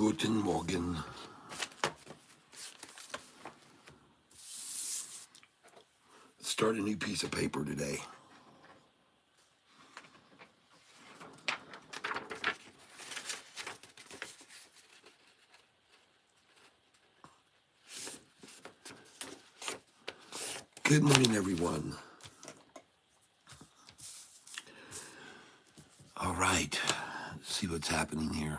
Guten Morgen. Let's start a new piece of paper today. Good morning, everyone. All right, let's see what's happening here.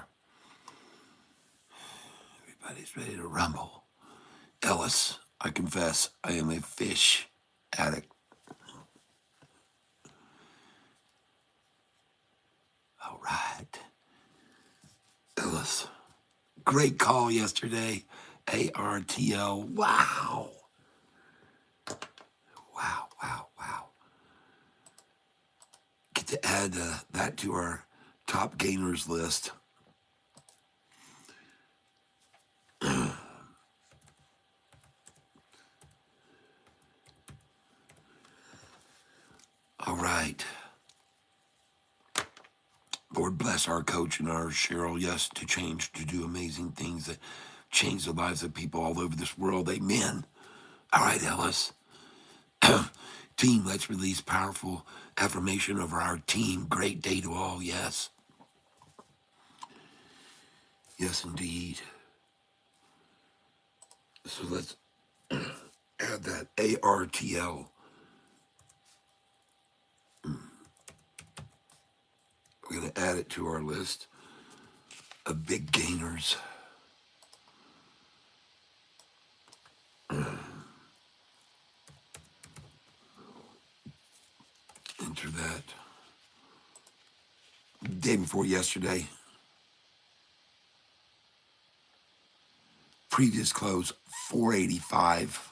Everybody's ready to rumble. Ellis, I confess, I am a fish addict. All right. Ellis, great call yesterday. ARTL, wow. Wow. Get to add that to our top gainers list. All right. Lord bless our coach and our Cheryl, yes, to change, to do amazing things that change the lives of people all over this world. Amen. All right, Ellis. Team, let's release powerful affirmation over our team. Great day to all, yes. Yes, indeed. So let's add that ARTL. We're going to add it to our list of big gainers. Enter that. Day before yesterday. Previous close, 485.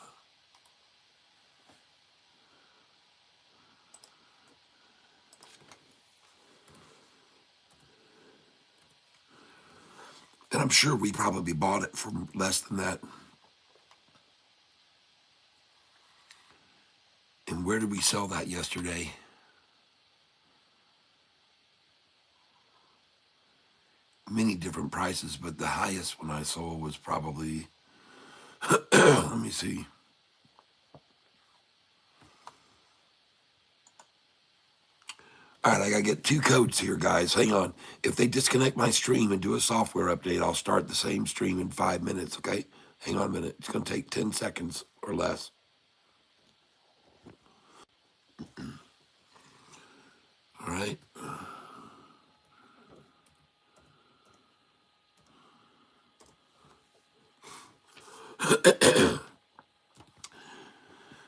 And I'm sure we probably bought it for less than that. And where did we sell that yesterday? Many different prices, but the highest one I sold was probably, let me see. All right, I gotta get two codes here, guys. Hang on. If they disconnect my stream and do a software update, I'll start the same stream in 5 minutes, okay? Hang on a minute. It's gonna take 10 seconds or less. All right.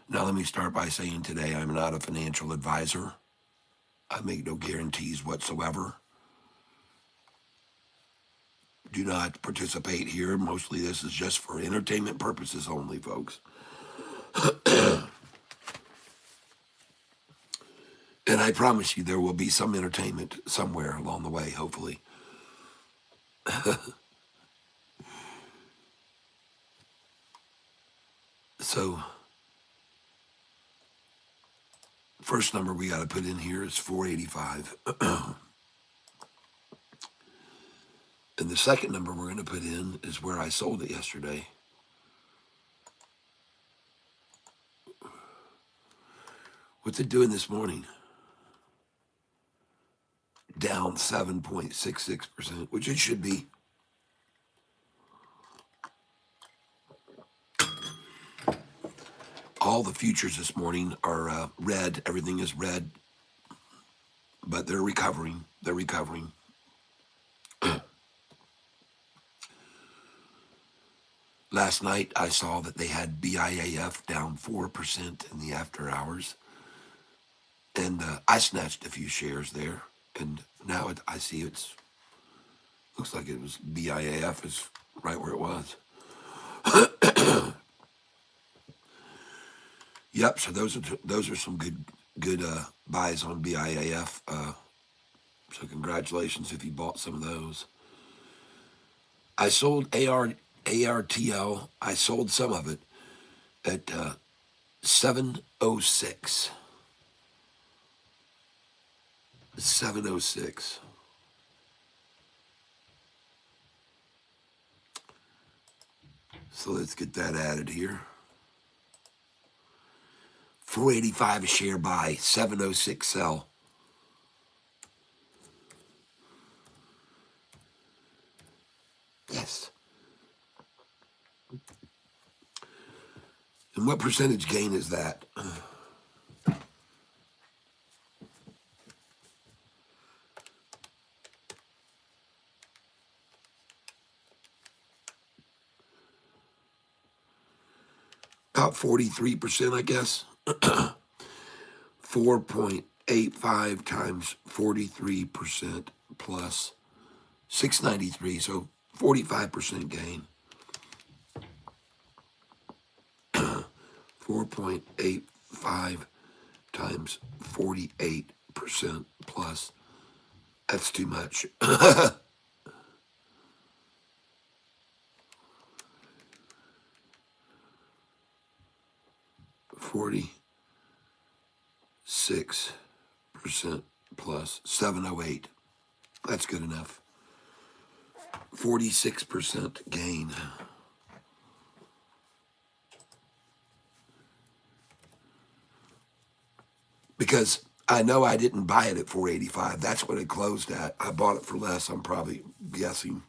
Now let me start by saying today I'm not a financial advisor. I make no guarantees whatsoever. Do not participate here. Mostly this is just for entertainment purposes only, folks. And I promise you there will be some entertainment somewhere along the way, hopefully. So, first number we got to put in here is 485. And the second number we're going to put in is where I sold it yesterday. What's it doing this morning? Down 7.66%, which it should be. All the futures this morning are red. Everything is red. But they're recovering. They're recovering. Last night, I saw that they had BIAF down 4% in the after hours. And I snatched a few shares there. And now I see it's, looks like it was BIAF is right where it was. Yep, so those are some good buys on BIAF. So congratulations if you bought some of those. I sold ARTL. I sold some of it at 706. 706. So let's get that added here. 485 a share buy, 706 sell. Yes. And what percentage gain is that? About 43%, I guess. 4.85 times 43% plus 693, so 45% gain. 4.85 times 48% plus. That's too much. 46% plus 708. That's good enough. 46% gain. Because I know I didn't buy it at 485. That's what it closed at. I bought it for less, I'm probably guessing.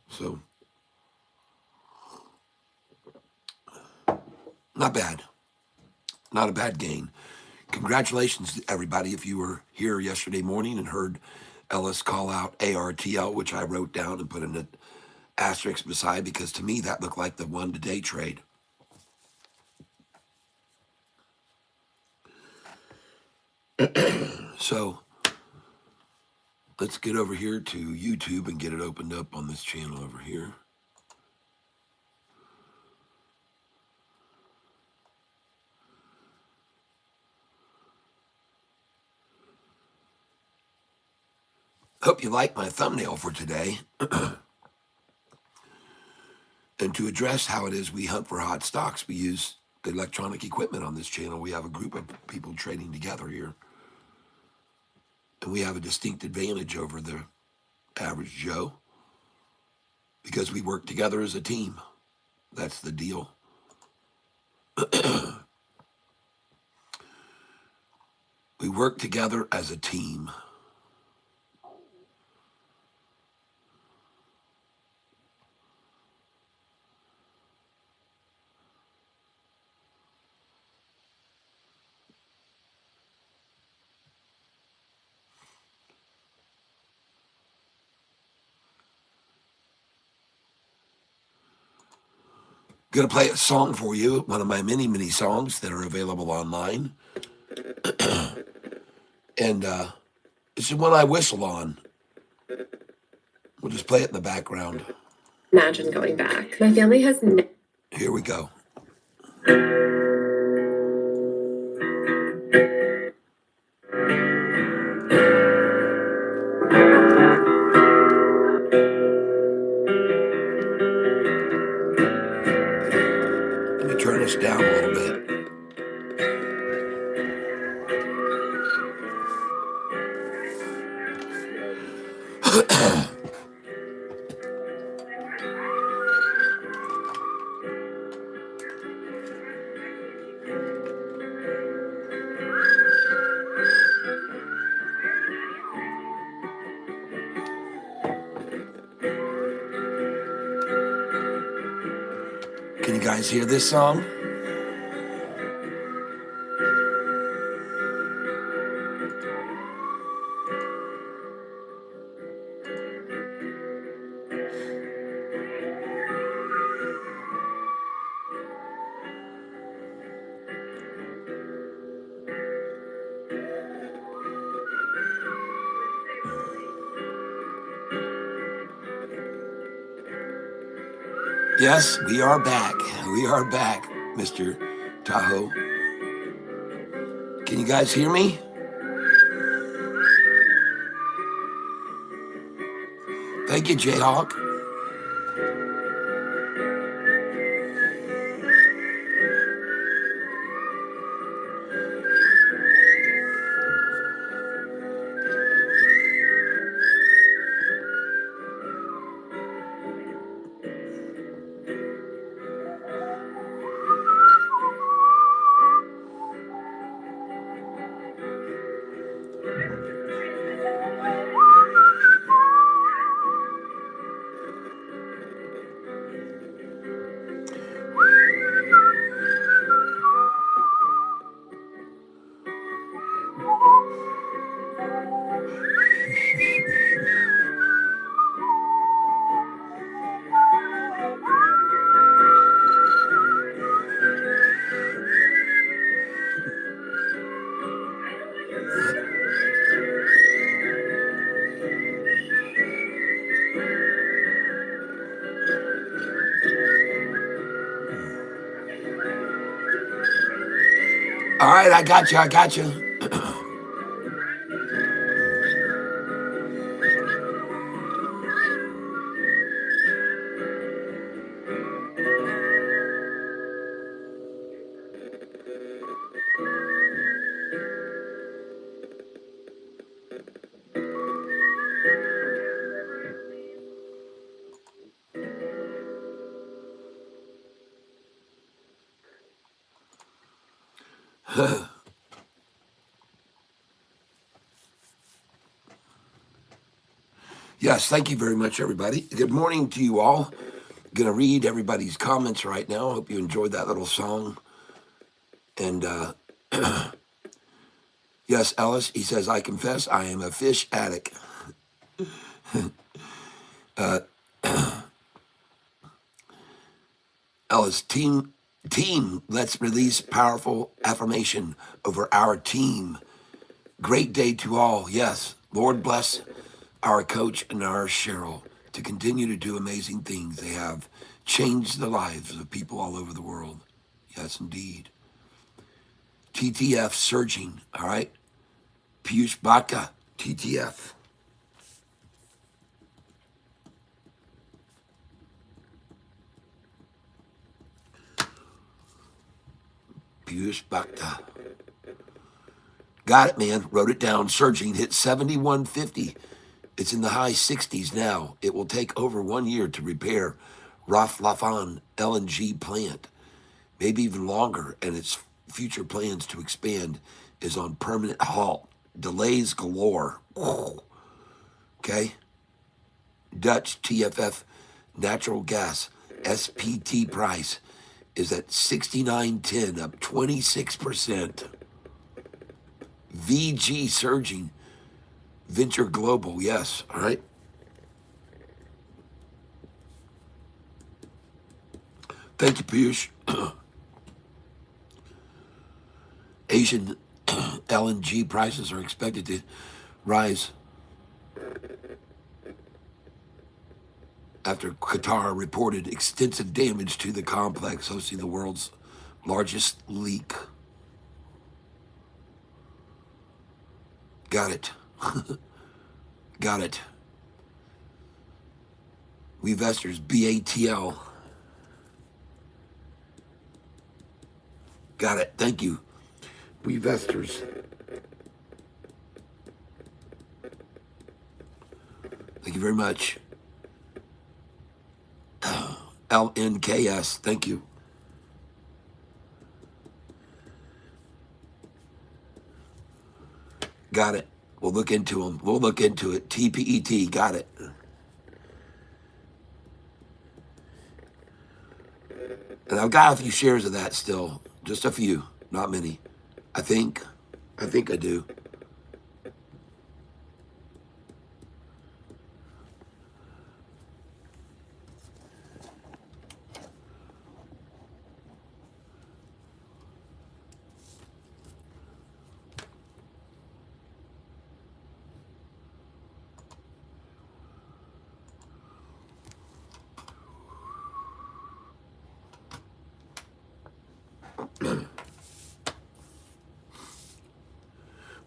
So, not bad. Not a bad gain. Congratulations to everybody if you were here yesterday morning and heard Ellis call out ARTL, which I wrote down and put an asterisk beside, because to me that looked like the one today trade. So let's get over here to YouTube and get it opened up on this channel over here. Hope you like my thumbnail for today. And to address how it is we hunt for hot stocks, we use electronic equipment on this channel. We have a group of people trading together here. And we have a distinct advantage over the average Joe because we work together as a team. That's the deal. We work together as a team. Going to play a song for you, one of my many, many songs that are available online. And this is one I whistle on. We'll just play it in the background. Imagine going back. My family has Here we go. Let me turn this down a little bit. Can you guys hear this song? Yes, we are back. We are back, Mr. Tahoe. Can you guys hear me? Thank you, Jayhawk. All right, I got you. I got you. Yes, thank you very much, everybody. Good morning to you all. Going to read everybody's comments right now. Hope you enjoyed that little song. And yes, Ellis, he says, I confess I am a fish addict. Ellis, team, let's release powerful affirmation over our team. Great day to all. Yes, Lord bless our coach and our Cheryl to continue to do amazing things. They have changed the lives of people all over the world. Yes, indeed. TTF surging, all right? Piyush Bhatta, TTF. Piyush Bhatta. Got it, man. Wrote it down. Surging hit 7150. It's in the high 60s now. It will take over 1 year to repair Raf Lafan LNG plant, maybe even longer, and its future plans to expand is on permanent halt. Delays galore. Okay? Dutch TFF natural gas SPT price is at 69.10, up 26%. VG surging. Venture Global, yes, all right. Thank you, Piyush. Asian LNG prices are expected to rise after Qatar reported extensive damage to the complex hosting the world's largest leak. Got it. Got it. We investors, BATL. Got it. Thank you. We investors. Thank you very much. LNKS. Thank you. Got it. We'll look into them. We'll look into it. TPET. Got it. And I've got a few shares of that still. Just a few. Not many. I think I do.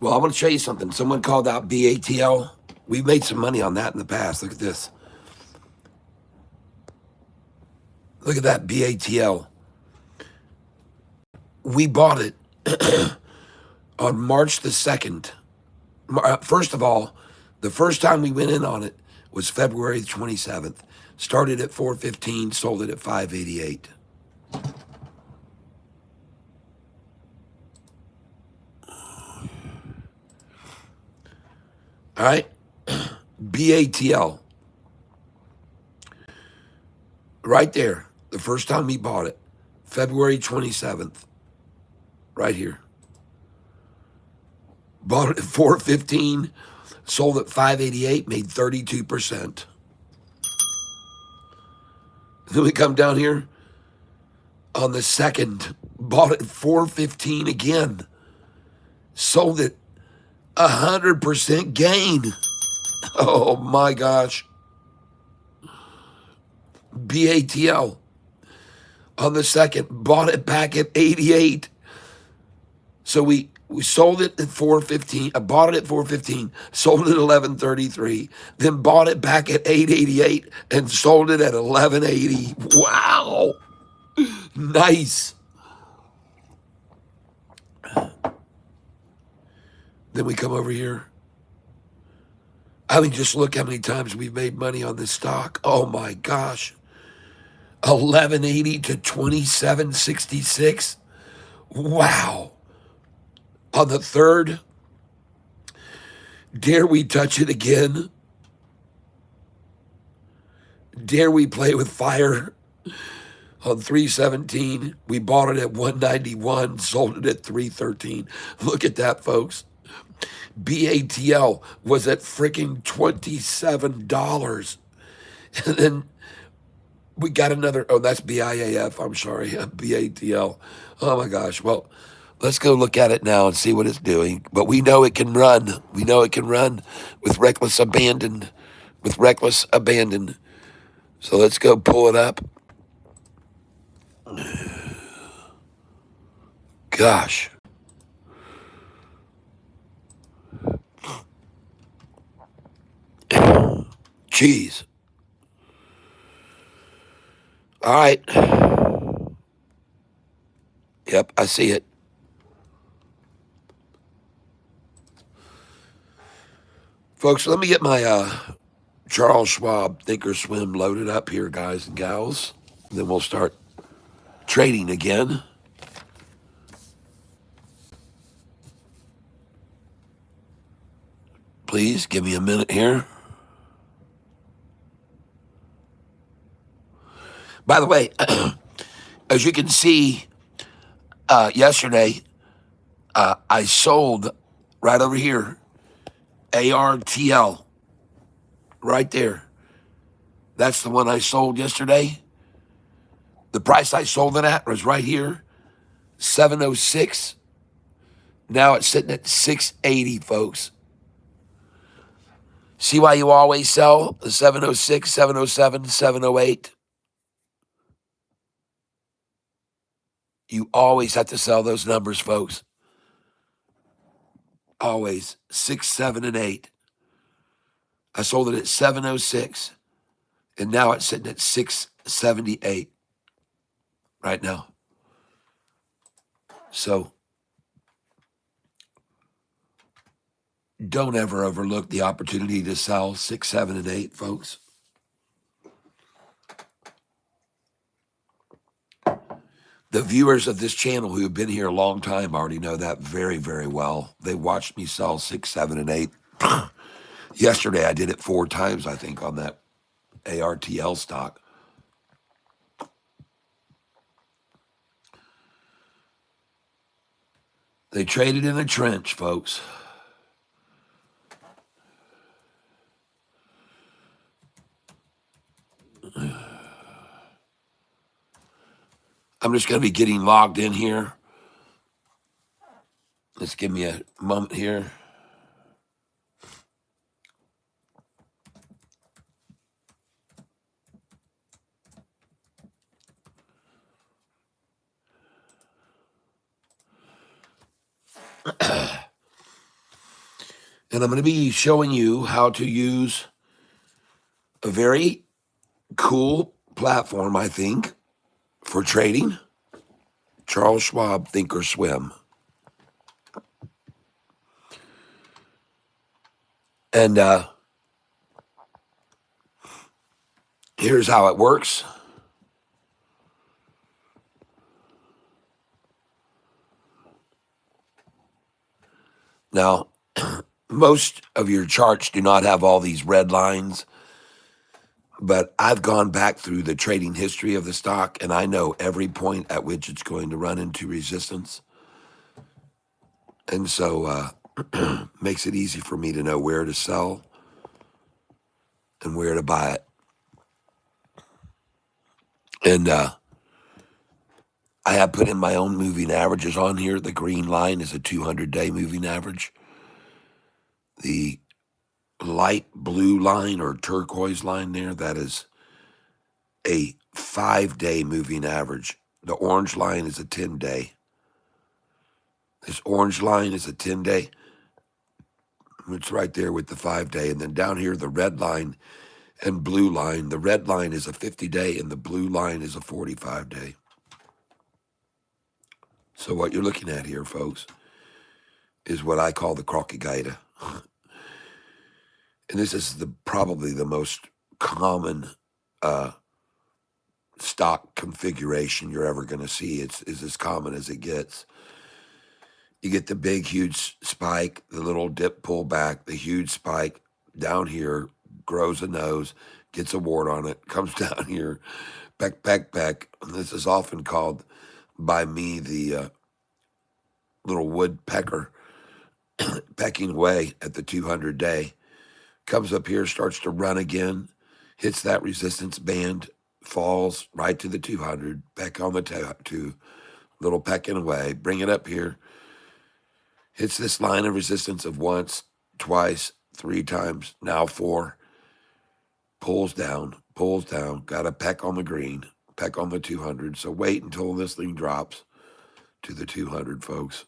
Well, I want to show you something. Someone called out BATL. We've made some money on that in the past. Look at this. Look at that BATL. We bought it on March the 2nd. First of all, the first time we went in on it was February 27th. Started at 415, sold it at 588. All right? BATL. Right there. The first time we bought it. February 27th. Right here. Bought it at 415, sold at 588, made 32%. Then we come down here on the 2nd, bought it at 415 again, sold it 100% gain. Oh my gosh. BATL on the 2nd, bought it back at 88, So we sold it at 415. I bought it at 415, sold it at 1133, then bought it back at 888 and sold it at 1180. Wow. Nice. Then we come over here. I mean, just look how many times we've made money on this stock. Oh my gosh. 1180 to 2766. Wow. On the third, dare we touch it again? Dare we play with fire? On 317, we bought it at 191, sold it at 313. Look at that, folks. BATL was at freaking $27. And then we got another, oh, that's BIAF, I'm sorry, BATL. Oh my gosh. Well, let's go look at it now and see what it's doing. But we know it can run. We know it can run with reckless abandon. With reckless abandon. So let's go pull it up. Gosh. Jeez. All right. Yep, I see it. Folks, let me get my Charles Schwab Thinkorswim loaded up here, guys and gals. Then we'll start trading again. Please give me a minute here. By the way, as you can see, yesterday, I sold right over here, ARTL, right there. That's the one I sold yesterday. The price I sold it at was right here, 706. Now it's sitting at 680, folks. See why you always sell the 706, 707, 708? You always have to sell those numbers, folks. Always. 6, 7, and 8. I sold it at 706, and now it's sitting at 678 right now. So don't ever overlook the opportunity to sell 6, 7, and 8, folks. The viewers of this channel who have been here a long time already know that very, very well. They watched me sell 6, 7, and 8. Yesterday, I did it 4 times, I think, on that ARTL stock. They traded in a trench, folks. I'm just going to be getting logged in here. Let's give me a moment here. And I'm going to be showing you how to use a very cool platform, I think, for trading. Charles Schwab Thinkorswim. And here's how it works. Now, most of your charts do not have all these red lines, but I've gone back through the trading history of the stock, and I know every point at which it's going to run into resistance. And so makes it easy for me to know where to sell and where to buy it. And I have put in my own moving averages on here. The green line is a 200-day moving average. The light blue line or turquoise line there, that is a 5-day moving average. The orange line is a 10-day. This orange line is a 10-day. It's right there with the 5-day. And then down here, the red line and blue line. The red line is a 50-day and the blue line is a 45-day. So what you're looking at here, folks, is what I call the Crockett-Gaida. And this is probably the most common stock configuration you're ever going to see. It's as common as it gets. You get the big, huge spike, the little dip pull back, the huge spike down here, grows a nose, gets a wart on it, comes down here, peck, peck, peck. And this is often called by me the little woodpecker pecking away at the 200-day. Comes up here, starts to run again, hits that resistance band, falls right to the 200, peck on the two, little pecking away, bring it up here, hits this line of resistance of once, twice, 3 times, now 4, pulls down, got a peck on the green, peck on the 200. So wait until this thing drops to the 200, folks.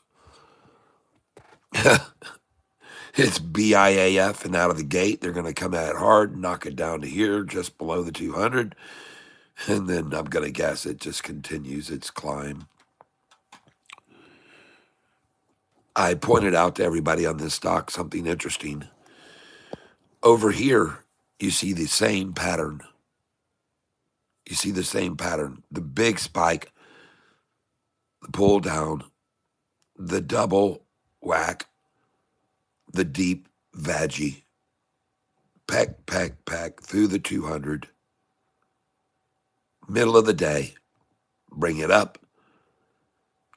It's BIAF, and out of the gate, they're going to come at it hard, knock it down to here, just below the 200. And then I'm going to guess it just continues its climb. I pointed out to everybody on this stock something interesting. Over here, you see the same pattern. You see the same pattern. The big spike, the pull down, the double whack, the deep veggie, peck, peck, peck through the 200. Middle of the day, bring it up,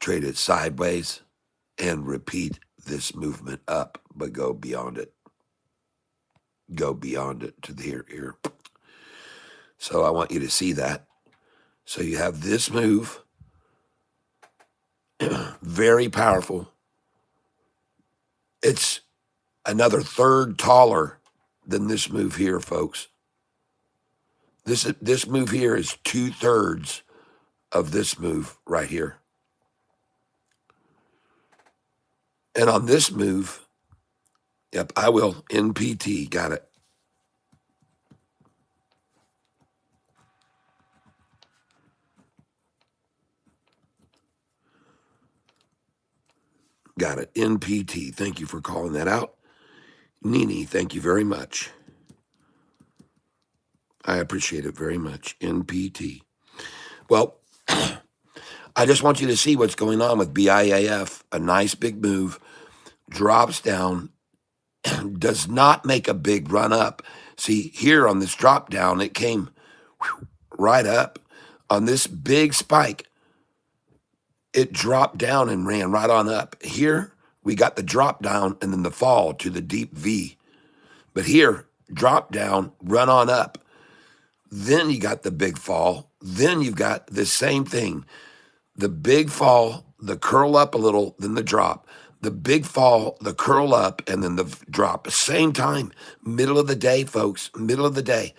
trade it sideways, and repeat this movement up, but go beyond it. Go beyond it to the here. So I want you to see that. So you have this move, very powerful. It's another third taller than this move here, folks. This move here is 2/3 of this move right here. And on this move, yep, I will, NPT, got it. Got it, NPT. Thank you for calling that out. Nini, thank you very much. I appreciate it very much. NPT. Well, I just want you to see what's going on with BIAF. A nice big move, drops down, does not make a big run up. See, here on this drop down, it came right up. On this big spike, it dropped down and ran right on up. Here, we got the drop down and then the fall to the deep V. But here, drop down, run on up. Then you got the big fall. Then you've got the same thing. The big fall, the curl up a little, then the drop. The big fall, the curl up, and then the drop. Same time, middle of the day, folks, middle of the day.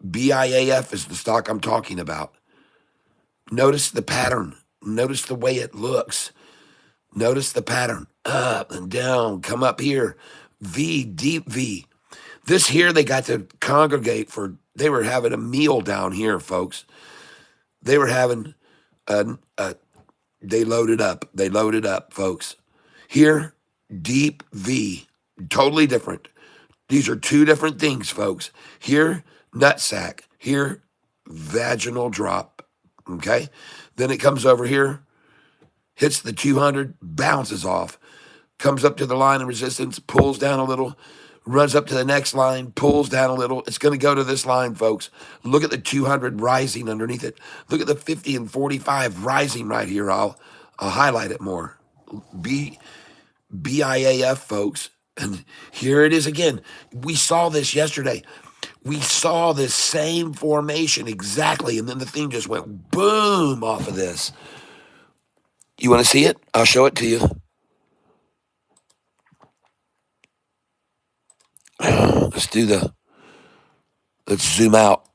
BIAF is the stock I'm talking about. Notice the pattern. Notice the way it looks. Notice the pattern. Up and down, come up here. V, deep V. This here, they got to congregate for, they were having a meal down here, folks. They were having, they loaded up, folks. Here, deep V, totally different. These are two different things, folks. Here, nutsack. Here, vaginal drop, okay? Then it comes over here, hits the 200, bounces off, comes up to the line of resistance, pulls down a little, runs up to the next line, pulls down a little. It's going to go to this line, folks. Look at the 200 rising underneath it. Look at the 50 and 45 rising right here. I'll highlight it more. BIAF, folks. And here it is again. We saw this yesterday. We saw this same formation exactly, and then the thing just went boom off of this. You want to see it? I'll show it to you. Let's zoom out.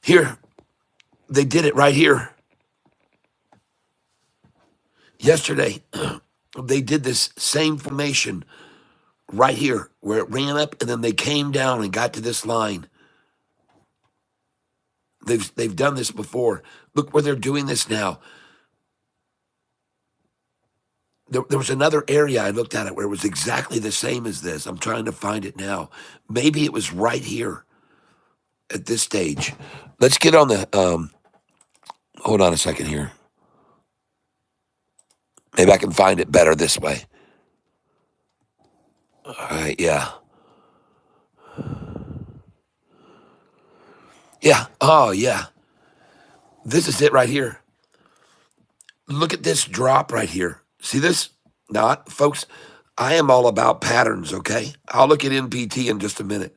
Here, They did it right here yesterday. They did this same formation right here where it ran up and then they came down and got to this line. They've done this before. Look where they're doing this now. There was another area I looked at it where it was exactly the same as this. I'm trying to find it now. Maybe it was right here at this stage. Let's get on the hold on a second here. Maybe I can find it better this way. All right, yeah. Yeah. Oh, yeah. This is it right here. Look at this drop right here. See this? Now, folks, I am all about patterns, okay? I'll look at NPT in just a minute.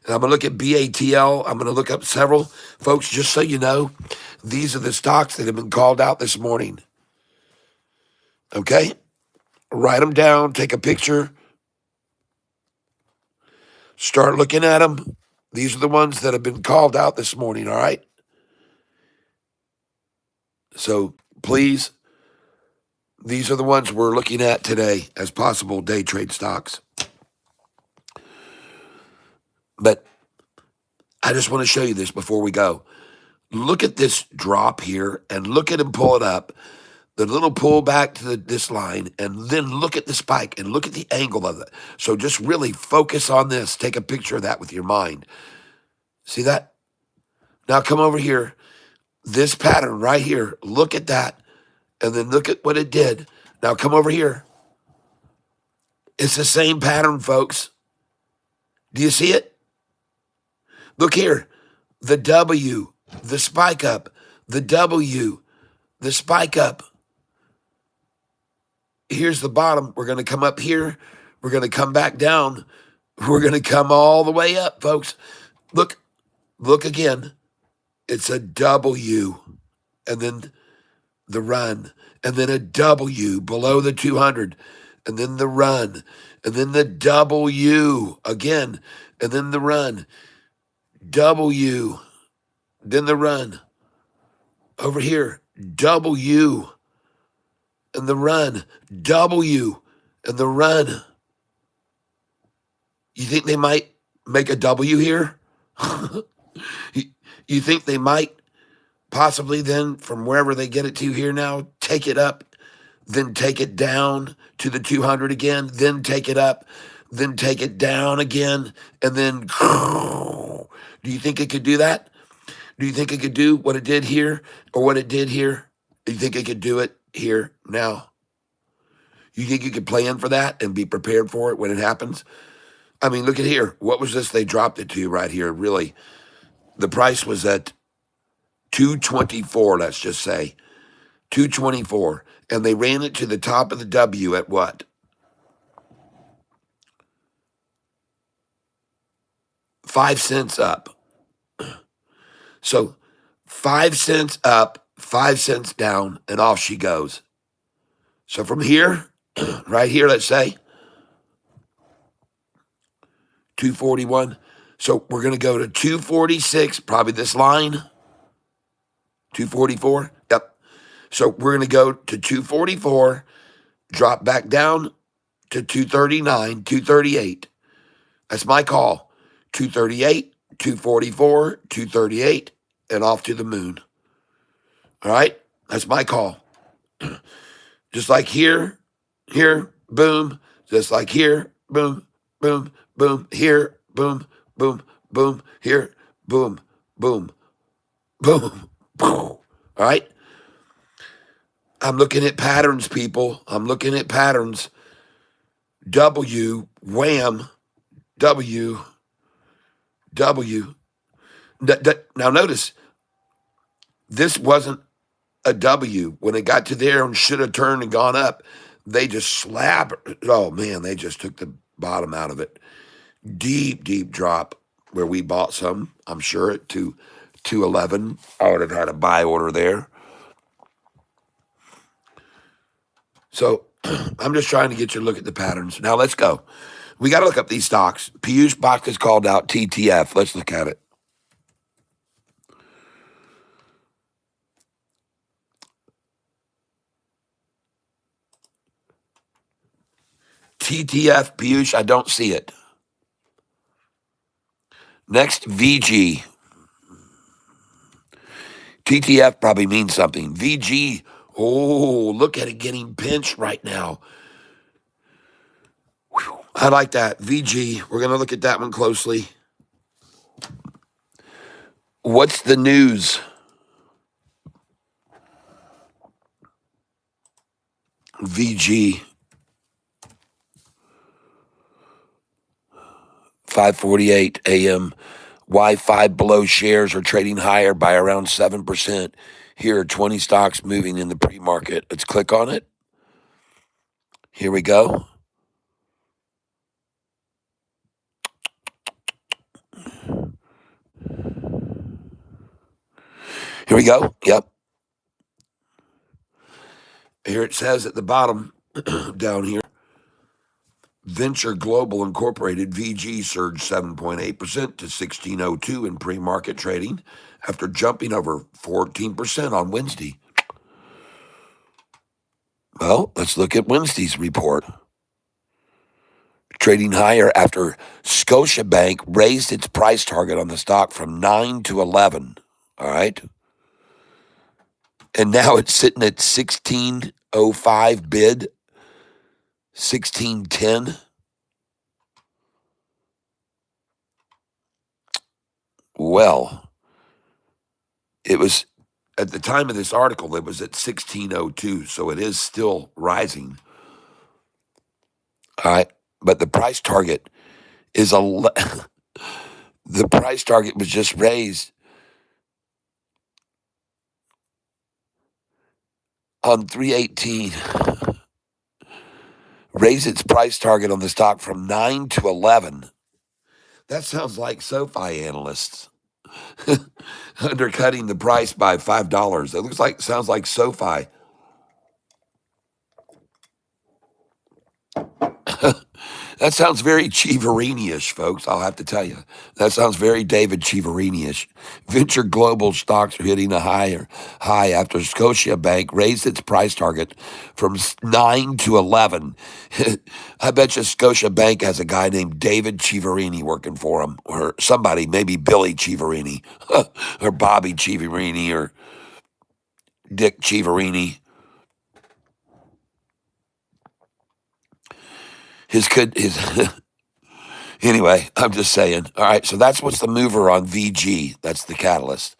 And I'm going to look at BATL. I'm going to look up several. Folks, just so you know, these are the stocks that have been called out this morning. Okay? Write them down. Take a picture. Start looking at them. These are the ones that have been called out this morning, all right? So please, these are the ones we're looking at today as possible day trade stocks. But I just want to show you this before we go. Look at this drop here and look at him pull it up. The little pull back to this line, and then look at the spike and look at the angle of it. So just really focus on this. Take a picture of that with your mind. See that? Now come over here. This pattern right here. Look at that. And then look at what it did. Now come over here. It's the same pattern, folks. Do you see it? Look here. The W, the spike up, the W, the spike up. Here's the bottom. We're going to come up here. We're going to come back down. We're going to come all the way up, folks. Look again. It's a W, and then the run, and then a W below the 200, and then the run, and then the W again, and then the run. W, then the run. Over here, W, and the run. W, and the run. You think they might make a W here? You think they might possibly then, from wherever they get it to here now, take it up, then take it down to the 200 again, then take it up, then take it down again, and then do you think it could do that? Do you think it could do what it did here or what it did here? Do you think it could do it here now? You think you could plan for that and be prepared for it when it happens? I mean, look at here. What was this they dropped it to right here? Really, the price was at 224, let's just say. 224. And they ran it to the top of the W at what? 5 cents up. So 5 cents up, 5 cents down, and off she goes. So from here, right here, let's say, 241. So we're going to go to 246, probably this line. 244. Yep. So we're going to go to 244, drop back down to 239, 238. That's my call. 238, 244, 238, and off to the moon. All right? That's my call. Just like here, boom. Just like here, boom, boom, boom. Here, boom, boom, boom. Here, boom, boom, boom, boom. All right? I'm looking at patterns, people. I'm looking at patterns. W, wham, W, W. Now notice, this wasn't a W. When it got to there and should have turned and gone up, they just slapped. Oh, man, they just took the bottom out of it. Deep, deep drop where we bought some, I'm sure, at 211. I would have had a buy order there. So I'm just trying to get you to look at the patterns. Now let's go. We got to look up these stocks. Piyush Bach is called out TTF. Let's look at it. TTF, Piyush, I don't see it. Next, VG. TTF probably means something. VG, oh, look at it getting pinched right now. Whew, I like that. VG, we're going to look at that one closely. What's the news? VG, 5:48 a.m. Why Five Below shares are trading higher by around 7%. Here are 20 stocks moving in the pre-market. Let's click on it. Here we go. Here we go. Yep. Here it says at the bottom down here, Venture Global Incorporated VG surged 7.8% to 1602 in pre-market trading after jumping over 14% on Wednesday. Well, let's look at Wednesday's report. Trading higher after Scotiabank raised its price target on the stock from 9 to 11. All right. And now it's sitting at 1605 bid, 1610. Well, it was at the time of this article, it was at 1602, so it is still rising. All right. But the price target is the price target was just raised on 318. Raise its price target on the stock from 9 to 11. That sounds like SoFi analysts undercutting the price by $5. It sounds like SoFi. That sounds very Chiaverini-ish, folks. I'll have to tell you. That sounds very David Chiaverini-ish. Venture Global stocks are hitting a high after Scotiabank raised its price target from 9 to 11. I bet you Scotiabank has a guy named David Chiaverini working for him, or somebody, maybe Billy Chiaverini, or Bobby Chiaverini, or Dick Chiaverini. His Anyway, I'm just saying. All right, so that's what's the mover on VG. That's the catalyst.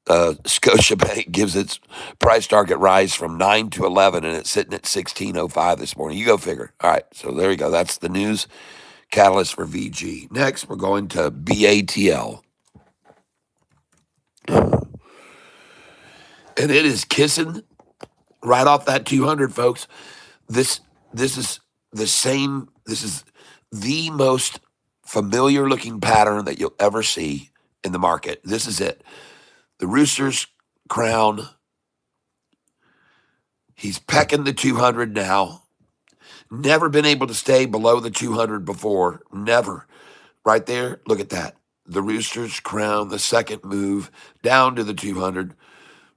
Scotiabank gives its price target rise from 9 to 11, and it's sitting at 1605 this morning. You go figure. All right, so there you go. That's the news catalyst for VG. Next, we're going to BATL. And it is kissing right off that 200, folks. This is the same. This is the most familiar looking pattern that you'll ever see in the market. This is it. The rooster's crown. He's pecking the 200 now. Never been able to stay below the 200 before. Never. Right there, look at that. The rooster's crown, the second move down to the 200.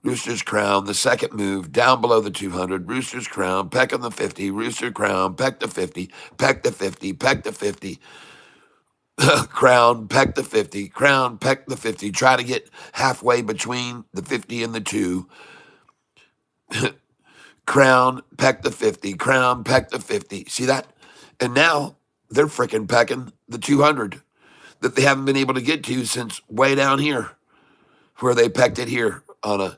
Rooster's crown, the second move down below the 200. Rooster's crown, peck on the 50. Rooster crown, peck the 50. Peck the 50. Peck the 50. Crown, peck the 50. Crown, peck the 50. Try to get halfway between the 50 and the 2. Crown, peck the 50. Crown, peck the 50. See that? And now they're freaking pecking the 200 that they haven't been able to get to since way down here, where they pecked it here on a.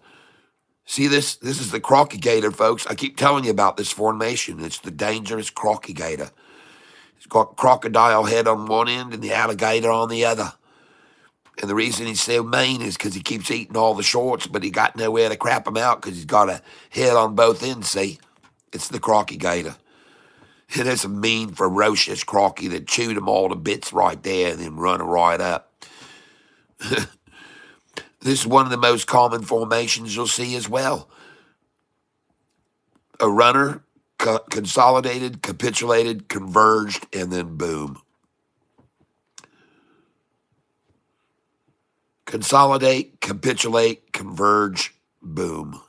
See this? This is the crocky gator, folks. I keep telling you about this formation. It's the dangerous crocky gator. It's got crocodile head on one end and the alligator on the other. And the reason he's so mean is because he keeps eating all the shorts, but he got nowhere to crap them out because he's got a head on both ends, see? It's the crocky gator. It is a mean, ferocious crocky that chewed them all to bits right there and then run right up. This is one of the most common formations you'll see as well. A runner, consolidated, capitulated, converged, and then boom. Consolidate, capitulate, converge, boom.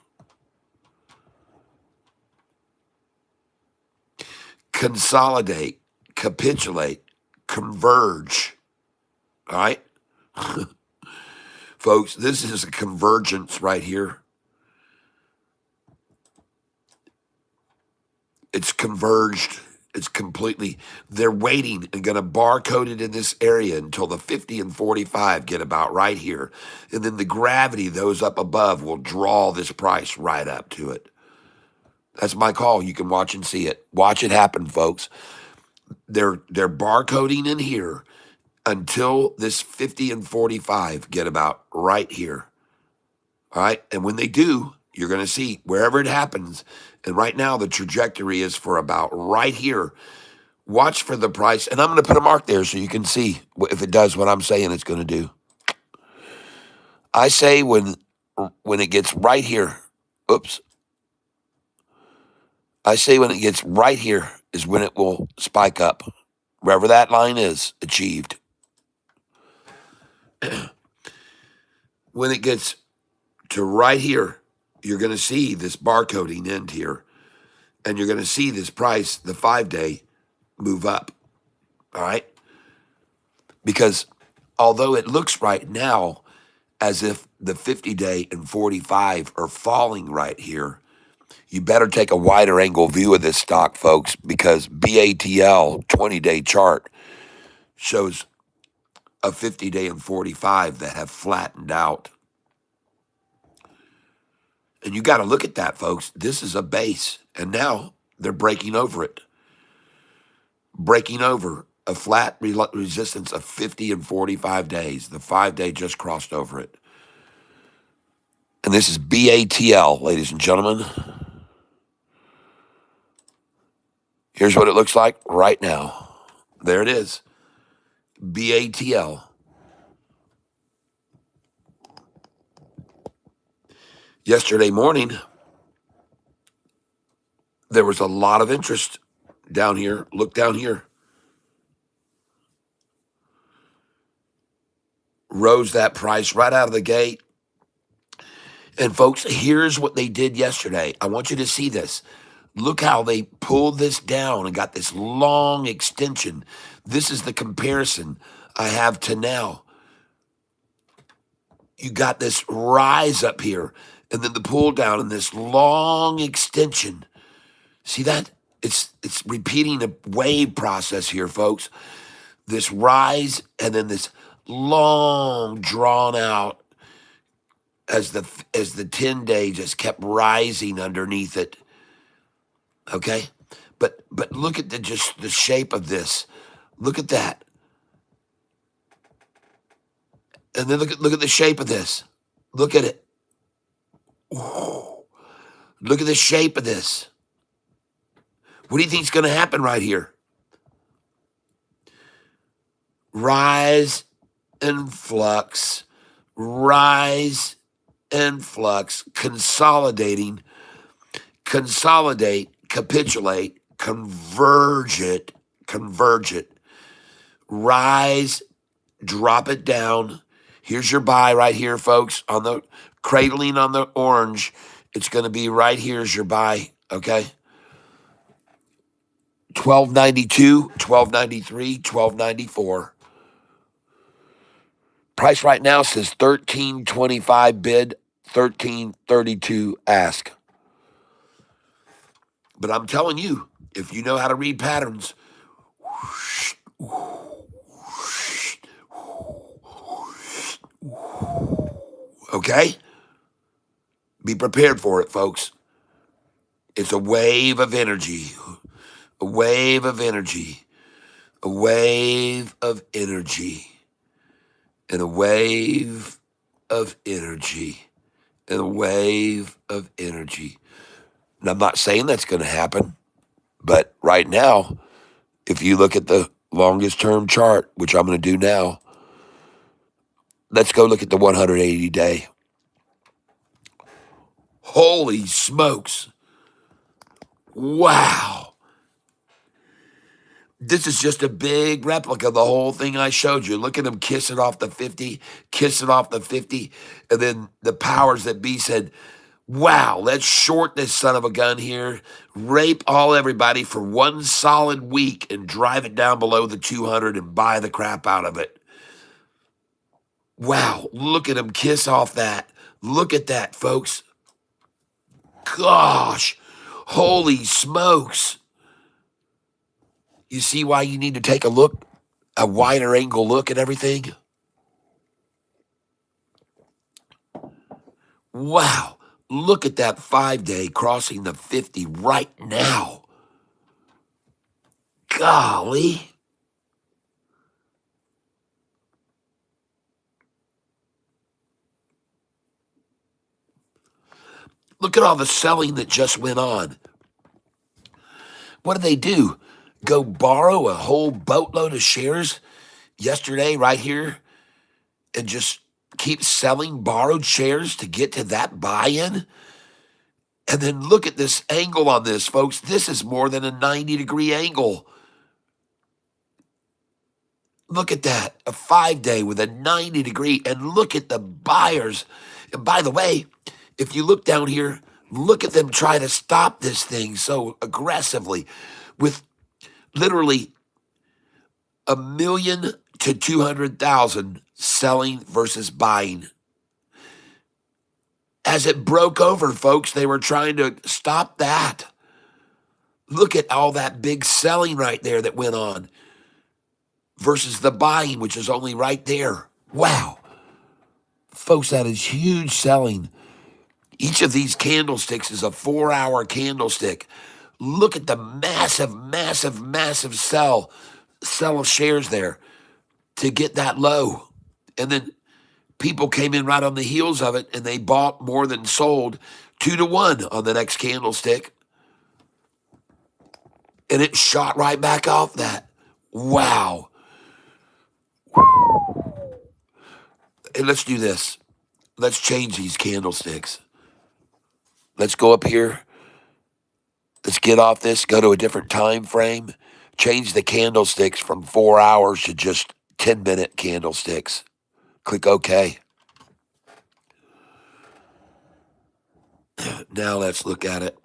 consolidate, capitulate, converge. All right? Folks, this is a convergence right here. It's converged. It's completely, they're waiting and going to barcode it in this area until the 50 and 45 get about right here. And then the gravity, those up above, will draw this price right up to it. That's my call. You can watch and see it. Watch it happen, folks. They're barcoding in here until this 50 and 45 get about right here. All right. And when they do, you're going to see wherever it happens. And right now, the trajectory is for about right here. Watch for the price. And I'm going to put a mark there so you can see if it does what I'm saying it's going to do. I say when it gets right here, oops. I say when it gets right here is when it will spike up. Wherever that line is achieved. When it gets to right here, you're going to see this barcoding end here. And you're going to see this price, the 5-day, move up. All right? Because although it looks right now as if the 50-day and 45 are falling right here, you better take a wider angle view of this stock, folks, because BATL 20-day chart shows a 50-day and 45 that have flattened out. And you got to look at that, folks. This is a base, and now they're breaking over it. Breaking over a flat resistance of 50 and 45 days. The 5-day just crossed over it. And this is BATL, ladies and gentlemen. Here's what it looks like right now. There it is. BATL. Yesterday morning, there was a lot of interest down here. Look down here. Rose that price right out of the gate. And folks, here's what they did yesterday. I want you to see this. Look how they pulled this down and got this long extension. This is the comparison I have to now. You got this rise up here and then the pull down and this long extension. See that? It's repeating a wave process here, folks. This rise and then this long drawn out as the 10-day just kept rising underneath it. Okay? But look at just the shape of this. Look at that. And then look at the shape of this. Look at it. Ooh. Look at the shape of this. What do you think is going to happen right here? Rise and flux. Rise and flux. Consolidating. Consolidate. Capitulate. Converge it. Converge it. Rise. Drop it down. Here's your buy right here, folks. On the cradling on the orange, it's going to be right here is your buy, okay? 1292, 1293, 1294. Price right now says 1325 bid, 1332 ask. But I'm telling you, if you know how to read patterns, okay? Be prepared for it, folks. It's a wave of energy. A wave of energy. A wave of energy. And a wave of energy. And a wave of energy. And I'm not saying that's going to happen. But right now, if you look at the longest term chart, which I'm going to do now, let's go look at the 180-day. Holy smokes. Wow. This is just a big replica of the whole thing I showed you. Look at them kissing off the 50, kissing off the 50. And then the powers that be said, Wow, let's short this son of a gun here, rape all everybody for one solid week and drive it down below the 200 and buy the crap out of it. Wow, look at him kiss off that. Look at that, folks. Gosh, holy smokes. You see why you need to take a look, a wider angle look at everything? Wow, look at that 5-day crossing the 50 right now. Golly. Look at all the selling that just went on. What did they do? Go borrow a whole boatload of shares yesterday right here and just keep selling borrowed shares to get to that buy-in? And then look at this angle on this, folks. This is more than a 90-degree angle. Look at that, a 5-day with a 90-degree, and look at the buyers. And by the way, if you look down here, look at them try to stop this thing so aggressively with literally 1,000,000 to 200,000 selling versus buying. As it broke over, folks, they were trying to stop that. Look at all that big selling right there that went on versus the buying, which is only right there. Wow. Folks, that is huge selling. Each of these candlesticks is a 4-hour candlestick. Look at the massive, massive, massive sell of shares there to get that low. And then people came in right on the heels of it and they bought more than sold, 2-to-1 on the next candlestick. And it shot right back off that. Wow. And let's do this. Let's change these candlesticks. Let's go up here. Let's get off this, go to a different time frame, change the candlesticks from 4 hours to just 10-minute candlesticks. Click OK. Now let's look at it.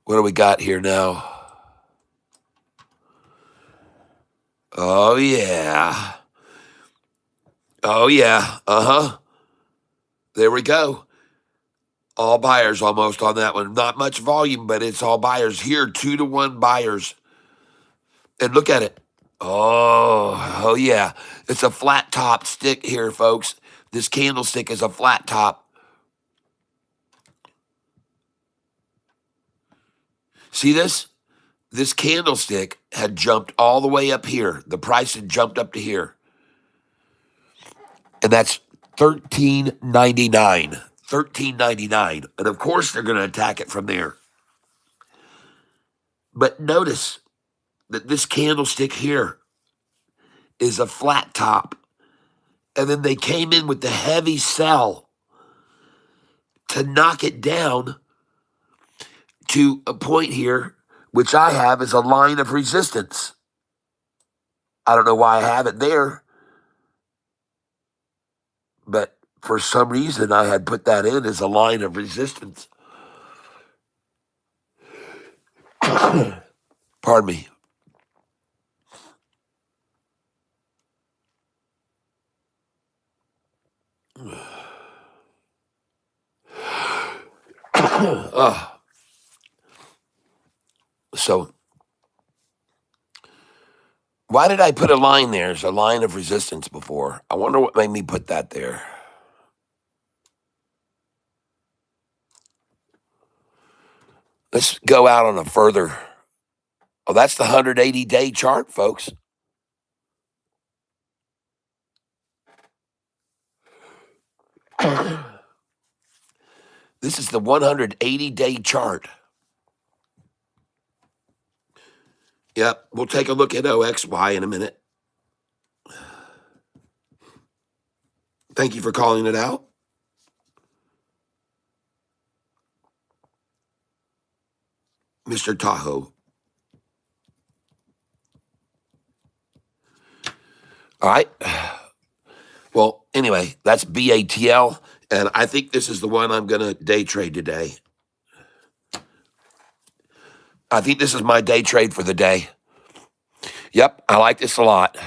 What do we got here now? Oh, yeah. Oh, yeah. Uh-huh. There we go. All buyers almost on that one. Not much volume, but it's all buyers. Here, 2-to-1 buyers. And look at it. Oh, yeah. It's a flat top stick here, folks. This candlestick is a flat top. See this? This candlestick had jumped all the way up here. The price had jumped up to here. And that's $13.99. $13.99. And of course they're going to attack it from there. But notice that this candlestick here is a flat top. And then they came in with the heavy sell to knock it down to a point here, which I have as a line of resistance. I don't know why I have it there, but for some reason I had put that in as a line of resistance. Pardon me. So why did I put a line there as a line of resistance before? I wonder what made me put that there. Let's go out on a further. Oh, that's the 180-day chart, folks. This is the 180-day chart. Yep, we'll take a look at OXY in a minute. Thank you for calling it out. Mr. Tahoe. All right. Well, anyway, that's BATL. And I think this is the one I'm going to day trade today. I think this is my day trade for the day. Yep, I like this a lot.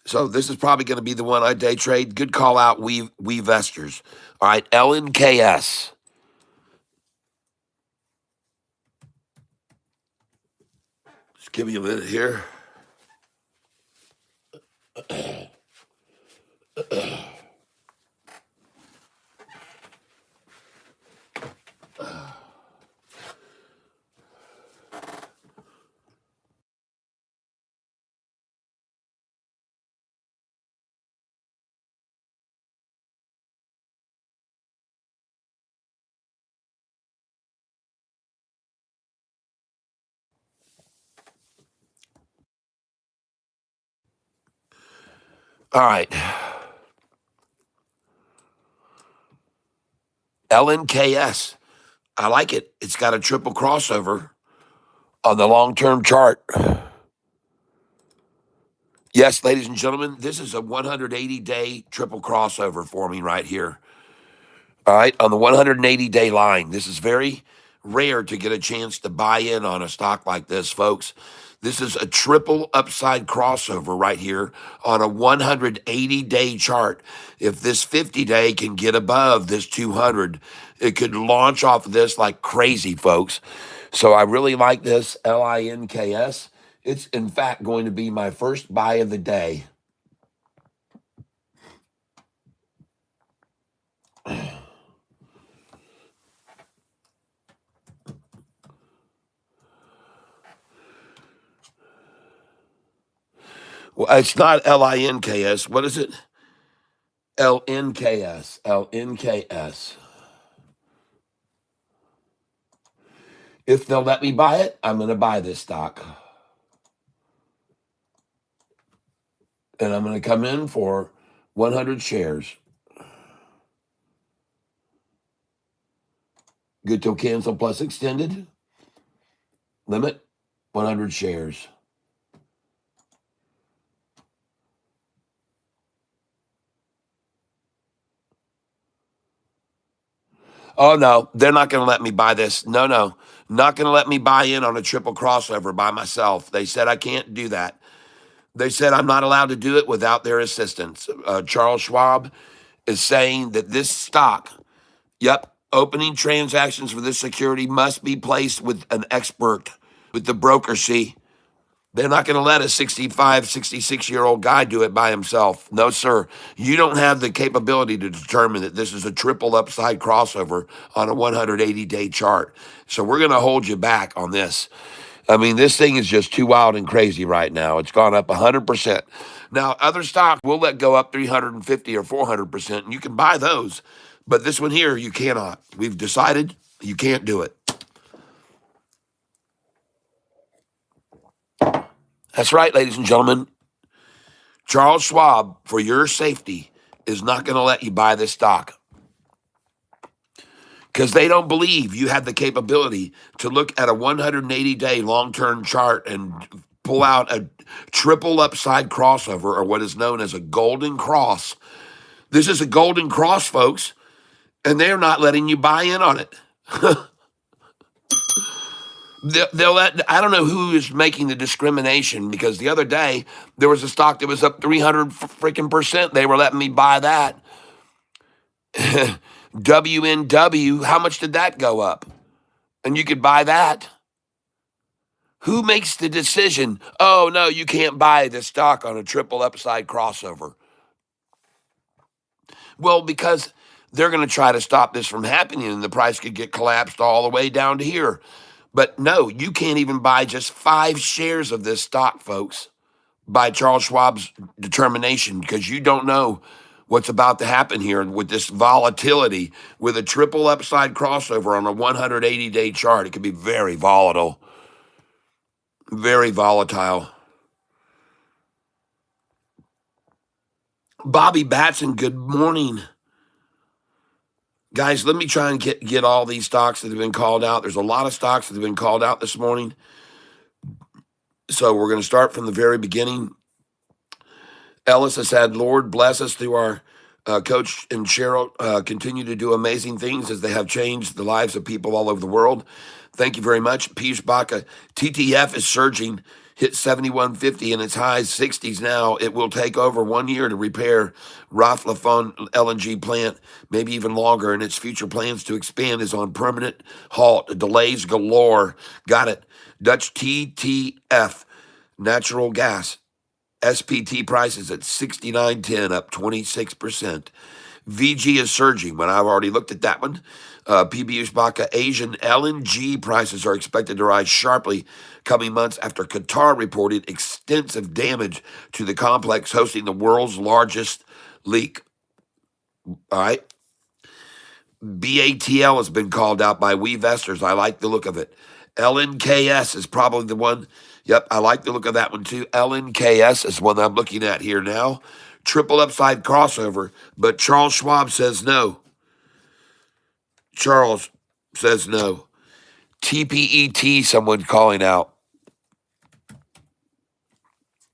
So this is probably going to be the one I day trade. Good call out, we investors. All right, LNKS. Just give me a minute here. All right, LNKS. I like it. It's got a triple crossover on the long-term chart. Yes, ladies and gentlemen, this is a 180-day triple crossover for me right here. All right, on the 180-day line. This is very rare to get a chance to buy in on a stock like this, folks. This is a triple upside crossover right here on a 180-day chart. If this 50-day can get above this 200, it could launch off of this like crazy, folks. So I really like this LINKS. It's, in fact, going to be my first buy of the day. Well, it's not LINKS. What is it? LNKS. LNKS. If they'll let me buy it, I'm going to buy this stock. And I'm going to come in for 100 shares. Good till cancel plus extended. Limit 100 shares. Oh, no, they're not going to let me buy this. No, no, not going to let me buy in on a triple crossover by myself. They said I can't do that. They said I'm not allowed to do it without their assistance. Charles Schwab is saying that this stock, yep, opening transactions for this security must be placed with an expert, with the broker. See, they're not going to let a 65, 66-year-old guy do it by himself. No, sir. You don't have the capability to determine that this is a triple upside crossover on a 180-day chart. So we're going to hold you back on this. I mean, this thing is just too wild and crazy right now. It's gone up 100%. Now, other stocks will let go up 350 or 400%, and you can buy those. But this one here, you cannot. We've decided you can't do it. That's right, ladies and gentlemen. Charles Schwab, for your safety, is not going to let you buy this stock because they don't believe you have the capability to look at a 180-day long-term chart and pull out a triple upside crossover, or what is known as a golden cross. This is a golden cross, folks, and they're not letting you buy in on it. They'll let, I don't know who is making the discrimination, because the other day there was a stock that was up 300 freaking percent. They were letting me buy that. WNW, how much did that go up? And you could buy that. Who makes the decision? Oh, no, you can't buy this stock on a triple upside crossover. Well, because they're going to try to stop this from happening, and the price could get collapsed all the way down to here. But no, you can't even buy just 5 shares of this stock, folks, by Charles Schwab's determination, because you don't know what's about to happen here with this volatility. With a triple upside crossover on a 180-day chart, it could be very volatile, very volatile. Bobby Batson, good morning. Guys, let me try and get all these stocks that have been called out. There's a lot of stocks that have been called out this morning. So we're going to start from the very beginning. Ellis has said, Lord, bless us through our Coach and Cheryl continue to do amazing things as they have changed the lives of people all over the world. Thank you very much. Piyush Baka, TTF is surging, hit 71.50 in its highs 60s now. It will take over 1 year to repair Raf Lafon LNG plant, maybe even longer, and its future plans to expand is on permanent halt. Delays galore. Got it. Dutch TTF, natural gas. SPT prices at 69.10, up 26%. VG is surging, but I've already looked at that one. PB Uzbaka Asian LNG prices are expected to rise sharply coming months after Qatar reported extensive damage to the complex hosting the world's largest leak. All right. BATL has been called out by WeVestors. I like the look of it. LNKS is probably the one. Yep, I like the look of that one too. LNKS is one I'm looking at here now. Triple upside crossover, but Charles Schwab says no. Charles says no. TPET, someone calling out.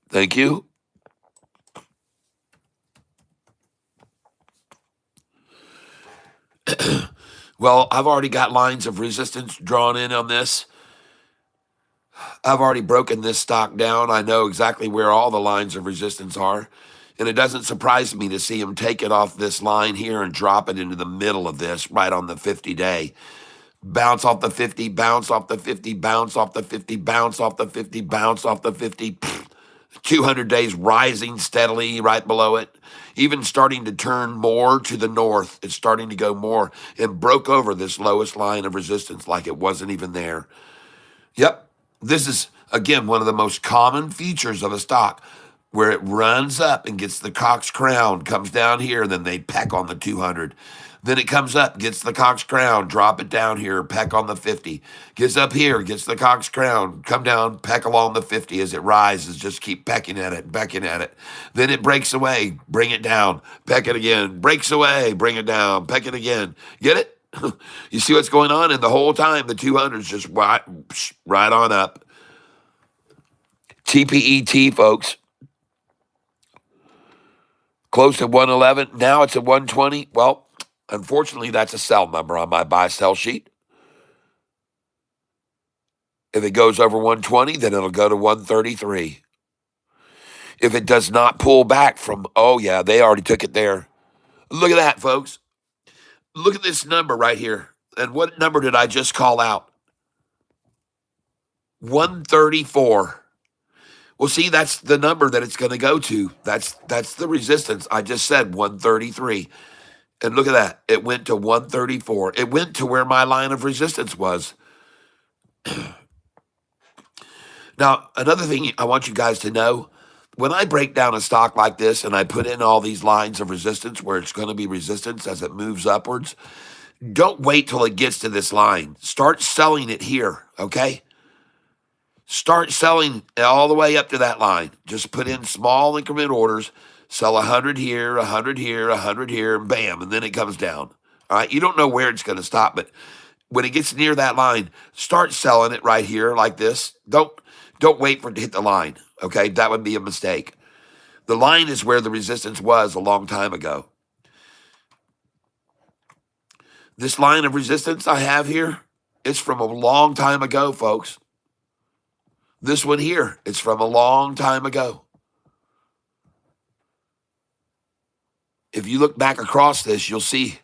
Thank you. Well, I've already got lines of resistance drawn in on this. I've already broken this stock down. I know exactly where all the lines of resistance are. And it doesn't surprise me to see him take it off this line here and drop it into the middle of this, right on the 50-day. Bounce off the 50, bounce off the 50, bounce off the 50, bounce off the 50, bounce off the 50. 200 days rising steadily right below it. Even starting to turn more to the north. It's starting to go more and broke over this lowest line of resistance like it wasn't even there. Yep. This is, again, one of the most common features of a stock where it runs up and gets the Cox crown, comes down here, and then they peck on the 200. Then it comes up, gets the Cox crown, drop it down here, peck on the 50. Gets up here, gets the Cox crown, come down, peck along the 50 as it rises, just keep pecking at it, pecking at it. Then it breaks away, bring it down, peck it again, breaks away, bring it down, peck it again. Get it? You see what's going on? And the whole time, the 200's just right on up. TPET, folks. Close at 111. Now it's at 120. Well, unfortunately, that's a sell number on my buy-sell sheet. If it goes over 120, then it'll go to 133. If it does not pull back from, oh, yeah, they already took it there. Look at that, folks. Look at this number right here. And what number did I just call out? 134. Well, see, that's the number that it's going to go to. That's the resistance. I just said 133. And look at that. It went to 134. It went to where my line of resistance was. Now, another thing I want you guys to know, when I break down a stock like this and I put in all these lines of resistance where it's going to be resistance as it moves upwards, don't wait till it gets to this line. Start selling it here, okay? Start selling all the way up to that line. Just put in small increment orders. Sell 100 here, 100 here, 100 here, and bam, and then it comes down. All right, you don't know where it's going to stop, but when it gets near that line, start selling it right here like this. Don't wait for it to hit the line, okay? That would be a mistake. The line is where the resistance was a long time ago. This line of resistance I have here, it's from a long time ago, folks. This one here, it's from a long time ago. If you look back across this, you'll see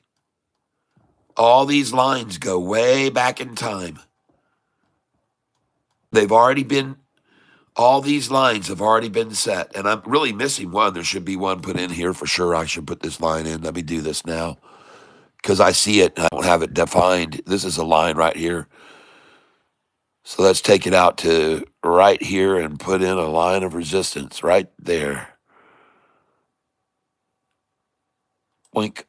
all these lines go way back in time. They've already been, all these lines have already been set. And I'm really missing one. There should be one put in here for sure. I should put this line in. Let me do this now because I see it. I don't have it defined. This is a line right here. So let's take it out to right here and put in a line of resistance right there. Wink.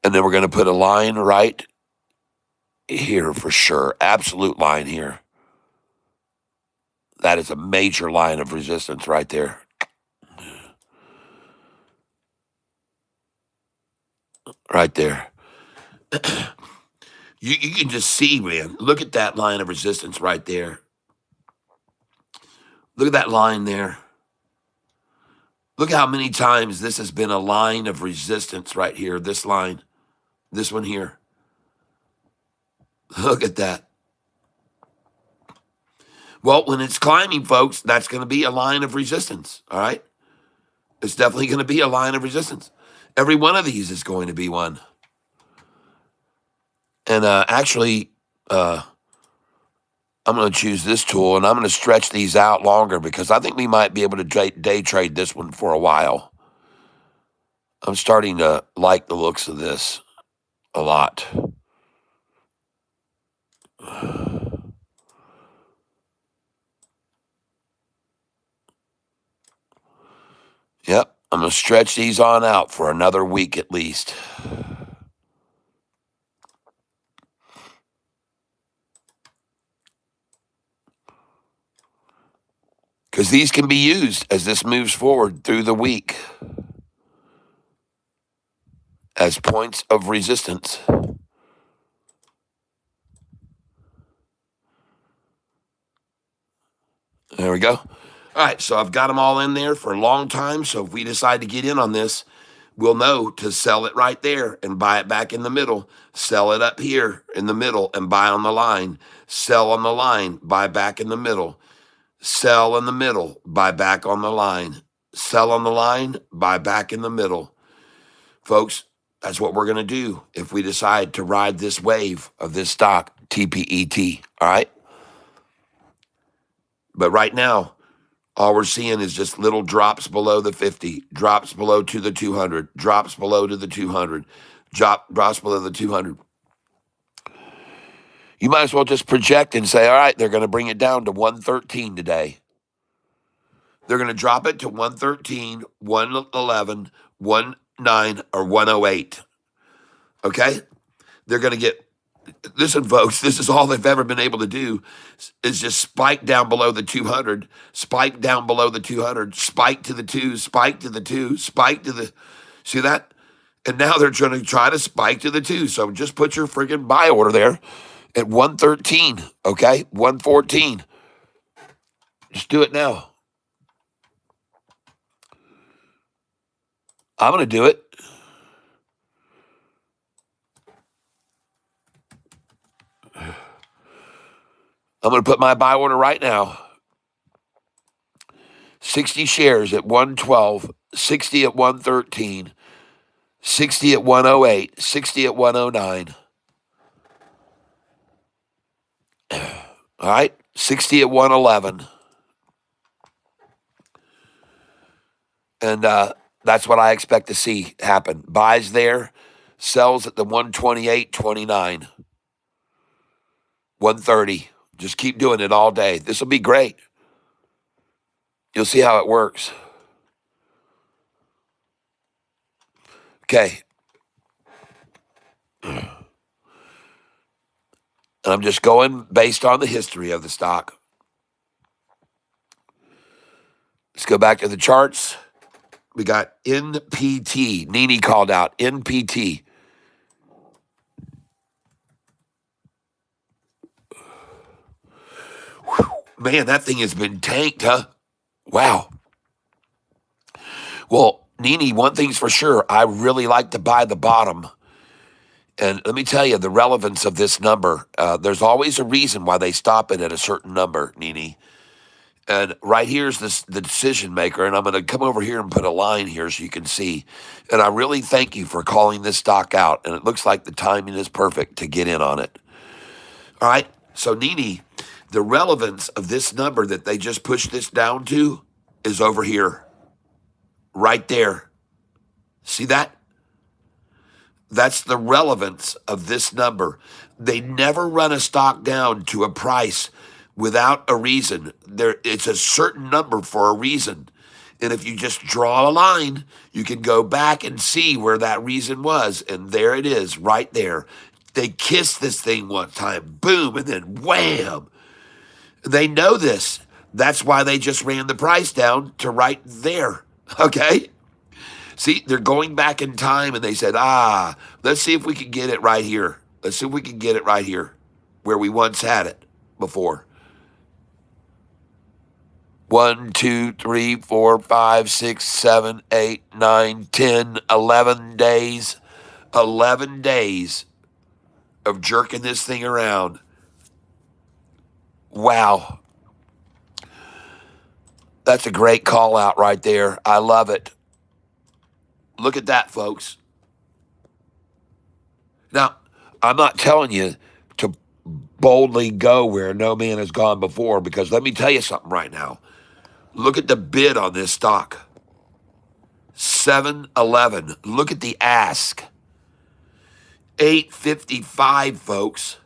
And then we're going to put a line right here for sure. Absolute line here. That is a major line of resistance right there. Right there. You can just see, man. Look at that line of resistance right there. Look at that line there. Look how many times this has been a line of resistance right here. This line, this one here. Look at that. Well, when it's climbing, folks, that's going to be a line of resistance. All right. It's definitely going to be a line of resistance. Every one of these is going to be one. And actually, I'm going to choose this tool and I'm going to stretch these out longer because I think we might be able to day trade this one for a while. I'm starting to like the looks of this a lot. Yep, I'm going to stretch these on out for another week at least. Because these can be used as this moves forward through the week as points of resistance. There we go. All right, so I've got them all in there for a long time. So if we decide to get in on this, we'll know to sell it right there and buy it back in the middle. Sell it up here in the middle and buy on the line. Sell on the line, buy back in the middle. Sell in the middle, buy back on the line. Sell on the line, buy back in the middle. Folks, that's what we're going to do if we decide to ride this wave of this stock, TPET. All right? But right now, all we're seeing is just little drops below the 50, drops below to the 200, drops below to the 200, drops below the 200. You might as well just project and say, all right, they're going to bring it down to 113 today. They're going to drop it to 113, 111, 19, or 108. Okay? They're going to get, listen, folks, this is all they've ever been able to do is just spike down below the 200, spike down below the 200, spike to the 2, spike to the 2, spike to the, see that? And now they're trying to try to spike to the 2. So just put your freaking buy order there at 113, okay? 114. Just do it now. I'm going to do it. I'm going to put my buy order right now. 60 shares at 112, 60 at 113, 60 at 108, 60 at 109. All right, 60 at 111. And that's what I expect to see happen. Buys there, sells at the 128.29, 130. Just keep doing it all day. This will be great. You'll see how it works. Okay. And I'm just going based on the history of the stock. Let's go back to the charts. We got NPT. Nini called out NPT. Whew. Man, that thing has been tanked, huh? Wow. Well, Nini, one thing's for sure. I really like to buy the bottom. And let me tell you the relevance of this number. There's always a reason why they stop it at a certain number, Nini. And right here's the decision maker. And I'm going to come over here and put a line here so you can see. And I really thank you for calling this stock out. And it looks like the timing is perfect to get in on it. All right. So, Nini, the relevance of this number that they just pushed this down to is over here, right there. See that? That's the relevance of this number. They never run a stock down to a price without a reason. It's a certain number for a reason. And if you just draw a line, you can go back and see where that reason was. And there it is, right there. They kissed this thing one time, boom, and then wham. They know this. That's why they just ran the price down to right there. Okay? See, they're going back in time and they said, let's see if we can get it right here. Let's see if we can get it right here where we once had it before. 1, 2, 3, 4, 5, 6, 7, 8, 9, 10, 11 days. 11 days of jerking this thing around. Wow. That's a great call out right there. I love it. Look at that, folks. Now, I'm not telling you to boldly go where no man has gone before, because let me tell you something right now. Look at the bid on this stock. 711. Look at the ask. 855, folks.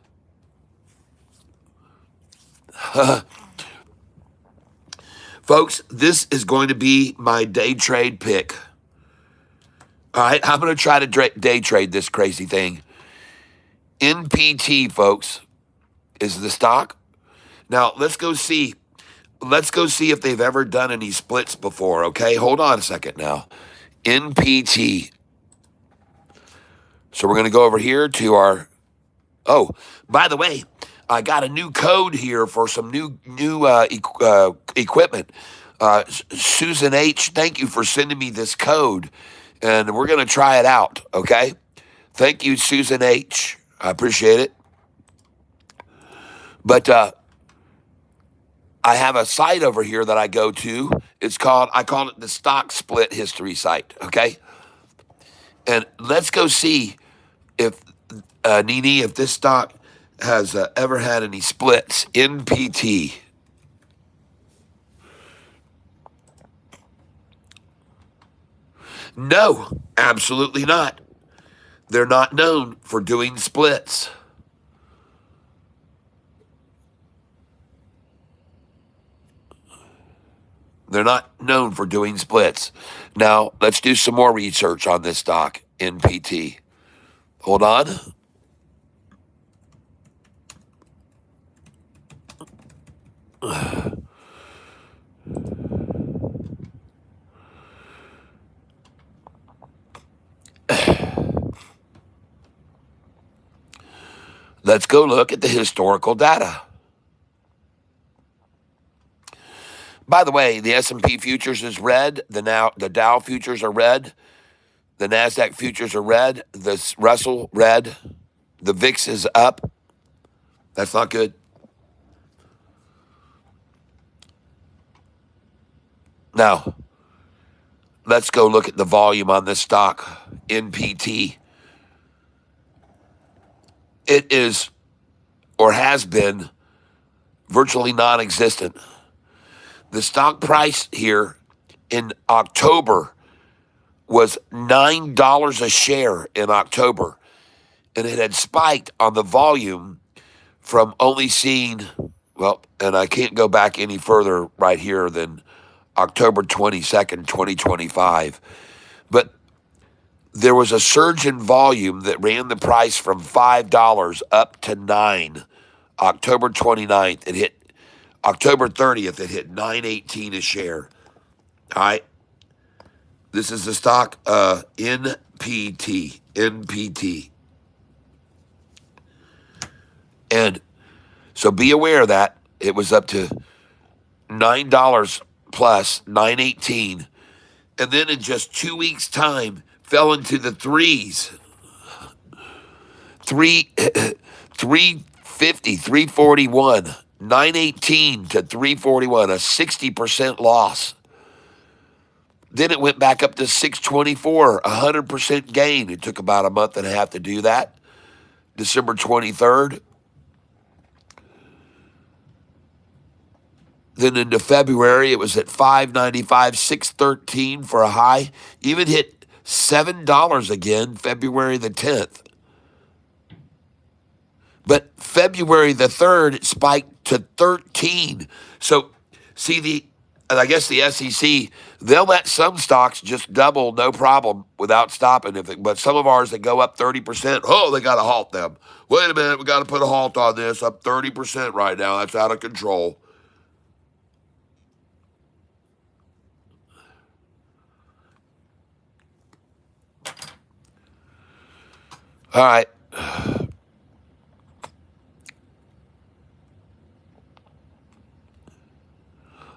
Folks, this is going to be my day trade pick. All right, I'm going to try to day trade this crazy thing. NPT, folks, is the stock. Now, let's go see if they've ever done any splits before, okay? Hold on a second now. NPT. So we're going to go over here to our... Oh, by the way, I got a new code here for some new equipment. Susan H., thank you for sending me this code, and we're going to try it out, okay? Thank you, Susan H. I appreciate it. But I have a site over here that I go to. I call it the stock split history site, okay? And let's go see if, Nini, if this stock has ever had any splits. NPT. No, absolutely not. They're not known for doing splits. They're not known for doing splits. Now, let's do some more research on this stock, NPT. Hold on. Let's go look at the historical data. By the way, the S&P futures is red. The Dow futures are red. The NASDAQ futures are red. The Russell, red. The VIX is up. That's not good. Now, let's go look at the volume on this stock, NPT. It is, or has been, virtually non-existent. The stock price here in October was $9 a share in October. And it had spiked on the volume from only seeing, well, and I can't go back any further right here than October 22nd, 2025. But there was a surge in volume that ran the price from $5 up to $9. October 29th, it hit October 30th, it hit $9.18 a share. All right. This is the stock NPT. NPT. And so be aware of that. It was up to $9 plus, $9.18. And then in just 2 weeks' time, fell into the threes. 350, 341, 918 to 341, a 60% loss. Then it went back up to 624, 100% gain. It took about a month and a half to do that. December 23rd. Then into February, it was at $5.95, $6.13 for a high. Even hit $7 again, February the 10th. But February the 3rd, it spiked to 13. So, see, I guess the SEC, they'll let some stocks just double, no problem, without stopping. But some of ours that go up 30%, oh, they got to halt them. Wait a minute, we got to put a halt on this. Up 30% right now. That's out of control. All right.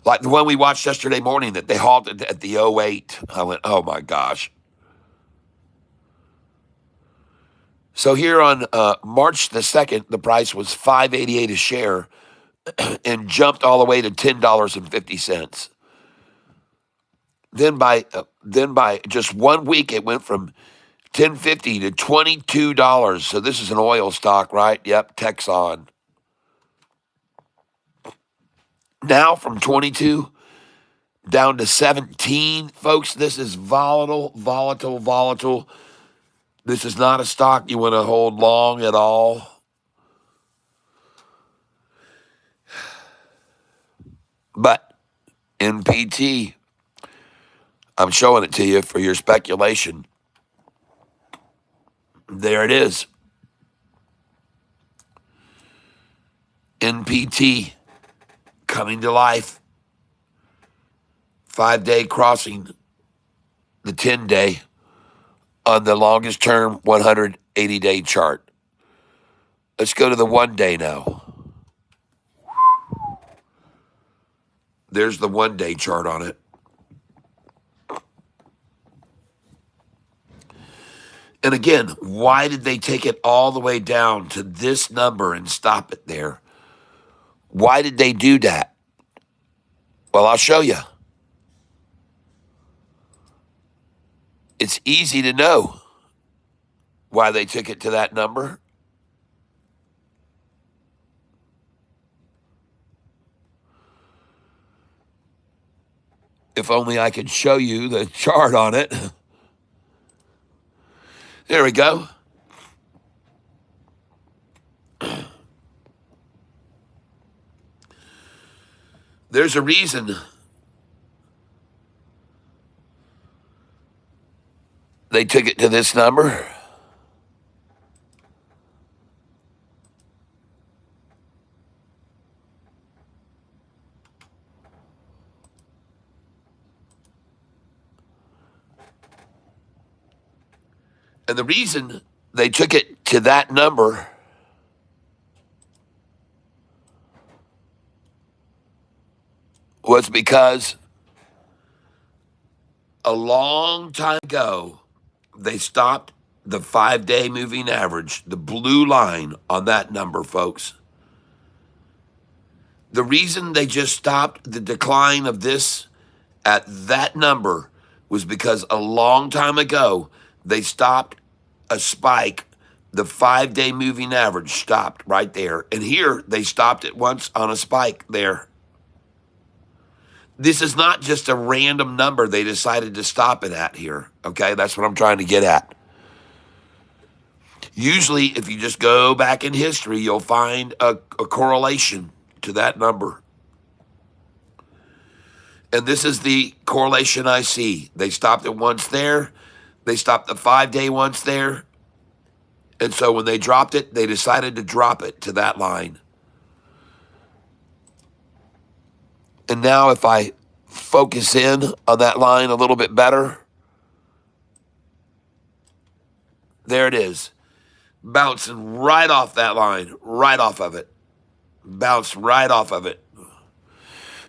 Like the one we watched yesterday morning that they halted at the '08. I went, oh my gosh. So here on March the 2nd, the price was $5.88 a share and jumped all the way to $10.50. Then by just 1 week, it went from $10.50 to $22. So this is an oil stock, right? Yep, Texon. Now from 22 down to 17, folks. This is volatile, volatile, volatile. This is not a stock you want to hold long at all. But NPT, I'm showing it to you for your speculation. There it is. NPT coming to life. 5-day crossing the 10-day on the longest term 180-day chart. Let's go to the 1-day now. There's the 1-day chart on it. And again, why did they take it all the way down to this number and stop it there? Why did they do that? Well, I'll show you. It's easy to know why they took it to that number. If only I could show you the chart on it. There we go. There's a reason they took it to this number. And the reason they took it to that number was because a long time ago, they stopped the 5-day moving average, the blue line on that number, folks. The reason they just stopped the decline of this at that number was because a long time ago, they stopped a spike. The 5-day moving average stopped right there. And here, they stopped it once on a spike there. This is not just a random number they decided to stop it at here, okay? That's what I'm trying to get at. Usually, if you just go back in history, you'll find a correlation to that number. And this is the correlation I see. They stopped it once there. They stopped the 5-day once there. And so when they dropped it, they decided to drop it to that line. And now if I focus in on that line a little bit better, there it is. Bouncing right off that line, right off of it. Bounced right off of it.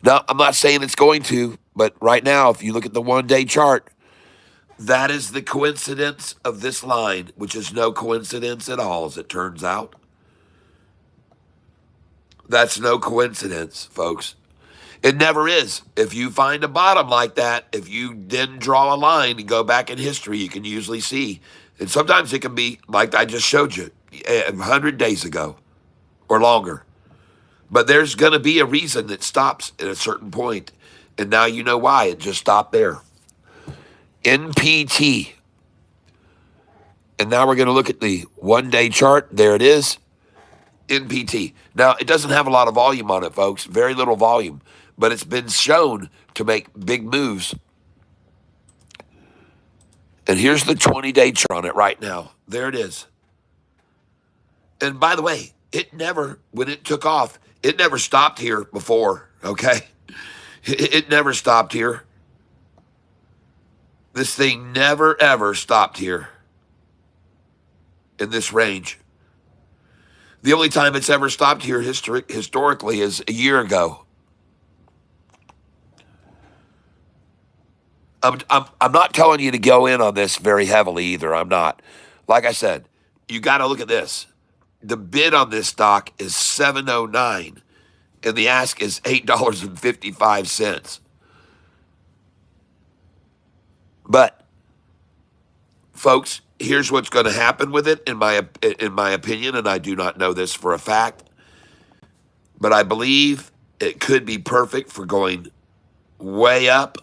Now, I'm not saying it's going to, but right now, if you look at the 1-day chart, that is the coincidence of this line, which is no coincidence at all, as it turns out. That's no coincidence, folks. It never is. If you find a bottom like that, if you then draw a line and go back in history, you can usually see. And sometimes it can be like I just showed you 100 days ago or longer. But there's going to be a reason that stops at a certain point. And now you know why it just stopped there. NPT. And now we're going to look at the 1-day chart. There it is. NPT. Now, it doesn't have a lot of volume on it, folks. Very little volume. But it's been shown to make big moves. And here's the 20-day chart on it right now. There it is. And by the way, it never, when it took off, it never stopped here before, okay? It never stopped here. This thing never, ever stopped here in this range. The only time it's ever stopped here historically is a year ago. I'm not telling you to go in on this very heavily either. I'm not. Like I said, you got to look at this. The bid on this stock is 709 and the ask is $8.55. But folks, here's what's going to happen with it in my opinion, and I do not know this for a fact, but I believe it could be perfect for going way up,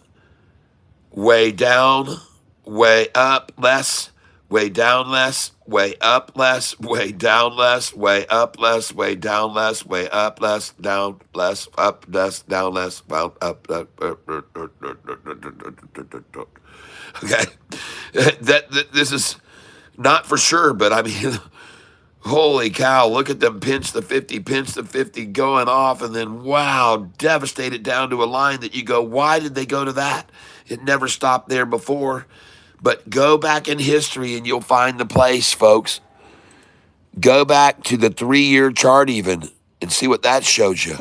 way down, way up less, way down less, way up less, way down less, way up less, way down less, way up less, down less, up less, down less, well, up. Okay, that this is not for sure, but I mean, holy cow! Look at them pinch the 50, going off, and then wow, devastated down to a line that you go, why did they go to that? It never stopped there before. But go back in history and you'll find the place, folks. Go back to the 3-year chart even and see what that shows you.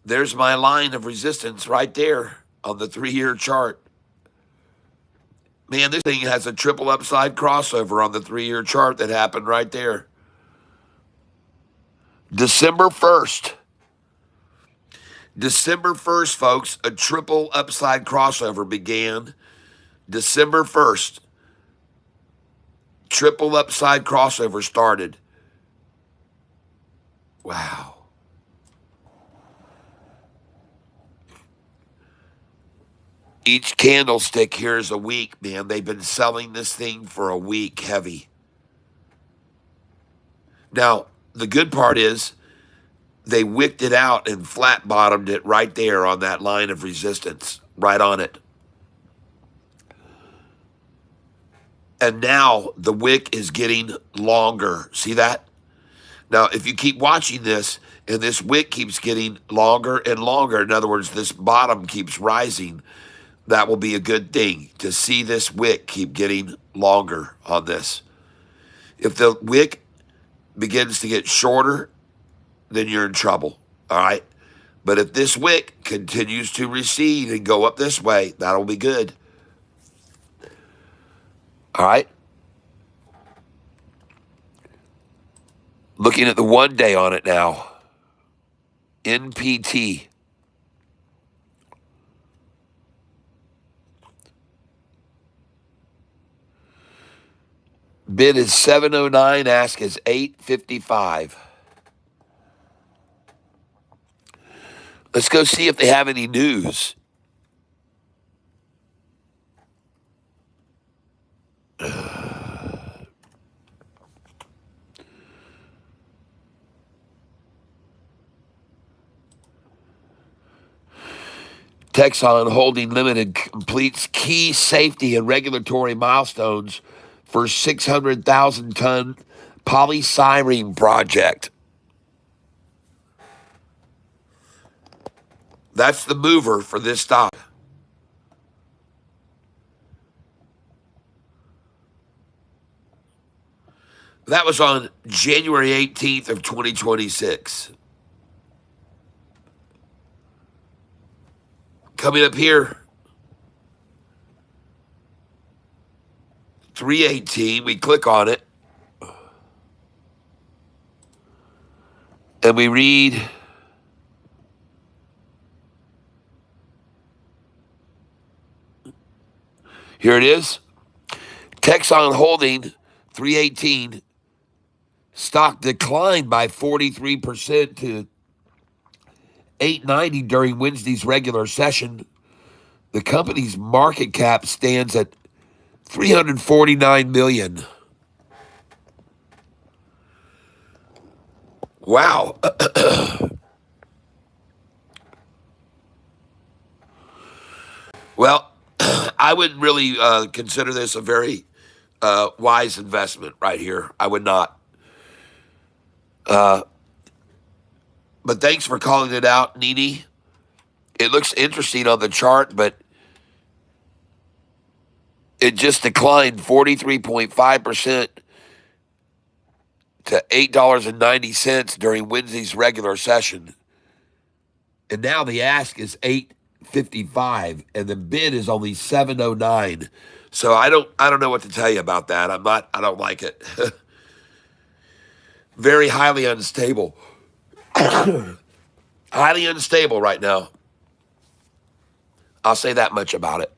There's my line of resistance right there on the 3-year chart. Man, this thing has a triple upside crossover on the 3-year chart that happened right there. December 1st. December 1st, folks, a triple upside crossover began. December 1st. Triple upside crossover started. Wow. Each candlestick here is a week, man. They've been selling this thing for a week heavy. Now, the good part is they wicked it out and flat bottomed it right there on that line of resistance, right on it. And now the wick is getting longer. See that? Now, if you keep watching this and this wick keeps getting longer and longer, in other words, this bottom keeps rising, that will be a good thing to see this wick keep getting longer on this. If the wick begins to get shorter, then you're in trouble. All right. But if this wick continues to recede and go up this way, that'll be good. All right. Looking at the 1 day on it now. NPT. Bid is 709, ask is 855. Let's go see if they have any news. Texon Holding Limited completes key safety and regulatory milestones for 600,000 ton polystyrene project. That's the mover for this stock. That was on January 18th of 2026. Coming up here, 318, we click on it, and we read, here it is, Texon Holding, 318, stock declined by 43% to 890 during Wednesday's regular session. The company's market cap stands at $349 million. Wow. Well, I wouldn't really consider this a very wise investment right here. I would not. But thanks for calling it out, Nini. It looks interesting on the chart, but it just declined 43.5% to $8.90 during Wednesday's regular session. And now the ask is 55, and the bid is only 709. So I don't know what to tell you about that. I don't like it. Very highly unstable. Highly unstable right now. I'll say that much about it.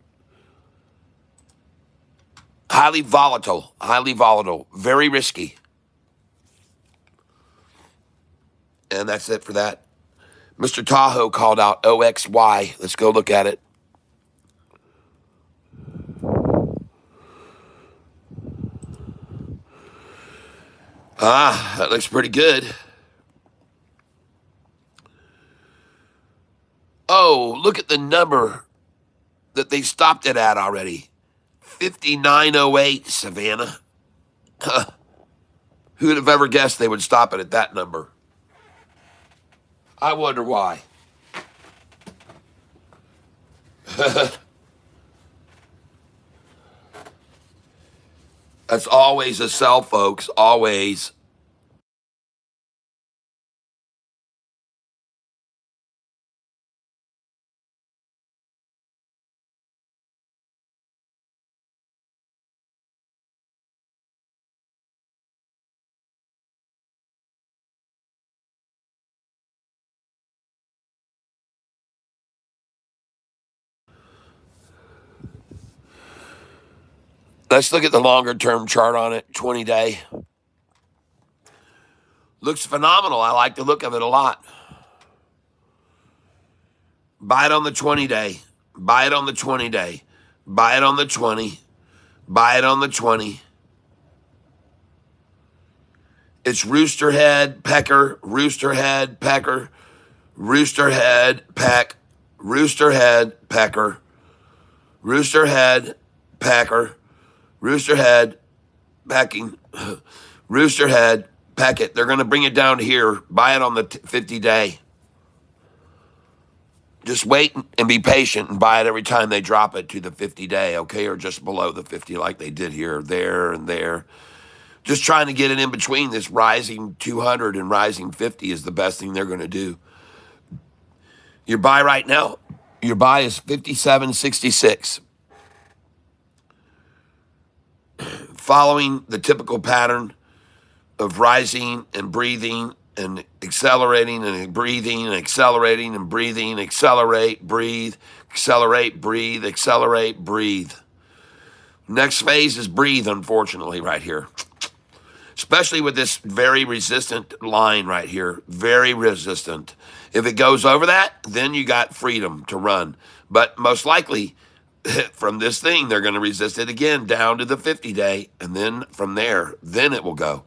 Highly volatile, very risky. And that's it for that. Mr. Tahoe called out OXY. Let's go look at it. That looks pretty good. Oh, look at the number that they stopped it at already. 5908, Savannah. Who would have ever guessed they would stop it at that number? I wonder why. That's always a sell, folks. Always. Let's look at the longer term chart on it, 20-day. Looks phenomenal. I like the look of it a lot. Buy it on the 20-day. Buy it on the 20-day. Buy it on the 20. Buy it on the 20. It's rooster head, pecker, rooster head, pecker, rooster head, peck, rooster head, pecker, rooster head, pecker, rooster head, pecking, rooster head, peck it. They're going to bring it down to here. Buy it on the 50-day. Just wait and be patient and buy it every time they drop it to the 50-day, okay? Or just below the 50 like they did here, there, and there. Just trying to get it in between this rising 200 and rising 50 is the best thing they're going to do. Your buy right now, your buy is 57.66. Following the typical pattern of rising and breathing and accelerating and breathing and accelerating and breathing, accelerate, breathe, accelerate, breathe, accelerate, breathe. Next phase is breathe, unfortunately, right here. Especially with this very resistant line right here. Very resistant. If it goes over that, then you got freedom to run. But most likely, from this thing, they're going to resist it again down to the 50-day. And then from there, then it will go.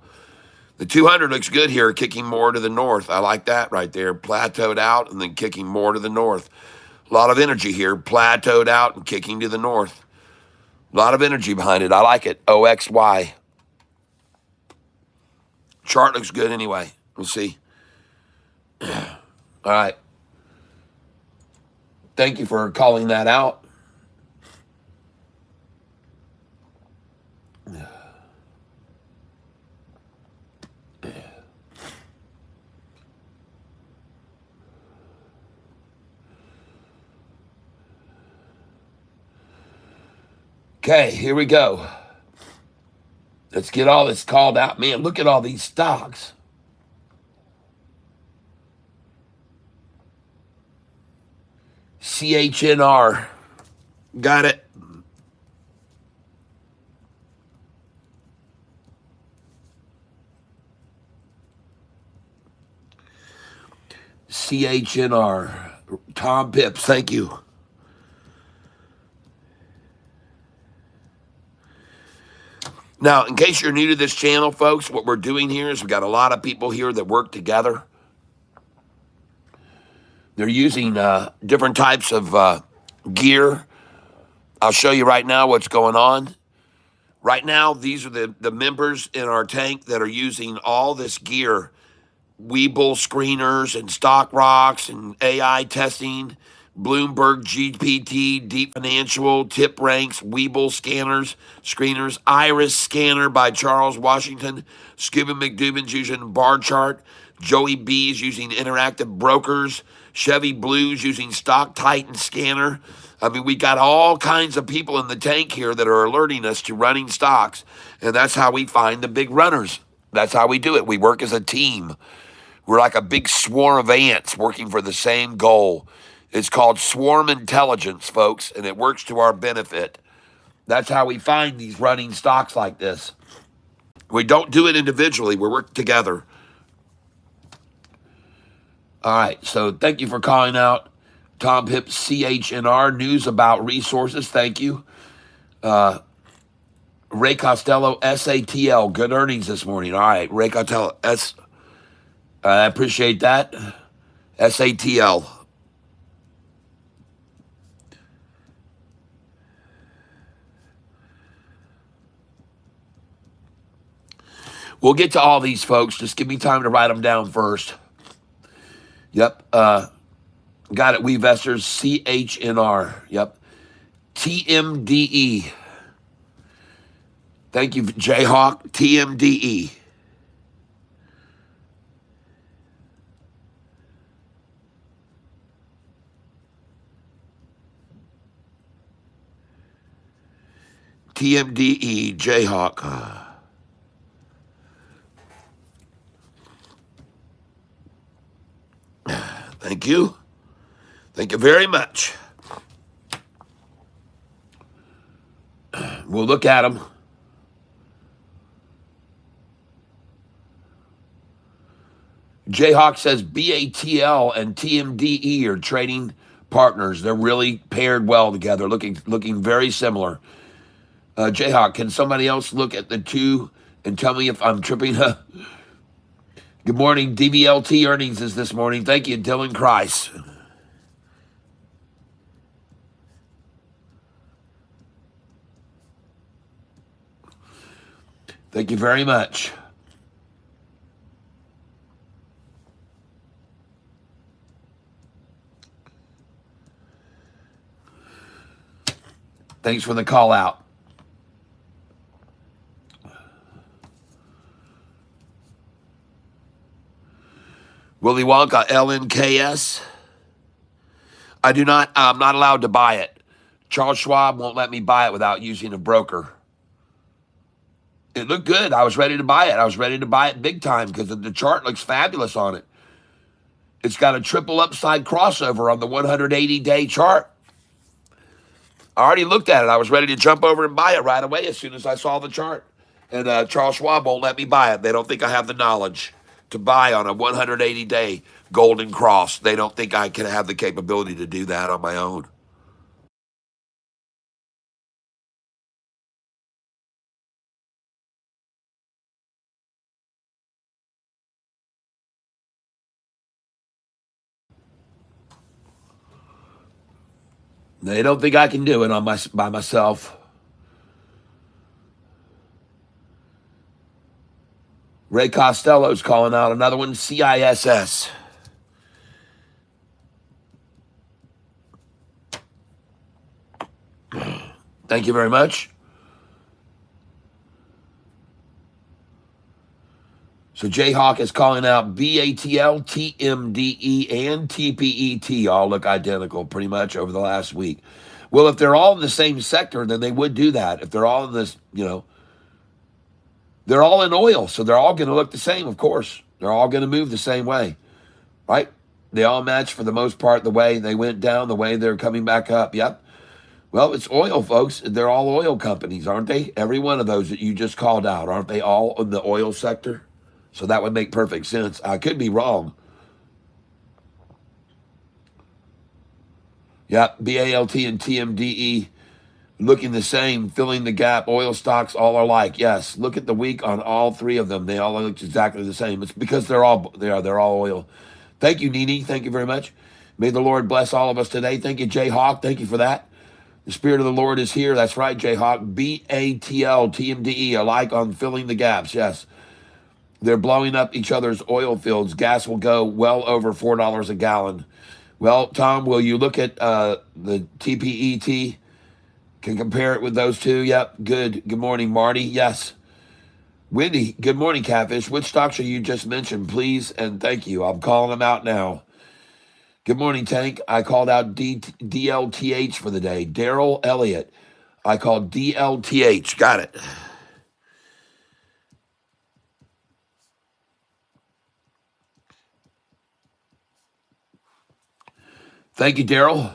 The 200 looks good here, kicking more to the north. I like that right there. Plateaued out and then kicking more to the north. A lot of energy here. Plateaued out and kicking to the north. A lot of energy behind it. I like it. OXY. Chart looks good anyway. We'll see. All right. Thank you for calling that out. Okay, here we go. Let's get all this called out. Man, look at all these stocks. CHNR. Got it. CHNR. Tom Pips, thank you. Now, in case you're new to this channel, folks, what we're doing here is we've got a lot of people here that work together. They're using different types of gear. I'll show you right now what's going on. Right now, these are the members in our tank that are using all this gear. Weeble screeners and stock rocks and AI testing, Bloomberg, GPT, Deep Financial, Tip Ranks, Webull Screeners, Iris Scanner by Charles Washington, Scuba McDubin's using Bar Chart, Joey B's using Interactive Brokers, Chevy Blues using Stock Titan Scanner. I mean, we got all kinds of people in the tank here that are alerting us to running stocks, and that's how we find the big runners. That's how we do it. We work as a team. We're like a big swarm of ants working for the same goal. It's called swarm intelligence, folks, and it works to our benefit. That's how we find these running stocks like this. We don't do it individually. We work together. All right, so thank you for calling out. Tom Hip, CHNR, news about resources. Thank you. Ray Costello, SATL, good earnings this morning. All right, Ray Costello, I appreciate that. SATL. We'll get to all these, folks. Just give me time to write them down first. Yep. Got it. Weavesters, CHNR. Yep. TMDE. Thank you, Jayhawk. TMDE. TMDE, Jayhawk. Thank you. Thank you very much. We'll look at them. Jayhawk says BATL and TMDE are trading partners. They're really paired well together, looking very similar. Jayhawk, can somebody else look at the two and tell me if I'm tripping? Good morning. DBLT earnings is this morning. Thank you, Dylan Christ. Thank you very much. Thanks for the call out. Willy Wonka, LNKS. I'm not allowed to buy it. Charles Schwab won't let me buy it without using a broker. It looked good. I was ready to buy it. I was ready to buy it big time because the chart looks fabulous on it. It's got a triple upside crossover on the 180-day chart. I already looked at it. I was ready to jump over and buy it right away as soon as I saw the chart. And Charles Schwab won't let me buy it. They don't think I have the knowledge to buy on a 180-day golden cross. They don't think I can have the capability to do that on my own. They don't think I can do it by myself. Ray Costello's calling out another one, CISS. Thank you very much. So Jayhawk is calling out BATL, TMDE, and TPET all look identical pretty much over the last week. Well, if they're all in the same sector, then they would do that. If they're all in this, they're all in oil, so they're all going to look the same, of course. They're all going to move the same way, right? They all match for the most part the way they went down, the way they're coming back up. Yep. Well, it's oil, folks. They're all oil companies, aren't they? Every one of those that you just called out, aren't they all in the oil sector? So that would make perfect sense. I could be wrong. Yep, BALT and TMDE looking the same, filling the gap. Oil stocks all are alike. Yes, look at the week on all three of them. They all look exactly the same. It's because they're all oil. Thank you, Nini. Thank you very much. May the Lord bless all of us today. Thank you, Jay Hawk. Thank you for that. The Spirit of the Lord is here. That's right, Jay Hawk. BATL, TMDE alike on filling the gaps. Yes. They're blowing up each other's oil fields. Gas will go well over $4 a gallon Well, Tom, will you look at the TPET? Can compare it with those two? Yep. Good. Good morning, Marty. Yes. Wendy, good morning, Catfish. Which stocks are you just mentioned, please? And thank you. I'm calling them out now. Good morning, Tank. I called out DLTH for the day. Daryl Elliott. I called DLTH. Got it. Thank you, Daryl.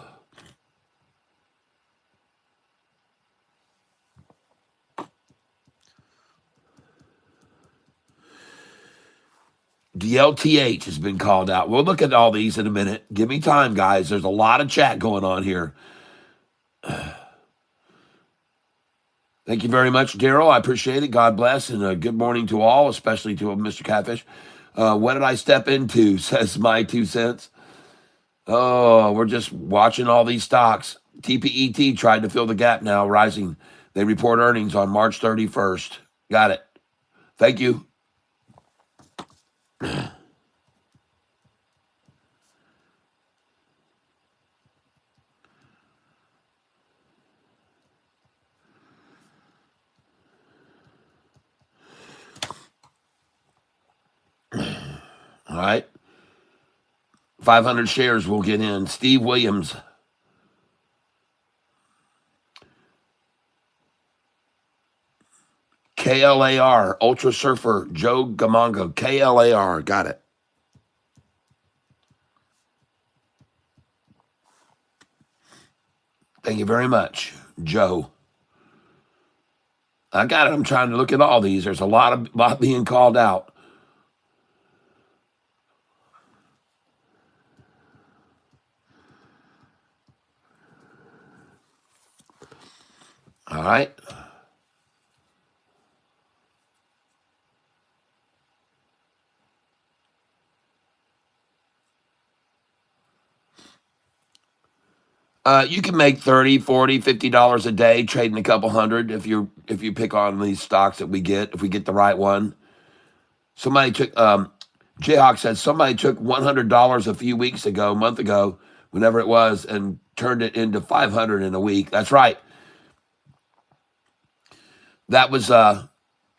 DLTH has been called out. We'll look at all these in a minute. Give me time, guys. There's a lot of chat going on here. Thank you very much, Daryl. I appreciate it. God bless, and good morning to all, especially to Mr. Catfish. What did I step into? Says my 2 cents. Oh, we're just watching all these stocks. TPET tried to fill the gap now, rising. They report earnings on March 31st. Got it. Thank you. All right. 500 shares will get in. Steve Williams. KLAR. Ultra Surfer. Joe Gamongo. KLAR. Got it. Thank you very much, Joe. I got it. I'm trying to look at all these. There's a lot being called out. All right. You can make 30, 40, $50 a day trading a couple hundred if you pick on these stocks that we get, if we get the right one. Somebody took Jayhawk said somebody took $100 a few weeks ago, a month ago, whenever it was, and turned it into 500 in a week. That's right. That was a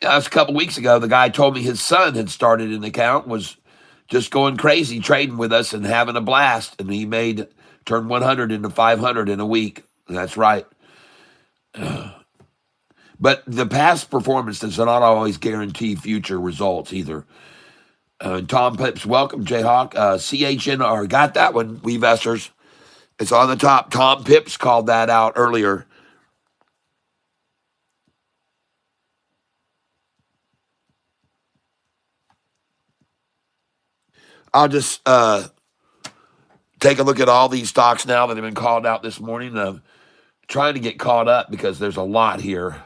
couple weeks ago. The guy told me his son had started an account, was just going crazy trading with us and having a blast, and he turned 100 into 500 in a week. That's right. But the past performance does not always guarantee future results either. Tom Pips, welcome, Jayhawk. CHNR, got that one, Weavesters. It's on the top. Tom Pips called that out earlier. I'll just take a look at all these stocks now that have been called out this morning. Trying to get caught up because there's a lot here.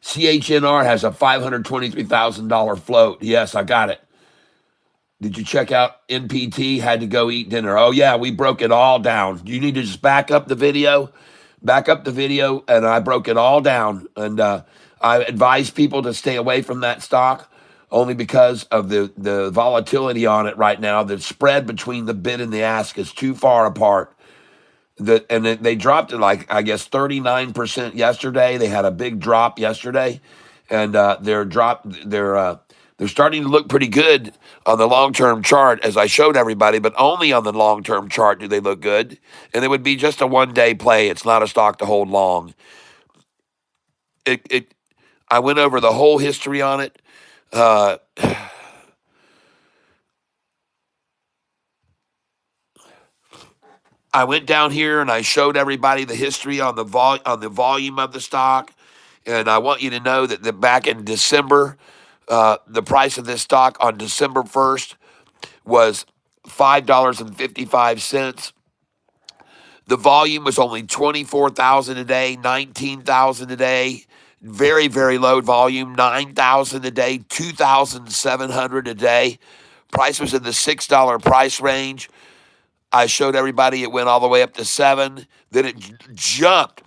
CHNR has a $523,000 float. Yes, I got it. Did you check out NPT? Had to go eat dinner. Oh, yeah, we broke it all down. You need to just back up the video. Back up the video, and I broke it all down. And I advise people to stay away from that stock only because of the volatility on it right now. The spread between the bid and the ask is too far apart. They dropped it like, I guess, 39% yesterday. They had a big drop yesterday, and they're starting to look pretty good on the long-term chart, as I showed everybody, but only on the long-term chart do they look good. And it would be just a one-day play. It's not a stock to hold long. I went over the whole history on it. Uh, I went down here and I showed everybody the history on the volume of the stock, and I want you to know that back in December, the price of this stock on December 1st was $5.55. The volume was only 24,000 a day, 19,000 a day. Very, very low volume, 9,000 a day, 2,700 a day. Price was in the $6 price range. I showed everybody it went all the way up to 7. Then it jumped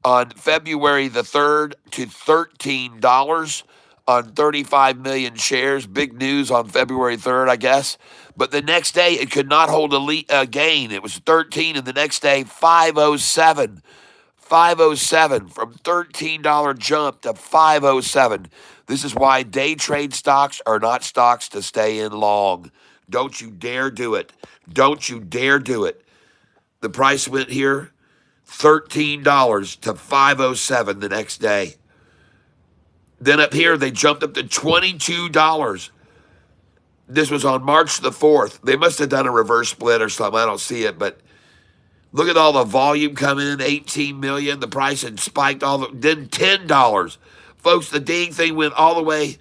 on February the 3rd to $13 on 35 million shares. Big news on February 3rd, I guess. But the next day, it could not hold a gain. It was 13, and the next day, 507. 507 from $13 jump to 507. This is why day trade stocks are not stocks to stay in long. Don't you dare do it. Don't you dare do it. The price went here $13 to 507 the next day. Then up here, they jumped up to $22. This was on March the 4th. They must have done a reverse split or something. I don't see it, but look at all the volume coming in, 18 million. The price had spiked then $10. Folks, the dang thing went all the way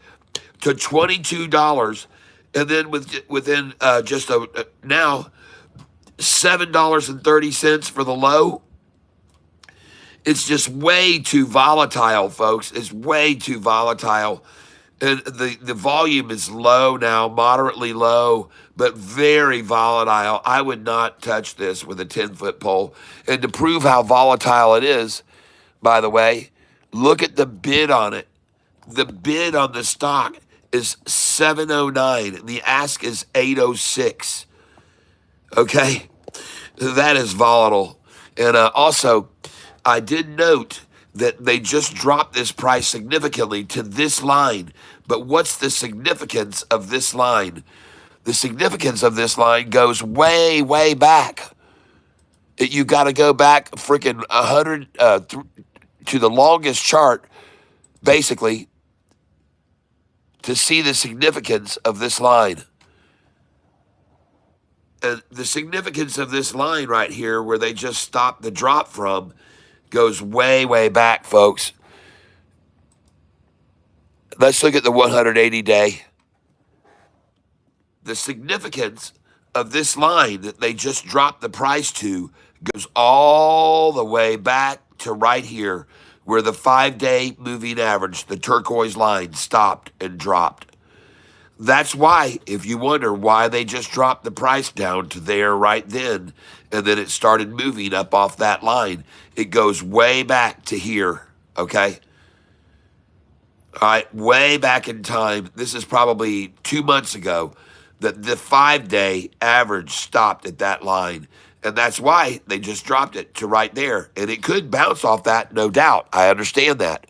to $22. And then within now, $7.30 for the low. It's just way too volatile, folks. It's way too volatile. And the volume is low now, moderately low, but very volatile. I would not touch this with a 10-foot pole. And to prove how volatile it is, by the way, look at the bid on it. The bid on the stock is 709, and the ask is 806. Okay? That is volatile. And also, I did note that they just dropped this price significantly to this line. But what's the significance of this line? The significance of this line goes way, way back. You got to go back freaking 100 to the longest chart, basically, to see the significance of this line. And the significance of this line right here, where they just stopped the drop from, goes way, way back, folks. Let's look at the 180-day. The significance of this line that they just dropped the price to goes all the way back to right here, where the 5-day moving average, the turquoise line, stopped and dropped. That's why, if you wonder why they just dropped the price down to there right then, and then it started moving up off that line, it goes way back to here, okay? All right, way back in time. This is probably 2 months ago that the 5-day average stopped at that line. And that's why they just dropped it to right there. And it could bounce off that, no doubt. I understand that.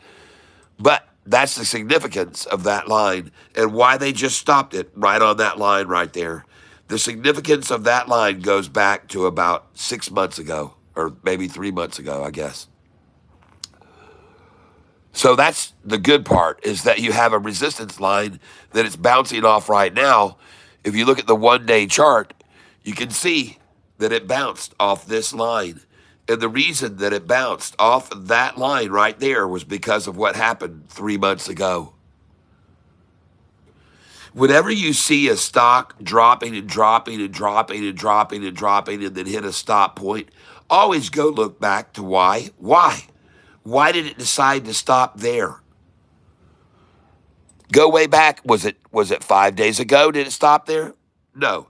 But that's the significance of that line and why they just stopped it right on that line right there. The significance of that line goes back to about 6 months ago, or maybe 3 months ago, I guess. So that's the good part, is that you have a resistance line that it's bouncing off right now. If you look at the 1-day chart, you can see that it bounced off this line. And the reason that it bounced off that line right there was because of what happened 3 months ago. Whenever you see a stock dropping and dropping and dropping and dropping and dropping and then hit a stop point, always go look back to why. Why? Why did it decide to stop there? Go way back. Was it 5 days ago? Did it stop there? No,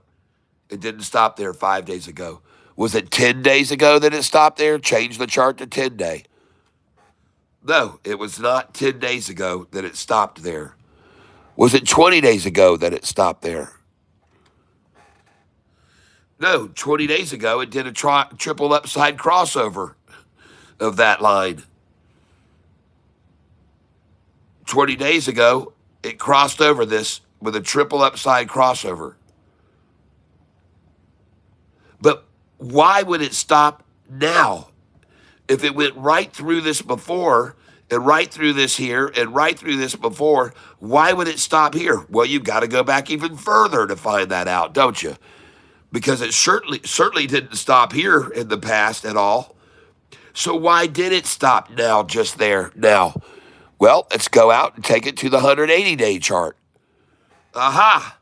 it didn't stop there 5 days ago. Was it 10 days ago that it stopped there? Change the chart to 10-day. No, it was not 10 days ago that it stopped there. Was it 20 days ago that it stopped there? No, 20 days ago it did a triple upside crossover of that line. 20 days ago, it crossed over this with a triple upside crossover. But why would it stop now? If it went right through this before, and right through this here, and right through this before, why would it stop here? Well, you've got to go back even further to find that out, don't you? Because it certainly didn't stop here in the past at all. So why did it stop now, just there, now? Well, let's go out and take it to the 180-day chart. Aha!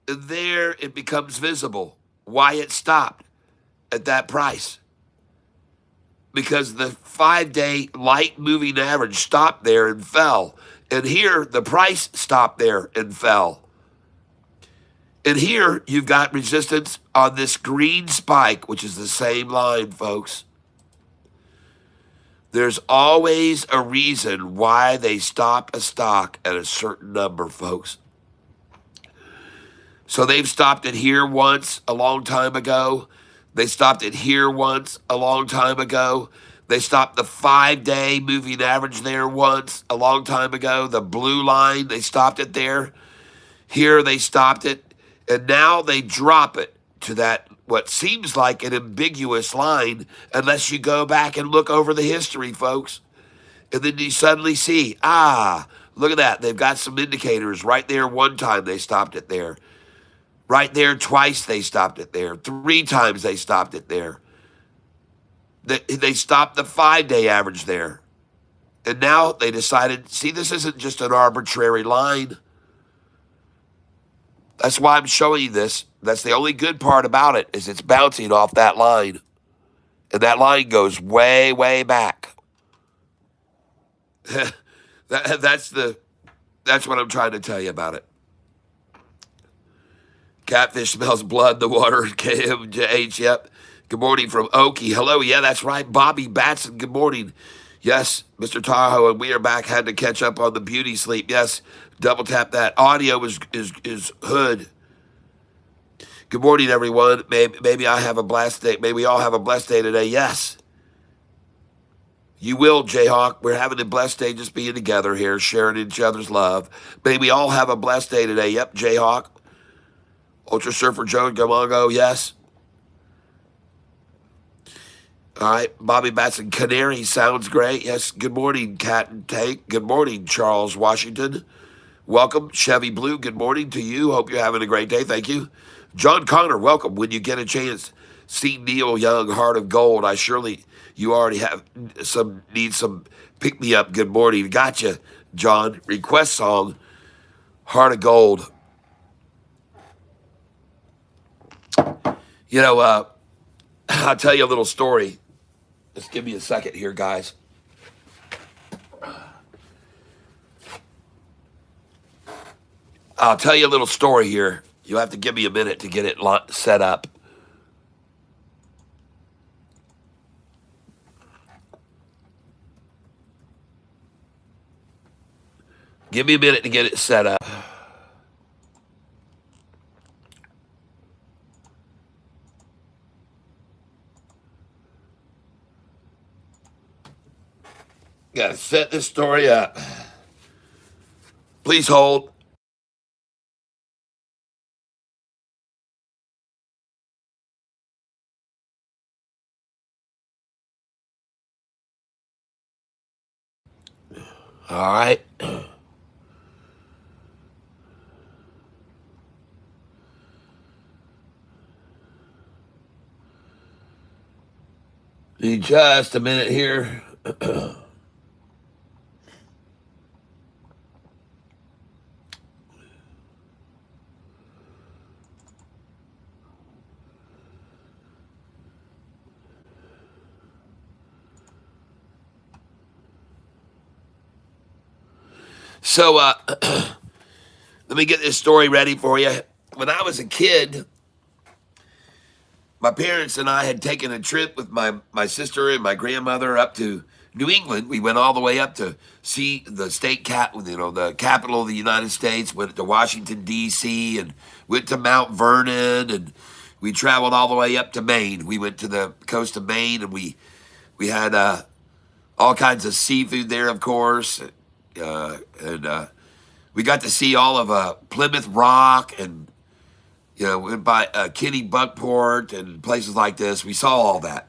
There it becomes visible why it stopped at that price. Because the 5-day light moving average stopped there and fell. And here, the price stopped there and fell. And here, you've got resistance on this green spike, which is the same line, folks. There's always a reason why they stop a stock at a certain number, folks. So they've stopped it here once a long time ago. They stopped it here once a long time ago. They stopped the 5-day moving average there once a long time ago. The blue line, they stopped it there. Here they stopped it. And now they drop it to that, what seems like an ambiguous line, unless you go back and look over the history, folks. And then you suddenly see, look at that. They've got some indicators right there. One time they stopped it there. Right there, twice they stopped it there. 3 times they stopped it there. They stopped the 5-day average there. And now they decided, see, this isn't just an arbitrary line. That's why I'm showing you this. That's the only good part about it, is it's bouncing off that line. And that line goes way, way back. That's what I'm trying to tell you about it. Catfish smells blood in the water. KMJH, yep. Good morning from Okie. Hello, yeah, that's right. Bobby Batson, good morning. Yes, Mr. Tahoe, and we are back. Had to catch up on the beauty sleep. Yes, double tap that. Audio is hood. Good morning, everyone. Maybe I have a blessed day. Maybe we all have a blessed day today. Yes. You will, Jayhawk. We're having a blessed day just being together here, sharing each other's love. May we all have a blessed day today. Yep, Jayhawk. Ultra Surfer Joe Gamongo, yes. All right, Bobby Batson, Canary sounds great. Yes, good morning, Cat and Tank. Good morning, Charles Washington. Welcome, Chevy Blue. Good morning to you. Hope you're having a great day. Thank you. John Connor, welcome. When you get a chance, see Neil Young, Heart of Gold. You already have need some pick me up. Good morning. Gotcha, John. Request song, Heart of Gold. You know, I'll tell you a little story. Just give me a second here, guys. I'll tell you a little story here. You'll have to give me a minute to get it set up. Give me a minute to get it set up. Got to set this story up. Please hold. All right. Need just a minute here. So, let me get this story ready for you. When I was a kid, my parents and I had taken a trip with my sister and my grandmother up to New England. We went all the way up to see the the capital of the United States. Went to Washington D.C. and went to Mount Vernon, and we traveled all the way up to Maine. We went to the coast of Maine, and we had all kinds of seafood there, of course, and we got to see all of Plymouth Rock and went by Kitty Buckport and places like this. We saw all that.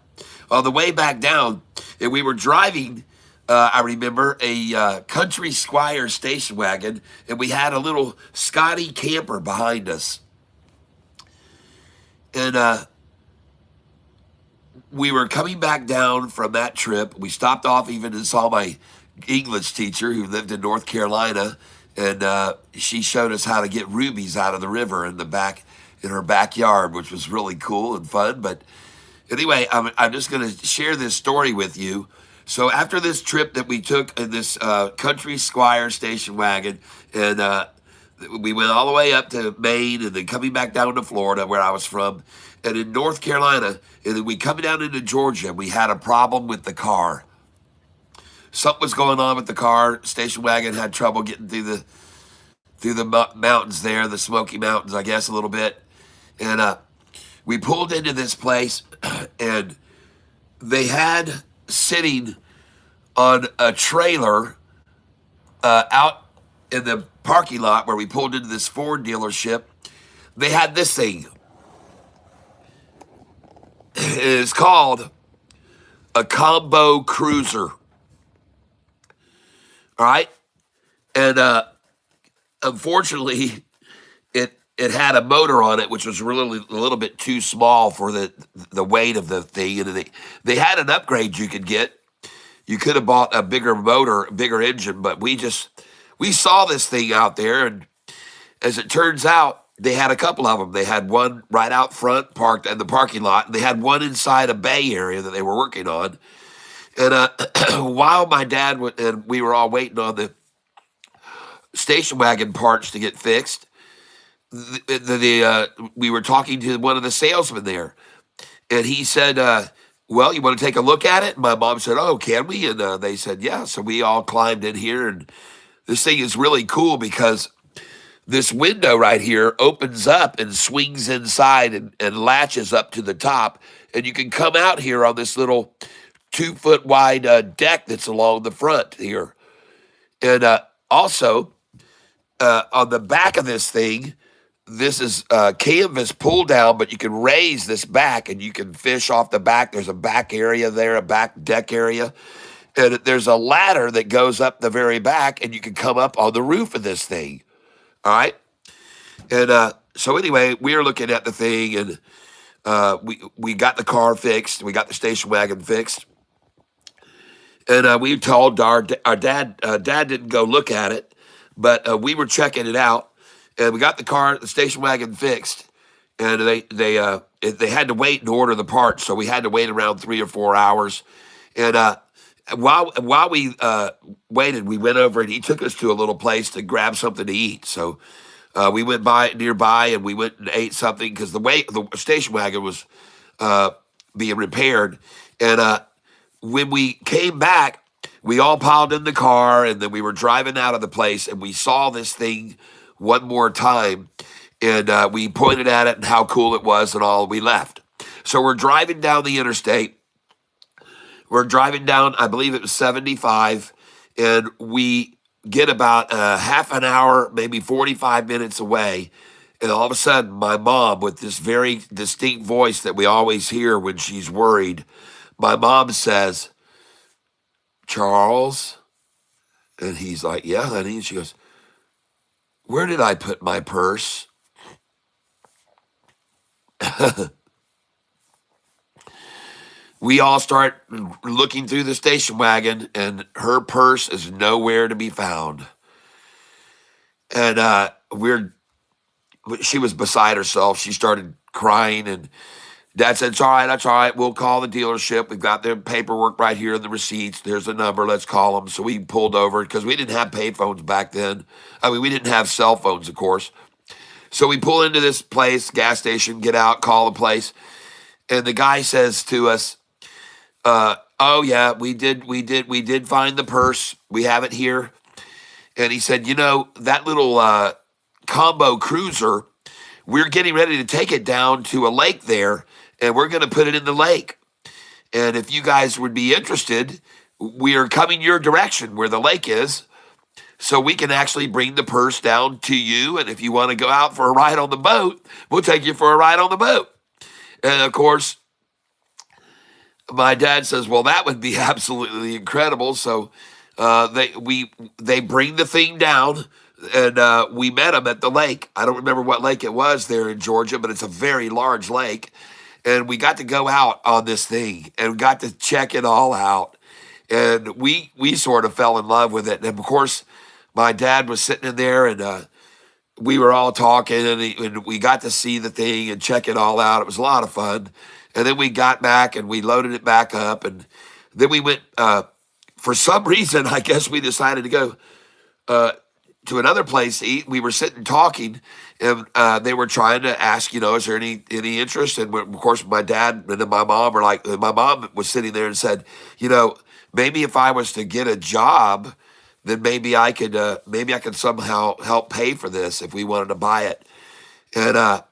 On the way back down, and we were driving, I remember, a Country Squire station wagon, and we had a little Scotty camper behind us. And we were coming back down from that trip. We stopped off even and saw my English teacher who lived in North Carolina, and she showed us how to get rubies out of the river in her backyard, which was really cool and fun. But anyway, I'm just going to share this story with you. So after this trip that we took in this Country Squire station wagon, and we went all the way up to Maine, and then coming back down to Florida, where I was from, and in North Carolina, and then we coming down into Georgia, we had a problem with the car. something was going on with the car. Station wagon had trouble getting through the mountains there, the Smoky Mountains, I guess, a little bit. And we pulled into this place, and they had sitting on a trailer out in the parking lot where we pulled into this Ford dealership. They had this thing. It is called a combo cruiser. All right. And unfortunately, it had a motor on it, which was really a little bit too small for the weight of the thing. And they had an upgrade you could get. You could have bought a bigger motor, a bigger engine, but we saw this thing out there, and as it turns out, they had a couple of them. They had one right out front, parked in the parking lot, and they had one inside a bay area that they were working on. And while my dad and we were all waiting on the station wagon parts to get fixed, we were talking to one of the salesmen there, and he said, well, you want to take a look at it? And my mom said, oh, can we? And they said, yeah. So we all climbed in here, and this thing is really cool because this window right here opens up and swings inside and latches up to the top. And you can come out here on this little 2 foot wide deck that's along the front here. And also, on the back of this thing, this is canvas pull down, but you can raise this back and you can fish off the back. There's a back area there, a back deck area. And there's a ladder that goes up the very back, and you can come up on the roof of this thing. All right. And so anyway, we were looking at the thing, and we got the car fixed. We got the station wagon fixed. And we told our dad, dad didn't go look at it, but we were checking it out. And we got the station wagon fixed, and they had to wait and order the parts, so we had to wait around 3 or 4 hours. And while we waited, we went over and he took us to a little place to grab something to eat. So we went by nearby and we went and ate something because the station wagon was being repaired. And when we came back, we all piled in the car, and then we were driving out of the place, and we saw this thing one more time, and we pointed at it and how cool it was and all. We left. So we're driving down the interstate. We're driving down, I believe it was 75, and we get about half an hour, maybe 45 minutes away, and all of a sudden, my mom, with this very distinct voice that we always hear when she's worried, my mom says, Charles? And he's like, yeah, honey. And she goes, where did I put my purse? We all start looking through the station wagon, and her purse is nowhere to be found. And she was beside herself. She started crying, and Dad said, it's all right, that's all right. We'll call the dealership. We've got their paperwork right here in the receipts. There's a number. Let's call them. So we pulled over because we didn't have payphones back then. I mean, we didn't have cell phones, of course. So we pull into this place, gas station, get out, call the place. And the guy says to us, oh yeah, we did find the purse. We have it here. And he said, that little combo cruiser, we're getting ready to take it down to a lake there, and we're going to put it in the lake. And if you guys would be interested, we are coming your direction where the lake is, so we can actually bring the purse down to you. And if you want to go out for a ride on the boat, we'll take you for a ride on the boat. And of course, my dad says, well, that would be absolutely incredible. So they bring the thing down, and we met them at the lake. I don't remember what lake it was there in Georgia, but it's a very large lake. And we got to go out on this thing and got to check it all out. And we sort of fell in love with it. And of course, my dad was sitting in there, and we were all talking, and we got to see the thing and check it all out. It was a lot of fun. And then we got back and we loaded it back up. And then we went, for some reason, I guess we decided to go to another place to eat. We were sitting talking, and they were trying to ask, is there any interest? And of course, my dad and then my mom were like, my mom was sitting there and said, maybe if I was to get a job, then maybe I could somehow help pay for this if we wanted to buy it. And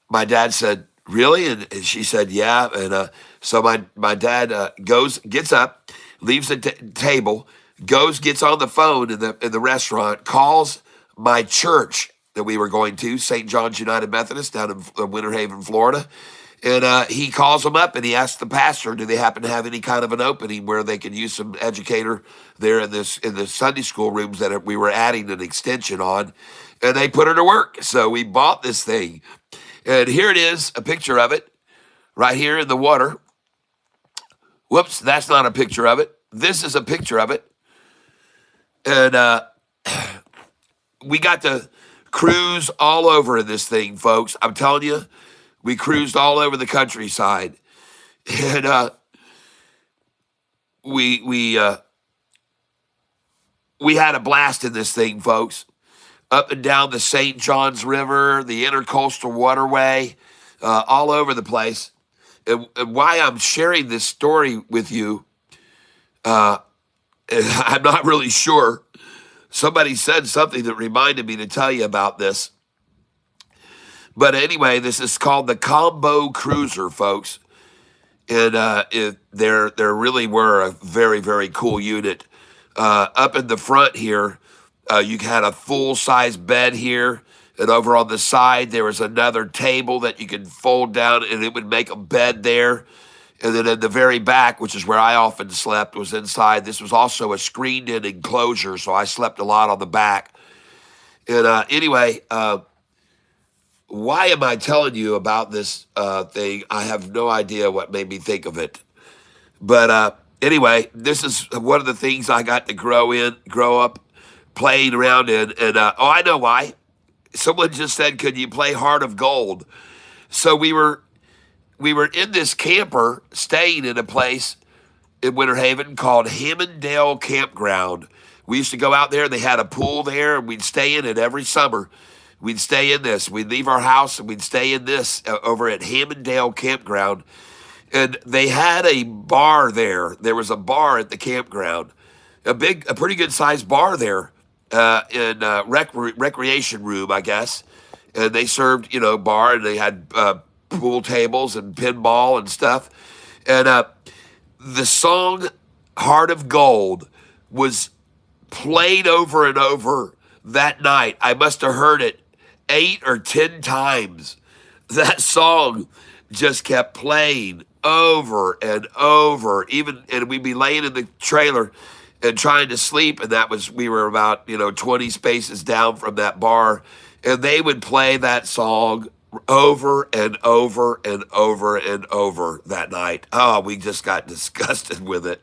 my dad said, really? And she said, yeah. And so my dad gets up, leaves the table, gets on the phone in the restaurant, calls my church that we were going to, St. John's United Methodist down in Winter Haven, Florida. And he calls them up and he asks the pastor, do they happen to have any kind of an opening where they could use some educator there in the Sunday school rooms that we were adding an extension on? And they put her to work. So we bought this thing. And here it is, a picture of it right here in the water. Whoops, that's not a picture of it. This is a picture of it. And we got to cruise all over in this thing, folks. I'm telling you, we cruised all over the countryside. And we had a blast in this thing, folks. Up and down the St. Johns River, the Intercoastal Waterway, all over the place. And why I'm sharing this story with you, I'm not really sure. Somebody said something that reminded me to tell you about this. But anyway, this is called the Combo Cruiser, folks. And there really were a very, very cool unit. Up in the front here, you had a full-size bed here. And over on the side, there was another table that you could fold down, and it would make a bed there. And then in the very back, which is where I often slept, was inside. This was also a screened-in enclosure, so I slept a lot on the back. And anyway, why am I telling you about this thing? I have no idea what made me think of it. But anyway, this is one of the things I got to grow up playing around in. And oh, I know why. Someone just said, could you play Heart of Gold? So we were in this camper staying in a place in Winter Haven called Hammondale Campground. We used to go out there. They had a pool there, and we'd stay in it every summer. We'd stay in this. We'd leave our house, and we'd stay in this over at Hammondale Campground. And they had a bar there. There was a bar at the campground, a pretty good sized bar there in recreation room, I guess. And they served, bar, and they had pool tables and pinball and stuff. And the song Heart of Gold was played over and over that night. I must have heard it 8 or 10 times. That song just kept playing over and over. And we'd be laying in the trailer and trying to sleep, and we were about 20 spaces down from that bar, and they would play that song over and over and over and over that night. Oh, we just got disgusted with it.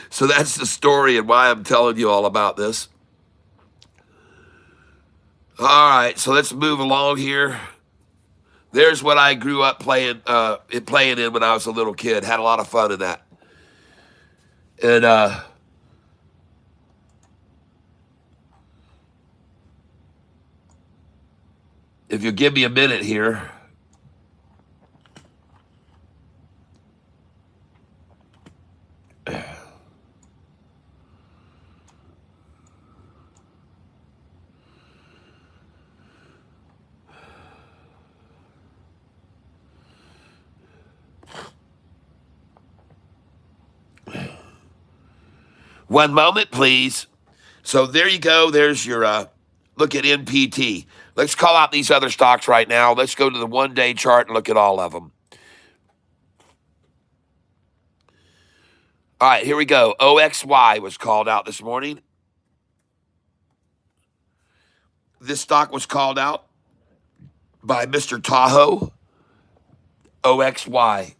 So that's the story and why I'm telling you all about this. All right, so let's move along here. There's what I grew up playing in when I was a little kid. Had a lot of fun in that. And if you give me a minute here. One moment, please. So there you go. There's your look at NPT. Let's call out these other stocks right now. Let's go to the one-day chart and look at all of them. All right, here we go. OXY was called out this morning. This stock was called out by Mr. Tahoe. OXY.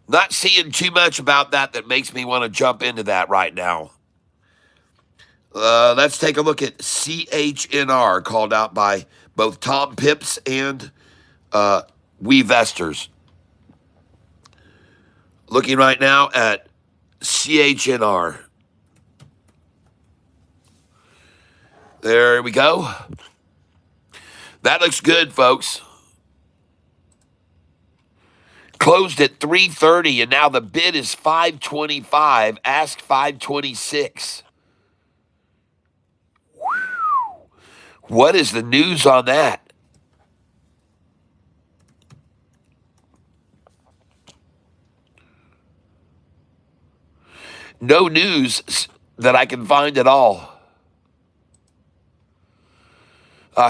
Not seeing too much about that makes me want to jump into that right now. Let's take a look at CHNR, called out by both Tom Pips and Weavesters. Looking right now at CHNR. There we go. That looks good, folks. Closed at 330, and now the bid is 525. Ask 526. What is the news on that? No news that I can find at all.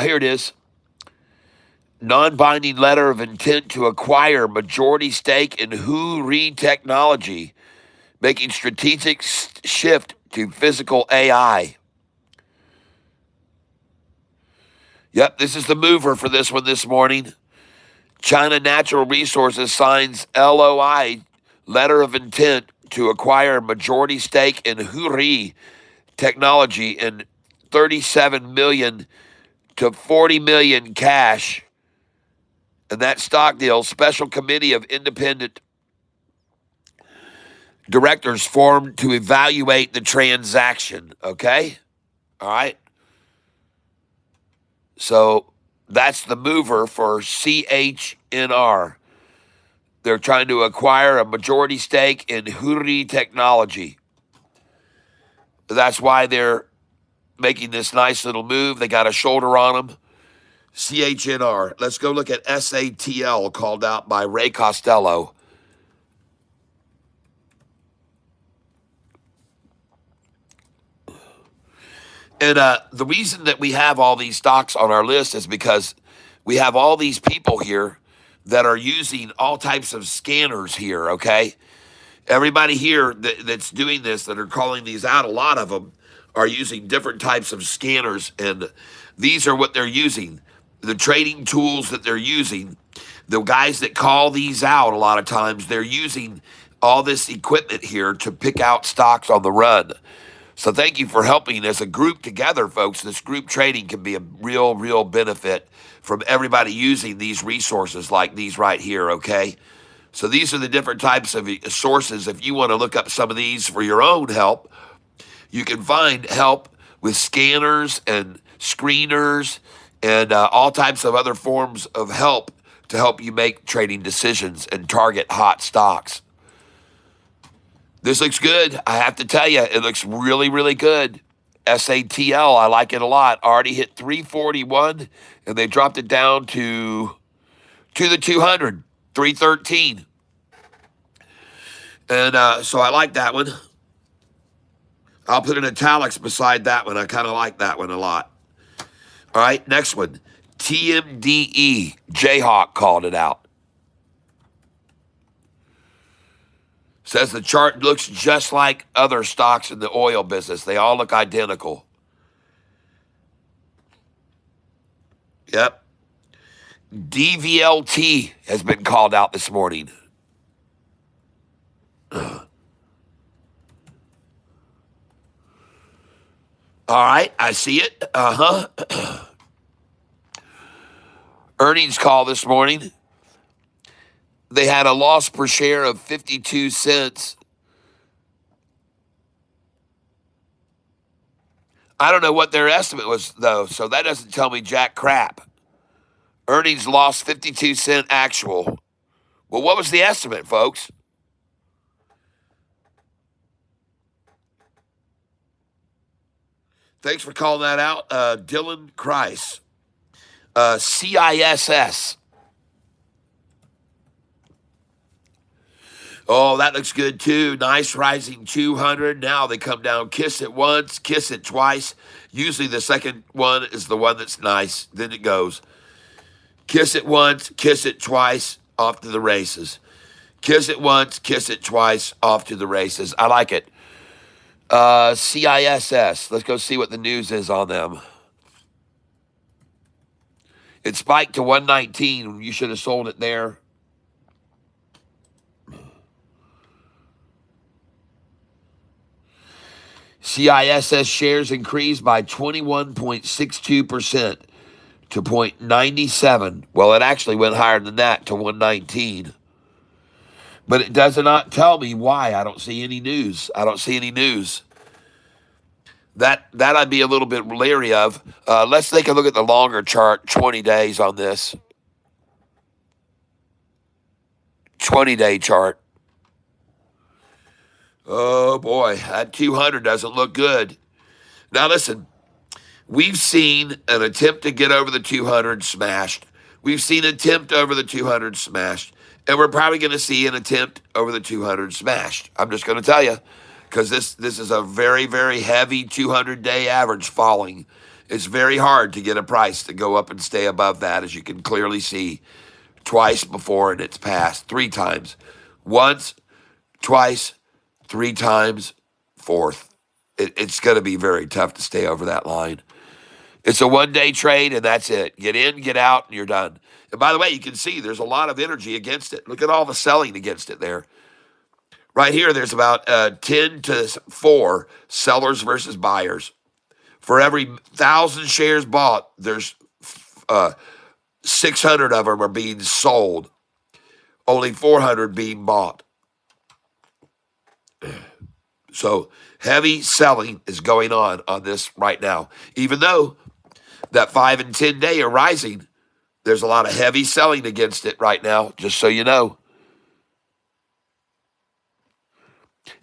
Here it is. Non-binding letter of intent to acquire majority stake in Huri Technology, making strategic shift to physical AI. Yep, this is the mover for this one this morning. China Natural Resources signs LOI, letter of intent, to acquire majority stake in Huri Technology in 37 million to 40 million cash. And that stock deal, special committee of independent directors formed to evaluate the transaction. Okay? All right. So that's the mover for CHNR. They're trying to acquire a majority stake in Huri Technology. That's why they're making this nice little move. They got a shoulder on them. CHNR. Let's go look at SATL, called out by Ray Costello. And the reason that we have all these stocks on our list is because we have all these people here that are using all types of scanners here, okay? Everybody here that's doing this, that are calling these out, a lot of them are using different types of scanners, and these are what they're using. The trading tools that they're using, the guys that call these out, a lot of times, they're using all this equipment here to pick out stocks on the run. So thank you for helping as a group together, folks. This group trading can be a real benefit from everybody using these resources like these right here, okay? So these are the different types of sources. If you want to look up some of these for your own help, you can find help with scanners and screeners and all types of other forms of help to help you make trading decisions and target hot stocks. This looks good. I have to tell you, it looks really good. SATL, I like it a lot. Already hit 341, and they dropped it down to the 200, 313. And so I like that one. I'll put an italics beside that one. I kind of like that one a lot. All right, next one. TMDE. Jayhawk called it out. Says the chart looks just like other stocks in the oil business. They all look identical. Yep. DVLT has been called out this morning. All right, I see it. Earnings call this morning. They had a loss per share of 52 cents. I don't know what their estimate was, though, so that doesn't tell me jack crap. Earnings lost 52-cent actual. Well, what was the estimate, folks? Thanks for calling that out, Dylan Kreis. CISS. Oh, that looks good too. Nice rising 200. Now they come down, kiss it once, kiss it twice. Usually the second one is the one that's nice. Then it goes. Kiss it once, kiss it twice, off to the races. Kiss it once, kiss it twice, off to the races. I like it. CISS. Let's go see what the news is on them. It spiked to 119. You should have sold it there. CISS shares increased by 21.62% to 0.97. Well, it actually went higher than that to 119. But it does not tell me why. I don't see any news. I don't see any news. That I'd be a little bit leery of. Let's take a look at the longer chart, 20 days on this. 20-day chart. Oh boy, that 200 doesn't look good. Now listen, we've seen an attempt to get over the 200 smashed. We've seen an attempt over the 200 smashed. And we're probably going to see an attempt over the 200 smashed. I'm just going to tell you, because this is a very, very heavy 200-day average falling. It's very hard to get a price to go up and stay above that, as you can clearly see. Twice before, and it's passed 3 times. Once, twice, 3 times, fourth. It's going to be very tough to stay over that line. It's a one-day trade, and that's it. Get in, get out, and you're done. And by the way, you can see there's a lot of energy against it. Look at all the selling against it there. Right here, there's about 10 to 4 sellers versus buyers. For every 1,000 shares bought, there's 600 of them are being sold. Only 400 being bought. So heavy selling is going on this right now. Even though that 5 and 10 day are rising, there's a lot of heavy selling against it right now, just so you know.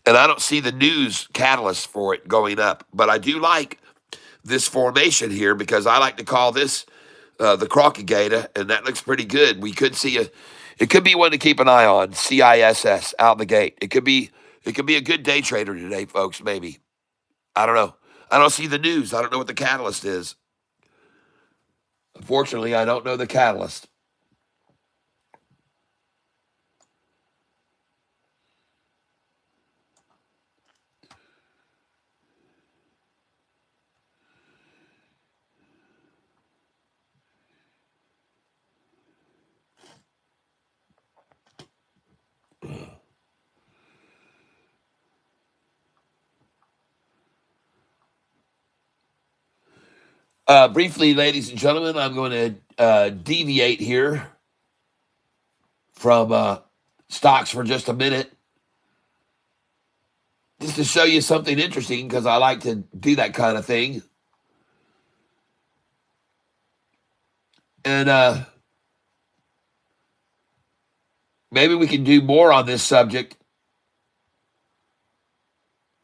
And I don't see the news catalyst for it going up, but I do like this formation here because I like to call this the Crocky Gator, and that looks pretty good. We could see it could be one to keep an eye on. CISS out the gate. It could be a good day trader today, folks. Maybe, I don't know. I don't see the news. I don't know what the catalyst is. Unfortunately, I don't know the catalyst. Briefly, ladies and gentlemen, I'm going to deviate here from stocks for just a minute, just to show you something interesting, because I like to do that kind of thing. And maybe we can do more on this subject,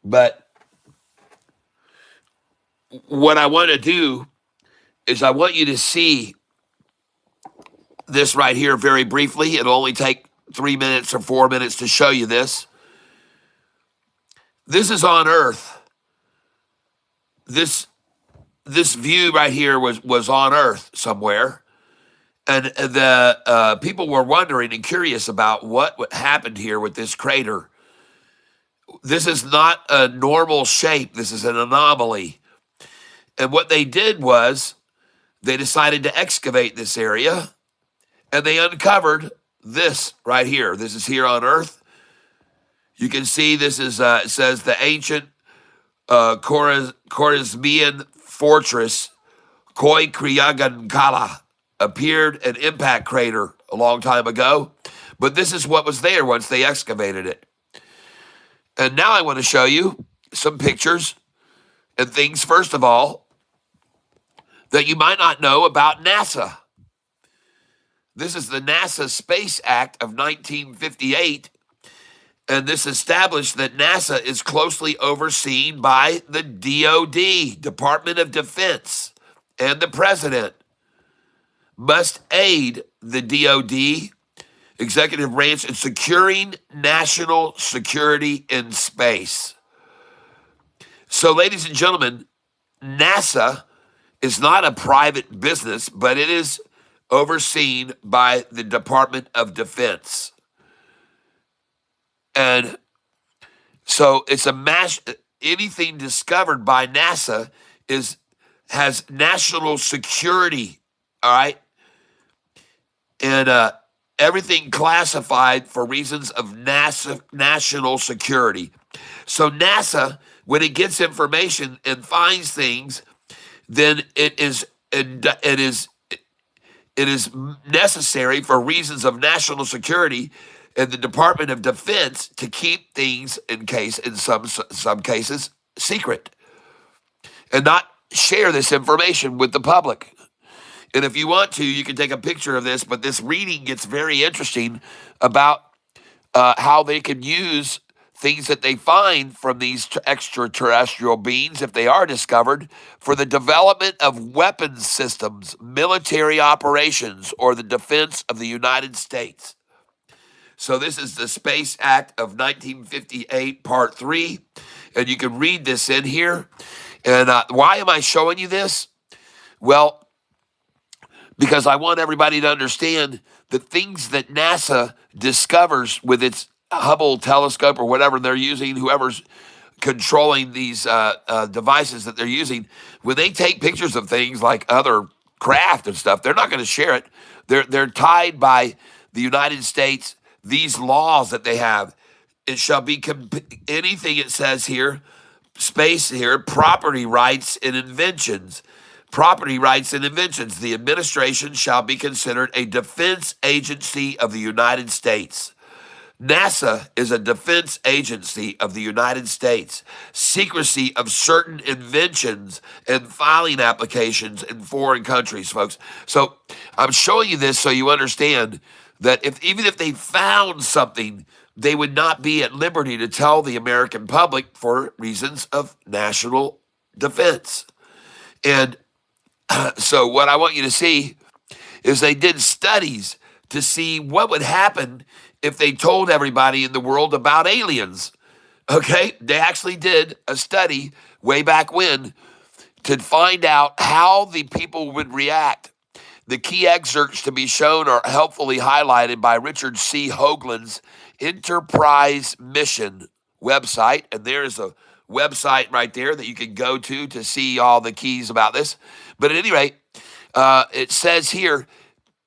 but what I want to do is I want you to see this right here very briefly. It'll only take 3 minutes or 4 minutes to show you this. This is on Earth. This view right here was on Earth somewhere. And the people were wondering and curious about what happened here with this crater. This is not a normal shape. This is an anomaly. And what they did was they decided to excavate this area, and they uncovered this right here. This is here on Earth. You can see this is, it says the ancient Khwarezmian fortress, Koi Kriyagankala, appeared an impact crater a long time ago. But this is what was there once they excavated it. And now I want to show you some pictures and things, first of all, that you might not know about NASA. This is the NASA Space Act of 1958, and this established that NASA is closely overseen by the DoD, Department of Defense, and the President must aid the DoD executive branch in securing national security in space. So, ladies and gentlemen, NASA is not a private business, but it is overseen by the Department of Defense. And so it's anything discovered by NASA has national security, all right? And everything classified for reasons of national security. So NASA when it gets information and finds things, then it is necessary for reasons of national security and the Department of Defense to keep things in some cases secret and not share this information with the public. And if you want to, you can take a picture of this, but this reading gets very interesting about how they can use things that they find from these extraterrestrial beings, if they are discovered, for the development of weapons systems, military operations, or the defense of the United States. So this is the Space Act of 1958, Part 3, and you can read this in here. And why am I showing you this? Well, because I want everybody to understand the things that NASA discovers with its Hubble telescope or whatever they're using, whoever's controlling these devices that they're using, when they take pictures of things like other craft and stuff, they're not going to share it. They're tied by the United States, these laws that they have. It shall be anything it says here, space here, property rights and inventions. Property rights and inventions. The administration shall be considered a defense agency of the United States. NASA is a defense agency of the United States. Secrecy of certain inventions and filing applications in foreign countries, folks. So I'm showing you this so you understand that even if they found something, they would not be at liberty to tell the American public for reasons of national defense. And so what I want you to see is they did studies to see what would happen if they told everybody in the world about aliens. Okay? They actually did a study way back when to find out how the people would react. The key excerpts to be shown are helpfully highlighted by Richard C. Hoagland's Enterprise Mission website. And there's a website right there that you can go to see all the keys about this. But at any rate, it says here,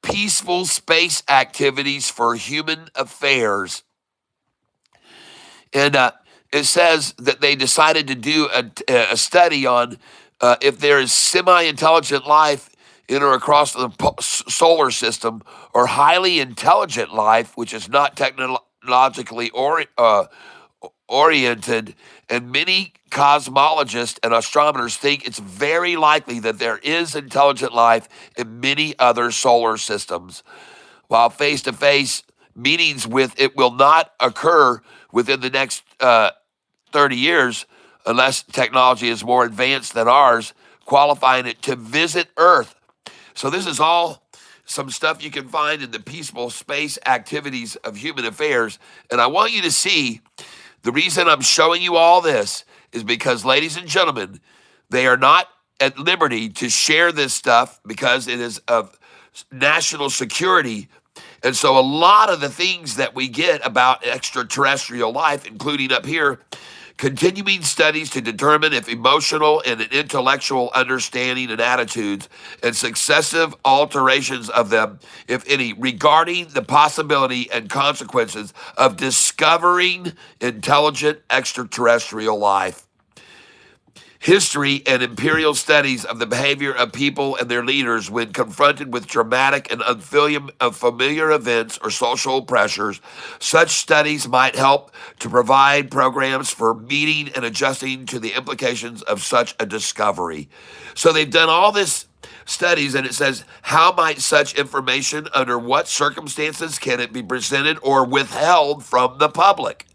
peaceful space activities for human affairs. And it says that they decided to do a study on if there is semi-intelligent life in or across the solar system, or highly intelligent life, which is not technologically oriented, and many cosmologists and astronomers think it's very likely that there is intelligent life in many other solar systems. While face-to-face meetings with it will not occur within the next 30 years, unless technology is more advanced than ours, qualifying it to visit Earth. So this is all some stuff you can find in the peaceful space activities of human affairs. And I want you to see, the reason I'm showing you all this is because, ladies and gentlemen, they are not at liberty to share this stuff because it is of national security. And so a lot of the things that we get about extraterrestrial life, including up here, continuing studies to determine if emotional and intellectual understanding and attitudes and successive alterations of them, if any, regarding the possibility and consequences of discovering intelligent extraterrestrial life. History and empirical studies of the behavior of people and their leaders when confronted with dramatic and unfamiliar events or social pressures. Such studies might help to provide programs for meeting and adjusting to the implications of such a discovery. So they've done all this studies, and it says, how might such information, under what circumstances can it be presented or withheld from the public?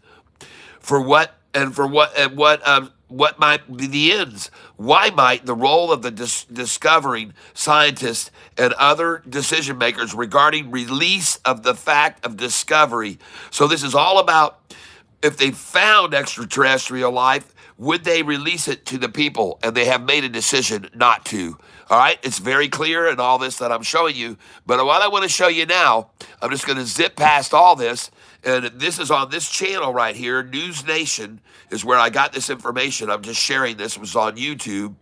What might be the ends? Why might the role of the discovering scientists and other decision makers regarding release of the fact of discovery? So this is all about, if they found extraterrestrial life, would they release it to the people? And they have made a decision not to. All right, it's very clear in all this that I'm showing you. But what I want to show you now, I'm just going to zip past all this. And this is on this channel right here, News Nation, is where I got this information. I'm just sharing this. It was on YouTube.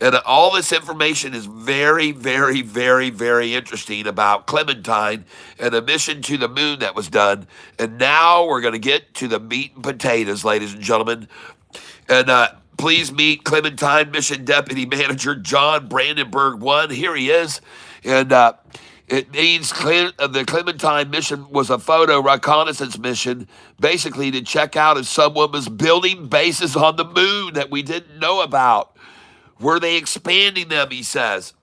And all this information is very, very, very, very interesting about Clementine and a mission to the moon that was done. And now we're going to get to the meat and potatoes, ladies and gentlemen. And Please meet Clementine Mission Deputy Manager John Brandenburg 1. Here he is. And it means the Clementine mission was a photo reconnaissance mission, basically to check out if someone was building bases on the moon that we didn't know about. Were they expanding them, he says.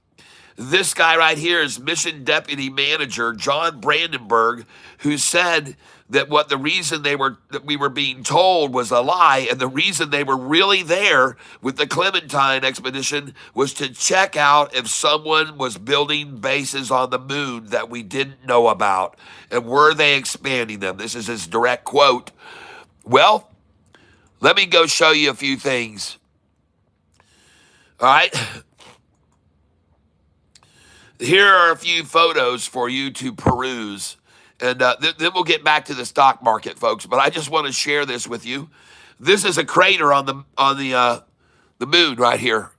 This guy right here is Mission Deputy Manager John Brandenburg, who said that that we were being told was a lie, and the reason they were really there with the Clementine expedition was to check out if someone was building bases on the moon that we didn't know about, and were they expanding them. This is his direct quote. Well, let me go show you a few things. All right. Here are a few photos for you to peruse, and then we'll get back to the stock market, folks. But I just want to share this with you. This is a crater on the moon right here.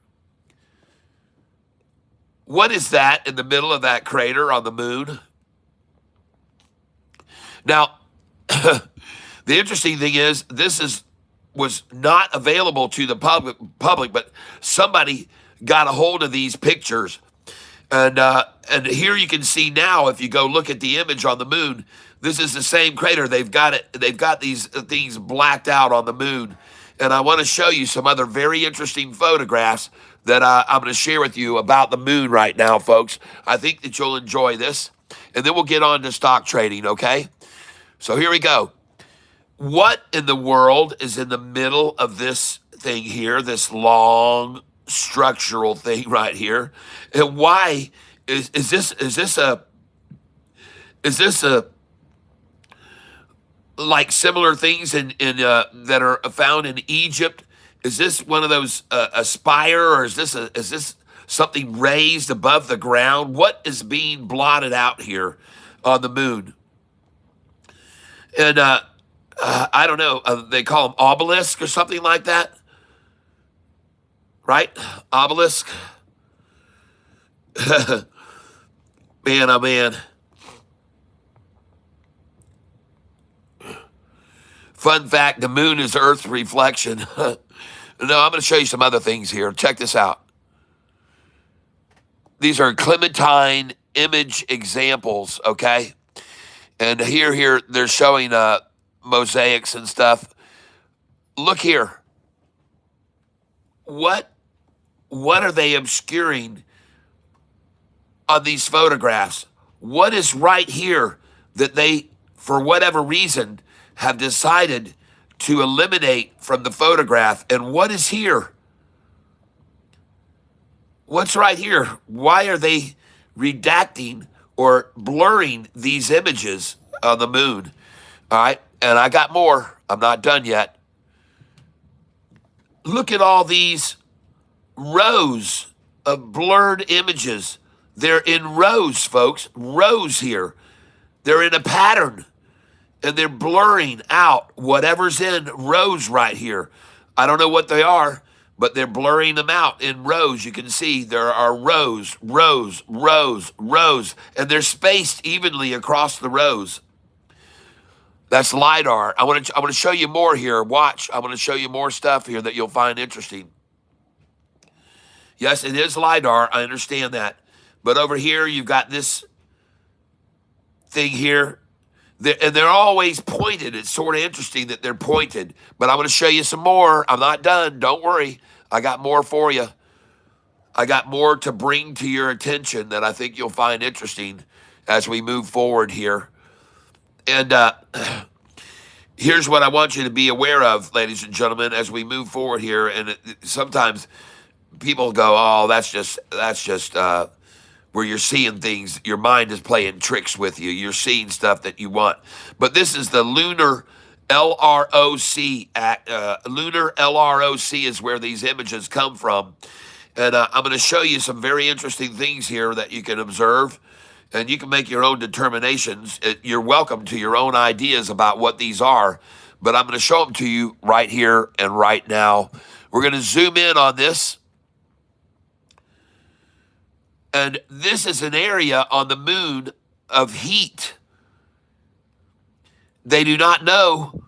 What is that in the middle of that crater on the moon? Now, the interesting thing is was not available to the public, but somebody got a hold of these pictures. And here you can see now, if you go look at the image on the moon, this is the same crater. They've got these things blacked out on the moon. And I want to show you some other very interesting photographs that I'm going to share with you about the moon right now, folks. I think that you'll enjoy this. And then we'll get on to stock trading, okay? So here we go. What in the world is in the middle of this thing here, this long structural thing right here? And why is this like similar things in that are found in Egypt? Is this one of those a spire, or is this something raised above the ground? What is being blotted out here on the moon? And I don't know. They call them obelisk or something like that, right? Obelisk. Man, oh man. Fun fact, the moon is Earth's reflection. No, I'm going to show you some other things here. Check this out. These are Clementine image examples, okay? And here, they're showing mosaics and stuff. Look here. What are they obscuring on these photographs? What is right here that they, for whatever reason, have decided to eliminate from the photograph? And what is here? What's right here? Why are they redacting or blurring these images on the moon? All right, and I got more. I'm not done yet. Look at all these rows of blurred images. They're in rows, folks. Rows here. They're in a pattern, and they're blurring out whatever's in rows right here. I don't know what they are, but they're blurring them out in rows. You can see there are rows, rows, rows, rows, and they're spaced evenly across the rows. That's LiDAR. I want to show you more here. Watch. I want to show you more stuff here that you'll find interesting. Yes, it is LiDAR. I understand that. But over here, you've got this thing here. And they're always pointed. It's sort of interesting that they're pointed. But I'm going to show you some more. I'm not done. Don't worry. I got more for you. I got more to bring to your attention that I think you'll find interesting as we move forward here. And here's what I want you to be aware of, ladies and gentlemen, as we move forward here. And sometimes people go, "Oh, that's just where you're seeing things. Your mind is playing tricks with you. You're seeing stuff that you want." But this is the lunar LROC. Lunar LROC is where these images come from. And I'm going to show you some very interesting things here that you can observe. And you can make your own determinations. You're welcome to your own ideas about what these are. But I'm going to show them to you right here and right now. We're going to zoom in on this. And this is an area on the moon of heat. They do not know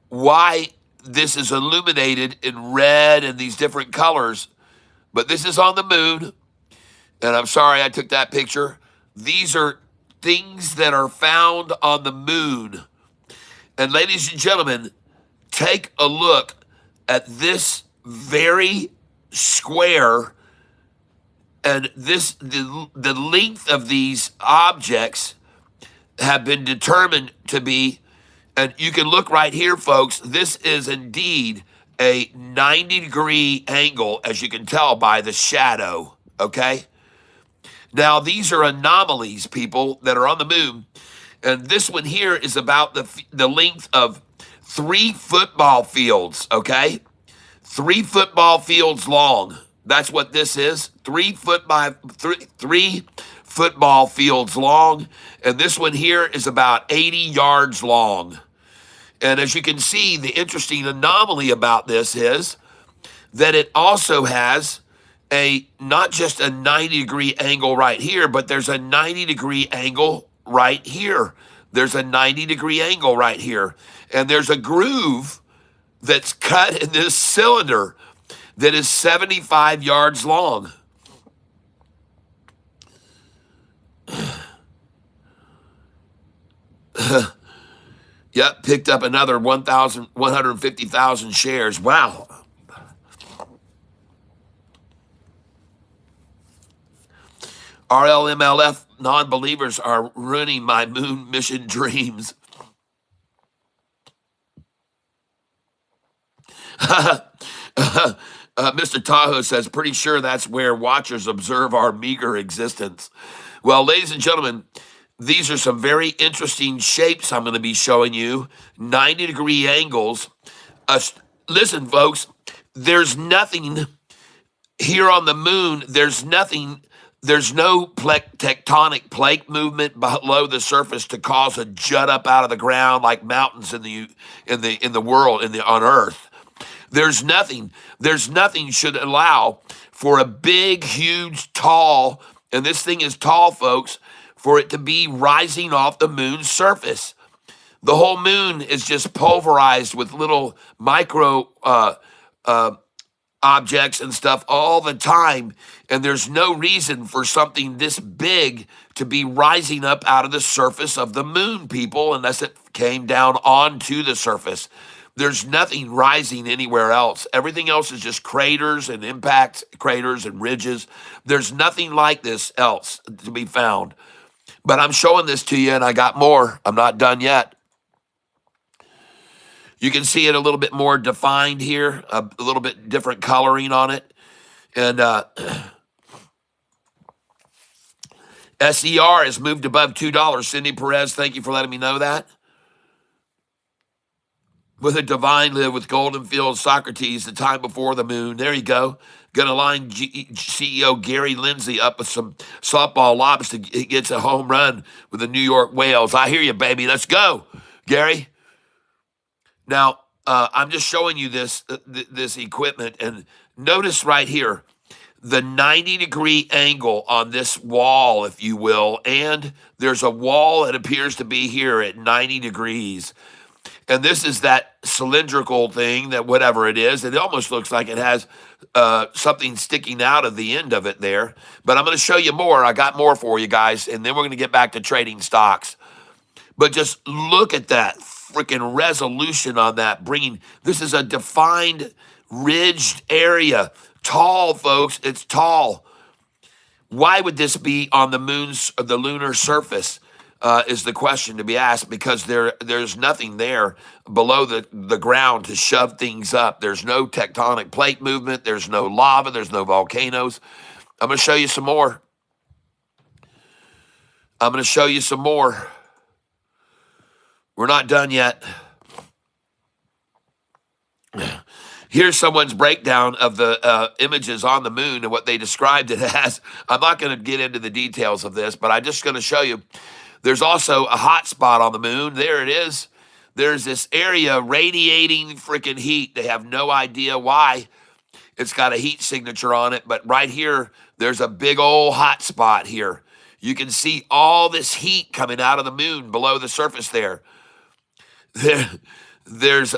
why this is illuminated in red and these different colors, but this is on the moon. And I'm sorry I took that picture. These are things that are found on the moon. And ladies and gentlemen, take a look at this very square, and the length of these objects have been determined to be, and you can look right here, folks, this is indeed a 90-degree angle, as you can tell by the shadow, okay? Now, these are anomalies, people, that are on the moon. And this one here is about the length of 3 football fields, okay? 3 football fields long. That's what this is. 3 football fields long. And this one here is about 80 yards long. And as you can see, the interesting anomaly about this is that it also has not just a 90-degree angle right here, but there's a 90-degree angle right here. There's a 90-degree angle right here. And there's a groove that's cut in this cylinder that is 75 yards long. Yep, picked up another 150,000 shares. Wow. RLMLF non-believers are ruining my moon mission dreams. Mr. Tahoe says, pretty sure that's where watchers observe our meager existence. Well, ladies and gentlemen, these are some very interesting shapes I'm going to be showing you. 90-degree angles. Listen, folks, there's nothing here on the moon. There's nothing. There's no tectonic plate movement below the surface to cause a jut up out of the ground like mountains in the world on Earth. There's nothing. There's nothing should allow for a big, huge, tall, and this thing is tall, folks, for it to be rising off the moon's surface. The whole moon is just pulverized with little micro objects and stuff all the time, and there's no reason for something this big to be rising up out of the surface of the moon, people, unless it came down onto the surface. There's nothing rising anywhere else. Everything else is just craters and impact craters and ridges. There's nothing like this else to be found. But I'm showing this to you, and I got more. I'm not done yet. You can see it a little bit more defined here, a little bit different coloring on it. And SER has moved above $2. Cindy Perez, thank you for letting me know that. With a divine live with Golden Fields, Socrates, the time before the moon. There you go. Going to line CEO Gary Lindsay up with some softball lobs to he gets a home run with the New York Whales. I hear you, baby. Let's go, Gary. Now, I'm just showing you this equipment, and notice right here, the 90-degree angle on this wall, if you will, and there's a wall that appears to be here at 90 degrees. And this is that cylindrical thing, that whatever it is, it almost looks like it has something sticking out of the end of it there. But I'm going to show you more. I got more for you guys, and then we're going to get back to trading stocks. But just look at that freaking resolution on that. This is a defined, ridged area. Tall, folks. It's tall. Why would this be on the lunar surface? Is the question to be asked, because there's nothing there below the ground to shove things up. There's no tectonic plate movement. There's no lava. There's no volcanoes. I'm going to show you some more. We're not done yet. Here's someone's breakdown of the images on the moon and what they described it as. I'm not going to get into the details of this, but I'm just going to show you. There's also a hot spot on the moon. There it is. There's this area radiating freaking heat. They have no idea why. It's got a heat signature on it, but right here, there's a big old hot spot here. You can see all this heat coming out of the moon below the surface there. There's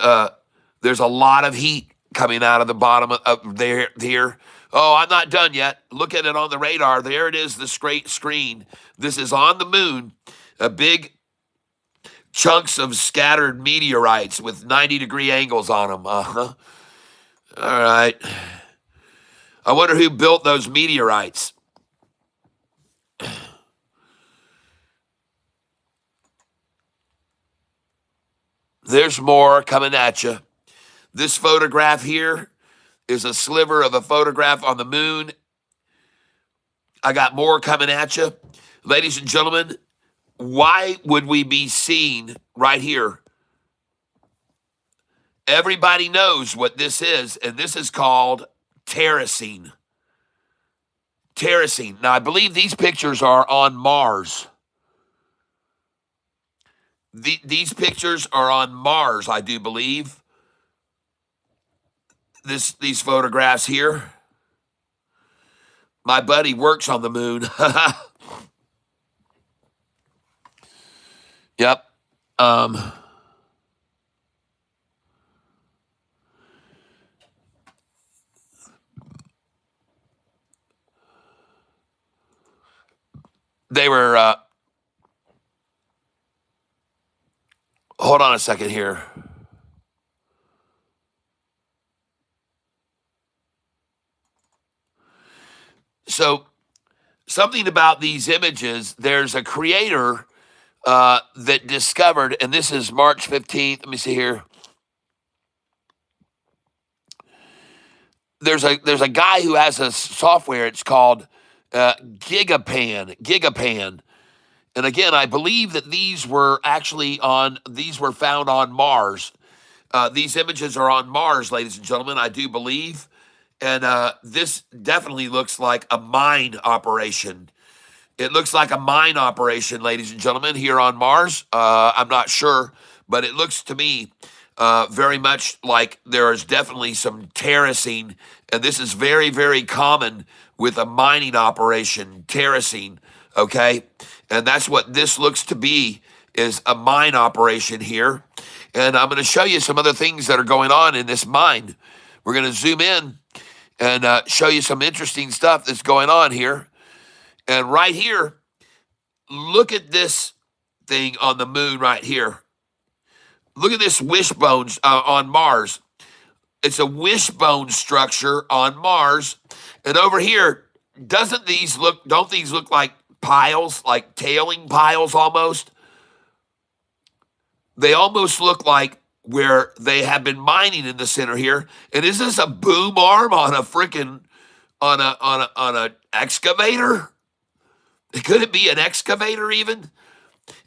There's a lot of heat coming out of the bottom of there here. Oh, I'm not done yet. Look at it on the radar. There it is, the straight screen. This is on the moon. A big chunks of scattered meteorites with 90-degree angles on them. Uh-huh. All right. I wonder who built those meteorites. There's more coming at you. This photograph here is a sliver of a photograph on the moon. I got more coming at you. Ladies and gentlemen, why would we be seen right here? Everybody knows what this is, and this is called terracing. Terracing. Now, I believe these pictures are on Mars. These pictures are on Mars, I do believe. These photographs here. My buddy works on the moon. Yep. They were. Hold on a second here. So, something about these images, there's a creator that discovered, and this is March 15th. Let me see here. There's a guy who has a software. It's called Gigapan. And again, I believe that these were found on Mars. These images are on Mars, ladies and gentlemen, I do believe. And this definitely looks like a mine operation. It looks like a mine operation, ladies and gentlemen, here on Mars. I'm not sure, but it looks to me very much like there is definitely some terracing, and this is very, very common with a mining operation, terracing, okay? And that's what this looks to be, is a mine operation here. And I'm going to show you some other things that are going on in this mine. We're going to zoom in and show you some interesting stuff that's going on here. And right here, look at this thing on the moon right here. Look at this wishbone on Mars. It's a wishbone structure on Mars. And over here, don't these look like piles, like tailing piles almost? They almost look like where they have been mining in the center here. And is this a boom arm on a freaking on a excavator? Could it be an excavator even?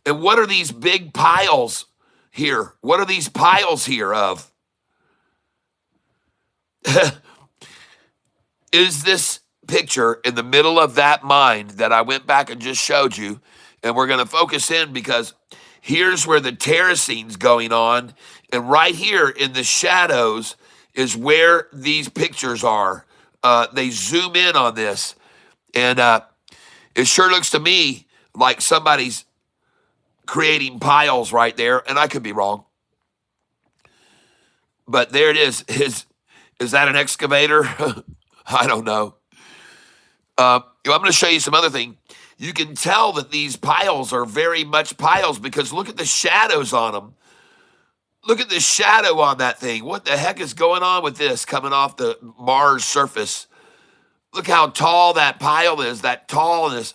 And what are these big piles here? What are these piles here of? Is this picture in the middle of that mine that I went back and just showed you? And we're going to focus in because here's where the terracing's going on. And right here in the shadows is where these pictures are. They zoom in on this. And it sure looks to me like somebody's creating piles right there. And I could be wrong. But there it is. Is that an excavator? I don't know. I'm going to show you some other thing. You can tell that these piles are very much piles because look at the shadows on them. Look at the shadow on that thing. What the heck is going on with this coming off the Mars surface? Look how tall that pile is, that tallness.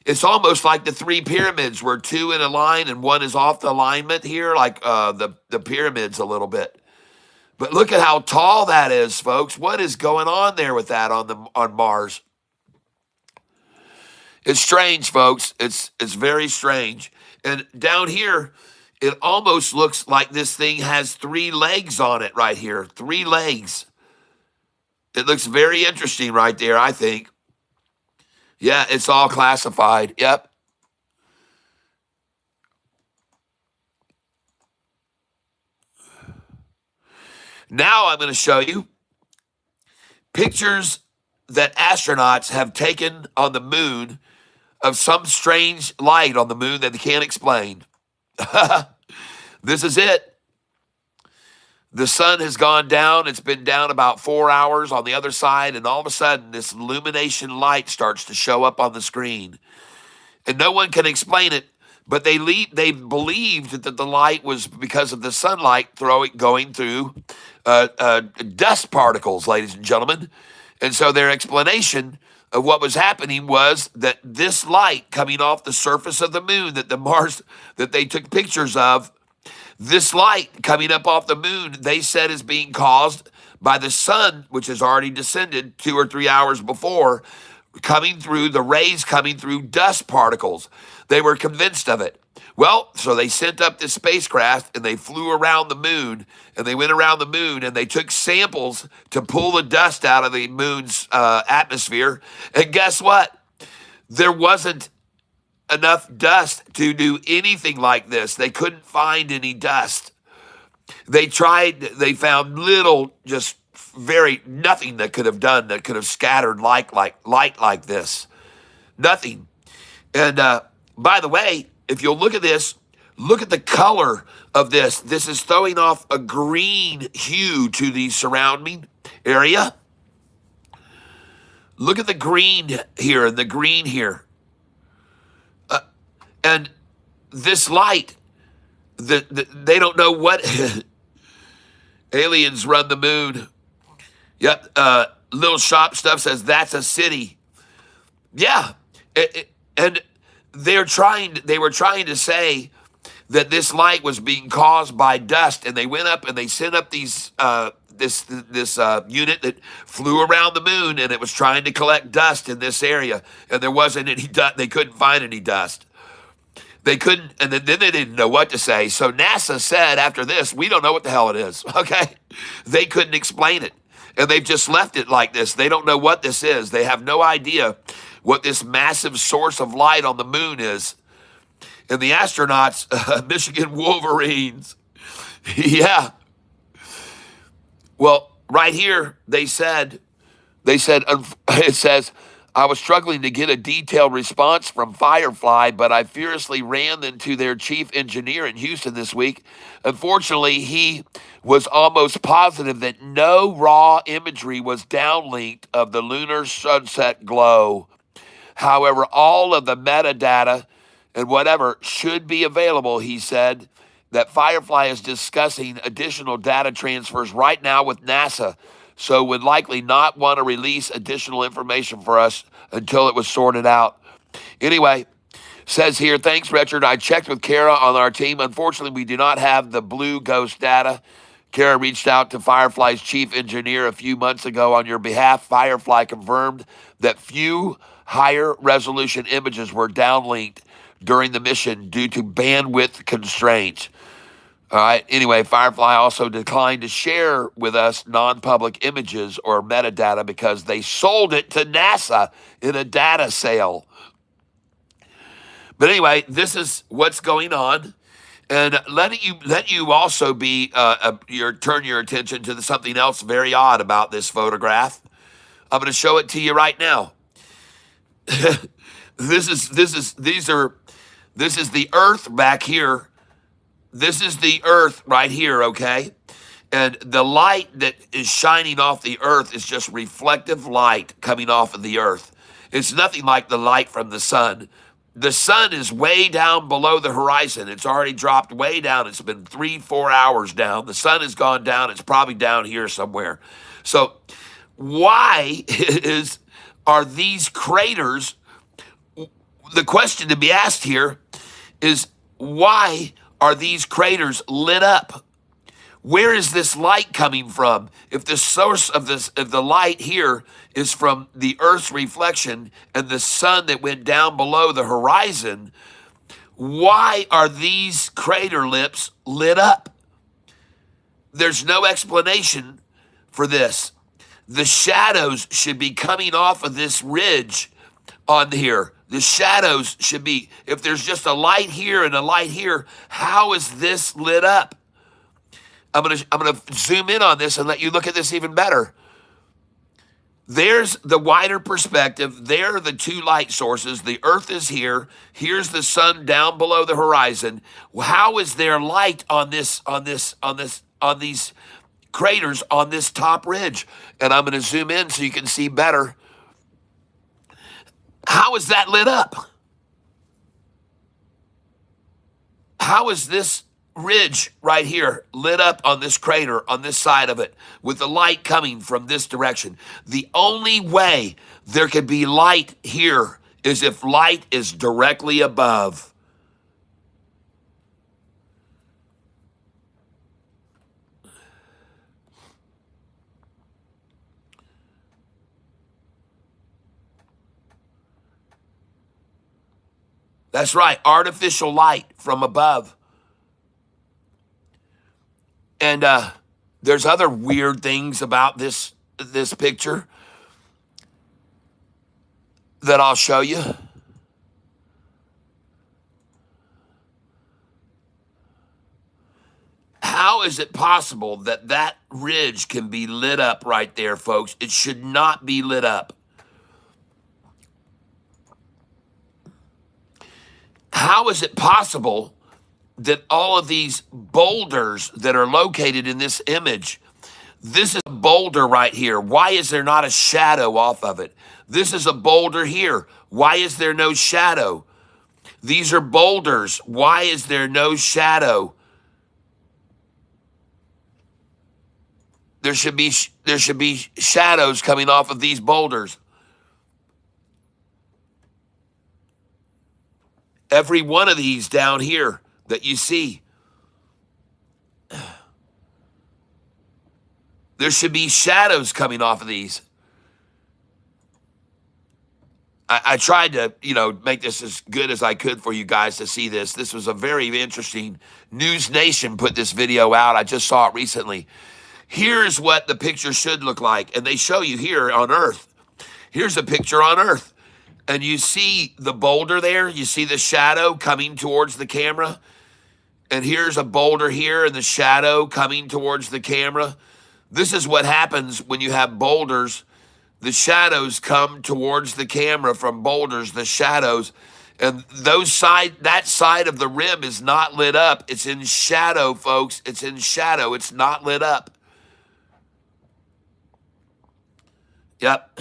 It's almost like the three pyramids where two in a line and one is off the alignment here, like the pyramids a little bit. But look at how tall that is, folks. What is going on there with that on Mars? It's strange, folks. It's very strange. And down here, it almost looks like this thing has 3 legs on it right here. 3 legs. It looks very interesting right there, I think. Yeah, it's all classified. Yep. Now I'm going to show you pictures that astronauts have taken on the moon of some strange light on the moon that they can't explain. This is it. The sun has gone down. It's been down about 4 hours on the other side, and all of a sudden, this illumination light starts to show up on the screen, and no one can explain it. But they believed that the light was because of the sunlight going through dust particles, ladies and gentlemen. And so their explanation of what was happening was that this light coming off the surface of the moon that they took pictures of, this light coming up off the moon, they said is being caused by the sun, which has already descended 2 or 3 hours before, coming through the rays coming through dust particles. They were convinced of it. Well, so they sent up this spacecraft and they flew around the moon, and they went around the moon and they took samples to pull the dust out of the moon's atmosphere. And guess what? There wasn't enough dust to do anything like this. They couldn't find any dust. They found little, just very nothing that could have scattered light like this. Nothing. And by the way, if you'll look at this, look at the color of this. This is throwing off a green hue to the surrounding area. Look at the green here and the green here. And this light, they don't know what aliens run the moon. Yep, Little Shop Stuff says that's a city. Yeah, and they were trying to say that this light was being caused by dust, and they went up and they sent up these this unit that flew around the moon, and it was trying to collect dust in this area, and there wasn't any dust. They couldn't find any dust. They couldn't, and then they didn't know what to say. So NASA said after this, we don't know what the hell it is, okay? They couldn't explain it, and they've just left it like this. They don't know what this is. They have no idea what this massive source of light on the moon is. And the astronauts, Michigan Wolverines, yeah. Well, right here, it says, I was struggling to get a detailed response from Firefly, but I furiously ran into their chief engineer in Houston this week. Unfortunately, he was almost positive that no raw imagery was downlinked of the lunar sunset glow. However, all of the metadata and whatever should be available, he said. That Firefly is discussing additional data transfers right now with NASA, so would likely not want to release additional information for us until it was sorted out. Anyway, says here, thanks, Richard. I checked with Kara on our team. Unfortunately, we do not have the blue ghost data. Kara reached out to Firefly's chief engineer a few months ago on your behalf. Firefly confirmed that few higher resolution images were downlinked during the mission due to bandwidth constraints. All right. Anyway, Firefly also declined to share with us non-public images or metadata because they sold it to NASA in a data sale. But anyway, this is what's going on, and let you also be turn your attention to something else very odd about this photograph. I'm going to show it to you right now. This is the Earth back here. This is the Earth right here, okay? And the light that is shining off the Earth is just reflective light coming off of the Earth. It's nothing like the light from the sun. The sun is way down below the horizon. It's already dropped way down. It's been 3-4 hours down. The sun has gone down. It's probably down here somewhere. So why are these craters, the question to be asked here is, why are these craters lit up? Where is this light coming from? If the source of the light here is from the Earth's reflection and the sun that went down below the horizon, why are these crater lips lit up? There's no explanation for this. The shadows should be coming off of this ridge on here. The shadows should be, if there's just a light here and a light here, how is this lit up? I'm gonna zoom in on this and let you look at this even better. There's the wider perspective. There are the two light sources. The Earth is here. Here's the sun down below the horizon. How is there light on these craters on this top ridge. And I'm going to zoom in so you can see better. How is that lit up? How is this ridge right here lit up on this crater on this side of it with the light coming from this direction? The only way there could be light here is if light is directly above. That's right, artificial light from above. And there's other weird things about this picture that I'll show you. How is it possible that that ridge can be lit up right there, folks? It should not be lit up. How is it possible that all of these boulders that are located in this image, this is a boulder right here. Why is there not a shadow off of it? This is a boulder here. Why is there no shadow? These are boulders. Why is there no shadow? There should be shadows coming off of these boulders. Every one of these down here that you see, there should be shadows coming off of these. I tried to, make this as good as I could for you guys to see this. This was a very interesting. News Nation put this video out. I just saw it recently. Here's what the picture should look like. And they show you here on Earth. Here's a picture on Earth. And you see the boulder there. You see the shadow coming towards the camera. And here's a boulder here and the shadow coming towards the camera. This is what happens when you have boulders. The shadows come towards the camera from boulders, the shadows. And that side of the rim is not lit up. It's in shadow, folks. It's in shadow. It's not lit up. Yep.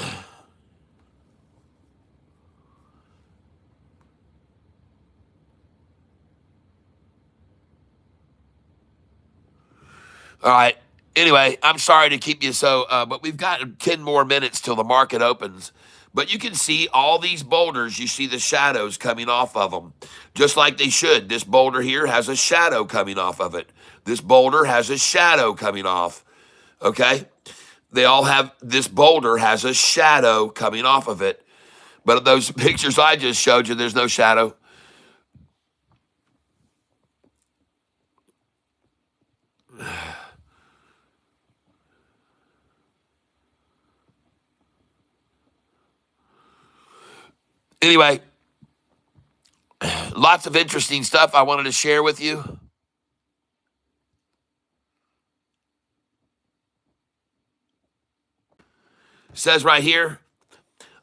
All right. Anyway, I'm sorry to keep you so, but we've got 10 more minutes till the market opens. But you can see all these boulders. You see the shadows coming off of them, just like they should. This boulder here has a shadow coming off of it. This boulder has a shadow coming off. Okay? They all have, this boulder has a shadow coming off of it. But those pictures I just showed you, there's no shadow. Anyway, lots of interesting stuff I wanted to share with you. It says right here,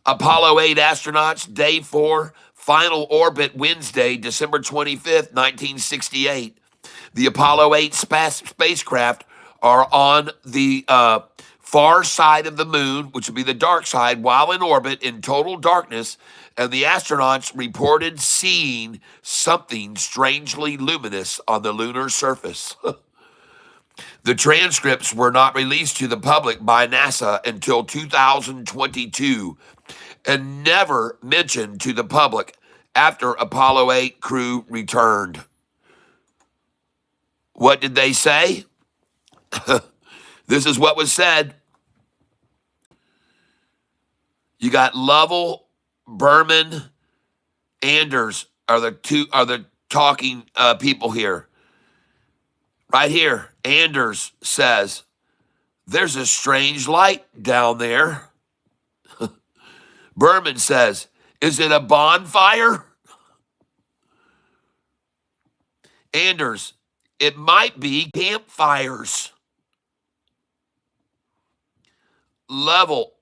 Apollo 8 astronauts, day 4, final orbit Wednesday, December 25th, 1968. The Apollo 8 spacecraft are on the far side of the moon, which would be the dark side, while in orbit in total darkness, and the astronauts reported seeing something strangely luminous on the lunar surface. The transcripts were not released to the public by NASA until 2022 and never mentioned to the public after Apollo 8 crew returned. What did they say? This is what was said. You got Lovell, Berman, Anders are the talking people here. Right here, Anders says, there's a strange light down there. Berman says, is it a bonfire? Anders, it might be campfires. Lovell,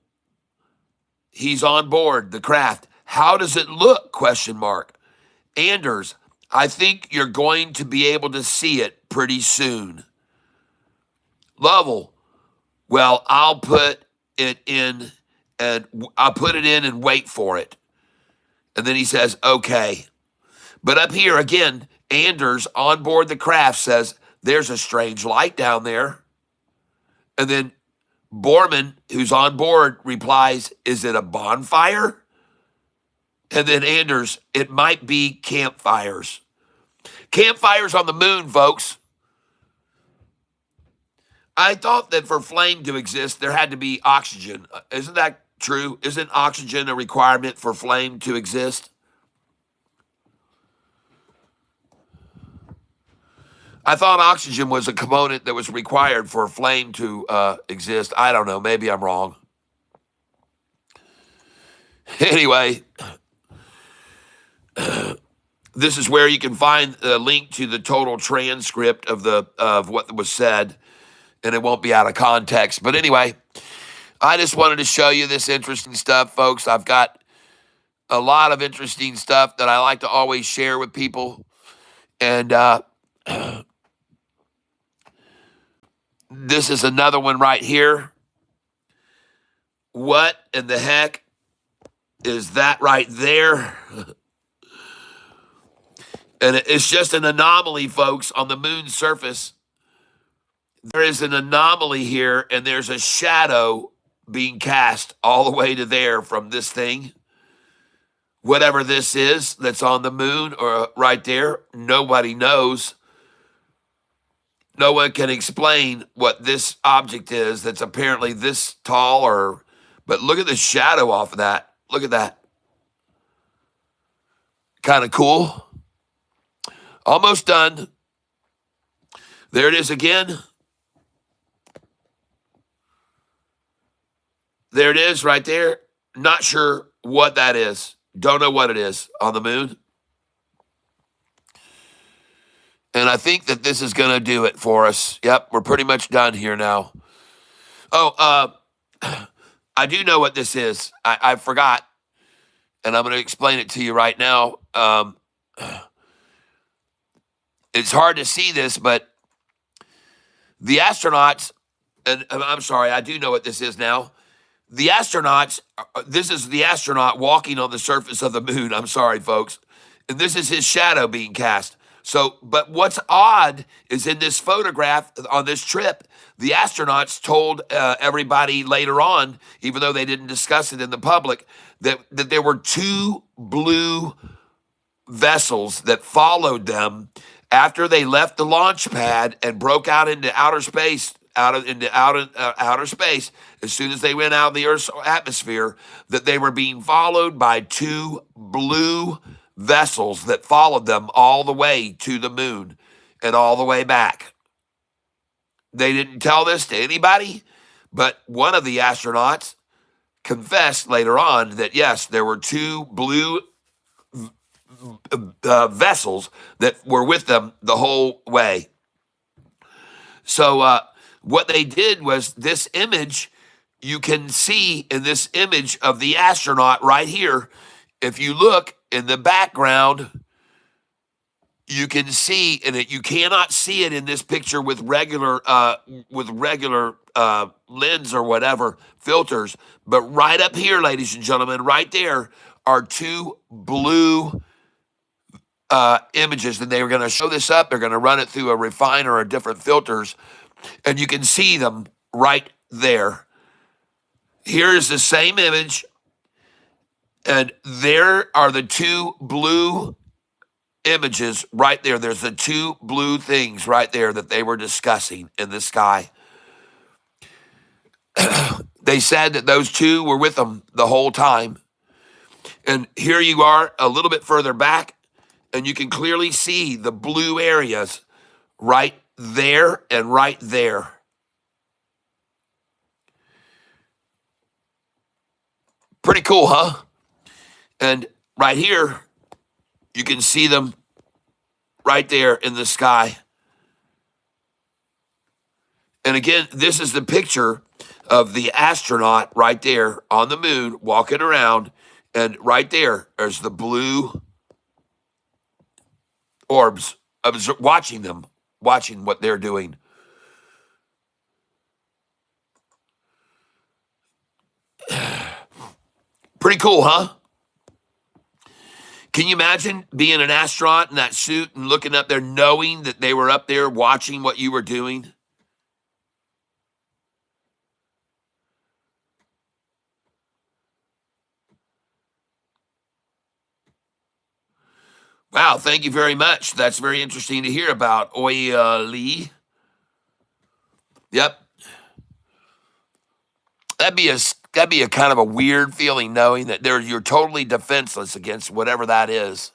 he's on board the craft. How does it look? Question mark. Anders, I think you're going to be able to see it pretty soon. Lovell, Well, I'll put it in and wait for it. And then he says, okay. But up here again, Anders on board the craft says, there's a strange light down there. And then Borman, who's on board, replies, is it a bonfire? And then Anders, it might be campfires. Campfires on the moon, folks. I thought that for flame to exist, there had to be oxygen. Isn't that true? Isn't oxygen a requirement for flame to exist? I thought oxygen was a component that was required for a flame to exist. I don't know. Maybe I'm wrong. Anyway, this is where you can find a link to the total transcript of what was said, and it won't be out of context. But anyway, I just wanted to show you this interesting stuff, folks. I've got a lot of interesting stuff that I like to always share with people. And this is another one right here. What in the heck is that right there? And it's just an anomaly, folks, on the moon's surface. There is an anomaly here, and there's a shadow being cast all the way to there from this thing. Whatever this is that's on the moon or right there, nobody knows. No one can explain what this object is that's apparently this tall but look at the shadow off of that. Look at that. Kind of cool. Almost done. There it is again. There it is right there. Not sure what that is. Don't know what it is on the moon. And I think that this is going to do it for us. Yep, we're pretty much done here now. Oh, I do know what this is. I forgot. And I'm going to explain it to you right now. It's hard to see this, but the astronauts, and I'm sorry, I do know what this is now. The astronauts, this is the astronaut walking on the surface of the moon. I'm sorry, folks. And this is his shadow being cast. So, but what's odd is in this photograph on this trip, the astronauts told everybody later on, even though they didn't discuss it in the public, that there were two blue vessels that followed them after they left the launch pad and broke out into outer space, outer space. As soon as they went out of the Earth's atmosphere, that they were being followed by two blue vessels that followed them all the way to the moon and all the way back. They didn't tell this to anybody, but one of the astronauts confessed later on that yes, there were two blue vessels that were with them the whole way. So what they did was this image, you can see in this image of the astronaut right here, if you look in the background, you can see, and you cannot see it in this picture with regular lens or whatever filters, but right up here, ladies and gentlemen, right there are two blue images, and they were going to show this up. They're going to run it through a refiner or different filters, and you can see them right there. Here is the same image, and there are the two blue images right there. There's the two blue things right there that they were discussing in the sky. They said that those two were with them the whole time. And here you are a little bit further back, and you can clearly see the blue areas right there and right there. Pretty cool, huh? And right here, you can see them right there in the sky. And again, this is the picture of the astronaut right there on the moon walking around. And right there's the blue orbs, watching them, watching what they're doing. Pretty cool, huh? Can you imagine being an astronaut in that suit and looking up there knowing that they were up there watching what you were doing? Wow, thank you very much. That's very interesting to hear about. Oi Lee. Yep. That'd be a kind of a weird feeling knowing that you're totally defenseless against whatever that is.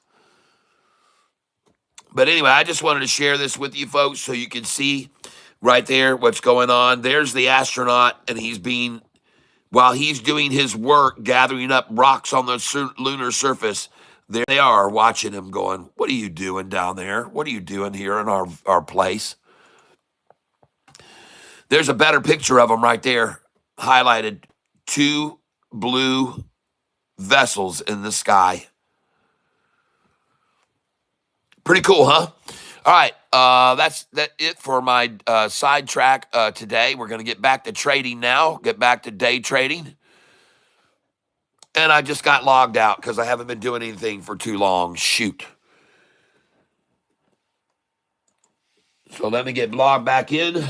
But anyway, I just wanted to share this with you folks so you can see right there what's going on. There's the astronaut, and while he's doing his work gathering up rocks on the lunar surface, there they are watching him going, "What are you doing down there? What are you doing here in our place?" There's a better picture of them right there, highlighted. Two blue vessels in the sky. Pretty cool, huh? All right, that's it for my sidetrack today. We're going to get back to trading now, get back to day trading. And I just got logged out because I haven't been doing anything for too long. Shoot. So let me get logged back in.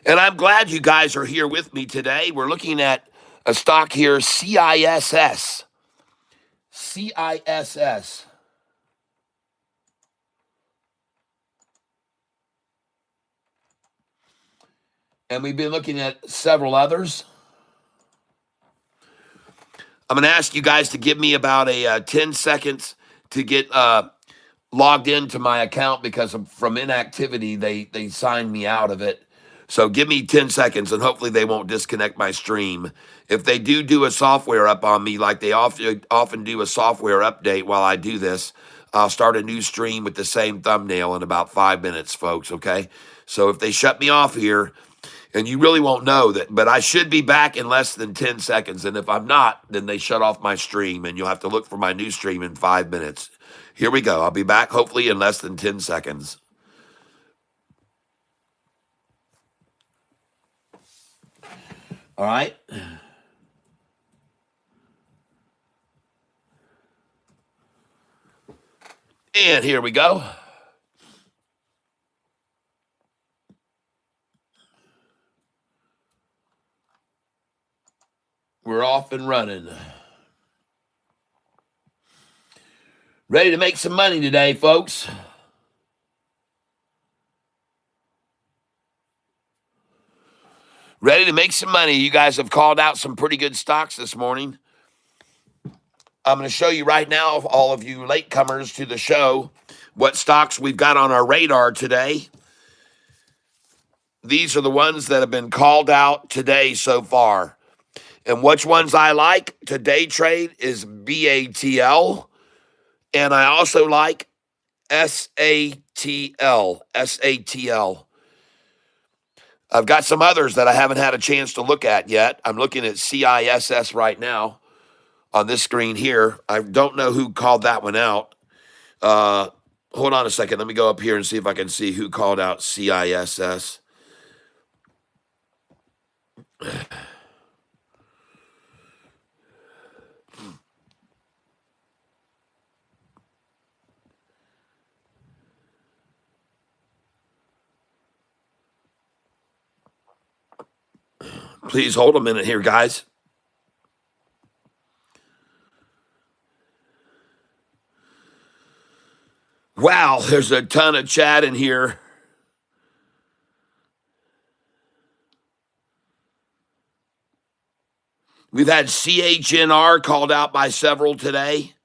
And I'm glad you guys are here with me today. We're looking at a stock here, CISS. CISS. And we've been looking at several others. I'm going to ask you guys to give me about 10 seconds to get logged into my account because from inactivity, they signed me out of it. So give me 10 seconds and hopefully they won't disconnect my stream. If they do a software up on me, like they often do a software update while I do this, I'll start a new stream with the same thumbnail in about 5 minutes, folks, okay? So if they shut me off here, and you really won't know that, but I should be back in less than 10 seconds. And if I'm not, then they shut off my stream and you'll have to look for my new stream in 5 minutes. Here we go. I'll be back hopefully in less than 10 seconds. All right. And here we go. We're off and running. Ready to make some money today, folks. Ready to make some money. You guys have called out some pretty good stocks this morning. I'm going to show you right now, all of you latecomers to the show, what stocks we've got on our radar today. These are the ones that have been called out today so far. And which ones I like to day trade is BATL. And I also like SATL. SATL. I've got some others that I haven't had a chance to look at yet. I'm looking at CISS right now on this screen here. I don't know who called that one out. Hold on a second. Let me go up here and see if I can see who called out CISS. Please hold a minute here, guys. Wow, there's a ton of chat in here. We've had CHNR called out by several today.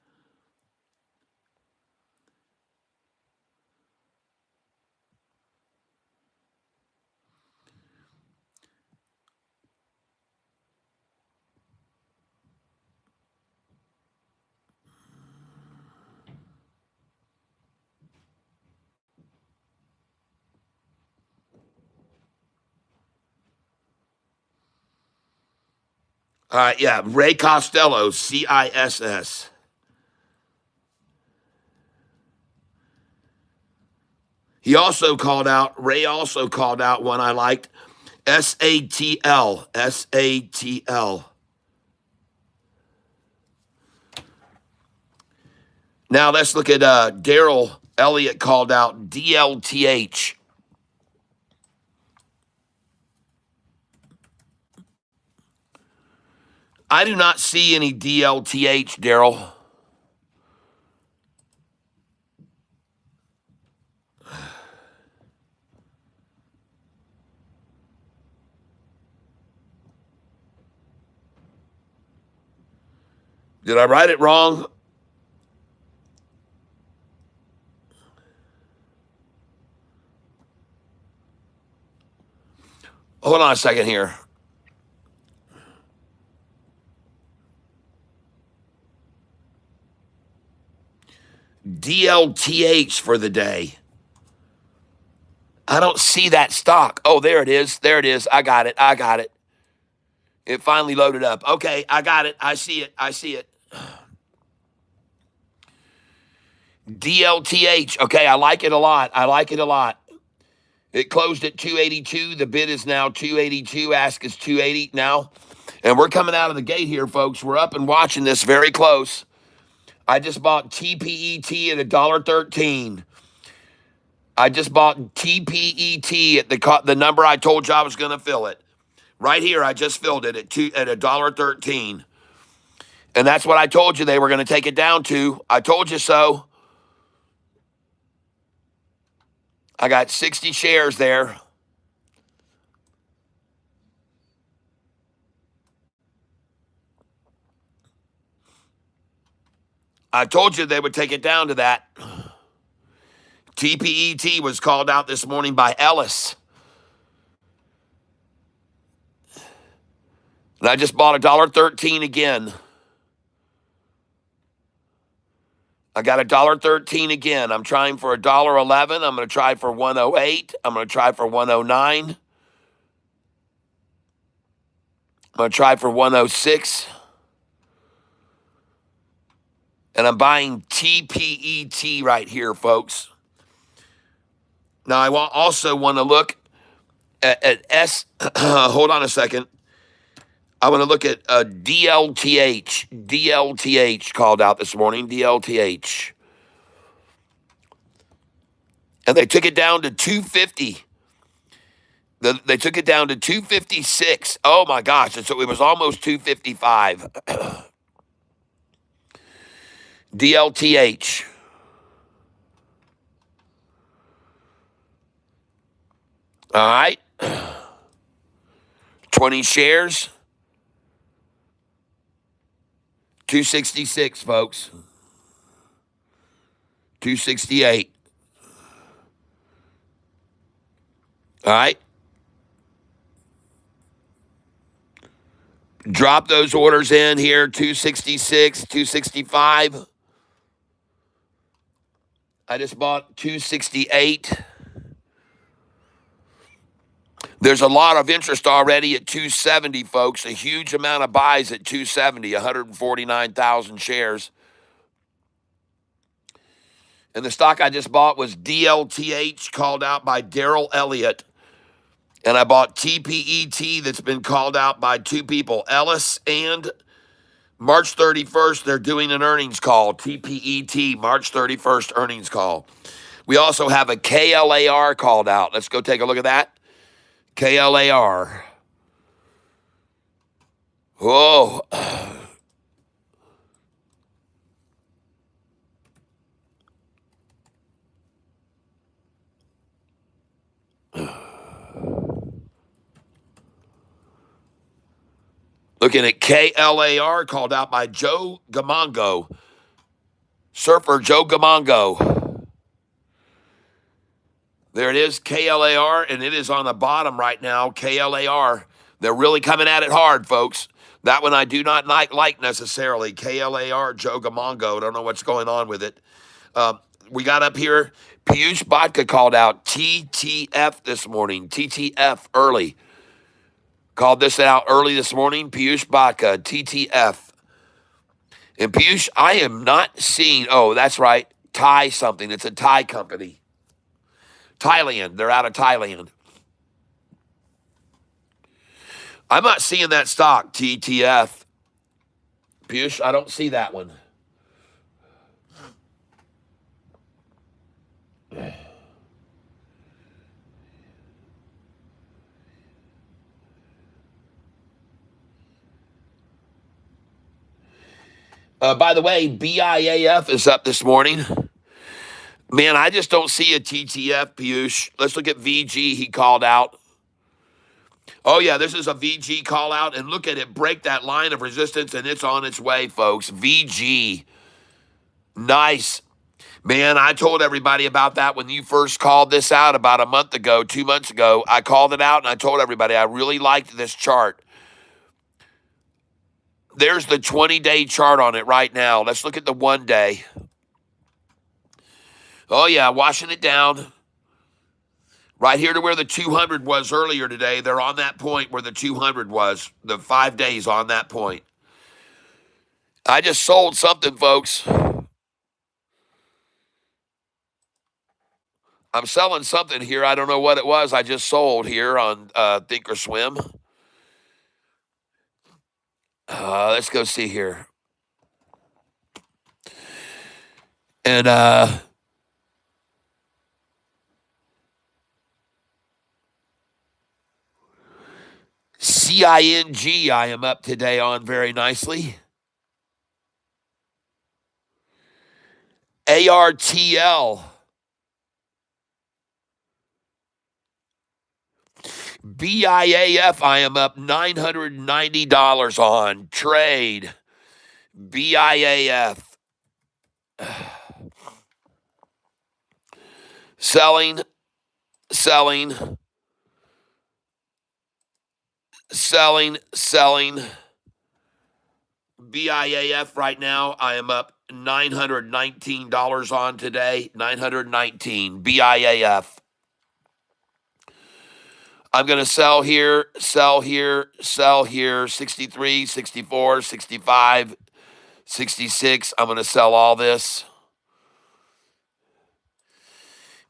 All right, yeah, Ray Costello, CISS. Ray also called out one I liked, SATL, SATL. Now let's look at Daryl Elliott called out DLTH. I do not see any DLTH, Daryl. Did I write it wrong? Hold on a second here. DLTH for the day. I don't see that stock. Oh, there it is. There it is. I got it. I got it. It finally loaded up. Okay, I got it. I see it. I see it. DLTH. Okay, I like it a lot. I like it a lot. It closed at 282. The bid is now 282. Ask is 280 now. And we're coming out of the gate here, folks. We're up and watching this very close. I just bought TPET at $1.13. I just bought TPET at the number I told you I was going to fill it. Right here, I just filled it at $1.13. And that's what I told you they were going to take it down to. I told you so. I got 60 shares there. I told you they would take it down to that. TPET was called out this morning by Ellis. And I just bought $1.13 again. I got $1.13 again. I'm trying for $1.11. I'm going to try for 108. I'm going to try for 109. I'm going to try for 106. And I'm buying TPET right here, folks. Now, I also want to look at S. Hold on a second. I want to look at DLTH. DLTH called out this morning. DLTH. And they took it down to 250. They took it down to 256. Oh, my gosh. And so it was almost 255. DLTH. All right. 20 shares. 266, folks. 268. All right. Drop those orders in here. 266, 265. I just bought 268. There's a lot of interest already at 270, folks. A huge amount of buys at 270, 149,000 shares. And the stock I just bought was DLTH, called out by Daryl Elliott. And I bought TPET, that's been called out by two people, Ellis and March 31st, they're doing an earnings call. TPET, March 31st earnings call. We also have a KLAR called out. Let's go take a look at that. KLAR. Whoa. Looking at KLAR, called out by Joe Gamongo. Surfer Joe Gamongo. There it is, KLAR, and it is on the bottom right now, KLAR. They're really coming at it hard, folks. That one I do not like necessarily. KLAR, Joe Gamongo. Don't know what's going on with it. We got up here, Piyush Bhatka called out TTF this morning. TTF early. Called this out early this morning. Piyush Bhatka, TTF. And Piyush, I am not seeing, oh, that's right, Thai something. It's a Thai company. Thailand. They're out of Thailand. I'm not seeing that stock, TTF. Piyush, I don't see that one. By the way, BIAF is up this morning. Man, I just don't see a TTF, Piyush. Let's look at VG he called out. Oh, yeah, this is a VG call out. And look at it break that line of resistance, and it's on its way, folks. VG. Nice. Man, I told everybody about that when you first called this out about a month ago, 2 months ago. I called it out, and I told everybody I really liked this chart. There's the 20-day chart on it right now. Let's look at the 1 day. Oh, yeah, washing it down. Right here to where the 200 was earlier today. They're on that point where the 200 was. The 5 days on that point. I just sold something, folks. I'm selling something here. I don't know what it was. I just sold here on Thinkorswim. Let's go see here. And CING I am up today on very nicely. ARTL. BIAF I am up $990 on. Trade. BIAF. Selling. BIAF right now, I am up $919 on today. $919. BIAF. I'm going to sell here, 63, 64, 65, 66. I'm going to sell all this.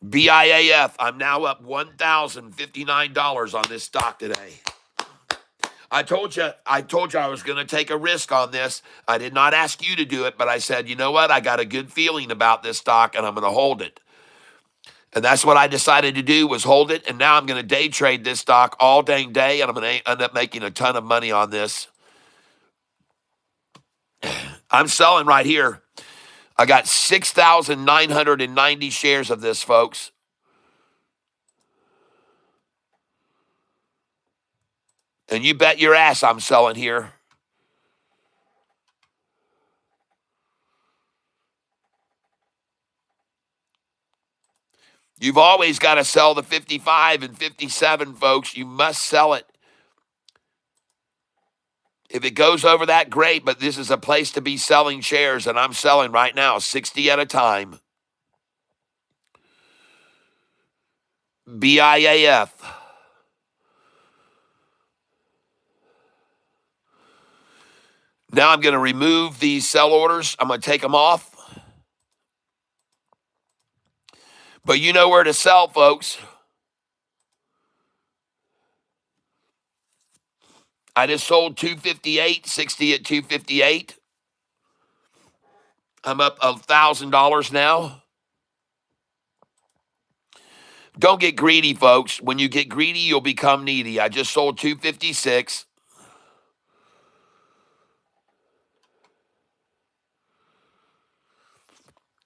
BIAF, I'm now up $1,059 on this stock today. I told you I was going to take a risk on this. I did not ask you to do it, but I said, you know what? I got a good feeling about this stock, and I'm going to hold it. And that's what I decided to do, was hold it. And now I'm going to day trade this stock all dang day, and I'm going to end up making a ton of money on this. I'm selling right here. I got 6,990 shares of this, folks. And you bet your ass I'm selling here. You've always got to sell the 55 and 57, folks. You must sell it. If it goes over that, great, but this is a place to be selling shares, and I'm selling right now, 60 at a time. BIAF. Now I'm going to remove these sell orders. I'm going to take them off. But you know where to sell, folks. I just sold 258, 60 at 258. I'm up $1,000 now. Don't get greedy, folks. When you get greedy, you'll become needy. I just sold 256.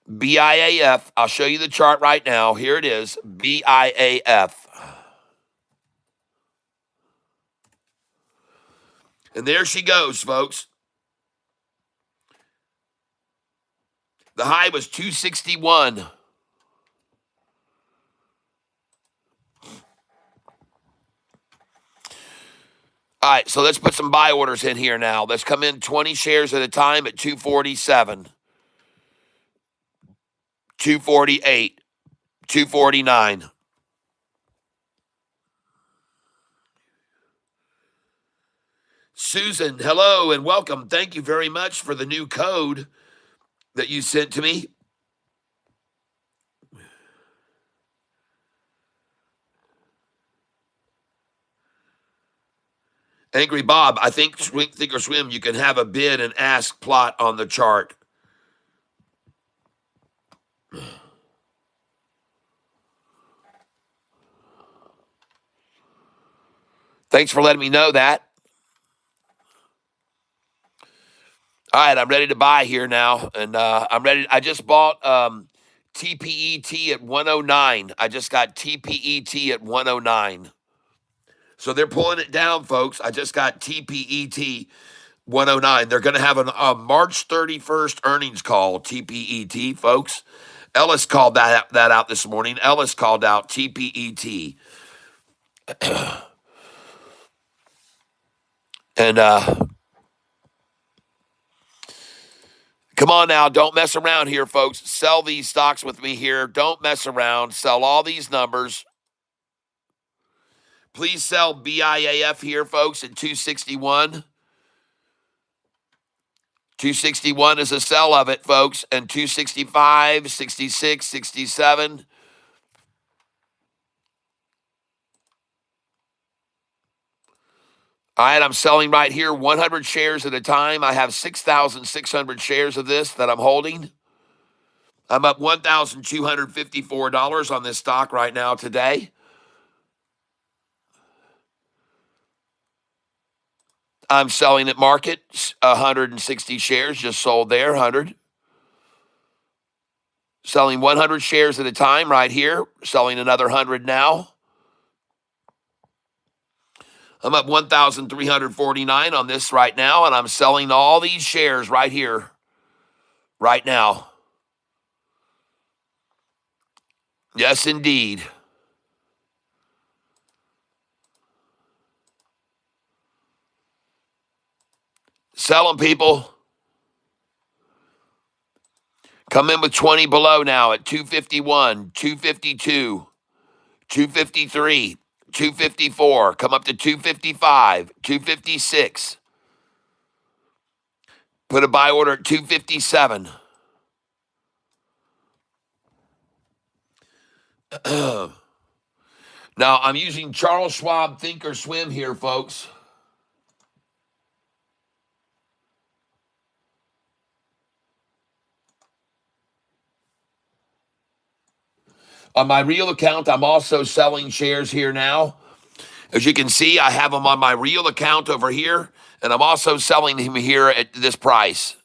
BIAF. I'll show you the chart right now. Here it is. BIAF. And there she goes, folks. The high was 261. All right, so let's put some buy orders in here now. Let's come in 20 shares at a time at 247, 248, 249. Susan, hello and welcome. Thank you very much for the new code that you sent to me. Angry Bob, I think Think or Swim, you can have a bid and ask plot on the chart. Thanks for letting me know that. All right, I'm ready to buy here now, and I'm ready. I just bought TPET at 109. I just got TPET at 109. So they're pulling it down, folks. I just got TPET 109. They're going to have a March 31st earnings call, TPET, folks. Ellis called that out this morning. Ellis called out TPET. And come on now, don't mess around here, folks. Sell these stocks with me here. Don't mess around. Sell all these numbers. Please sell BIAF here, folks, at 261. 261 is a sell of it, folks, and 265, 66, 67. All right, I'm selling right here 100 shares at a time. I have 6,600 shares of this that I'm holding. I'm up $1,254 on this stock right now today. I'm selling at market 160 shares, just sold there, 100. Selling 100 shares at a time right here, selling another 100 now. I'm up 1,349 on this right now, and I'm selling all these shares right here, right now. Yes, indeed. Sell them, people. Come in with 20 below now at 251, 252, 253, 254. Come up to 255, 256. Put a buy order at 257. Now, I'm using Charles Schwab Think or Swim here, folks. On my real account, I'm also selling shares here now. As you can see, I have them on my real account over here, and I'm also selling them here at this price.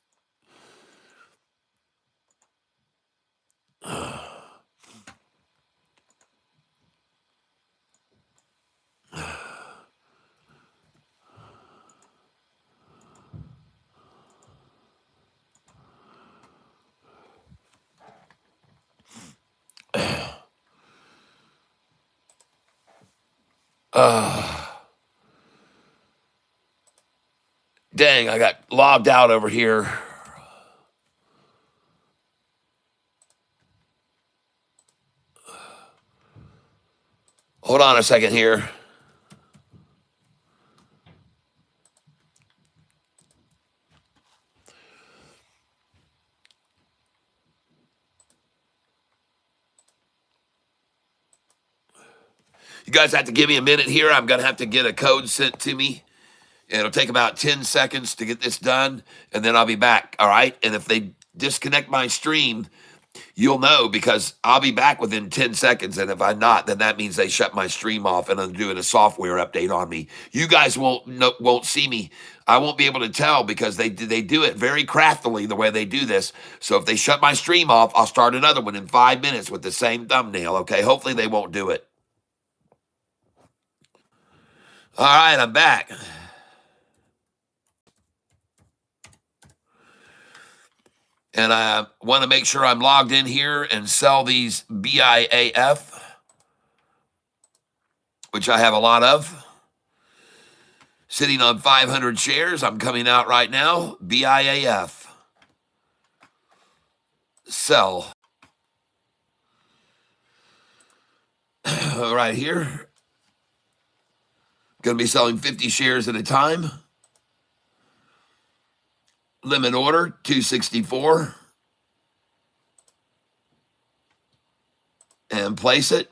Dang, I got logged out over here. Hold on a second here. You guys have to give me a minute here. I'm going to have to get a code sent to me. It'll take about 10 seconds to get this done, and then I'll be back, all right? And if they disconnect my stream, you'll know because I'll be back within 10 seconds. And if I'm not, then that means they shut my stream off and I'm doing a software update on me. You guys won't see me. I won't be able to tell because they do it very craftily the way they do this. So if they shut my stream off, I'll start another one in 5 minutes with the same thumbnail, okay? Hopefully they won't do it. All right, I'm back. And I want to make sure I'm logged in here and sell these BIAF, which I have a lot of. Sitting on 500 shares. I'm coming out right now. BIAF. Sell. Right here. Going to be selling 50 shares at a time. Limit order 264 and place it.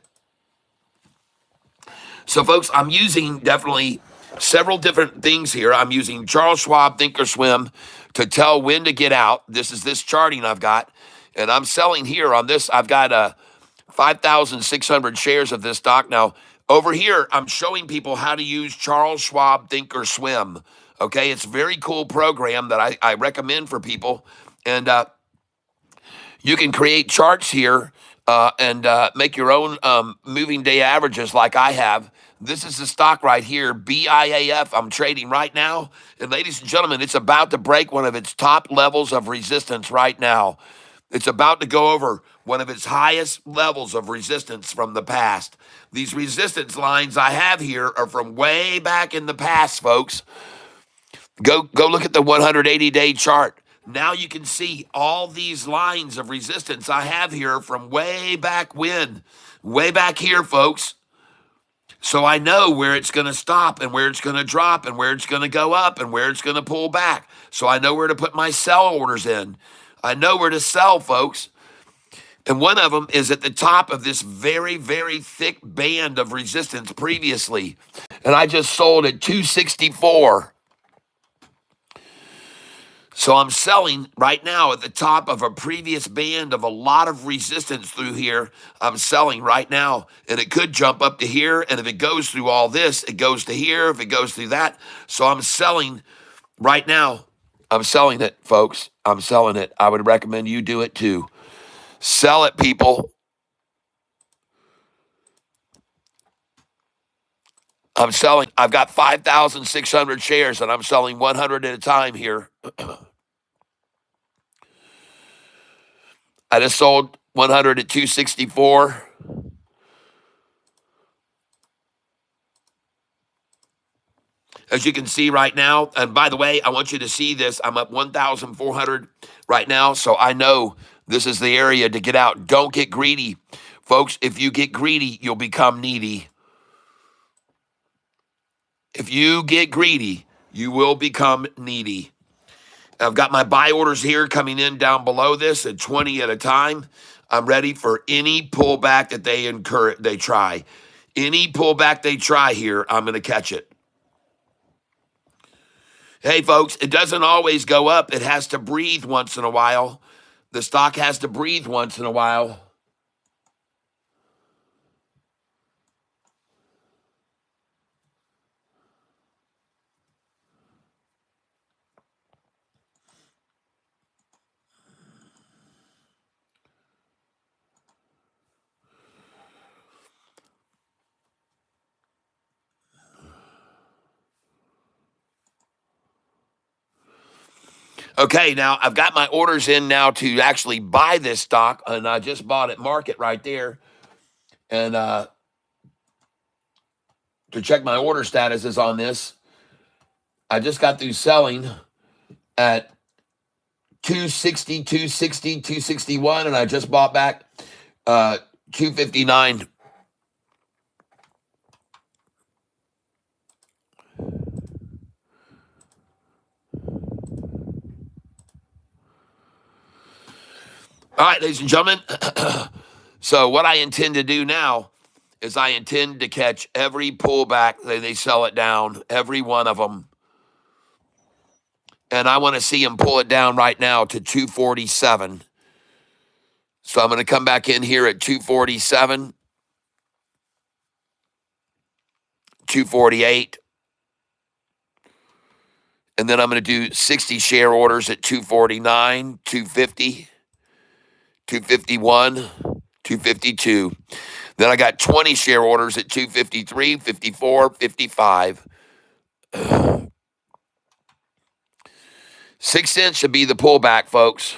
So, folks, I'm using definitely several different things here. I'm using Charles Schwab Thinkorswim to tell when to get out. This is this charting I've got, and I'm selling here on this. I've got 5,600 shares of this stock. Now, over here, I'm showing people how to use Charles Schwab Thinkorswim. Okay, it's a very cool program that I recommend for people, and you can create charts here and make your own moving day averages like I have. This is the stock right here, BIAF. I'm trading right now. And ladies and gentlemen, it's about to break one of its top levels of resistance right now. It's about to go over one of its highest levels of resistance from the past. These resistance lines I have here are from way back in the past, folks. Go look at the 180-day chart. Now you can see all these lines of resistance I have here from way back when. Way back here, folks. So I know where it's going to stop and where it's going to drop and where it's going to go up and where it's going to pull back. So I know where to put my sell orders in. I know where to sell, folks. And one of them is at the top of this very, very thick band of resistance previously. And I just sold at 264. So I'm selling right now at the top of a previous band of a lot of resistance through here. I'm selling right now, and it could jump up to here. And if it goes through all this, it goes to here. If it goes through that, so I'm selling right now. I'm selling it, folks. I'm selling it. I would recommend you do it too. Sell it, people. I'm selling. I've got 5,600 shares, and I'm selling 100 at a time here. I just sold 100 at 264. As you can see right now, and by the way, I want you to see this. I'm up 1,400 right now, so I know this is the area to get out. Don't get greedy. Folks, if you get greedy, you'll become needy. If you get greedy, you will become needy. I've got my buy orders here coming in down below this at 20 at a time. I'm ready for any pullback that they try. Any pullback they try here, I'm going to catch it. Hey, folks, it doesn't always go up. It has to breathe once in a while. The stock has to breathe once in a while. Okay, now I've got my orders in now to actually buy this stock, and I just bought at market right there. And to check my order statuses on this, I just got through selling at 260, 260, 261, and I just bought back 259. All right, ladies and gentlemen. So what I intend to do now is I intend to catch every pullback that they sell it down, every one of them. And I want to see them pull it down right now to 247. So I'm going to come back in here at 247, 248. And then I'm going to do 60 share orders at 249, 250, 251, 252. Then I got 20 share orders at 253, 54, 55. 6 cents should be the pullback, folks.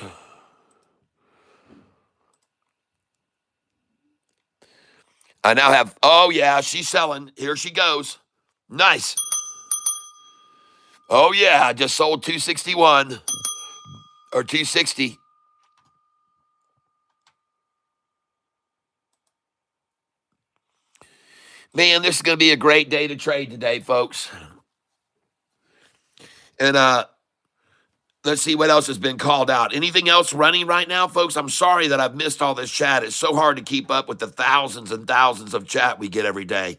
I now have, oh yeah, she's selling. Here she goes. Nice. Oh yeah, I just sold 261 or 260. Man, this is going to be a great day to trade today, folks. And Let's see what else has been called out. Anything else running right now, folks? I'm sorry that I've missed all this chat. It's so hard to keep up with the thousands and thousands of chat we get every day.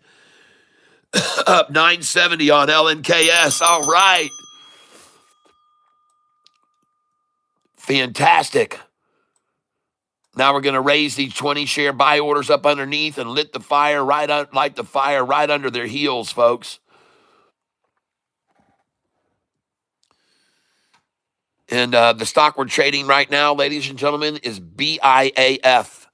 Up 970 on LNKS. All right. Fantastic. Now we're going to raise these 20 share buy orders up underneath and light the fire right under their heels, folks. And the stock we're trading right now, ladies and gentlemen, is BIAF.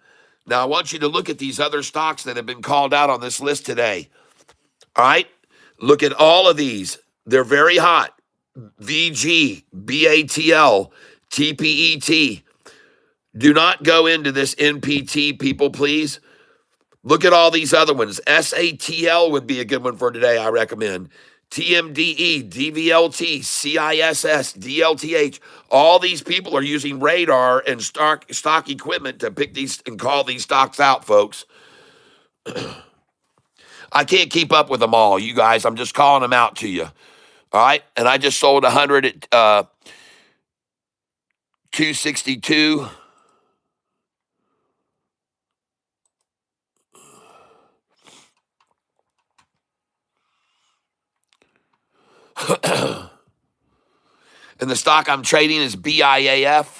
Now I want you to look at these other stocks that have been called out on this list today. All right? Look at all of these. They're very hot. VG, BATL, TPET. Do not go into this NPT, people, please. Look at all these other ones. SATL would be a good one for today, I recommend. TMDE, DVLT, CISS, DLTH. All these people are using radar and stock equipment to pick these and call these stocks out, folks. I can't keep up with them all, you guys. I'm just calling them out to you. All right? And I just sold 100 at 262. And the stock I'm trading is BIAF.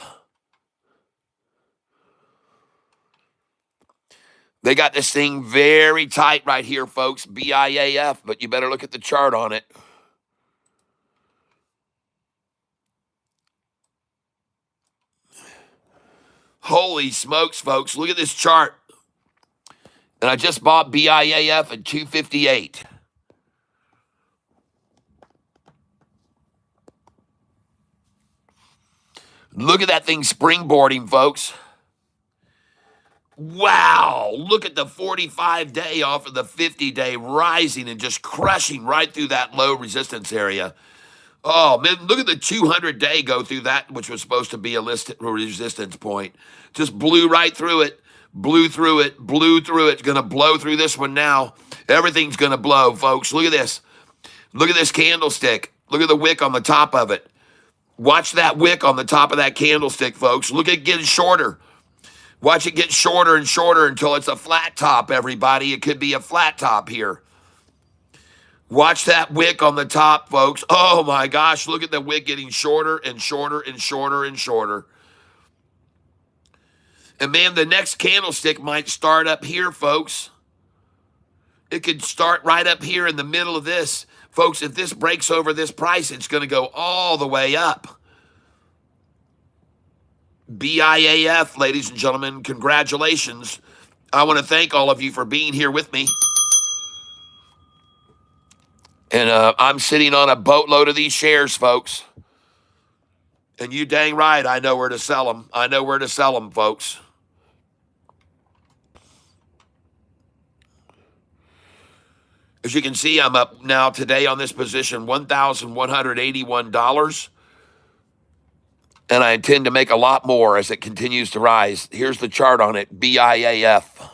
They got this thing very tight right here, folks, BIAF, but you better look at the chart on it. Holy smokes, folks, look at this chart. And I just bought BIAF at 258. Look at that thing springboarding, folks. Wow, look at the 45-day off of the 50-day rising and just crushing right through that low resistance area. Oh, man, look at the 200-day go through that, which was supposed to be a resistance point. Just blew right through it, blew through it, blew through it. Going to blow through this one now. Everything's going to blow, folks. Look at this. Look at this candlestick. Look at the wick on the top of it. Watch that wick on the top of that candlestick, folks. Look at it getting shorter. Watch it get shorter and shorter until it's a flat top, everybody. It could be a flat top here. Watch that wick on the top, folks. Oh, my gosh. Look at the wick getting shorter and shorter and shorter and shorter. And, man, the next candlestick might start up here, folks. It could start right up here in the middle of this. Folks, if this breaks over this price, it's going to go all the way up. BIAF, ladies and gentlemen, congratulations. I want to thank all of you for being here with me. And I'm sitting on a boatload of these shares, folks. And you dang right, I know where to sell them. I know where to sell them, folks. As you can see, I'm up now today on this position, $1,181. And I intend to make a lot more as it continues to rise. Here's the chart on it, BIAF.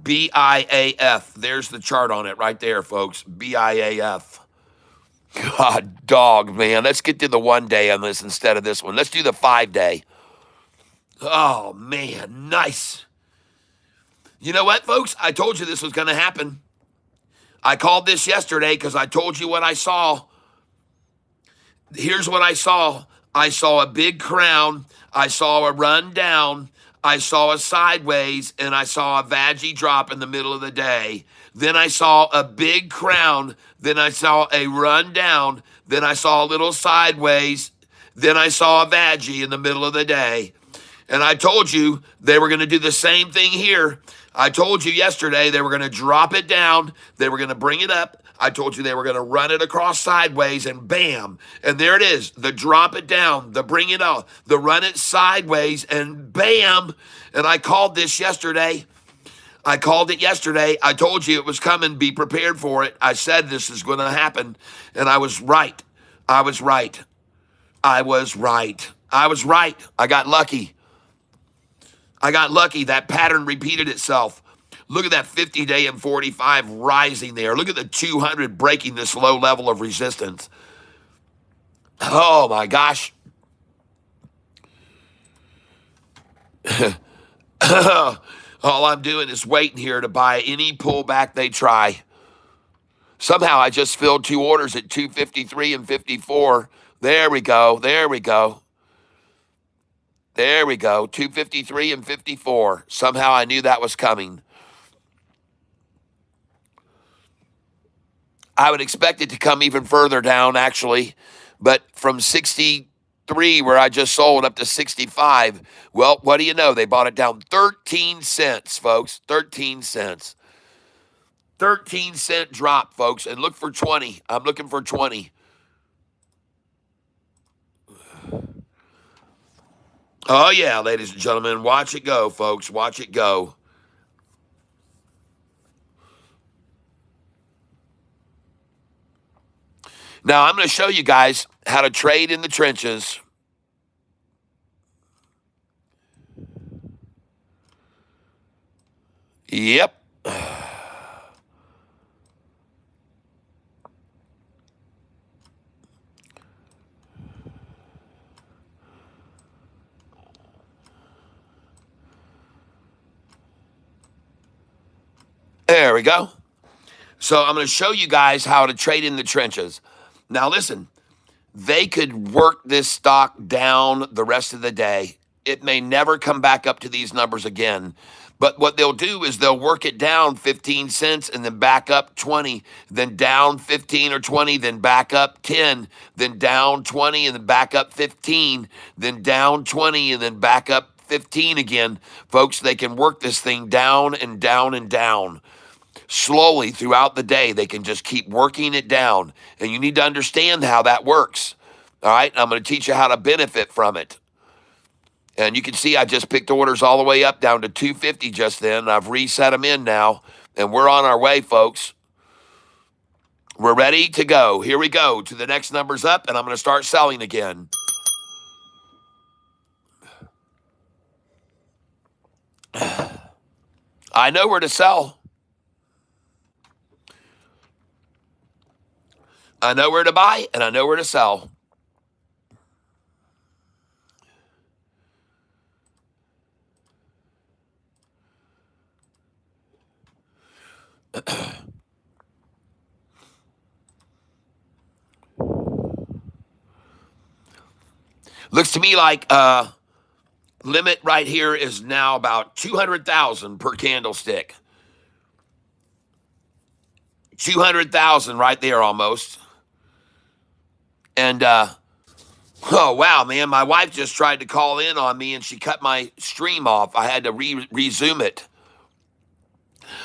BIAF. There's the chart on it right there, folks. BIAF. God, dog, man. Let's get to the 1 day on this instead of this one. Let's do the 5 day. Oh, man. Nice. You know what, folks? I told you this was going to happen. I called this yesterday because I told you what I saw. Here's what I saw. I saw a big crown. I saw a run down. I saw a sideways, and I saw a veggie drop in the middle of the day. Then I saw a big crown. Then I saw a run down. Then I saw a little sideways. Then I saw a veggie in the middle of the day. And I told you they were going to do the same thing here. I told you yesterday they were going to drop it down. They were going to bring it up. I told you they were going to run it across sideways, and bam. And there it is, the drop it down, the bring it up, the run it sideways, and bam. And I called this yesterday. I called it yesterday. I told you it was coming. Be prepared for it. I said this is going to happen, and I was right. I was right. I was right. I was right. I got lucky. I got lucky. That pattern repeated itself. Look at that 50-day and 45 rising there. Look at the 200 breaking this low level of resistance. Oh my gosh. All I'm doing is waiting here to buy any pullback they try. Somehow I just filled two orders at 253 and 54. There we go. There we go. There we go. 253 and 54. Somehow I knew that was coming. I would expect it to come even further down, actually. But from 63, where I just sold, up to 65, well, what do you know? They bought it down 13 cents, folks. 13 cents. 13-cent drop, folks. And look for 20. I'm looking for 20. Oh, yeah, ladies and gentlemen. Watch it go, folks. Watch it go. Now, I'm going to show you guys how to trade in the trenches. Yep. There we go. So I'm going to show you guys how to trade in the trenches. Now, listen, they could work this stock down the rest of the day. It may never come back up to these numbers again. But what they'll do is they'll work it down 15 cents and then back up 20, then down 15 or 20, then back up 10, then down 20 and then back up 15, then down 20 and then back up 15 again. Folks, they can work this thing down and down and down. Slowly throughout the day, they can just keep working it down. And you need to understand how that works. All right, I'm going to teach you how to benefit from it. And you can see I just picked orders all the way up down to 250 just then. I've reset them in now, and we're on our way, folks. We're ready to go. Here we go to the next numbers up, and I'm going to start selling again. I know where to sell. I know where to buy, and I know where to sell. Looks to me like limit right here is now about 200,000 per candlestick. 200,000 right there almost. And oh wow, man, my wife just tried to call in on me and she cut my stream off. I had to resume it.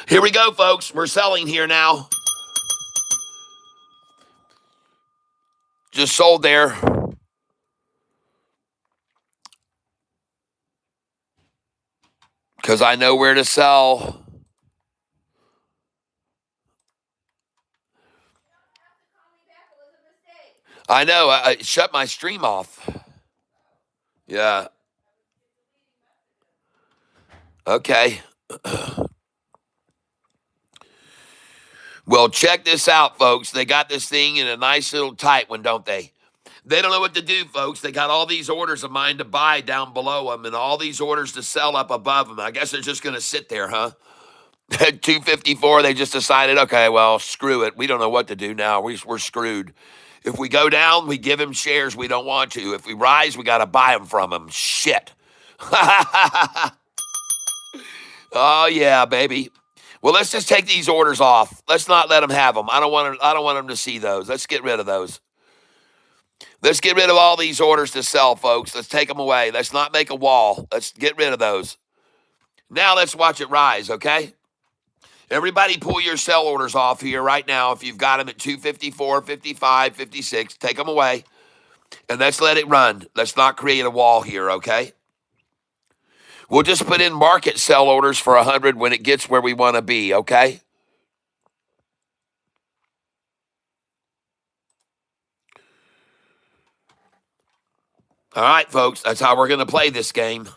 Here we go, folks. We're selling here now. Just sold there. Because I know where to sell. I know. I shut my stream off. Yeah. Okay. Well, check this out, folks. They got this thing in a nice little tight one, don't they? They don't know what to do, folks. They got all these orders of mine to buy down below them and all these orders to sell up above them. I guess they're just going to sit there, huh? At 254, they just decided, okay, well, screw it. We don't know what to do now. We're screwed. If we go down, we give him shares we don't want to. If we rise, we got to buy them from him. Shit. Oh, yeah, baby. Well, let's just take these orders off. Let's not let them have them. I don't want them to see those. Let's get rid of those. Let's get rid of all these orders to sell, folks. Let's take them away. Let's not make a wall. Let's get rid of those. Now let's watch it rise, okay? Everybody pull your sell orders off here right now. If you've got them at 254, 55, 56, take them away. And let's let it run. Let's not create a wall here, okay? We'll just put in market sell orders for 100 when it gets where we want to be, okay? All right, folks, that's how we're going to play this game.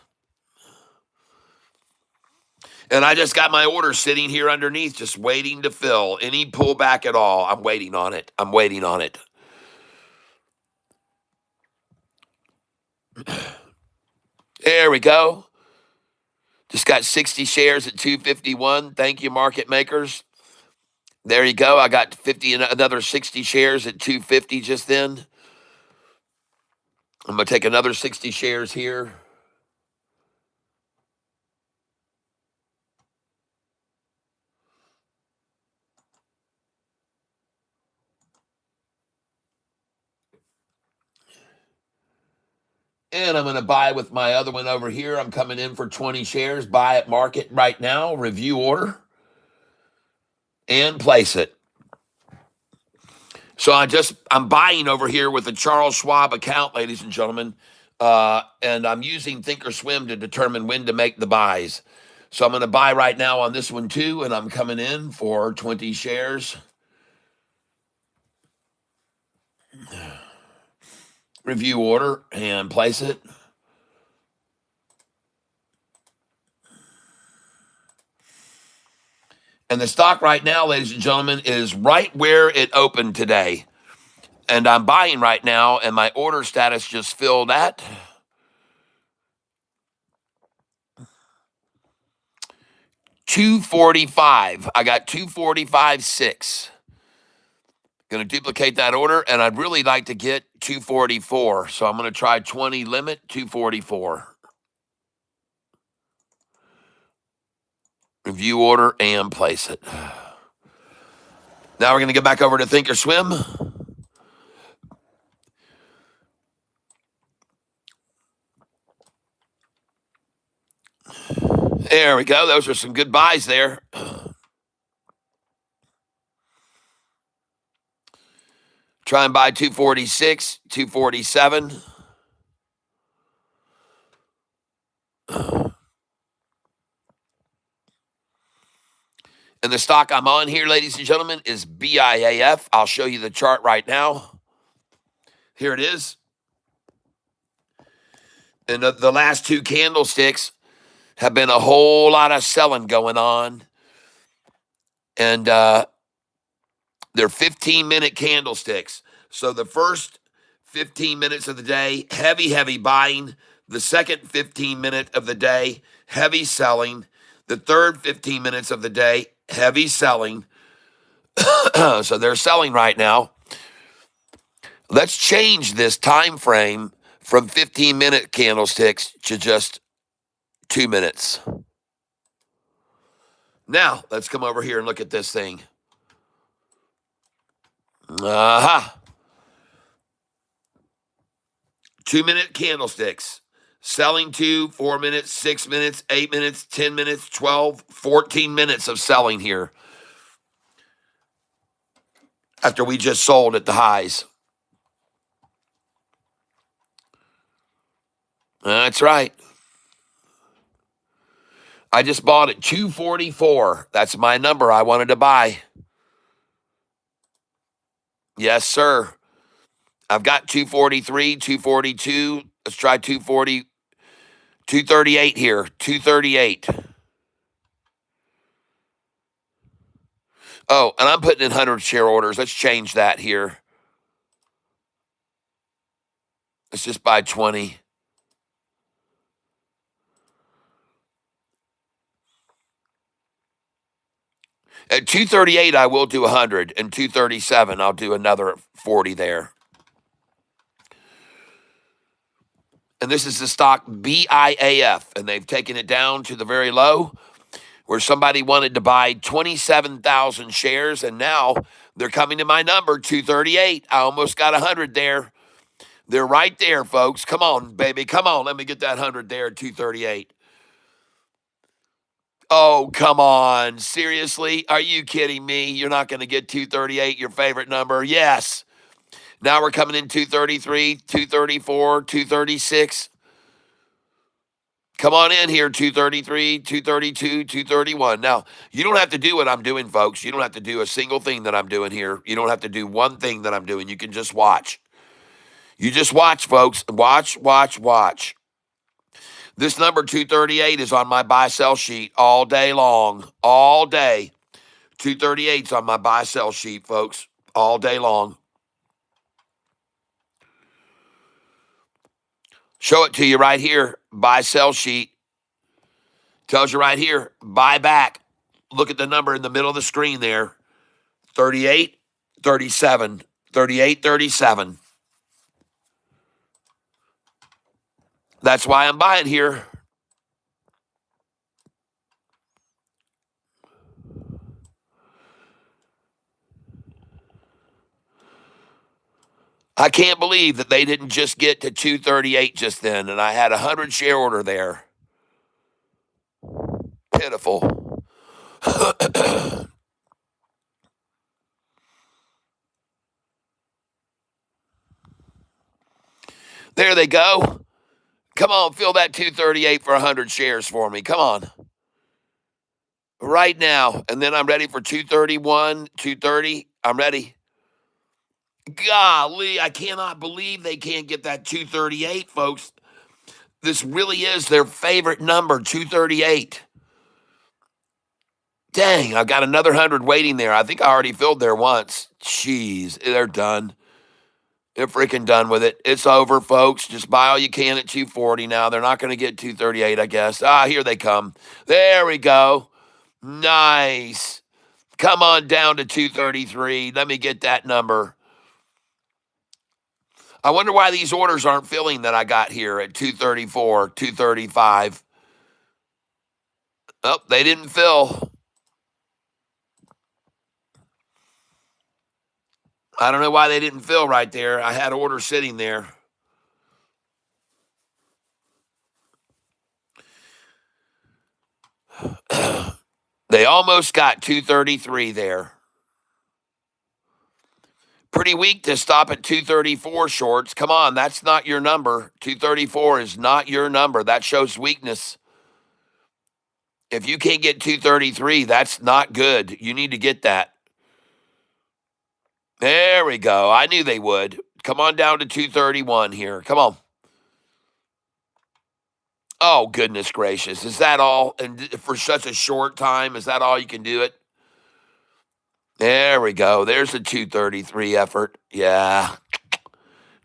And I just got my order sitting here underneath, just waiting to fill. Any pullback at all, I'm waiting on it. I'm waiting on it. There we go. Just got 60 shares at 251. Thank you, market makers. There you go. I got 50 and another 60 shares at 250 just then. I'm going to take another 60 shares here. And I'm going to buy with my other one over here. I'm coming in for 20 shares. Buy at market right now. Review order. And place it. So I'm buying over here with a Charles Schwab account, ladies and gentlemen. And I'm using Thinkorswim to determine when to make the buys. So I'm going to buy right now on this one too. And I'm coming in for 20 shares. Review order and place it. And the stock right now, ladies and gentlemen, is right where it opened today. And I'm buying right now, and my order status just filled at 245. I got 245.6. Going to duplicate that order, and I'd really like to get 244. So I'm going to try 20 limit, 244. Review order and place it. Now we're going to get back over to Thinkorswim. There we go. Those are some good buys there. Try and buy 246, 247. And the stock I'm on here, ladies and gentlemen, is BIAF. I'll show you the chart right now. Here it is. And the last two candlesticks have been a whole lot of selling going on. And they're 15-minute candlesticks. So the first 15 minutes of the day, heavy buying. The second 15 minute of the day, heavy selling. The third 15 minutes of the day, heavy selling. So they're selling right now. Let's change this time frame from 15-minute candlesticks to just 2 minutes. Now, let's come over here and look at this thing. Aha. 2-minute candlesticks. Selling 2, 4 minutes, 6 minutes, 8 minutes, 10 minutes, 12, 14 minutes of selling here. After we just sold at the highs. That's right. I just bought at 244. That's my number I wanted to buy. Yes, sir. I've got 243, 242. Let's try 240, 238 here, 238. Oh, and I'm putting in 100 share orders. Let's change that here. Let's just buy 20. At 238, I will do 100. And 237, I'll do another 40 there. And this is the stock BIAF, and they've taken it down to the very low where somebody wanted to buy 27,000 shares, and now they're coming to my number, 238. I almost got 100 there. They're right there, folks. Come on, baby. Come on. Let me get that 100 there at 238. Oh, come on. Seriously? Are you kidding me? You're not going to get 238, your favorite number? Yes. Now we're coming in 233, 234, 236. Come on in here, 233, 232, 231. Now, you don't have to do what I'm doing, folks. You don't have to do a single thing that I'm doing here. You don't have to do one thing that I'm doing. You can just watch. You just watch, folks. Watch, watch, watch. This number 238 is on my buy-sell sheet all day long. All day. 238 is on my buy-sell sheet, folks. All day long. Show it to you right here. buy sell sheet. Tells you right here, buy back. Look at the number in the middle of the screen there. 38, 37, 38, 37. That's why I'm buying here. I can't believe that they didn't just get to 238 just then, and I had a 100 share order there. Pitiful. There they go. Come on, fill that 238 for 100 shares for me. Come on. Right now. And then I'm ready for 231, 230. I'm ready. Golly, I cannot believe they can't get that 238, folks. This really is their favorite number, 238. Dang, I've got another 100 waiting there. I think I already filled there once. Jeez, they're done. They're freaking done with it. It's over, folks. Just buy all you can at 240 now. They're not going to get 238, I guess. Here they come. There we go. Nice. Come on down to 233. Let me get that number. I wonder why these orders aren't filling that I got here at 234, 235. Oh, they didn't fill. I don't know why they didn't fill right there. I had orders sitting there. They almost got 233 there. Pretty weak to stop at 234 shorts. Come on, that's not your number. 234 is not your number. That shows weakness. If you can't get 233, that's not good. You need to get that. There we go. I knew they would. Come on down to 231 here. Come on. Oh, goodness gracious. Is that all? And for such a short time, is that all you can do it? There we go. There's a 233 effort. Yeah.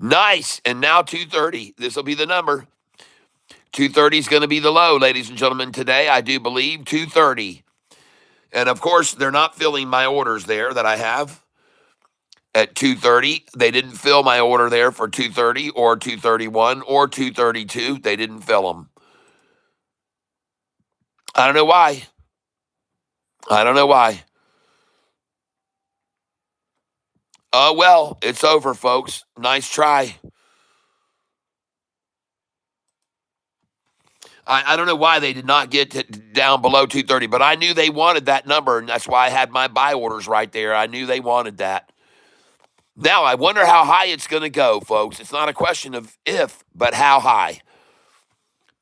Nice. And now 230. This will be the number. 230 is going to be the low, ladies and gentlemen, today. I do believe 230. And of course, they're not filling my orders there that I have at 230. They didn't fill my order there for 230 or 231 or 232. They didn't fill them. I don't know why. I don't know why. Well, it's over, folks. Nice try. I don't know why they did not get down below 230, but I knew they wanted that number, and that's why I had my buy orders right there. I knew they wanted that. Now, I wonder how high it's going to go, folks. It's not a question of if, but how high.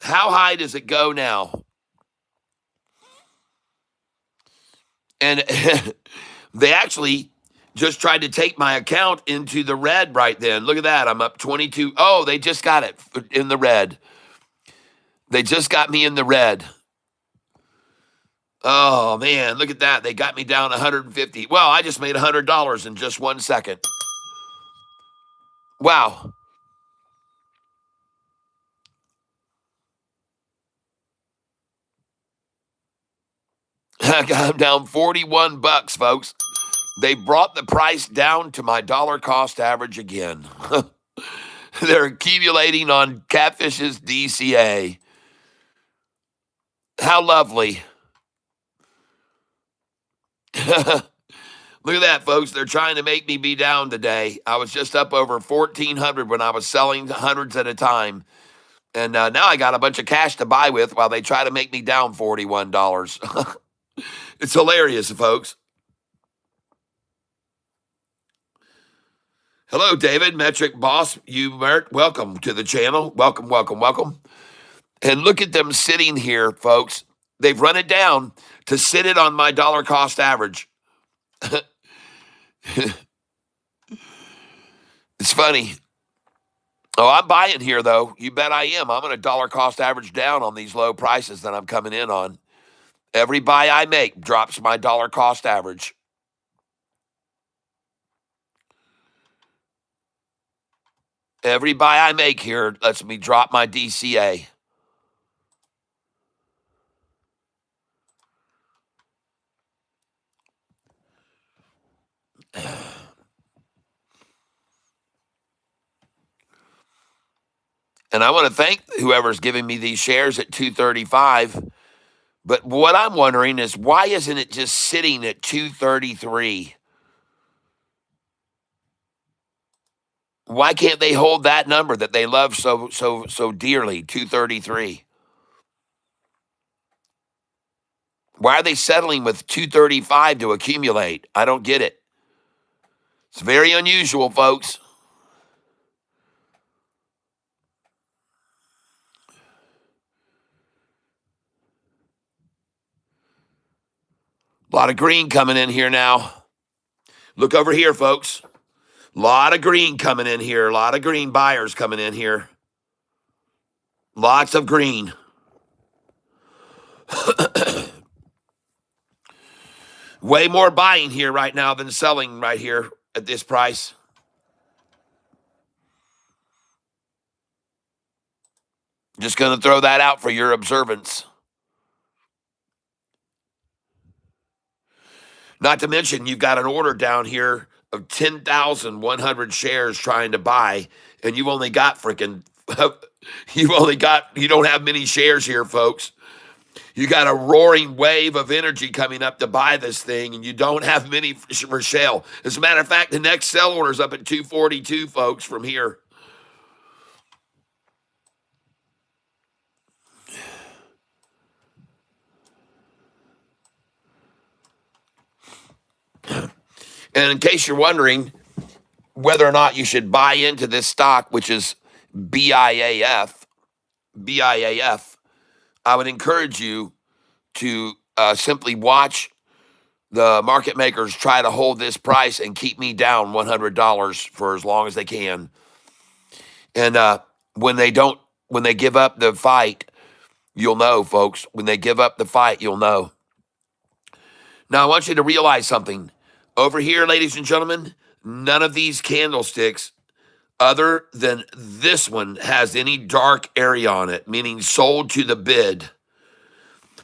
How high does it go now? And they actually just tried to take my account into the red right then. Look at that. I'm up 22. Oh, they just got it in the red. They just got me in the red. Oh, man, look at that. They got me down 150. Well, I just made $100 in just 1 second. Wow. I'm down 41 bucks, folks. They brought the price down to my dollar cost average again. They're accumulating on Catfish's DCA. How lovely. Look at that, folks. They're trying to make me be down today. I was just up over 1,400 when I was selling hundreds at a time. And now I got a bunch of cash to buy with while they try to make me down $41. It's hilarious, folks. Hello, David, Metric Boss. Welcome to the channel. Welcome, welcome, welcome. And look at them sitting here, folks. They've run it down to sit it on my dollar cost average. It's funny. Oh, I'm buying here, though. You bet I am. I'm going to dollar cost average down on these low prices that I'm coming in on. Every buy I make drops my dollar cost average. Every buy I make here lets me drop my DCA. And I want to thank whoever's giving me these shares at 235. But what I'm wondering is, why isn't it just sitting at 233? Why can't they hold that number that they love so dearly, 233? Why are they settling with 235 to accumulate? I don't get it. It's very unusual, folks. A lot of green coming in here now. Look over here, folks. A lot of green coming in here. A lot of green buyers coming in here. Lots of green. Way more buying here right now than selling right here at this price. Just going to throw that out for your observance. Not to mention, you've got an order down here of 10,100 shares trying to buy, and you've only got freaking, you don't have many shares here, folks. You got a roaring wave of energy coming up to buy this thing, and you don't have many for sale. As a matter of fact, the next sell order is up at 242, folks, from here. And in case you're wondering whether or not you should buy into this stock, which is BIAF, I would encourage you to simply watch the market makers try to hold this price and keep me down $100 for as long as they can. And when they give up the fight, you'll know, folks. When they give up the fight, you'll know. Now, I want you to realize something. Over here, ladies and gentlemen, none of these candlesticks, other than this one, has any dark area on it, meaning sold to the bid.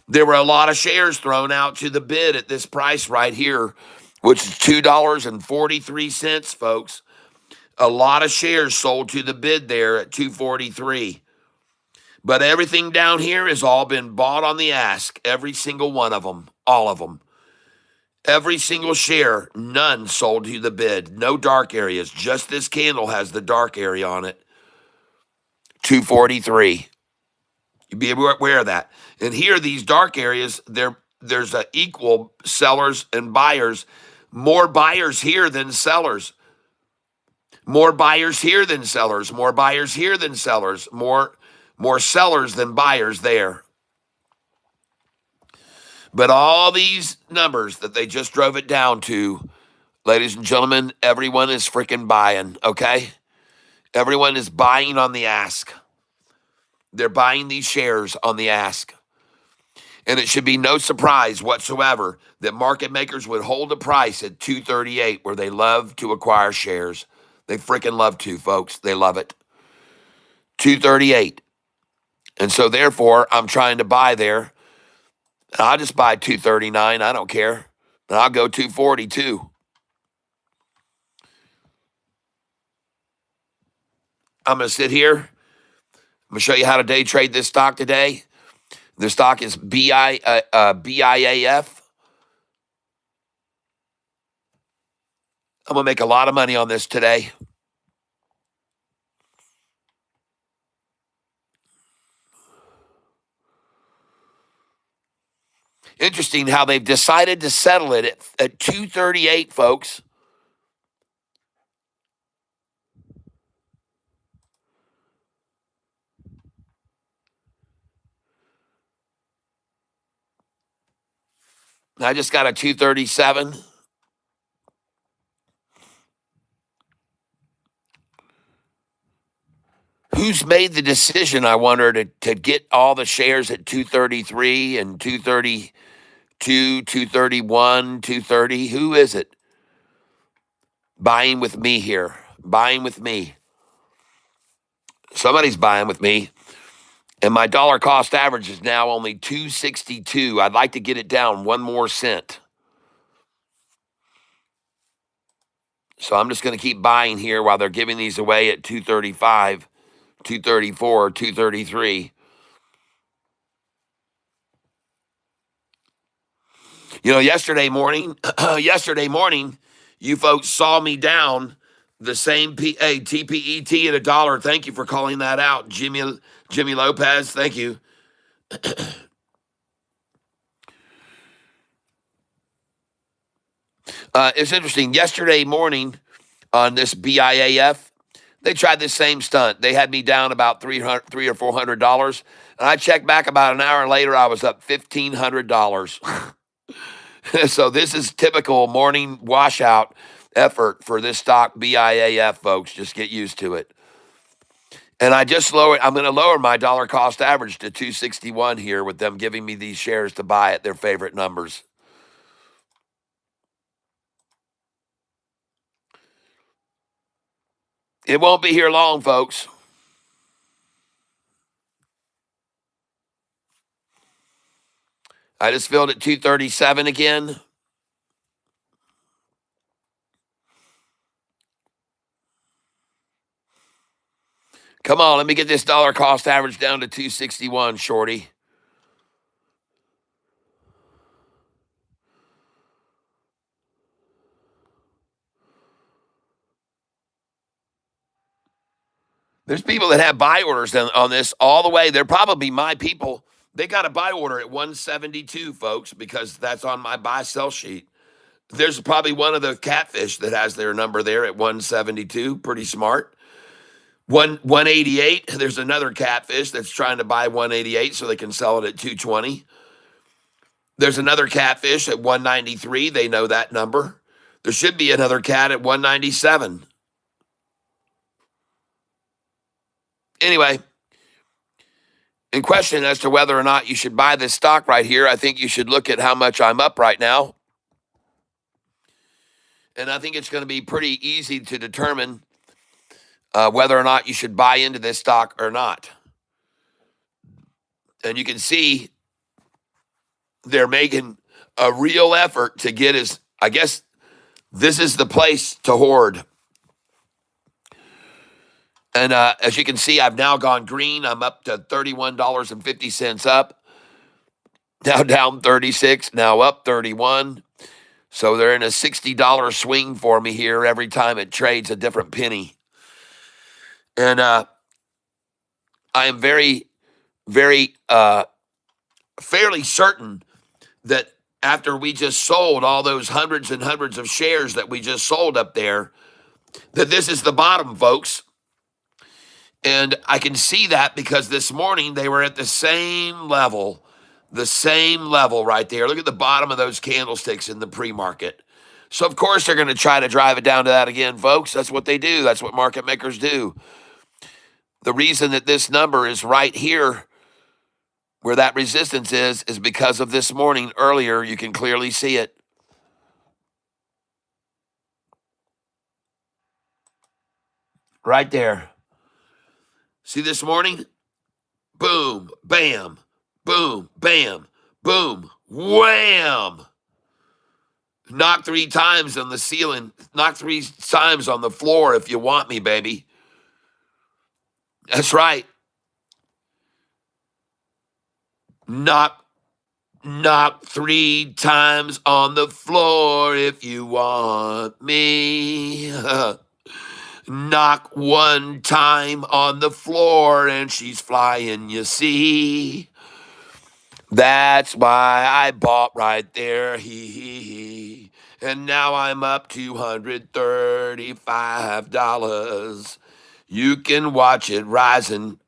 There were a lot of shares thrown out to the bid at this price right here, which is $2.43, folks. A lot of shares sold to the bid there at $2.43. But everything down here has all been bought on the ask. Every single one of them. All of them. Every single share, none sold to the bid. No dark areas. Just this candle has the dark area on it. 243. You be aware of that. And here, these dark areas, there's equal sellers and buyers. More buyers here than sellers. More buyers here than sellers. More buyers here than sellers. More sellers than buyers there. But all these numbers that they just drove it down to, ladies and gentlemen, everyone is freaking buying, okay? Everyone is buying on the ask. They're buying these shares on the ask. And it should be no surprise whatsoever that market makers would hold a price at 238 where they love to acquire shares. They freaking love to, folks. They love it. 238. And so therefore, I'm trying to buy there. I'll just buy 239. I don't care. And I'll go 242. I'm going to sit here. I'm going to show you how to day trade this stock today. The stock is BIAF. I'm going to make a lot of money on this today. Interesting how they've decided to settle it at 238, folks. I just got a 237. Who's made the decision, I wonder, to get all the shares at 233 and 232, 231, 230? Who is it? Buying with me here. Buying with me. Somebody's buying with me. And my dollar cost average is now only 262. I'd like to get it down 1 more cent. So I'm just going to keep buying here while they're giving these away at 235. 234, 233. You know, yesterday morning, you folks saw me down the same TPET at $1. Thank you for calling that out, Jimmy Lopez. Thank you. It's interesting. Yesterday morning on this BIAF, they tried the same stunt. They had me down about $300 or $400, and I checked back about an hour later. I was up $1,500. So this is typical morning washout effort for this stock BIAF, folks. Just get used to it. And I'm going to lower my dollar cost average to 261 here with them giving me these shares to buy at their favorite numbers. It won't be here long, folks. I just filled at 237 again. Come on, let me get this dollar cost average down to 261, shorty. There's people that have buy orders on this all the way. They're probably my people. They got a buy order at 172, folks, because that's on my buy sell sheet. There's probably one of the Catfish that has their number there at 172. Pretty smart. 188. There's another Catfish that's trying to buy 188 so they can sell it at 220. There's another Catfish at 193. They know that number. There should be another cat at 197. Anyway, in question as to whether or not you should buy this stock right here, I think you should look at how much I'm up right now. And I think it's going to be pretty easy to determine whether or not you should buy into this stock or not. And you can see they're making a real effort to get his, I guess this is the place to hoard. And as you can see, I've now gone green. I'm up to $31.50 up. Now down 36, now up 31. So they're in a $60 swing for me here every time it trades a different penny. And I am very, very fairly certain that after we just sold all those hundreds and hundreds of shares that we just sold up there, that this is the bottom, folks. And I can see that because this morning they were at the same level right there. Look at the bottom of those candlesticks in the pre-market. So, of course, they're going to try to drive it down to that again, folks. That's what they do. That's what market makers do. The reason that this number is right here where that resistance is because of this morning earlier. You can clearly see it. Right there. See this morning? Boom, bam, boom, bam, boom, wham. Knock 3 times on the ceiling. Knock 3 times on the floor if you want me, baby. That's right. Knock 3 times on the floor if you want me. Knock 1 time on the floor and she's flying, you see. That's why I bought right there. He. And now I'm up $235. You can watch it rising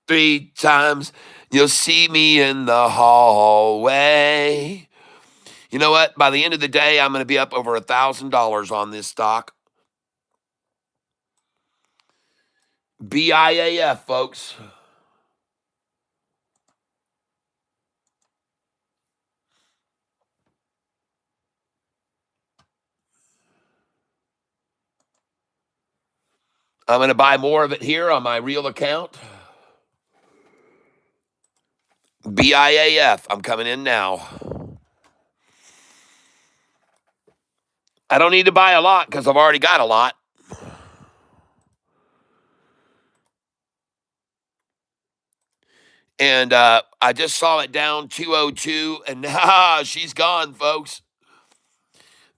3 times. You'll see me in the hallway. You know what? By the end of the day, I'm going to be up over $1,000 on this stock. BIAF, folks. I'm going to buy more of it here on my real account. BIAF, I'm coming in now. I don't need to buy a lot because I've already got a lot. And I just saw it down 202, and now she's gone, folks.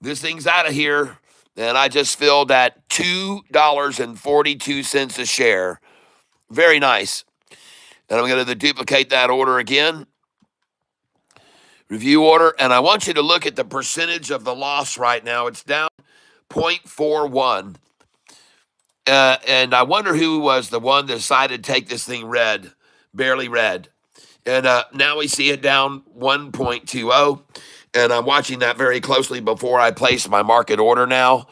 This thing's out of here. And I just filled at $2.42 a share. Very nice. And I'm going to duplicate that order again. Review order. And I want you to look at the percentage of the loss right now. It's down 0.41. And I wonder who was the one that decided to take this thing red, barely red. And now we see it down 1.20. And I'm watching that very closely before I place my market order now.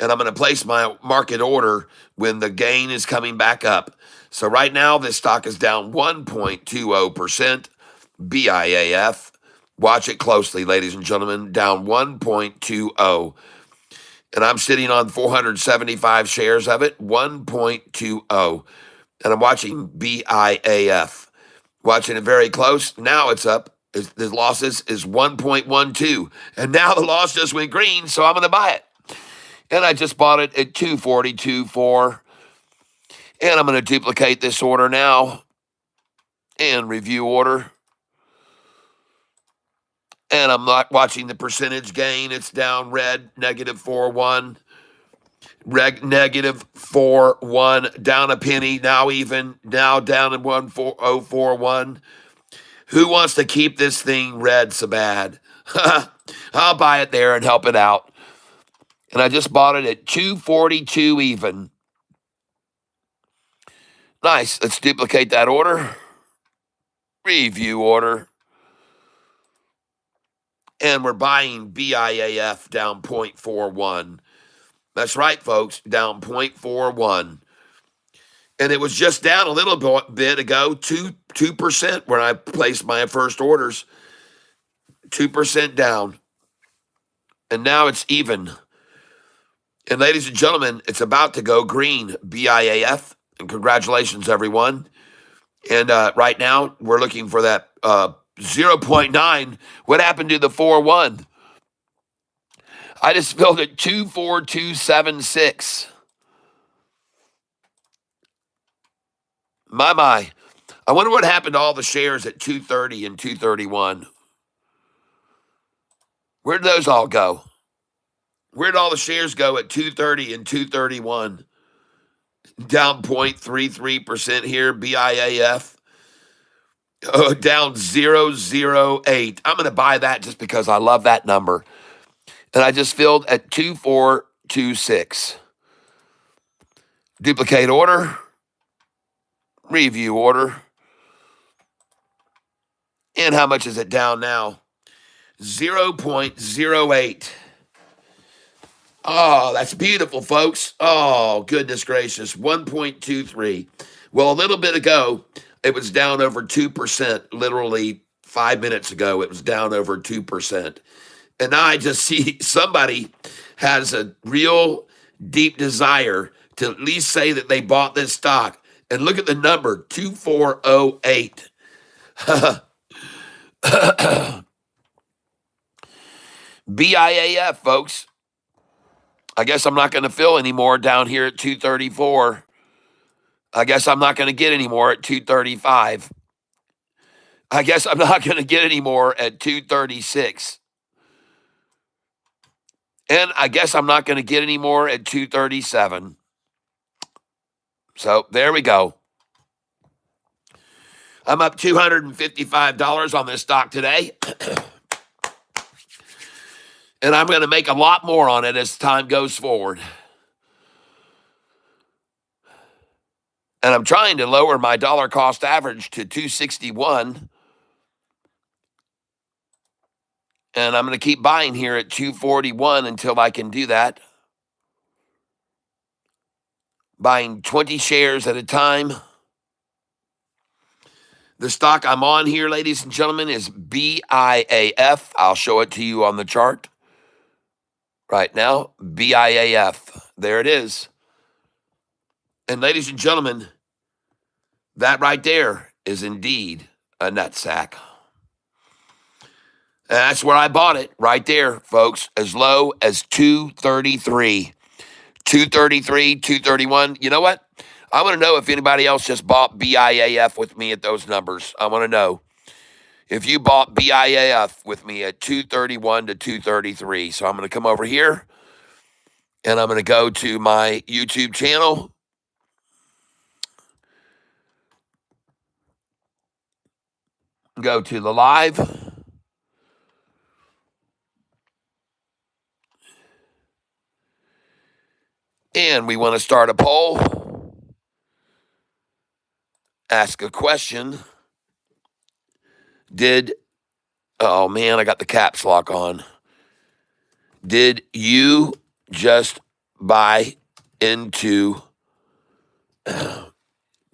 And I'm going to place my market order when the gain is coming back up. So right now, this stock is down 1.20%. BIAF. Watch it closely, ladies and gentlemen. Down 1.20. And I'm sitting on 475 shares of it, 1.20. And I'm watching BIAF. Watching it very close. Now it's up. The losses is 1.12. And now the loss just went green, so I'm going to buy it. And I just bought it at 242.4. And I'm going to duplicate this order now. And review order. And I'm not watching the percentage gain. It's down red, -4.1. -4.1. Down a penny. Now even. Now down in 1.041. Who wants to keep this thing red so bad? I'll buy it there and help it out. And I just bought it at 242 even. Nice. Let's duplicate that order. Review order. And we're buying BIAF down 0.41. That's right, folks. Down 0.41. And it was just down a little bit ago, 2% when I placed my first orders. 2% down. And now it's even. And ladies and gentlemen, it's about to go green, BIAF. And congratulations, everyone. And right now, we're looking for that 0.9. What happened to the 4.1? I just filled at 24276. My. I wonder what happened to all the shares at 230 and 231. Where did those all go? Where did all the shares go at 230 and 231? Down 0.33% here, BIAF. Oh, down 0.08. I'm going to buy that just because I love that number. And I just filled at 2426. Duplicate order. Review order. And how much is it down now? 0.08. Oh, that's beautiful, folks. Oh, goodness gracious. 1.23. Well, a little bit ago, it was down over 2%. Literally 5 minutes ago, it was down over 2%. And now I just see somebody has a real deep desire to at least say that they bought this stock. And look at the number, 2408. BIAF, folks. I guess I'm not going to fill anymore down here at 234. I guess I'm not going to get any more at 235. I guess I'm not going to get any more at 236. And I guess I'm not going to get any more at 237. So there we go. I'm up $255 on this stock today. And I'm going to make a lot more on it as time goes forward. And I'm trying to lower my dollar cost average to 261. And I'm going to keep buying here at 241 until I can do that. Buying 20 shares at a time. The stock I'm on here, ladies and gentlemen, is BIAF. I'll show it to you on the chart. Right now, BIAF. There it is. And ladies and gentlemen, that right there is indeed a nutsack. And that's where I bought it, right there, folks, as low as 233. 233, 231. You know what? I want to know if anybody else just bought BIAF with me at those numbers. I want to know if you bought BIAF with me at 231 to 233. So I'm going to come over here and I'm going to go to my YouTube channel. Go to the live. And we want to start a poll. Ask a question. Oh man, I got the caps lock on. Did you just buy into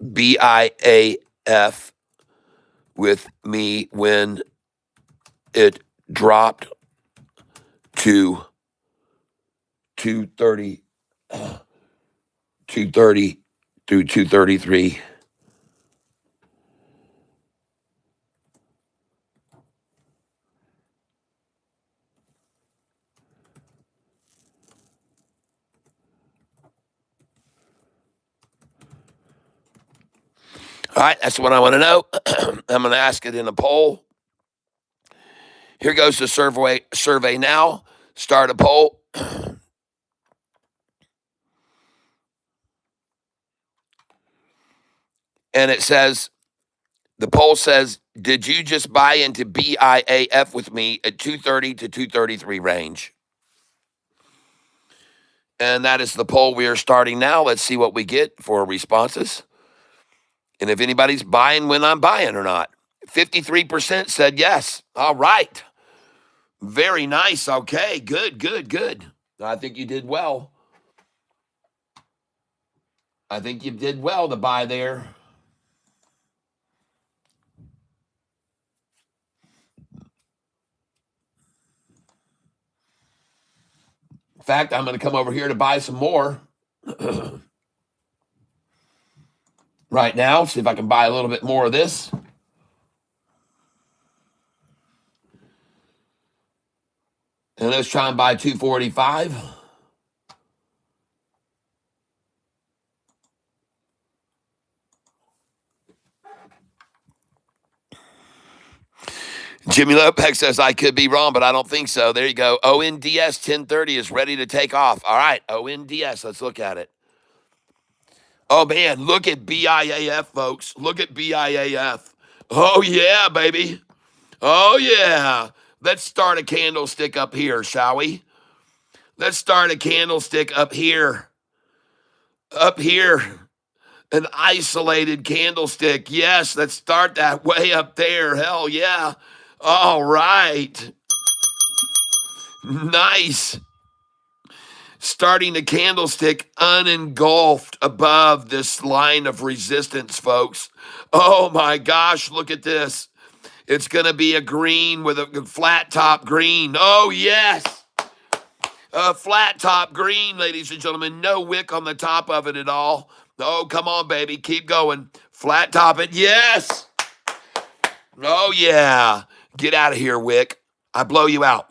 BIAF with me when it dropped to 230, 230 through 233? All right, that's what I want to know. I'm going to ask it in a poll. Here goes the survey now. Start a poll. And it says, the poll says, did you just buy into BIAF with me at 230 to 233 range? And that is the poll we are starting now. Let's see what we get for responses. And if anybody's buying when I'm buying or not. 53% said yes. All right. Very nice. Okay. Good. I think you did well. I think you did well to buy there. In fact, I'm going to come over here to buy some more right now. See if I can buy a little bit more of this. And let's try and buy 245. Jimmy Lopez says, I could be wrong, but I don't think so. There you go. ONDS 1030 is ready to take off. All right, ONDS, let's look at it. Oh, man, look at BIAF, folks. Look at BIAF. Oh, yeah, baby. Oh, yeah. Let's start a candlestick up here, shall we? Let's start a candlestick up here. Up here. An isolated candlestick. Yes, let's start that way up there. Hell yeah. All right. Nice. Starting the candlestick unengulfed above this line of resistance, folks. Oh my gosh, look at this. It's going to be a green with a flat top green. Oh, yes. A flat top green, ladies and gentlemen. No wick on the top of it at all. Oh, come on, baby. Keep going. Flat top it. Yes. Oh, yeah. Get out of here, wick. I blow you out.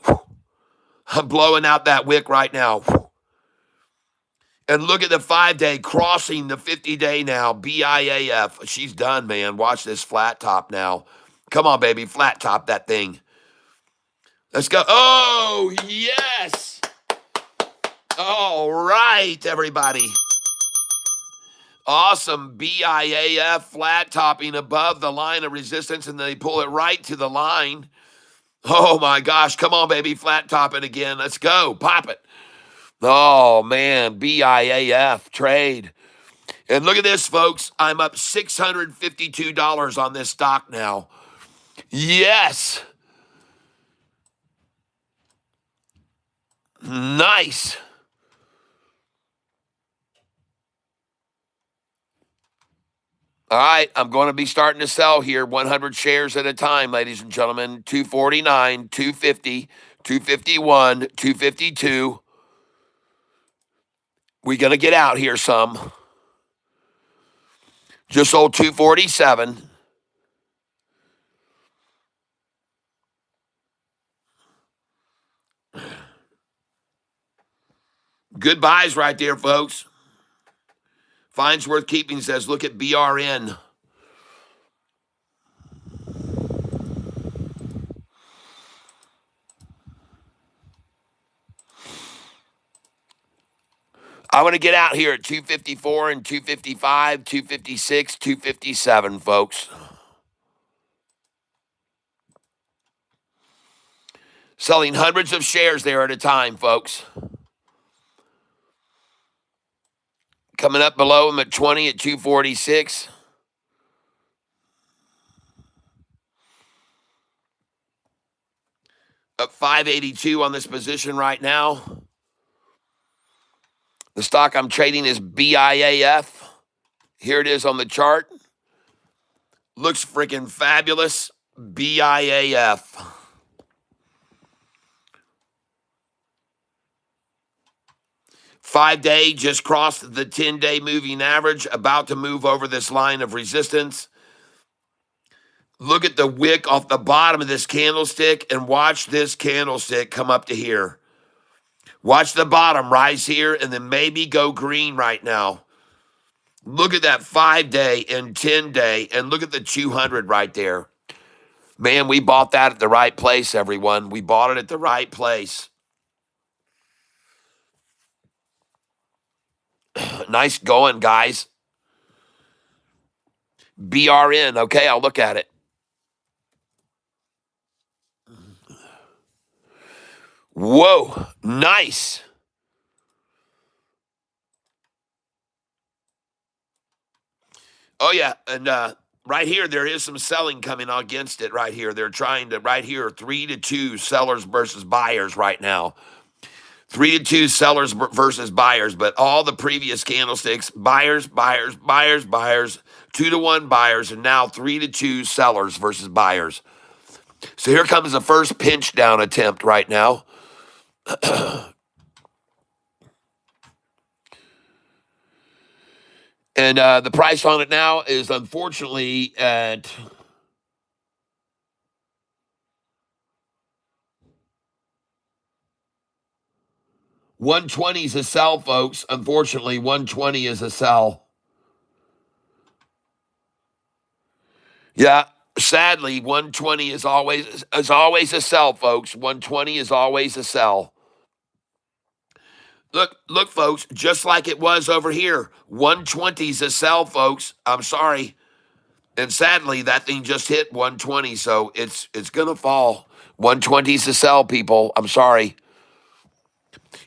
I'm blowing out that wick right now. And look at the 5-day crossing the 50-day now. BIAF. She's done, man. Watch this flat top now. Come on, baby. Flat top that thing. Let's go. Oh, yes. All right, everybody. Awesome. BIAF flat topping above the line of resistance, and they pull it right to the line. Oh, my gosh. Come on, baby. Flat top it again. Let's go. Pop it. Oh, man. BIAF trade. And look at this, folks. I'm up $652 on this stock now. Yes. Nice. All right, I'm going to be starting to sell here 100 shares at a time, ladies and gentlemen. 249, 250, 251, 252. We're going to get out here some. Just sold 247. Good buys right there, folks. Finds worth keeping says, look at BRN. I want to get out here at 254 and 255, 256, 257, folks. Selling hundreds of shares there at a time, folks. Coming up below them at 20 at 246. Up 582 on this position right now. The stock I'm trading is BIAF. Here it is on the chart. Looks freaking fabulous. BIAF. Five-day just crossed the 10-day moving average, about to move over this line of resistance. Look at the wick off the bottom of this candlestick and watch this candlestick come up to here. Watch the bottom rise here and then maybe go green right now. Look at that 5-day and 10-day and look at the 200 right there. Man, we bought that at the right place, everyone. We bought it at the right place. Nice going, guys. BRN, okay, I'll look at it. Whoa, nice. Oh, yeah, and right here, there is some selling coming against it right here. They're trying to, right here, 3-2 sellers versus buyers right now. 3-2 sellers versus buyers, but all the previous candlesticks, buyers, 2-1 buyers, and now 3-2 sellers versus buyers. So here comes the first pinch down attempt right now. And the price on it now is unfortunately at 120 is a sell, folks. Unfortunately, 120 is a sell. Yeah, sadly, 120 is always a sell, folks. 120 is always a sell. Look, folks, just like it was over here. 120 is a sell, folks. I'm sorry. And sadly, that thing just hit 120, so it's gonna fall. 120 is a sell, people. I'm sorry.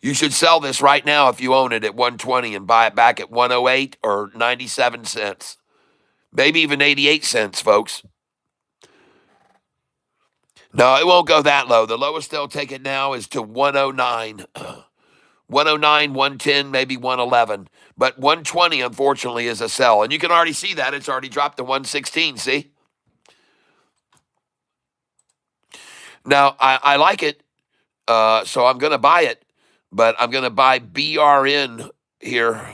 You should sell this right now if you own it at 120 and buy it back at 108 or 97 cents. Maybe even 88 cents, folks. No, it won't go that low. The lowest they'll take it now is to 109. 109, 110, maybe 111. But 120, unfortunately, is a sell. And you can already see that. It's already dropped to 116, see? Now, I like it, so I'm going to buy it. But I'm going to buy BRN here.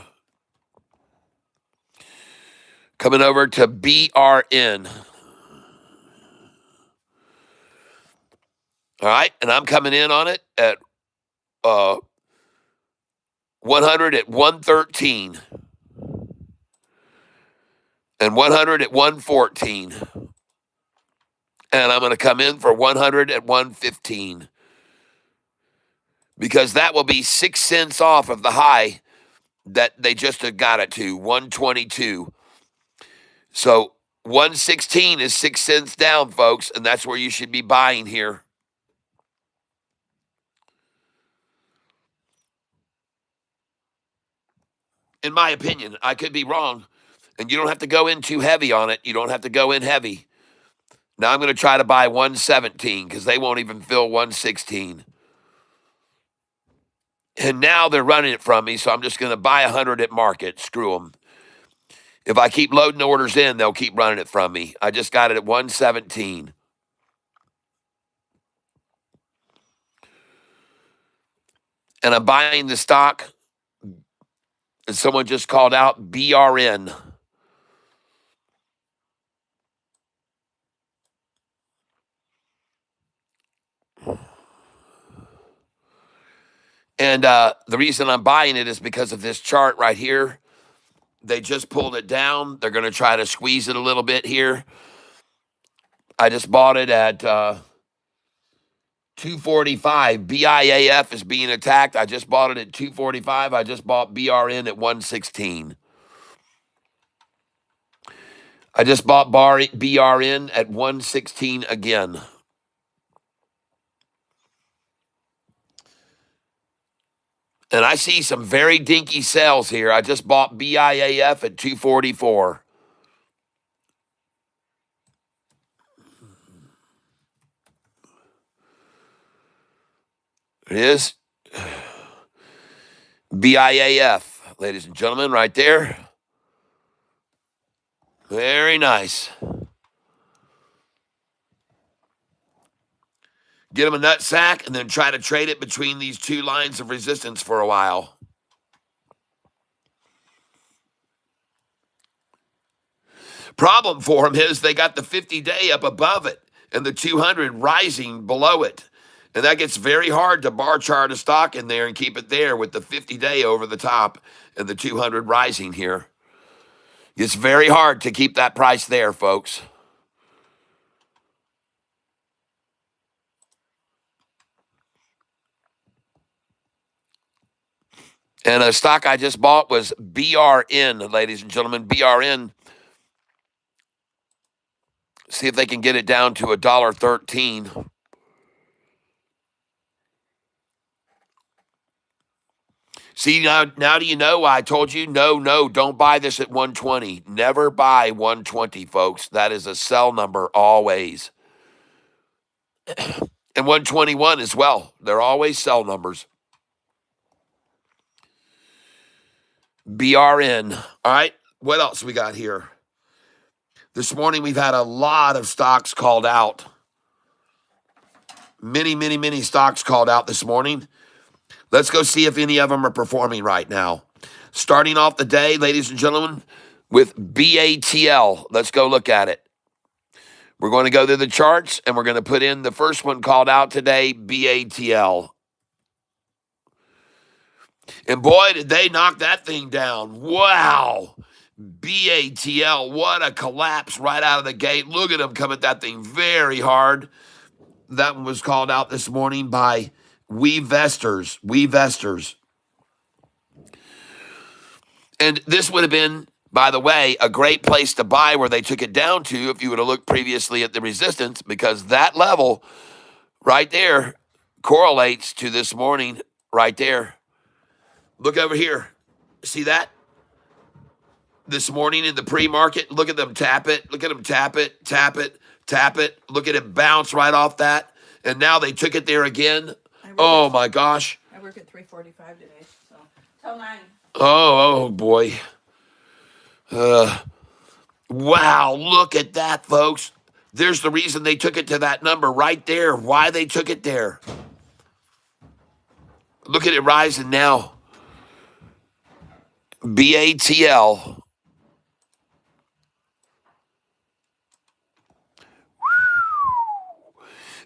Coming over to BRN. All right, and I'm coming in on it at 100 at 113 and 100 at 114. And I'm going to come in for 100 at 115 because that will be 6 cents off of the high that they just got it to, 122. So 116 is 6 cents down, folks, and that's where you should be buying here. In my opinion, I could be wrong. And you don't have to go in too heavy on it. You don't have to go in heavy. Now I'm going to try to buy 117 because they won't even fill 116. And now they're running it from me, so I'm just going to buy 100 at market. Screw them. If I keep loading orders in, they'll keep running it from me. I just got it at 117. And I'm buying the stock. And someone just called out BRN. And the reason I'm buying it is because of this chart right here. They just pulled it down. They're going to try to squeeze it a little bit here. I just bought it at 245. BIAF is being attacked. I just bought it at 245. I just bought BRN at 116. I just bought BRN at 116 again. And I see some very dinky sales here. I just bought BIAF at 244. It is BIAF, ladies and gentlemen, right there. Very nice. Get them a nut sack and then try to trade it between these two lines of resistance for a while. Problem for them is they got the 50-day up above it and the 200 rising below it. And that gets very hard to bar chart a stock in there and keep it there with the 50-day over the top and the 200 rising here. It's very hard to keep that price there, folks. And a stock I just bought was BRN, ladies and gentlemen. BRN. See if they can get it down to $1.13. See, now do you know why I told you? No, don't buy this at 120. Never buy 120, folks. That is a sell number always. And 121 as well. They're always sell numbers. BRN. All right, what else we got here? This morning we've had a lot of stocks called out. Many stocks called out this morning. Let's go see if any of them are performing right now. Starting off the day, ladies and gentlemen, with BATL. Let's go look at it. We're going to go through the charts, and we're going to put in the first one called out today, BATL. And boy, did they knock that thing down. Wow. BATL, what a collapse right out of the gate. Look at them come at that thing very hard. That one was called out this morning by WeVestors. And this would have been, by the way, a great place to buy where they took it down to if you would have looked previously at the resistance, because that level right there correlates to this morning right there. Look over here. See that? This morning in the pre-market, look at them tap it. Look at them tap it, tap it, tap it. Look at it bounce right off that. And now they took it there again. Oh, my gosh. I work at 3:45 today, so till 9. Oh, boy. Wow, look at that, folks. There's the reason they took it to that number right there. Why they took it there. Look at it rising now. BATL.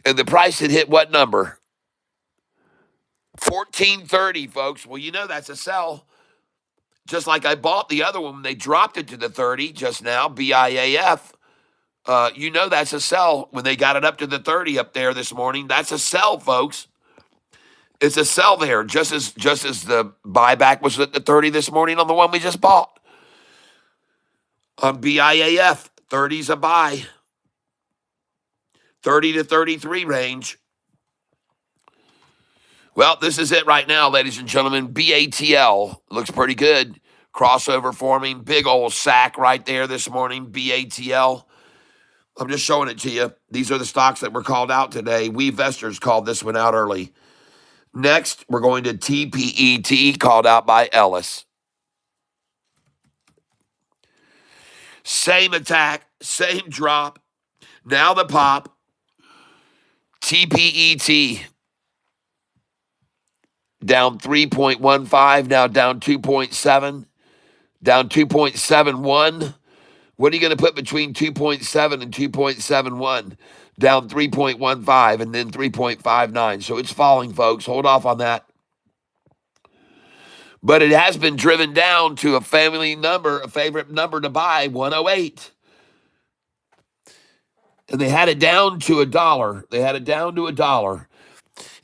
And the price had hit what number? 1430, folks. Well, you know that's a sell. Just like I bought the other one, they dropped it to the 30 just now, BIAF. You know that's a sell when they got it up to the 30 up there this morning. That's a sell, folks. It's a sell there, just as the buyback was at the 30 this morning on the one we just bought. On BIAF, 30's a buy. 30 to 33 range. Well, this is it right now, ladies and gentlemen. BATL looks pretty good. Crossover forming. Big old sack right there this morning. BATL. I'm just showing it to you. These are the stocks that were called out today. WeVestors called this one out early. Next, we're going to TPET, called out by Ellis. Same attack, same drop. Now the pop. TPET down 3.15, now down 2.7, down 2.71. What are you going to put between 2.7 and 2.71? Down 3.15 and then 3.59. So it's falling, folks. Hold off on that. But it has been driven down to a family number, a favorite number to buy, 108. And they had it down to $1. They had it down to $1.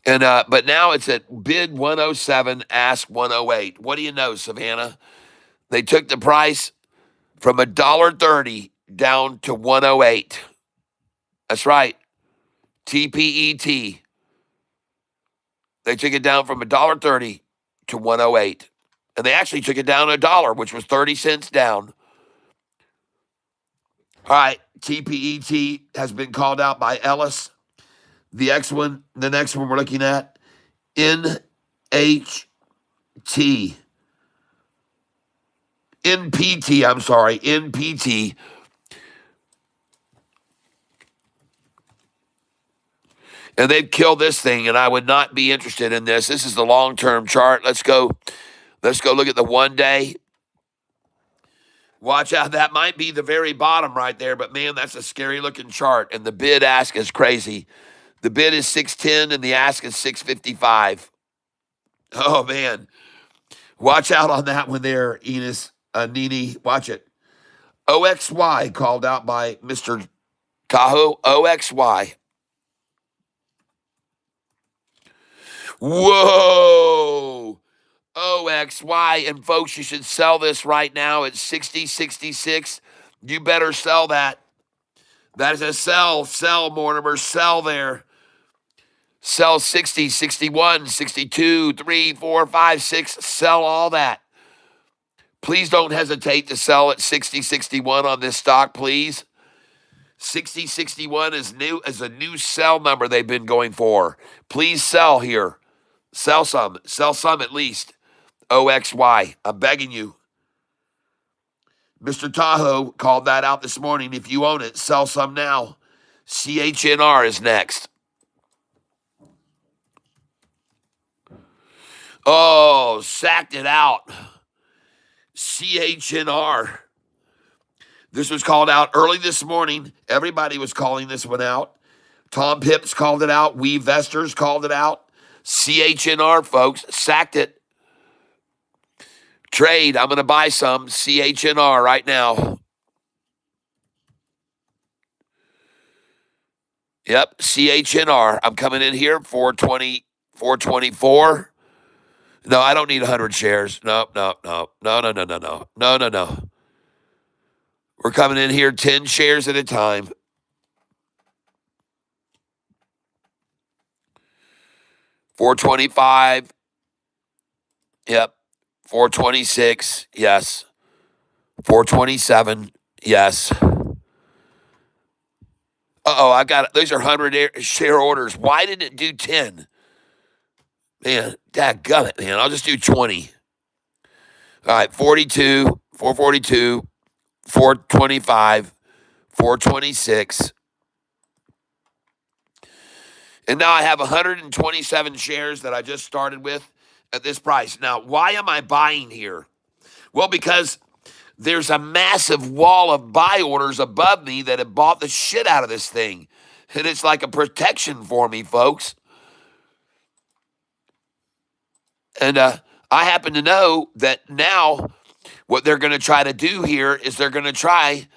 And but now it's at bid 107, ask 108. What do you know, Savannah? They took the price from $1.30 down to 108. That's right. TPET. They took it down from $1.30 to 108. And they actually took it down $1, which was 30 cents down. All right, TPET has been called out by Ellis. The next one we're looking at, NHT. NPT. And they'd kill this thing, and I would not be interested in this. This is the long-term chart. Let's go look at the 1 day. Watch out. That might be the very bottom right there, but man, that's a scary looking chart. And the bid ask is crazy. The bid is 610 and the ask is 655. Oh man. Watch out on that one there, Enos, Nini. Watch it. OXY called out by Mr. Tahoe. OXY. Whoa. OXY. And folks, you should sell this right now at 60.66. You better sell that. That is a sell. Sell, Mortimer. Sell there. Sell 60, 61, 62, 3, 4, 5, 6. Sell all that. Please don't hesitate to sell at 60, 61 on this stock, please. 60, 61 is a new sell number they've been going for. Please sell here. Sell some. Sell some at least. OXY. I'm begging you. Mr. Tahoe called that out this morning. If you own it, sell some now. CHNR is next. Oh, sacked it out. CHNR. This was called out early this morning. Everybody was calling this one out. Tom Pips called it out. We Vesters called it out. CHNR, folks, sacked it. Trade. I'm going to buy some CHNR right now. Yep, CHNR. I'm coming in here, 420, 424. No, I don't need 100 shares. No. We're coming in here 10 shares at a time. $425. Yep. 426. Yes. 427. Yes. I got it. Those are 100 share orders. Why didn't it do 10? Man, dadgummit, man. I'll just do 20. All right, 42, 442, 425, 426. And now I have 127 shares that I just started with at this price. Now, why am I buying here? Well, because there's a massive wall of buy orders above me that have bought the shit out of this thing. And it's like a protection for me, folks. And I happen to know that now what they're going to try to do here is they're going to try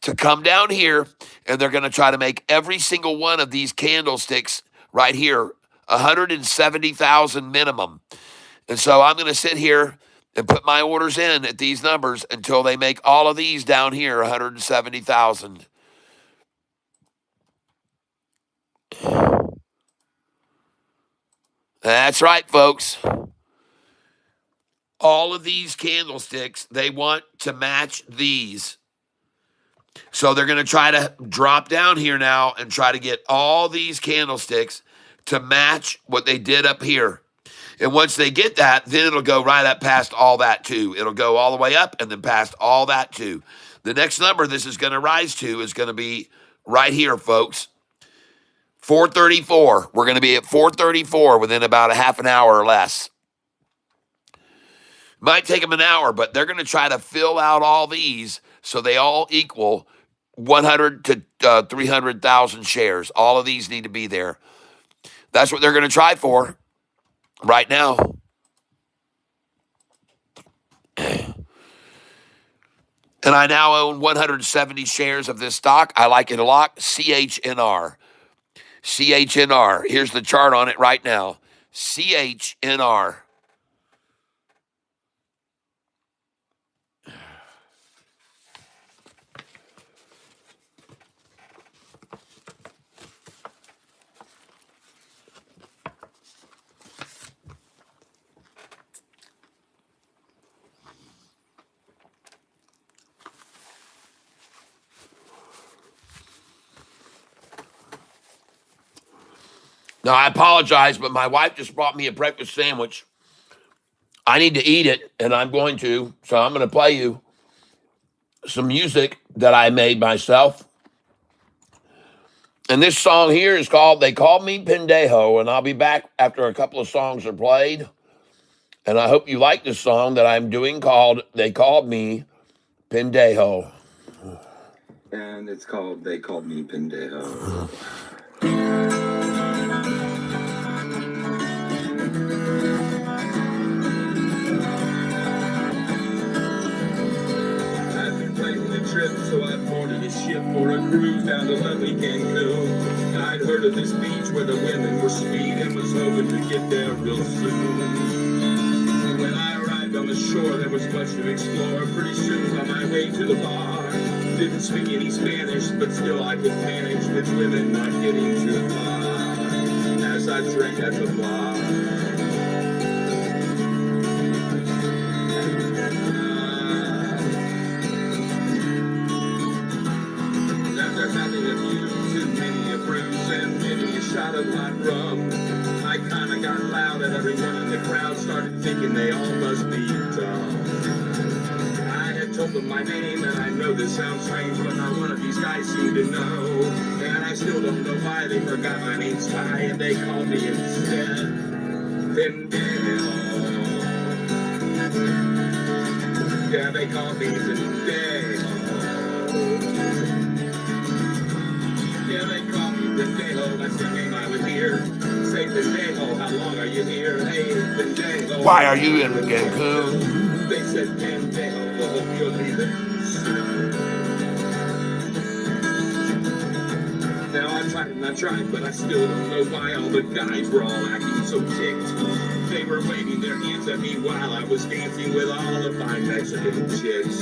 to come down here and they're going to try to make every single one of these candlesticks right here 170,000 minimum. And so I'm going to sit here and put my orders in at these numbers until they make all of these down here 170,000. That's right, folks. All of these candlesticks, they want to match these. So they're going to try to drop down here now and try to get all these candlesticks to match what they did up here. And once they get that, then it'll go right up past all that too. It'll go all the way up and then past all that too. The next number this is going to rise to is going to be right here, folks. 434. We're going to be at 434 within about a half an hour or less. Might take them an hour, but they're going to try to fill out all these so they all equal 100 to 300,000 shares. All of these need to be there. That's what they're going to try for right now. And I now own 170 shares of this stock. I like it a lot. CHNR. CHNR. Here's the chart on it right now. CHNR. Now, I apologize, but my wife just brought me a breakfast sandwich. I need to eat it, and I'm going to. So I'm going to play you some music that I made myself. And this song here is called They Called Me Pendejo, and I'll be back after a couple of songs are played. And I hope you like this song that I'm doing called They Called Me Pendejo. And it's called They Called Me Pendejo. I've been planning a trip, so I boarded a ship for a cruise down to lovely Cancun. I'd heard of this beach where the women were sweet and was hoping to get there real soon. When I arrived on the shore, there was much to explore. Pretty soon on my way to the bar, didn't speak any Spanish, but still I could manage with women not getting too far as I drank at the bar. After having a few too many a bruise and many a shot of hot rum, I kinda got loud and everyone in the crowd started thinking they all must be dumb. I had told them my name, and I know this sounds strange, but not one of these guys seemed to know. And I still don't know why they forgot my name's Ty, and they called me instead Pendejo. Yeah, they called me Pendejo. Yeah, they called me Pendejo. That's the name I would hear. Say Pendejo, how long are you here? Hey, Pendejo. Why are you in Cancun? They said Pendejo, well, hope you're leaving soon. Now I tried, but I still don't know why all the guys were all acting so ticked. They were waving their hands at me while I was dancing with all the fine Mexican chicks.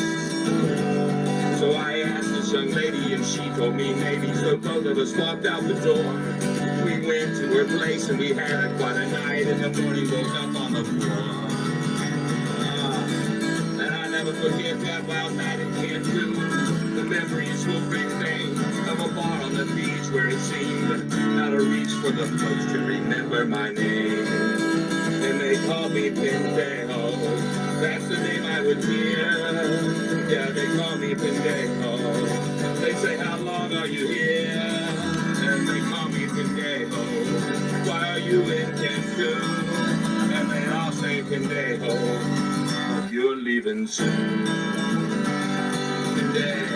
So I asked this young lady, and she told me maybe, so both of us walked out the door. We went to her place, and we had quite a night. In the morning, woke up on the floor. And I never forget that wild night in Cancun. The memories will remain of a bar on the beach where it seemed out of reach for the folks to remember my name. And they called me Pendejo. That's the name I would hear. Yeah, they call me Pendejo. They say, how long are you here? And they call me Pendejo. Why are you in Cancun? And they all say Pendejo. Hope you're leaving soon. Pendejo.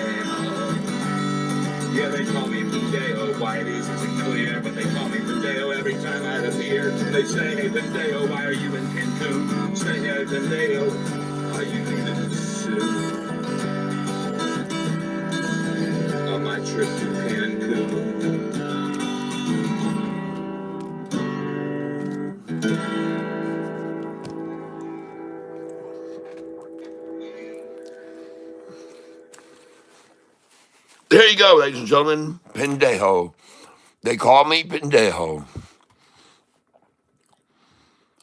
Yeah, they call me Pendejo. Why it isn't clear, but they call me Pendejo every time I appear. They say, hey Pendejo, why are you in Cancun? Say, hey Pendejo, are you leaving soon? On my trip to Cancun. There you go, ladies and gentlemen. Pendejo. They call me Pendejo.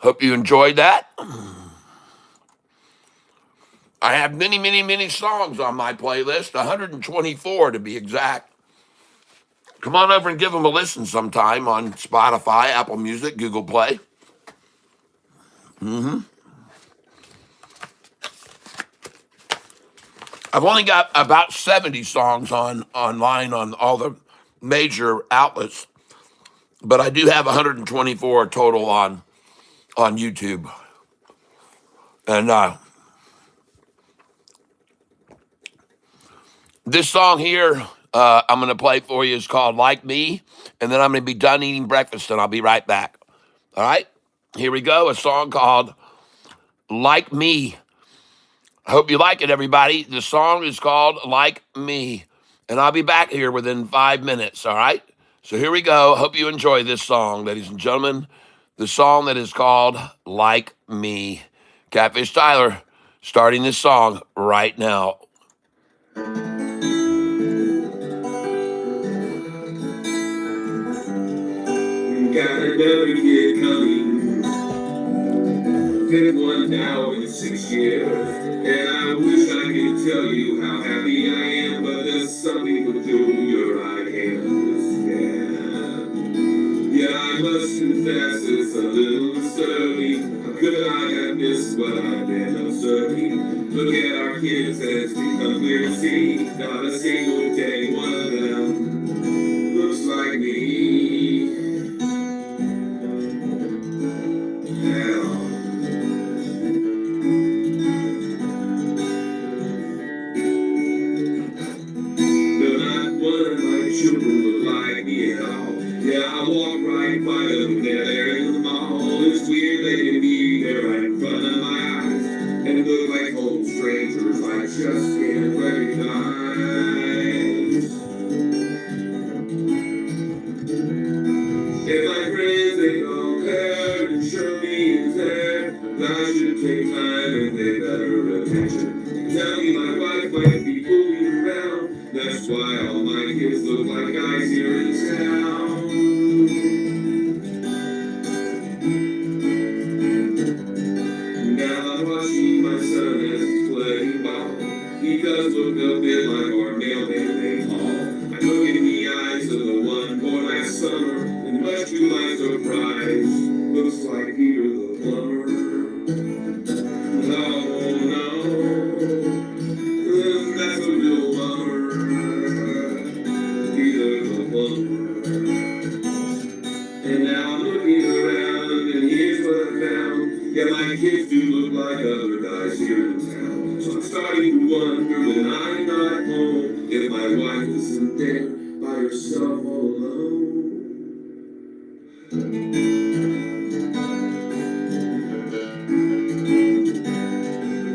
Hope you enjoyed that. I have many, many, many songs on my playlist, 124 to be exact. Come on over and give them a listen sometime on Spotify, Apple Music, Google Play. I've only got about 70 songs online on all the major outlets, but I do have 124 total on YouTube. And this song here I'm going to play for you is called Like Me, and then I'm going to be done eating breakfast, and I'll be right back. All right? Here we go, a song called Like Me. I hope you like it, everybody. The song is called Like Me. And I'll be back here within 5 minutes, all right? So here we go. Hope you enjoy this song, ladies and gentlemen. The song that is called Like Me. Catfish Tyler starting this song right now. Got another kid coming. Fifth one now in 6 years. And I wish I could tell you how happy I am, but there's some people do your right hands. Yeah, I must confess it's a little surly. How could I have missed what I've been observing? Look at our kids as become clear to see. Not a single day one of them looks like me. Hell. Not one of my children look like me at all. Yeah, I walk right by them, they're there in the mall. It's weird they can be there right in front of my eyes and look like old strangers I just can't recognize. If my friends they compare and show me is there, I should take time and pay better attention. Tell me my wife might be fooling around. That's why all my kids look like guys here in town. Now I'm watching my son as he's playing ball. He does look a bit like our mailman named Paul. I look in the eyes of the one born last summer, and much to my surprise, looks like Peter the plumber. No, that's a real bummer. Peter the plumber. And now I'm looking around, and here's what I found. Yeah, my kids do look like other guys here in town. So I'm starting to wonder when I'm not home if my wife isn't there by herself all alone.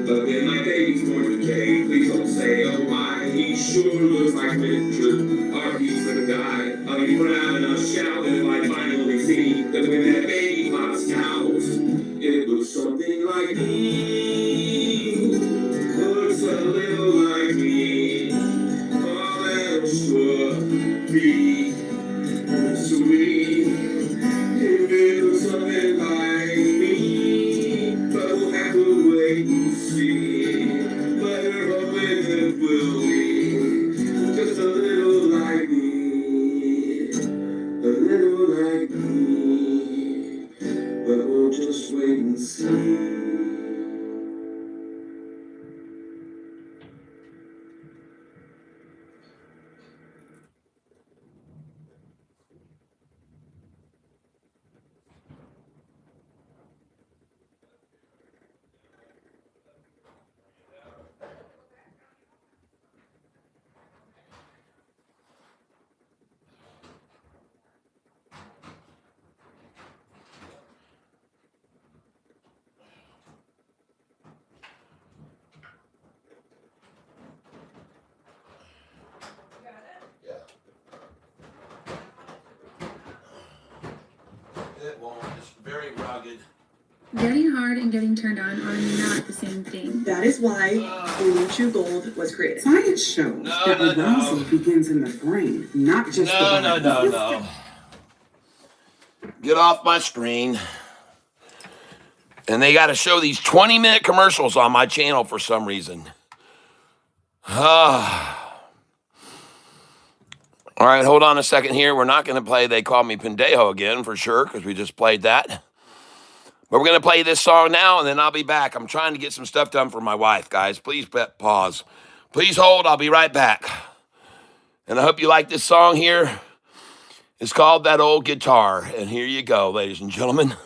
But when my baby's born today, please don't say, oh my, he sure looks like Richard, our piece of guy. I'll be proud and I'll shout if I finally see that when that baby pops out, it looks something like me. Looks a little like me. Oh, that'll sure be sweet. If it looks something like me, but we'll have to wait and see. But we're hoping it will be just a little like me, a little like me. But we'll just wait and see. It won't. It's very rugged. Getting hard and getting turned on are not the same thing. That is why Blue Chew Gold was created. Science shows that arousal begins in the brain, not just the body. No. Get off my screen. And they got to show these 20-minute commercials on my channel for some reason. All right, hold on a second here. We're not going to play They Call Me Pendejo again for sure, because we just played that. But we're going to play this song now, and then I'll be back. I'm trying to get some stuff done for my wife, guys. Please pause. Please hold. I'll be right back. And I hope you like this song here. It's called That Old Guitar. And here you go, ladies and gentlemen.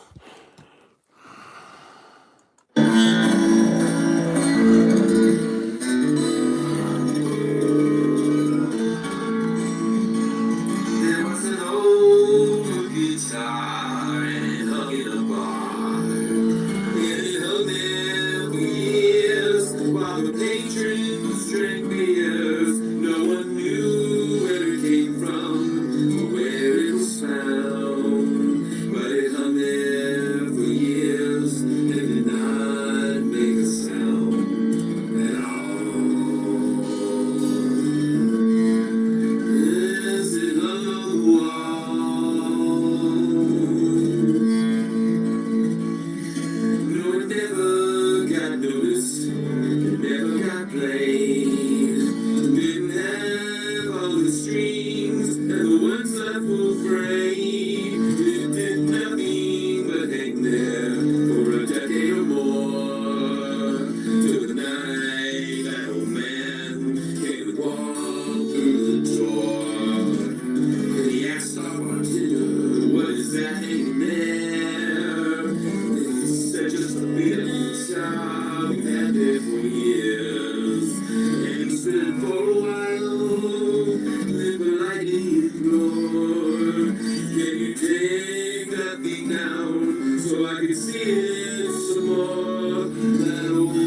that old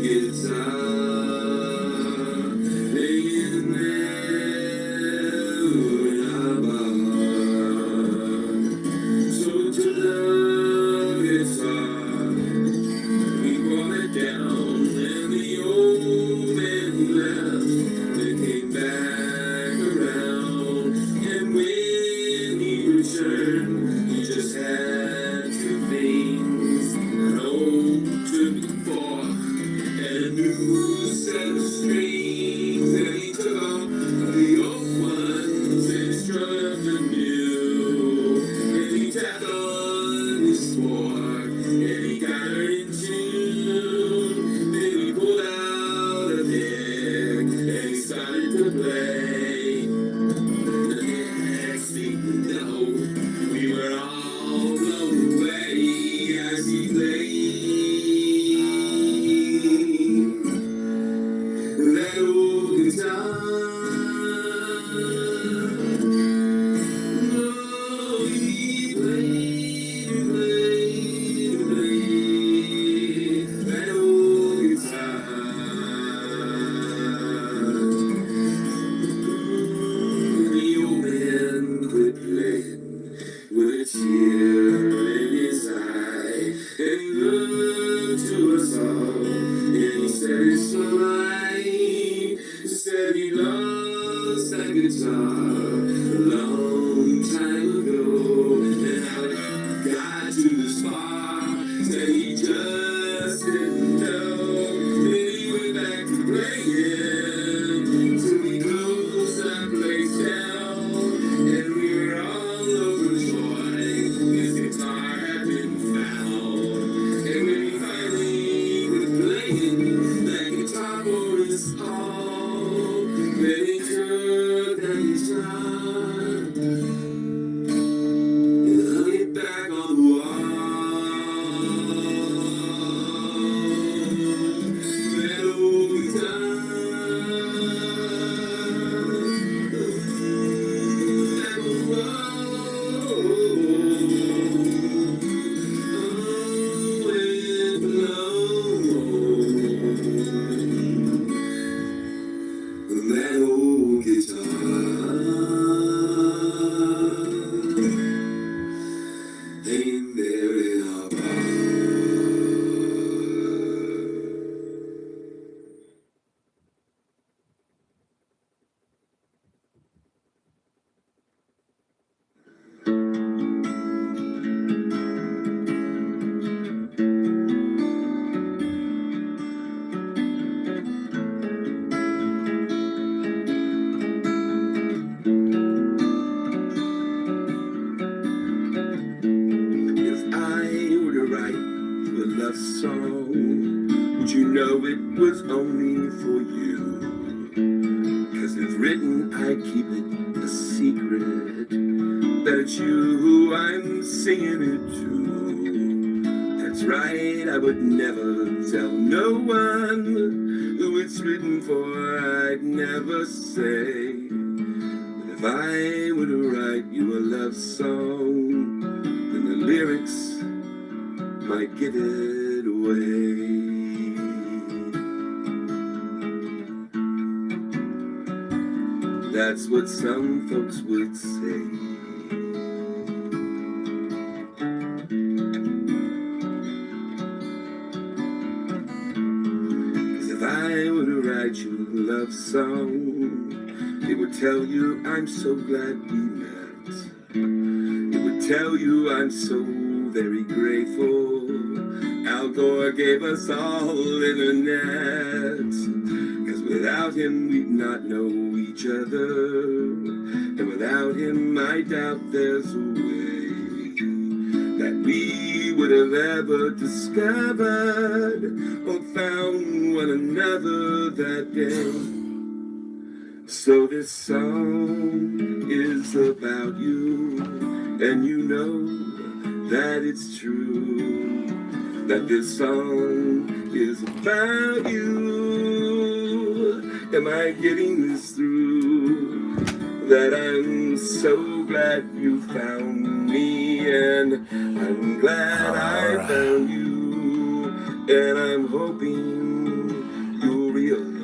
guitar hanging there in our bar. So to the guitar, we brought it down, and the old man he left, and came back around, and when he returned, he just had two things: an old tuning fork and a new set of strings. And he took off the old ones and struck the new, and he tapped on his fork and he got her in tune. Then he pulled out a pick and he started to play. The next thing you know, we were all blown away as he played that old guitar. Oh, he played that old guitar. The old man quit playing with a tear in his eye, and he looked to us all, and he said it's alright. He said he lost that guitar a long time ago, and how it got to this far, said he just didn't know. Then he went back to playing till we closed that place down, and we were all overjoyed his guitar had been found. And when he finally quit playing, that guitar for us all, then he took that guitar and hung it back on the wall. That old guitar, that old wind blown, that old guitar hanging there in our bar. If I were to write you a love song, would you know it was only for you? 'Cause it's written, I keep it a secret, that it's you who I'm singing it to. That's right, I would never tell no one who it's written for. I'd never say. But if I were to write you a love song, then the lyrics might give it away. That's what some folks would say. If I were to write you a love song, it would tell you I'm so glad we met. It would tell you I'm so very grateful Al Gore gave us all internet. 'Cause without him we'd not know each other, and without him I doubt there's a way that we would have ever discovered or found one another that day. So this song is about you, and you know that it's true, that this song is about you. Am I getting this through? That I'm so glad you found me, and I'm glad I found you, and I'm hoping you'll realize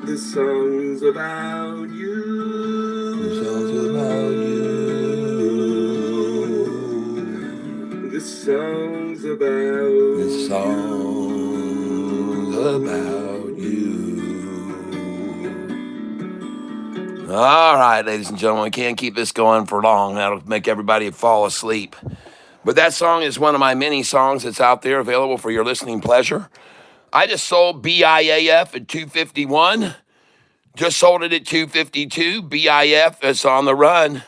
this song's about you. This song's about you. This song's about This song's about you. All right, ladies and gentlemen, we can't keep this going for long. That'll make everybody fall asleep. But that song is one of my many songs that's out there available for your listening pleasure. I just sold BIAF at 251. Just sold it at 252. BIF is on the run.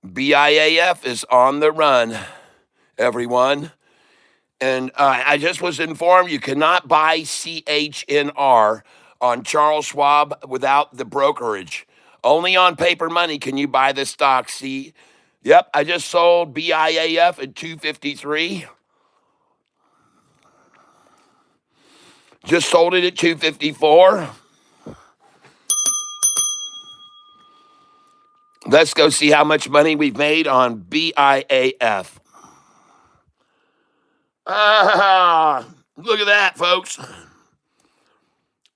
BIAF is on the run, everyone. And I just was informed you cannot buy CHNR on Charles Schwab without the brokerage. Only on paper money can you buy this stock. See, yep, I just sold BIAF at 253. Just sold it at 254. Let's go see how much money we've made on BIAF. Look at that, folks.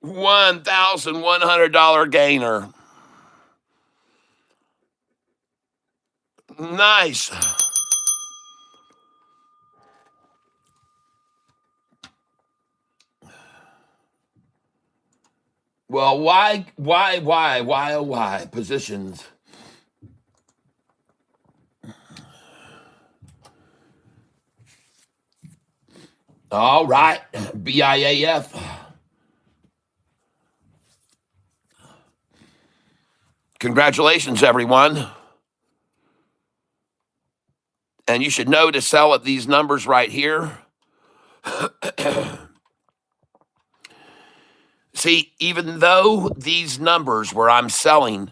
$1,100 gainer. Nice. Well, why, oh, why? Positions. All right, BIAF. Congratulations, everyone. And you should know to sell at these numbers right here. See, even though these numbers where I'm selling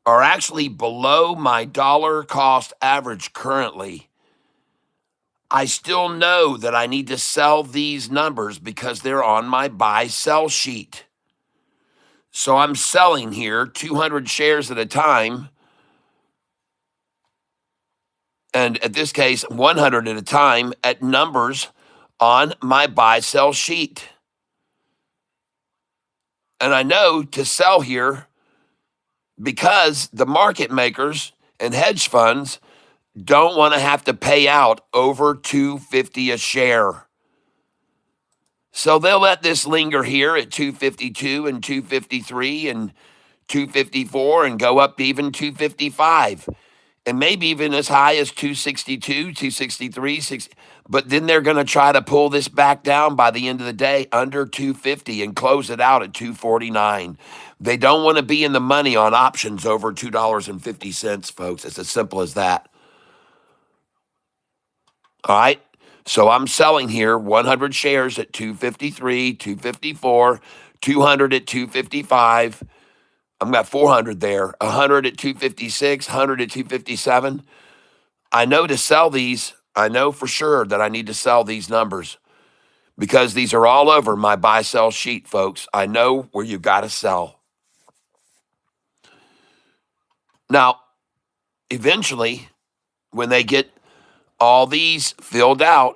are actually below my dollar cost average currently, I still know that I need to sell these numbers because they're on my buy-sell sheet. So I'm selling here 200 shares at a time, and at this case, 100 at a time at numbers on my buy-sell sheet. And I know to sell here because the market makers and hedge funds don't want to have to pay out over $250 a share. So they'll let this linger here at 252 and 253 and 254 and go up to even 255 and maybe even as high as 262, 263, 60. But then they're going to try to pull this back down by the end of the day under 250 and close it out at 249. They don't want to be in the money on options over $2.50, folks. It's as simple as that. All right. So I'm selling here 100 shares at 253, 254, 200 at 255. I've got 400 there, 100 at 256, 100 at 257. I know to sell these, I know for sure that I need to sell these numbers because these are all over my buy-sell sheet, folks. I know where you got to sell. Now, eventually, when they get all these filled out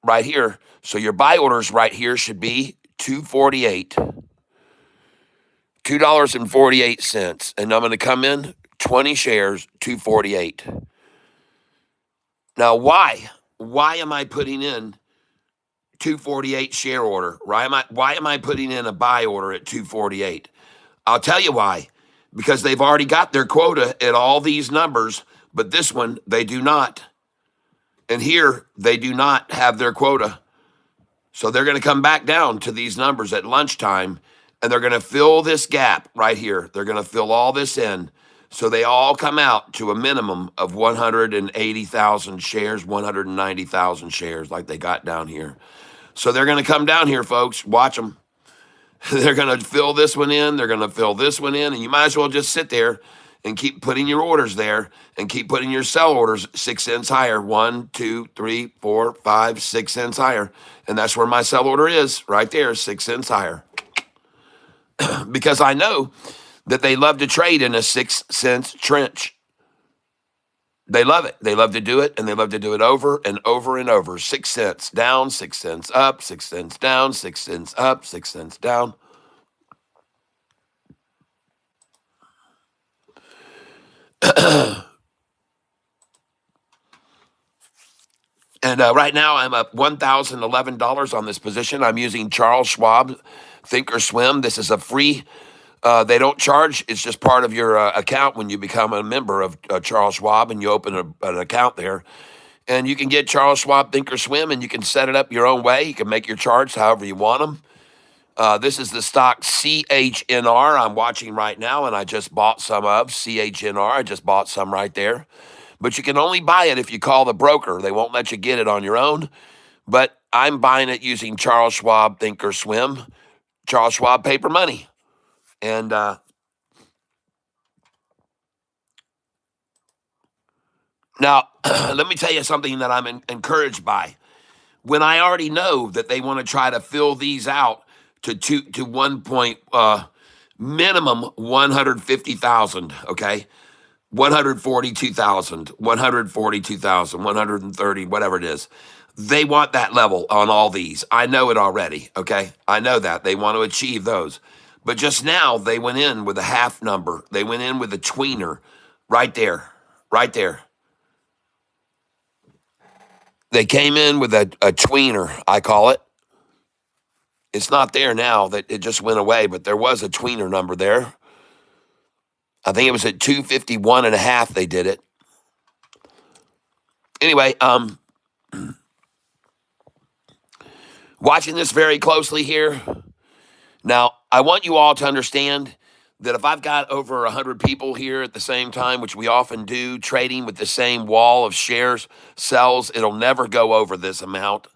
right here, so your buy orders right here should be $2.48. $2.48. And I'm going to come in 20 shares, $2.48. Now, why? Why am I putting in 248 share order? Why am I putting in a buy order at 248? I'll tell you why. Because they've already got their quota at all these numbers, but this one, they do not. And here, they do not have their quota. So they're going to come back down to these numbers at lunchtime, and they're going to fill this gap right here. They're going to fill all this in. So they all come out to a minimum of 180,000 shares, 190,000 shares like they got down here. So they're going to come down here, folks. Watch them. They're going to fill this one in. They're going to fill this one in. And you might as well just sit there and keep putting your orders there and keep putting your sell orders 6 cents higher. 1, 2, 3, 4, 5, 6 cents higher. And that's where my sell order is right there, 6 cents higher. Because I know that they love to trade in a 6 cents trench. They love it. They love to do it, and they love to do it over and over and over. 6 cents down, 6 cents up, 6 cents down, 6 cents up, 6 cents down. And right now, I'm up $1,011 on this position. I'm using Charles Schwab Thinkorswim. This is a free. They don't charge. It's just part of your account when you become a member of Charles Schwab and you open an account there. And you can get Charles Schwab Thinkorswim and you can set it up your own way. You can make your charts however you want them. This is the stock CHNR I'm watching right now, and I just bought some of CHNR. I just bought some right there. But you can only buy it if you call the broker. They won't let you get it on your own. But I'm buying it using Charles Schwab Thinkorswim, Charles Schwab paper money. And now, let me tell you something that I'm encouraged by. When I already know that they want to try to fill these out to 1 point, minimum 150,000, okay? 142,000, 142,000, 130, whatever it is. They want that level on all these. I know it already, okay? I know that. They want to achieve those. But just now, they went in with a half number. They went in with a tweener right there, right there. They came in with a tweener, I call it. It's not there now. That it just went away, but there was a tweener number there. I think it was at 251 and a half they did it. Anyway, watching this very closely here. Now, I want you all to understand that if I've got over 100 people here at the same time, which we often do, trading with the same wall of shares, sells, it'll never go over this amount.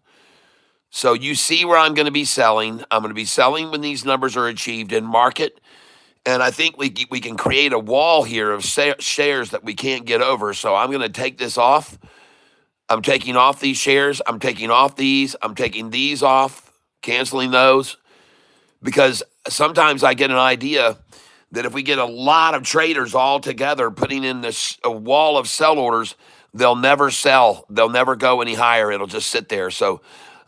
So you see where I'm going to be selling. I'm going to be selling when these numbers are achieved in market. And I think we can create a wall here of shares that we can't get over. So I'm going to take this off. I'm taking off these shares. I'm taking off these. I'm taking these off, canceling those. Because sometimes I get an idea that if we get a lot of traders all together putting in this a wall of sell orders, they'll never sell. They'll never go any higher. It'll just sit there. So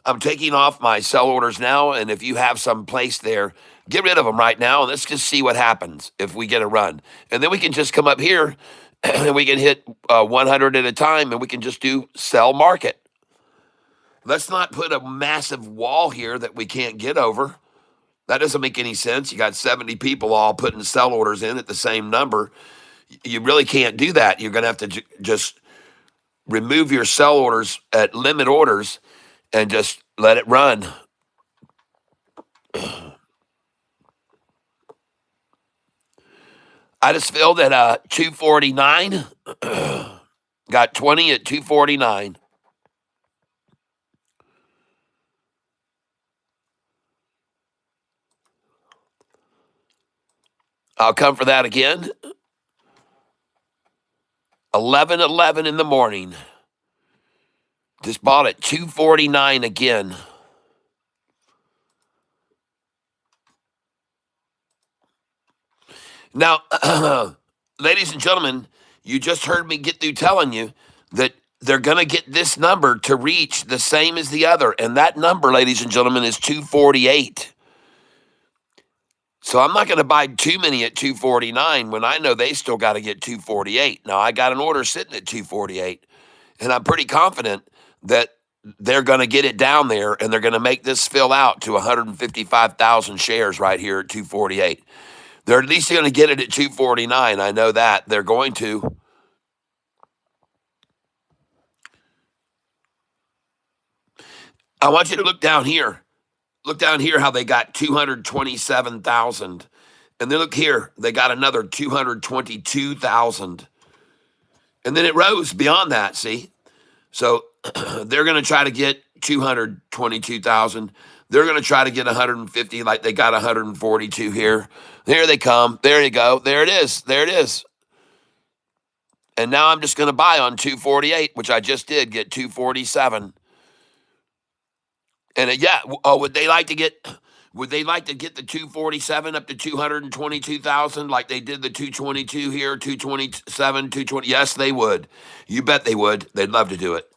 I'm taking off my sell orders now. And if you have some place there, get rid of them right now. And let's just see what happens if we get a run. And then we can just come up here and we can hit 100 at a time and we can just do sell market. Let's not put a massive wall here that we can't get over. That doesn't make any sense. You got 70 people all putting sell orders in at the same number. You really can't do that. You're going to have to just remove your sell orders at limit orders and just let it run. I just filled at 249. Got 20 at 249. I'll come for that again. 11:11 in the morning. Just bought at 249 again. Now, ladies and gentlemen, you just heard me get through telling you that they're going to get this number to reach the same as the other. And that number, ladies and gentlemen, is 248. So I'm not going to buy too many at 249 when I know they still got to get 248. Now, I got an order sitting at 248, and I'm pretty confident that they're going to get it down there, and they're going to make this fill out to 155,000 shares right here at 248. They're at least going to get it at 249. I know that. They're going to. I want you to look down here. Look down here how they got 227,000. And then look here, they got another 222,000. And then it rose beyond that, see? So they're going to try to get 222,000. They're going to try to get 150 like they got 142 here. There they come. There you go. There it is. There it is. And now I'm just going to buy on 248, which I just did get 247. And would they like to get Would they like to get the 247 up to 222,000 like they did the 222 here, 227, 220? Yes, they would. You bet they would. They'd love to do it.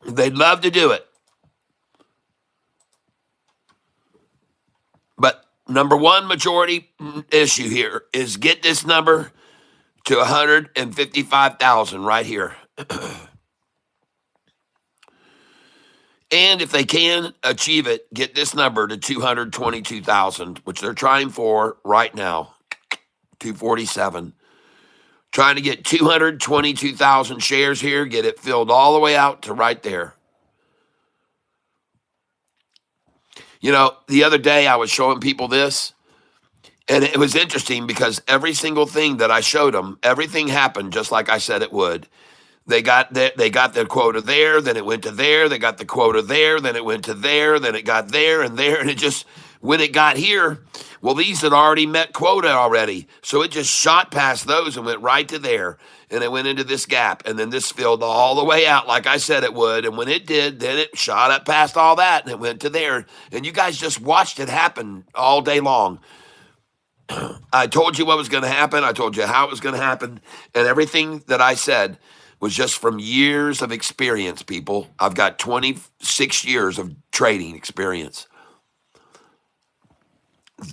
They'd love to do it. But number one majority issue here is get this number to 155,000 right here. And if they can achieve it, get this number to 222,000, which they're trying for right now, 247. Trying to get 222,000 shares here, get it filled all the way out to right there. You know, the other day I was showing people this, and it was interesting because every single thing that I showed them, everything happened just like I said it would. They got the quota there, then it went to there. They got the quota there, then it went to there, then it got there, and it just, when it got here, well, these had already met quota already. So it just shot past those and went right to there. And it went into this gap, and then this filled all the way out like I said it would. And when it did, then it shot up past all that, and it went to there. And you guys just watched it happen all day long. I told you what was going to happen. I told you how it was going to happen. And everything that I said was just from years of experience, people. I've got 26 years of trading experience.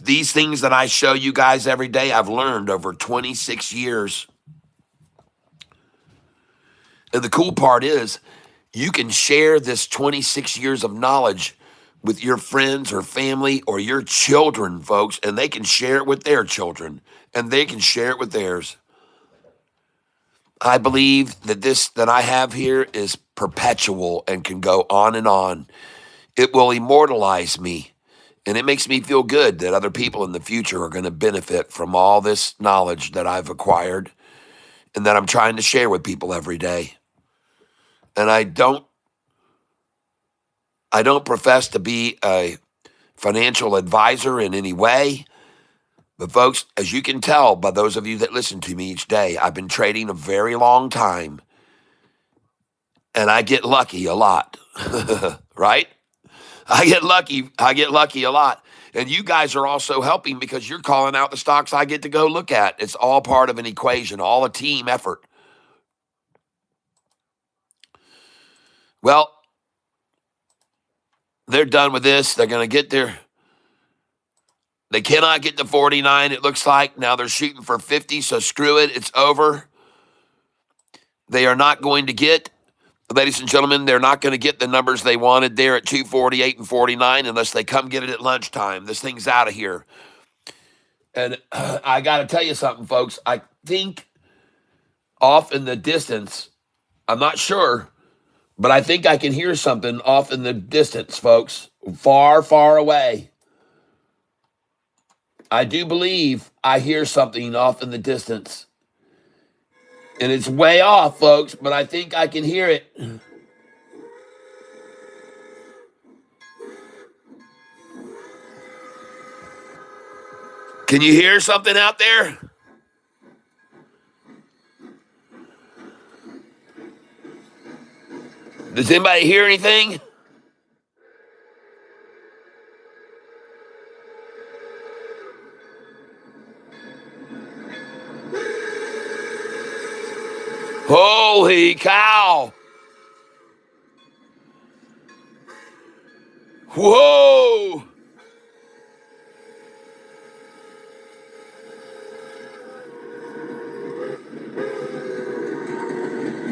These things that I show you guys every day, I've learned over 26 years. And the cool part is you can share this 26 years of knowledge with your friends or family or your children, folks, and they can share it with their children, and they can share it with theirs. I believe that this that I have here is perpetual and can go on and on. It will immortalize me, and it makes me feel good that other people in the future are going to benefit from all this knowledge that I've acquired and that I'm trying to share with people every day. And I don't profess to be a financial advisor in any way. But folks, as you can tell by those of you that listen to me each day, I've been trading a very long time. And I get lucky a lot. Right? I get lucky a lot. And you guys are also helping because you're calling out the stocks I get to go look at. It's all part of an equation, all a team effort. Well, they're done with this. They're going to get there. They cannot get to 49, it looks like. Now they're shooting for 50, so screw it. It's over. They are not going to get, ladies and gentlemen, they're not going to get the numbers they wanted there at 248 and 49 unless they come get it at lunchtime. This thing's out of here. And I got to tell you something, folks. I think off in the distance, I'm not sure, but I think I can hear something off in the distance, folks. Far, far away. I do believe I hear something off in the distance. And it's way off, folks, but I think I can hear it. Can you hear something out there? Does anybody hear anything? Holy cow. Whoa.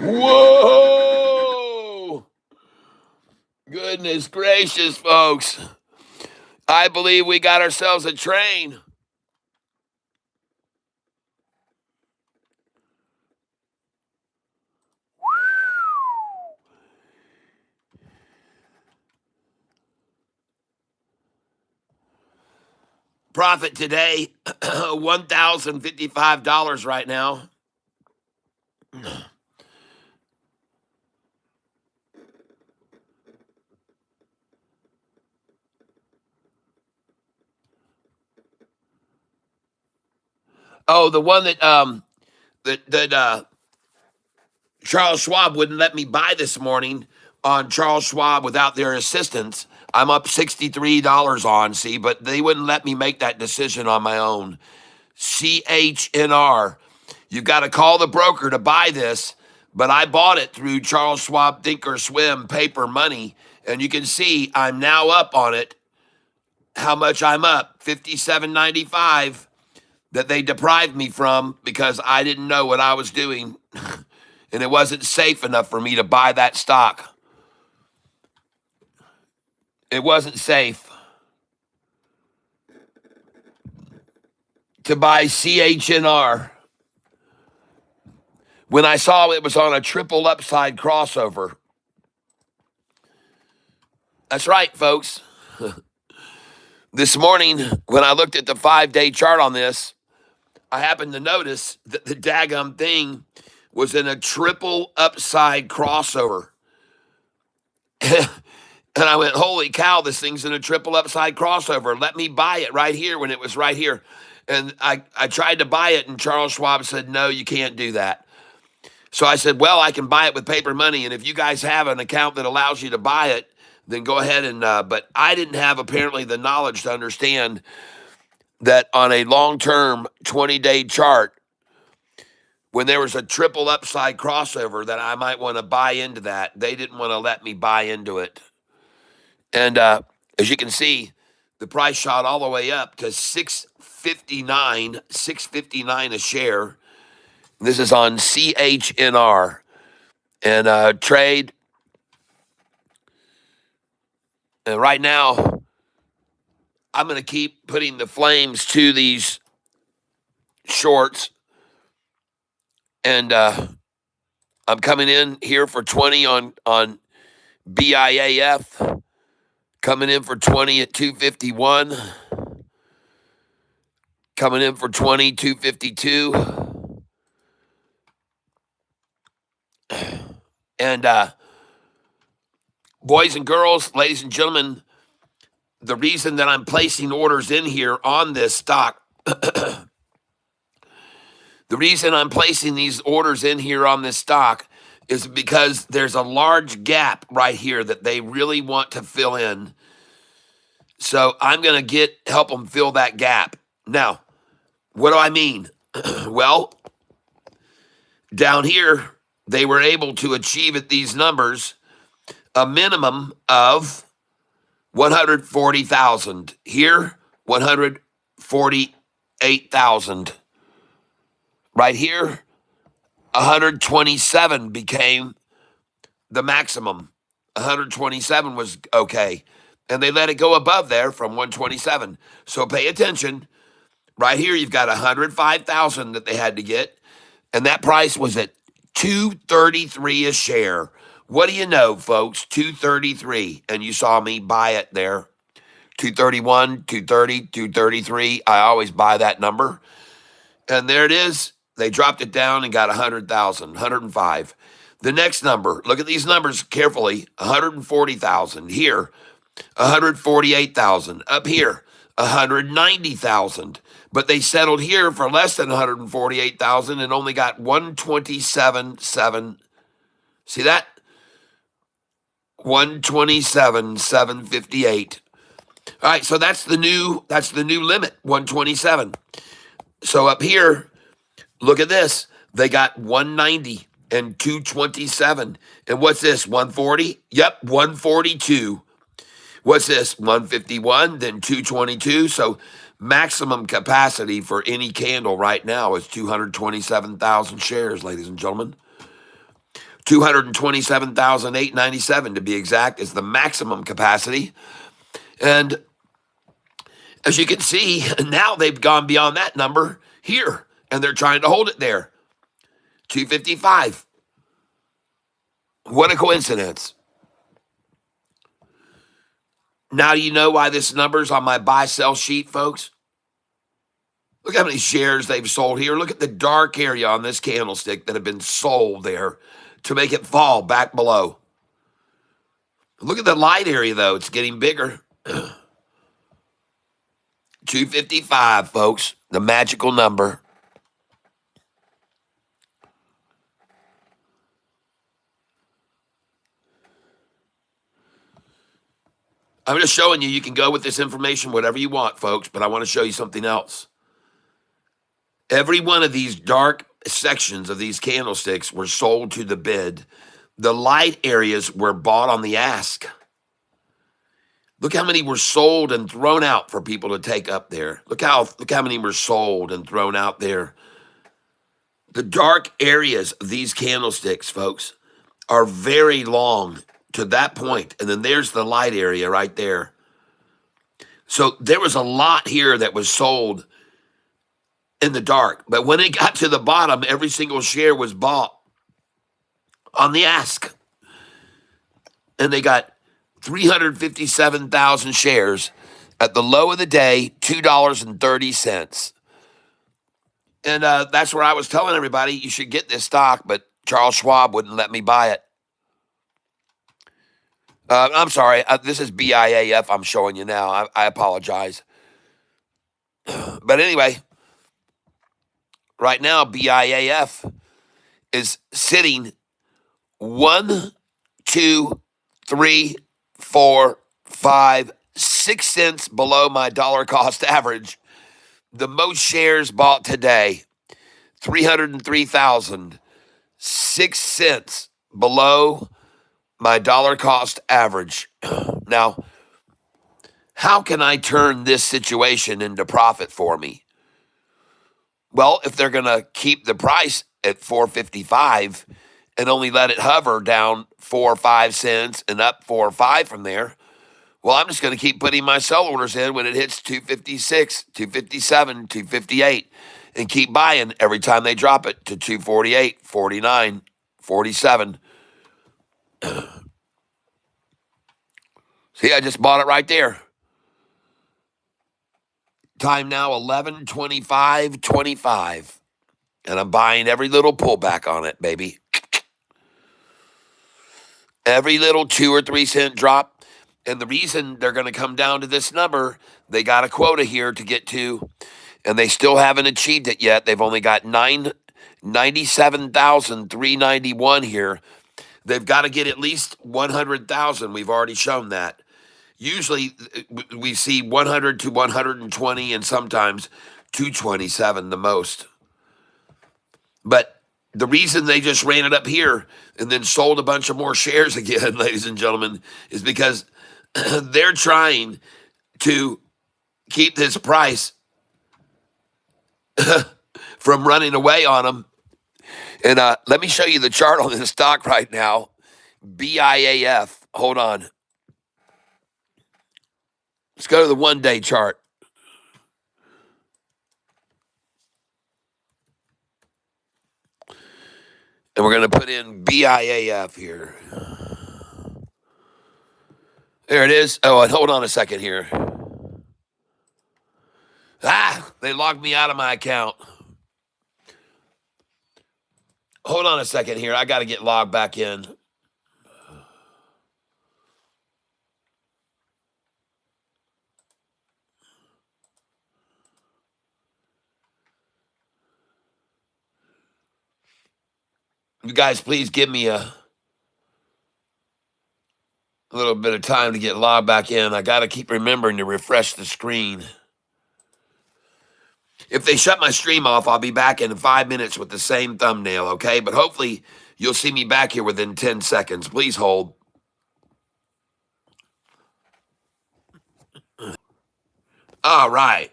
Whoa. Goodness gracious, folks. I believe we got ourselves a train. Profit today, $1,055 right now. Oh, the one that Charles Schwab wouldn't let me buy this morning on Charles Schwab without their assistance. I'm up $63 on, see, but they wouldn't let me make that decision on my own. CHNR. You've got to call the broker to buy this, but I bought it through Charles Schwab Thinkorswim paper money, and you can see I'm now up on it. How much I'm up? $57.95 that they deprived me from because I didn't know what I was doing, and it wasn't safe enough for me to buy that stock. It wasn't safe to buy CHNR. When I saw it was on a triple upside crossover. That's right, folks. This morning, when I looked at the 5-day chart on this, I happened to notice that the daggum thing was in a triple upside crossover. And I went, holy cow, this thing's in a triple upside crossover. Let me buy it right here when it was right here. And I tried to buy it, and Charles Schwab said, no, you can't do that. So I said, well, I can buy it with paper money. And if you guys have an account that allows you to buy it, then go ahead and, but I didn't have apparently the knowledge to understand that on a long-term 20-day chart, when there was a triple upside crossover, that I might want to buy into that. They didn't want to let me buy into it. And as you can see, the price shot all the way up to $6.59 a share. This is on CHNR. And trade. And right now, I'm going to keep putting the flames to these shorts. And I'm coming in here for 20 on BIAF. Coming in for 20 at 251. Coming in for 20, 252. And boys and girls, ladies and gentlemen, the reason that I'm placing orders in here on this stock, the reason I'm placing these orders in here on this stock is because there's a large gap right here that they really want to fill in. So I'm going to help them fill that gap. Now, what do I mean? Well, down here, they were able to achieve at these numbers a minimum of 140,000. Here, 148,000. Right here, 127 became the maximum. 127 was okay. And they let it go above there from 127. So pay attention. Right here, you've got 105,000 that they had to get. And that price was at $233 a share. What do you know, folks? $233. And you saw me buy it there. 231, 230, 233. I always buy that number. And there it is. They dropped it down and got 100,000, 105. The next number, look at these numbers carefully. 140,000. Here, 148,000. Up here, 190,000. But they settled here for less than 148,000 and only got 127,7. See that? 127,758. All right, so that's the new limit, 127. So up here, look at this. They got 190 and 227. And what's this? 140? Yep, 142. What's this? 151, then 222. So maximum capacity for any candle right now is 227,000 shares, ladies and gentlemen. 227,897 to be exact is the maximum capacity. And as you can see, now they've gone beyond that number here, and they're trying to hold it there. 255. What a coincidence. Now do you know why this number's on my buy-sell sheet, folks? Look how many shares they've sold here. Look at the dark area on this candlestick that have been sold there to make it fall back below. Look at the light area, though. It's getting bigger. 255, folks, the magical number. I'm just showing you can go with this information whatever you want, folks, but I want to show you something else. Every one of these dark sections of these candlesticks were sold to the bid. The light areas were bought on the ask. Look how many were sold and thrown out for people to take up there. Look how many were sold and thrown out there. The dark areas of these candlesticks, folks, are very long to that point. And then there's the light area right there. So there was a lot here that was sold in the dark. But when it got to the bottom, every single share was bought on the ask. And they got 357,000 shares at the low of the day, $2.30. And that's where I was telling everybody you should get this stock, but Charles Schwab wouldn't let me buy it. I'm sorry. This is BIAF I'm showing you now. I apologize. But anyway, right now, BIAF is sitting 1, 2, 3, 4, 5, 6 cents below my dollar cost average. The most shares bought today, 303,000, 6 cents below my dollar cost average. Now, how can I turn this situation into profit for me? Well, if they're going to keep the price at 455 and only let it hover down 4 or 5 cents and up 4 or 5 from there, well, I'm just going to keep putting my sell orders in when it hits 256, 257, 258, and keep buying every time they drop it to 248, 49, 47. See, I just bought it right there. Time now 11:25:25, and I'm buying every little pullback on it, baby. Every little 2 or 3 cent drop. And the reason they're going to come down to this number, they got a quota here to get to, and they still haven't achieved it yet. They've only got 97,391 here. They've got to get at least 100,000. We've already shown that. Usually we see 100 to 120 and sometimes 227 the most. But the reason they just ran it up here and then sold a bunch of more shares again, ladies and gentlemen, is because they're trying to keep this price from running away on them. And let me show you the chart on this stock right now. BIAF. Hold on. Let's go to the 1-day chart. And we're going to put in BIAF here. There it is. Oh, and hold on a second here. They logged me out of my account. Hold on a second here. I got to get logged back in. You guys, please give me a little bit of time to get logged back in. I got to keep remembering to refresh the screen. If they shut my stream off, I'll be back in 5 minutes with the same thumbnail, okay? But hopefully you'll see me back here within 10 seconds. Please hold. All right.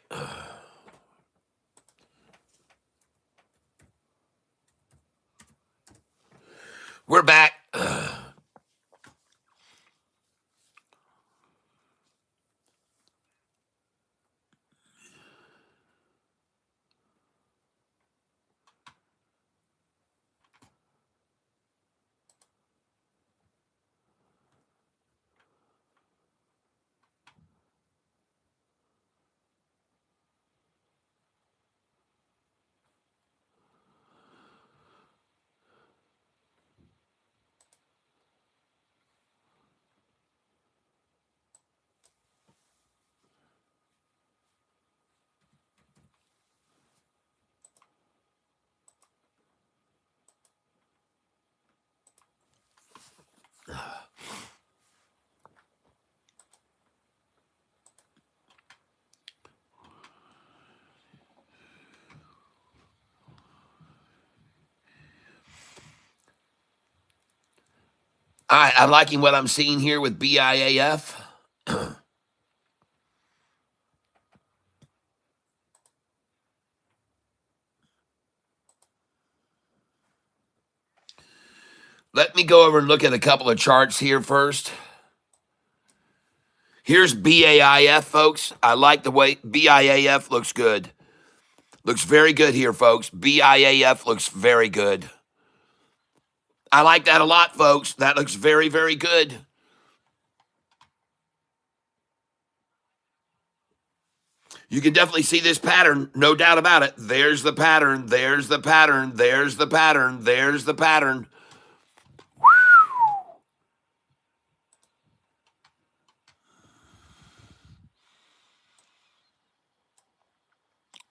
We're back. All right, I'm liking what I'm seeing here with BIAF. Let me go over and look at a couple of charts here first. Here's BAIF, folks. I like the way BIAF looks good. Looks very good here, folks. BIAF looks very good. I like that a lot, folks. That looks very, very good. You can definitely see this pattern, no doubt about it. There's the pattern, there's the pattern, there's the pattern, there's the pattern.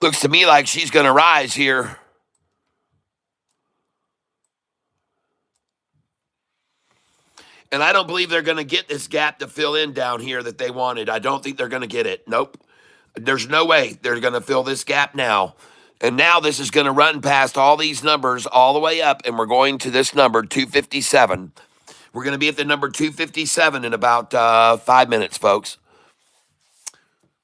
Looks to me like she's going to rise here. And I don't believe they're going to get this gap to fill in down here that they wanted. I don't think they're going to get it. Nope. There's no way they're going to fill this gap now. And now this is going to run past all these numbers all the way up, and we're going to this number, 257. We're going to be at the number 257 in about 5 minutes, folks.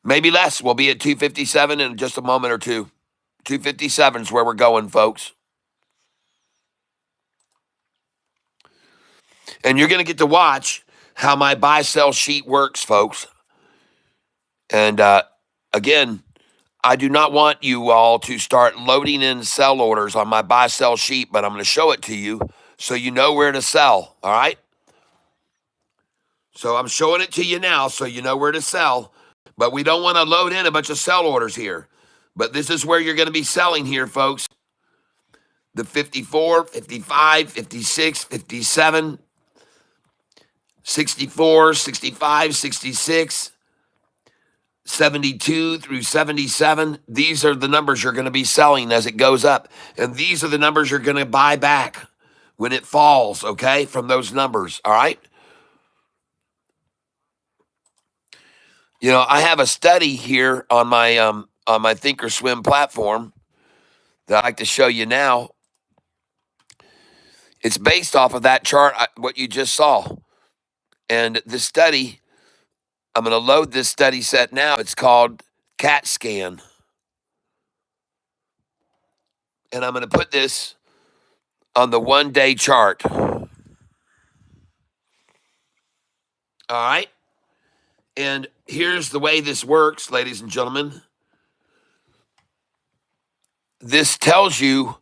Maybe less. We'll be at 257 in just a moment or two. 257 is where we're going, folks. And you're going to get to watch how my buy-sell sheet works, folks. And again, I do not want you all to start loading in sell orders on my buy-sell sheet, but I'm going to show it to you so you know where to sell, all right? So I'm showing it to you now so you know where to sell, but we don't want to load in a bunch of sell orders here. But this is where you're going to be selling here, folks. The 54, 55, 56, 57, 64, 65, 66, 72 through 77. These are the numbers you're going to be selling as it goes up. And these are the numbers you're going to buy back when it falls, okay, from those numbers, all right? You know, I have a study here on my Thinkorswim platform that I like to show you now. It's based off of that chart, what you just saw. And the study, I'm going to load this study set now. It's called CAT Scan. And I'm going to put this on the 1-day chart. All right? And here's the way this works, ladies and gentlemen. This tells you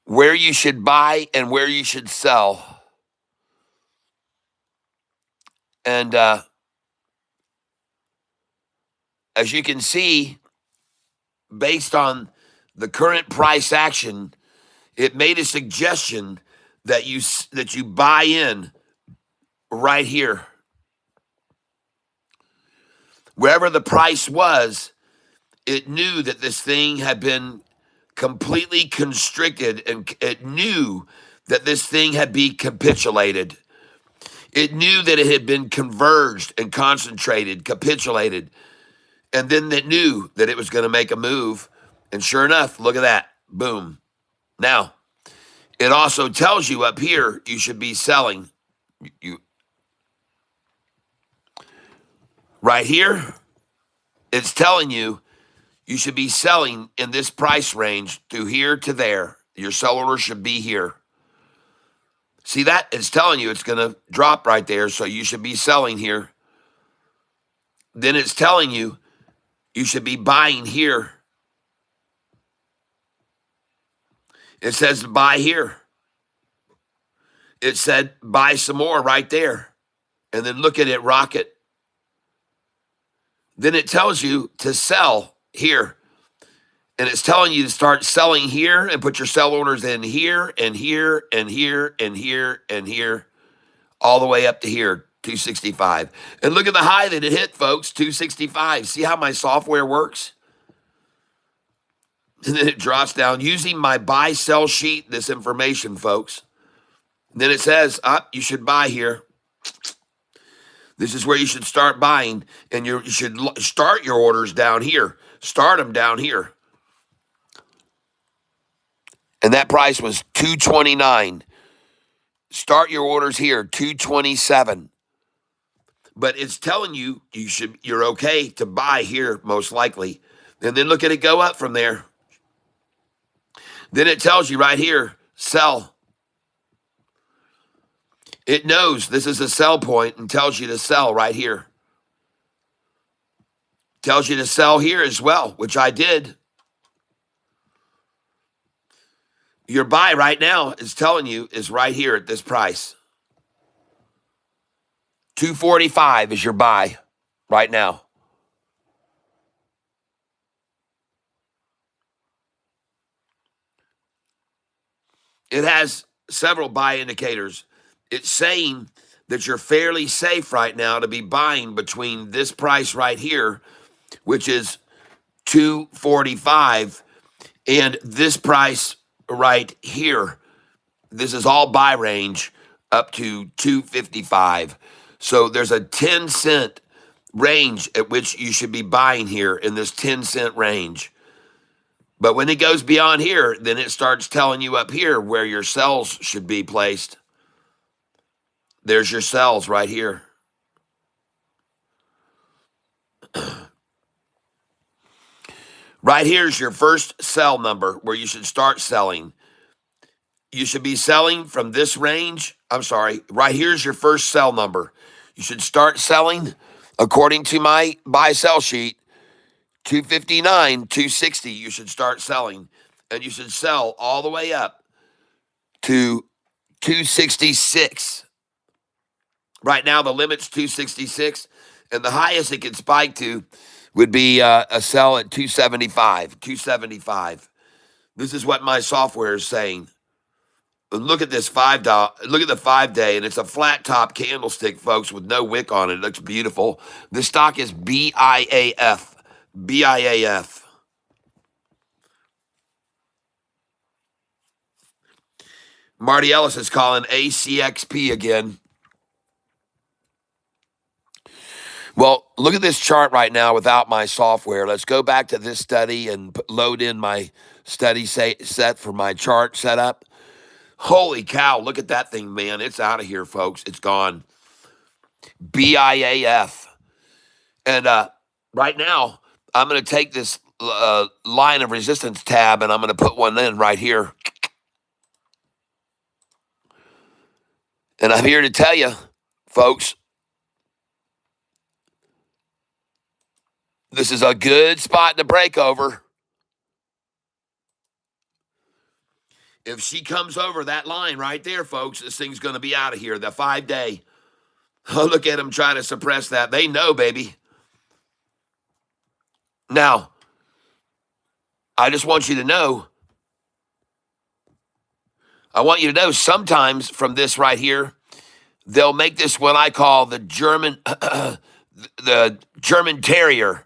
where you should buy and where you should sell. And as you can see, based on the current price action, it made a suggestion that you buy in right here. Wherever the price was, it knew that this thing had been completely constricted, and it knew that this thing had been capitulated. It knew that it had been converged and concentrated, capitulated. And then it knew that it was going to make a move. And sure enough, look at that. Boom. Now, it also tells you up here you should be selling. Right here, it's telling you you should be selling in this price range through here to there. Your sell order should be here. See that? It's telling you it's going to drop right there, so you should be selling here. Then it's telling you you should be buying here. It says buy here. It said buy some more right there. And then look at it rocket. Then it tells you to sell here. And it's telling you to start selling here and put your sell orders in here and here and here and here and here, all the way up to here, 265. And look at the high that it hit, folks, 265. See how my software works? And then it drops down using my buy-sell sheet, this information, folks. And then it says, you should buy here. This is where you should start buying, and you should start your orders down here. Start them down here. And that price was $229. Start your orders here, 227. But it's telling you you're okay to buy here, most likely. And then look at it go up from there. Then it tells you right here, sell. It knows this is a sell point and tells you to sell right here. Tells you to sell here as well, which I did. Your buy right now is telling you is right here at this price. 245 is your buy right now. It has several buy indicators. It's saying that you're fairly safe right now to be buying between this price right here, which is 245, and this price right here. This is all buy range up to 255. So there's a 10-cent range at which you should be buying here in this 10-cent range. But when it goes beyond here, then it starts telling you up here where your sells should be placed. There's your sells right here. Right here's your first sell number where you should start selling. You should be selling from this range. I'm sorry. Right here's your first sell number. You should start selling according to my buy sell sheet. 259, 260, you should start selling. And you should sell all the way up to 266. Right now, the limit's 266. And the highest it can spike to would be a sell at 275. 275. This is what my software is saying. Look at this $5. Look at the 5-day, and it's a flat top candlestick, folks, with no wick on it. It looks beautiful. The stock is BIAF. BIAF. Marty Ellis is calling ACXP again. Well, look at this chart right now without my software. Let's go back to this study and load in my study set for my chart setup. Holy cow, look at that thing, man. It's out of here, folks. It's gone. BIAF. And right now, I'm going to take this line of resistance tab and I'm going to put one in right here. And I'm here to tell you, folks, this is a good spot to break over. If she comes over that line right there, folks, this thing's going to be out of here. The 5-day. Oh, look at them trying to suppress that. They know, baby. Now, I just want you to know, sometimes from this right here, they'll make this what I call the German the German Terrier.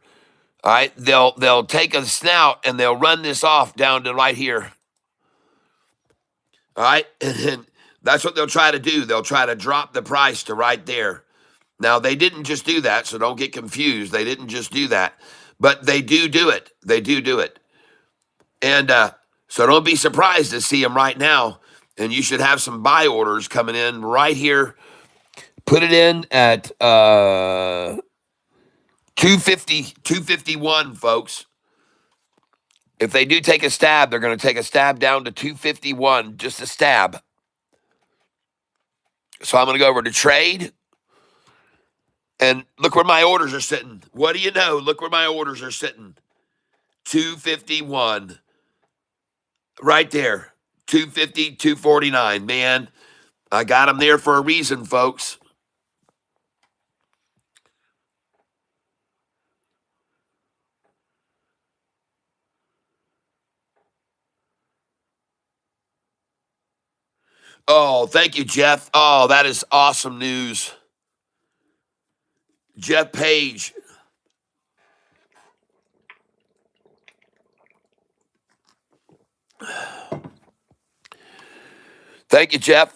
All right, they'll take a snout and they'll run this off down to right here. All right, and that's what they'll try to do. They'll try to drop the price to right there. Now, they didn't just do that, so don't get confused. They didn't just do that, but they do it. They do it. And so don't be surprised to see them right now, and you should have some buy orders coming in right here. Put it in at 250, 251, folks. If they do take a stab, they're going to take a stab down to 251, just a stab. So I'm going to go over to trade. And look where my orders are sitting. What do you know? Look where my orders are sitting. 251. Right there. 250, 249. Man, I got them there for a reason, folks. Oh, thank you, Jeff. Oh, that is awesome news. Jeff Page. Thank you, Jeff.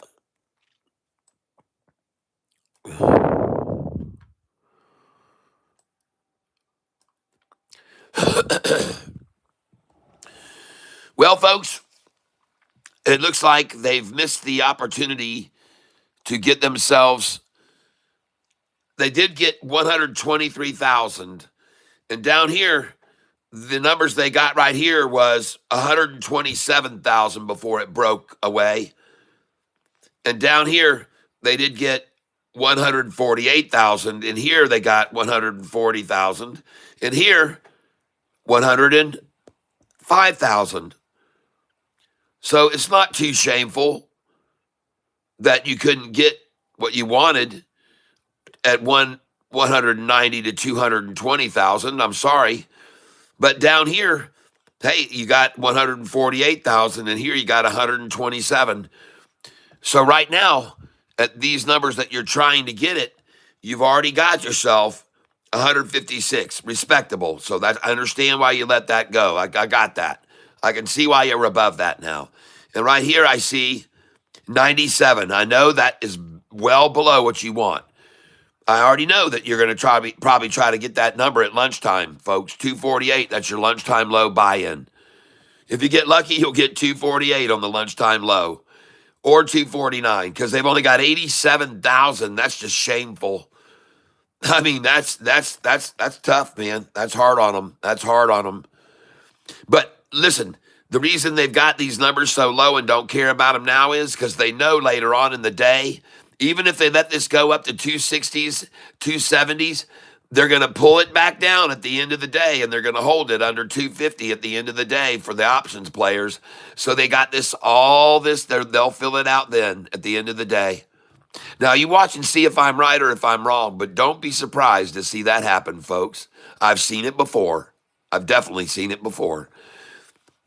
Well, folks, it looks like they've missed the opportunity to get themselves. They did get 123,000. And down here, the numbers they got right here was 127,000 before it broke away. And down here, they did get 148,000. And here they got 140,000. And here, 105,000. So it's not too shameful that you couldn't get what you wanted at 190 to 220,000. I'm sorry. But down here, hey, you got 148,000, and here you got 127. So right now, at these numbers that you're trying to get it, you've already got yourself 156, respectable. So that I understand why you let that go. I got that. I can see why you're above that now. And right here, I see 97. I know that is well below what you want. I already know that you're going to probably try to get that number at lunchtime, folks. 248, that's your lunchtime low buy-in. If you get lucky, you'll get 248 on the lunchtime low or 249 because they've only got 87,000. That's just shameful. I mean, that's tough, man. That's hard on them. That's hard on them. But listen, the reason they've got these numbers so low and don't care about them now is because they know later on in the day, even if they let this go up to 260s, 270s, they're going to pull it back down at the end of the day, and they're going to hold it under 250 at the end of the day for the options players. So they got all this, they'll fill it out then at the end of the day. Now, you watch and see if I'm right or if I'm wrong, but don't be surprised to see that happen, folks. I've seen it before. I've definitely seen it before.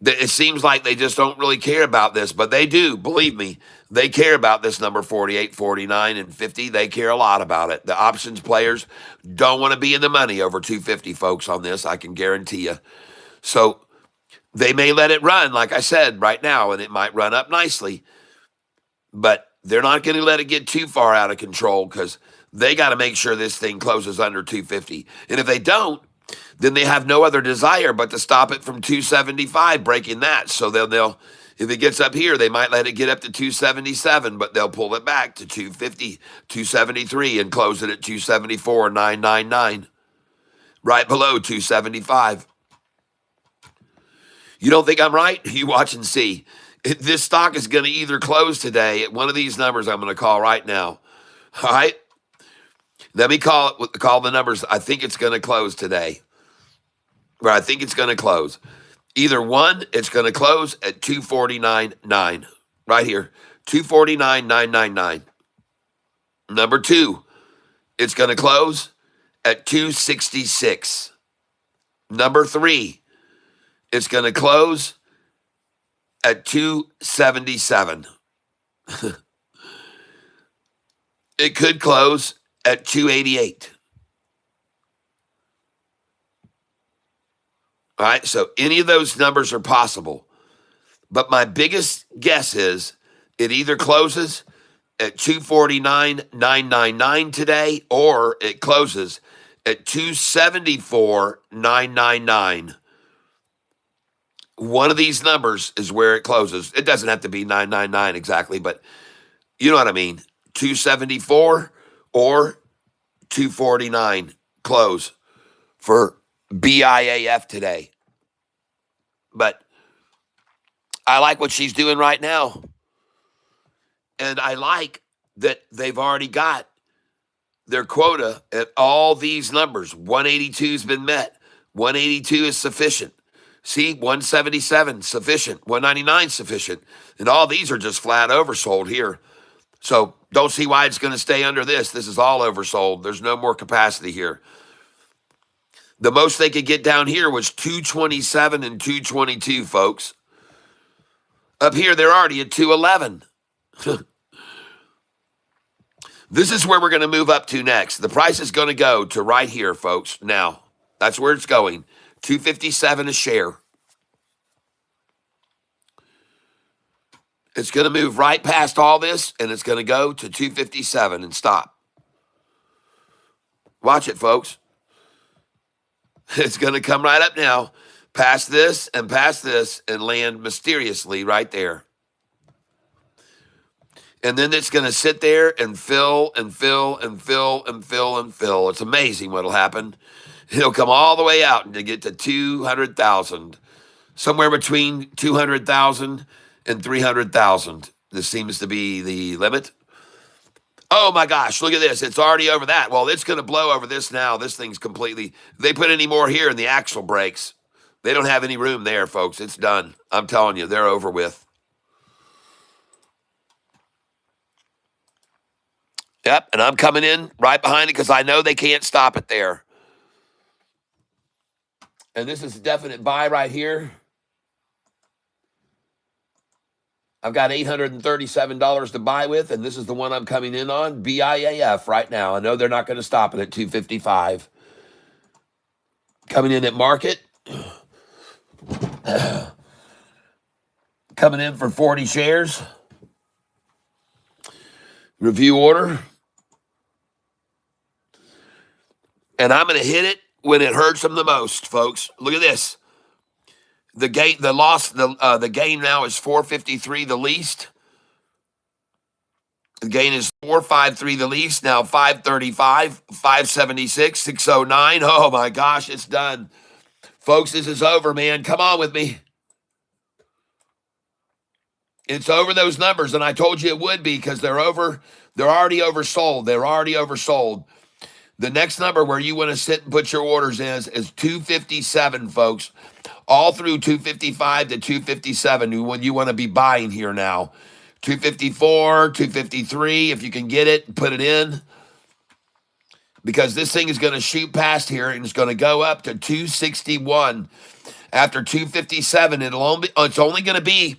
It seems like they just don't really care about this, but they do. Believe me, they care about this number 48, 49, and 50. They care a lot about it. The options players don't want to be in the money over 250, folks, on this. I can guarantee you. So they may let it run, like I said, right now, and it might run up nicely, but they're not going to let it get too far out of control because they got to make sure this thing closes under 250. And if they don't, then they have no other desire but to stop it from 275, breaking that. So they'll if it gets up here, they might let it get up to 277, but they'll pull it back to 250, 273, and close it at 274,999, right below 275. You don't think I'm right? You watch and see. This stock is going to either close today at one of these numbers I'm going to call right now. All right? Let me call the numbers. I think it's going to close today. Where I think it's going to close. Either one, it's going to close at 249.9. Right here. 249,999. Number two, it's going to close at 266. Number three, it's going to close at 277. It could close at 288. All right, so any of those numbers are possible. But my biggest guess is it either closes at 249,999 today or it closes at 274,999. One of these numbers is where it closes. It doesn't have to be 999 exactly, but you know what I mean. 274 or 249 close for BIAF today. But I like what she's doing right now. And I like that they've already got their quota at all these numbers. 182 has been met. 182 is sufficient. See, 177 sufficient. 199 sufficient. And all these are just flat oversold here. So don't see why it's going to stay under this. This is all oversold. There's no more capacity here. The most they could get down here was 227 and 222, folks. Up here, they're already at 211. This is where we're going to move up to next. The price is going to go to right here, folks. Now, that's where it's going. 257 a share. It's going to move right past all this, and it's going to go to 257 and stop. Watch it, folks. It's going to come right up now, past this, and land mysteriously right there. And then it's going to sit there and fill and fill and fill and fill and fill. It's amazing what'll happen. It'll come all the way out and to get to 200,000, somewhere between 200,000 and 300,000. This seems to be the limit. Oh my gosh, look at this. It's already over that. Well, it's going to blow over this now. This thing's completely, if they put any more here and the axle breaks, they don't have any room there, folks. It's done. I'm telling you, they're over with. Yep, and I'm coming in right behind it because I know they can't stop it there. And this is a definite buy right here. I've got $837 to buy with, and this is the one I'm coming in on, BIAF right now. I know they're not going to stop it at 255. Coming in at market. Coming in for 40 shares. Review order. And I'm going to hit it when it hurts them the most, folks. Look at this. The gain, the gain now is 453, the least. The gain is 453, the least. Now 535, 576, 609. Oh my gosh, it's done. Folks, this is over, man. Come on with me. It's over those numbers, and I told you it would be because they're over. They're already oversold. They're already oversold. The next number where you want to sit and put your orders in is 257, folks. All through 255 to 257 when you want to be buying here now. 254, 253, if you can get it, put it in. Because this thing is going to shoot past here and it's going to go up to 261. After 257, it's only going to be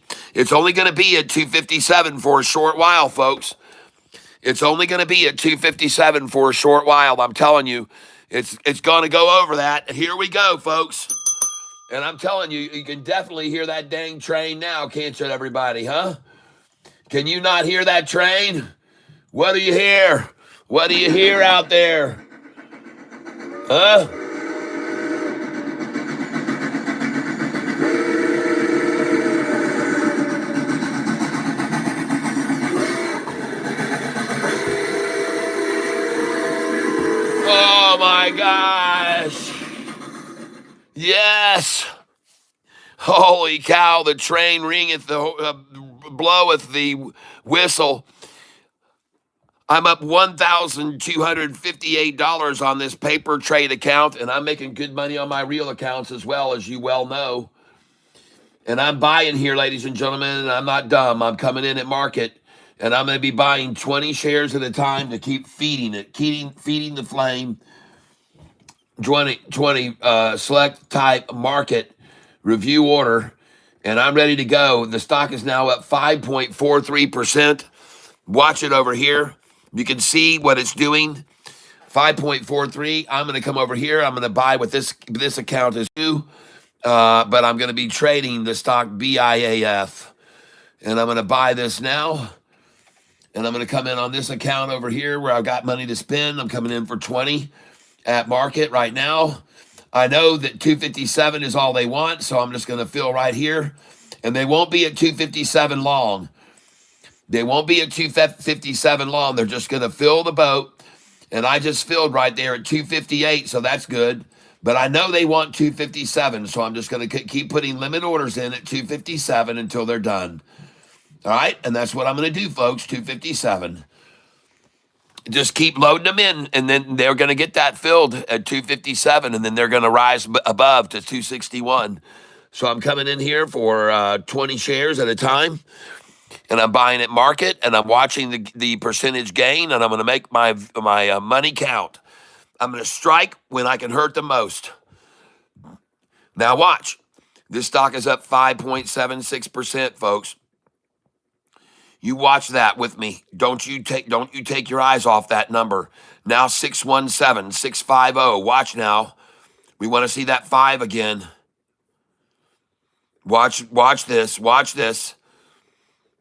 at 257 for a short while, folks. It's only going to be at 257 for a short while. I'm telling you, it's going to go over that. Here we go, folks. And I'm telling you, you can definitely hear that dang train now, can't you, everybody, huh? Can you not hear that train? What do you hear? What do you hear out there? Huh? Oh my gosh. Yes. Holy cow, the train ringeth, bloweth the whistle. I'm up $1,258 on this paper trade account, and I'm making good money on my real accounts as well, as you well know. And I'm buying here, ladies and gentlemen, and I'm not dumb. I'm coming in at market, and I'm going to be buying 20 shares at a time to keep feeding it, feeding the flame. 20 select type market review order, and I'm ready to go. The stock is now up 5.43%. Watch it over here. You can see what it's doing. 5.43. I'm going to come over here. I'm going to buy with this account as you, but I'm going to be trading the stock BIAF, and I'm going to buy this now. And I'm going to come in on this account over here where I've got money to spend. I'm coming in for 20 at market right now. I know that 257 is all they want, so I'm just going to fill right here. And they won't be at 257 long. They won't be at 257 long. They're just going to fill the boat. And I just filled right there at 258, so that's good. But I know they want 257, so I'm just going to keep putting limit orders in at 257 until they're done. All right? And that's what I'm going to do, folks, 257. Just keep loading them in, and then they're going to get that filled at 257, and then they're going to rise above to 261. So I'm coming in here for 20 shares at a time, and I'm buying at market, and I'm watching the percentage gain, and I'm going to make my money count. I'm going to strike when I can hurt the most. Now watch. This stock is up 5.76%, folks. You watch that with me. Don't you take your eyes off that number. Now 617, 650. Watch now. We want to see that 5 again. Watch this. Watch this.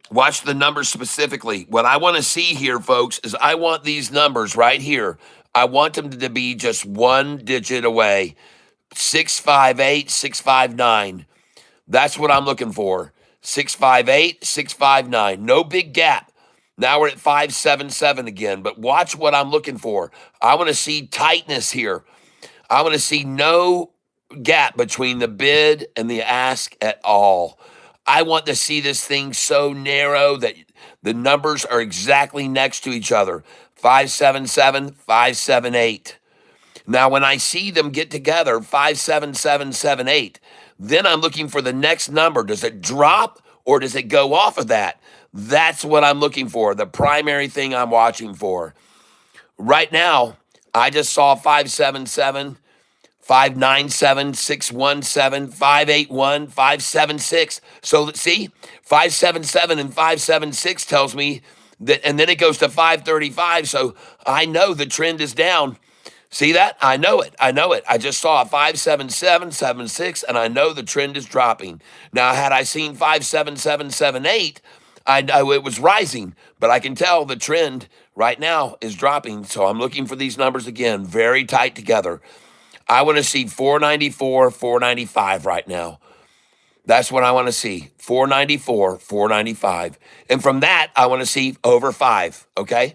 Watch the numbers specifically. What I want to see here, folks, is I want these numbers right here. I want them to be just one digit away. 658, 659. That's what I'm looking for. 658, 659. No big gap. Now we're at 577 again. But watch what I'm looking for. I want to see tightness here. I want to see no gap between the bid and the ask at all. I want to see this thing so narrow that the numbers are exactly next to each other. 577, 578. Now, when I see them get together, 57778, then I'm looking for the next number. Does it drop or does it go off of that? That's what I'm looking for, the primary thing I'm watching for. Right now, I just saw 577, 597, 617, 581, 576. So see, 577 and 576 tells me that, and then it goes to 535. So I know the trend is down. See that? I know it. I know it. I just saw a 57776, and I know the trend is dropping. Now, had I seen 57778, I know it was rising, but I can tell the trend right now is dropping. So I'm looking for these numbers again, very tight together. I want to see 494, 495 right now. That's what I want to see. 494, 495. And from that, I want to see over 5, okay?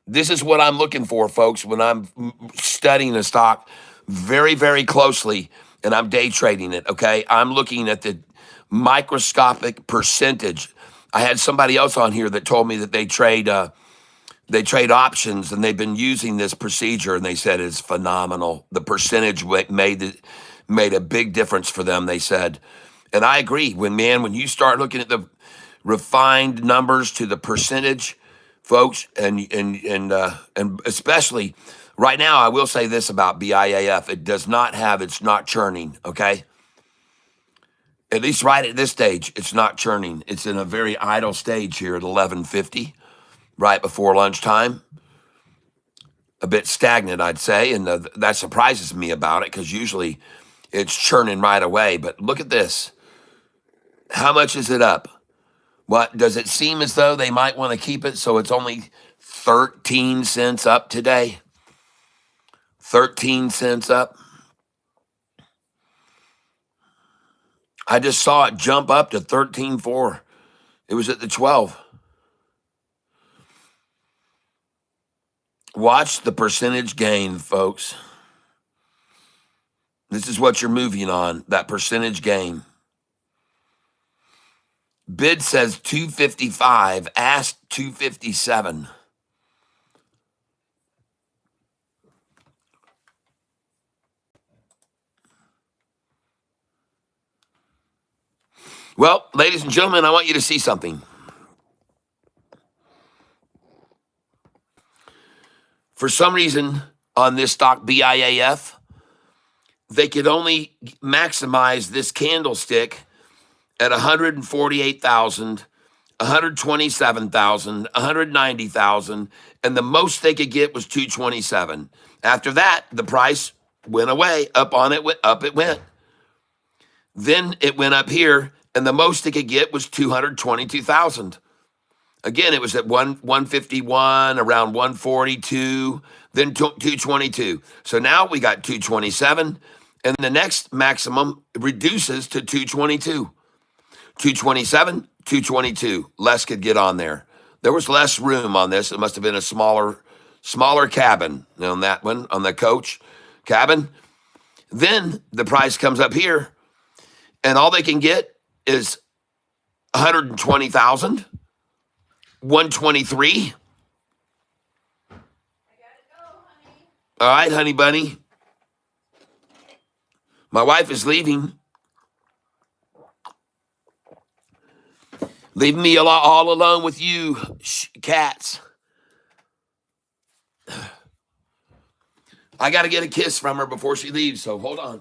This is what I'm looking for, folks, when I'm studying a stock very, very closely and I'm day trading it, okay? I'm looking at the microscopic percentage. I had somebody else on here that told me that they trade options and they've been using this procedure and they said it's phenomenal. The percentage made a big difference for them, they said. And I agree. When you start looking at the refined numbers to the percentage, folks, and especially right now, I will say this about BIAF: it's not churning. Okay, at least right at this stage, it's not churning. It's in a very idle stage here at 11:50, right before lunchtime. A bit stagnant, I'd say, and that surprises me about it because usually it's churning right away. But look at this. How much is it up? What does it seem as though they might want to keep it so it's only 13 cents up today? 13 cents up. I just saw it jump up to 13.4. It was at the 12. Watch the percentage gain, folks. This is what you're moving on, that percentage gain. Bid says 255, ask 257. Well, ladies and gentlemen, I want you to see something. For some reason, on this stock BIAF, they could only maximize this candlestick at 148,000, 127,000, 190,000, and the most they could get was 227. After that, the price went away, up it went. Then it went up here, and the most it could get was 222,000. Again, it was at 151, around 142, then 222. So now we got 227, and the next maximum reduces to 222. 227, 222. Less could get on there. There was less room on this. It must have been a smaller cabin on that one, on the coach cabin. Then the price comes up here, and all they can get is 120,000, 123. All right, honey bunny. My wife is leaving. Leaving me all alone with you, cats. I got to get a kiss from her before she leaves, so hold on.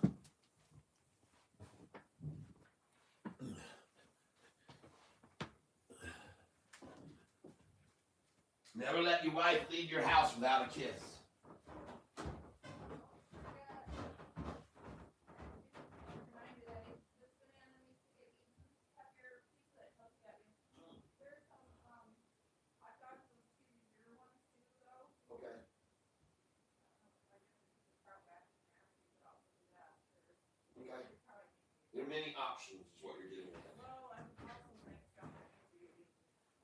Never let your wife leave your house without a kiss. Okay. Okay. There are many options, is what you're getting at.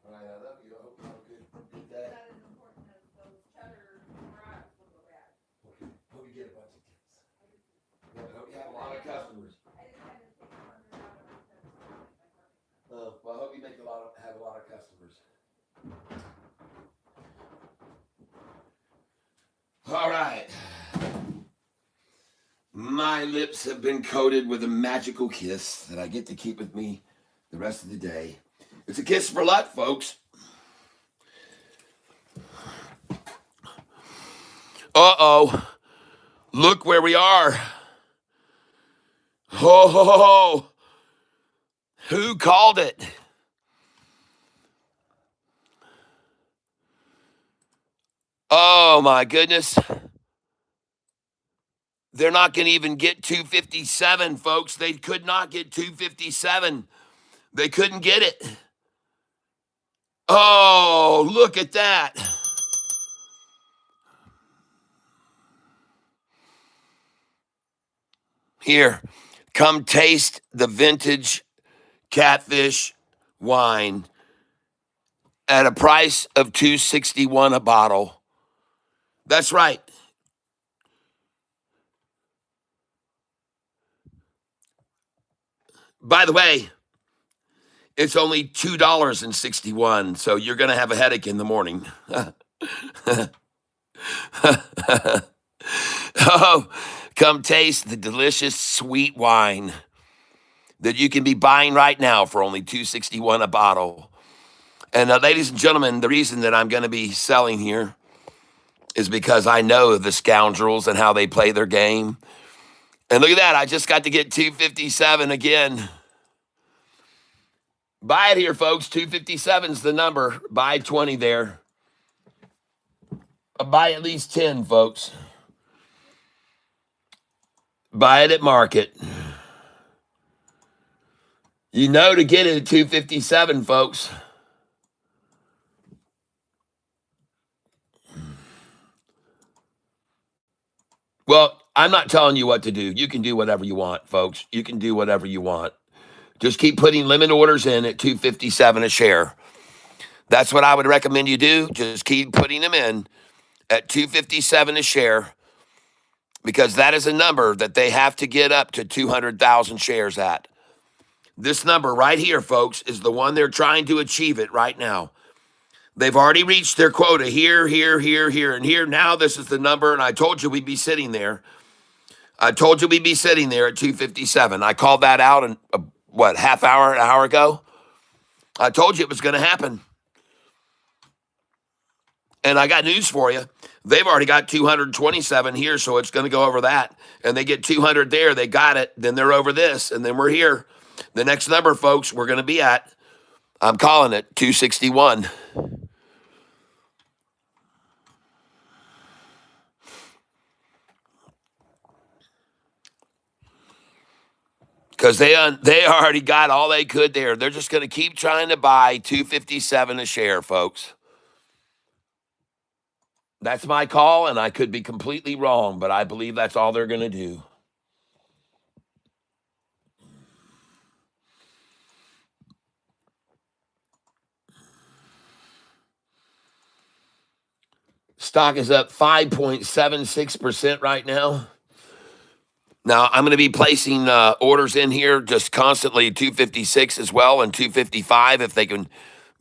All right, I love you. I hope you have a good All right. My lips have been coated with a magical kiss that I get to keep with me the rest of the day. It's a kiss for luck, folks. Uh-oh. Look where we are. Ho, ho, ho, ho. Who called it? Oh, my goodness. They're not going to even get 257, folks. They could not get 257. They couldn't get it. Oh, look at that. Here, come taste the vintage Catfish wine at a price of $261 a bottle. That's right. By the way, it's only $2.61, so you're going to have a headache in the morning. Oh, come taste the delicious sweet wine that you can be buying right now for only $261 a bottle. And ladies and gentlemen, the reason that I'm going to be selling here is because I know the scoundrels and how they play their game. And look at that, I just got to get 257 again. Buy it here, folks. 257 is the number. Buy 20 there. Buy at least 10, folks. Buy it at market. You know to get it at 257, folks. Well, I'm not telling you what to do. You can do whatever you want, folks. You can do whatever you want. Just keep putting limit orders in at 257 a share. That's what I would recommend you do. Just keep putting them in at 257 a share, because that is a number that they have to get up to 200,000 shares at. This number right here, folks, is the one they're trying to achieve it right now. They've already reached their quota here, here, here, here, and here. Now this is the number, and I told you we'd be sitting there. I told you we'd be sitting there at 257. I called that out in, half hour, an hour ago? I told you it was going to happen. And I got news for you. They've already got 227 here, so it's going to go over that. And they get 200 there. They got it. Then they're over this, and then we're here. The next number, folks, we're going to be at, I'm calling it 261. Because they already got all they could there. They're just going to keep trying to buy 257 a share, folks. That's my call, and I could be completely wrong, but I believe that's all they're going to do. Stock is up 5.76% right now. Now, I'm going to be placing orders in here just constantly, 256 as well, and 255 if they can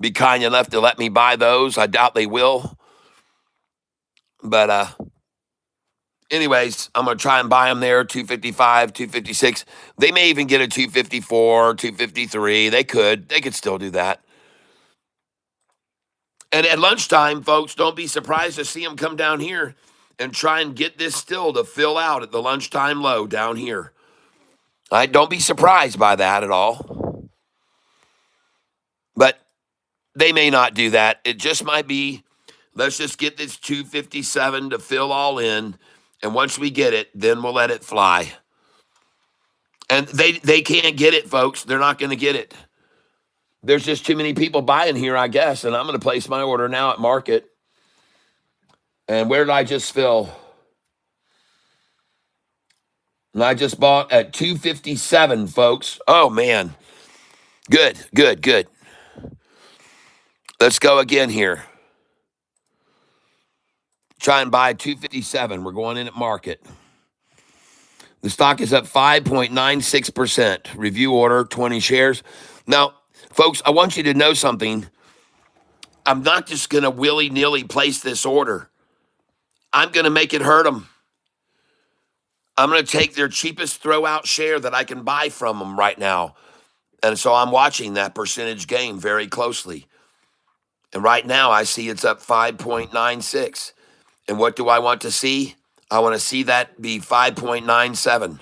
be kind enough to let me buy those. I doubt they will. But anyways, I'm going to try and buy them there, 255, 256. They may even get a 254, 253. They could still do that. And at lunchtime, folks, don't be surprised to see them come down here and try and get this still to fill out at the lunchtime low down here. All right, don't be surprised by that at all. But they may not do that. It just might be, let's just get this 257 to fill all in, and once we get it, then we'll let it fly. And they can't get it, folks. They're not going to get it. There's just too many people buying here, I guess, and I'm going to place my order now at market. And where did I just fill? And I just bought at 257, folks. Oh, man. Good, good, good. Let's go again here. Try and buy 257. We're going in at market. The stock is up 5.96%. Review order, 20 shares. Now, folks, I want you to know something. I'm not just going to willy-nilly place this order. I'm going to make it hurt them. I'm going to take their cheapest throw-out share that I can buy from them right now. And so I'm watching that percentage gain very closely. And right now I see it's up 5.96. And what do I want to see? I want to see that be 5.97.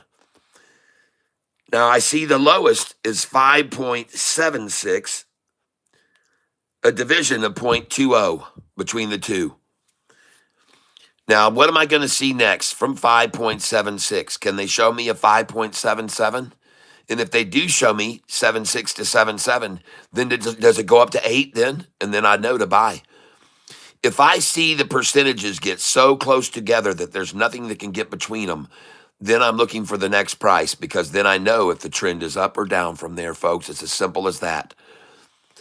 Now I see the lowest is 5.76, a division of 0.20 between the two. Now, what am I going to see next from 5.76? Can they show me a 5.77? And if they do show me 7.6 to 7.7, then does it go up to 8 then? And then I know to buy. If I see the percentages get so close together that there's nothing that can get between them, then I'm looking for the next price, because then I know if the trend is up or down from there, folks. It's as simple as that.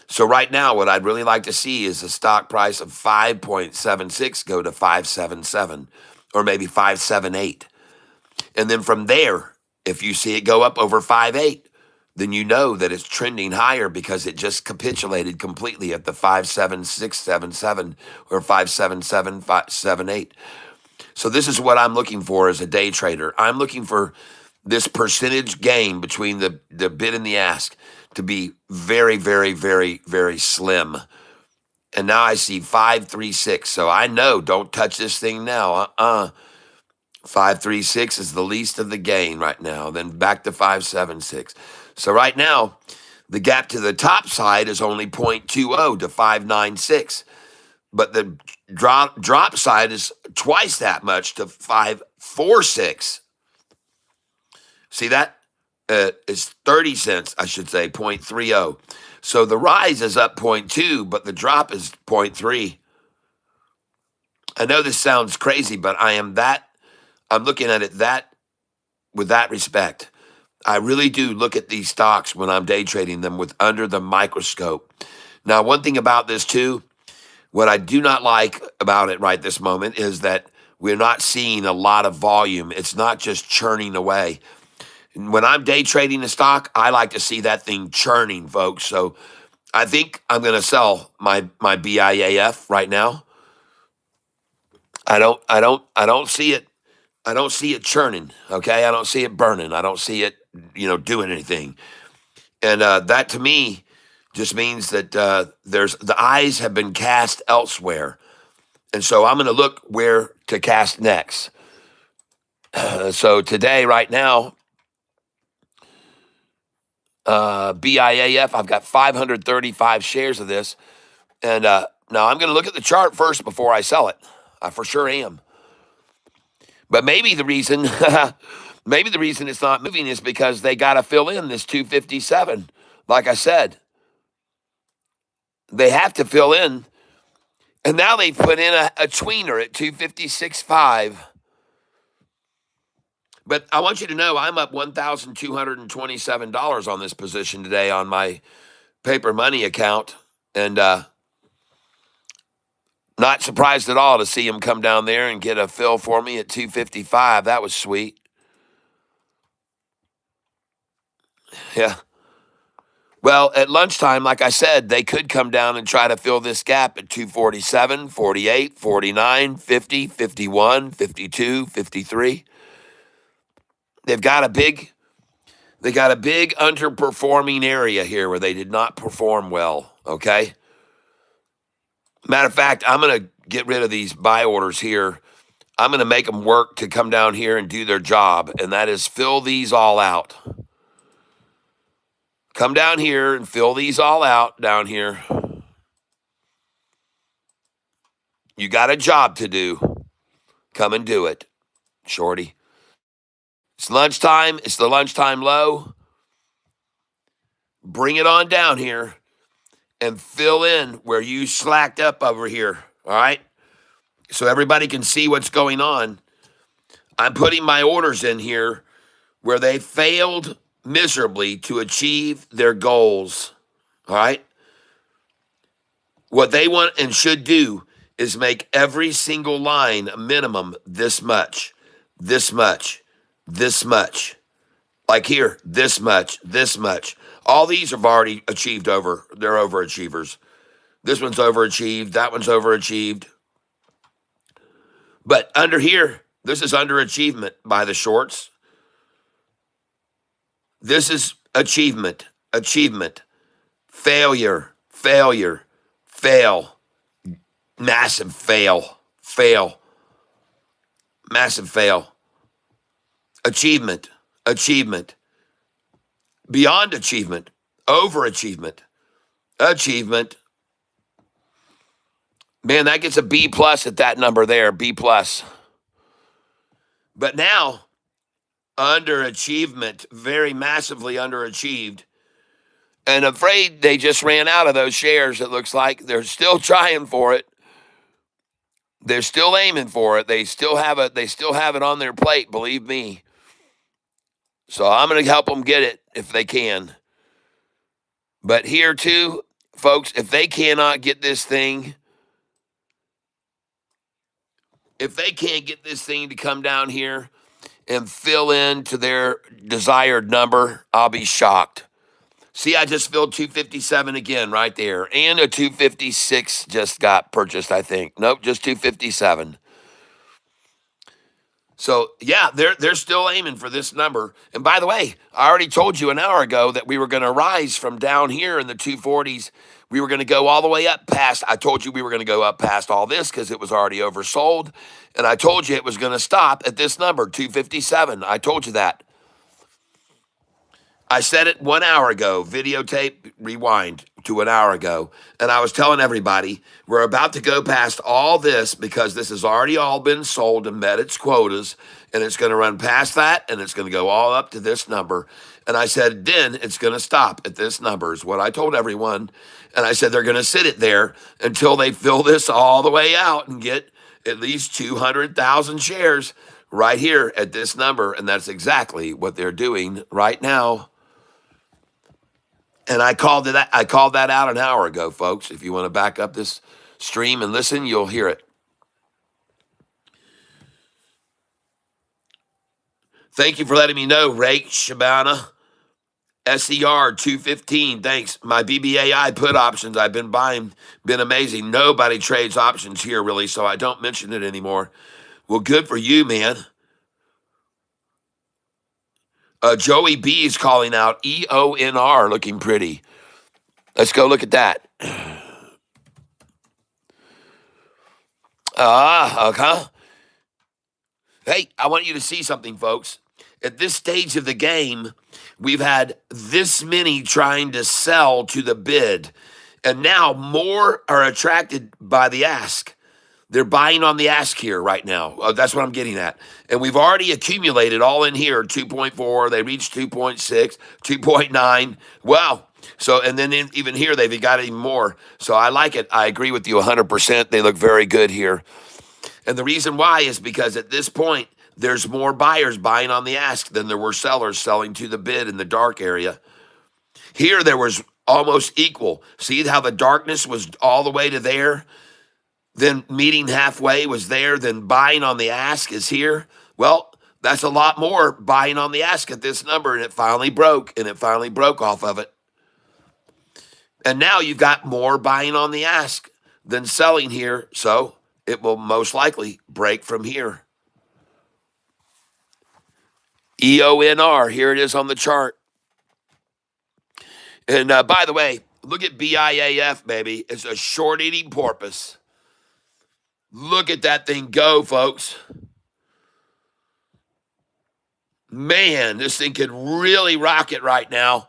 So right now, what I'd really like to see is a stock price of 5.76 go to 5.77 or maybe 5.78. And then from there, if you see it go up over 5.8, then you know that it's trending higher, because it just capitulated completely at the 5.7677 or 5.77, 5.78. So this is what I'm looking for as a day trader. I'm looking for this percentage gain between the bid and the ask to be very, very, very, very slim. And now I see 5.36. So I know, don't touch this thing now. 5.36 is the least of the gain right now. Then back to 5.76. So right now, the gap to the top side is only 0.20 to 5.96. But the drop side is twice that much to 5.46. See that? It's 30 cents, I should say, 0.30. So the rise is up 0.2, but the drop is 0.3. I know this sounds crazy, but I'm looking at it with that respect. I really do look at these stocks when I'm day trading them with under the microscope. Now, one thing about this too, what I do not like about it right this moment is that we're not seeing a lot of volume. It's not just churning away. When I'm day trading a stock, I like to see that thing churning, folks. So I think I'm going to sell my BIAF right now. I don't see it. I don't see it churning. Okay, I don't see it burning. I don't see it, doing anything. And that to me just means that the eyes have been cast elsewhere, and so I'm going to look where to cast next. So today, right now, BIAF, I've got 535 shares of this. And now I'm going to look at the chart first before I sell it. I for sure am. But maybe the reason, it's not moving is because they got to fill in this 257. Like I said, they have to fill in. And now they put in a tweener at 256.5. But I want you to know I'm up $1,227 on this position today on my paper money account. And not surprised at all to see him come down there and get a fill for me at 255. That was sweet. Yeah. Well, at lunchtime, like I said, they could come down and try to fill this gap at 247, 48, 49, 50, 51, 52, 53. They got a big underperforming area here where they did not perform well, okay? Matter of fact, I'm going to get rid of these buy orders here. I'm going to make them work to come down here and do their job, and that is fill these all out. Come down here and fill these all out down here. You got a job to do. Come and do it, shorty. It's lunchtime. It's the lunchtime low. Bring it on down here and fill in where you slacked up over here, all right? So everybody can see what's going on. I'm putting my orders in here where they failed miserably to achieve their goals, all right? What they want and should do is make every single line a minimum this much, this much, this much. Like here, this much, this much. All these have already achieved over. They're overachievers. This one's overachieved. That one's overachieved. But under here, this is underachievement by the shorts. This is achievement, achievement, failure, failure, fail, massive fail, fail, massive fail, achievement, achievement, beyond achievement, overachievement, achievement. Man, that gets a B plus at that number there, B plus. But now, underachievement, very massively underachieved. And afraid they just ran out of those shares. It looks like they're still trying for it. They're still aiming for it. They still have it. They still have it on their plate. Believe me. So I'm going to help them get it if they can. But here too, folks, if they cannot get this thing, if they can't get this thing to come down here and fill in to their desired number, I'll be shocked. See, I just filled 257 again right there. And a 256 just got purchased, I think. Nope, just 257. So, yeah, they're still aiming for this number. And by the way, I already told you an hour ago that we were going to rise from down here in the 240s. We were going to go all the way up past. I told you we were going to go up past all this because it was already oversold. And I told you it was going to stop at this number, 257. I told you that. I said it 1 hour ago, videotape, rewind to an hour ago. And I was telling everybody, we're about to go past all this because this has already all been sold and met its quotas. And it's going to run past that and it's going to go all up to this number. And I said, then it's going to stop at this number is what I told everyone. And I said, they're going to sit it there until they fill this all the way out and get at least 200,000 shares right here at this number. And that's exactly what they're doing right now. And I called that out an hour ago, folks. If you want to back up this stream and listen, you'll hear it. Thank you for letting me know, Rake Shabana. SER 215, thanks. My BBAI put options I've been buying, been amazing. Nobody trades options here, really, so I don't mention it anymore. Well, good for you, man. Joey B is calling out EONR, looking pretty. Let's go look at that. Okay. Hey, I want you to see something, folks. At this stage of the game, we've had this many trying to sell to the bid, and now more are attracted by the ask. They're buying on the ask here right now. That's what I'm getting at. And we've already accumulated all in here, 2.4. They reached 2.6, 2.9. Wow. So, and then even here, they've got even more. So I like it. I agree with you 100%. They look very good here. And the reason why is because at this point, there's more buyers buying on the ask than there were sellers selling to the bid in the dark area. Here, there was almost equal. See how the darkness was all the way to there? Then meeting halfway was there, then buying on the ask is here. Well, that's a lot more buying on the ask at this number, and it finally broke off of it. And now you've got more buying on the ask than selling here, so it will most likely break from here. EONR, here it is on the chart. And by the way, look at BIAF, baby. It's a short-eating porpoise. Look at that thing go, folks. Man, this thing could really rock it right now.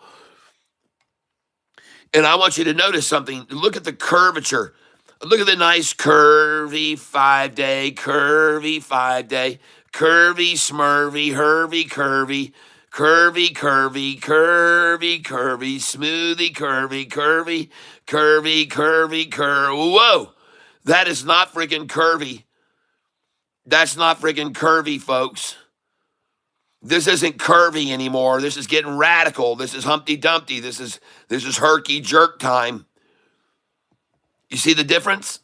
And I want you to notice something. Look at the curvature. Look at the nice curvy 5-day, curvy 5-day, curvy smurvy, curvy, curvy, curvy, curvy, curvy, curvy, smoothie, curvy, curvy, curvy, curvy, curvy. Whoa, that is not freaking curvy. That's not freaking curvy, folks. This isn't curvy anymore. This is getting radical. This is Humpty Dumpty. This is herky jerk time. You see the difference?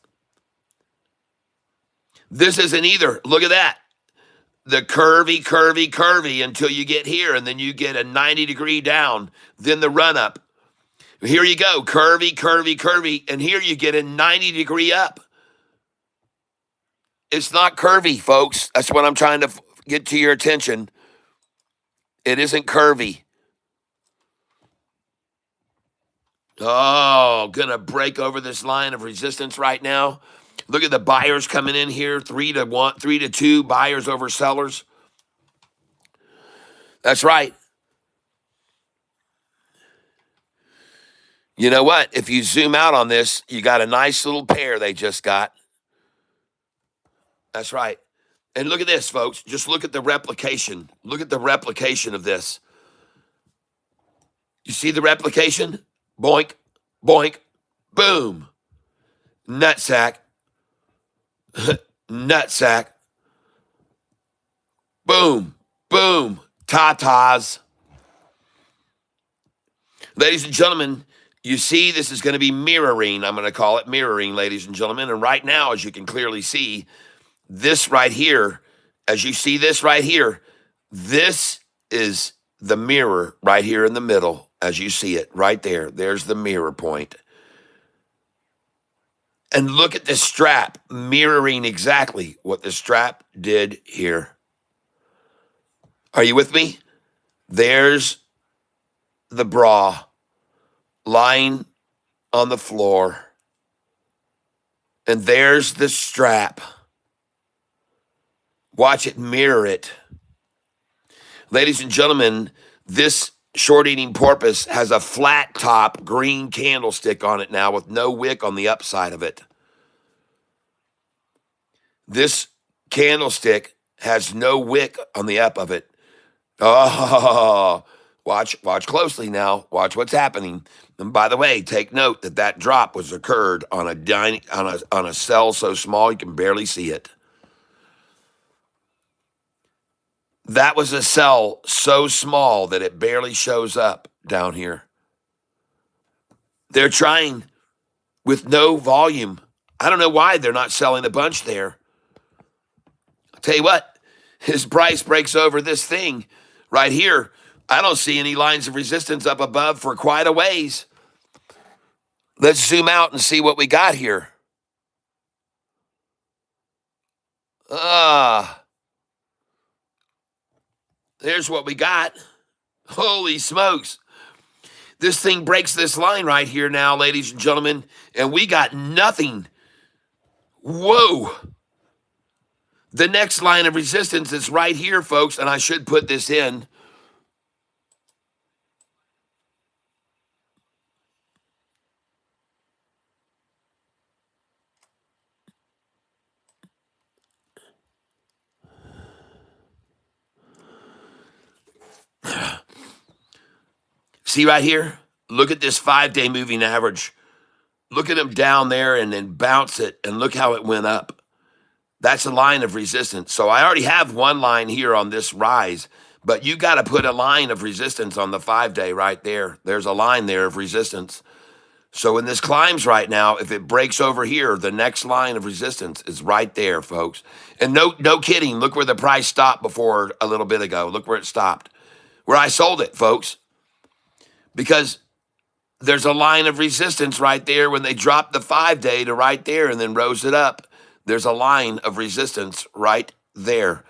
This isn't either. Look at that. The curvy, curvy, curvy until you get here, and then you get a 90-degree down, then the run up. Here you go, curvy, curvy, curvy, and here you get a 90-degree up. It's not curvy, folks. That's what I'm trying to get to your attention. It isn't curvy. Oh, gonna break over this line of resistance right now. Look at the buyers coming in here, 3-1, 3-2 buyers over sellers. That's right. You know what? If you zoom out on this, you got a nice little pair they just got. That's right. And look at this, folks. Just look at the replication. Look at the replication of this. You see the replication? Boink, boink, boom. Nutsack, nutsack, boom, boom, tatas. Ladies and gentlemen, you see this is going to be mirroring. I'm going to call it mirroring, ladies and gentlemen. And right now, as you can clearly see, this right here, as you see this right here, this is the mirror right here in the middle, as you see it right there. There's the mirror point. And look at this strap mirroring exactly what the strap did here. Are you with me? There's the bra lying on the floor. And there's the strap. Watch it mirror it. Ladies and gentlemen, this short eating porpoise has a flat top green candlestick on it now with no wick on the upside of it. This candlestick has no wick on the up of it. Oh, watch closely now. Watch what's happening. And by the way, take note that that drop was occurred on a cell so small you can barely see it. That was a cell so small that it barely shows up down here. They're trying with no volume. I don't know why they're not selling a bunch there. I'll tell you what, his price breaks over this thing right here. I don't see any lines of resistance up above for quite a ways. Let's zoom out and see what we got here. There's what we got. Holy smokes. This thing breaks this line right here now, ladies and gentlemen, and we got nothing. Whoa. The next line of resistance is right here, folks, and I should put this in. See right here? Look at this 5-day moving average. Look at them down there and then bounce it, and look how it went up. That's a line of resistance. So I already have one line here on this rise, but you got to put a line of resistance on the 5-day right there. There's a line there of resistance. So when this climbs right now, if it breaks over here, the next line of resistance is right there, folks. And no kidding, look where the price stopped before a little bit ago. Look where it stopped, where I sold it, folks. Because there's a line of resistance right there when they dropped the 5-day to right there and then rose it up. There's a line of resistance right there.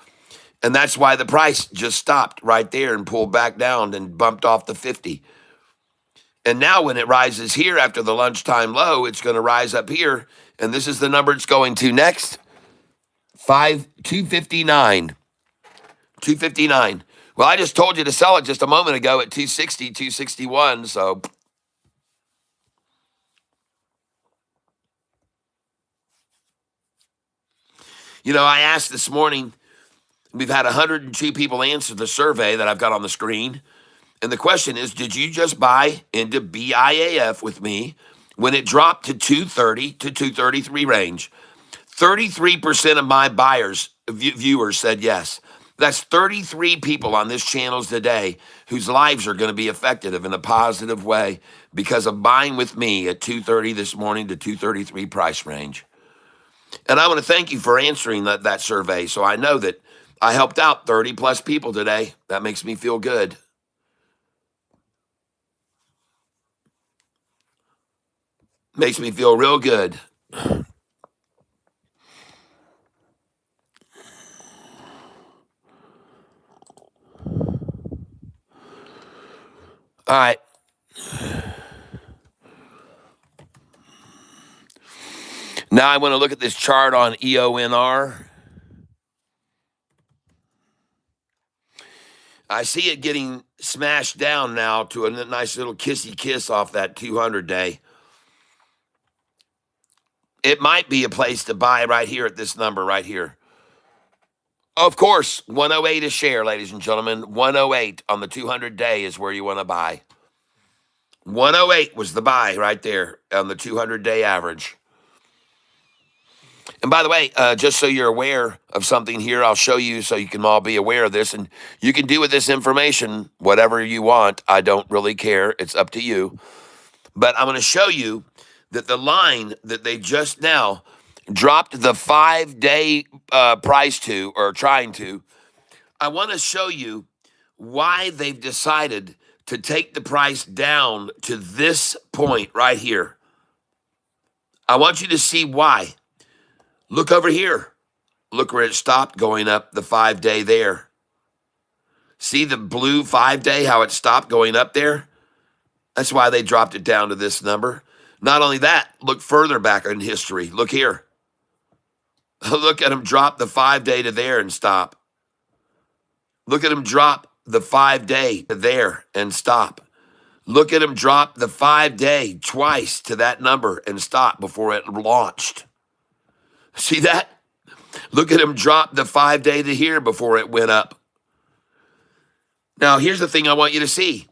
And that's why the price just stopped right there and pulled back down and bumped off the 50. And now when it rises here after the lunchtime low, it's going to rise up here. And this is the number it's going to next. 259. 259. Well, I just told you to sell it just a moment ago at 260, 261. So you know, I asked this morning, we've had 102 people answer the survey that I've got on the screen. And the question is, did you just buy into BIAF with me when it dropped to 230 to 233 range? 33% of my buyers, viewers said yes. That's 33 people on this channel today whose lives are going to be affected in a positive way because of buying with me at 230 this morning to 233 price range. And I want to thank you for answering that survey. So I know that I helped out 30 plus people today. That makes me feel good. Makes me feel real good. All right. Now I want to look at this chart on EONR. I see it getting smashed down now to a nice little kissy kiss off that 200 day. It might be a place to buy right here at this number right here. Of course, 108 a share, ladies and gentlemen. 108 on the 200 day is where you want to buy. 108 was the buy right there on the 200 day average. And by the way, just so you're aware of something here, I'll show you so you can all be aware of this. And you can do with this information whatever you want. I don't really care. It's up to you. But I'm going to show you that the line that they just now dropped the 5-day price to, or trying to, I want to show you why they've decided to take the price down to this point right here. I want you to see why. Look over here. Look where it stopped going up, the 5-day there. See the blue 5-day, how it stopped going up there? That's why they dropped it down to this number. Not only that, look further back in history. Look here. Look at them drop the 5-day to there and stop. Look at them drop the 5-day to there and stop. Look at them drop the 5-day twice to that number and stop before it launched. See that? Look at them drop the 5-day to here before it went up. Now, here's the thing I want you to see.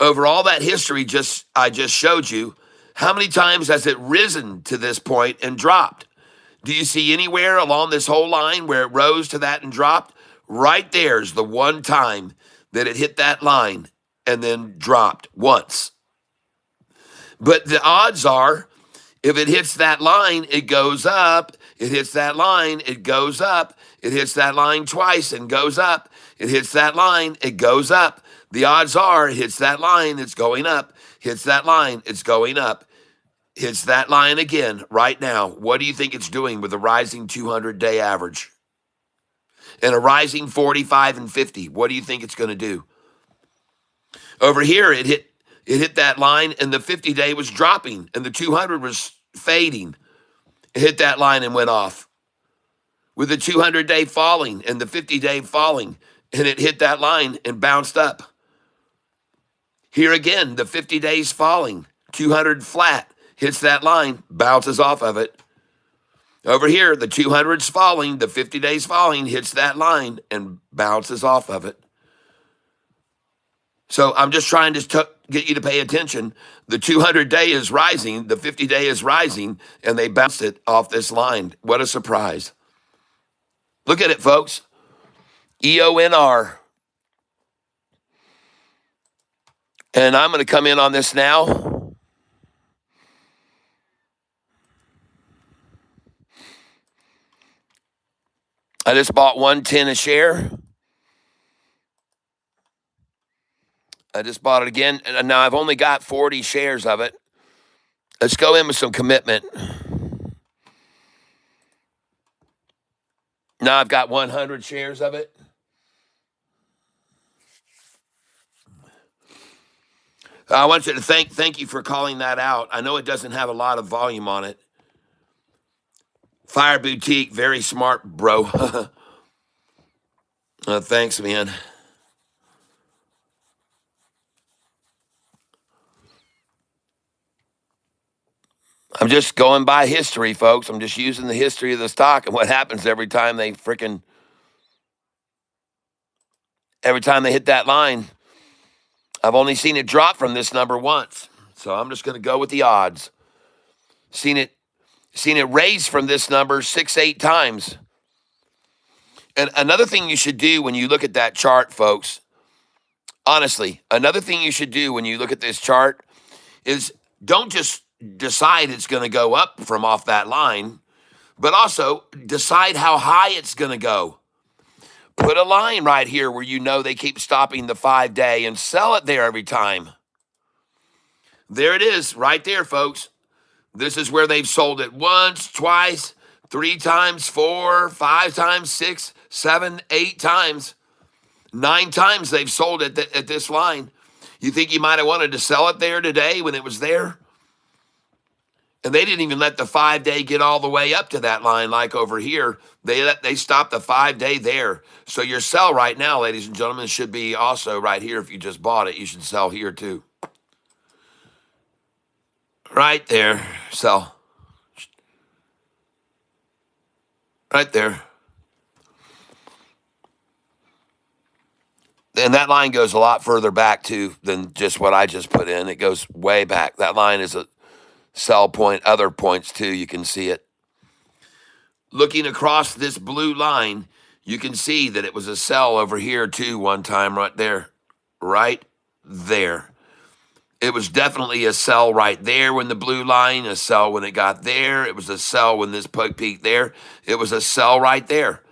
Over all that history I just showed you, how many times has it risen to this point and dropped? Do you see anywhere along this whole line where it rose to that and dropped? Right there's the one time that it hit that line and then dropped once. But the odds are, if it hits that line, it goes up. It hits that line, it goes up. It hits that line twice and goes up. It hits that line, it goes up. The odds are it hits that line, it's going up. Hits that line, it's going up. Hits that line again right now. What do you think it's doing with a rising 200-day average? And a rising 45 and 50. What do you think it's going to do? Over here, it hit that line, and the 50-day was dropping, and the 200 was fading. It hit that line and went off. With the 200-day falling and the 50-day falling, and it hit that line and bounced up. Here again, the 50 days falling, 200 flat, hits that line, bounces off of it. Over here, the 200's falling, the 50 days falling, hits that line and bounces off of it. So I'm just trying to get you to pay attention. The 200-day is rising, the 50-day is rising, and they bounced it off this line. What a surprise. Look at it, folks. EONR. And I'm going to come in on this now. I just bought 110 a share. I just bought it again. And now I've only got 40 shares of it. Let's go in with some commitment. Now I've got 100 shares of it. I want you to thank you for calling that out. I know it doesn't have a lot of volume on it. Fire Boutique, very smart, bro. Thanks, man. I'm just going by history, folks. I'm just using the history of the stock and what happens every time they hit that line. I've only seen it drop from this number once. So I'm just going to go with the odds. Seen it raise from this number 6-8 times. And another thing you should do when you look at that chart, folks, honestly, another thing you should do when you look at this chart is don't just decide it's going to go up from off that line, but also decide how high it's going to go. Put a line right here where you know they keep stopping the 5-day and sell it there every time. There it is, right there, folks. This is where they've sold it once, twice, 3 times, 4, 5 times, 6, 7, 8 times. 9 times they've sold it at this line. You think you might have wanted to sell it there today when it was there? And they didn't even let the 5-day get all the way up to that line like over here. They stopped the 5-day there. So your sell right now, ladies and gentlemen, should be also right here. If you just bought it, you should sell here too. Right there, sell. Right there. And that line goes a lot further back too than just what I just put in. It goes way back. That line is a sell point. Other points too, you can see it. Looking across this blue line, you can see that it was a sell over here too one time right there. Right there. It was definitely a sell right there when the blue line, a sell when it got there. It was a sell when this peaked there. It was a sell right there.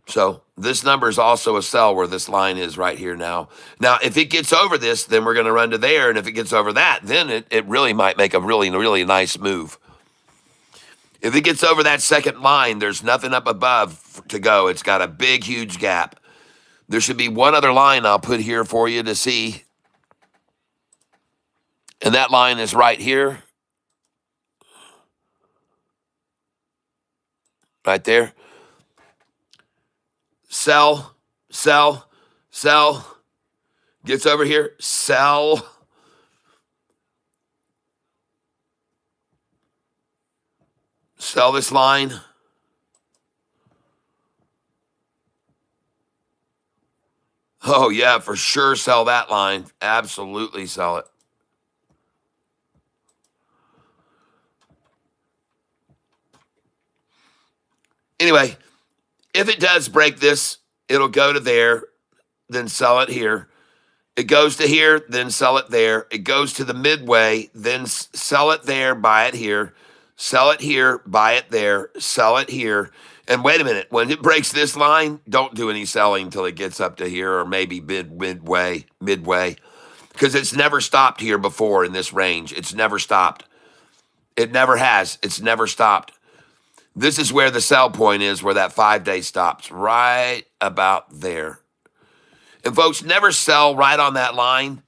So this number is also a sell where this line is right here now. Now, if it gets over this, then we're going to run to there. And if it gets over that, then it really might make a really, really nice move. If it gets over that second line, there's nothing up above to go. It's got a big, huge gap. There should be one other line I'll put here for you to see. And that line is right here. Right there. Sell, sell, sell. Gets over here, sell. Sell this line. Oh, yeah, for sure sell that line. Absolutely sell it. Anyway, if it does break this, it'll go to there, then sell it here. It goes to here, then sell it there. It goes to the midway, then sell it there, buy it here. Sell it here, buy it there, sell it here. And wait a minute, when it breaks this line, don't do any selling until it gets up to here or maybe midway, because it's never stopped here before in this range. It's never stopped. It never has. It's never stopped. This is where the sell point is, where that 5-day stops, right about there. And folks, never sell right on that line.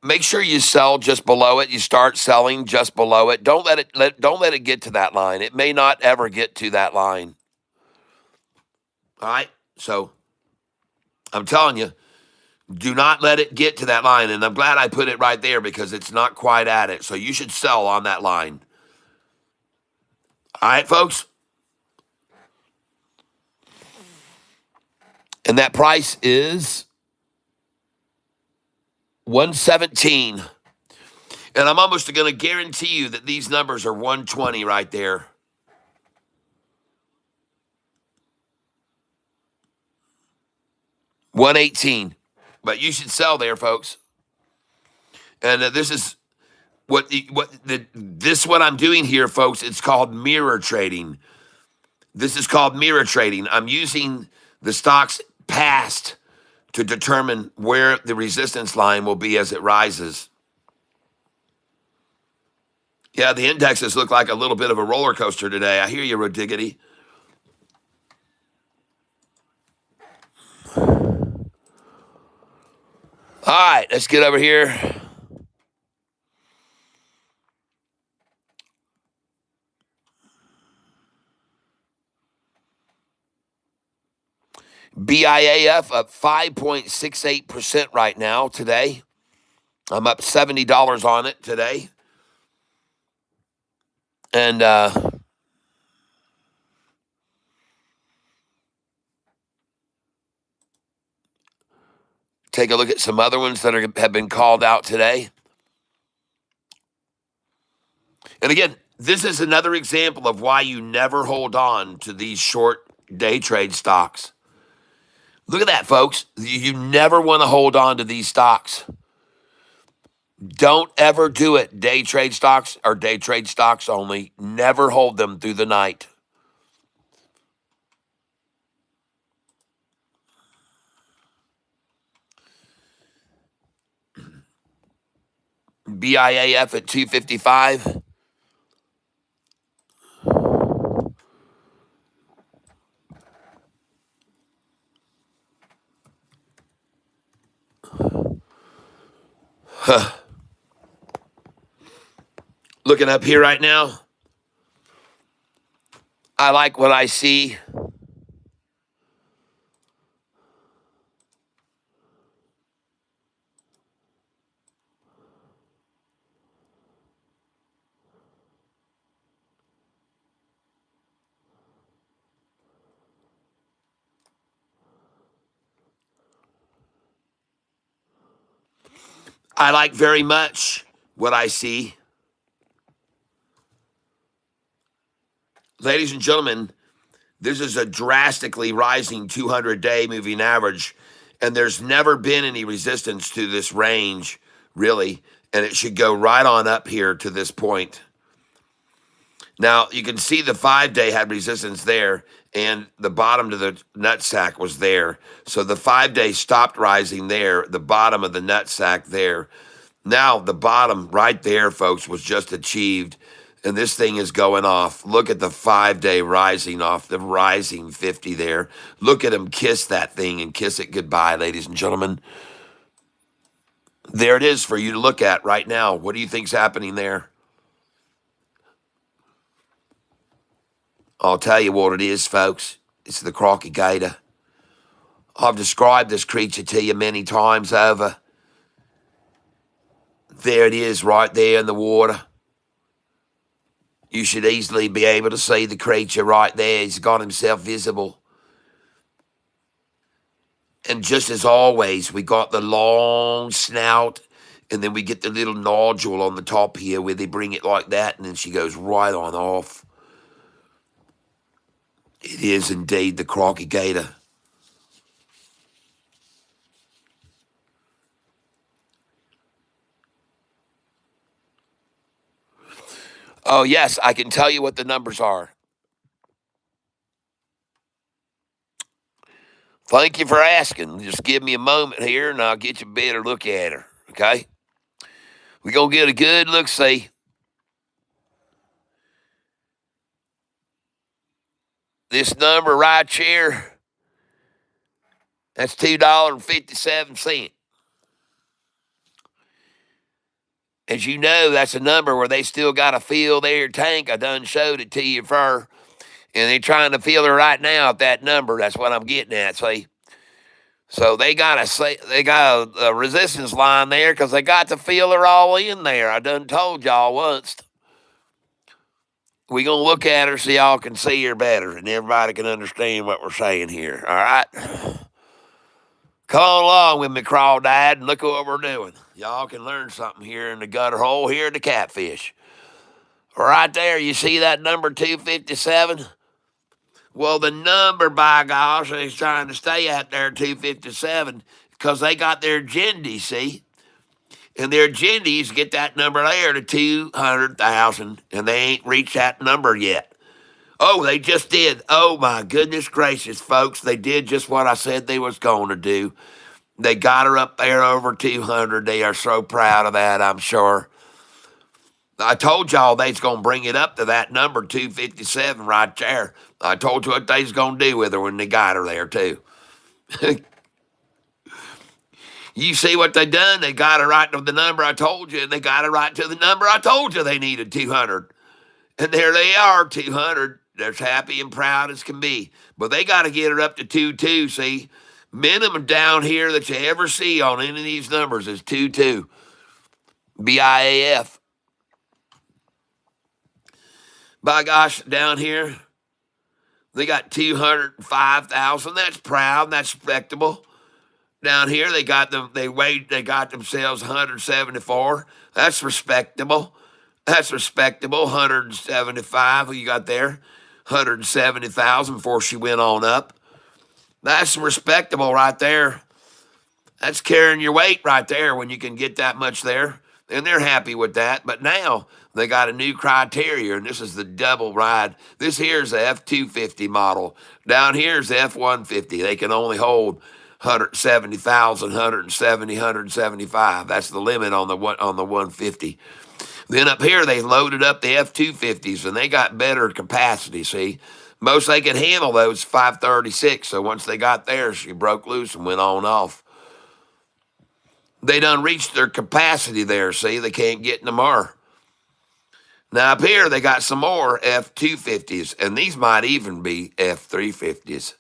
Make sure you sell just below it. You start selling just below it. Don't let it get to that line. It may not ever get to that line. All right? So I'm telling you, do not let it get to that line. And I'm glad I put it right there because it's not quite at it. So you should sell on that line. All right, folks? And that price is 117. And I'm almost going to guarantee you that these numbers are 120 right there. $118. But you should sell there, folks. And this is what I'm doing here, folks. It's called mirror trading. This is called mirror trading. I'm using the stock's past to determine where the resistance line will be as it rises. Yeah, the indexes look like a little bit of a roller coaster today. I hear you, Rodiggity. All right, let's get over here. BIAF up 5.68% right now today. I'm up $70 on it today. And take a look at some other ones that have been called out today. And again, this is another example of why you never hold on to these short day trade stocks. Look at that, folks. You never want to hold on to these stocks. Don't ever do it. Day trade stocks or day trade stocks only. Never hold them through the night. BIAF at 255. Looking up here right now, I like what I see. I like very much what I see. Ladies and gentlemen, this is a drastically rising 200-day moving average, and there's never been any resistance to this range, really, and it should go right on up here to this point. Now, you can see the 5-day had resistance there, and the bottom to the nutsack was there. So the 5-day stopped rising there, the bottom of the nutsack there. Now, the bottom right there, folks, was just achieved, and this thing is going off. Look at the 5-day rising off the rising 50 there. Look at him kiss that thing and kiss it goodbye, ladies and gentlemen. There it is for you to look at right now. What do you think's happening there? I'll tell you what it is, folks. It's the crocky gator. I've described this creature to you many times over. There it is right there in the water. You should easily be able to see the creature right there. He's got himself visible. And just as always, we got the long snout, and then we get the little nodule on the top here where they bring it like that, and then she goes right on off. It is indeed the crocky gator. Oh, yes, I can tell you what the numbers are. Thank you for asking. Just give me a moment here, and I'll get you a better look at her, okay? We're going to get a good look-see. This number right here, that's $2.57. As you know, that's a number where they still got to fill their tank. I done showed it to you for, and they're trying to fill her right now at that number. That's what I'm getting at, see? So they got a resistance line there because they got to fill her all in there. I done told y'all once. We're going to look at her so y'all can see her better and everybody can understand what we're saying here, all right? Come on along with me, crawdad, and look at what we're doing. Y'all can learn something here in the gutter hole here at the Catfish. Right there, you see that number 257? Well, the number, by gosh, is trying to stay at there, 257, because they got their agendas, see? And their agendas get that number there to 200,000, and they ain't reached that number yet. Oh, they just did. Oh, my goodness gracious, folks. They did just what I said they was going to do. They got her up there over 200. They are so proud of that, I'm sure. I told y'all they's going to bring it up to that number, 257, right there. I told you what they's going to do with her when they got her there, too. You see what they done? They got her right to the number I told you, and they got her right to the number I told you they needed, 200. And there they are, 200. They're as happy and proud as can be. But they got to get her up to 22, see? Minimum down here that you ever see on any of these numbers is 22. BIAF. By gosh, down here, they got 205,000. That's proud. That's respectable. Down here, they got themselves 174. That's respectable. That's respectable. 175. Who you got there? 170,000 before she went on up. That's respectable right there. That's carrying your weight right there when you can get that much there. And they're happy with that. But now they got a new criteria, and this is the double ride. This here's the F250 model. Down here's the F150. They can only hold 170,000, 170, 175. That's the limit on the 150. Then up here, they loaded up the F250s, and they got better capacity, see? Most they could handle those 536, so once they got there, she broke loose and went on off. They done reached their capacity there. See, they can't get no more. Now up here, they got some more F-250s, and these might even be F-350s.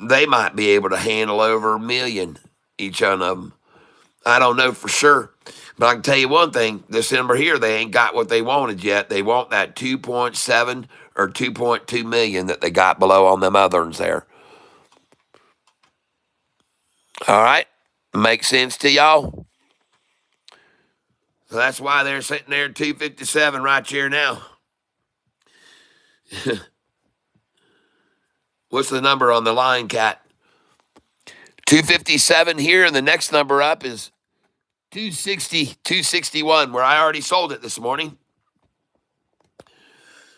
They might be able to handle over 1 million, each one of them. I don't know for sure. But I can tell you one thing, this number here, they ain't got what they wanted yet. They want that 2.7 or 2.2 million that they got below on them other ones there. All right? Make sense to y'all? So that's why they're sitting there at 257 right here now. What's the number on the line, Cat? 257 here, and the next number up is 260, 261, where I already sold it this morning.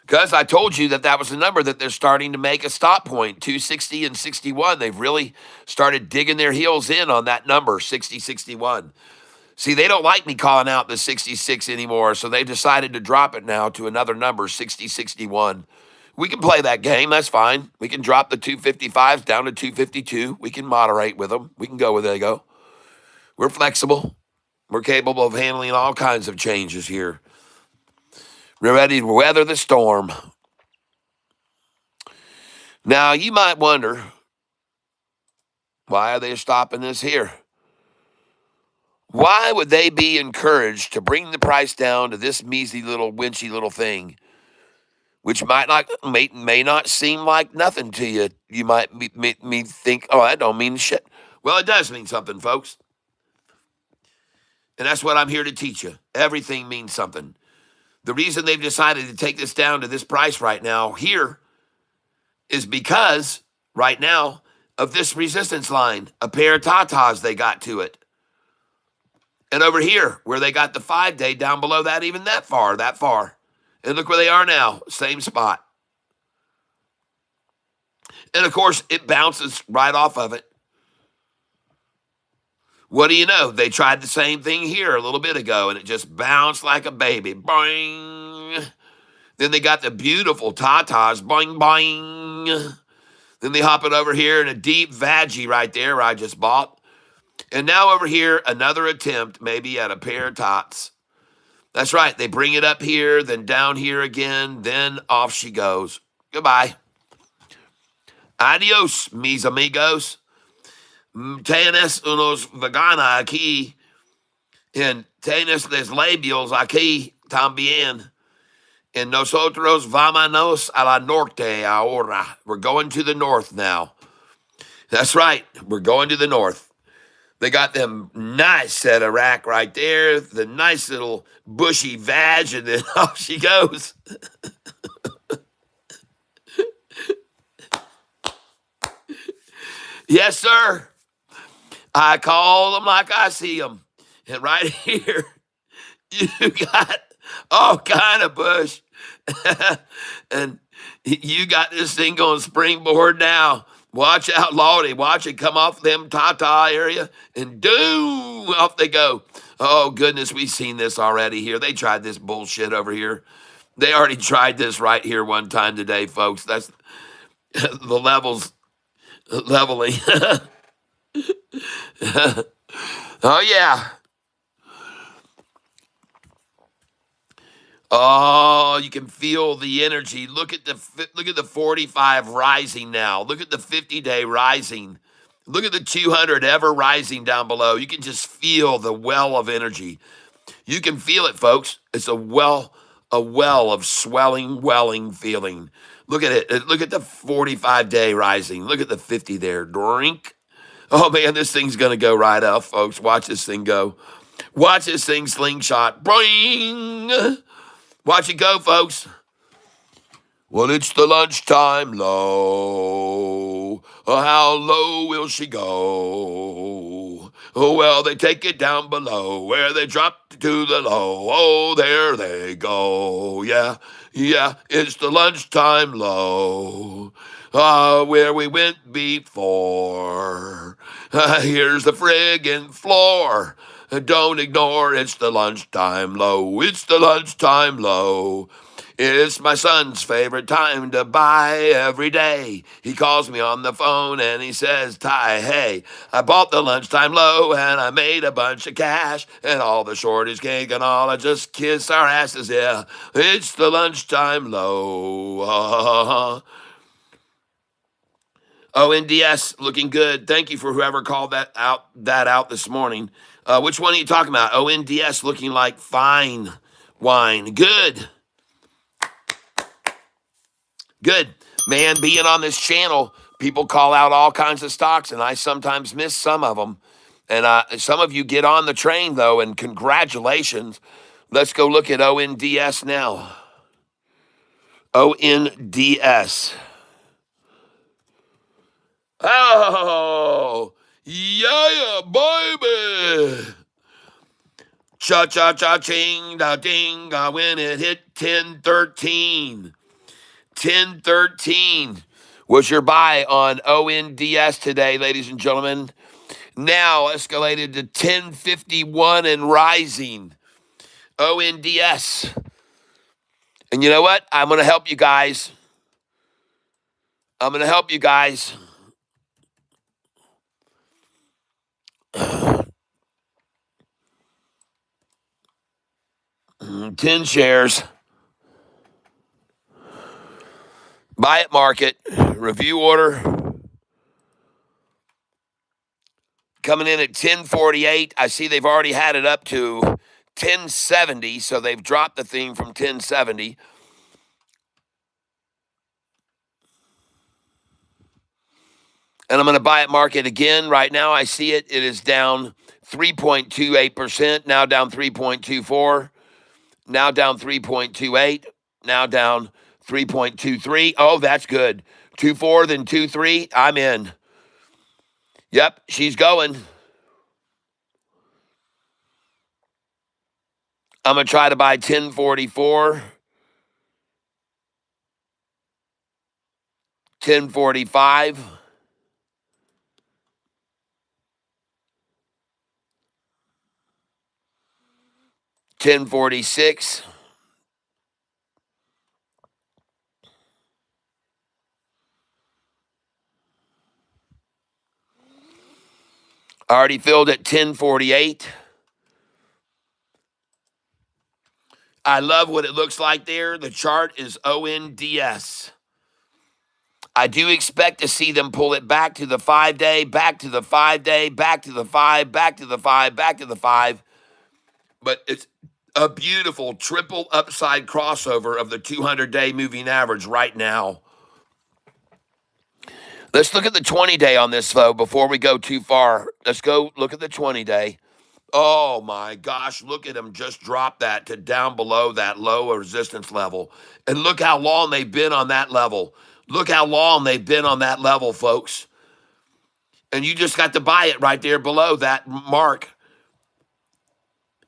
Because I told you that was the number that they're starting to make a stop point, 260 and 61. They've really started digging their heels in on that number, 60, 61. See, they don't like me calling out the 66 anymore, so they've decided to drop it now to another number, 60, 61. We can play that game. That's fine. We can drop the 255s down to 252. We can moderate with them. We can go where they go. We're flexible. We're capable of handling all kinds of changes here. We're ready to weather the storm. Now, you might wonder, why are they stopping this here? Why would they be encouraged to bring the price down to this measly little winchy little thing, which may not seem like nothing to you? You might think, oh, that don't mean shit. Well, it does mean something, folks. And that's what I'm here to teach you. Everything means something. The reason they've decided to take this down to this price right now here is because right now of this resistance line, a pair of tatas they got to it. And over here, where they got the 5-day down below that, even that far. And look where they are now, same spot. And of course, it bounces right off of it. What do you know? They tried the same thing here a little bit ago, and it just bounced like a baby. Boing. Then they got the beautiful tatas. Boing, boing. Then they hop it over here in a deep veggie right there where I just bought. And now over here, another attempt maybe at a pair of tots. That's right. They bring it up here, then down here again, then off she goes. Goodbye. Adios, mis amigos. Tienes unos vegana aquí. And tienes les labios aquí también. And nosotros vámonos a la norte ahora. We're going to the north now. That's right. We're going to the north. They got them nice set of rack right there, the nice little bushy vag, and then off she goes. Yes, sir. I call them like I see them. And right here, you got all kind of bush. And you got this thing going springboard now. Watch out, Lordy. Watch it come off them Tata area, and doom, off they go. Oh, goodness, we've seen this already here. They tried this bullshit over here. They already tried this right here one time today, folks. That's the levels leveling. Oh, yeah. Oh, you can feel the energy. Look at the 45 rising now. Look at the 50-day rising. Look at the 200 ever rising down below. You can just feel the well of energy. You can feel it, folks. It's a well of swelling, welling feeling. Look at it. Look at the 45-day rising. Look at the 50 there. Drink. Oh, man, this thing's going to go right up, folks. Watch this thing go. Watch this thing slingshot. Boing. Watch it go, folks. Well, it's the lunchtime low. Oh, how low will she go? Oh, well, they take it down below where they drop to the low. Oh, there they go. Yeah, it's the lunchtime low. Where we went before. Here's the friggin' floor. Don't ignore, it's the lunchtime low. It's the lunchtime low. It's my son's favorite time to buy every day. He calls me on the phone and he says, Ty, hey, I bought the lunchtime low and I made a bunch of cash and all the shorties cake and all. I just kiss our asses, yeah. It's the lunchtime low. ONDS looking good. Thank you for whoever called that out this morning. Which one are you talking about? ONDS looking like fine wine. Good. Good. Man, being on this channel, people call out all kinds of stocks, and I sometimes miss some of them. And some of you get on the train, though, and congratulations. Let's go look at ONDS now. ONDS. Oh, yeah, baby. Cha-cha-cha, ching-da-ding, when it hit 1013. 1013 was your buy on ONDS today, ladies and gentlemen. Now escalated to 1051 and rising. ONDS. And you know what? I'm going to help you guys. 10 shares. Buy it market. Review order. Coming in at 1048. I see they've already had it up to 1070, so they've dropped the thing from 1070. And I'm going to buy it market again. Right now, I see it. It is down 3.28%, now down 3.24, now down 3.28, now down 3.23. Oh, that's good. 2.4, then 2.3. I'm in. Yep, she's going. I'm going to try to buy 1044, 1045, 1046. Already filled at 1048. I love what it looks like there. The chart is ONDS. I do expect to see them pull it back to the 5-day, back to the 5-day, back to the 5, back to the 5, back to the 5. But it's a beautiful triple upside crossover of the 200-day moving average right now. Let's look at the 20-day on this, though, before we go too far. Let's go look at the 20-day. Oh, my gosh, look at them just drop that to down below that low resistance level. And look how long they've been on that level. Look how long they've been on that level, folks. And you just got to buy it right there below that mark.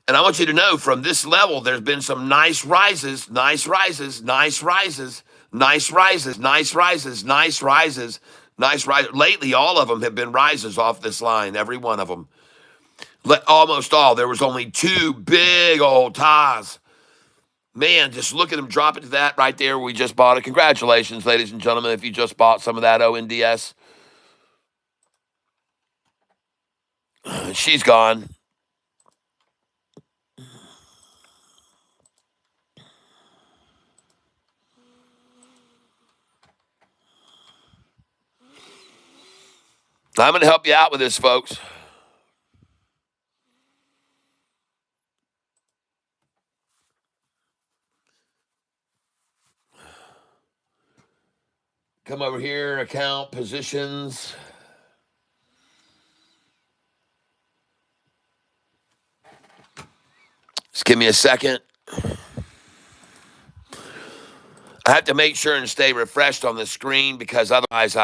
And I want you to know from this level, there's been some nice rises, nice rises, nice rises, nice rises, nice rises, nice rises, nice rises. Lately, all of them have been rises off this line, every one of them. Almost all. There was only two big old ties. Man, just look at them dropping to that right there. We just bought it. Congratulations, ladies and gentlemen, if you just bought some of that ONDS. She's gone. I'm going to help you out with this, folks. Come over here, account positions. Just give me a second. I have to make sure and stay refreshed on the screen because otherwise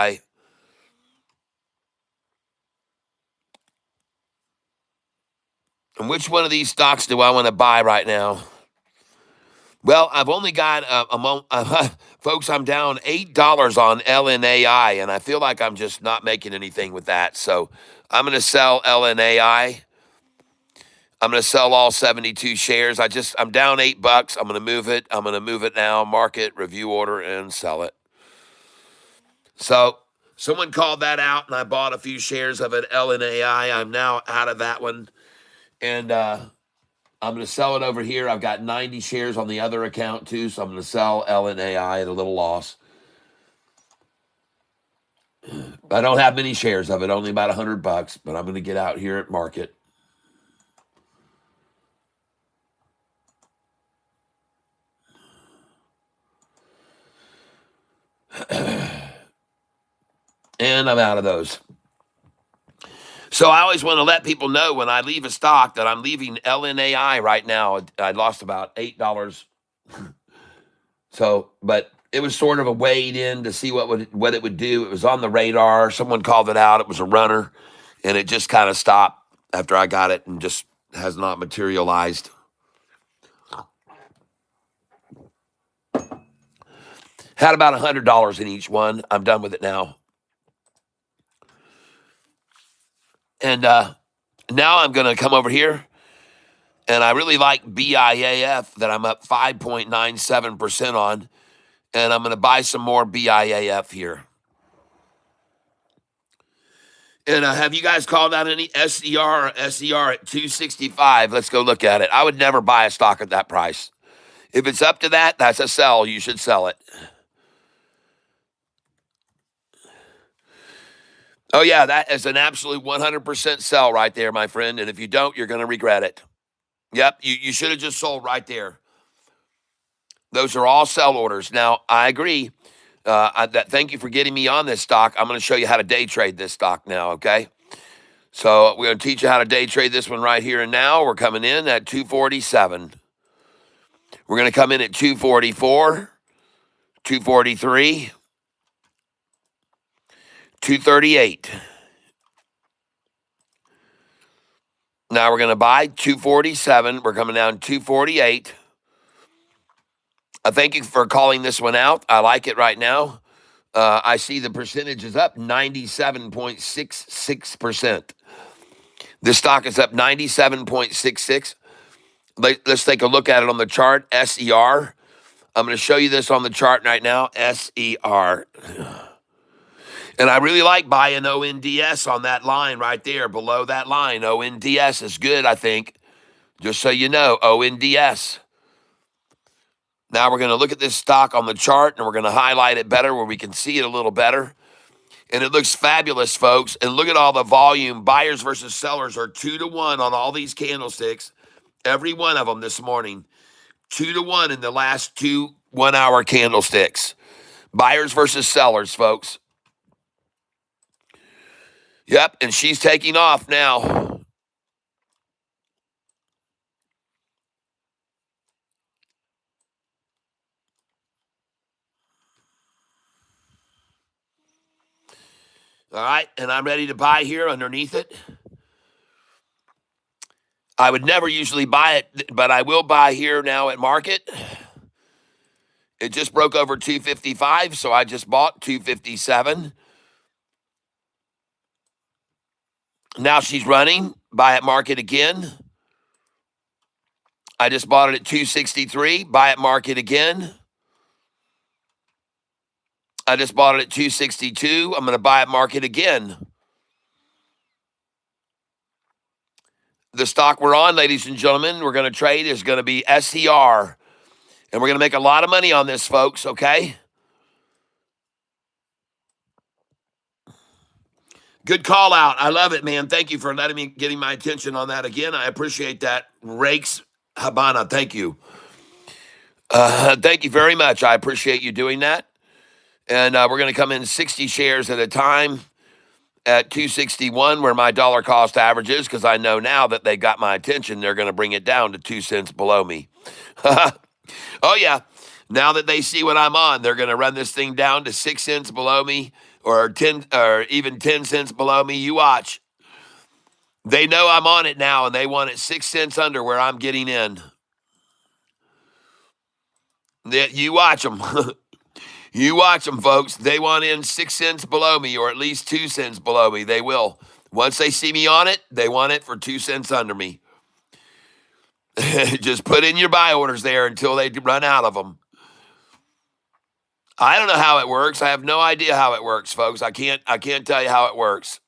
And which one of these stocks do I want to buy right now? Well, I've only got, folks, I'm down $8 on LNAI, and I feel like I'm just not making anything with that. So I'm going to sell LNAI. I'm going to sell all 72 shares. I'm down $8. I'm going to move it. I'm going to move it now, mark it, review order, and sell it. So someone called that out, and I bought a few shares of it, LNAI. I'm now out of that one, and I'm going to sell it over here. I've got 90 shares on the other account, too, so I'm going to sell LNAI at a little loss. I don't have many shares of it, only about $100, but I'm going to get out here at market. And I'm out of those. So I always want to let people know when I leave a stock that I'm leaving LNAI right now. I lost about $8. So, but it was sort of a wade in to see what it would do. It was on the radar. Someone called it out. It was a runner, and it just kind of stopped after I got it and just has not materialized. Had about $100 in each one. I'm done with it now. And now I'm going to come over here, and I really like BIAF that I'm up 5.97% on, and I'm going to buy some more BIAF here. And have you guys called out any SER or SER at 265? Let's go look at it. I would never buy a stock at that price. If it's up to that, that's a sell. You should sell it. Oh, yeah, that is an absolute 100% sell right there, my friend. And if you don't, you're going to regret it. Yep, you should have just sold right there. Those are all sell orders. Now, I agree. Thank you for getting me on this stock. I'm going to show you how to day trade this stock now, okay? So we're going to teach you how to day trade this one right here and now. We're coming in at 247. We're going to come in at 244, 243, 238. Now we're going to buy 247. We're coming down 248. I thank you for calling this one out. I like it right now. I see the percentage is up 97.66%. This stock is up 97.66. Let's take a look at it on the chart, SER. I'm going to show you this on the chart right now, SER. And I really like buying ONDS on that line right there, below that line. ONDS is good, I think. Just so you know, ONDS. Now we're going to look at this stock on the chart, and we're going to highlight it better where we can see it a little better. And it looks fabulous, folks. And look at all the volume. Buyers versus sellers are 2-to-1 on all these candlesticks. Every one of them this morning. 2-to-1 in the last 2 one-hour candlesticks. Buyers versus sellers, folks. Yep, and she's taking off now. All right, and I'm ready to buy here underneath it. I would never usually buy it, but I will buy here now at market. It just broke over 255, so I just bought 257. Now she's running. Buy at market again. I just bought it at 263. Buy at market again. I just bought it at 262. I'm going to buy at market again. The stock we're on, ladies and gentlemen, we're going to trade is going to be SER. And we're going to make a lot of money on this, folks, okay? Good call out. I love it, man. Thank you for getting my attention on that again. I appreciate that. Rakes Habana, thank you. Thank you very much. I appreciate you doing that. And we're going to come in 60 shares at a time at 261, where my dollar cost average is, because I know now that they got my attention, they're going to bring it down to 2 cents below me. Oh, yeah. Now that they see what I'm on, they're going to run this thing down to 6 cents below me, or 10, or even 10 cents below me. You watch. They know I'm on it now, and they want it 6 cents under where I'm getting in. You watch them. You watch them, folks. They want in 6 cents below me, or at least 2 cents below me. They will. Once they see me on it, they want it for 2 cents under me. Just put in your buy orders there until they run out of them. I don't know how it works. I have no idea how it works, folks. I can't tell you how it works.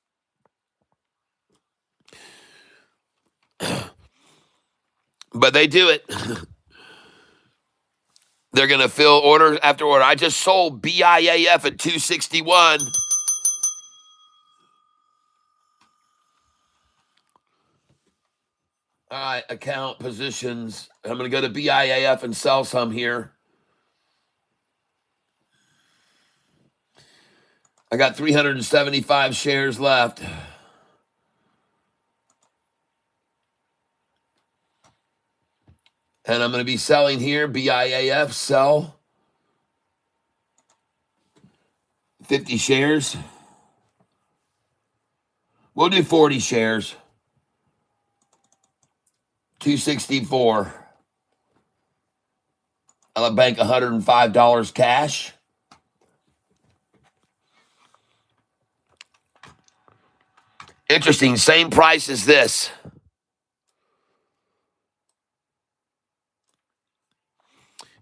But they do it. They're going to fill order after order. I just sold BIAF at 261. All right, account positions. I'm going to go to BIAF and sell some here. I got 375 shares left. And I'm going to be selling here. BIAF, sell 50 shares. We'll do 40 shares. 264. I'll bank $105 cash. Interesting. Same price as this.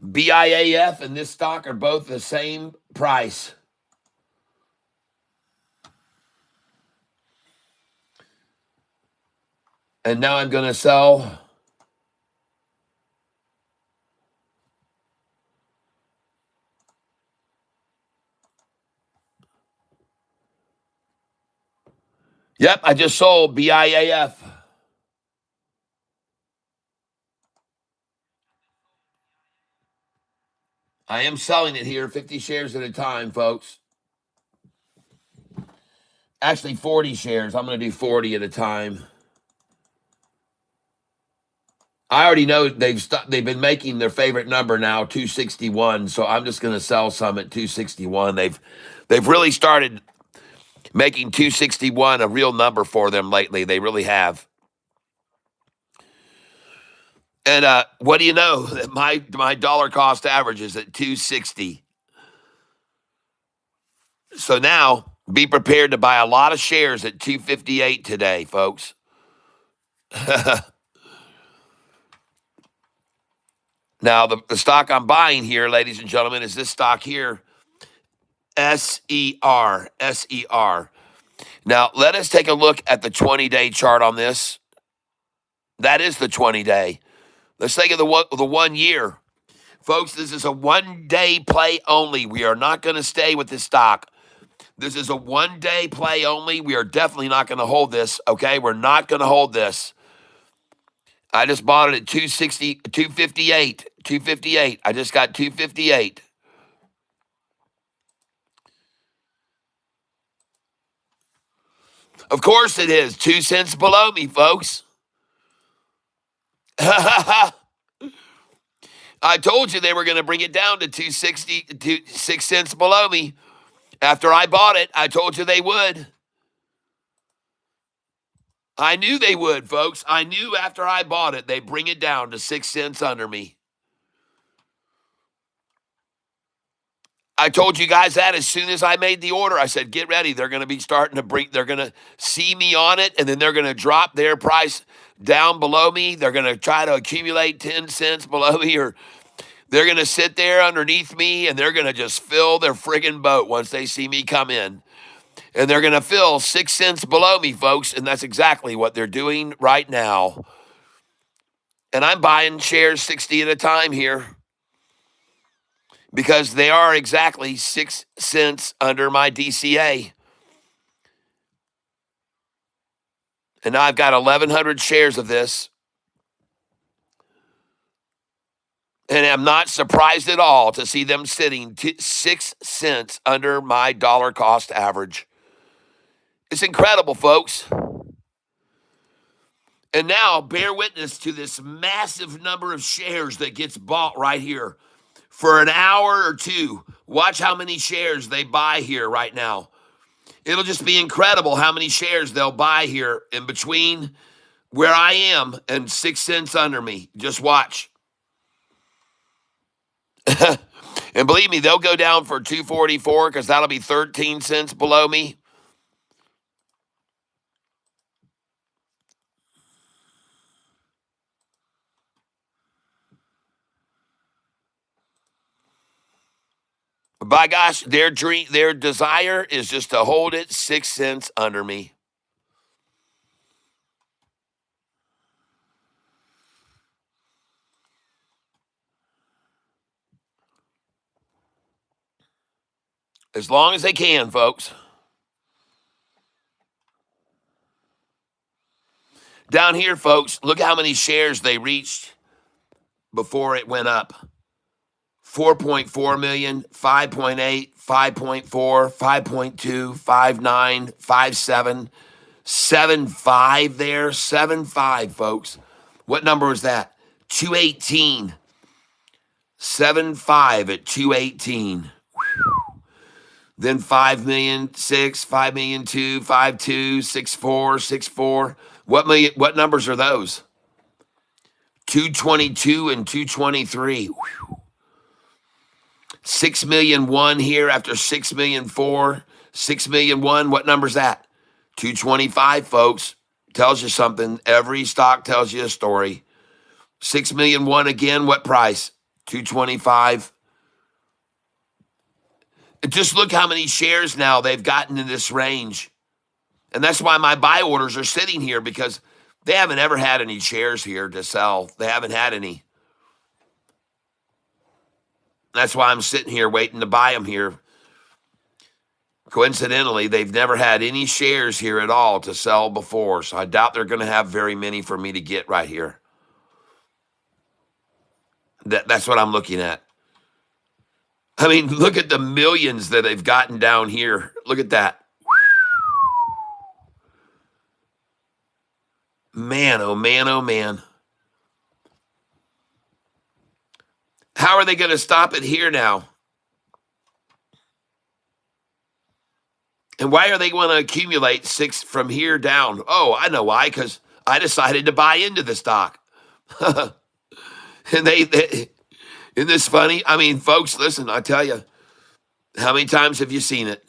BIAF and this stock are both the same price. And now I'm going to sell. Yep, I just sold BIAF. I am selling it here, 50 shares at a time, folks. Actually, 40 shares. I'm going to do 40 at a time. I already know they've been making their favorite number now, 261. So I'm just going to sell some at 261. They've really started making 261 a real number for them lately. They really have. And what do you know? My dollar cost average is at 260. So now be prepared to buy a lot of shares at 258 today, folks. Now, the stock I'm buying here, ladies and gentlemen, is this stock here, SER. SER. Now, let us take a look at the 20-day chart on this. That is the 20-day. Let's take the 1 year. Folks, this is a 1-day play only. We are not going to stay with this stock. This is a 1-day play only. We are definitely not going to hold this, okay? We're not going to hold this. I just bought it at 260, 258, 258. I just got 258. Of course it is. 2 cents below me, folks. I told you they were going to bring it down to 260, 6 cents below me. After I bought it, I told you they would. I knew they would, folks. I knew after I bought it, they'd bring it down to 6 cents under me. I told you guys that as soon as I made the order. I said, get ready. They're going to be starting to bring, they're going to see me on it, and then they're going to drop their price down below me. They're going to try to accumulate 10 cents below me, or they're going to sit there underneath me, and they're going to just fill their friggin' boat once they see me come in. And they're going to fill 6 cents below me, folks, and that's exactly what they're doing right now. And I'm buying shares 60 at a time here because they are exactly 6 cents under my DCA. And now I've got 1,100 shares of this. And I'm not surprised at all to see them sitting 6 cents under my dollar cost average. It's incredible, folks. And now bear witness to this massive number of shares that gets bought right here for an hour or two. Watch how many shares they buy here right now. It'll just be incredible how many shares they'll buy here in between where I am and 6 cents under me. Just watch. And believe me, they'll go down for 244 because that'll be 13 cents below me. By gosh, their desire is just to hold it 6 cents under me. As long as they can, folks. Down here, folks, look how many shares they reached before it went up. 4.4 million, 5.8, 5.4, 5.2, 5.9, 5.7, 7.5 there, 7.5, folks. What number was that? 218. 7.5 at 218. Then 5 million, 6, 5 million, 2, 5.2, 6.4, 6.4. What numbers are those? 222 and 223. 6 million one here after 6 million four, 6 million one. What number's that? 225, folks. Tells you something. Every stock tells you a story. 6 million one again. What price? 225. Just look how many shares now they've gotten in this range. And that's why my buy orders are sitting here, because they haven't ever had any shares here to sell. They haven't had any. That's why I'm sitting here waiting to buy them here. Coincidentally, they've never had any shares here at all to sell before, so I doubt they're going to have very many for me to get right here. That's what I'm looking at. I mean, look at the millions that they've gotten down here. Look at that. Man, oh man, oh man. How are they going to stop it here now? And why are they going to accumulate 6 from here down? Oh, I know why, because I decided to buy into the stock. And isn't this funny? I mean, folks, listen, I tell you, how many times have you seen it?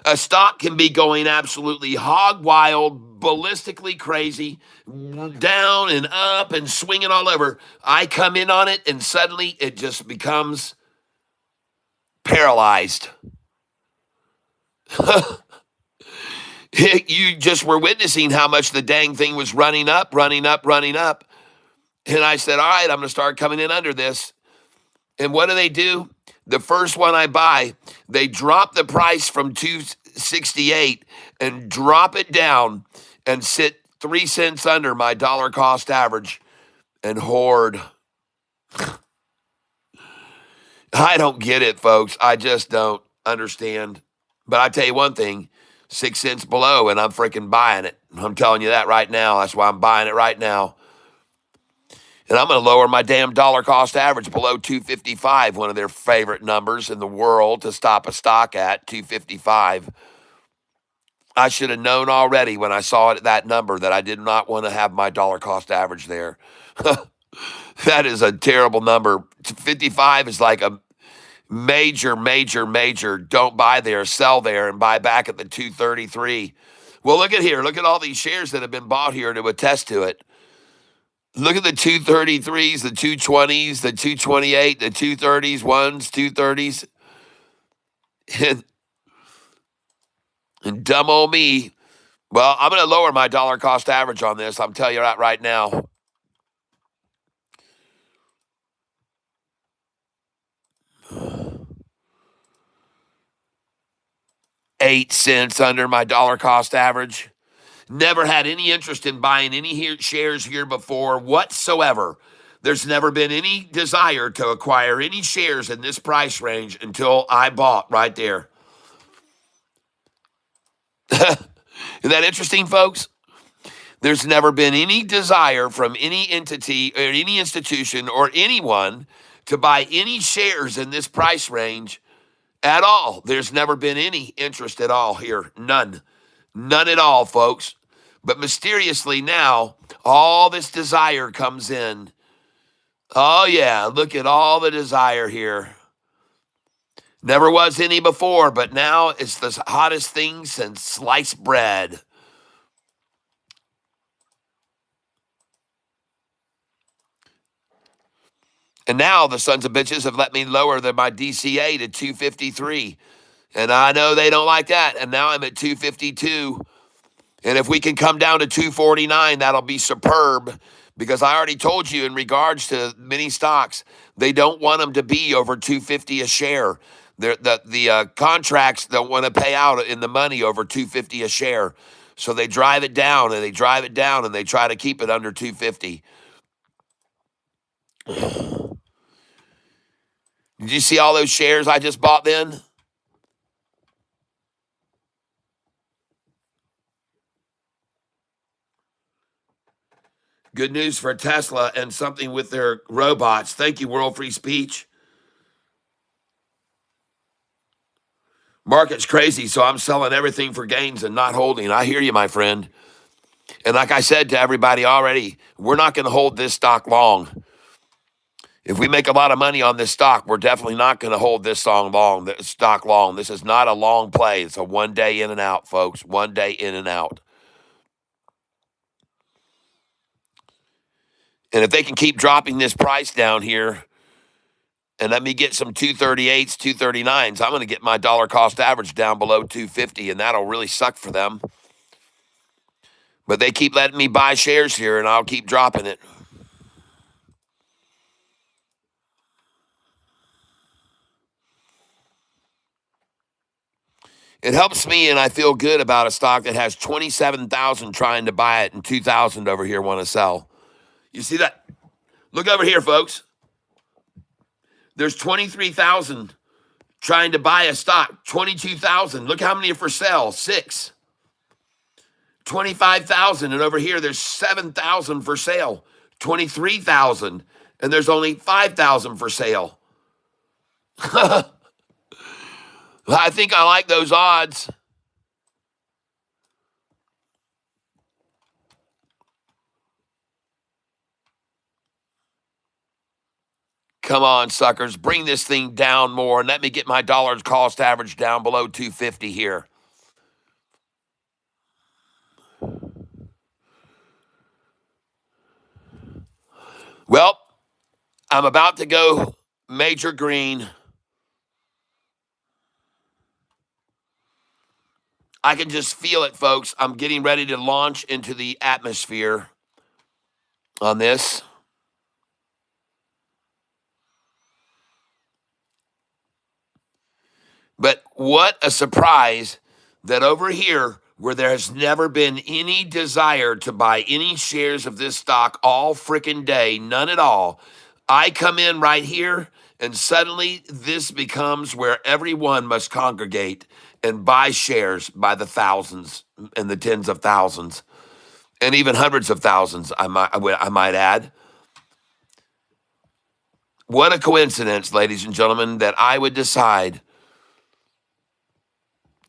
A stock can be going absolutely hog wild, ballistically crazy, down and up and swinging all over. I come in on it and suddenly it just becomes paralyzed. You just were witnessing how much the dang thing was running up, running up, running up. And I said, all right, I'm going to start coming in under this. And what do? The first one I buy, they drop the price from 268 and drop it down and sit 3 cents under my dollar cost average and hoard. I don't get it, folks. I just don't understand. But I tell you one thing, 6 cents below and I'm freaking buying it. I'm telling you that right now. That's why I'm buying it right now. And I'm going to lower my damn dollar cost average below 255, one of their favorite numbers in the world to stop a stock at, 255. I should have known already when I saw it at that number that I did not want to have my dollar cost average there. That is a terrible number. 55 is like a major don't buy there, sell there, and buy back at the 233. Well, look at here. Look at all these shares that have been bought here to attest to it. Look at the 233s, the 220s, the 228, the 230s, 230s. And dumb old me. Well, I'm going to lower my dollar cost average on this. I'm telling you that right now. $0.08 under my dollar cost average. Never had any interest in buying any shares here before whatsoever. There's never been any desire to acquire any shares in this price range until I bought right there. Isn't that interesting, folks? There's never been any desire from any entity or any institution or anyone to buy any shares in this price range at all. There's never been any interest at all here. None. None at all, folks. But mysteriously now, all this desire comes in. Oh, yeah, look at all the desire here. Never was any before, but now it's the hottest thing since sliced bread. And now the sons of bitches have let me lower my DCA to 253. And I know they don't like that. And now I'm at 252. And if we can come down to 249, that'll be superb, because I already told you in regards to many stocks, they don't want them to be over 250 a share. The contracts don't want to pay out in the money over 250 a share. So they drive it down and they drive it down and they try to keep it under 250. Did you see all those shares I just bought then? Good news for Tesla and something with their robots. Thank you, World Free Speech. Market's crazy, so I'm selling everything for gains and not holding. I hear you, my friend. And like I said to everybody already, we're not going to hold this stock long. If we make a lot of money on this stock, we're definitely not going to hold this stock long. This is not a long play. It's a 1 day in and out, folks. 1 day in and out. And if they can keep dropping this price down here and let me get some 238s, 239s, I'm going to get my dollar cost average down below 250, and that'll really suck for them. But they keep letting me buy shares here, and I'll keep dropping it. It helps me, and I feel good about a stock that has 27,000 trying to buy it and 2,000 over here want to sell. You see that? Look over here, folks. There's 23,000 trying to buy a stock. 22,000. Look how many are for sale. 6. 25,000. And over here, there's 7,000 for sale. 23,000. And there's only 5,000 for sale. I think I like those odds. Come on, suckers. Bring this thing down more and let me get my dollars cost average down below 250 here. Well, I'm about to go major green. I can just feel it, folks. I'm getting ready to launch into the atmosphere on this. But what a surprise that over here, where there has never been any desire to buy any shares of this stock all freaking day, none at all, I come in right here, and suddenly this becomes where everyone must congregate and buy shares by the thousands and the tens of thousands and even hundreds of thousands, I might add. What a coincidence, ladies and gentlemen, that I would decide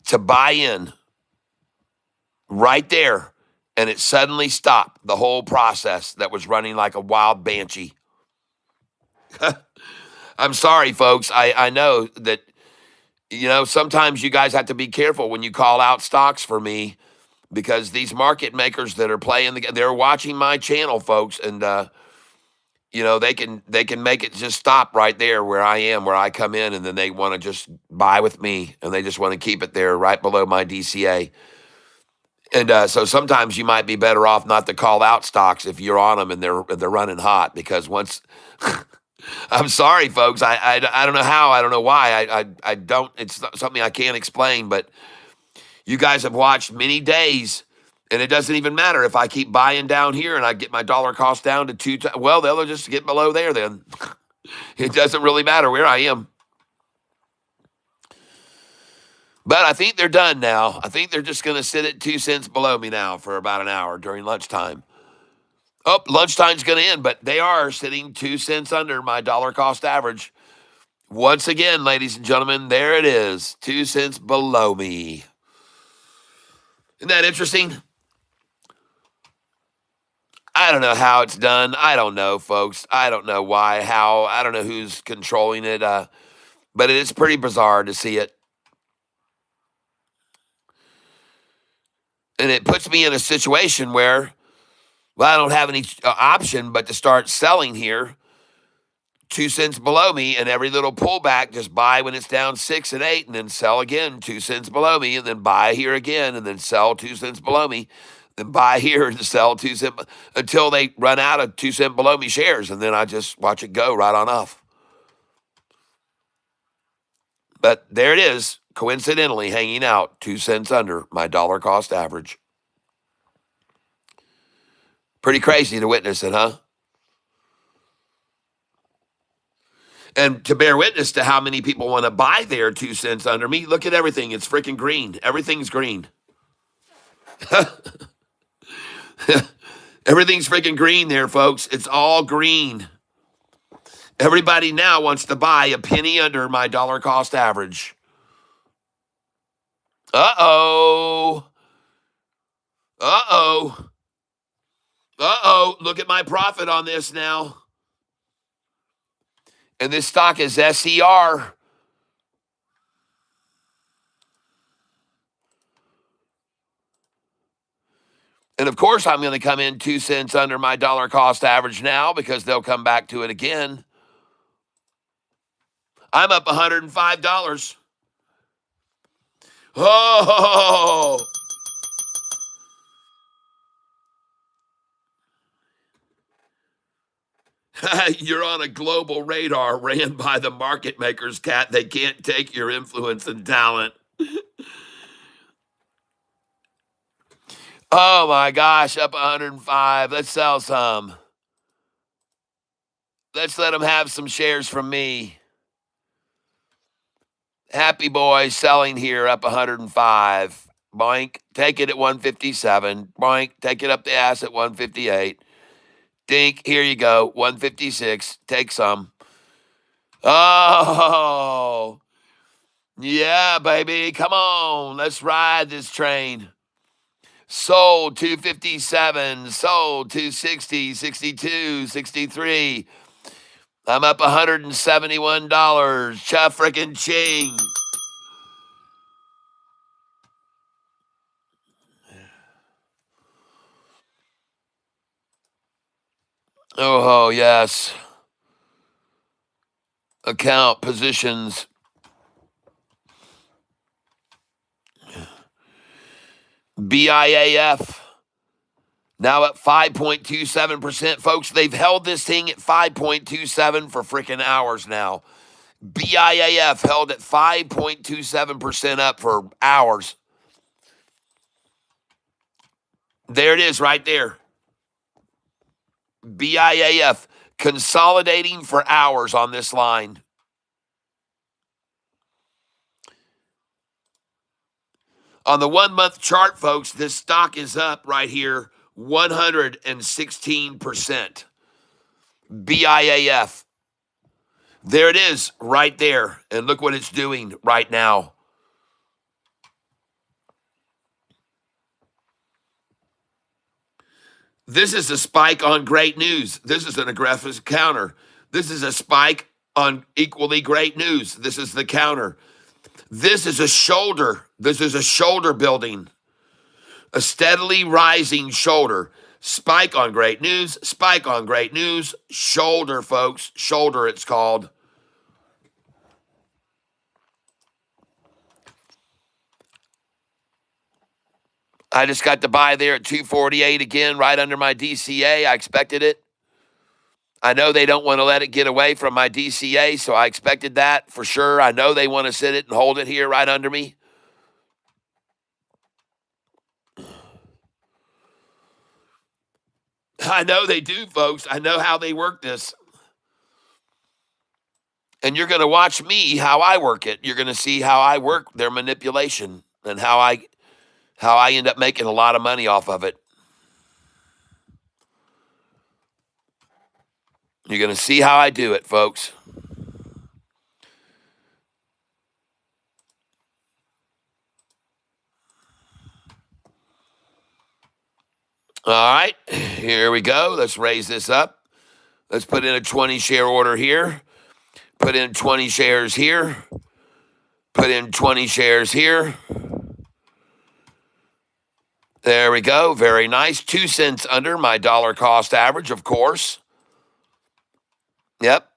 to buy in right there, and it suddenly stopped the whole process that was running like a wild banshee. I'm sorry, folks. I know that, sometimes you guys have to be careful when you call out stocks for me, because these market makers that are they're watching my channel, folks, and they can make it just stop right there where I am, where I come in, and then they want to just buy with me, and they just want to keep it there right below my DCA. And so sometimes you might be better off not to call out stocks if you're on them and they're running hot, because once I'm sorry, folks, I don't know how, I don't know why, I don't, it's something I can't explain, but you guys have watched many days, and it doesn't even matter if I keep buying down here and I get my dollar cost down to 2 times. Well, they'll just get below there then. It doesn't really matter where I am. But I think they're done now. I think they're just going to sit at 2 cents below me now for about an hour during lunchtime. Oh, lunchtime's going to end, but they are sitting 2 cents under my dollar cost average. Once again, ladies and gentlemen, there it is, 2 cents below me. Isn't that interesting? I don't know how it's done. I don't know, folks. I don't know why, how. I don't know who's controlling it. But it is pretty bizarre to see it. And it puts me in a situation where, well, I don't have any option but to start selling here 2 cents below me, and every little pullback, just buy when it's down 6 and 8, and then sell again 2 cents below me, and then buy here again, and then sell 2 cents below me, then buy here and sell 2 cents until they run out of 2 cent below me shares, and then I just watch it go right on off. But there it is, coincidentally hanging out 2 cents under my dollar cost average. Pretty crazy to witness it, huh? And to bear witness to how many people want to buy there 2 cents under me, look at everything. It's freaking green. Everything's green. Everything's freaking green there, folks. It's all green. Everybody now wants to buy a penny under my dollar cost average. Uh-oh. Uh-oh. Uh-oh. Look at my profit on this now. And this stock is SER. And of course, I'm going to come in 2 cents under my dollar cost average now because they'll come back to it again. I'm up $105. Oh! You're on a global radar ran by the market makers, Cat. They can't take your influence and talent. Oh my gosh, up 105. Let's sell some. Let's let them have some shares from me. Happy boy selling here up 105. Boink. Take it at 157. Boink. Take it up the ass at 158. Dink. Here you go. 156. Take some. Oh. Yeah, baby. Come on. Let's ride this train. Sold 257. Sold 260, 62, 63. I'm up $171. Cha frickin' ching. Oh, yes. Account positions. BIAF. Now at 5.27%. Folks, they've held this thing at 5.27 for freaking hours now. BIAF held at 5.27% up for hours. There it is right there. BIAF consolidating for hours on this line. On the 1 month chart, folks, this stock is up right here 116%. BIAF. There it is right there. And look what it's doing right now. This is a spike on great news. This is an aggressive counter. This is a spike on equally great news. This is the counter. This is a shoulder. This is a shoulder building. A steadily rising shoulder. Spike on great news. Spike on great news. Shoulder, folks. Shoulder, it's called. I just got to buy there at 248 again, right under my DCA. I expected it. I know they don't want to let it get away from my DCA, so I expected that for sure. I know they want to sit it and hold it here right under me. I know they do, folks. I know how they work this. And you're going to watch me how I work it. You're going to see how I work their manipulation and how I end up making a lot of money off of it. You're going to see how I do it, folks. All right, here we go. Let's raise this up. Let's put in a 20 share order here. Put in 20 shares here. Put in 20 shares here. There we go. Very nice. 2 cents under my dollar cost average, of course. Yep.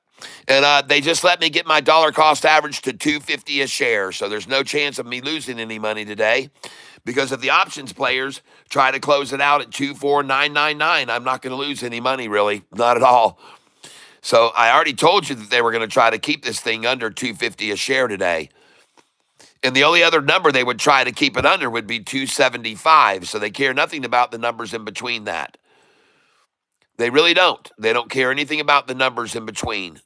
And they just let me get my dollar cost average to 250 a share. So there's no chance of me losing any money today. Because if the options players try to close it out at 24999, I'm not going to lose any money, really. Not at all. So I already told you that they were going to try to keep this thing under 250 a share today. And the only other number they would try to keep it under would be 275. So they care nothing about the numbers in between that. They really don't. They don't care anything about the numbers in between.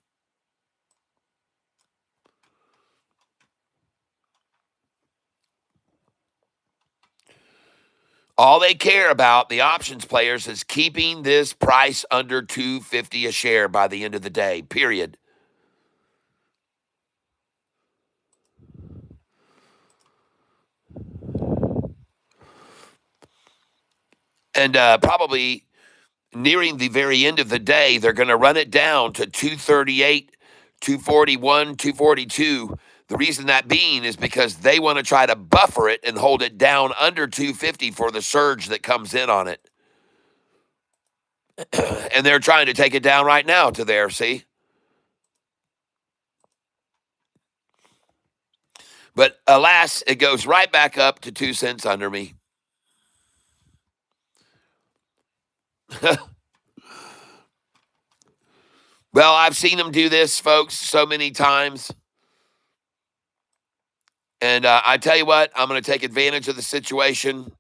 All they care about, the options players, is keeping this price under 250 a share by the end of the day, period. And probably nearing the very end of the day, they're going to run it down to 238, 241, 242. The reason that being is because they want to try to buffer it and hold it down under 250 for the surge that comes in on it. And they're trying to take it down right now to there, see? But alas, it goes right back up to 2 cents under me. Well, I've seen them do this, folks, so many times. And I tell you what, I'm going to take advantage of the situation.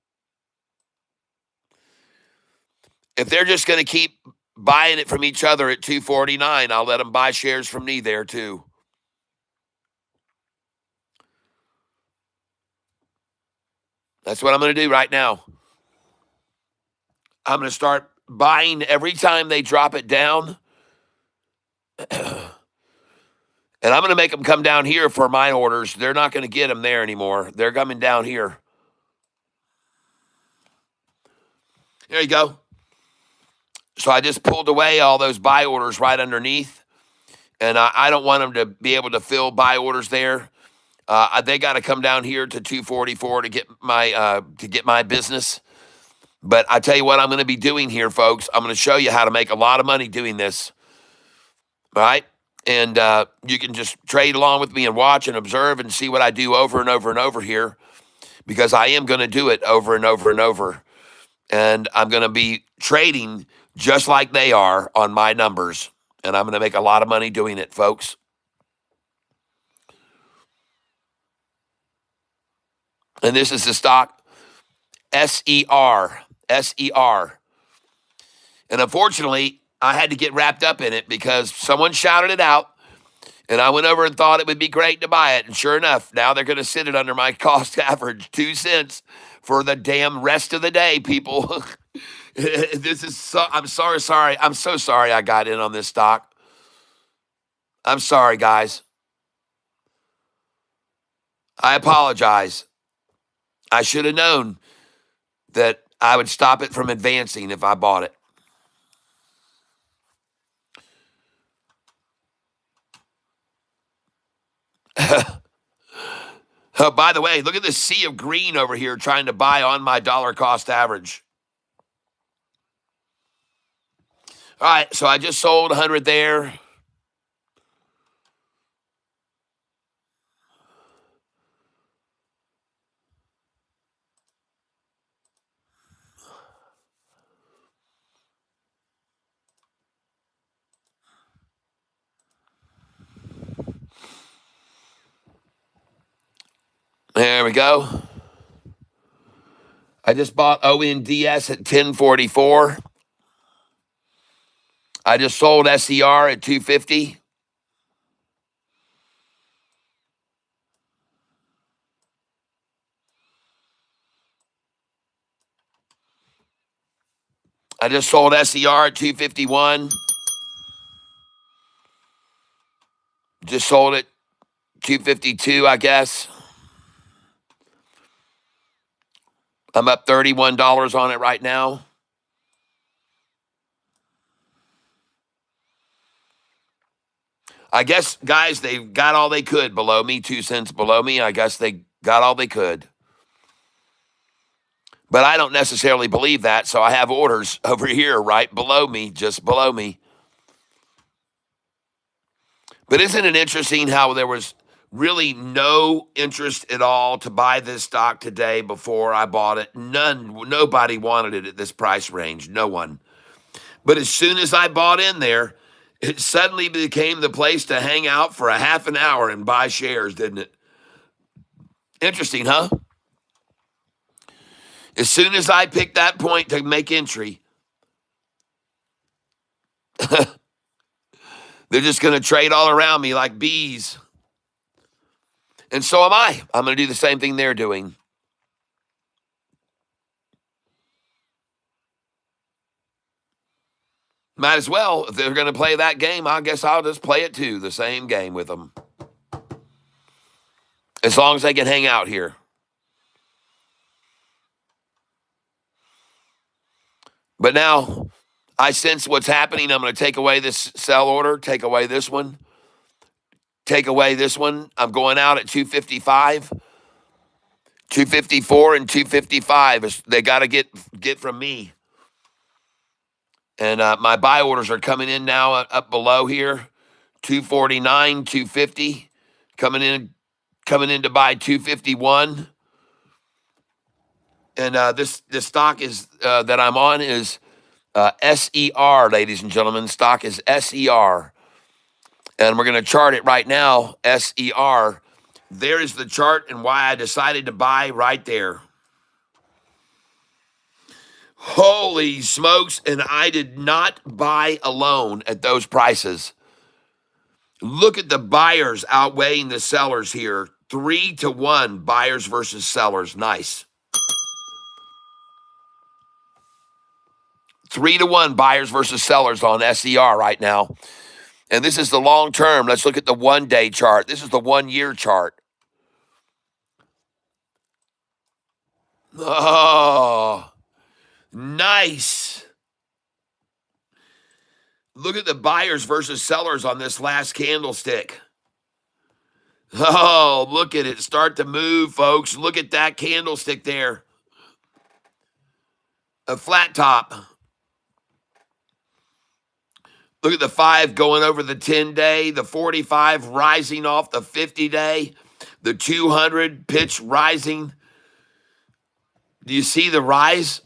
If they're just going to keep buying it from each other at 249, I'll let them buy shares from me there too. That's what I'm going to do right now. I'm going to start buying every time they drop it down. And I'm going to make them come down here for my orders. They're not going to get them there anymore. They're coming down here. There you go. So I just pulled away all those buy orders right underneath. And I don't want them to be able to fill buy orders there. They got to come down here to 244 to get my business. But I tell you what I'm going to be doing here, folks. I'm going to show you how to make a lot of money doing this. All right? And you can just trade along with me and watch and observe and see what I do over and over and over here, because I am going to do it over and over and over. And I'm going to be trading just like they are on my numbers. And I'm going to make a lot of money doing it, folks. And this is the stock SER. SER. And unfortunately, I had to get wrapped up in it because someone shouted it out. And I went over and thought it would be great to buy it. And sure enough, now they're going to sit it under my cost average, 2 cents for the damn rest of the day, people. I'm sorry. I'm so sorry I got in on this stock. I'm sorry, guys. I apologize. I should have known that I would stop it from advancing if I bought it. Oh, by the way, look at this sea of green over here trying to buy on my dollar cost average. All right, so I just sold 100 there. There we go. I just bought ONDS at 1044. I just sold SER at 250. I just sold SER at 251. Just sold it 252, I guess. I'm up $31 on it right now. I guess, guys, they got all they could below me, 2 cents below me. I guess they got all they could. But I don't necessarily believe that, so I have orders over here right below me, just below me. But isn't it interesting how there was really no interest at all to buy this stock today before I bought it? Nobody wanted it at this price range. No one. But as soon as I bought in there, it suddenly became the place to hang out for a half an hour and buy shares, didn't it? Interesting, huh? As soon as I picked that point to make entry, they're just going to trade all around me like bees. And so am I. I'm going to do the same thing they're doing. Might as well. If they're going to play that game, I guess I'll just play it too, the same game with them. As long as they can hang out here. But now I sense what's happening. I'm going to take away this sell order, take away this one, take away this one. I'm going out at 255, 254, and 255. They got to get from me. And my buy orders are coming in now up below here, 249, 250, coming in to buy 251. And this stock is that I'm on is SER, ladies and gentlemen. Stock is SER. And we're going to chart it right now, SER. There is the chart and why I decided to buy right there. Holy smokes, and I did not buy alone at those prices. Look at the buyers outweighing the sellers here. 3-1 buyers versus sellers. Nice. 3-1 buyers versus sellers on SER right now. And this is the long term. Let's look at the 1 day chart. This is the 1 year chart. Oh, nice. Look at the buyers versus sellers on this last candlestick. Oh, look at it start to move, folks. Look at that candlestick there. A flat top. Look at the 5 going over the 10-day, the 45 rising off the 50-day, the 200 pitch rising. Do you see the rise?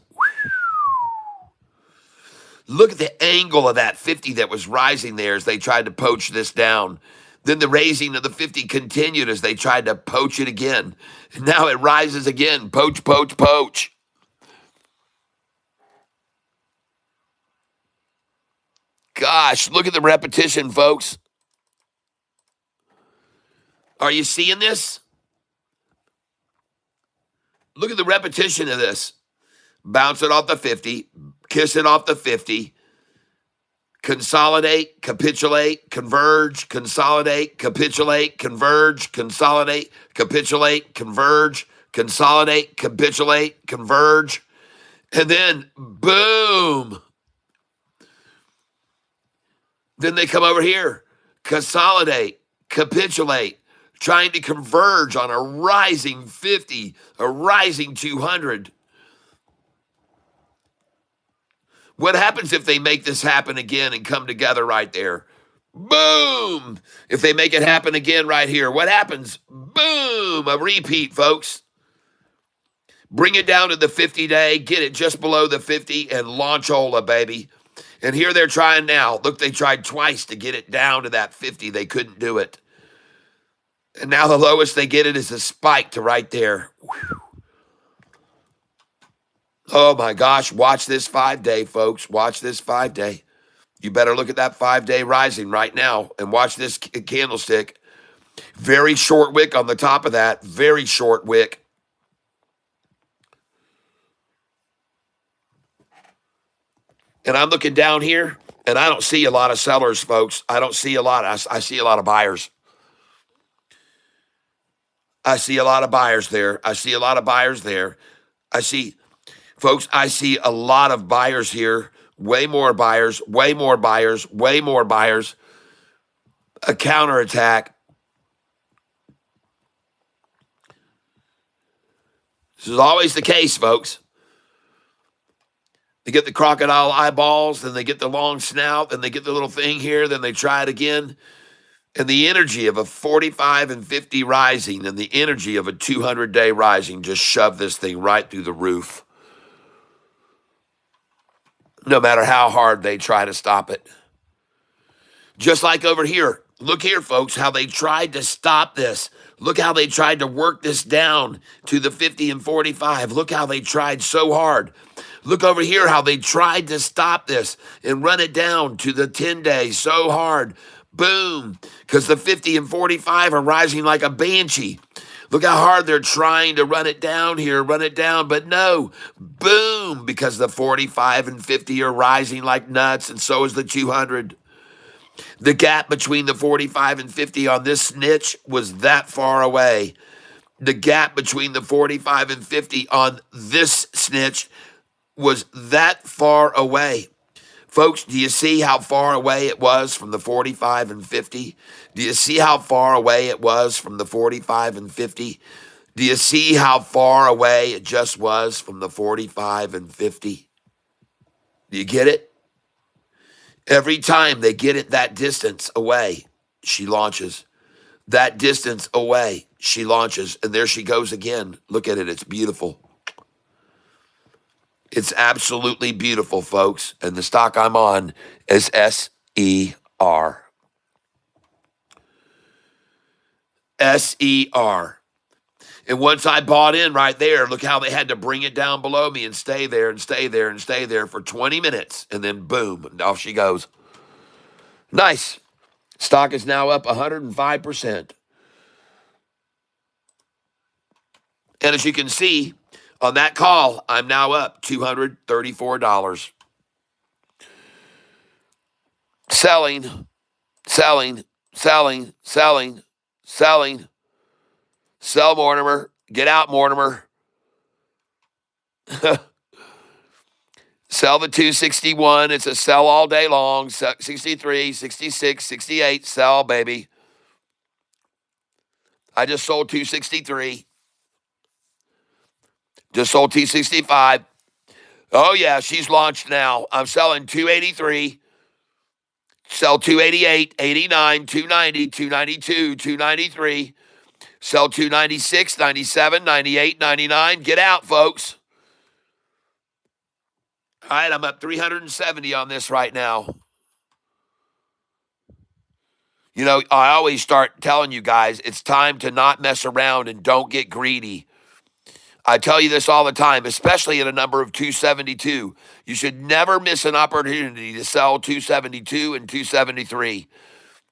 Look at the angle of that 50 that was rising there as they tried to poach this down. Then the raising of the 50 continued as they tried to poach it again. And now it rises again. Poach, poach, poach. Gosh, look at the repetition, folks. Are you seeing this? Look at the repetition of this. Bounce it off the 50, kiss it off the 50, consolidate, capitulate, converge, consolidate, capitulate, converge, consolidate, capitulate, converge, consolidate, capitulate, converge, and then boom. Then they come over here, consolidate, capitulate, trying to converge on a rising 50, a rising 200. What happens if they make this happen again and come together right there? Boom! If they make it happen again right here, what happens? Boom! A repeat, folks. Bring it down to the 50-day, get it just below the 50, and launch Ola, baby. And here they're trying now. Look, they tried twice to get it down to that 50. They couldn't do it. And now the lowest they get it is a spike to right there. Whew. Oh, my gosh. Watch this 5-day, folks. Watch this 5-day. You better look at that 5-day rising right now and watch this candlestick. Very short wick on the top of that. Very short wick. And I'm looking down here, and I don't see a lot of sellers, folks. I don't see a lot. I see a lot of buyers. I see a lot of buyers there. I see a lot of buyers there. I see, folks, I see a lot of buyers here. Way more buyers, way more buyers, way more buyers. A counterattack. This is always the case, folks. They get the crocodile eyeballs, then they get the long snout, then they get the little thing here, then they try it again. And the energy of a 45 and 50 rising and the energy of a 200-day rising just shoved this thing right through the roof, no matter how hard they try to stop it. Just like over here. Look here, folks, how they tried to stop this. Look how they tried to work this down to the 50 and 45. Look how they tried so hard. Look over here how they tried to stop this and run it down to the 10 days so hard. Boom. Because the 50 and 45 are rising like a banshee. Look how hard they're trying to run it down here, run it down. But no, boom, because the 45 and 50 are rising like nuts, and so is the 200. The gap between the 45 and 50 on this snitch was that far away. The gap between the 45 and 50 on this snitch was that far away. Folks, do you see how far away it was from the 45 and 50? Do you see how far away it was from the 45 and 50? Do you see how far away it just was from the 45 and 50? Do you get it? Every time they get it that distance away, she launches. That distance away, she launches. And there she goes again. Look at it. It's beautiful. It's absolutely beautiful, folks. And the stock I'm on is SER. SER. And once I bought in right there, look how they had to bring it down below me and stay there and stay there and stay there for 20 minutes. And then boom, and off she goes. Nice. Stock is now up 105%. And as you can see, on that call, I'm now up $234. Selling, selling, selling, selling, selling. Sell, Mortimer. Get out, Mortimer. Sell the 261. It's a sell all day long. 63, 66, 68. Sell, baby. I just sold 263. Just sold 265. Oh, yeah, she's launched now. I'm selling 283. Sell 288, 89, 290, 292, 293. Sell 296, 97, 98, 99. Get out, folks. All right, I'm up 370 on this right now. You know, I always start telling you guys, it's time to not mess around and don't get greedy. I tell you this all the time, especially at a number of 272. You should never miss an opportunity to sell 272 and 273.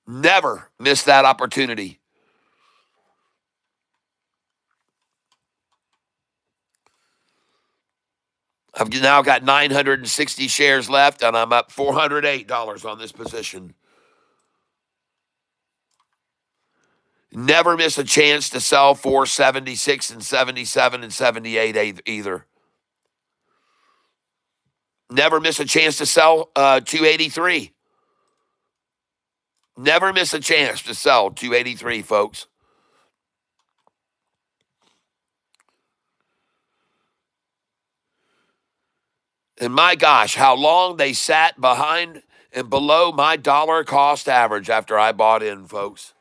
Never miss that opportunity. I've now got 960 shares left, and I'm up $408 on this position. Never miss a chance to sell 476 and 77 and 78 either. Never miss a chance to sell 283. Never miss a chance to sell 283, folks. And my gosh, how long they sat behind and below my dollar cost average after I bought in, folks.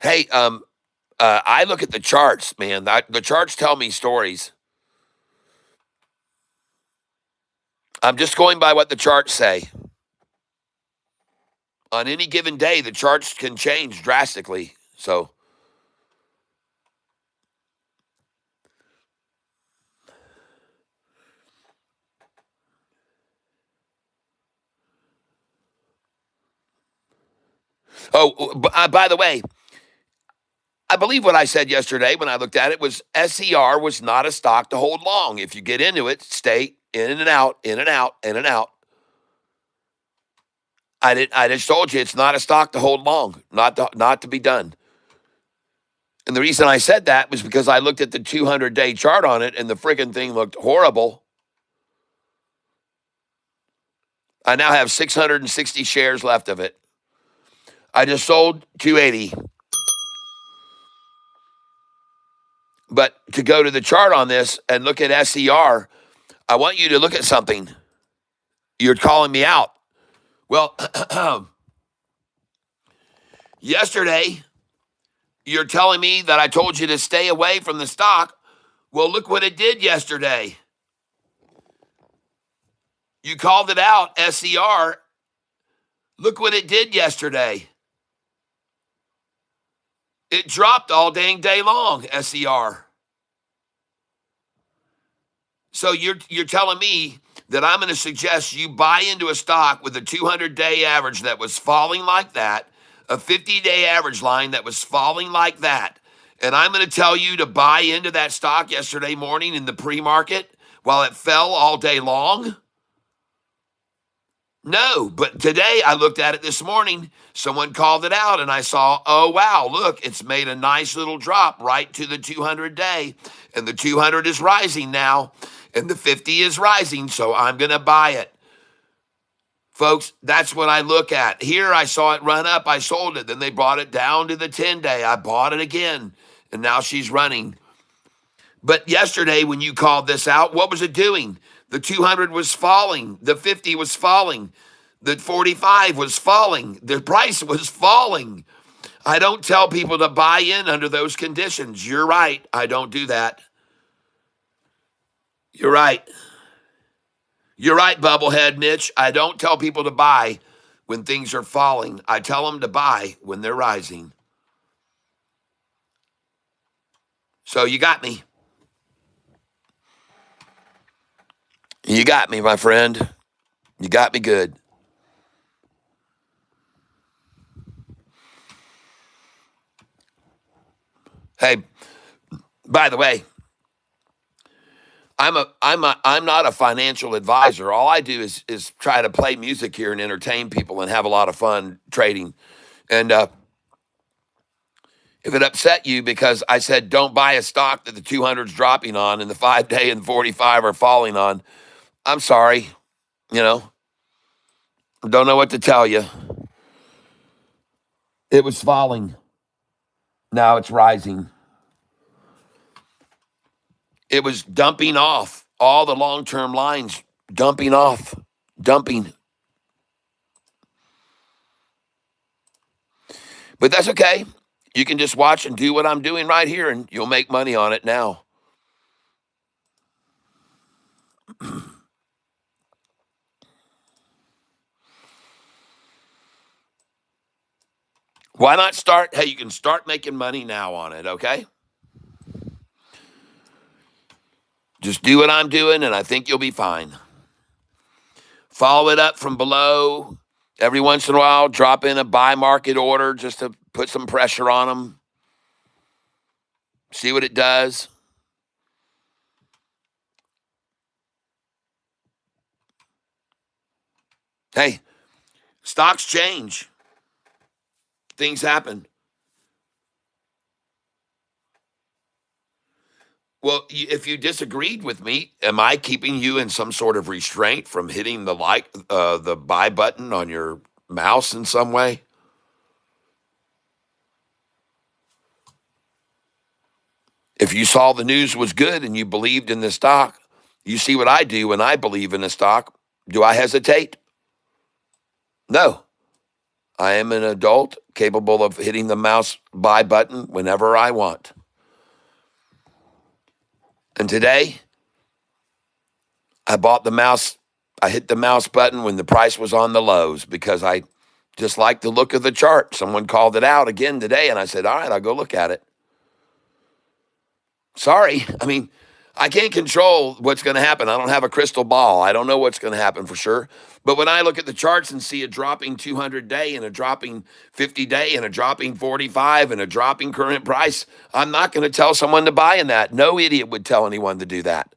Hey, I look at the charts, man. The charts tell me stories. I'm just going by what the charts say. On any given day, the charts can change drastically. So, by the way, I believe what I said yesterday when I looked at it was SER was not a stock to hold long. If you get into it, stay in and out, in and out, in and out. I just told you it's not a stock to hold long, not to be done. And the reason I said that was because I looked at the 200-day chart on it, and the friggin' thing looked horrible. I now have 660 shares left of it. I just sold 280. But to go to the chart on this and look at SER, I want you to look at something. You're calling me out. Well, yesterday, you're telling me that I told you to stay away from the stock. Well, look what it did yesterday. You called it out, SER. Look what it did yesterday. It dropped all dang day long, SER. So you're telling me that I'm going to suggest you buy into a stock with a 200-day average that was falling like that, a 50-day average line that was falling like that, and I'm going to tell you to buy into that stock yesterday morning in the pre-market while it fell all day long? No, but today I looked at it this morning. Someone called it out and I saw, oh, wow, look, it's made a nice little drop right to the 200-day. And the 200 is rising now and the 50 is rising. So I'm going to buy it. Folks, that's what I look at. Here I saw it run up. I sold it. Then they brought it down to the 10-day. I bought it again. And now she's running. But yesterday when you called this out, what was it doing? The 200 was falling. The 50 was falling. The 45 was falling. The price was falling. I don't tell people to buy in under those conditions. You're right. I don't do that. You're right. You're right, Bubblehead Mitch. I don't tell people to buy when things are falling. I tell them to buy when they're rising. So you got me. You got me, my friend. You got me good. Hey, by the way, I'm not a financial advisor. All I do is try to play music here and entertain people and have a lot of fun trading. And if it upset you because I said don't buy a stock that the 200's dropping on and the 5-day and 45 are falling on, I'm sorry. Don't know what to tell you. It was falling. Now it's rising. It was dumping off. All the long-term lines dumping off. Dumping. But that's okay. You can just watch and do what I'm doing right here, and you'll make money on it now. Why not start? Hey, you can start making money now on it, okay? Just do what I'm doing, and I think you'll be fine. Follow it up from below. Every once in a while, drop in a buy market order just to put some pressure on them. See what it does. Hey, stocks change. Things happen. Well, if you disagreed with me, am I keeping you in some sort of restraint from hitting the buy button on your mouse in some way? If you saw the news was good and you believed in the stock, you see what I do when I believe in a stock. Do I hesitate? No. I am an adult capable of hitting the mouse buy button whenever I want. And today, I hit the mouse button when the price was on the lows because I just like the look of the chart. Someone called it out again today, and I said, all right, I'll go look at it. Sorry. I can't control what's going to happen. I don't have a crystal ball. I don't know what's going to happen for sure. But when I look at the charts and see a dropping 200-day and a dropping 50-day and a dropping 45 and a dropping current price, I'm not going to tell someone to buy in that. No idiot would tell anyone to do that.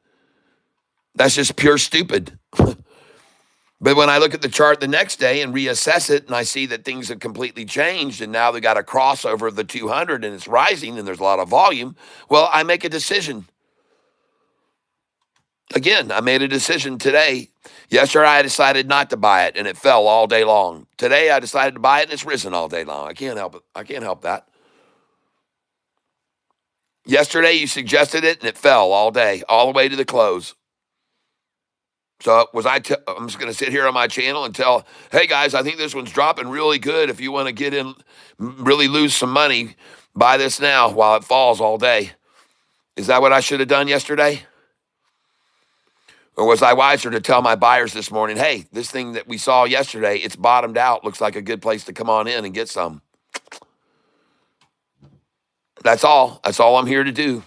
That's just pure stupid. But when I look at the chart the next day and reassess it and I see that things have completely changed and now they got a crossover of the 200 and it's rising and there's a lot of volume, well, I make a decision. Again, I made a decision today. Yesterday, I decided not to buy it and it fell all day long. Today, I decided to buy it and it's risen all day long. I can't help it. I can't help that. Yesterday, you suggested it, and it fell all day, all the way to the close. So I'm just going to sit here on my channel and tell, hey, guys, I think this one's dropping really good. If you want to get in, really lose some money, buy this now while it falls all day. Is that what I should have done yesterday? Or was I wiser to tell my buyers this morning, hey, this thing that we saw yesterday, it's bottomed out. Looks like a good place to come on in and get some. That's all. That's all I'm here to do.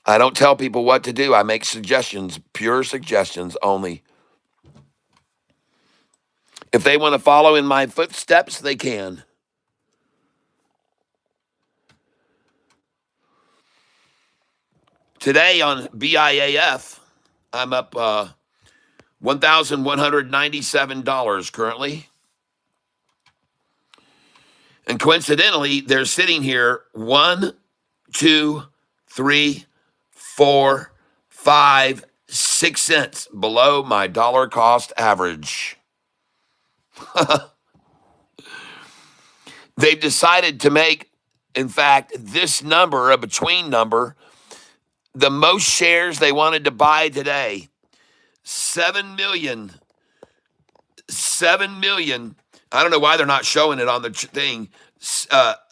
I don't tell people what to do. I make suggestions, pure suggestions only. If they want to follow in my footsteps, they can. Today on BIAF, I'm up $1,197 currently. And coincidentally, they're sitting here 1, 2, 3, 4, 5, 6 cents below my dollar cost average. They've decided to make, in fact, this number, a between number, the most shares they wanted to buy today. 7 million. 7 million. I don't know why they're not showing it on the thing.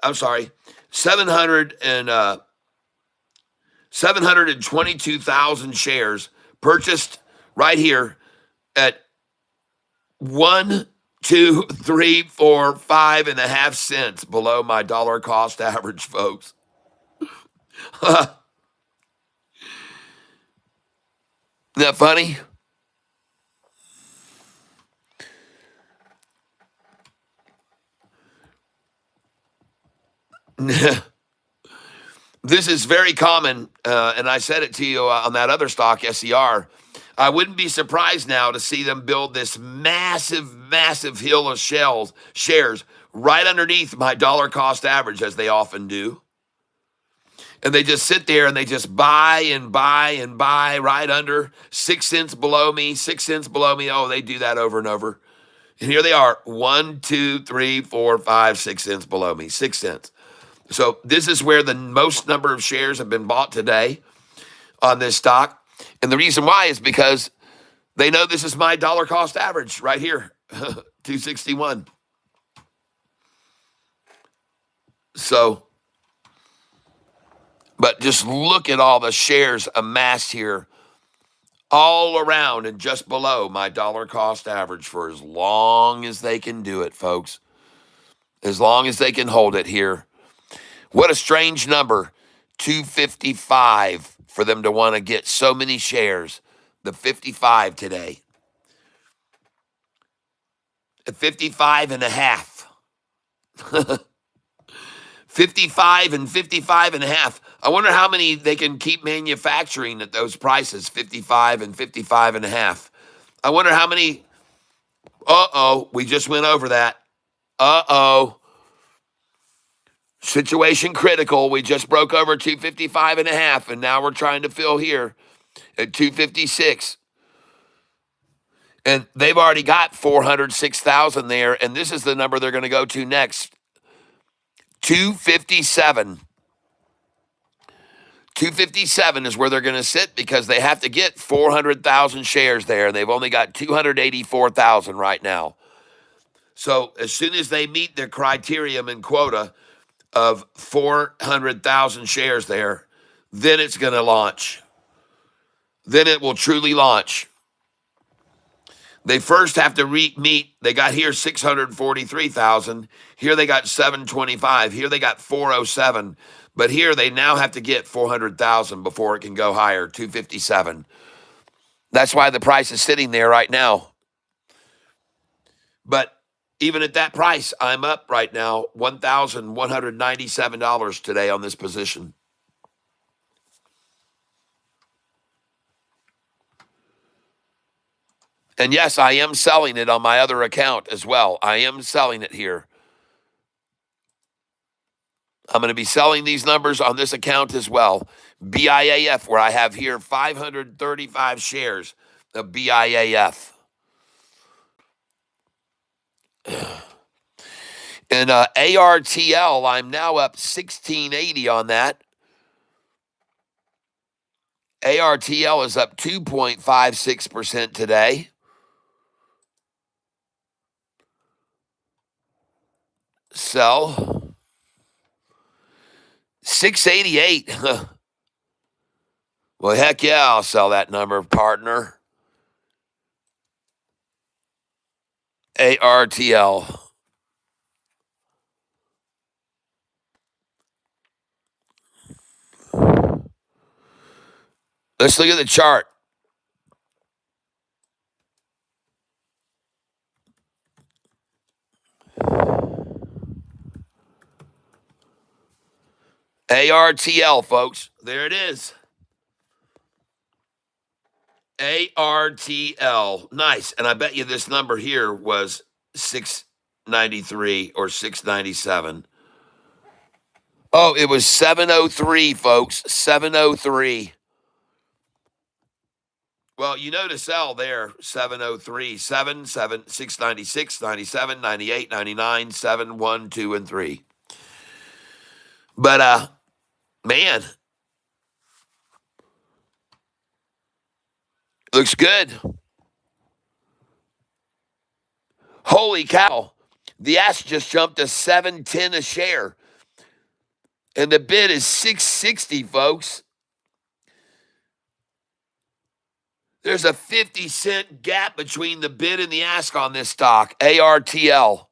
I'm sorry. 722,000 shares purchased right here at 1, 2, 3, 4, 5.5 cents below my dollar cost average, folks. Isn't that funny? This is very common, and I said it to you on that other stock, SER. I wouldn't be surprised now to see them build this massive, massive hill of shares right underneath my dollar cost average, as they often do. And they just sit there and they just buy and buy and buy right under 6 cents below me, 6 cents below me. Oh, they do that over and over. And here they are, 1, 2, 3, 4, 5, 6 cents below me, 6 cents. So this is where the most number of shares have been bought today on this stock. And the reason why is because they know this is my dollar cost average right here, 261. So, but just look at all the shares amassed here all around and just below my dollar cost average for as long as they can do it, folks. As long as they can hold it here. What a strange number, 255, for them to want to get so many shares. The 55 today. At 55.5. 55 and 55.5. I wonder how many they can keep manufacturing at those prices, 55 and 55.5. I wonder how many. We just went over that. Situation critical. We just broke over 255.5, and now we're trying to fill here at 256. And they've already got 406,000 there, and this is the number they're going to go to next. 257. 257 is where they're going to sit because they have to get 400,000 shares there. They've only got 284,000 right now. So as soon as they meet their criterion and quota of 400,000 shares there, then it's going to launch. Then it will truly launch. They first have to meet. They got here 643,000. Here they got 725. Here they got 407. But here they now have to get 400,000 before it can go higher, 257. That's why the price is sitting there right now. But even at that price, I'm up right now $1,197 today on this position. And yes, I am selling it on my other account as well. I am selling it here. I'm going to be selling these numbers on this account as well. BIAF, where I have here 535 shares of BIAF. And ARTL, I'm now up 1680 on that. ARTL is up 2.56% today. Sell 688. Well, heck yeah, I'll sell that number, partner. ARTL. Let's look at the chart. ARTL, folks. There it is. ARTL. Nice. And I bet you this number here was 693 or 697. Oh, it was 703, folks. 703. Well, you know to sell there, 703, 696, 97, 98, 99, 7, 1, 2, and 3. But, man, looks good. Holy cow. The ask just jumped to 710 a share. And the bid is 660, folks. There's a 50-cent gap between the bid and the ask on this stock, ARTL.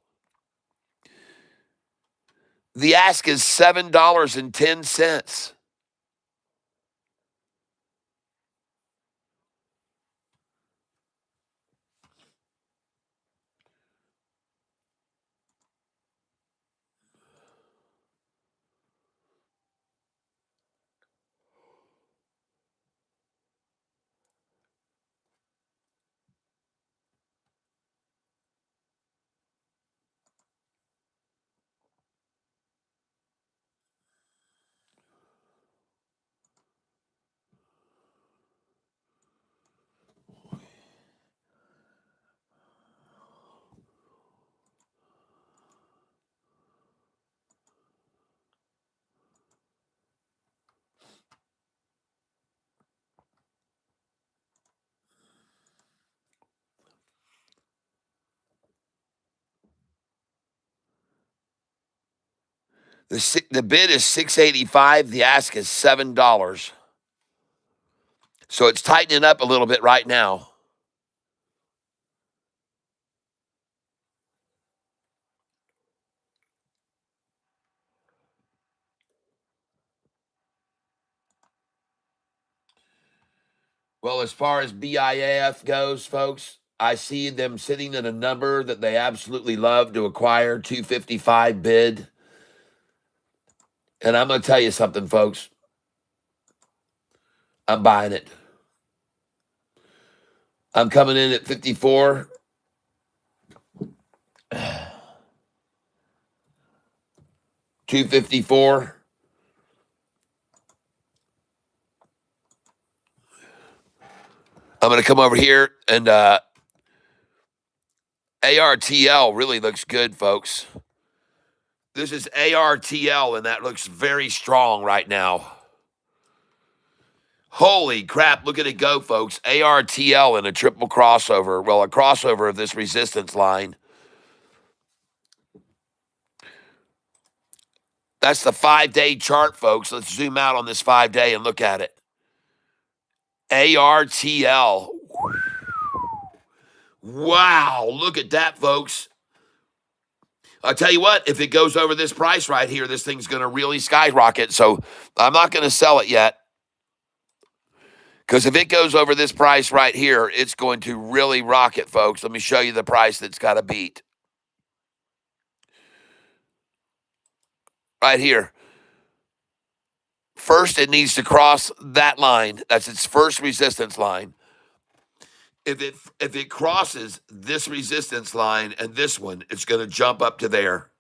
The ask is $7.10. The bid is $6.85. The ask is $7. So it's tightening up a little bit right now. Well, as far as BIAF goes, folks, I see them sitting at a number that they absolutely love to acquire, 255 bid. And I'm going to tell you something, folks. I'm buying it. I'm coming in at 54. $254. I'm going to come over here and ARTL really looks good, folks. This is ARTL, and that looks very strong right now. Holy crap, look at it go, folks. ARTL in a triple crossover. Well, a crossover of this resistance line. That's the 5-day chart, folks. Let's zoom out on this 5-day and look at it. ARTL. Wow, look at that, folks. I'll tell you what, if it goes over this price right here, this thing's going to really skyrocket. So I'm not going to sell it yet. Because if it goes over this price right here, it's going to really rocket, folks. Let me show you the price that's got to beat. Right here. First, it needs to cross that line. That's its first resistance line. If it crosses this resistance line and this one, it's going to jump up to there.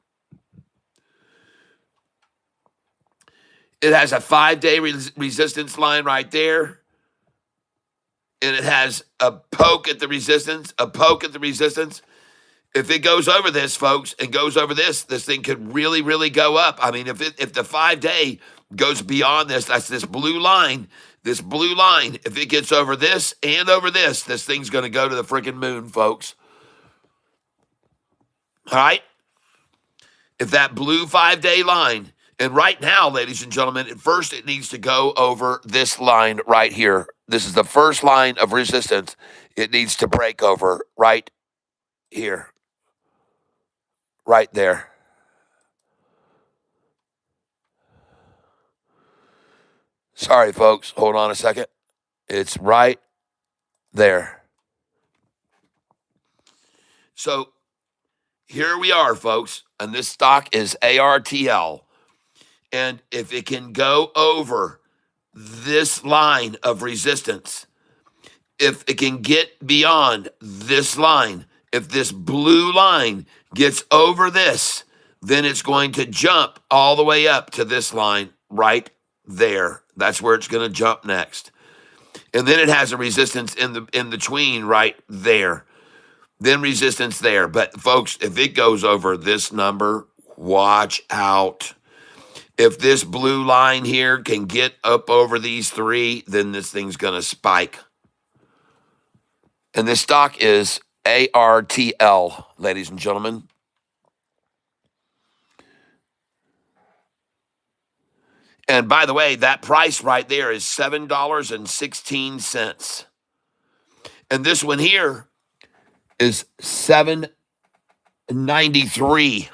It has a 5-day resistance line right there. And it has a poke at the resistance, a poke at the resistance. If it goes over this, folks, and goes over this, this thing could really, really go up. I mean, if the 5-day goes beyond this, that's this blue line. This blue line, if it gets over this and over this thing's going to go to the freaking moon, folks. All right? If that blue 5-day line, and right now, ladies and gentlemen, at first it needs to go over this line right here. This is the first line of resistance. It needs to break over right here. Right there. Sorry, folks. Hold on a second. It's right there. So here we are, folks, and this stock is ARTL. And if it can go over this line of resistance, if it can get beyond this line, if this blue line gets over this, then it's going to jump all the way up to this line right there. That's where it's going to jump next. And then it has a resistance in between right there. Then resistance there. But folks, if it goes over this number, watch out. If this blue line here can get up over these three, then this thing's going to spike. And this stock is ARTL, ladies and gentlemen. And by the way, that price right there is $7.16. And this one here is $7.93.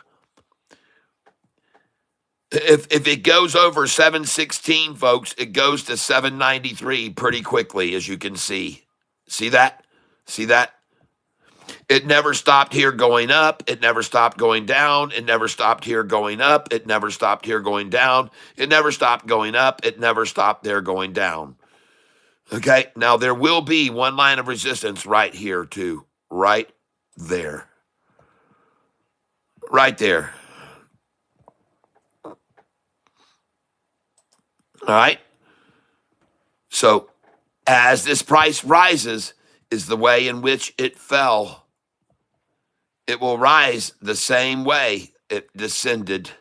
If it goes over 716, folks, it goes to 793 pretty quickly, as you can see. See that? See that? It never stopped here going up. It never stopped going down. It never stopped here going up. It never stopped here going down. It never stopped going up. It never stopped there going down. Okay, now there will be one line of resistance right here too. Right there. Right there. All right. So as this price rises is the way in which it fell. It will rise the same way it descended.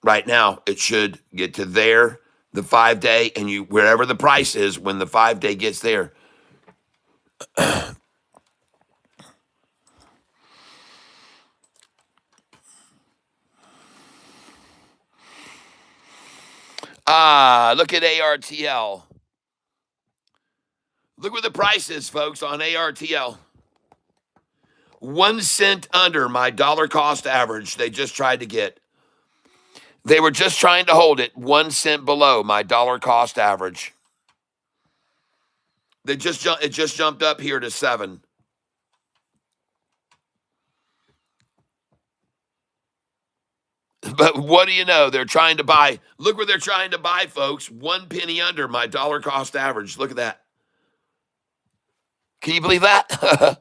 Right now, it should get to there, the 5-day, and you wherever the price is when the 5-day gets there. Look at ARTL. Look where the price is, folks, on ARTL. 1 cent under my dollar cost average they just tried to get. They were just trying to hold it 1 cent below my dollar cost average. It just jumped up here to 7. But what do you know? They're trying to buy. Look where they're trying to buy, folks. 1 penny under my dollar cost average. Look at that. Can you believe that?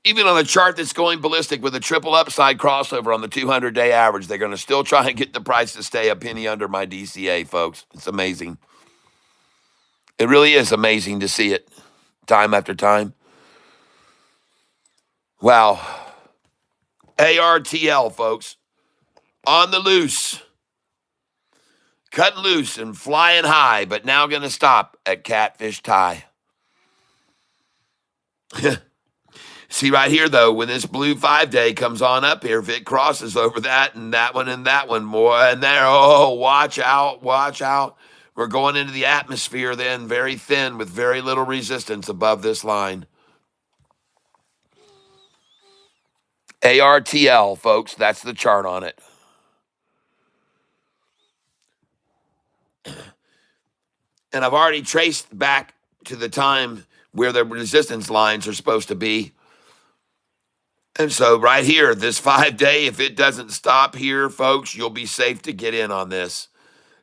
Even on a chart that's going ballistic with a triple upside crossover on the 200-day average, they're going to still try and get the price to stay a penny under my DCA, folks. It's amazing. It really is amazing to see it time after time. Wow. ARTL, folks. On the loose. Cutting loose and flying high, but now going to stop at Catfish tie. See right here, though, when this blue 5-day comes on up here, if it crosses over that and that one more, and there, oh, watch out, watch out. We're going into the atmosphere then, very thin with very little resistance above this line. ARTL, folks, that's the chart on it. And I've already traced back to the time where the resistance lines are supposed to be. And so right here, this 5-day, if it doesn't stop here, folks, you'll be safe to get in on this.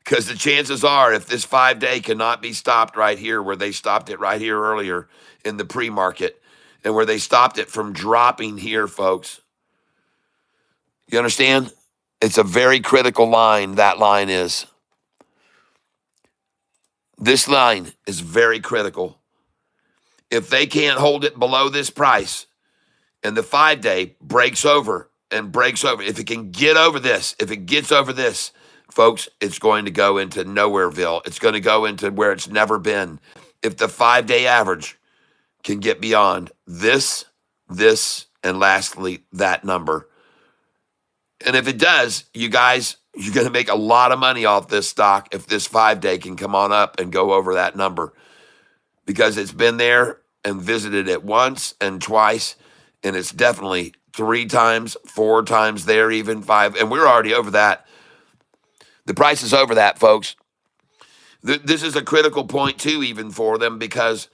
Because the chances are, if this 5-day cannot be stopped right here, where they stopped it right here earlier in the pre-market, and where they stopped it from dropping here, folks. You understand? It's a very critical line, that line is. This line is very critical. If they can't hold it below this price, and the 5-day breaks over and breaks over. If it can get over this, if it gets over this, folks, it's going to go into Nowhereville. It's going to go into where it's never been. If the 5-day average can get beyond this, and lastly, that number. And if it does, you guys, you're going to make a lot of money off this stock if this 5-day can come on up and go over that number, because it's been there and visited it once and twice, and it's definitely 3 times, 4 times there, even 5, and we're already over that. The price is over that, folks. This is a critical point, too, even for them, because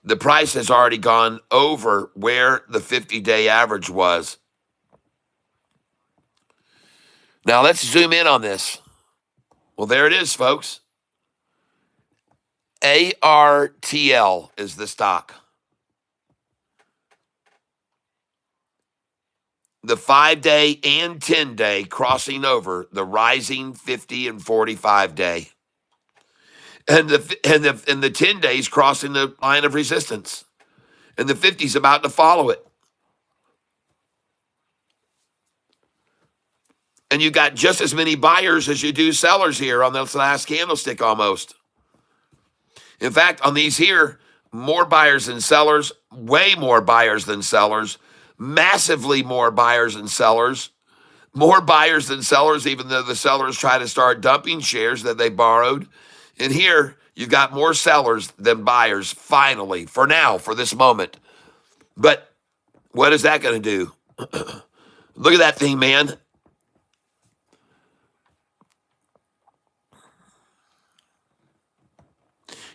the price has already gone over where the 50-day average was. Now, let's zoom in on this. Well, there it is, folks. ARTL is the stock. The 5-day and 10-day crossing over the rising 50 and 45-day. And the 10 days crossing the line of resistance. And the 50's about to follow it. And you got just as many buyers as you do sellers here on this last candlestick almost. In fact, on these here, more buyers than sellers, way more buyers than sellers, massively more buyers than sellers, more buyers than sellers, even though the sellers try to start dumping shares that they borrowed. And here, you've got more sellers than buyers, finally, for now, for this moment. But what is that going to do? Look at that thing, man.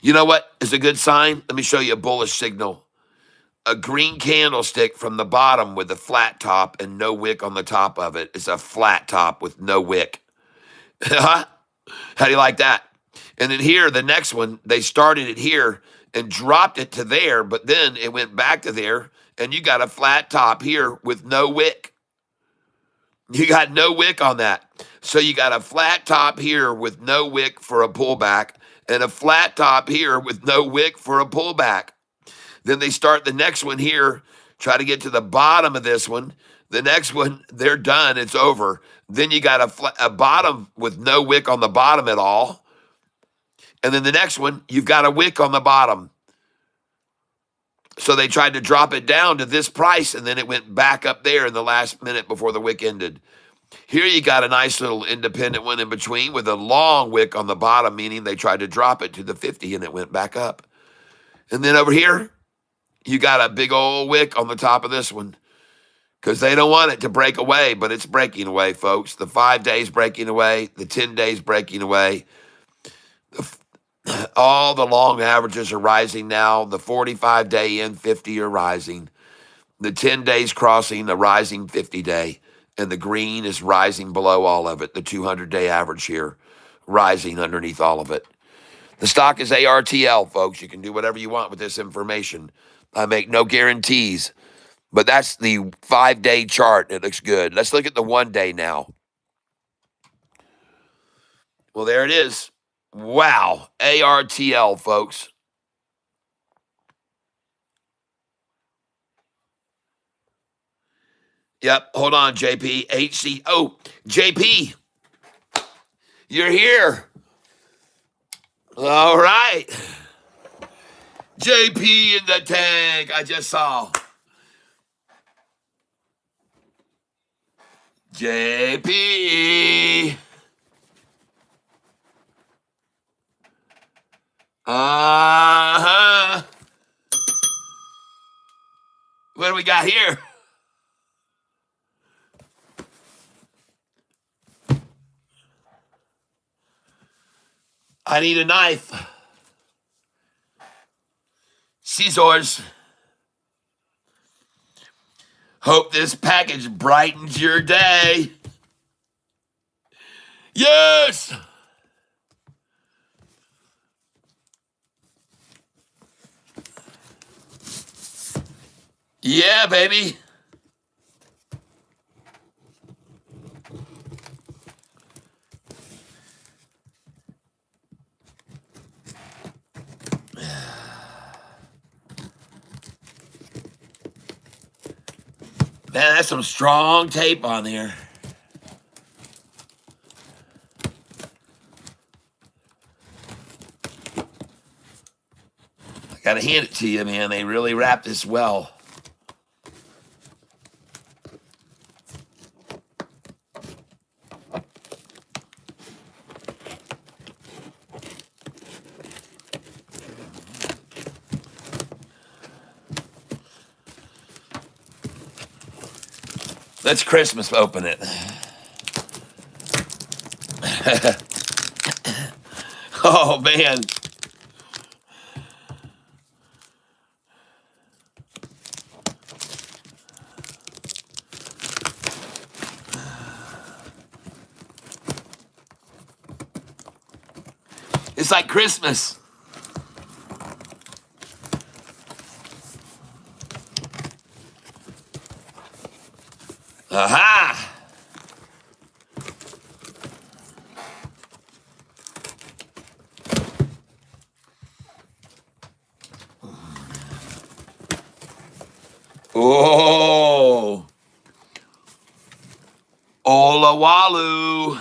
You know what is a good sign? Let me show you a bullish signal. A green candlestick from the bottom with a flat top and no wick on the top of it. It's a flat top with no wick. How do you like that? And then here, the next one, they started it here and dropped it to there, but then it went back to there, and you got a flat top here with no wick. You got no wick on that. So you got a flat top here with no wick for a pullback, and a flat top here with no wick for a pullback. Then they start the next one here, try to get to the bottom of this one. The next one, they're done. It's over. Then you got a bottom with no wick on the bottom at all. And then the next one, you've got a wick on the bottom. So they tried to drop it down to this price, and then it went back up there in the last minute before the wick ended. Here you got a nice little independent one in between with a long wick on the bottom, meaning they tried to drop it to the 50 and it went back up. And then over here, you got a big old wick on the top of this one because they don't want it to break away, but it's breaking away, folks. The 5 days breaking away, the 10 days breaking away. All the long averages are rising now. The 45-day and 50 are rising. The 10 days crossing the rising 50-day. And the green is rising below all of it. The 200-day average here rising underneath all of it. The stock is ARTL, folks. You can do whatever you want with this information. I make no guarantees. But that's the 5-day chart. It looks good. Let's look at the 1-day now. Well, there it is. Wow. ARTL, folks. Yep. Hold on, JP. HC. Oh, JP. You're here. All right. JP in the tank. I just saw. JP. Uh-huh. What do we got here? I need a knife. Scissors. Hope this package brightens your day. Yes! Yeah, baby. Man, that's some strong tape on there. I gotta hand it to you, man. They really wrapped this well. Let's Christmas open it. Oh, man. It's like Christmas. Aha! Oh, Olawalu.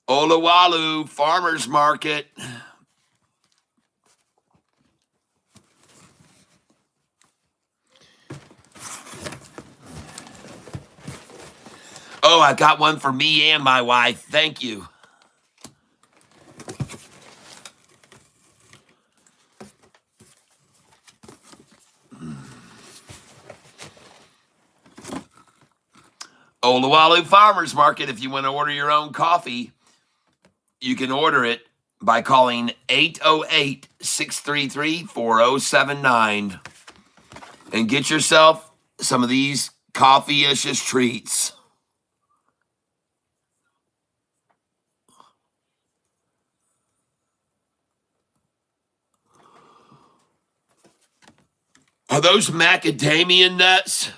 Olawalu Farmers Market. Oh, I got one for me and my wife. Thank you. Olawalu Farmers Market. If you want to order your own coffee, you can order it by calling 808-633-4079 and get yourself some of these coffee-icious treats. Are those macadamia nuts?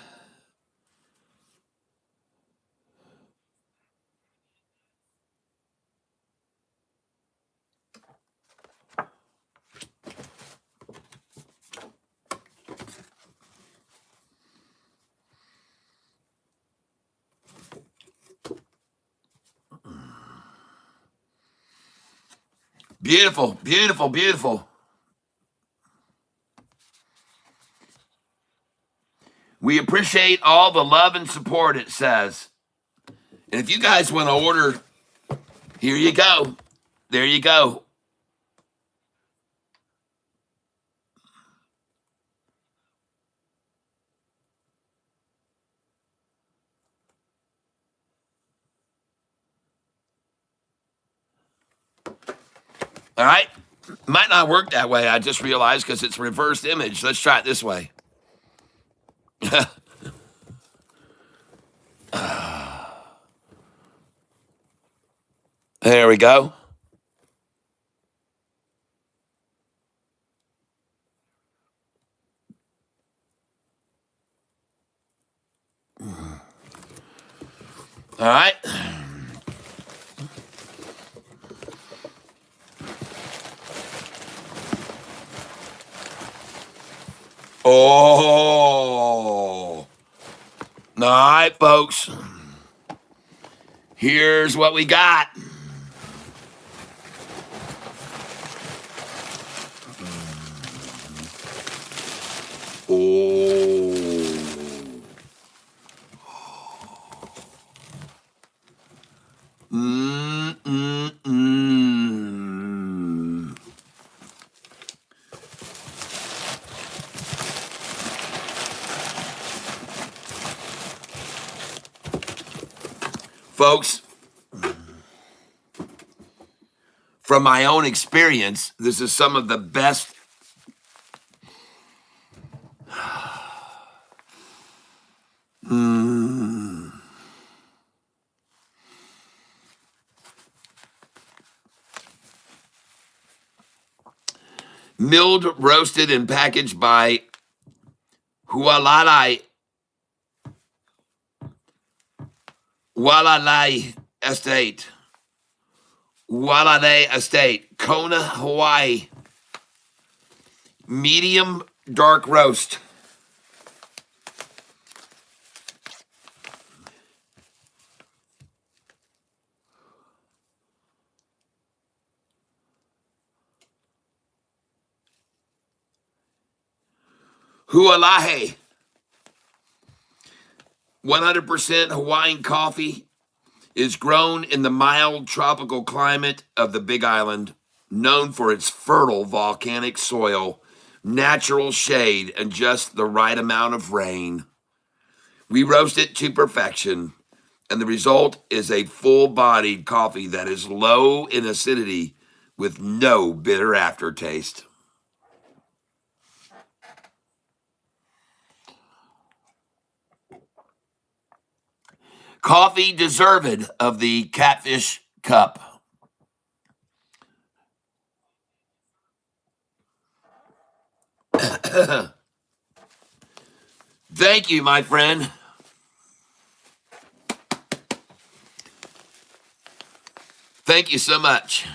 Beautiful, beautiful, beautiful. We appreciate all the love and support, it says. And if you guys want to order, here you go. There you go. All right. Might not work that way. I just realized because it's reversed image. Let's try it this way. There we go. All right. Oh. All right, folks. Here's what we got. Oh. Mm. Folks, from my own experience, this is some of the best milled, roasted, and packaged by Hualalai Estate. Hualalai Estate, Kona, Hawaii. Medium dark roast. Hualahe, 100% Hawaiian coffee, is grown in the mild tropical climate of the Big Island, known for its fertile volcanic soil, natural shade, and just the right amount of rain. We roast it to perfection, and the result is a full-bodied coffee that is low in acidity with no bitter aftertaste. Coffee deserved of the Catfish Cup. Thank you, my friend. Thank you so much.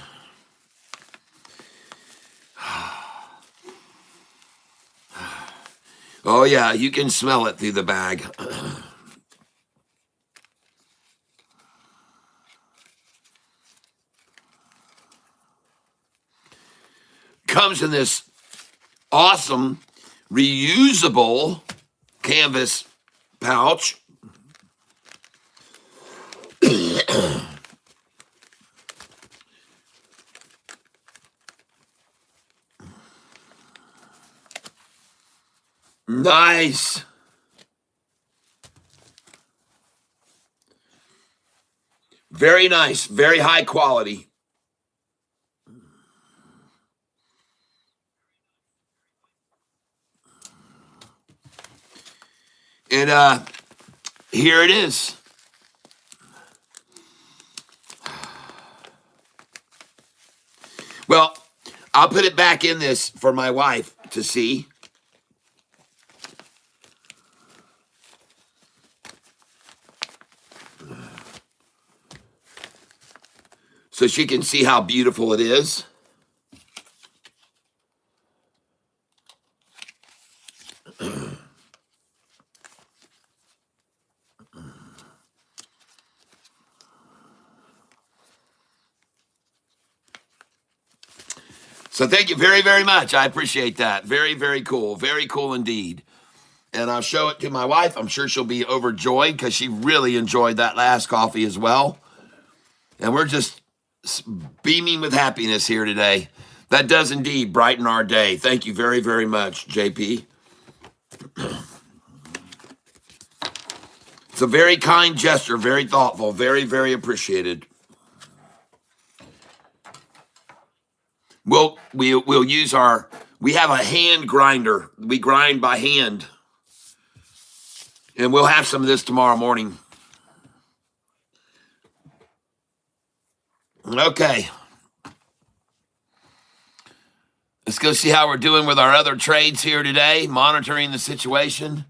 Oh, yeah, you can smell it through the bag. Comes in this awesome reusable canvas pouch. Nice. Very nice, very high quality. And here it is. Well, I'll put it back in this for my wife to see. So she can see how beautiful it is. So thank you very, very much. I appreciate that. Very, very cool. Very cool indeed. And I'll show it to my wife. I'm sure she'll be overjoyed because she really enjoyed that last coffee as well. And we're just beaming with happiness here today. That does indeed brighten our day. Thank you very, very much, JP. It's a very kind gesture, very thoughtful, very, very appreciated. We'll use we have a hand grinder. We grind by hand. And we'll have some of this tomorrow morning. Okay. Let's go see how we're doing with our other trades here today, monitoring the situation.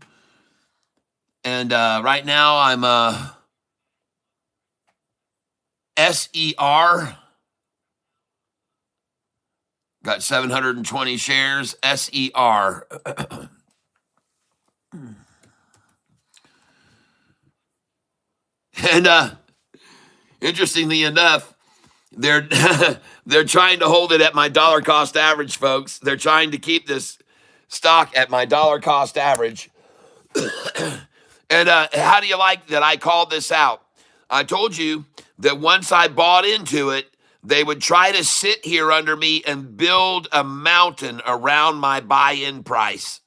And right now I'm SER. Got 720 shares, SER. And interestingly enough, they're they're trying to hold it at my dollar cost average, folks. They're trying to keep this stock at my dollar cost average. And how do you like that I called this out? I told you that once I bought into it, they would try to sit here under me and build a mountain around my buy-in price.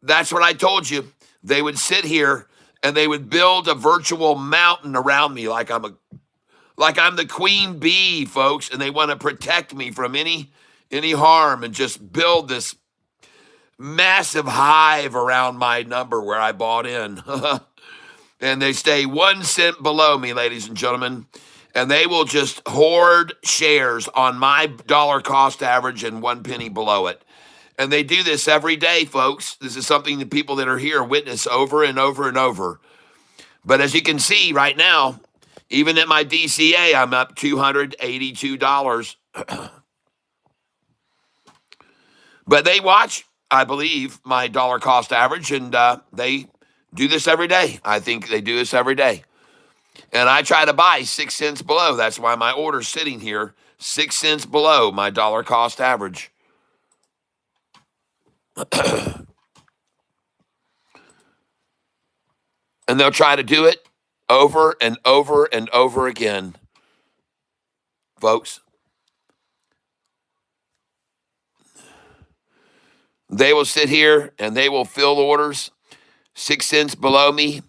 That's what I told you. They would sit here and they would build a virtual mountain around me like I'm the queen bee, folks, and they want to protect me from any harm and just build this massive hive around my number where I bought in. And they stay 1 cent below me, ladies and gentlemen. And they will just hoard shares on my dollar cost average and 1 penny below it. And they do this every day, folks. This is something the people that are here witness over and over and over. But as you can see right now, even at my DCA, I'm up $282. But they watch, I believe, my dollar cost average, and they do this every day. I think they do this every day. And I try to buy 6 cents below. That's why my order's sitting here, 6 cents below my dollar cost average. And they'll try to do it over and over and over again, folks. They will sit here and they will fill orders 6 cents below me,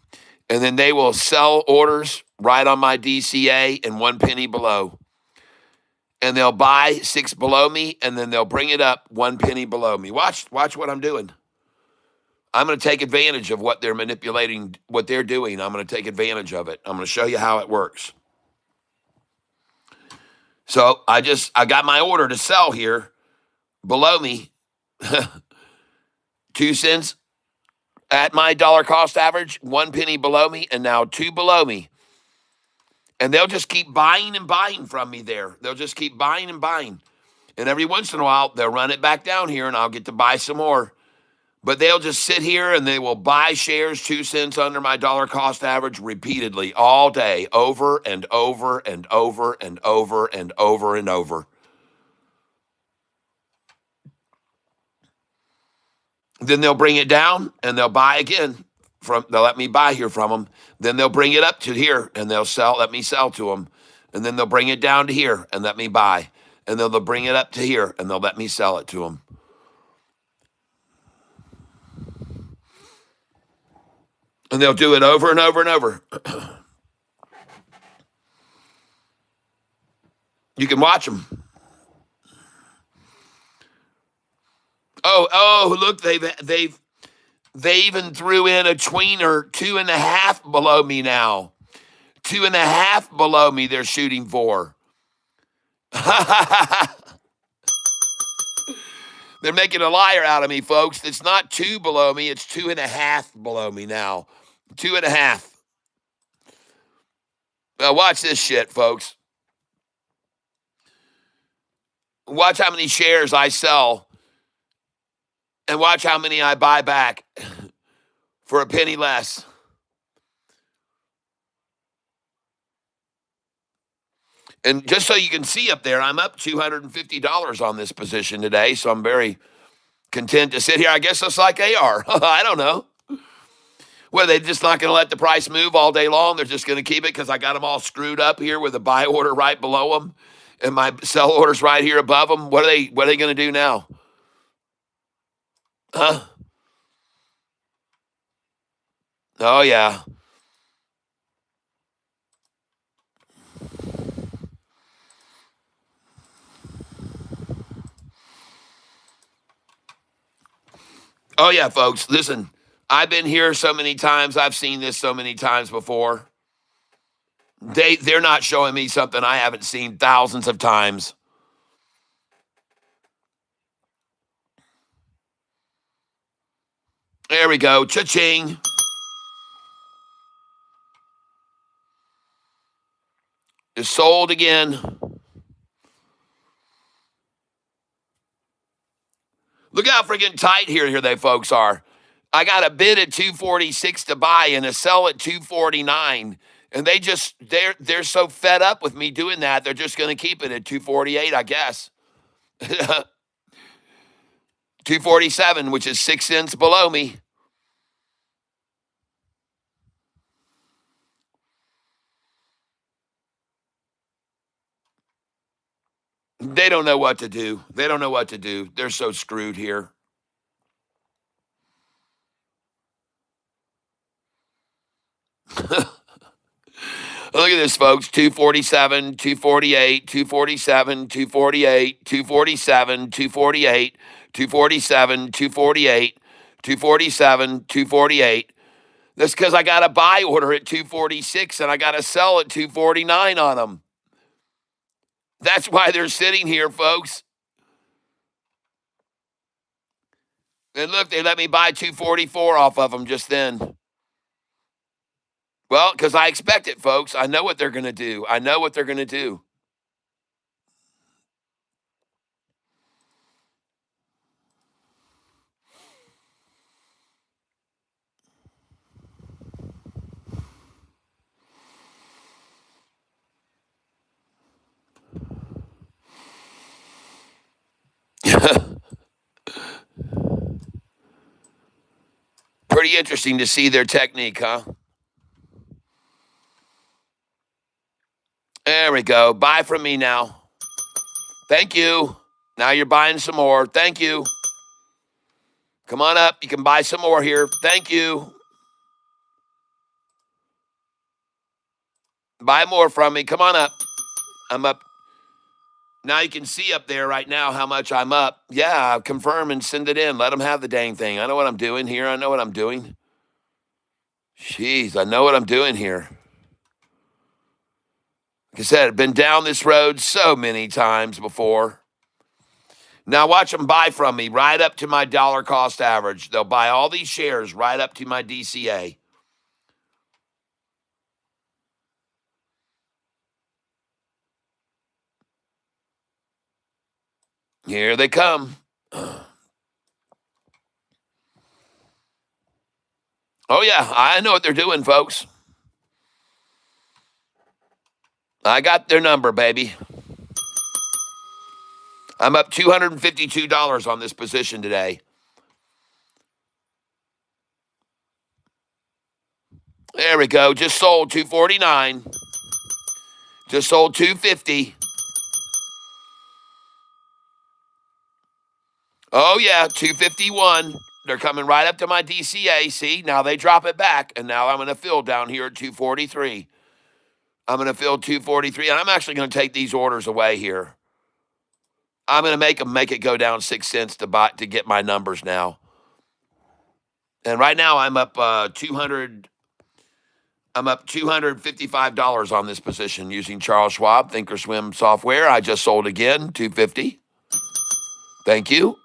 and then they will sell orders right on my DCA and 1 penny below. And they'll buy 6 below me, and then they'll bring it up 1 penny below me. Watch what I'm doing. I'm going to take advantage of what they're manipulating, what they're doing. I'm going to take advantage of it. I'm going to show you how it works. So I got my order to sell here below me, 2 cents at my dollar cost average, 1 penny below me, and now 2 below me. And they'll just keep buying and buying from me there. They'll just keep buying and buying. And every once in a while, they'll run it back down here, and I'll get to buy some more. But they'll just sit here, and they will buy shares 2 cents under my dollar cost average repeatedly all day, over and over and over and over and over and over. Then they'll bring it down, and they'll buy again. They'll let me buy here from them. Then they'll bring it up to here, and let me sell to them. And then they'll bring it down to here and let me buy. And then they'll bring it up to here, and they'll let me sell it to them. And they'll do it over and over and over. You can watch them. Oh, look, they even threw in a tweener 2.5 below me now. 2.5 below me they're shooting for. They're making a liar out of me, folks. It's not 2 below me, it's 2.5 below me now. 2.5. Now watch this shit, folks. Watch how many shares I sell, and watch how many I buy back for a penny less. And just so you can see up there, I'm up $250 on this position today, so I'm very content to sit here. I guess it's like they are. I don't know. Well, they're just not going to let the price move all day long. They're just going to keep it because I got them all screwed up here with a buy order right below them and my sell orders right here above them. What are they going to do now? Huh? Oh, yeah. Oh, yeah, folks. Listen, I've been here so many times. I've seen this so many times before. They're not showing me something I haven't seen thousands of times. There we go. Cha-ching. It's sold again. Look how freaking tight here they folks are. I got a bid at 246 to buy and a sell at 249. And they're so fed up with me doing that, they're just going to keep it at 248, I guess. 247, which is 6 cents below me. They don't know what to do. They don't know what to do. They're so screwed here. Look at this, folks. 247, 248, 247, 248, 247, 248, 247, 248, 247, 248. That's because I got a buy order at 246 and I got to sell at 249 on them. That's why they're sitting here, folks. And look, they let me buy 244 off of them just then. Well, because I expect it, folks. I know what they're going to do. I know what they're going to do. Pretty interesting to see their technique, huh? There we go. Buy from me now. Thank you. Now you're buying some more. Thank you. Come on up. You can buy some more here. Thank you. Buy more from me. Come on up. I'm up. Now you can see up there right now how much I'm up. Yeah, confirm and send it in. Let them have the dang thing. I know what I'm doing here. I know what I'm doing. Jeez, I know what I'm doing here. Like I said, I've been down this road so many times before. Now watch them buy from me right up to my dollar cost average. They'll buy all these shares right up to my DCA. Here they come. Oh, yeah, I know what they're doing, folks. I got their number, baby. I'm up $252 on this position today. There we go. Just sold 249. Just sold 250. Oh, yeah, 251. They're coming right up to my DCA. See, now they drop it back, and now I'm going to fill down here at 243. I'm going to fill 243, and I'm actually going to take these orders away here. I'm going to make it go down 6 cents to get my numbers now. And right now I'm up $255 on this position using Charles Schwab Thinkorswim software. I just sold again, 250. Thank you.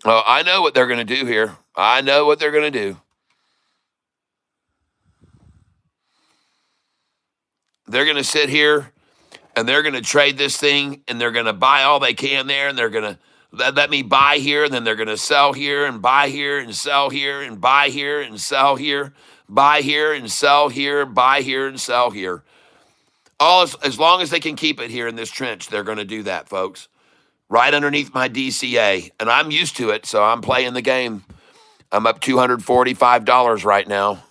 Oh, I know what they're going to do here. I know what they're going to do. They're going to sit here and they're going to trade this thing and they're going to buy all they can there and they're going to let me buy here and then they're going to sell here and buy here and sell here and buy here and sell here, buy here and sell here, buy here and sell here. All as long as they can keep it here in this trench, they're going to do that, folks. Right underneath my DCA. And I'm used to it, so I'm playing the game. I'm up $245 right now.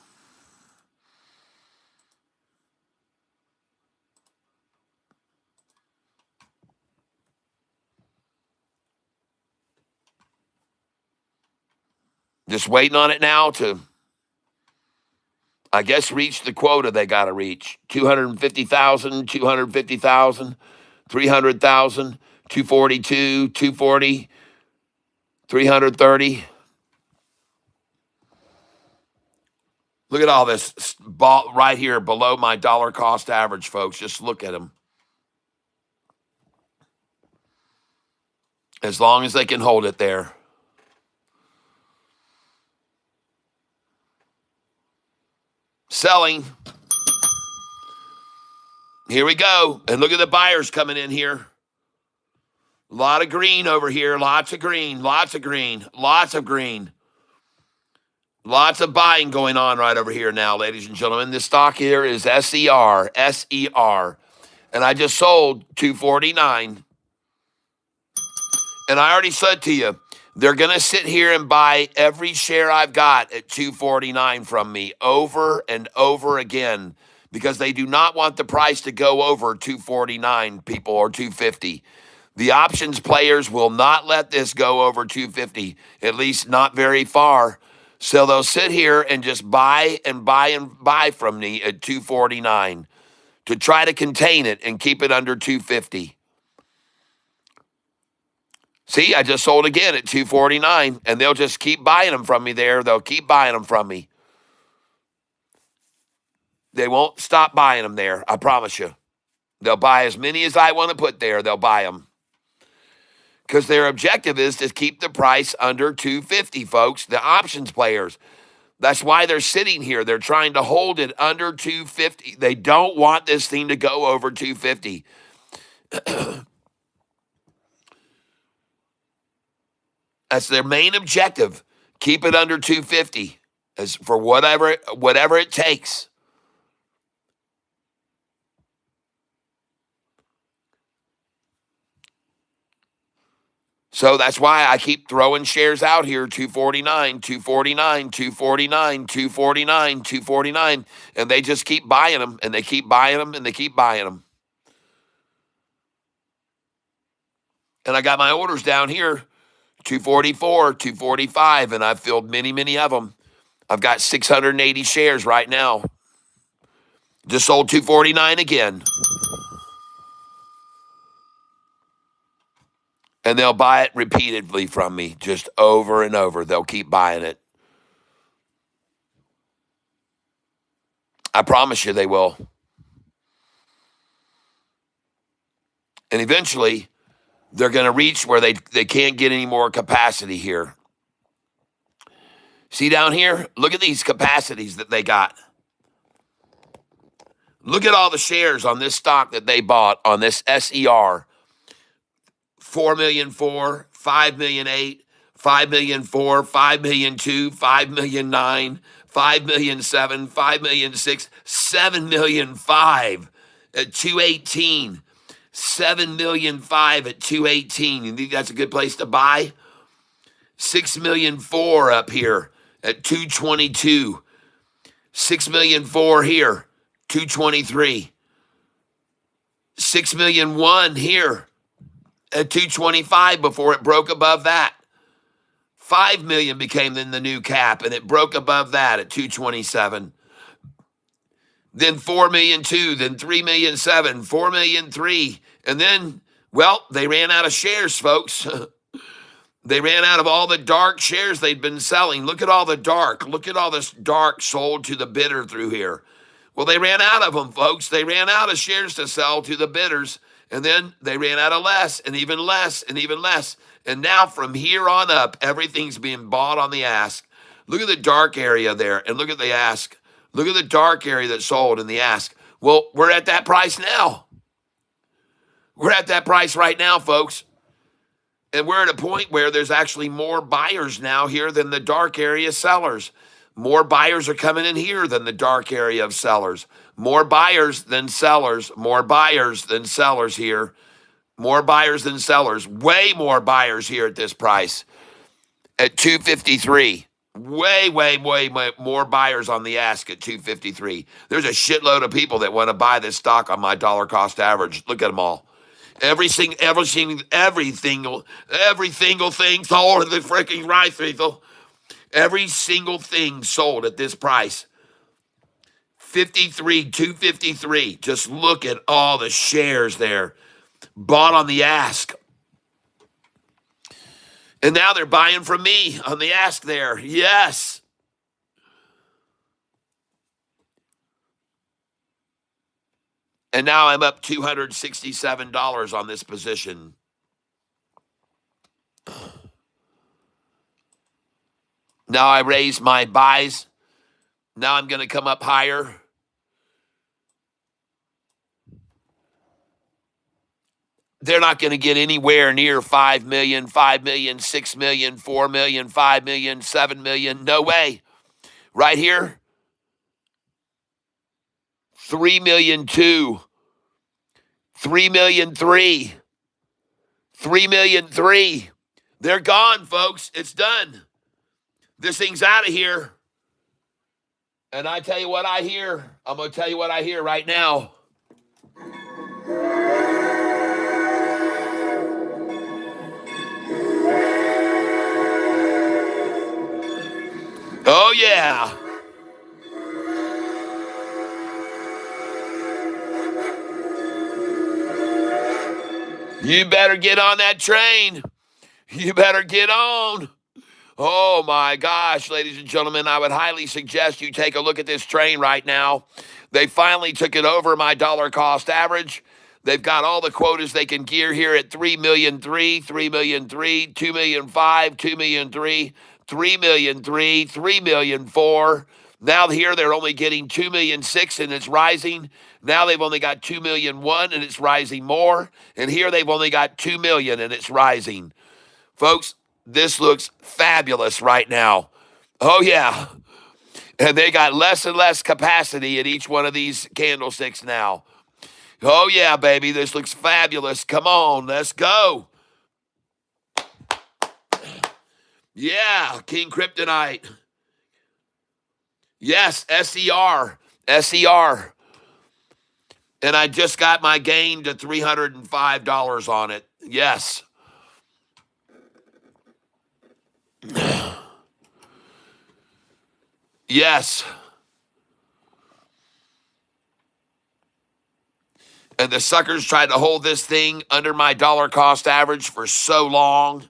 Just waiting on it now to, I guess, reach the quota they got to reach. 250,000, 250,000, 300,000, 242, 240, 330. Look at all this ball right here below my dollar cost average, folks. Just look at them. As long as they can hold it there. Selling. Here we go. And look at the buyers coming in here. A lot of green over here. Lots of green. Lots of green. Lots of green. Lots of buying going on right over here now, ladies and gentlemen. This stock here is SER. S-E-R. And I just sold 249. And I already said to you, they're going to sit here and buy every share I've got at 249 from me over and over again because they do not want the price to go over 249, people, or 250. The options players will not let this go over 250, at least not very far. So they'll sit here and just buy and buy and buy from me at 249 to try to contain it and keep it under 250. See, I just sold again at 249, and they'll just keep buying them from me there. They'll keep buying them from me. They won't stop buying them there, I promise you. They'll buy as many as I want to put there. They'll buy them. Because their objective is to keep the price under 250, folks. The options players. That's why they're sitting here. They're trying to hold it under 250. They don't want this thing to go over 250. That's their main objective. Keep it under 250 as for whatever it takes. So that's why I keep throwing shares out here, 249, 249, 249, 249, 249, and they just keep buying them, and they keep buying them, and they keep buying them. And I got my orders down here, 244, 245, and I've filled many, many of them. I've got 680 shares right now. Just sold 249 again. And they'll buy it repeatedly from me, just over and over. They'll keep buying it. I promise you they will. And eventually, they're going to reach where they can't get any more capacity here. See down here? Look at these capacities that they got. Look at all the shares on this stock that they bought on this SER. 4,000,004, 5,000,008, 5,000,004, 5,000,002, 5,000,009, 5,000,007, 5,000,006, 7,000,005 at 218. 7,000,005 at 218. You think that's a good place to buy? 6,000,004 up here at 222. 6,000,004 here, 223. 6,000,001 here at 225 before it broke above that. 5 million became then the new cap, and it broke above that at 227. Then 4,000,002, then 3,000,007, 4,000,003, and then, well, they ran out of shares, folks. They ran out of all the dark shares they'd been selling. Look at all the dark. Look at all this dark sold to the bidder through here. Well, they ran out of them, folks. They ran out of shares to sell to the bidders, and then they ran out of less and even less and even less. And now from here on up, everything's being bought on the ask. Look at the dark area there, and look at the ask. Look at the dark area that sold in the ask. Well, we're at that price now. We're at that price right now, folks. And we're at a point where there's actually more buyers now here than the dark area sellers. More buyers are coming in here than the dark area of sellers. More buyers than sellers. More buyers than sellers here. More buyers than sellers. Way more buyers here at this price. At 253. Way more buyers on the ask at 253. There's a shitload of people that want to buy this stock on my dollar cost average. Look at them all. Every single thing sold at the freaking right, people. Every single thing sold at this price. 253. Just look at all the shares there. Bought on the ask. And now they're buying from me on the ask there. Yes. And now I'm up $267 on this position. Now I raise my buys. Now I'm going to come up higher. They're not going to get anywhere near 5 million, 5 million, 6 million, 4 million, 5 million, 7 million. No way. Right here, 3,000,002, 3,000,003, 3,000,003. They're gone, folks. It's done. This thing's out of here. And I tell you what I hear. I'm going to tell you what I hear right now. Oh, yeah. You better get on that train. You better get on. Oh, my gosh, ladies and gentlemen, I would highly suggest you take a look at this train right now. They finally took it over my dollar cost average. They've got all the quotas they can gear here at 3,000,003, 3,000,003, 2,000,005, 2,000,003, 3,000,003, 3,000,004. Now here they're only getting 2,000,006 and it's rising. Now they've only got 2,000,001 and it's rising more. And here they've only got 2 million and it's rising. Folks, this looks fabulous right now. Oh, yeah. And they got less and less capacity at each one of these candlesticks now. Oh, yeah, baby. This looks fabulous. Come on, let's go. Yeah, King Kryptonite. Yes, SER. SER. And I just got my gain to $305 on it. Yes. Yes. And the suckers tried to hold this thing under my dollar cost average for so long.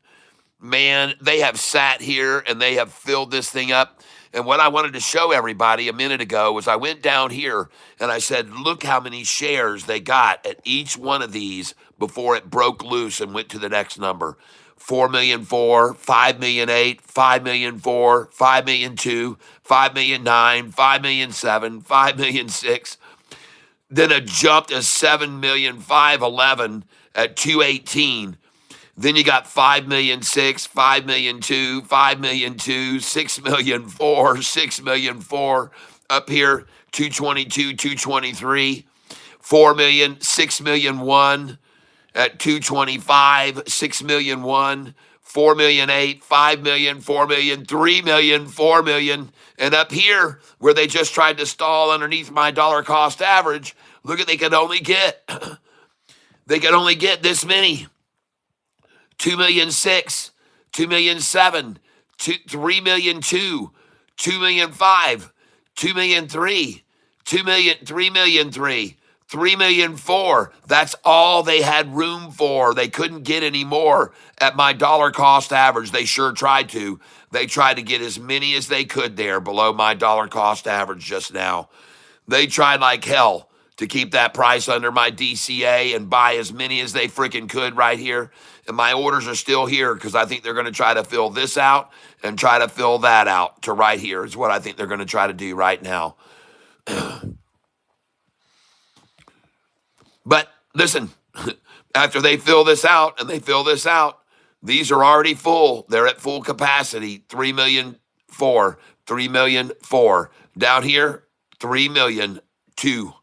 Man, they have sat here and they have filled this thing up. And what I wanted to show everybody a minute ago was I went down here and I said, look how many shares they got at each one of these before it broke loose and went to the next number. 4,000,004, 5,000,008, 5,000,004, 5,000,002, 5,000,009, 5,000,007, 5,000,006. Then it jumped to 7,511 at 218. Then you got 5,000,006, 5,000,002, 5,000,002, 6,000,004, 6,000,004 up here, 222, 223, 4,000,000, 6,000,001 at 225, 6,000,001, 4,000,008, 5,000,000, 4,000,000, 3,000,000, 4,000,000. And up here, where they just tried to stall underneath my dollar cost average, look at they could only get this many. 2,000,006, 2,000,007, 3,000,002, 2,000,005, 2,000,003, 2,000,000, 3,000,003, 3,000,004. That's all they had room for. They couldn't get any more at my dollar cost average. They sure tried to. They tried to get as many as they could there below my dollar cost average just now. They tried like hell to keep that price under my DCA and buy as many as they freaking could right here. And my orders are still here because I think they're going to try to fill this out and try to fill that out to right here is what I think they're going to try to do right now. But listen, after they fill this out and they fill this out, these are already full. They're at full capacity. 3,000,004, 3,000,004. Down here, 3,000,002.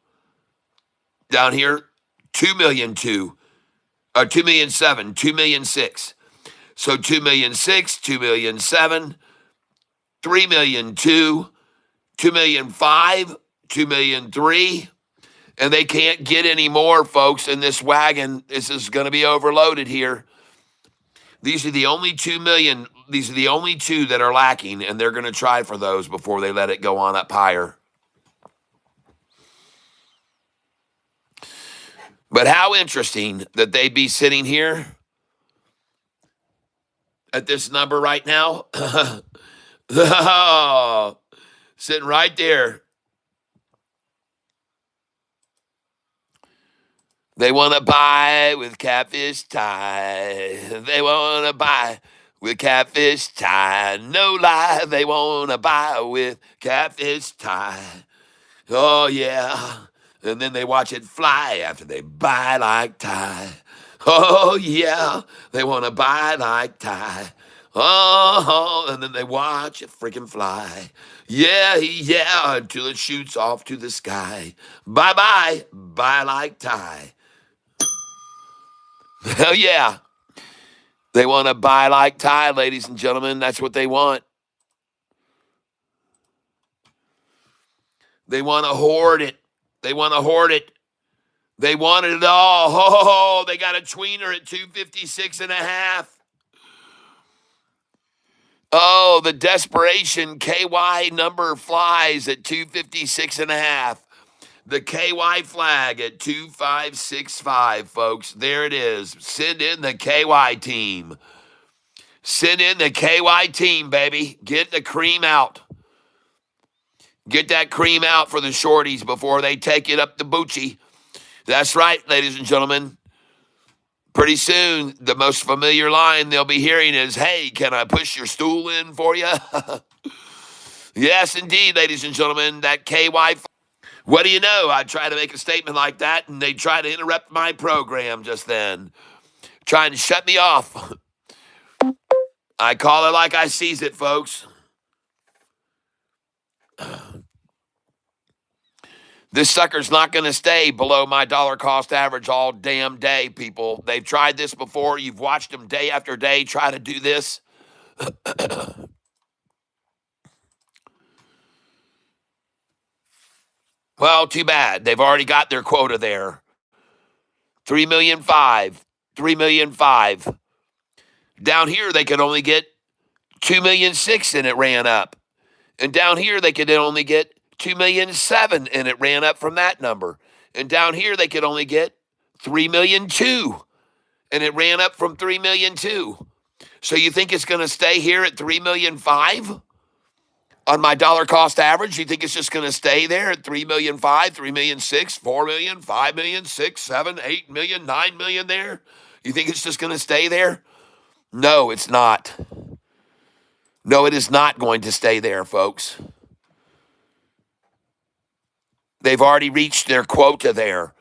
Down here, 2,000,002. 2,000,007, 2,000,006. So 2,000,006, 2,000,007, 3,000,002, 2,000,005, 2,000,003. And they can't get any more, folks, in this wagon. This is going to be overloaded here. These are the only 2 million. These are the only two that are lacking, and they're going to try for those before they let it go on up higher. But how interesting that they'd be sitting here at this number right now. Sitting right there. They want to buy with Catfish tie. They want to buy with Catfish tie. No lie, they want to buy with Catfish tie. Oh, yeah. And then they watch it fly after they buy like tie. Oh, yeah. They want to buy like tie. Oh, and then they watch it freaking fly. Yeah, yeah, until it shoots off to the sky. Bye-bye, buy like tie. Hell yeah. They want to buy like tie, ladies and gentlemen. That's what they want. They want to hoard it. They want to hoard it. They want it all. Oh, they got a tweener at 256.5. Oh, the desperation KY number flies at 256.5. The KY flag at 2565, folks. There it is. Send in the KY team. Send in the KY team, baby. Get the cream out. Get that cream out for the shorties before they take it up the Bucci. That's right, ladies and gentlemen. Pretty soon, the most familiar line they'll be hearing is, hey, can I push your stool in for you? Yes, indeed, ladies and gentlemen, that KY. What do you know? I try to make a statement like that, and they try to interrupt my program just then, trying to shut me off. I call it like I sees it, folks. This sucker's not going to stay below my dollar cost average all damn day, people. They've tried this before. You've watched them day after day try to do this. Well, too bad. They've already got their quota there. 3,000,005, 3,000,005. Down here, they could only get 2,000,006 and it ran up. And down here, they could only get 2,000,007 and it ran up from that number. And down here, they could only get 3,000,002 and it ran up from 3,000,002. So you think it's going to stay here at 3,000,005 on my dollar cost average? You think it's just going to stay there at 3,000,005, 3,000,006, 4,000,000, 5,000,000, 6, 7, 8 million, 9 million there? You think it's just going to stay there? No, it's not. No, it is not going to stay there, folks. They've already reached their quota there.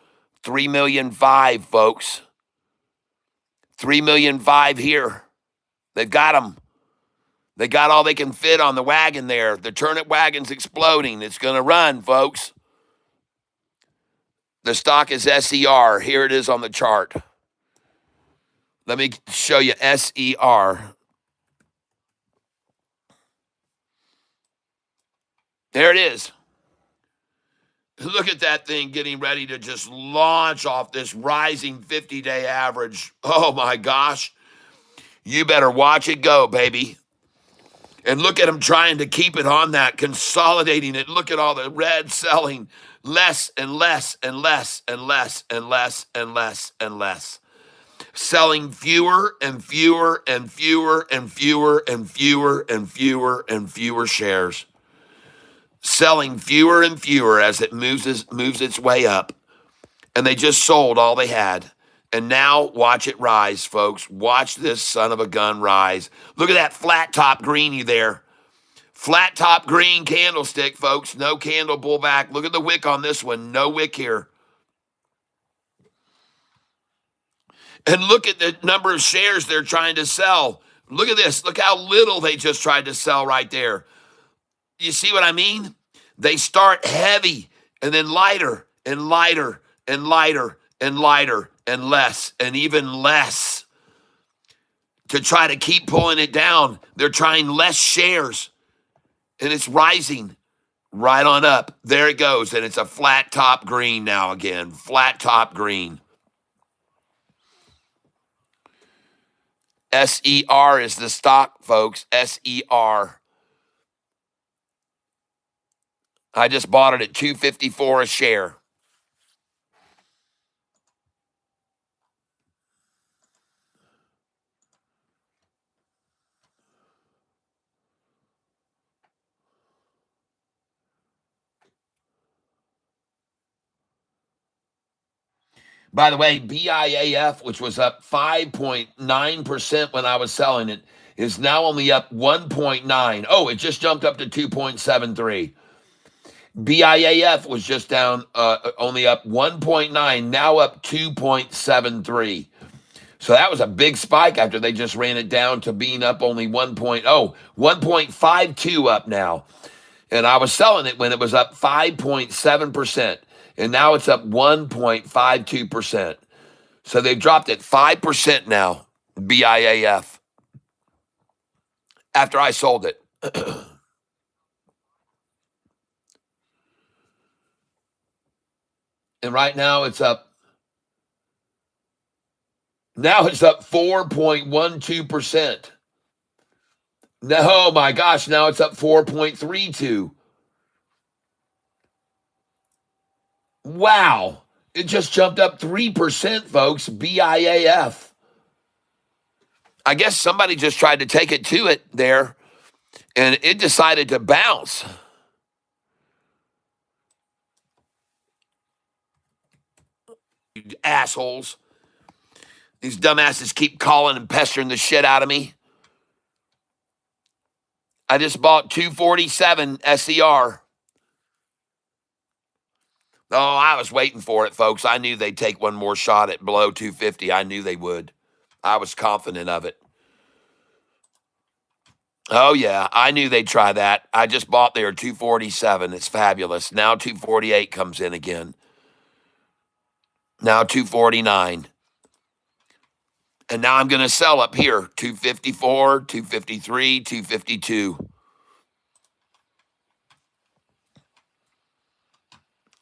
3,000,005, folks. 3,000,005 here. They've got them. They got all they can fit on the wagon there. The turnip wagon's exploding. It's going to run, folks. The stock is SER. Here it is on the chart. Let me show you SER. There it is. Look at that thing getting ready to just launch off this rising 50-day average. Oh, my gosh. You better watch it go, baby. And look at them trying to keep it on that, consolidating it. Look at all the red selling less and less and less and less and less and less and less. Selling fewer and fewer and fewer and fewer and fewer and fewer and fewer shares. Selling fewer and fewer as it moves its way up. And they just sold all they had. And now watch it rise, folks. Watch this son of a gun rise. Look at that flat top greeny there. Flat top green candlestick, folks. No candle pullback. Look at the wick on this one. No wick here. And look at the number of shares they're trying to sell. Look at this. Look how little they just tried to sell right there. You see what I mean? They start heavy and then lighter and lighter and lighter and lighter and less and even less to try to keep pulling it down. They're trying less shares and it's rising right on up. There it goes. And it's a flat top green now again. Flat top green. SER is the stock, folks. SER. I just bought it at $2.54 a share. By the way, BIAF, which was up 5.9% when I was selling it, is now only up 1.9. Oh, it just jumped up to 2.73. BIAF was just down, only up 1.9, now up 2.73. So that was a big spike after they just ran it down to being up only 1.52 up now. And I was selling it when it was up 5.7%. And now it's up 1.52%. So they've dropped it 5% now, BIAF, after I sold it. And right now it's up. Now it's up 4.12%. No, my gosh, now it's up 4.32. Wow. It just jumped up 3%, folks. BIAF. I guess somebody just tried to take it to it there, and it decided to bounce. You assholes. These dumbasses keep calling and pestering the shit out of me. I just bought 247 SER. Oh, I was waiting for it, folks. I knew they'd take one more shot at below 250. I knew they would. I was confident of it. Oh, yeah. I knew they'd try that. I just bought there 247. It's fabulous. Now 248 comes in again. Now 249. And now I'm going to sell up here, 254, 253, 252.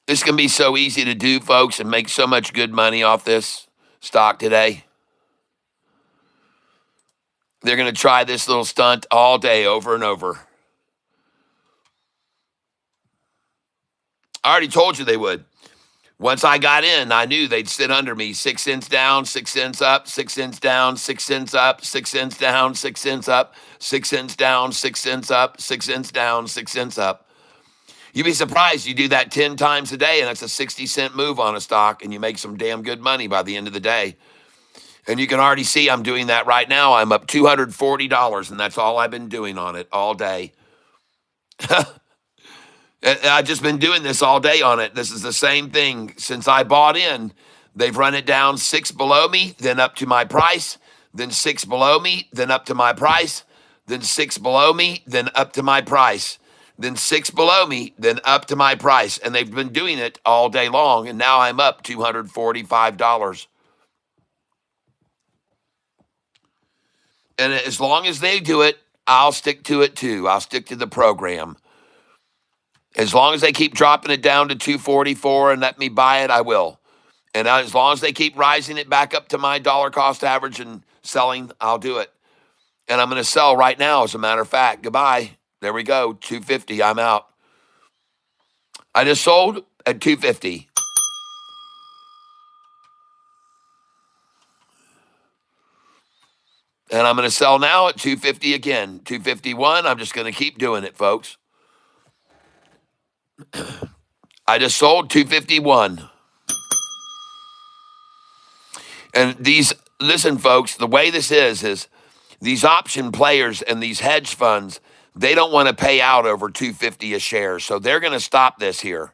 This can be so easy to do, folks, and make so much good money off this stock today. They're going to try this little stunt all day over and over. I already told you they would. Once I got in, I knew they'd sit under me. 6 cents down, 6 cents up, 6 cents down, 6 cents up, 6 cents down, 6 cents up, 6 cents down, 6 cents up, 6 cents down, 6 cents up. You'd be surprised. You do that 10 times a day, and that's a 60-cent move on a stock, and you make some damn good money by the end of the day. And you can already see I'm doing that right now. I'm up $240, and that's all I've been doing on it all day. I've just been doing this all day on it. This is the same thing since I bought in. They've run it down 6 below me, then up to my price, then 6 below me, then up to my price, then 6 below me, then up to my price, then 6 below me, then up to my price. And they've been doing it all day long, and now I'm up $245. And as long as they do it, I'll stick to it too. I'll stick to the program. As long as they keep dropping it down to 244 and let me buy it, I will. And as long as they keep rising it back up to my dollar cost average and selling, I'll do it. And I'm going to sell right now, as a matter of fact. Goodbye. There we go. 250. I'm out. I just sold at 250. And I'm going to sell now at 250 again. 251. I'm just going to keep doing it, folks. I just sold 251. And these, listen, folks, the way this is these option players and these hedge funds, they don't want to pay out over 250 a share. So they're going to stop this here.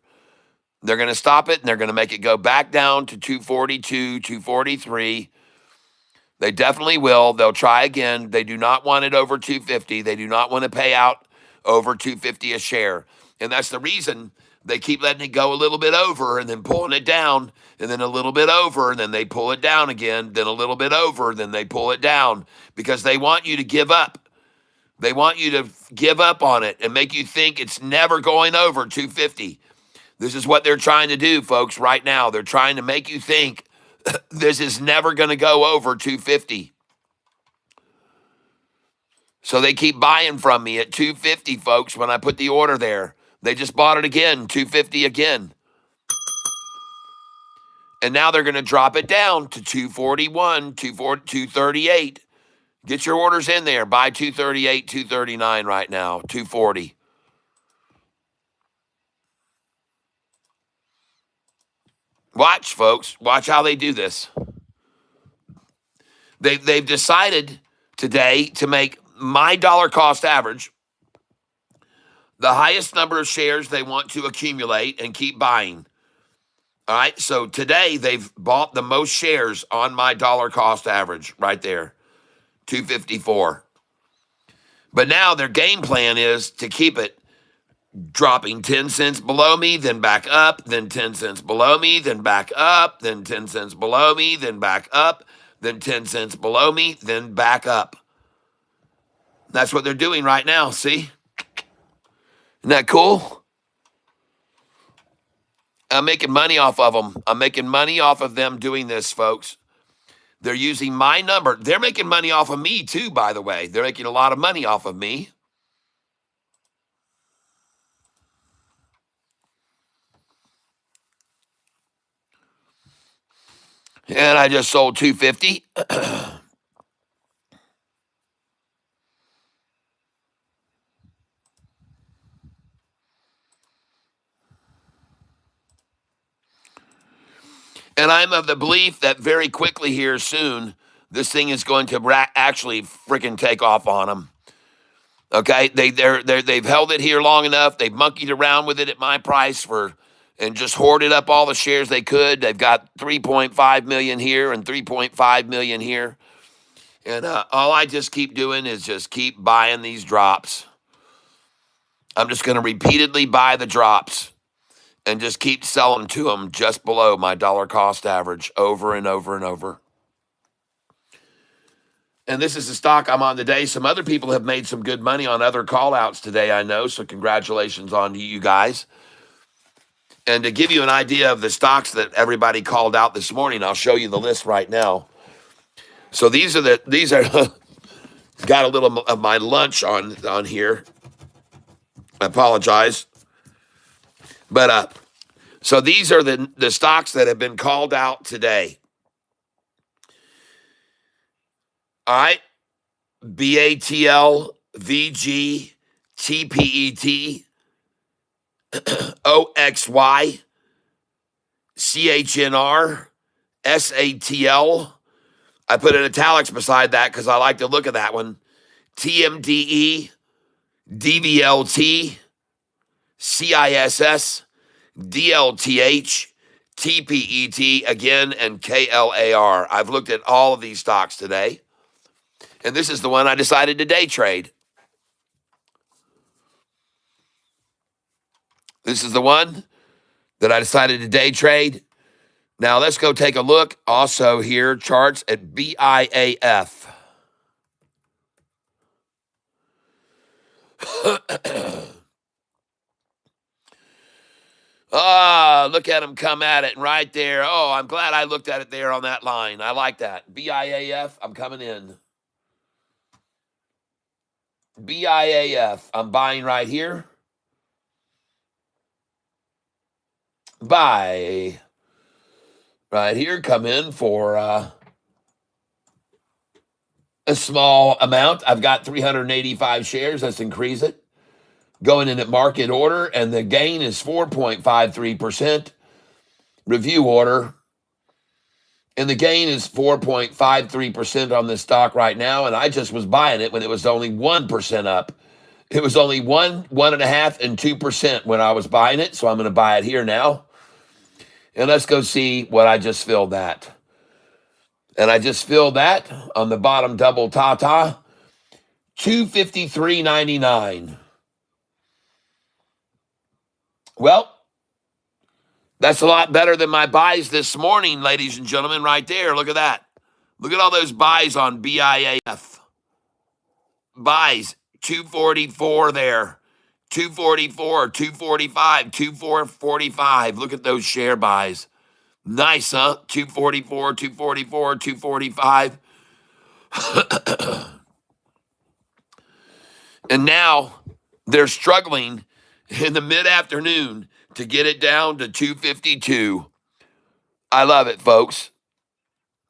They're going to stop it, and they're going to make it go back down to 242, 243. They definitely will. They'll try again. They do not want it over 250. They do not want to pay out over 250 a share. And that's the reason they keep letting it go a little bit over and then pulling it down, and then a little bit over, and then they pull it down again, then a little bit over, then they pull it down, because they want you to give up. They want you to give up on it and make you think it's never going over 250. This is what they're trying to do, folks, right now. They're trying to make you think this is never going to go over 250. So they keep buying from me at 250, folks, when I put the order there. They just bought it again, 250 again. And now they're going to drop it down to 241, 238. Get your orders in there. Buy 238, 239 right now, 240. Watch, folks. Watch how they do this. They've decided today to make my dollar cost average the highest number of shares they want to accumulate and keep buying. All right, so today they've bought the most shares on my dollar cost average right there, 254. But now their game plan is to keep it dropping 10 cents below me, then back up, then 10 cents below me, then back up, then 10 cents below me, then back up, then 10 cents below me, then back up. That's what they're doing right now, see? Isn't that cool? I'm making money off of them. I'm making money off of them doing this, folks. They're using my number. They're making money off of me, too, by the way. They're making a lot of money off of me. And I just sold 250. And I'm of the belief that very quickly here soon, this thing is going to actually freaking take off on them. Okay, they've held it here long enough. They've monkeyed around with it at my price and just hoarded up all the shares they could. They've got 3.5 million here and 3.5 million here. And all I just keep doing is just keep buying these drops. I'm just going to repeatedly buy the drops and just keep selling to them just below my dollar cost average over and over and over. And this is the stock I'm on today. Some other people have made some good money on other call outs today, I know. So congratulations on to you guys. And to give you an idea of the stocks that everybody called out this morning, I'll show you the list right now. So these are got a little of my lunch on here. I apologize. But so these are the stocks that have been called out today. All right. BATL, VG, TPET, OXY, CHNR, SATL. I put in italics beside that because I like to look at that one. TMDE, DVLT, CISS, DLTH, TPET again, and KLAR. I've looked at all of these stocks today, and this is the one I decided to day trade. This is the one that I decided to day trade. Now let's go take a look also here, charts at BIAF. Look at them come at it right there. Oh, I'm glad I looked at it there on that line. I like that. BIAF, I'm coming in. BIAF, I'm buying right here. Buy right here, come in for a small amount. I've got 385 shares. Let's increase it. Going in at market order, and the gain is 4.53%. Review order, and the gain is 4.53% on this stock right now, and I just was buying it when it was only 1% up. It was only 1.5%, and 2% when I was buying it, so I'm going to buy it here now. And let's go see what I just filled that. And I just filled that on the bottom double ta-ta, $253.99. Well, that's a lot better than my buys this morning, ladies and gentlemen, right there. Look at that. Look at all those buys on BIAF. Buys, 244 there, 244, 245, 245. Look at those share buys. Nice, huh? 244, 244, 245. And now they're struggling in the mid-afternoon to get it down to 252. I love it, folks.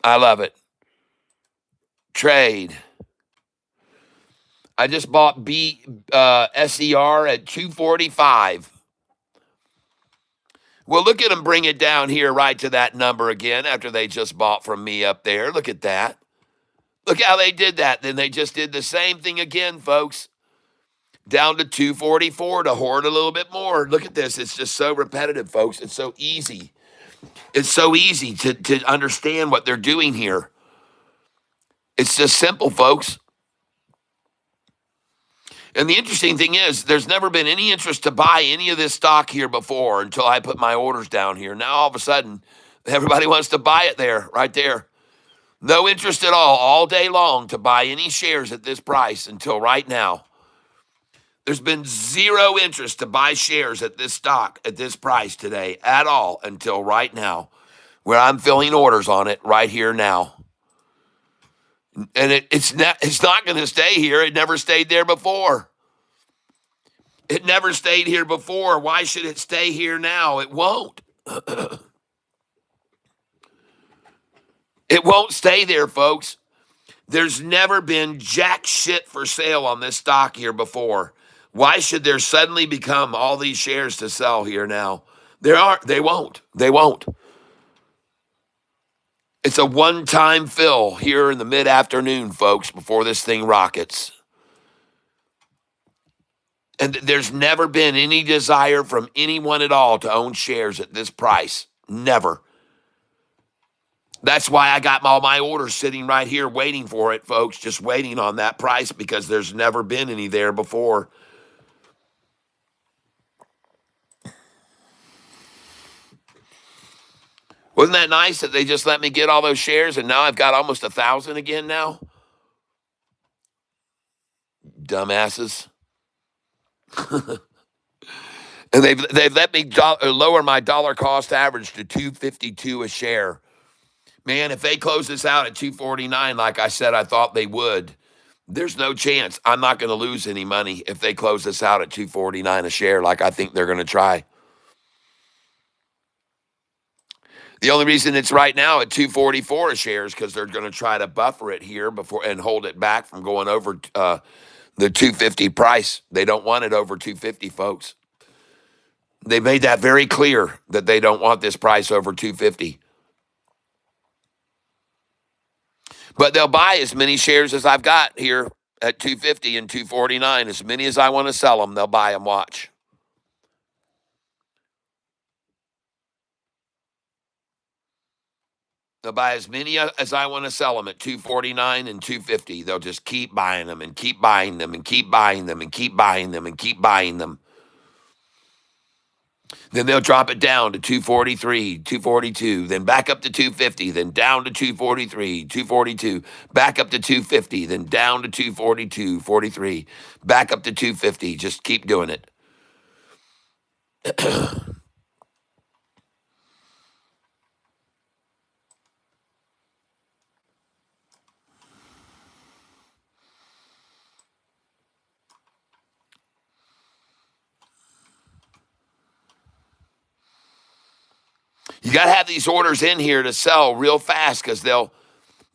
I love it. Trade. I just bought SER at 245. Well, look at them bring it down here right to that number again after they just bought from me up there. Look at that. Look how they did that. Then they just did the same thing again, folks. Down to 244 to hoard a little bit more. Look at this. It's just so repetitive, folks. It's so easy. It's so easy to understand what they're doing here. It's just simple, folks. And the interesting thing is, there's never been any interest to buy any of this stock here before until I put my orders down here. Now, all of a sudden, everybody wants to buy it there, right there. No interest at all day long to buy any shares at this price until right now. There's been zero interest to buy shares at this stock at this price today at all until right now, where I'm filling orders on it right here now. And it's not going to stay here. It never stayed there before. It never stayed here before. Why should it stay here now? It won't. It won't stay there, folks. There's never been jack shit for sale on this stock here before. Why should there suddenly become all these shares to sell here now? They won't. They won't. It's a one-time fill here in the mid-afternoon, folks, before this thing rockets. And there's never been any desire from anyone at all to own shares at this price. Never. That's why I got all my orders sitting right here waiting for it, folks, just waiting on that price because there's never been any there before. Wasn't that nice that they just let me get all those shares and now I've got almost 1,000 again now? dumbasses. And they've let me lower my dollar cost average to 252 a share. Man, if they close this out at 249, like I said, I thought they would, there's no chance I'm not going to lose any money if they close this out at 249 a share, like I think they're going to try. The only reason it's right now at 244 a share is because they're going to try to buffer it here before and hold it back from going over the 250 price. They don't want it over 250, folks. They made that very clear that they don't want this price over 250. But they'll buy as many shares as I've got here at 250 and 249. As many as I want to sell them, they'll buy them. Watch. They'll buy as many as I want to sell them at 249 and 250. They'll just keep buying them and keep buying them and keep buying them and keep buying them and keep buying them. Then they'll drop it down to 243, 242, then back up to 250, then down to 243, 242, back up to 250, then down to 242, 43, back up to 250. Just keep doing it. You got to have these orders in here to sell real fast because they'll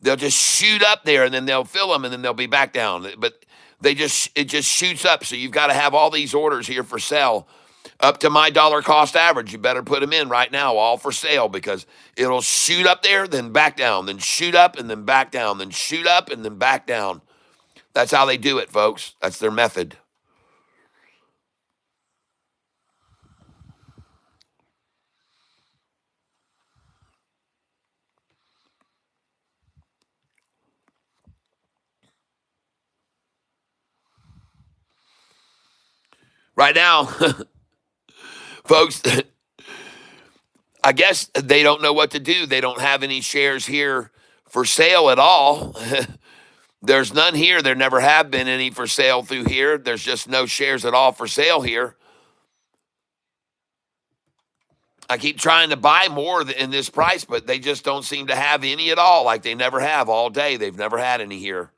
just shoot up there and then they'll fill them and then they'll be back down. But it just shoots up. So you've got to have all these orders here for sale up to my dollar cost average. You better put them in right now, all for sale, because it'll shoot up there, then back down, then shoot up and then back down, then shoot up and then back down. That's how they do it, folks. That's their method. Right now, folks, I guess they don't know what to do. They don't have any shares here for sale at all. There's none here. There never have been any for sale through here. There's just no shares at all for sale here. I keep trying to buy more in this price, but they just don't seem to have any at all, like they never have all day. They've never had any here.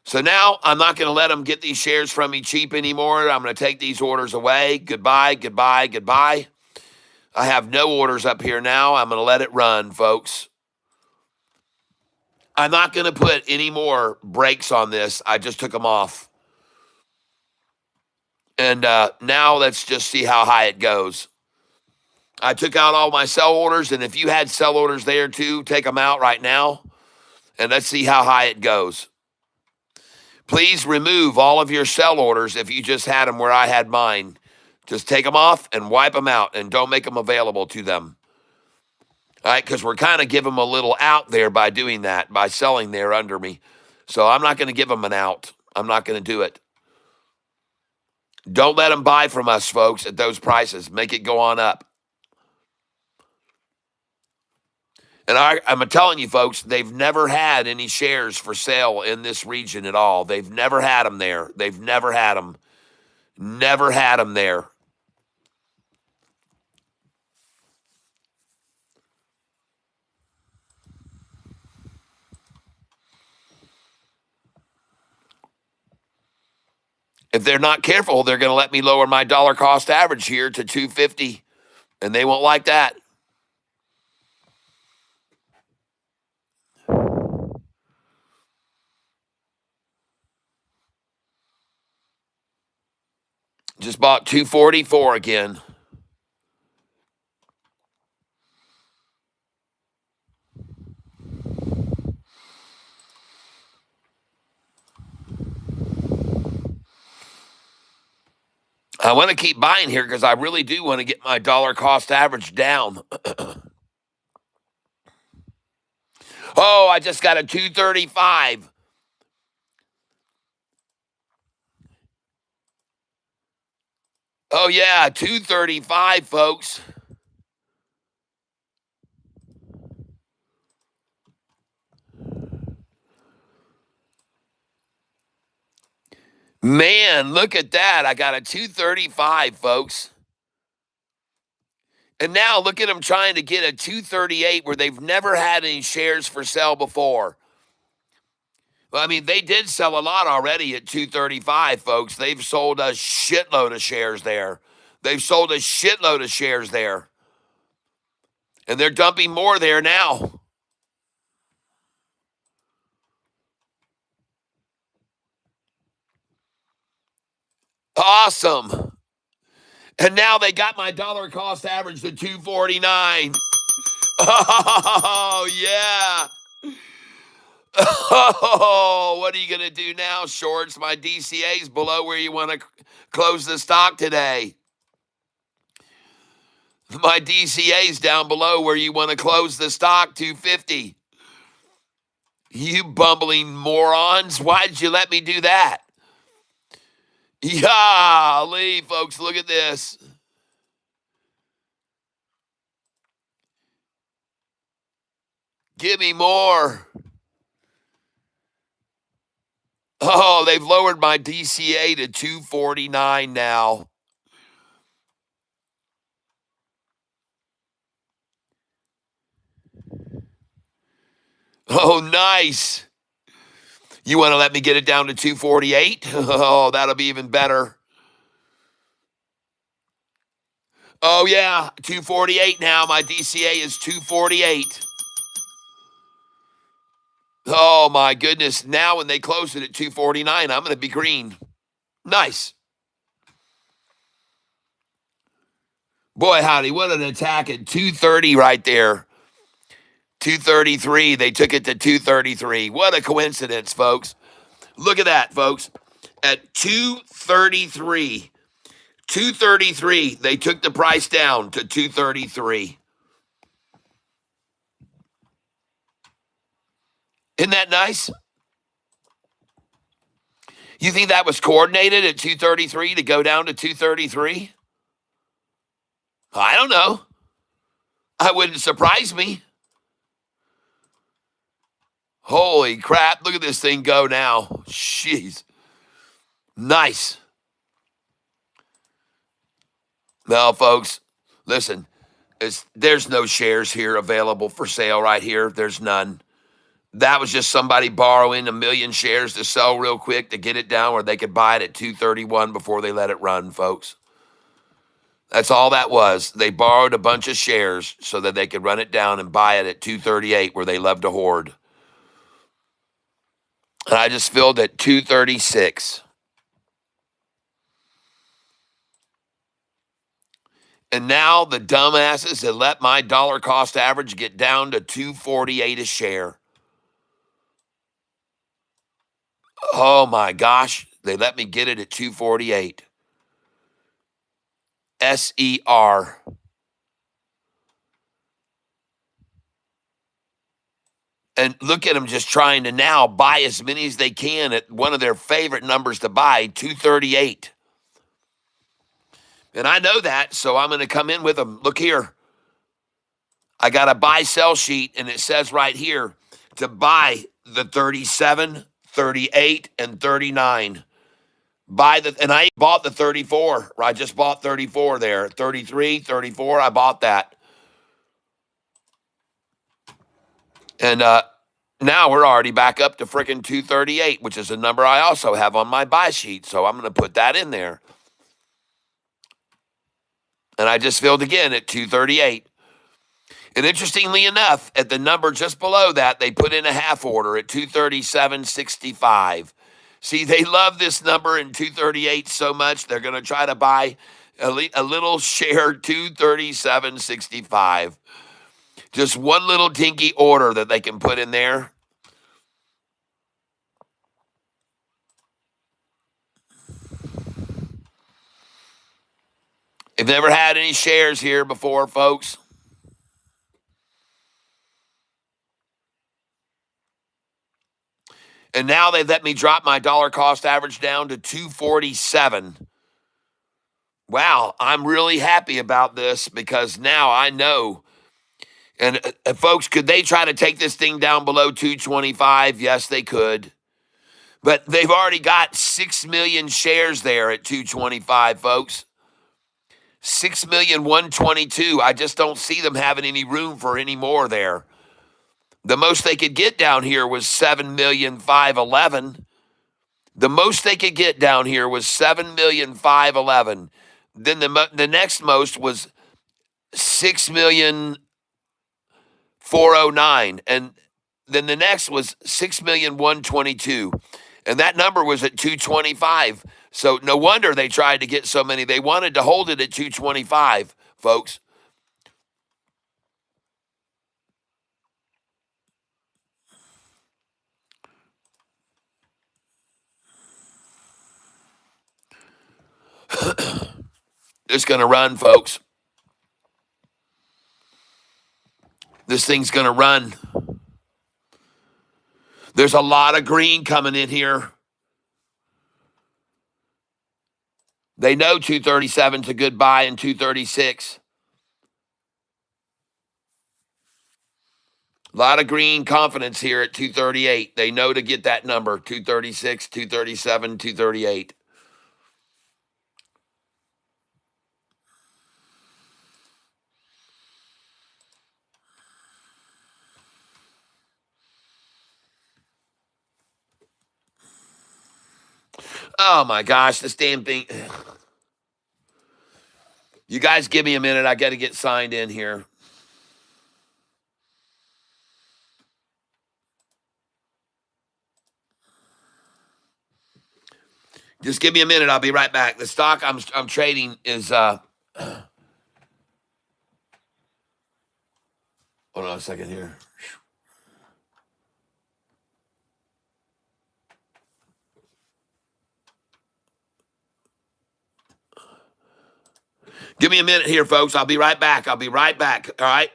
So now I'm not going to let them get these shares from me cheap anymore. I'm going to take these orders away. Goodbye, goodbye, goodbye. I have no orders up here now. I'm going to let it run, folks. I'm not going to put any more brakes on this. I just took them off. And now let's just see how high it goes. I took out all my sell orders, and if you had sell orders there too, take them out right now, and let's see how high it goes. Please remove all of your sell orders if you just had them where I had mine. Just take them off and wipe them out, and don't make them available to them. All right, because we're kind of giving them a little out there by doing that, by selling there under me. So I'm not going to give them an out. I'm not going to do it. Don't let them buy from us, folks, at those prices. Make it go on up. And I'm telling you, folks, they've never had any shares for sale in this region at all. They've never had them there. They've never had them. Never had them there. If they're not careful, they're going to let me lower my dollar cost average here to 250, and they won't like that. Just bought 244 again. I want to keep buying here because I really do want to get my dollar cost average down. Oh, I just got a 235. Oh, yeah, 235, folks. Man, look at that. I got a 235, folks. And now look at them trying to get a 238 where they've never had any shares for sale before. Well, I mean, they did sell a lot already at 235, folks. They've sold a shitload of shares there. They've sold a shitload of shares there. And they're dumping more there now. Awesome. And now they got my dollar cost average to 249. Oh, yeah. Oh, what are you going to do now, shorts? My DCA's below where you want to close the stock today. My DCA's down below where you want to close the stock, 250. You bumbling morons. Why did you let me do that? Golly, folks, look at this. Give me more. Oh, they've lowered my DCA to 249 now. Oh, nice. You want to let me get it down to 248? Oh, that'll be even better. Oh, yeah, 248 now. My DCA is 248. Oh, my goodness. Now when they close it at 249, I'm going to be green. Nice. Boy, howdy, what an attack at 230 right there. 233. They took it to 233. What a coincidence, folks. Look at that, folks. At 233. 233. They took the price down to 233. Isn't that nice? You think that was coordinated at 233 to go down to 233? I don't know. That wouldn't surprise me. Holy crap. Look at this thing go now. Jeez. Nice. Well, folks, listen, there's no shares here available for sale right here. There's none. That was just somebody borrowing 1 million shares to sell real quick to get it down where they could buy it at 231 before they let it run, folks. That's all that was. They borrowed a bunch of shares so that they could run it down and buy it at 238 where they love to hoard. And I just filled at 236. And now the dumbasses have let my dollar cost average get down to 248 a share. Oh my gosh, they let me get it at 248. SER. And look at them just trying to now buy as many as they can at one of their favorite numbers to buy, 238. And I know that, so I'm going to come in with them. Look here. I got a buy-sell sheet, and it says right here to buy the 37, 38, and 39. And I bought the 34. I just bought 34 there. 33, 34, I bought that. And now we're already back up to freaking 238, which is a number I also have on my buy sheet. So I'm going to put that in there. And I just filled again at 238. And interestingly enough, at the number just below that, they put in a half order at 237.65. See, they love this number in 238 so much, they're going to try to buy a little share 237.65. Just one little dinky order that they can put in there. I've never had any shares here before, folks. And now they let me drop my dollar cost average down to 247. Wow, I'm really happy about this because now I know. And folks, could they try to take this thing down below 225? Yes, they could. But they've already got 6 million shares there at 225, folks. 6,122,000. I just don't see them having any room for any more there. The most they could get down here was 7,511,000. The most they could get down here was 7,511,000. Then the next most was 6,409,000, and then the next was 6,122,000, and that number was at 225. So no wonder they tried to get so many. They wanted to hold it at 225, folks. It's going to run, folks. This thing's going to run. There's a lot of green coming in here. They know 237 is a good buy and 236. A lot of green confidence here at 238. They know to get that number, 236, 237, 238. Oh my gosh, this damn thing. You guys give me a minute. I got to get signed in here. Just give me a minute. I'll be right back. The stock I'm trading is hold on a second here. Give me a minute here, folks. I'll be right back. All right.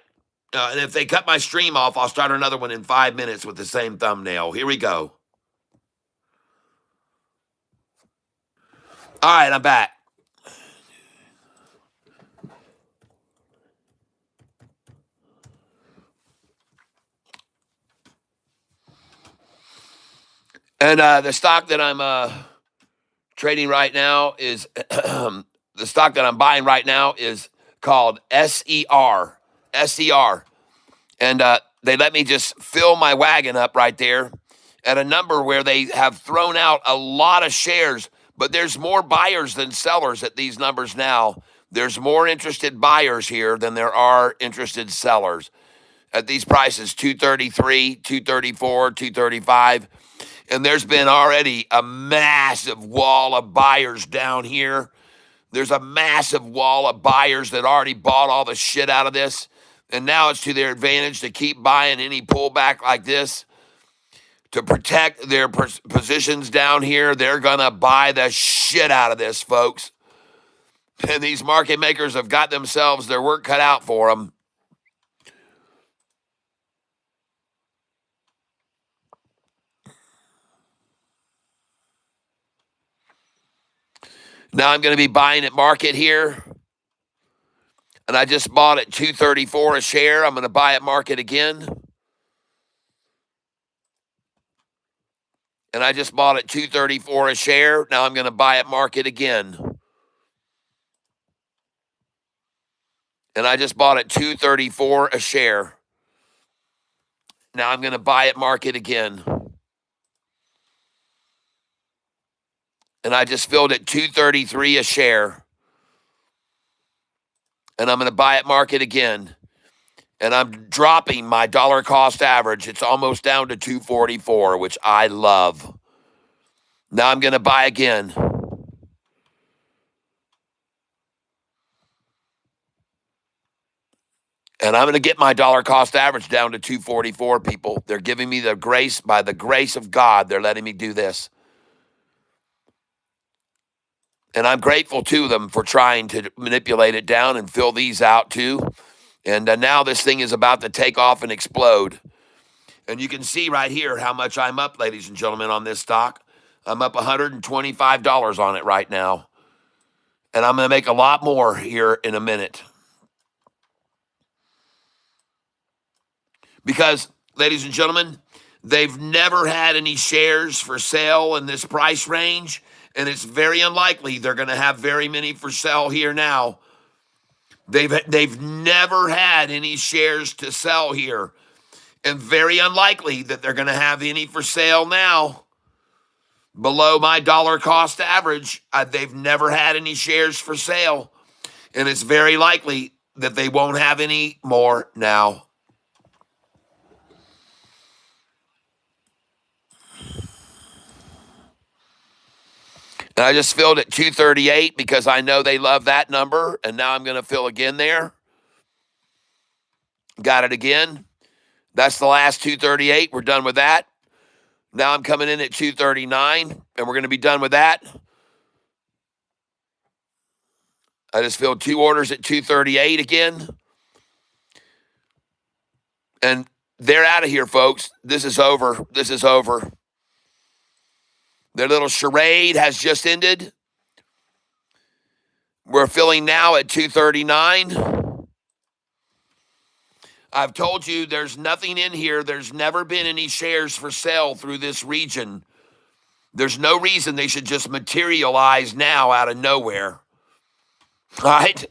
And if they cut my stream off, I'll start another one in 5 minutes with the same thumbnail. Here we go. All right, I'm back. And the stock that I'm trading right now is the stock that I'm buying right now is called SER. SER. And they let me just fill my wagon up right there at a number where they have thrown out a lot of shares, but there's more buyers than sellers at these numbers now. There's more interested buyers here than there are interested sellers at these prices, 233, 234, 235. And there's been already a massive wall of buyers down here. There's a massive wall of buyers that already bought all the shit out of this. And now it's to their advantage to keep buying any pullback like this to protect their positions down here. They're going to buy the shit out of this, folks. And these market makers have got themselves their work cut out for them. Now I'm going to be buying at market here. And I just bought at 234 a share. I'm going to buy at market again. And I just bought at 234 a share. Now I'm going to buy at market again. And I just bought at 234 a share. Now I'm going to buy at market again. And I just filled at 233 a share. And I'm going to buy at market again. And I'm dropping my dollar cost average. It's almost down to 244, which I love. Now I'm going to buy again. And I'm going to get my dollar cost average down to 244, people. They're giving me the grace, by the grace of God, they're letting me do this. And I'm grateful to them for trying to manipulate it down and fill these out too. And now this thing is about to take off and explode. And you can see right here how much I'm up, ladies and gentlemen, on this stock. I'm up $125 on it right now. And I'm going to make a lot more here in a minute. Because, ladies and gentlemen, They've never had any shares for sale in this price range, and it's very unlikely they're going to have very many for sale here now. They've never had any shares to sell here, and very unlikely that they're going to have any for sale now below my dollar cost average. They've never had any shares for sale, and it's very likely that they won't have any more now. And I just filled at 238 because I know they love that number, and now I'm going to fill again there. Got it again. That's the last 238. We're done with that. Now I'm coming in at 239, and we're going to be done with that. I just filled 2 orders at 238 again. And they're out of here, folks. This is over. This is over. Their little charade has just ended. We're filling now at 239. I've told you there's nothing in here. There's never been any shares for sale through this region. There's no reason they should just materialize now out of nowhere. All right?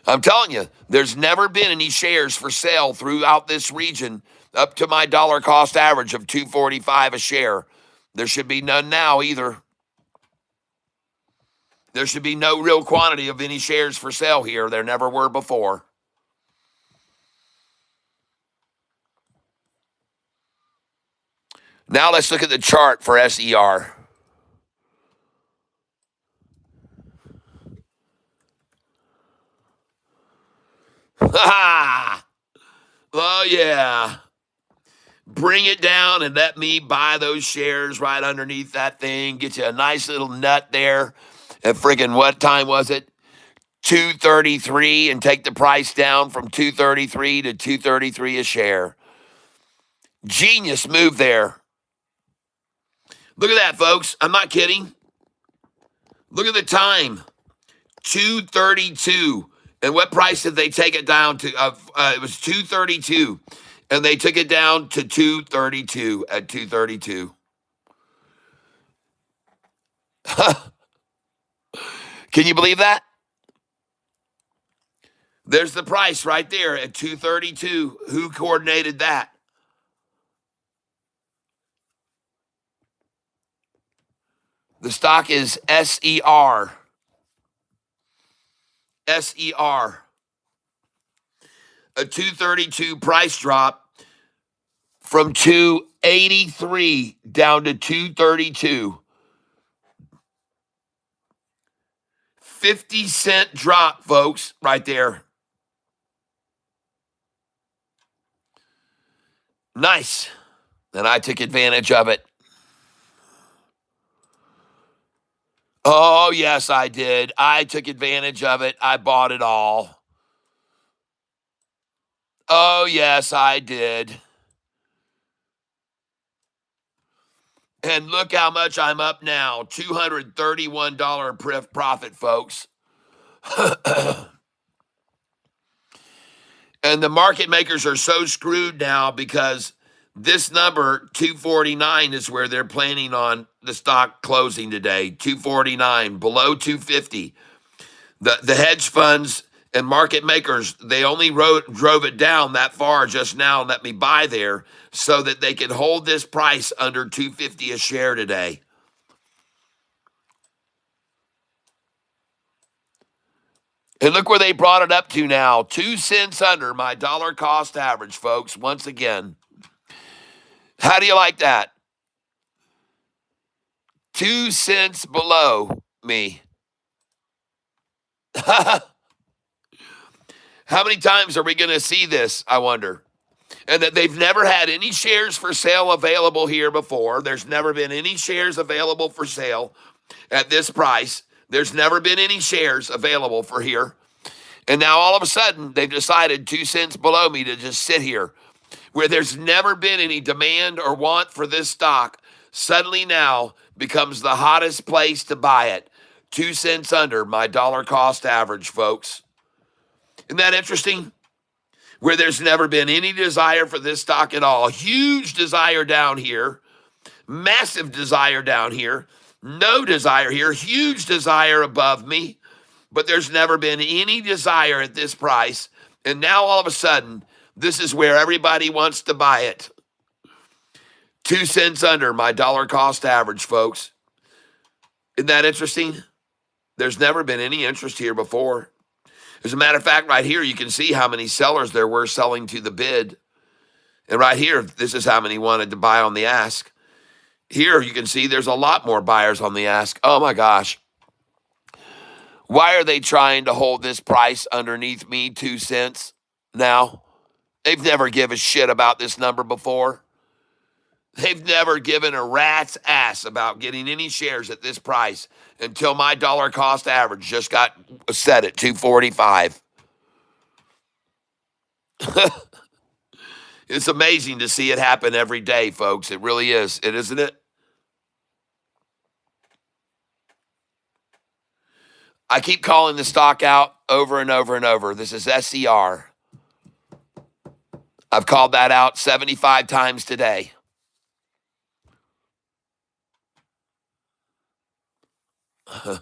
I'm telling you, there's never been any shares for sale throughout this region up to my dollar cost average of $2.45 a share. There should be none now either. There should be no real quantity of any shares for sale here. There never were before. Now let's look at the chart for SER. Oh, yeah. Bring it down and let me buy those shares right underneath that thing. Get you a nice little nut there. At friggin' what time was it? 233, and take the price down from 233 to 233 a share. Genius move there. Look at that, folks. I'm not kidding. Look at the time. 232. And what price did they take it down to? It was 232. And they took it down to 232 at 232. Can you believe that? There's the price right there at 232. Who coordinated that? The stock is SER. SER. A 232 price drop from 283 down to 232. 50-cent drop, folks, right there. Nice. And I took advantage of it. Oh, yes, I did. I took advantage of it. I bought it all. Oh, yes, I did. And look how much I'm up now. $231 profit, folks. And the market makers are so screwed now because this number, 249, is where they're planning on the stock closing today. 249, below 250. The hedge funds and market makers, they only drove it down that far just now and let me buy there so that they could hold this price under 250 a share today. And look where they brought it up to now. 2 cents under my dollar cost average, folks, once again. How do you like that? 2 cents below me. How many times are we going to see this, I wonder? And that they've never had any shares for sale available here before. There's never been any shares available for sale at this price. There's never been any shares available for here. And now all of a sudden, they've decided 2 cents below me to just sit here. Where there's never been any demand or want for this stock, suddenly now becomes the hottest place to buy it. 2 cents under my dollar cost average, folks. Isn't that interesting? where there's never been any desire for this stock at all. Huge desire down here, massive desire down here, no desire here, huge desire above me, but there's never been any desire at this price. And now all of a sudden, this is where everybody wants to buy it. 2 cents under my dollar cost average, folks. Isn't that interesting? There's never been any interest here before. As a matter of fact, right here, you can see how many sellers there were selling to the bid. And right here, this is how many wanted to buy on the ask. Here, you can see there's a lot more buyers on the ask. Oh, my gosh. Why are they trying to hold this price underneath me, 2 cents now? They've never given a shit about this number before. They've never given a rat's ass about getting any shares at this price until my dollar cost average just got set at 245. It's amazing to see it happen every day, folks. It really is. It isn't it? I keep calling the stock out over and over and over. This is SCR. I've called that out 75 times today. I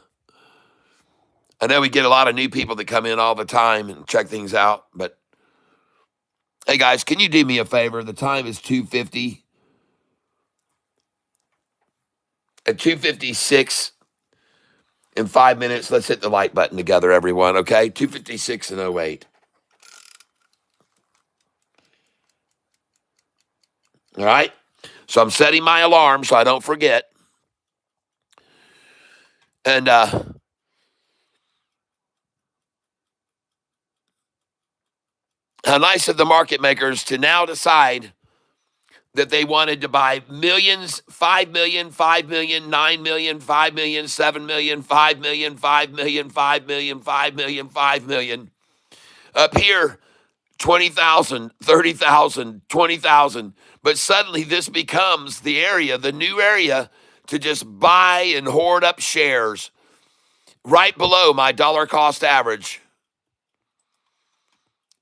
know we get a lot of new people that come in all the time and check things out, but hey guys, can you do me a favor? The time is 2:50. At 2:56 in 5 minutes, let's hit the like button together, everyone, okay? 2:56 and 08. All right? So I'm setting my alarm so I don't forget. And how nice of the market makers to now decide that they wanted to buy millions, 5 million, 5 million, 9 million, 5 million, 7 million, 5 million, 5 million, 5 million, 5 million, 5 million. Up here, 20,000, 30,000, 20,000. But suddenly this becomes the area, the new area, to just buy and hoard up shares right below my dollar cost average.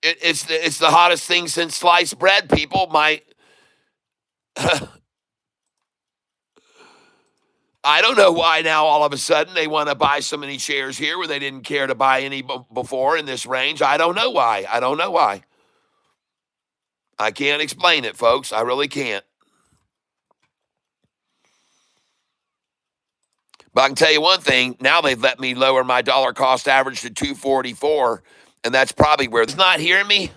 It's the hottest thing since sliced bread, people. I don't know why now all of a sudden they want to buy so many shares here where they didn't care to buy any before in this range. I don't know why. I don't know why. I can't explain it, folks. I really can't. But I can tell you one thing. Now they've let me lower my dollar cost average to 244, and that's probably where it's not hearing me.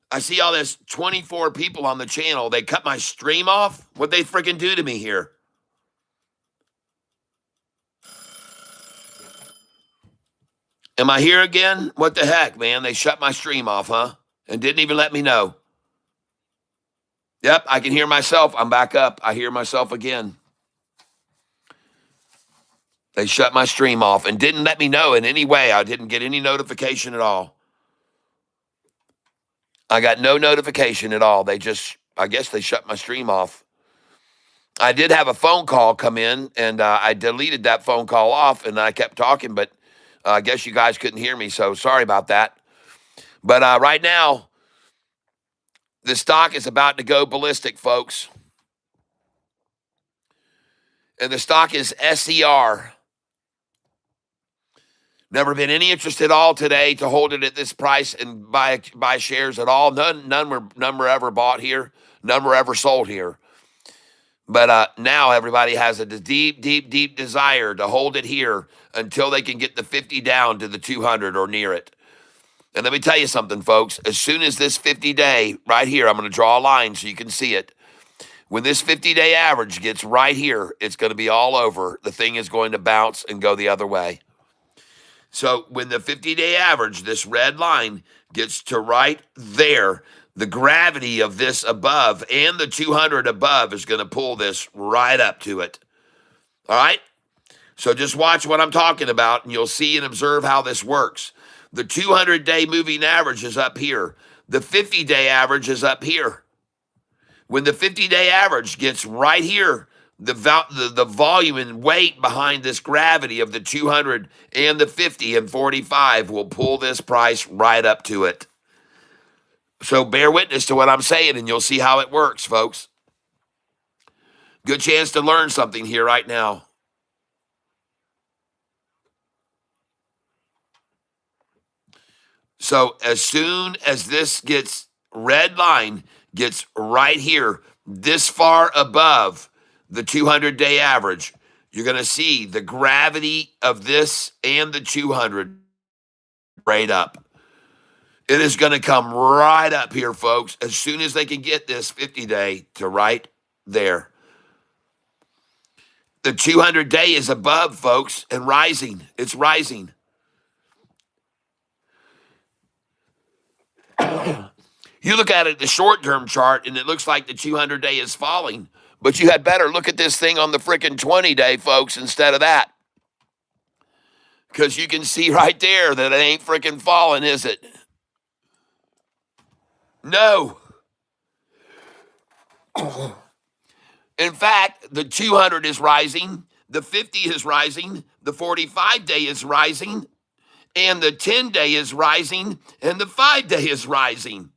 I see all this 24 people on the channel. They cut my stream off. What'd they freaking do to me here? Am I here again? What the heck, man? They shut my stream off, huh? And didn't even let me know. Yep, I can hear myself. I'm back up. I hear myself again. They shut my stream off and didn't let me know in any way. I didn't get any notification at all. I got no notification at all. I guess they shut my stream off. I did have a phone call come in, and I deleted that phone call off, and I kept talking, but I guess you guys couldn't hear me, so sorry about that. But right now, the stock is about to go ballistic, folks. And the stock is SER. Never been any interest at all today to hold it at this price and buy shares at all. None were ever bought here. None were ever sold here. But now everybody has a deep desire to hold it here until they can get the 50 down to the 200 or near it. And let me tell you something, folks. As soon as this 50-day right here, I'm going to draw a line so you can see it. When this 50-day average gets right here, it's going to be all over. The thing is going to bounce and go the other way. So when the 50-day average, this red line, gets to right there, the gravity of this above and the 200 above is going to pull this right up to it. All right? So just watch what I'm talking about, and you'll see and observe how this works. The 200-day moving average is up here. The 50-day average is up here. When the 50-day average gets right here, the volume and weight behind this gravity of the 200 and the 50 and 45 will pull this price right up to it. So bear witness to what I'm saying, and you'll see how it works, folks. Good chance to learn something here right now. So as soon as this red line gets right here, this far above the 200-day average, you're going to see the gravity of this and the 200 right up. It is going to come right up here, folks, as soon as they can get this 50-day to right there. The 200-day is above, folks, and rising. It's rising. You look at it, the short-term chart, and it looks like the 200-day is falling. But you had better look at this thing on the frickin' 20-day, folks, instead of that. Because you can see right there that it ain't frickin' falling, is it? No. In fact, the 200 is rising, the 50 is rising, the 45-day is rising, and the 10-day is rising, and the 5-day is rising.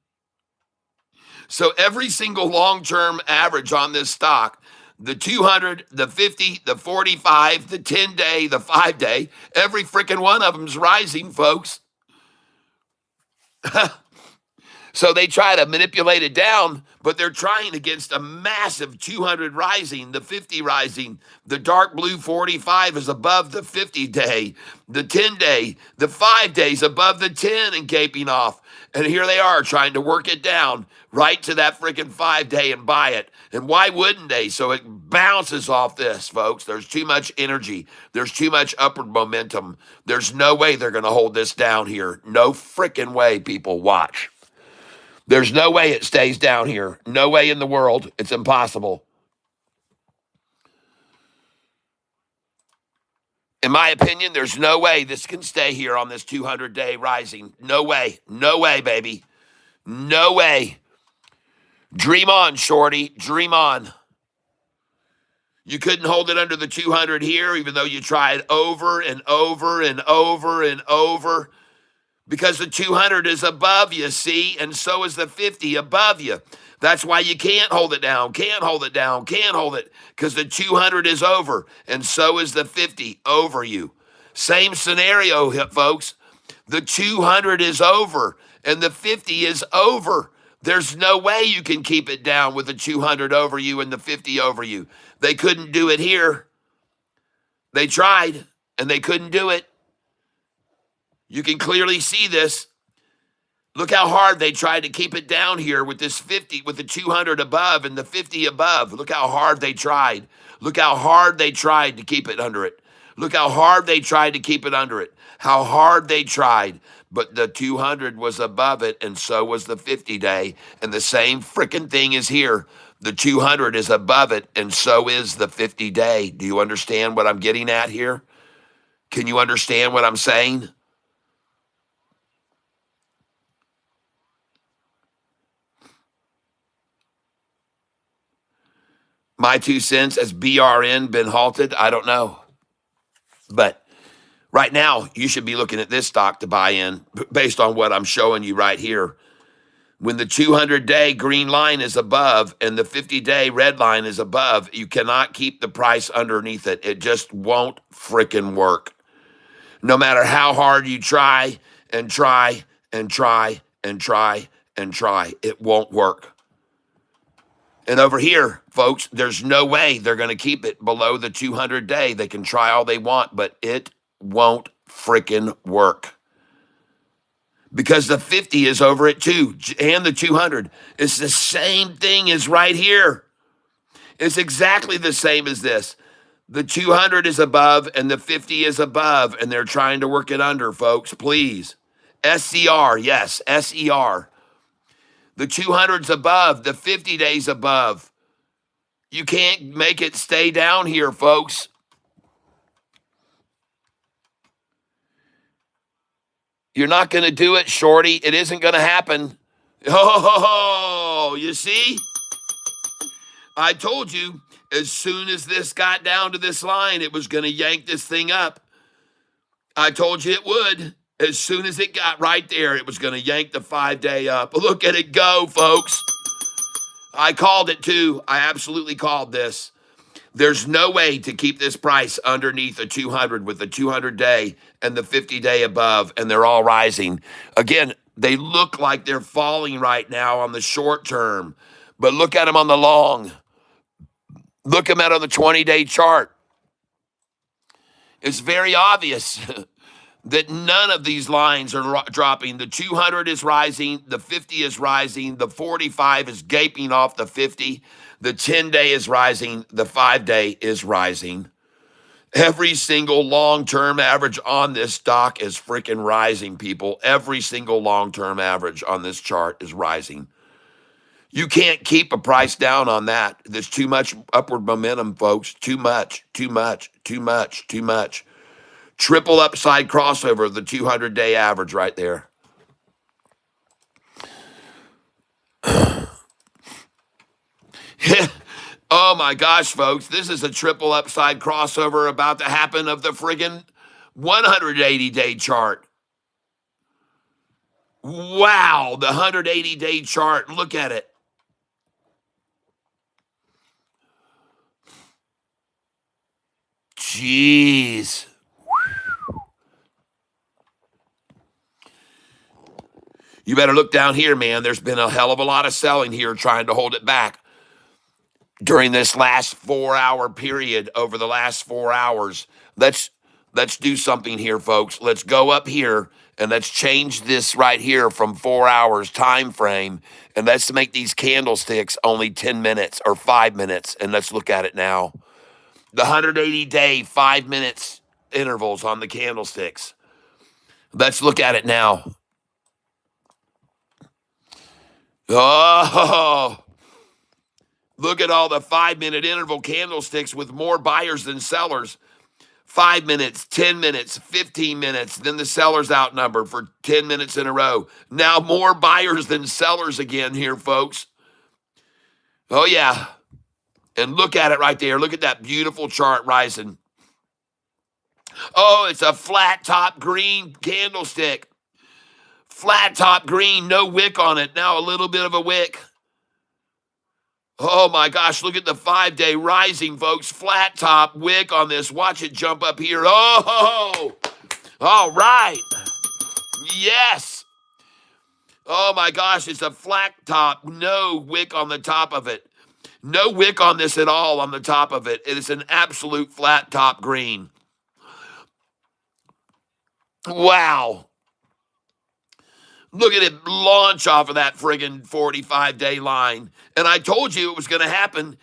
So every single long-term average on this stock, the 200, the 50, the 45, the 10-day, the 5-day, every freaking one of them's rising, folks. So they try to manipulate it down, but they're trying against a massive 200 rising, the 50 rising. The dark blue 45 is above the 50-day, the 10-day, the 5 days above the 10 and gaping off. And here they are trying to work it down right to that freaking 5-day and buy it. And why wouldn't they? So it bounces off this, folks. There's too much energy. There's too much upward momentum. There's no way they're going to hold this down here. No freaking way, people. Watch. There's no way it stays down here. No way in the world. It's impossible. In my opinion, there's no way this can stay here on this 200-day rising. No way. No way, baby. No way. Dream on, shorty. Dream on. You couldn't hold it under the 200 here, even though you tried over and over and over and over. Because the 200 is above you, see? And so is the 50 above you. That's why you can't hold it down, can't hold it down, can't hold it. Because the 200 is over, and so is the 50 over you. Same scenario, folks. The 200 is over, and the 50 is over. There's no way you can keep it down with the 200 over you and the 50 over you. They couldn't do it here. They tried, and they couldn't do it. You can clearly see this. Look how hard they tried to keep it down here with this 50, with the 200 above and the 50 above. Look how hard they tried. Look how hard they tried to keep it under it. Look how hard they tried to keep it under it. How hard they tried. But the 200 was above it, and so was the 50-day. And the same freaking thing is here. The 200 is above it, and so is the 50-day. Do you understand what I'm getting at here? Can you understand what I'm saying? My 2 cents, has BRN been halted? I don't know. But right now, you should be looking at this stock to buy in based on what I'm showing you right here. When the 200-day green line is above and the 50-day red line is above, you cannot keep the price underneath it. It just won't frickin' work. No matter how hard you try and try and try and try and try, it won't work. And over here, folks, there's no way they're going to keep it below the 200-day. They can try all they want, but it won't frickin' work. Because the 50 is over it too, and the 200. It's the same thing as right here. It's exactly the same as this. The 200 is above, and the 50 is above, and they're trying to work it under, folks, please. SCR, yes, SER. The 200's above, the 50 days above. You can't make it stay down here, folks. You're not going to do it, shorty. It isn't going to happen. Oh, you see? I told you, as soon as this got down to this line, it was going to yank this thing up. I told you it would, As soon as it got right there, it was going to yank the 5-day up. Look at it go, folks. I called it too. I absolutely called this. There's no way to keep this price underneath a 200 with the 200-day and the 50-day above, and they're all rising. Again, they look like they're falling right now on the short term, but look at them on the long. Look at them out on the 20-day chart. It's very obvious that none of these lines are dropping. The 200 is rising, the 50 is rising, the 45 is gaping off the 50, the 10-day is rising, the 5-day is rising. Every single long-term average on this stock is freaking rising, people. Every single long-term average on this chart is rising. You can't keep a price down on that. There's too much upward momentum, folks. Too much, too much, too much, too much. Triple upside crossover of the 200-day average right there. Oh my gosh, folks. This is a triple upside crossover about to happen of the friggin' 180-day chart. Wow, the 180-day chart. Look at it. Jeez. You better look down here, man. There's been a hell of a lot of selling here trying to hold it back during this last 4-hour period. Over the last 4 hours, let's do something here, folks. Let's go up here and let's change this right here from 4 hours time frame, and let's make these candlesticks only 10 minutes or 5 minutes, and let's look at it now. The 180-day 5 minutes intervals on the candlesticks. Let's look at it now. Oh, look at all the 5-minute interval candlesticks with more buyers than sellers. 5 minutes, 10 minutes, 15 minutes. Then the sellers outnumbered for 10 minutes in a row. Now more buyers than sellers again here, folks. Oh, yeah. And look at it right there. Look at that beautiful chart rising. Oh, it's a flat top green candlestick. Flat top green, no wick on it. Now a little bit of a wick. Oh my gosh, look at the 5-day rising, folks. Flat top wick on this. Watch it jump up here. Oh, all right. Yes. Oh my gosh, it's a flat top. No wick on the top of it. No wick on this at all on the top of it. It is an absolute flat top green. Wow. Look at it launch off of that friggin' 45-day line. And I told you it was going to happen.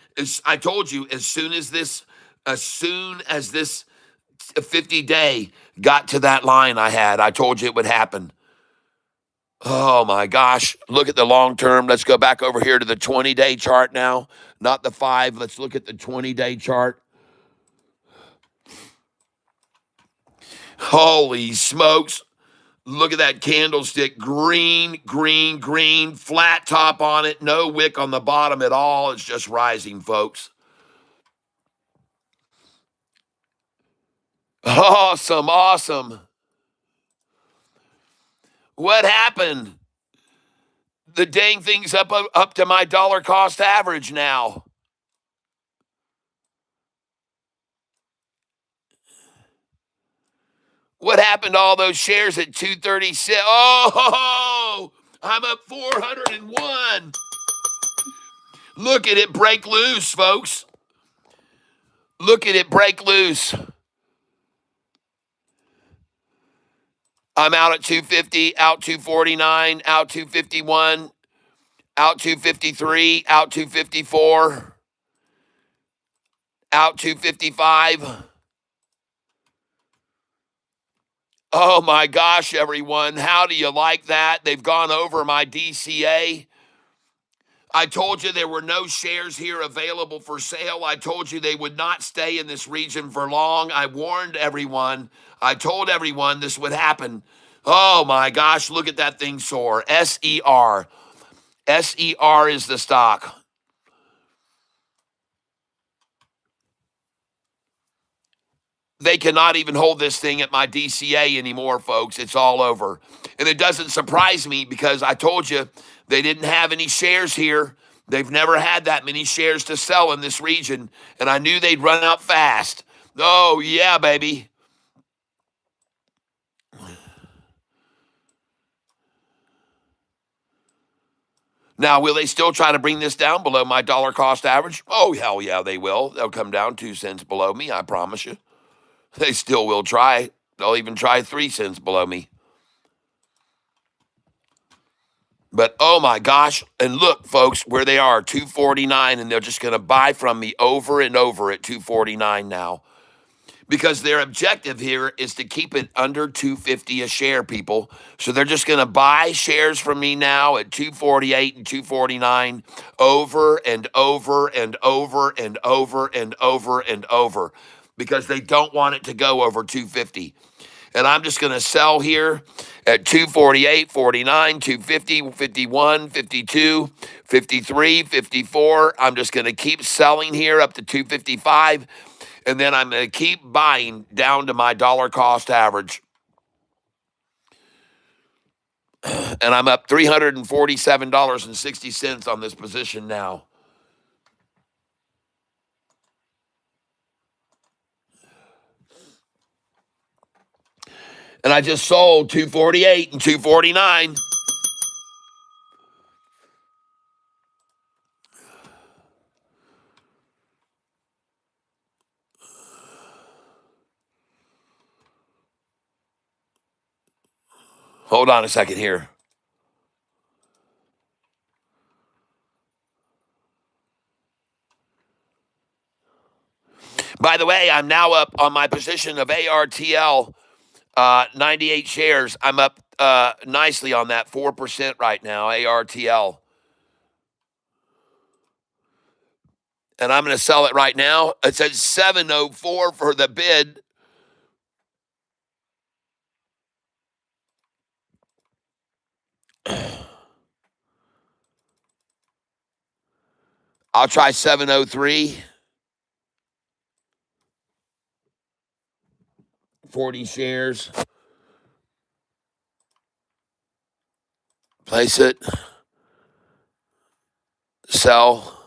I told you as soon as this 50-day got to that line I told you it would happen. Oh my gosh. Look at the long term. Let's go back over here to the 20-day chart now. Not the 5. Let's look at the 20-day chart. Holy smokes. Look at that candlestick. Green, green, green. Flat top on it. No wick on the bottom at all. It's just rising, folks. Awesome, awesome. What happened? The dang thing's up to my dollar cost average now. What happened to all those shares at 236? Oh, I'm up 401. Look at it break loose, folks. Look at it break loose. I'm out at 250, out 249, out 251, out 253, out 254, out 255. Oh my gosh, everyone. How do you like that? They've gone over my DCA. I told you there were no shares here available for sale. I told you they would not stay in this region for long. I warned everyone. I told everyone this would happen. Oh my gosh, look at that thing soar. SER. SER is the stock. they cannot even hold this thing at my DCA anymore, folks. It's all over. And it doesn't surprise me because I told you they didn't have any shares here. They've never had that many shares to sell in this region. And I knew they'd run out fast. Oh, yeah, baby. Now, will they still try to bring this down below my dollar cost average? Oh, hell yeah, they will. They'll come down 2 cents below me, I promise you. They still will try. They'll even try 3 cents below me. But oh my gosh, and look, folks, where they are, 249, and they're just going to buy from me over and over at 249 now. Because their objective here is to keep it under 250 a share, people. So they're just going to buy shares from me now at 248 and 249 over and over and over and over and over and over because they don't want it to go over 250. And I'm just going to sell here at 248, 49, 250, 51, 52, 53, 54. I'm just going to keep selling here up to 255. And then I'm going to keep buying down to my dollar cost average. And I'm up $347.60 on this position now. And I just sold 248 and 249. Hold on a second here. By the way, I'm now up on my position of ARTL, 98 shares. I'm up nicely on that, 4% right now, ARTL. And I'm going to sell it right now. It says 704 for the bid. I'll try 703. 40 shares. Place it. Sell.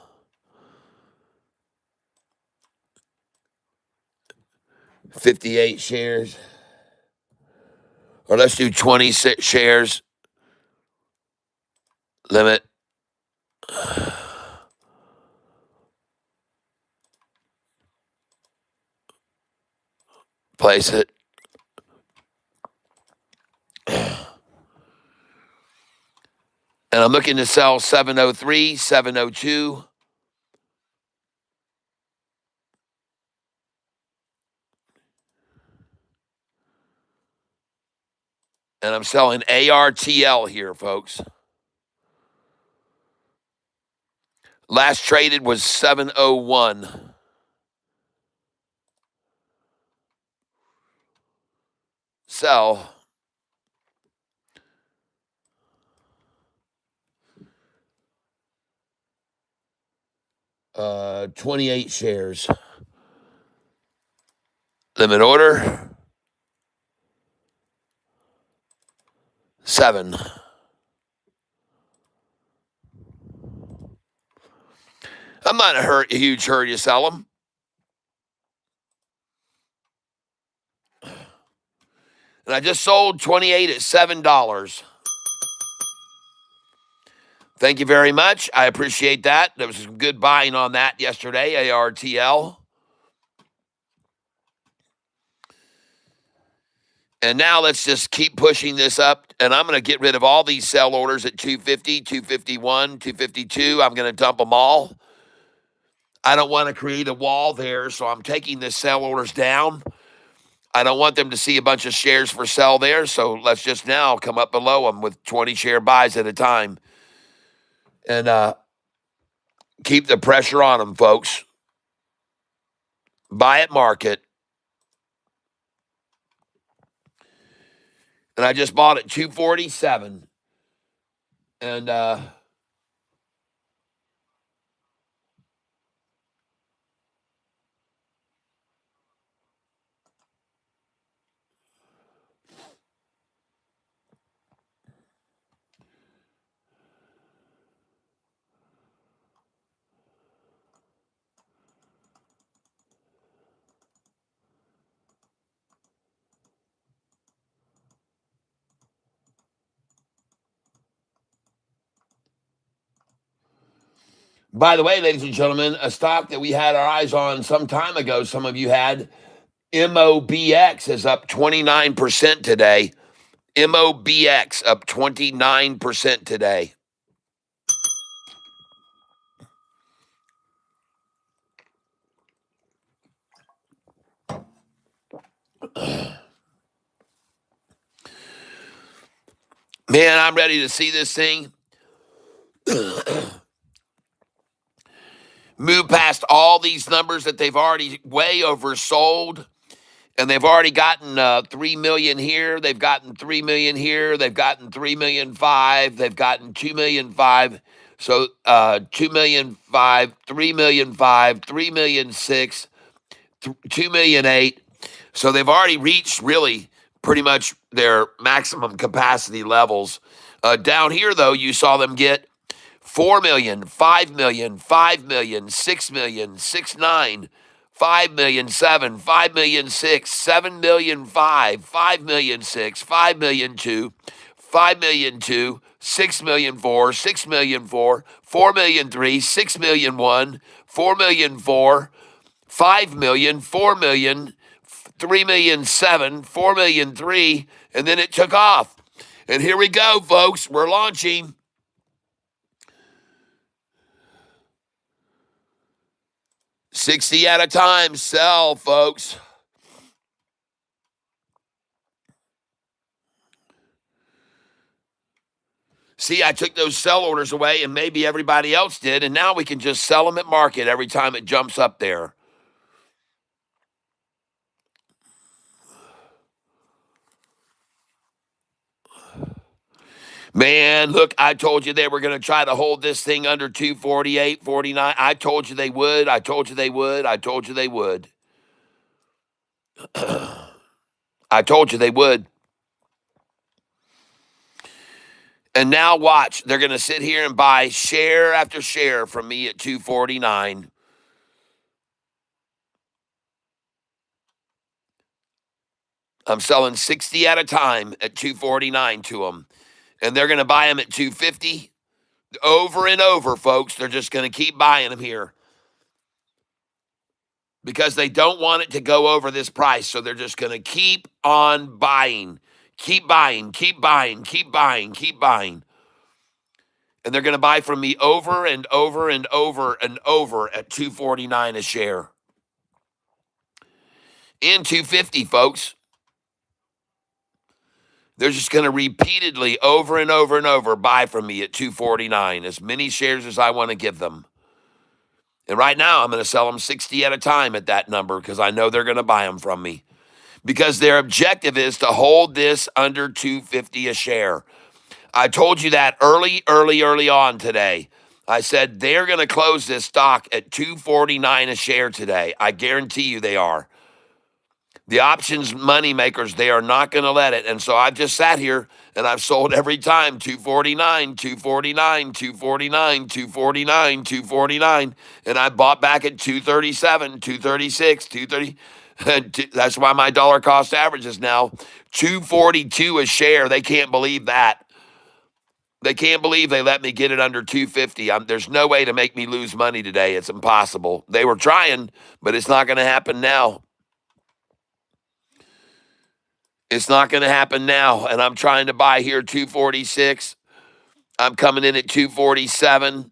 58 shares. Or let's do 26 shares. Limit. Place it. And I'm looking to sell 703, 702. And I'm selling ARTL here, folks. Last traded was 701. Sell. 28 shares. Limit order. 7. I'm not in a huge hurry to sell them. And I just sold 28 at $7. Thank you very much. I appreciate that. There was some good buying on that yesterday, ARTL. And now let's just keep pushing this up. And I'm going to get rid of all these sell orders at 250, 251, 252. I'm going to dump them all. I don't want to create a wall there, so I'm taking the sell orders down. I don't want them to see a bunch of shares for sell there, so let's just now come up below them with 20 share buys at a time. And keep the pressure on them, folks. Buy at market. And I just bought at 247. And By the way, ladies and gentlemen, a stock that we had our eyes on some time ago, some of you had, MOBX is up 29% today. MOBX up 29% today. Man, I'm ready to see this thing move past all these numbers that they've already way oversold. And they've already gotten 3 million here. They've gotten 3 million here. They've gotten 3,000,005. They've gotten 2,000,005. So 2,000,005, 3,000,005, 3,000,006, 2,000,008. So they've already reached really pretty much their maximum capacity levels. Down here, though, you saw them get 4 million, 5 million, 5 million, 6 million, 6.9, 5 million, 7, 5 million, 6, 7 million, 5, 5 million, 6, 5 million, 2, 5 million, 2, 6 million, 4, 6 million, 4, 4 million, 3, 6 million, 1, 4 million, 4, 5 million, 4 million, 3 million, 7, 4 million, 3, and then it took off. And here we go, folks. We're launching. 60 at a time. Sell, folks. See, I took those sell orders away, and maybe everybody else did, and now we can just sell them at market every time it jumps up there. Man, look, I told you they were going to try to hold this thing under 248, 49. I told you they would. I told you they would. I told you they would. I told you they would. And now watch. They're going to sit here and buy share after share from me at 249. I'm selling 60 at a time at 249 to them. And they're going to buy them at 250 over and over, folks. They're just going to keep buying them here because they don't want it to go over this price. So they're just going to keep on buying, keep buying, keep buying, keep buying, keep buying. And they're going to buy from me over and over and over and over at 249 a share. In 250, folks. They're just going to repeatedly, over and over and over, buy from me at 249, as many shares as I want to give them. And right now, I'm going to sell them 60 at a time at that number because I know they're going to buy them from me. Because their objective is to hold this under 250 a share. I told you that early on today. I said they're going to close this stock at 249 a share today. I guarantee you they are. The options money makers, they are not going to let it. And so I've just sat here and I've sold every time 249, 249, 249, 249, 249. And I bought back at 237, 236, 230. That's why my dollar cost average is now 242 a share. They can't believe that. They can't believe they let me get it under 250. There's no way to make me lose money today. It's impossible. They were trying, but it's not going to happen now. It's not going to happen now. And I'm trying to buy here 246. I'm coming in at 247.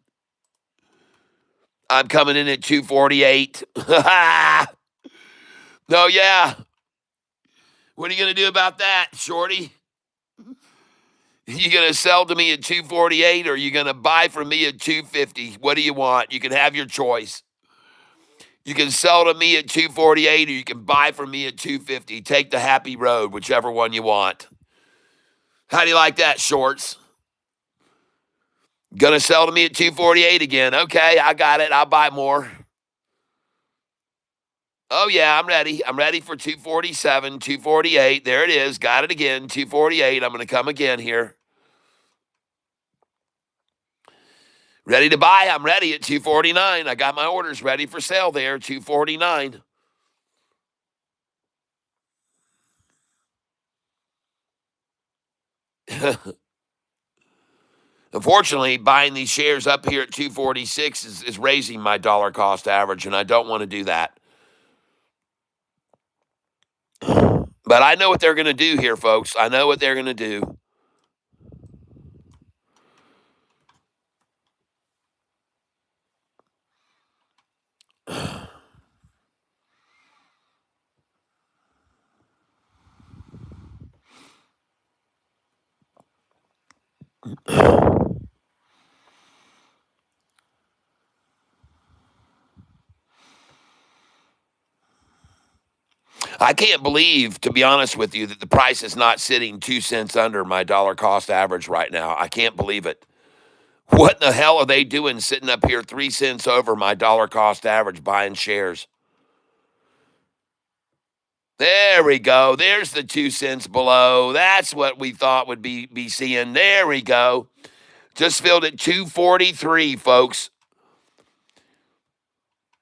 I'm coming in at 248. No, yeah. What are you going to do about that, Shorty? You going to sell to me at 248 or are you going to buy from me at 250? What do you want? You can have your choice. You can sell to me at 248 or you can buy from me at 250. Take the happy road, whichever one you want. How do you like that, Shorts? Gonna sell to me at 248 again. Okay, I got it. I'll buy more. Oh, yeah, I'm ready. I'm ready for 247, 248. There it is. Got it again. 248. I'm going to come again here. Ready to buy. I'm ready at 249. I got my orders ready for sale there, 249. Unfortunately, buying these shares up here at 246 is raising my dollar cost average, and I don't want to do that. But I know what they're going to do here, folks. I know what they're going to do. I can't believe, to be honest with you, that the price is not sitting 2 cents under my dollar cost average right now. I can't believe it. What in the hell are they doing sitting up here 3 cents over my dollar cost average buying shares? There we go. There's the 2 cents below. That's what we thought would be seeing. There we go. Just filled at 243, folks.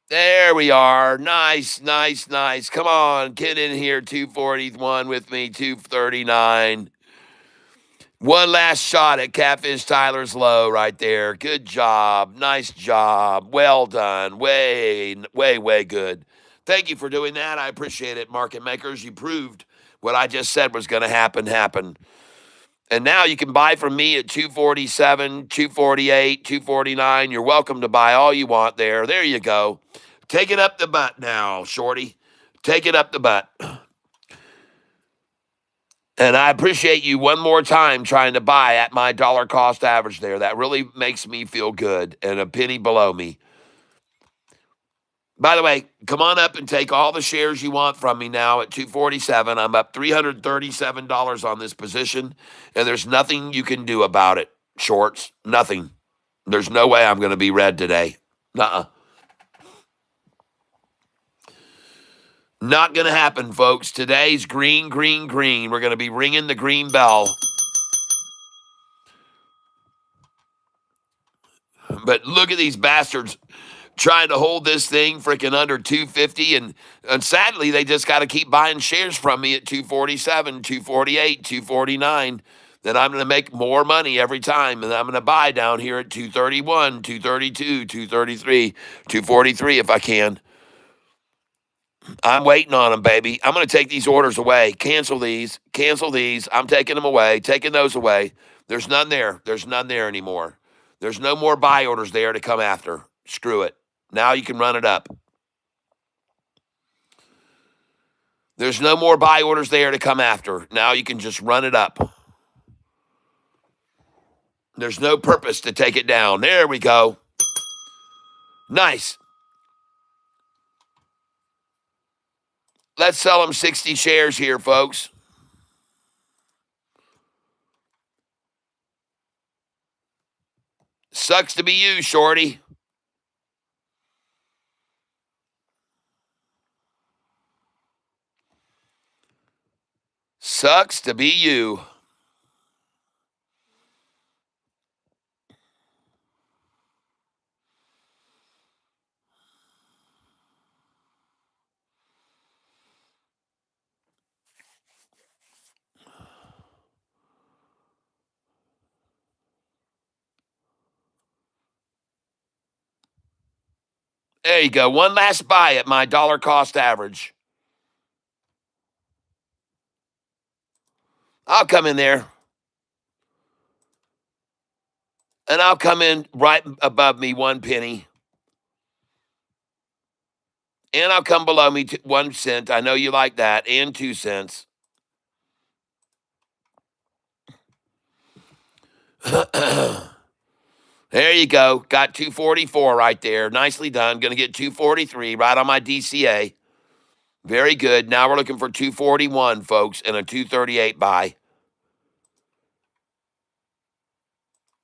There we are. Nice, nice, nice. Come on, get in here. 241 with me, 239. One last shot at Catfish Tyler's low right there. Good job. Nice job. Well done. Way, way, way good. Thank you for doing that. I appreciate it, market makers. You proved what I just said was going to happen. And now you can buy from me at 247, 248, 249. You're welcome to buy all you want there. There you go. Take it up the butt now, shorty. Take it up the butt. And I appreciate you one more time trying to buy at my dollar cost average there. That really makes me feel good, and a penny below me. By the way, come on up and take all the shares you want from me now at 247. I'm up $337 on this position, and there's nothing you can do about it. Shorts, nothing. There's no way I'm going to be red today. Nuh-uh. Not going to happen, folks. Today's green, green, green. We're going to be ringing the green bell. But look at these bastards trying to hold this thing freaking under 250. And sadly, they just got to keep buying shares from me at 247, 248, 249. Then I'm going to make more money every time. And I'm going to buy down here at 231, 232, 233, 243 if I can. I'm waiting on them, baby. I'm going to take these orders away. Cancel these. Cancel these. I'm taking them away. Taking those away. There's none there. There's none there anymore. There's no more buy orders there to come after. Screw it. Now you can run it up. There's no more buy orders there to come after. Now you can just run it up. There's no purpose to take it down. There we go. Nice. Let's sell them 60 shares here, folks. Sucks to be you, shorty. Sucks to be you. There you go. One last buy at my dollar cost average. I'll come in there. And I'll come in right above me 1 penny. And I'll come below me 1 cent. I know you like that. And 2 cents. There you go. Got 244 right there. Nicely done. Going to get 243 right on my DCA. Very good. Now we're looking for 241, folks, and a 238 buy.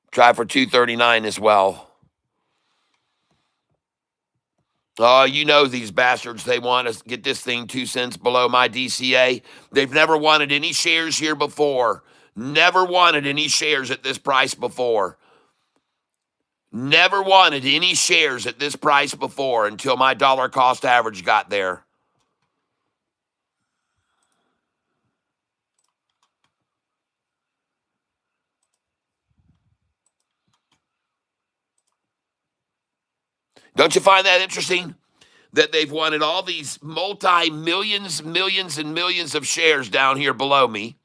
Try for 239 as well. Oh, you know these bastards. They want to get this thing 2 cents below my DCA. They've never wanted any shares here before. Never wanted any shares at this price before. Never wanted any shares at this price before until my dollar cost average got there. Don't you find that interesting? That they've wanted all these multi-millions, millions and millions of shares down here below me.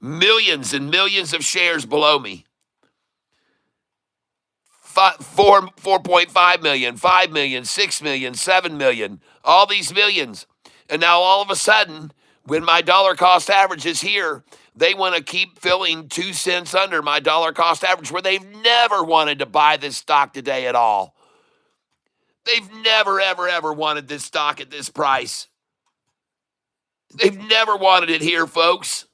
Millions and millions of shares below me. 4.5 million, 5 million, 6 million, 7 million, all these millions. And now all of a sudden, when my dollar cost average is here, they want to keep filling 2 cents under my dollar cost average where they've never wanted to buy this stock today at all. They've never, ever, ever wanted this stock at this price. They've never wanted it here, folks.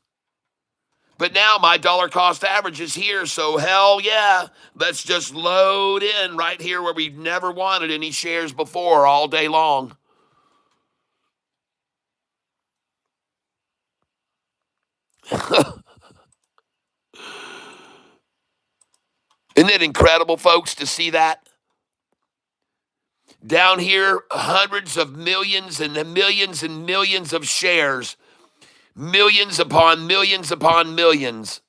But now my dollar cost average is here, so hell yeah, let's just load in right here where we've never wanted any shares before all day long. Isn't it incredible, folks, to see that? Down here, hundreds of millions and millions and millions of shares, millions upon millions upon millions.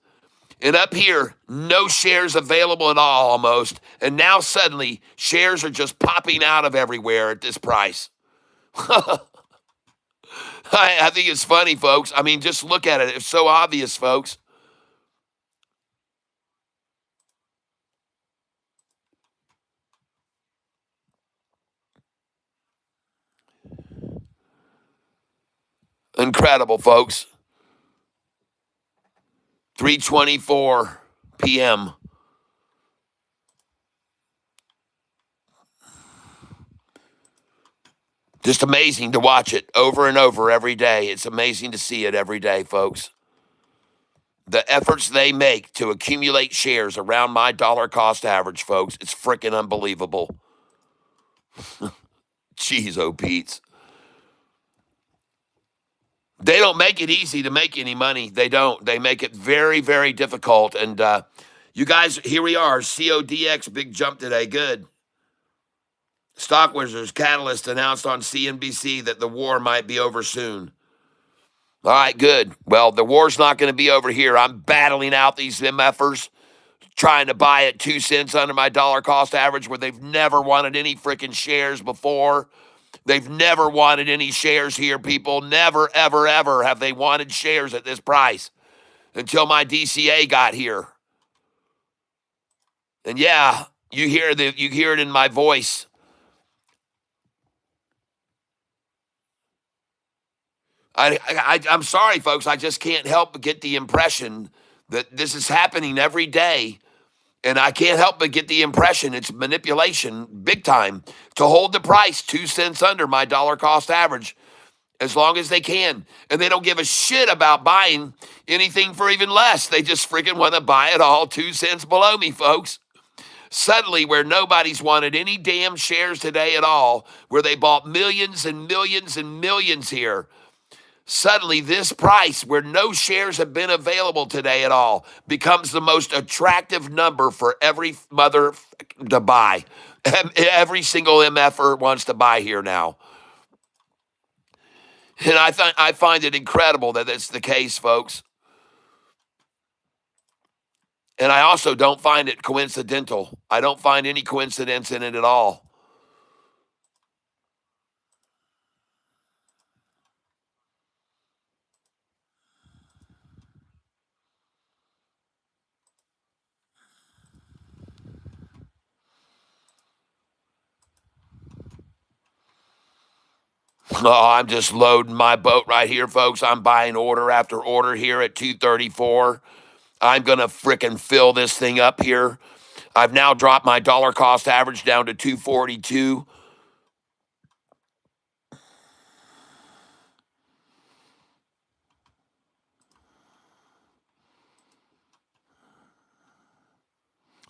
And up here, no shares available at all almost. And now suddenly, shares are just popping out of everywhere at this price. I think it's funny, folks. I mean, just look at it. It's so obvious, folks. Incredible, folks. 3:24 p.m. Just amazing to watch it over and over every day. It's amazing to see it every day, folks. The efforts they make to accumulate shares around my dollar cost average, folks, it's freaking unbelievable. Jeez, oh, Pete's. They don't make it easy to make any money. They don't. They make it very, very difficult. And you guys, here we are. CODX, big jump today. Good. Stock Wizards Catalyst announced on CNBC that the war might be over soon. All right, good. Well, the war's not going to be over here. I'm battling out these MFers, trying to buy at 2 cents under my dollar cost average where they've never wanted any freaking shares before. They've never wanted any shares here, people. Never, ever, ever have they wanted shares at this price until my DCA got here. And yeah, you hear it in my voice. I'm sorry, folks. I just can't help but get the impression that this is happening every day. And I can't help but get the impression it's manipulation big time to hold the price 2 cents under my dollar cost average as long as they can. And they don't give a shit about buying anything for even less. They just freaking want to buy it all 2 cents below me, folks. Suddenly, where nobody's wanted any damn shares today at all, where they bought millions and millions and millions here, suddenly this price, where no shares have been available today at all, becomes the most attractive number for every mother to buy. Every single MFer wants to buy here now. And I find it incredible that that's the case, folks. And I also don't find it coincidental. I don't find any coincidence in it at all. Oh, I'm just loading my boat right here, folks. I'm buying order after order here at 234. I'm going to frickin' fill this thing up here. I've now dropped my dollar cost average down to 242.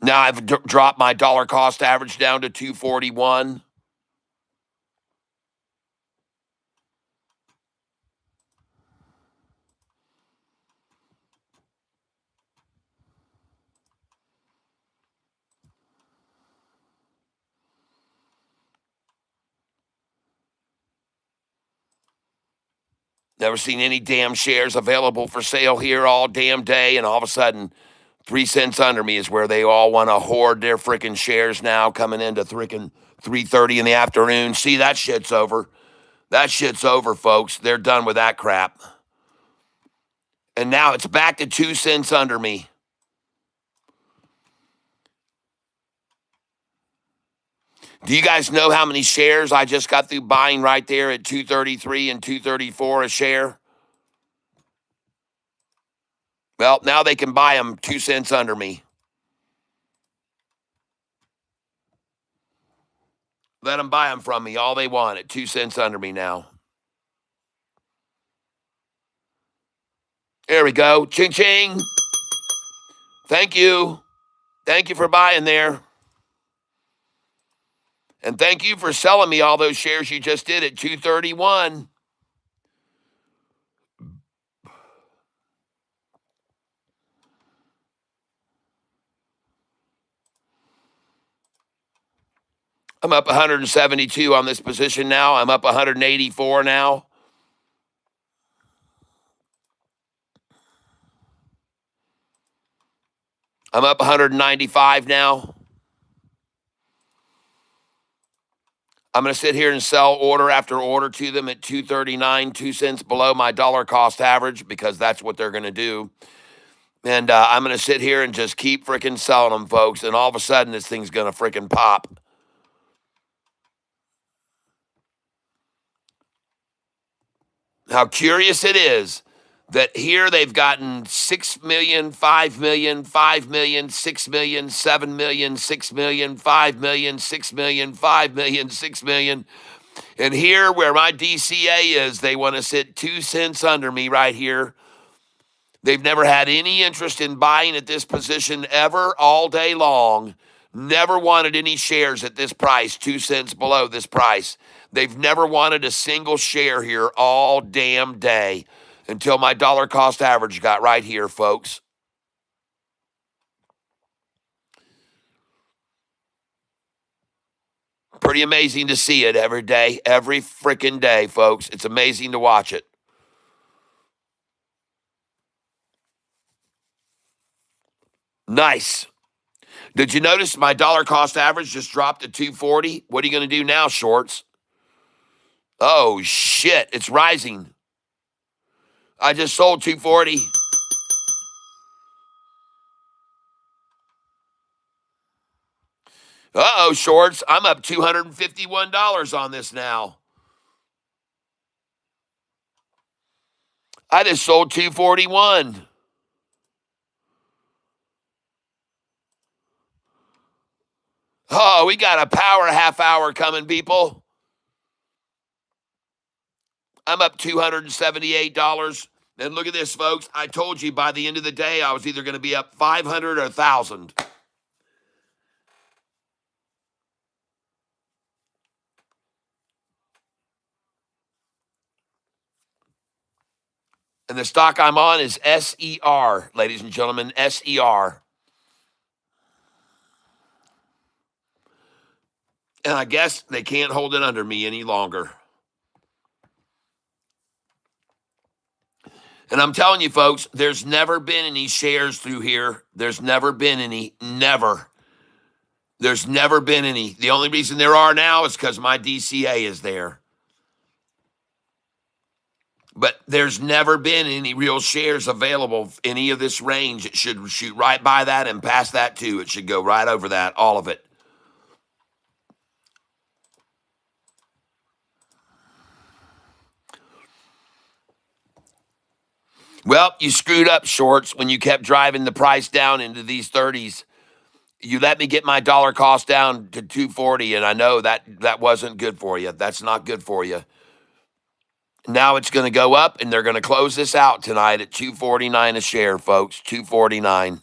Now I've dropped my dollar cost average down to 241. Never seen any damn shares available for sale here all damn day, and all of a sudden, 3 cents under me is where they all want to hoard their freaking shares now, coming into freaking 3:30 in the afternoon. See, that shit's over. That shit's over, folks. They're done with that crap. And now it's back to 2 cents under me. Do you guys know how many shares I just got through buying right there at 233 and 234 a share? Well, now they can buy them 2 cents under me. Let them buy them from me all they want at 2 cents under me now. There we go. Ching, ching. Thank you. Thank you for buying there. And thank you for selling me all those shares you just did at 231. I'm up 172 on this position now. I'm up 184 now. I'm up 195 now. I'm going to sit here and sell order after order to them at 239, 2 cents below my dollar cost average, because that's what they're going to do. And I'm going to sit here and just keep freaking selling them, folks. And all of a sudden, this thing's going to freaking pop. How curious it is that here they've gotten 6 million, 5 million, 5 million, 6 million, 7 million, 6 million, 5 million, 6 million, 5 million, 6 million. And here where my DCA is, they want to sit 2 cents under me right here. They've never had any interest in buying at this position ever all day long. Never wanted any shares at this price, 2 cents below this price. They've never wanted a single share here all damn day until my dollar cost average got right here, folks. Pretty amazing to see it every day, every freaking day, folks. It's amazing to watch it. Nice. Did you notice my dollar cost average just dropped to 240? What are you going to do now, shorts? Oh, shit. It's rising. I just sold 240. Uh-oh, shorts. I'm up $251 on this now. I just sold 241. Oh, we got a power half hour coming, people. I'm up $278. And look at this, folks. I told you by the end of the day, I was either going to be up 500 or 1,000. And the stock I'm on is SER, ladies and gentlemen, SER. And I guess they can't hold it under me any longer. And I'm telling you, folks, there's never been any shares through here. There's never been any. Never. There's never been any. The only reason there are now is because my DCA is there. But there's never been any real shares available any of this range. It should shoot right by that and past that too. It should go right over that, all of it. Well, you screwed up, shorts, when you kept driving the price down into these 30s. You let me get my dollar cost down to 240, and I know that wasn't good for you. That's not good for you. Now it's going to go up, and they're going to close this out tonight at 249 a share, folks. 249.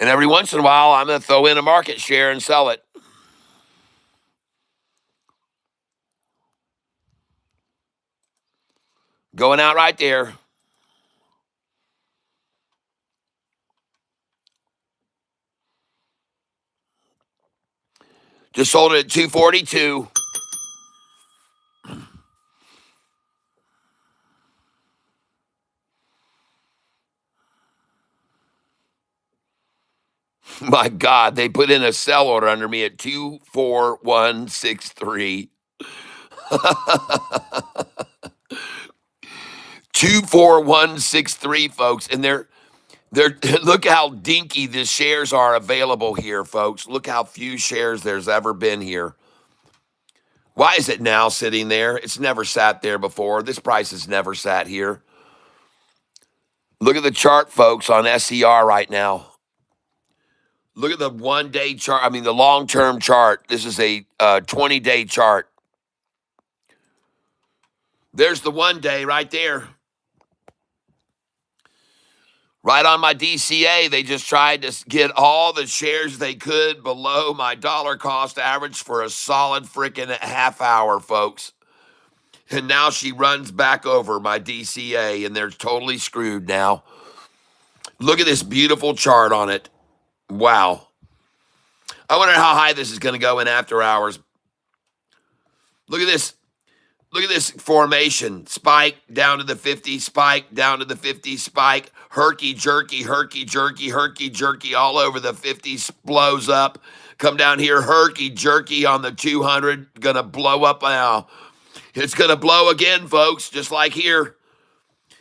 And every once in a while, I'm going to throw in a market share and sell it. Going out right there. Just sold it at 242. My God, they put in a sell order under me at 24163. 24163, folks. And they're look how dinky the shares are available here, folks. Look how few shares there's ever been here. Why is it now sitting there? It's never sat there before. This price has never sat here. Look at the chart, folks, on SER right now. Look at the 1 day chart. I mean, the long-term chart. This is a 20-day chart. There's the 1 day right there. Right on my DCA, they just tried to get all the shares they could below my dollar cost average for a solid freaking half hour, folks. And now she runs back over my DCA, and they're totally screwed now. Look at this beautiful chart on it. Wow. I wonder how high this is going to go in after hours. Look at this. Look at this formation. Spike down to the 50, spike down to the 50, spike. Herky jerky, herky jerky, herky jerky all over the 50s, blows up. Come down here, herky jerky on the 200. Going to blow up now. It's going to blow again, folks, just like here.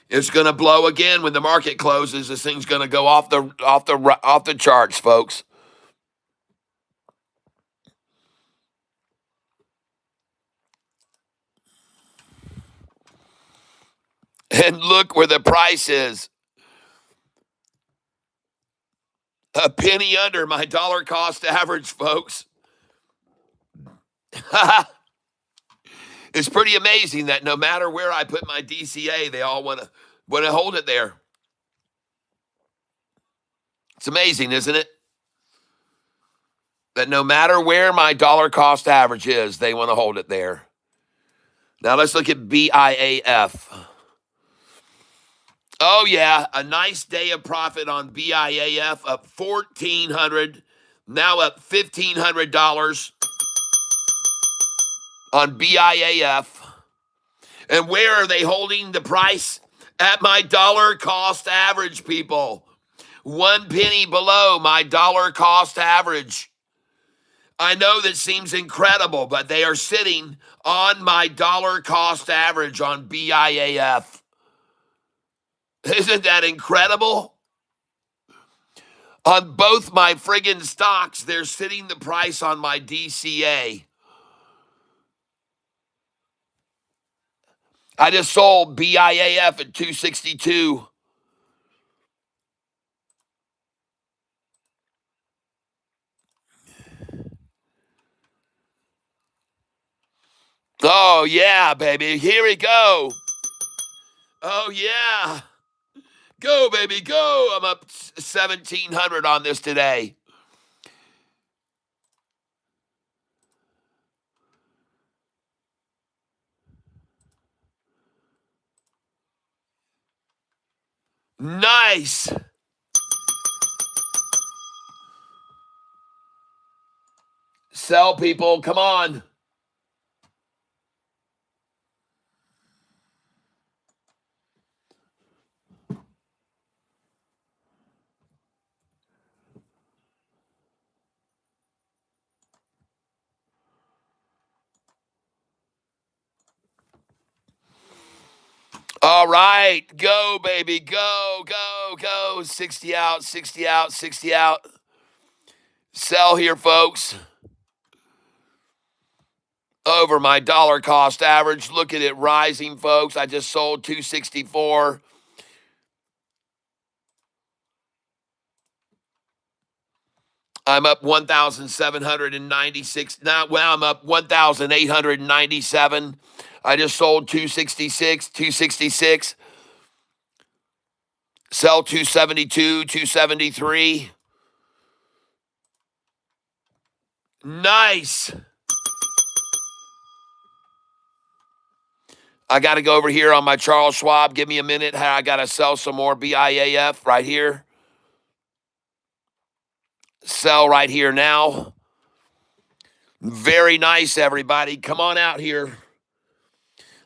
It's going to blow again when the market closes. This thing's going to go off the charts, folks. And look where the price is. A penny under my dollar cost average, folks. It's pretty amazing that no matter where I put my DCA, they all want to hold it there. It's amazing, isn't it? That no matter where my dollar cost average is, they want to hold it there. Now let's look at BIAF. Oh, yeah, a nice day of profit on BIAF, up $1,400, now up $1,500 on BIAF. And where are they holding the price? At my dollar cost average, people. 1 penny below my dollar cost average. I know that seems incredible, but they are sitting on my dollar cost average on BIAF. Isn't that incredible? On both my friggin' stocks, they're sitting the price on my DCA. I just sold BIAF at 262. Oh, yeah, baby. Here we go. Oh, yeah. Go, baby, go. I'm up 1,700 on this today. Nice. Sell, people. Come on. All right. Go, baby. Go, go, go. 60 out, 60 out, 60 out. Sell here, folks. Over my dollar cost average. Look at it rising, folks. I just sold 264. I'm up 1,796. Now, well, I'm up 1,897. I just sold 266, 266. Sell 272, 273. Nice. I got to go over here on my Charles Schwab. Give me a minute. I got to sell some more BIAF right here. Sell right here now. Very nice, everybody. Come on out here.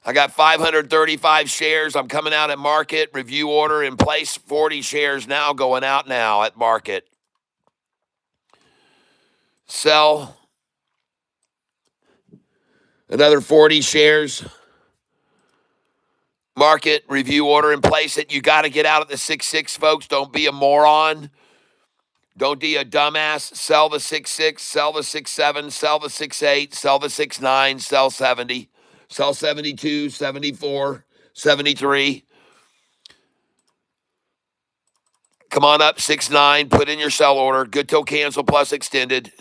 I got 535 shares. I'm coming out at market. Review order in place. 40 shares now going out now at market. Sell another 40 shares. Market, review order, and place it. You got to get out at the 6.6, folks. Don't be a moron. Don't be a dumbass. Sell the 6.6, sell the 6.7, sell the 6.8, sell the 6.9, sell 70, sell 72, 74, 73. Come on up, 6.9. Put in your sell order. Good till cancel plus extended.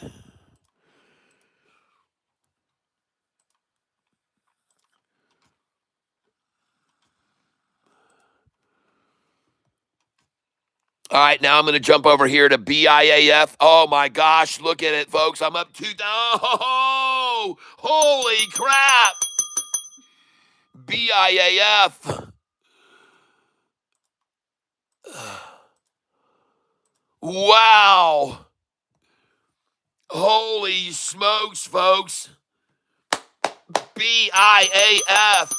All right, now I'm going to jump over here to BIAF. Oh my gosh, look at it, folks. I'm up 2,000. Oh, holy crap. BIAF. Wow. Holy smokes, folks. BIAF.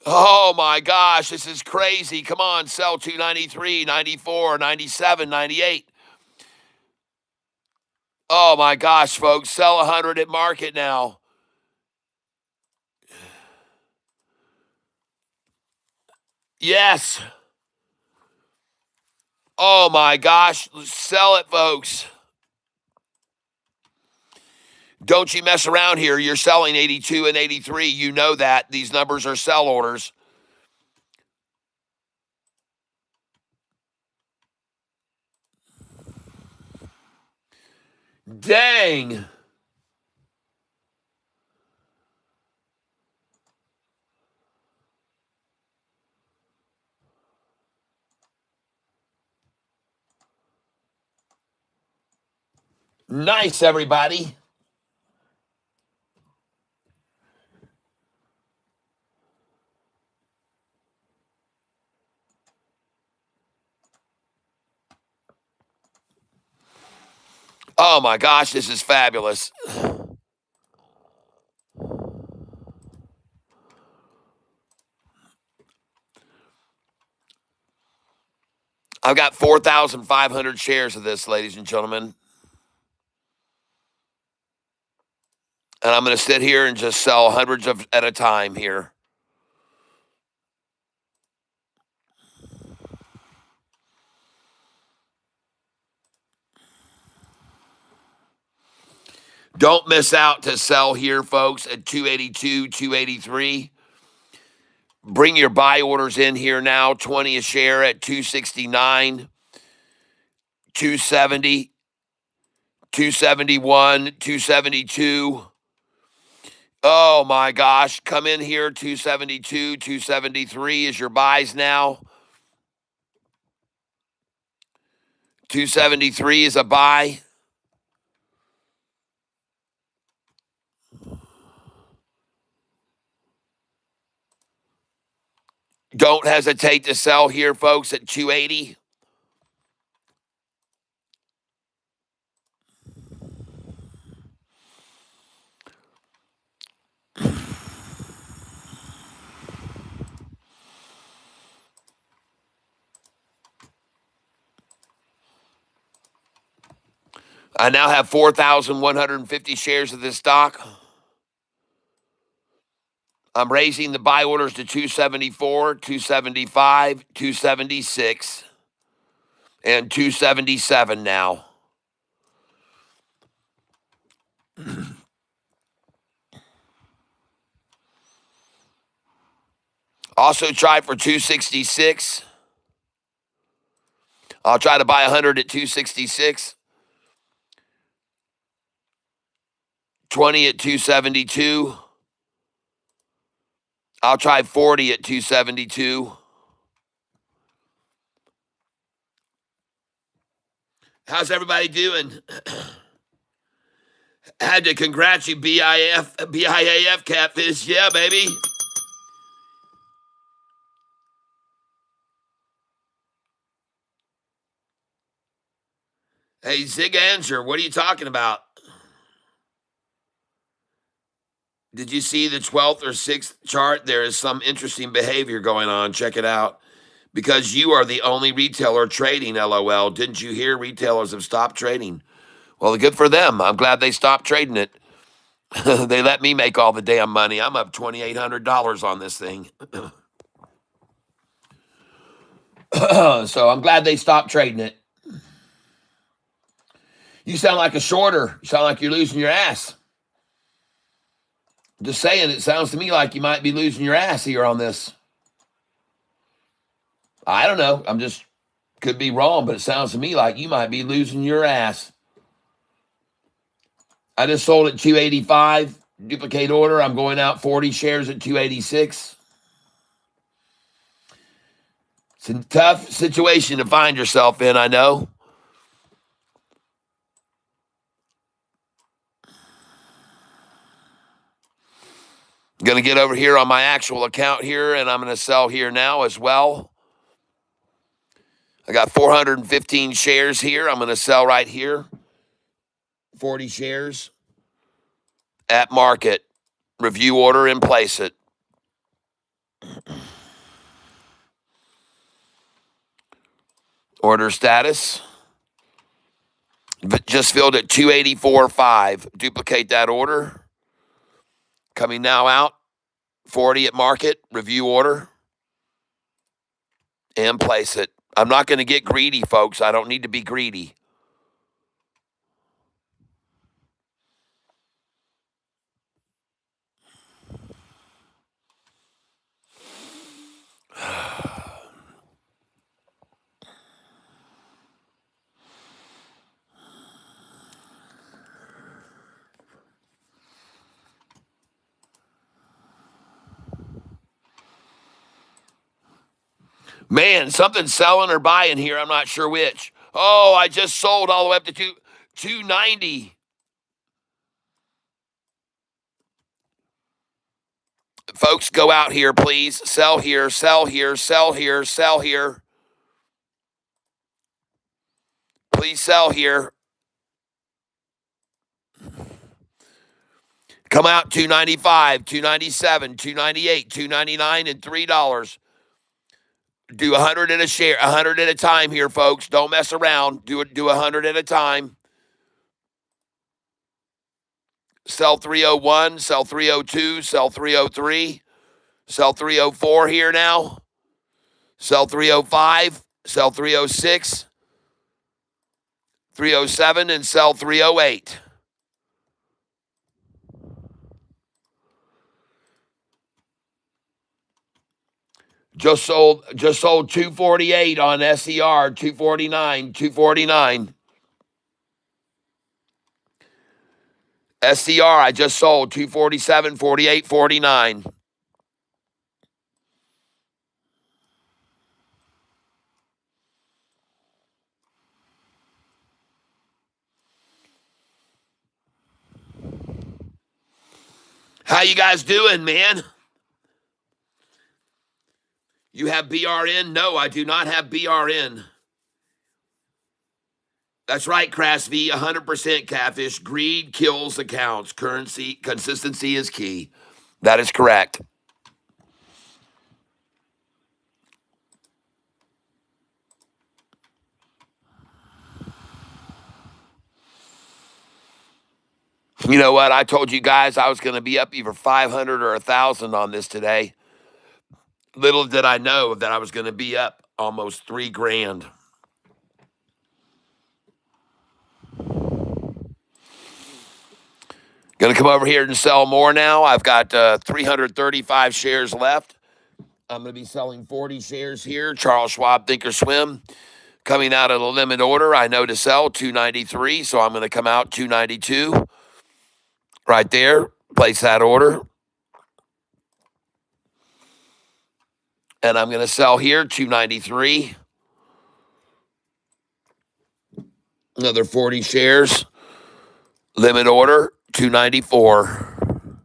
Oh my gosh, this is crazy. Come on, sell 293, 94, 97, 98. Oh my gosh, folks, sell 100 at market now. Yes. Oh my gosh, sell it, folks. Don't you mess around here. You're selling 82 and 83. You know that. These numbers are sell orders. Dang. Nice, everybody. Oh my gosh, this is fabulous. I've got 4,500 shares of this, ladies and gentlemen. And I'm going to sit here and just sell hundreds of at a time here. Don't miss out to sell here, folks, at 282, 283. Bring your buy orders in here now, 20 a share at 269, 270, 271, 272. Oh my gosh, come in here, 272, 273 is your buys now. 273 is a buy. Don't hesitate to sell here, folks, at 280. I now have 4,150 shares of this stock. I'm raising the buy orders to 274, 275, 276, and 277 now. Also try for 266. I'll try to buy 100 at 266. 20 at 272. I'll try 40 at 272. How's everybody doing? Had to congratulate BIAF Catfish. Yeah, baby. Hey, Zig Answer, what are you talking about? Did you see the 12th or 6th chart? There is some interesting behavior going on. Check it out. because you are the only retailer trading, LOL. Didn't you hear retailers have stopped trading? Well, good for them. I'm glad they stopped trading it. They let me make all the damn money. I'm up $2,800 on this thing. So I'm glad they stopped trading it. You sound like a shorter. You sound like you're losing your ass. Just saying, it sounds to me like you might be losing your ass here on this. I don't know. Could be wrong, but it sounds to me like you might be losing your ass. I just sold at 285. Duplicate order. I'm going out 40 shares at 286. It's a tough situation to find yourself in, I know. I'm going to get over here on my actual account here, and I'm going to sell here now as well. I got 415 shares here. I'm going to sell right here. 40 shares at market. Review order and place it. Order status. Just filled at 284.5. Duplicate that order. Coming now out. 40 at market. Review order. And place it. I'm not going to get greedy, folks. I don't need to be greedy. Man, something's selling or buying here. I'm not sure which. Oh, I just sold all the way up to 290. Folks, go out here, please. Sell here, sell here, sell here, sell here. Please sell here. Come out 295, 297, 298, 299, and $3. Do 100 in a share, 100 at a time here, folks. Don't mess around. Do 100 at a time. Sell 301, sell 302, sell 303, sell 304 here now. Sell 305, sell 306, 307, and sell 308. Just sold 248 on SER, 249, 249. SCR, I just sold 247, 48, 49. How you guys doing, man? You have BRN? No, I do not have BRN. That's right, Crass V, 100% Catfish. Greed kills accounts. Consistency is key. That is correct. You know what? I told you guys I was going to be up either 500 or 1,000 on this today. Little did I know that I was going to be up almost $3,000. Going to come over here and sell more now. I've got 335 shares left. I'm going to be selling 40 shares here. Charles Schwab Thinkorswim coming out of the limit order. I know to sell 293, so I'm going to come out 292. Right there. Place that order. And I'm going to sell here 293. Another 40 shares. Limit order 294.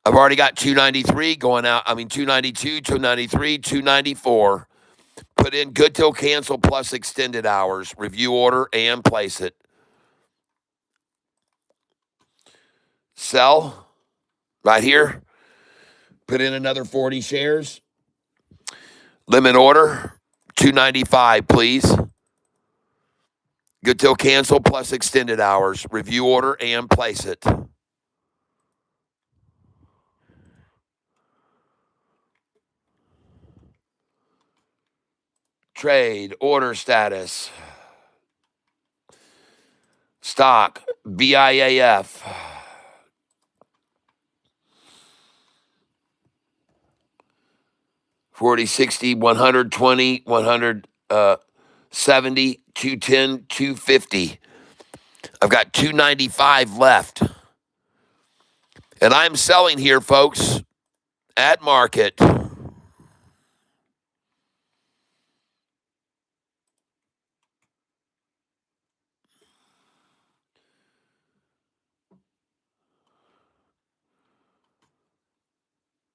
I've already got 293 going out. 292, 293, 294. Put in good till cancel plus extended hours. Review order and place it. Sell right here. Put in another 40 shares. Limit order, 295, please. Good till cancel plus extended hours. Review order and place it. Trade, order status. Stock, BIAF. 40, 60, 120, 170, 210, 250. I've got 295 left. And I'm selling here, folks, at market.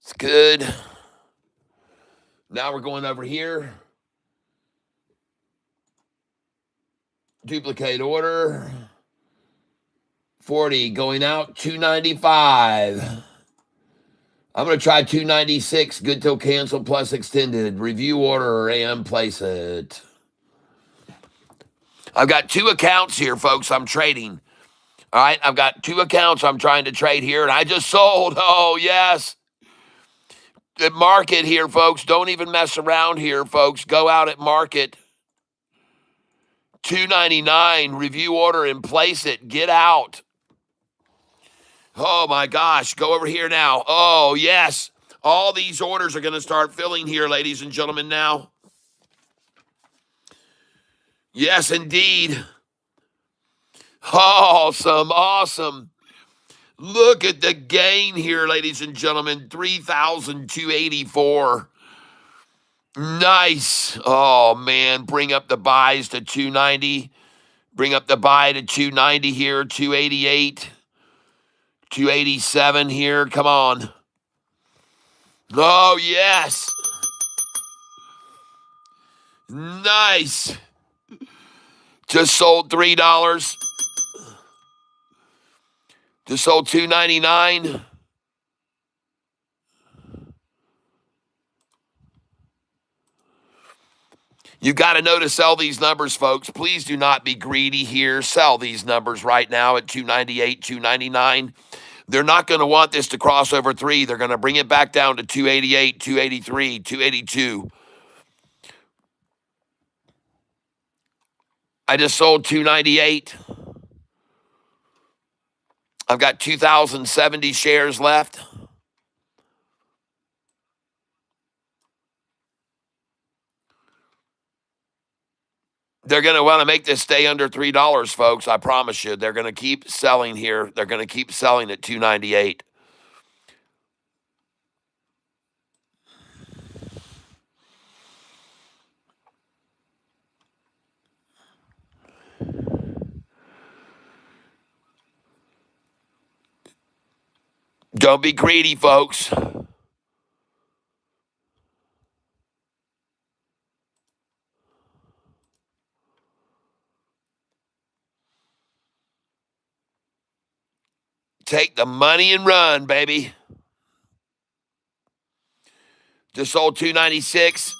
It's good. Now we're going over here. Duplicate order. 40 going out, 295. I'm going to try 296, good till cancel plus extended. Review order and place it. I've got two accounts here, folks, I'm trading. All right, I've got two accounts I'm trying to trade here, and I just sold. Oh, yes. The market here, folks. Don't even mess around here, folks. Go out at market. 299, review order and place it. Get out. Oh, my gosh. Go over here now. Oh, yes. All these orders are going to start filling here, ladies and gentlemen, now. Yes, indeed. Awesome, awesome. Look at the gain here, ladies and gentlemen. 3,284. Nice. Oh, man. Bring up the buys to 290. Bring up the buy to 290 here, 288. 287 here. Come on. Oh, yes. Nice. Just sold $3. Just sold $2.99. You got to know to sell these numbers, folks. Please do not be greedy here. Sell these numbers right now at 298, 299. They're not going to want this to cross over 3. They're going to bring it back down to 288, 283, 282. I just sold 298. I've got 2,070 shares left. They're going to want to make this stay under $3, folks. I promise you. They're going to keep selling here. They're going to keep selling at 298. Don't be greedy, folks. Take the money and run, baby. Just sold 296.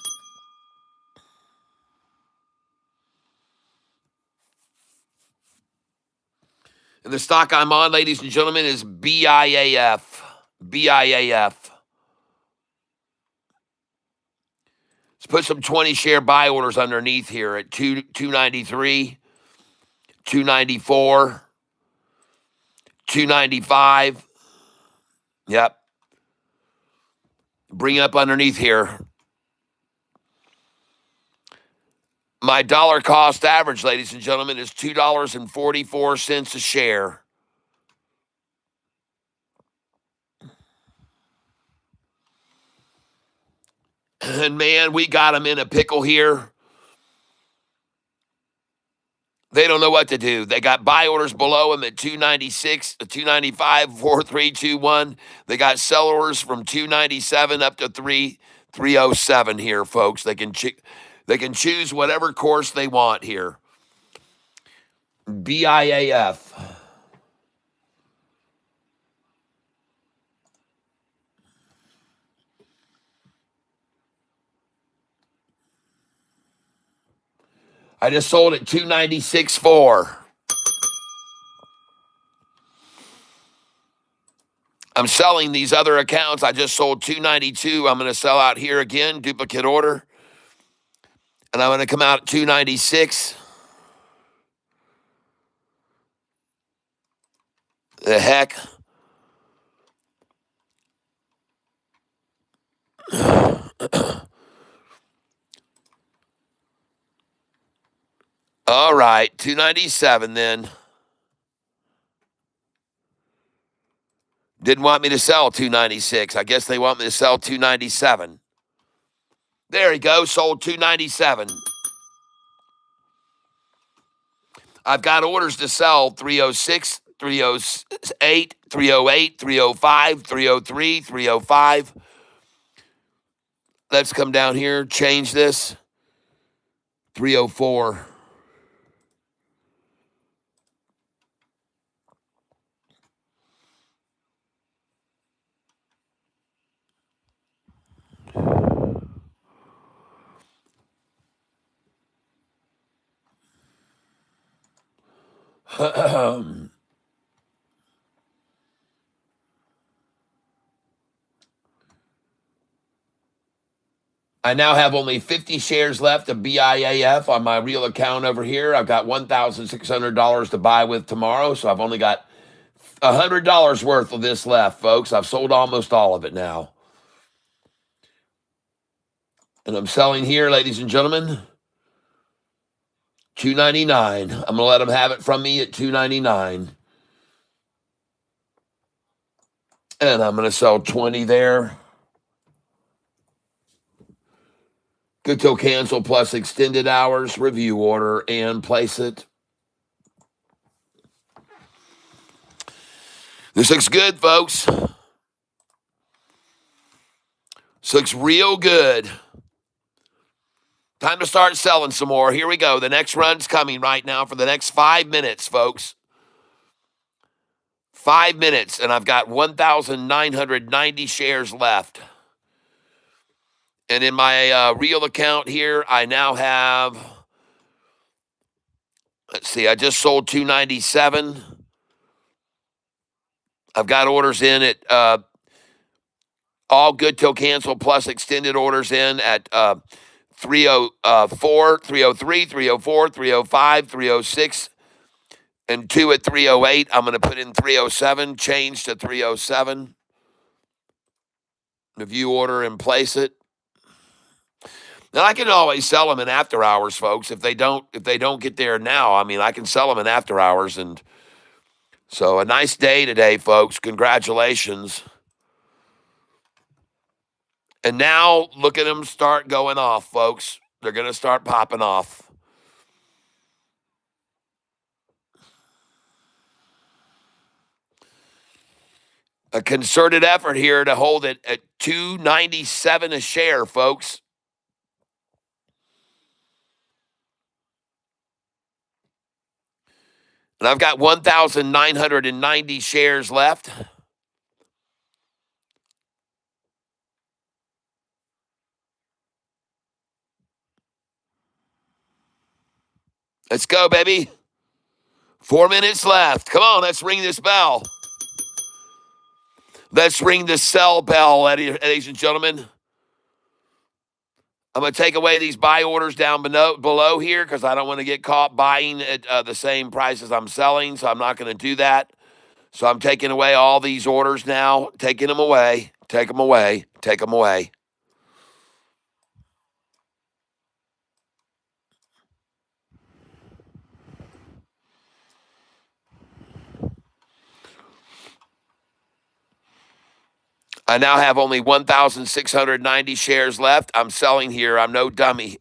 And the stock I'm on, ladies and gentlemen, is BIAF. BIAF. Let's put some 20 share buy orders underneath here at 293, 294, 295. Yep. Bring up underneath here. My dollar cost average, ladies and gentlemen, is $2.44 a share. And man, we got them in a pickle here. They don't know what to do. They got buy orders below them at 296, 295, 4321. They got sell orders from 297 up to 307 here, folks. They can choose whatever course they want here. BIAF. I just sold it 296.4. I'm selling these other accounts. I just sold 292. I'm going to sell out here again, duplicate order. And I'm going to come out at 296. The heck? All right, 297 then. Didn't want me to sell 296. I guess they want me to sell 297. There you go, sold 297. I've got orders to sell 306, 308, 308, 305, 303, 305. Let's come down here, change this. 304. I now have only 50 shares left of BIAF on my real account over here. I've got $1,600 to buy with tomorrow, so I've only got $100 worth of this left, folks. I've sold almost all of it now. And I'm selling here, ladies and gentlemen, $2.99. I'm going to let them have it from me at $2.99. And I'm going to sell 20 there. Good till cancel plus extended hours, review order, and place it. This looks good, folks. This looks real good. Time to start selling some more. Here we go. The next run's coming right now for the next 5 minutes, folks. 5 minutes, and I've got 1,990 shares left. And in my real account here, I now have, let's see, I just sold 297. I've got orders in at all good till cancel plus extended orders in at 304, 303, 304, 305, 306, and 2 at 308. I'm going to put in 307, change to 307. Review order and place it. Now I can always sell them in after hours, folks. If they don't get there now, I mean, I can sell them in after hours. And so a nice day today, folks. Congratulations. And now look at them start going off, folks. They're going to start popping off. A concerted effort here to hold it at $2.97 a share, folks. And I've got 1,990 shares left. Let's go, baby. 4 minutes left. Come on, let's ring this bell. Let's ring the sell bell, ladies and gentlemen. I'm going to take away these buy orders down below here because I don't want to get caught buying at the same price as I'm selling, so I'm not going to do that. So I'm taking away all these orders now, taking them away, take them away, take them away. I now have only 1,690 shares left. I'm selling here. I'm no dummy.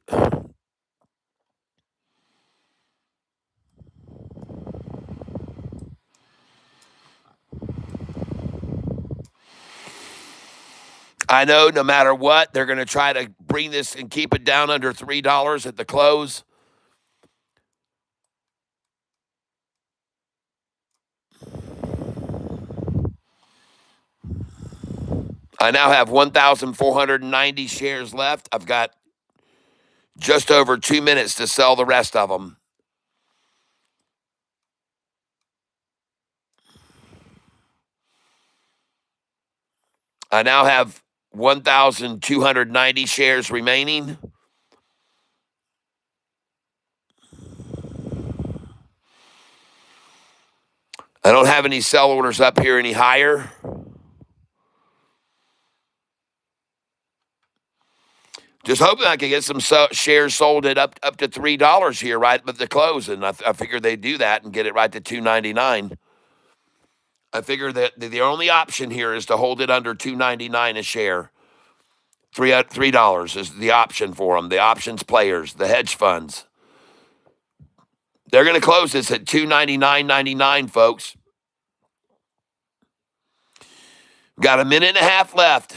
I know no matter what, they're going to try to bring this and keep it down under $3 at the close. I now have 1,490 shares left. I've got Just over 2 minutes to sell the rest of them. I now have 1,290 shares remaining. I don't have any sell orders up here any higher. Just hoping I can get some shares sold at up to $3 here, right at the close, and I figured they'd do that and get it right to $2.99. I figure that the only option here is to hold it under $2.99 a share. $3 is the option for them. The options players, the hedge funds. They're going to close this at $299.99, folks. Got a minute and a half left.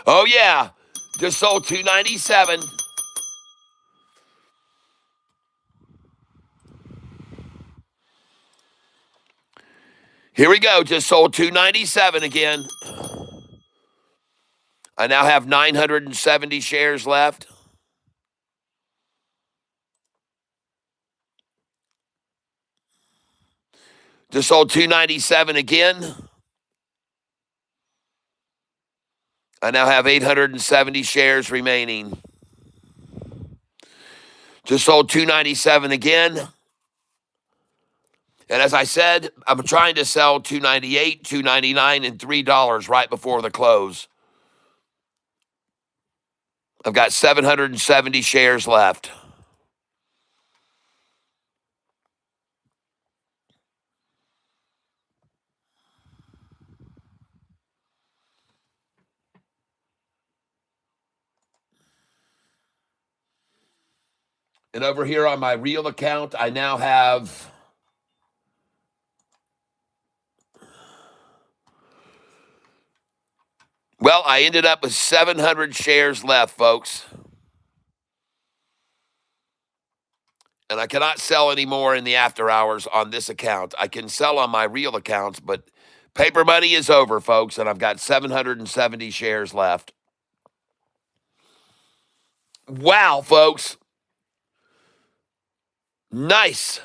Oh yeah, just sold $297. Here we go. Just sold $297 again. I now have 970 shares left. Just sold $297 again. I now have 870 shares remaining. Just sold $297 again. And as I said, I'm trying to sell $298, $299, and $3 right before the close. I've got 770 shares left. And over here on my real account, I now have I ended up with 700 shares left, folks. And I cannot sell anymore in the after hours on this account. I can sell on my real accounts, but paper money is over, folks, and I've got 770 shares left. Wow, folks. Nice.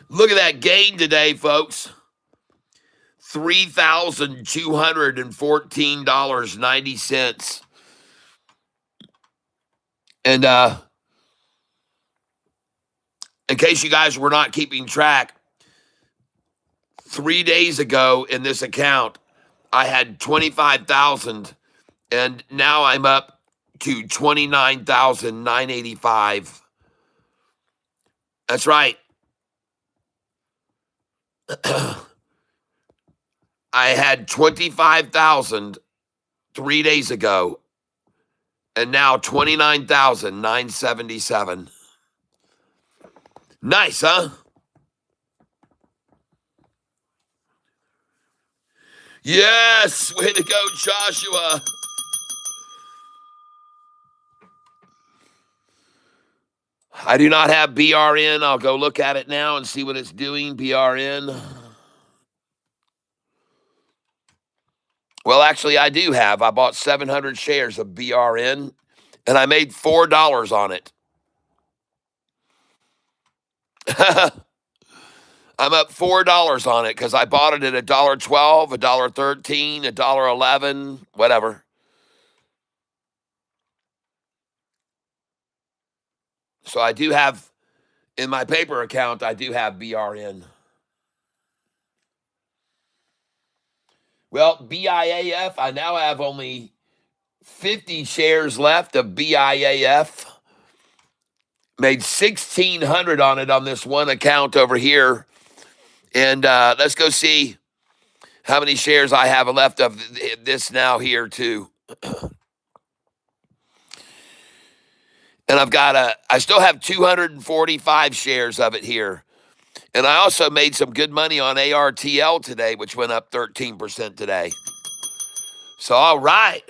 Look at that gain today, folks. $3,214.90. And in case you guys were not keeping track, 3 days ago in this account, I had 25,000, and now I'm up to 29,985. That's right. I had 25,000 3 days ago, and now 29,977. Nice, huh? Yes, way to go, Joshua. I do not have BRN. I'll go look at it now and see what it's doing. BRN. Well, actually, I do have. I bought 700 shares of BRN, and I made $4 on it. I'm up $4 on it because I bought it at $1.12, $1.13, $1.11, whatever. So I do have, in my paper account, I do have BRN. Well, BIAF, I now have only 50 shares left of BIAF. Made $1,600 on it on this one account over here. And let's go see how many shares I have left of this now here too. And I still have 245 shares of it here. And I also made some good money on ARTL today, which went up 13% today. So, all right.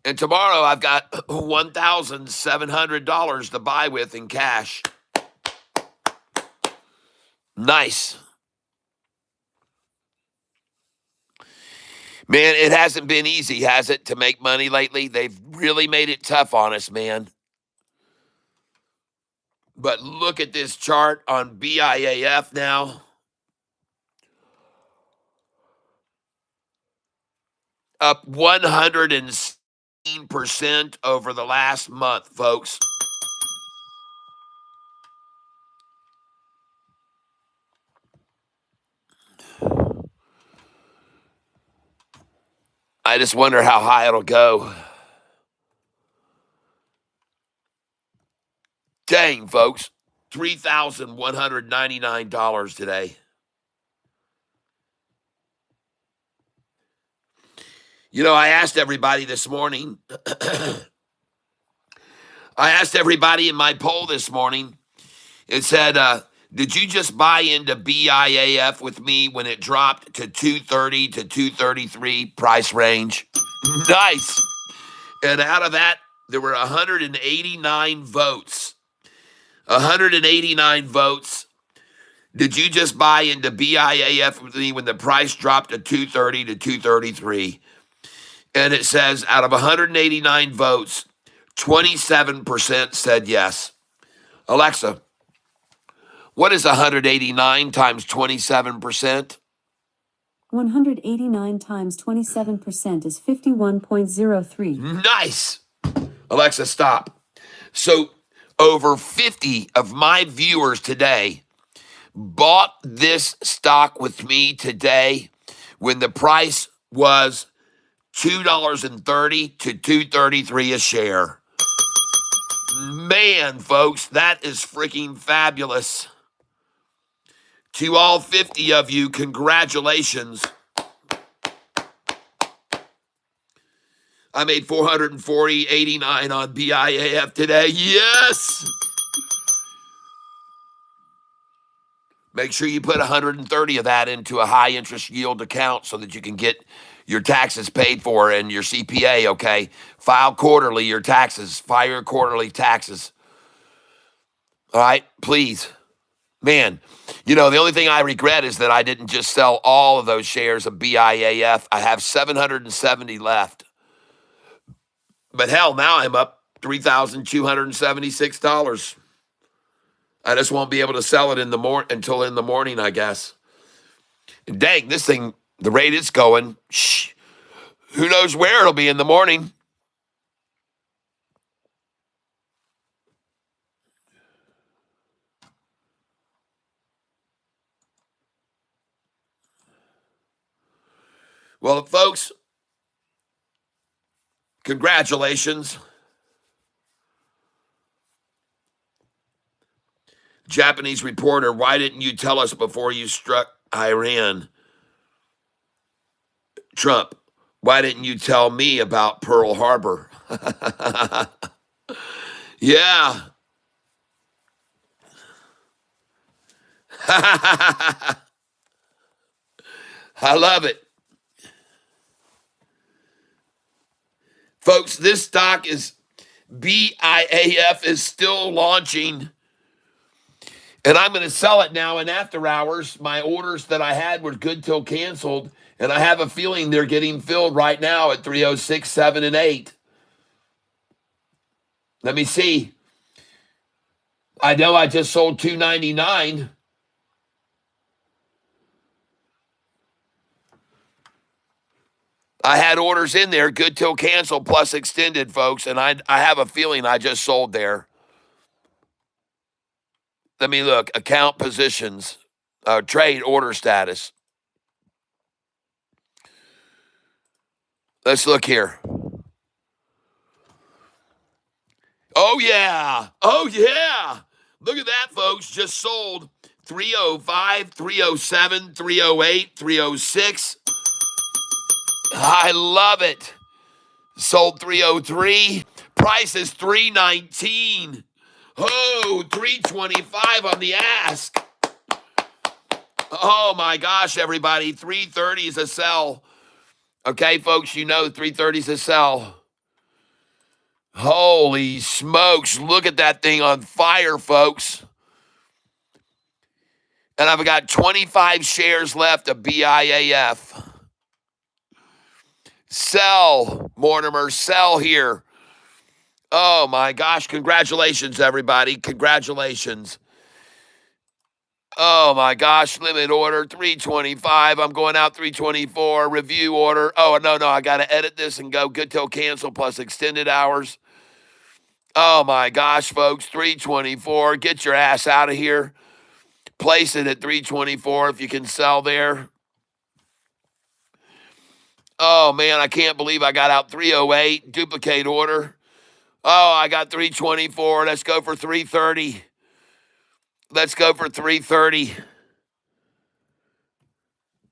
And tomorrow I've got $1,700 to buy with in cash. Nice. Man, it hasn't been easy, has it, to make money lately? They've really made it tough on us, man. But look at this chart on BIAF now. Up 116% over the last month, folks. I just wonder how high it'll go. Dang, folks. $3,199 today. You know, I asked everybody this morning. I asked everybody in my poll this morning. It said, did you just buy into BIAF with me when it dropped to 230 to 233 price range? Nice. And out of that, there were 189 votes. 189 votes. Did you just buy into BIAF with me when the price dropped to 230 to 233? And it says out of 189 votes, 27% said yes. Alexa, what is 189 times 27%? 189 times 27% is 51.03. Nice. Alexa, stop. So over 50 of my viewers today bought this stock with me today when the price was $2.30 to $2.33 a share. Man, folks, that is freaking fabulous. To all 50 of you, congratulations. I made $440.89 on BIAF today. Yes. Make sure you put 130 of that into a high interest yield account so that you can get your taxes paid for and your CPA, okay? File quarterly your taxes. File your quarterly taxes. All right, please. Man, you know, the only thing I regret is that I didn't just sell all of those shares of BIAF. I have 770 left. But hell, now I'm up $3,276. I just won't be able to sell it until in the morning, I guess. And dang, this thing, the rate it's going, who knows where it'll be in the morning. Well, folks, congratulations. Japanese reporter, why didn't you tell us before you struck Iran? Trump, why didn't you tell me about Pearl Harbor? Yeah. I love it. Folks, this stock is BIAF is still launching. And I'm going to sell it now in after hours. My orders that I had were good till canceled. And I have a feeling they're getting filled right now at 306, 7, and 8. Let me see. I know I just sold 299. I had orders in there, good till canceled plus extended, folks. And I have a feeling I just sold there. Let me look. Account positions, trade order status. Let's look here. Oh, yeah. Oh, yeah. Look at that, folks. Just sold 305, 307, 308, 306. I love it. Sold 303. Price is 319. Oh, 325 on the ask. Oh, my gosh, everybody. 330 is a sell. Okay, folks, you know 330 is a sell. Holy smokes. Look at that thing on fire, folks. And I've got 25 shares left of BIAF. Sell, Mortimer, sell here. Oh my gosh, congratulations, everybody. Congratulations. Oh my gosh, limit order 325. I'm going out 324. Review order. Oh, no, I got to edit this and go good till cancel plus extended hours. Oh my gosh, folks, 324. Get your ass out of here. Place it at 324 if you can sell there. Oh man, I can't believe I got out 308. Duplicate order. Oh, I got 324. Let's go for 330. Let's go for 330.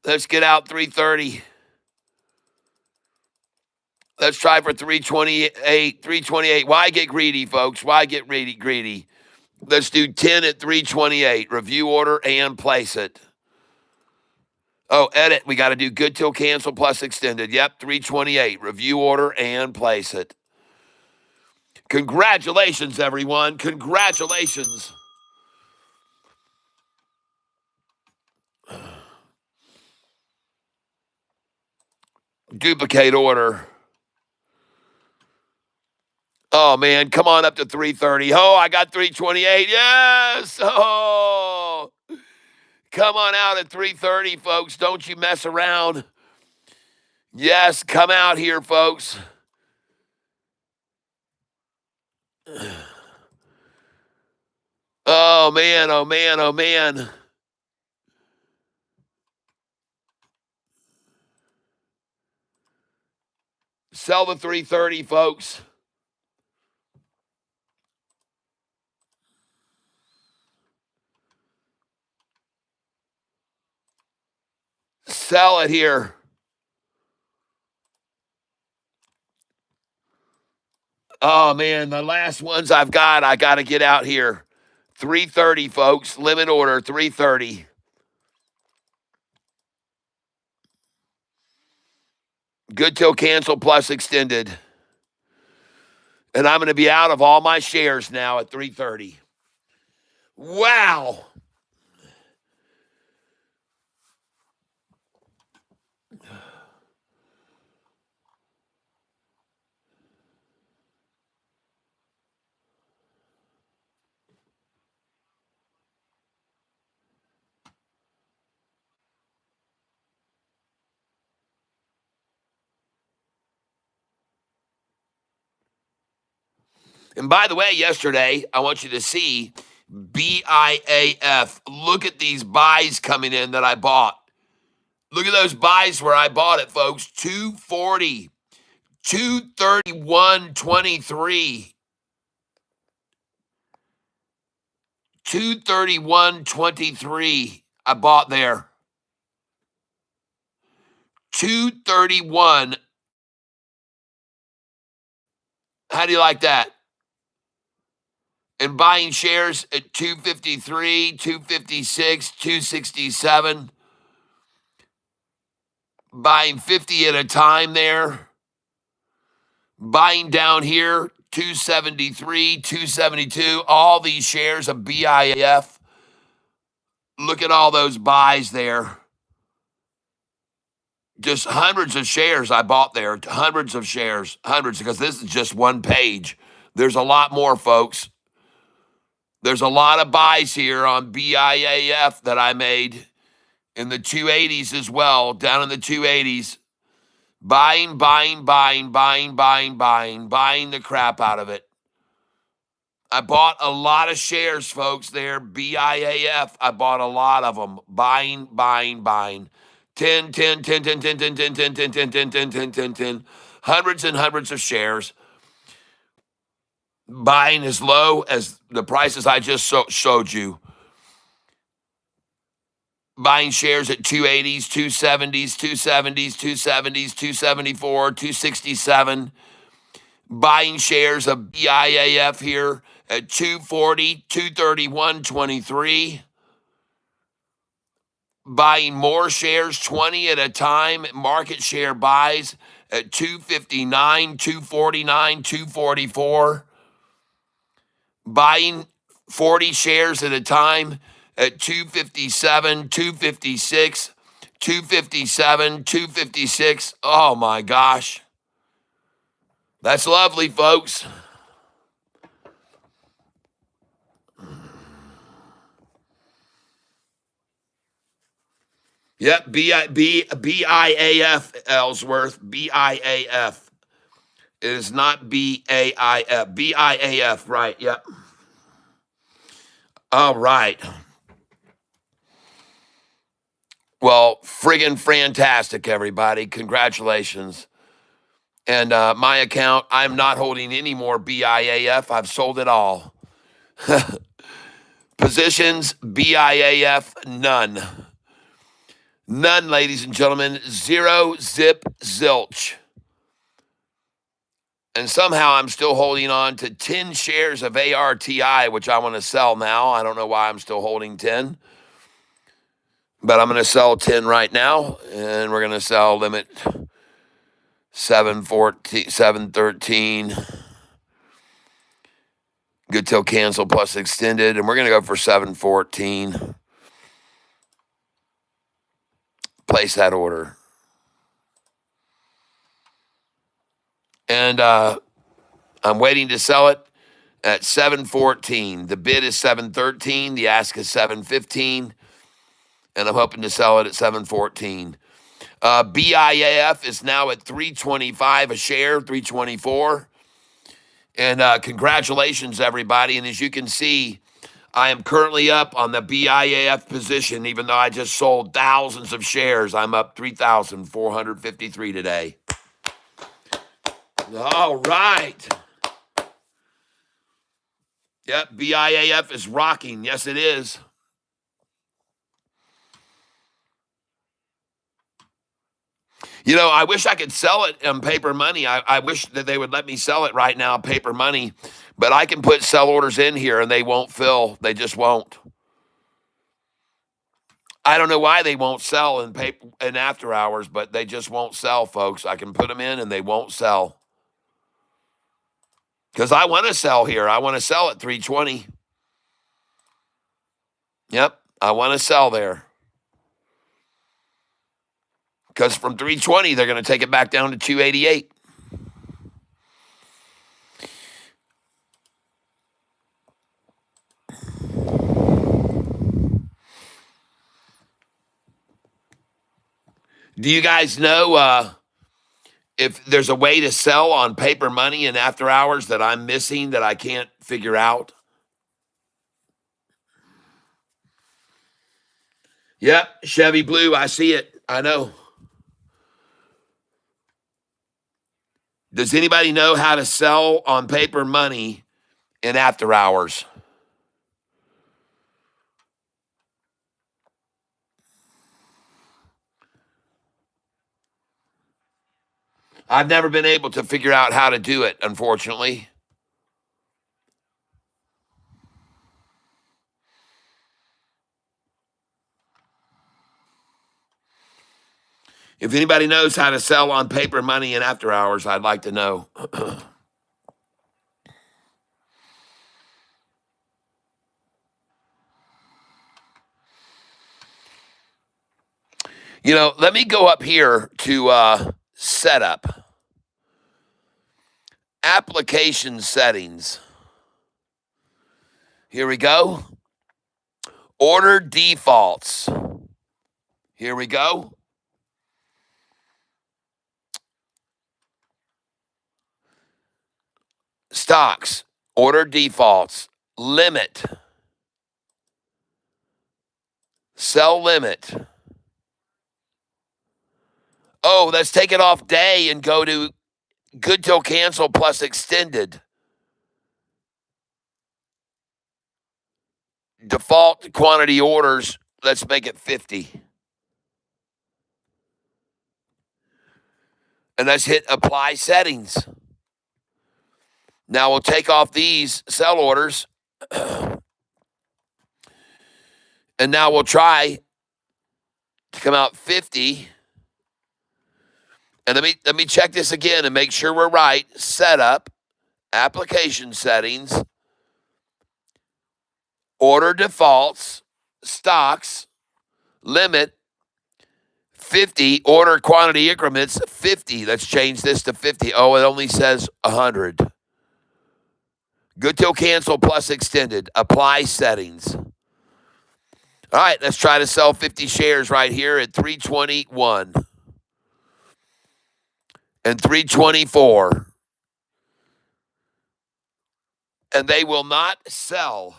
Let's get out 330. Let's try for 328. 328. Why get greedy, folks? Why get greedy? Let's do 10 at 328. Review order and place it. Oh, edit. We got to do good till cancel plus extended. Yep, 328. Review order and place it. Congratulations, everyone. Congratulations. Duplicate order. Oh, man. Come on up to 330. Oh, I got 328. Yes. Oh. Come on out at 330, folks. Don't you mess around. Yes, come out here, folks. Oh, man. Oh, man. Oh, man. Sell the 330, folks. Sell it here. Oh, man, the last ones I got to get out here. 330, folks. Limit order, 330. Good till cancel plus extended. And I'm going to be out of all my shares now at 330. Wow. And by the way, yesterday, I want you to see BIAF. Look at these buys coming in that I bought. Look at those buys where I bought it, folks. 240, 231.23, 231.23. I bought there. 231. How do you like that? And buying shares at 253, 256, 267. Buying 50 at a time there. Buying down here, 273, 272. All these shares of BIAF. Look at all those buys there. Just hundreds of shares I bought there. Hundreds of shares. Hundreds, because this is just one page. There's a lot more, folks. There's a lot of buys here on BIAF that I made in the 280s as well, down in the 280s. Buying the crap out of it. I bought a lot of shares, folks, there. BIAF, I bought a lot of them. Buying. 10. Hundreds and hundreds of shares. Buying as low as the prices I just showed you. Buying shares at 280s, 270s, 274, 267. Buying shares of BIAF here at 240, 231.23. buying more shares, 20 at a time. Market share buys at 259, 249, 244. Buying 40 shares at a time at 257, 256, 257, 256. Oh my gosh. That's lovely, folks. Yep, BIAF, Ellsworth, BIAF. It is not BAIF, BIAF, right, yep. All right. Well, friggin' fantastic, everybody. Congratulations. And my account, I'm not holding any more BIAF. I've sold it all. Positions, BIAF, none. None, ladies and gentlemen. Zero, zip, zilch. And somehow I'm still holding on to 10 shares of ARTI, which I want to sell now. I don't know why I'm still holding 10. But I'm going to sell 10 right now. And we're going to sell limit 714, 713. Good till cancel plus extended. And we're going to go for 714. Place that order. And I'm waiting to sell it at 714. The bid is 713. The ask is 715. And I'm hoping to sell it at 714. BIAF is now at 325 a share, 324. And congratulations, everybody. And as you can see, I am currently up on the BIAF position, even though I just sold thousands of shares. I'm up 3,453 today. All right. Yep, BIAF is rocking. Yes, it is. You know, I wish I could sell it in paper money. I wish that they would let me sell it right now, paper money. But I can put sell orders in here and they won't fill. They just won't. I don't know why they won't sell in paper in after hours, but they just won't sell, folks. I can put them in and they won't sell. Because I want to sell here. I want to sell at 320. Yep, I want to sell there. Because from 320, they're going to take it back down to 288. Do you guys know if there's a way to sell on paper money in after hours that I'm missing that I can't figure out? Yep, Chevy Blue, I see it. I know. Does anybody know how to sell on paper money in after hours? I've never been able to figure out how to do it, unfortunately. If anybody knows how to sell on paper money in after hours, I'd like to know. You know, let me go up here to setup. Application settings. Here we go. Order defaults. Here we go. Stocks. Order defaults. Limit. Sell limit. Oh, let's take it off day and go to good till cancel plus extended. Default quantity orders, let's make it 50. And let's hit apply settings. Now we'll take off these sell orders. And now we'll try come out 50. And let me check this again and make sure we're right. Setup, application settings, order defaults, stocks, limit, 50, order quantity increments, 50. Let's change this to 50. Oh, it only says 100. Good till cancel plus extended. Apply settings. All right, let's try to sell 50 shares right here at 321 and 324. And they will not sell.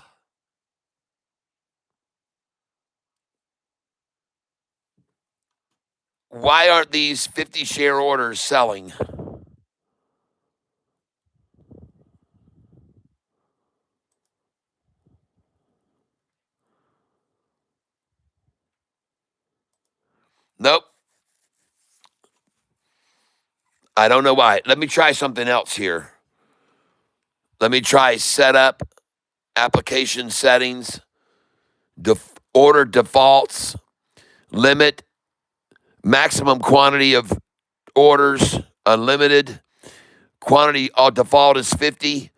Why aren't these 50 share orders selling? Nope. I don't know why. Let me try something else here. Let me try setup, application settings, order defaults, limit, maximum quantity of orders, unlimited. Quantity default is 50.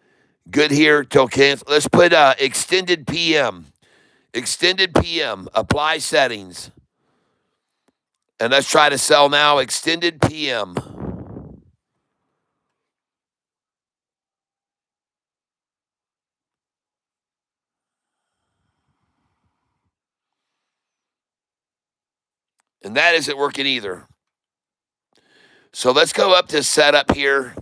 Good here till cancel. Let's put extended PM. Extended PM. Apply settings. And let's try to sell now extended PM. And that isn't working either. So let's go up to setup here.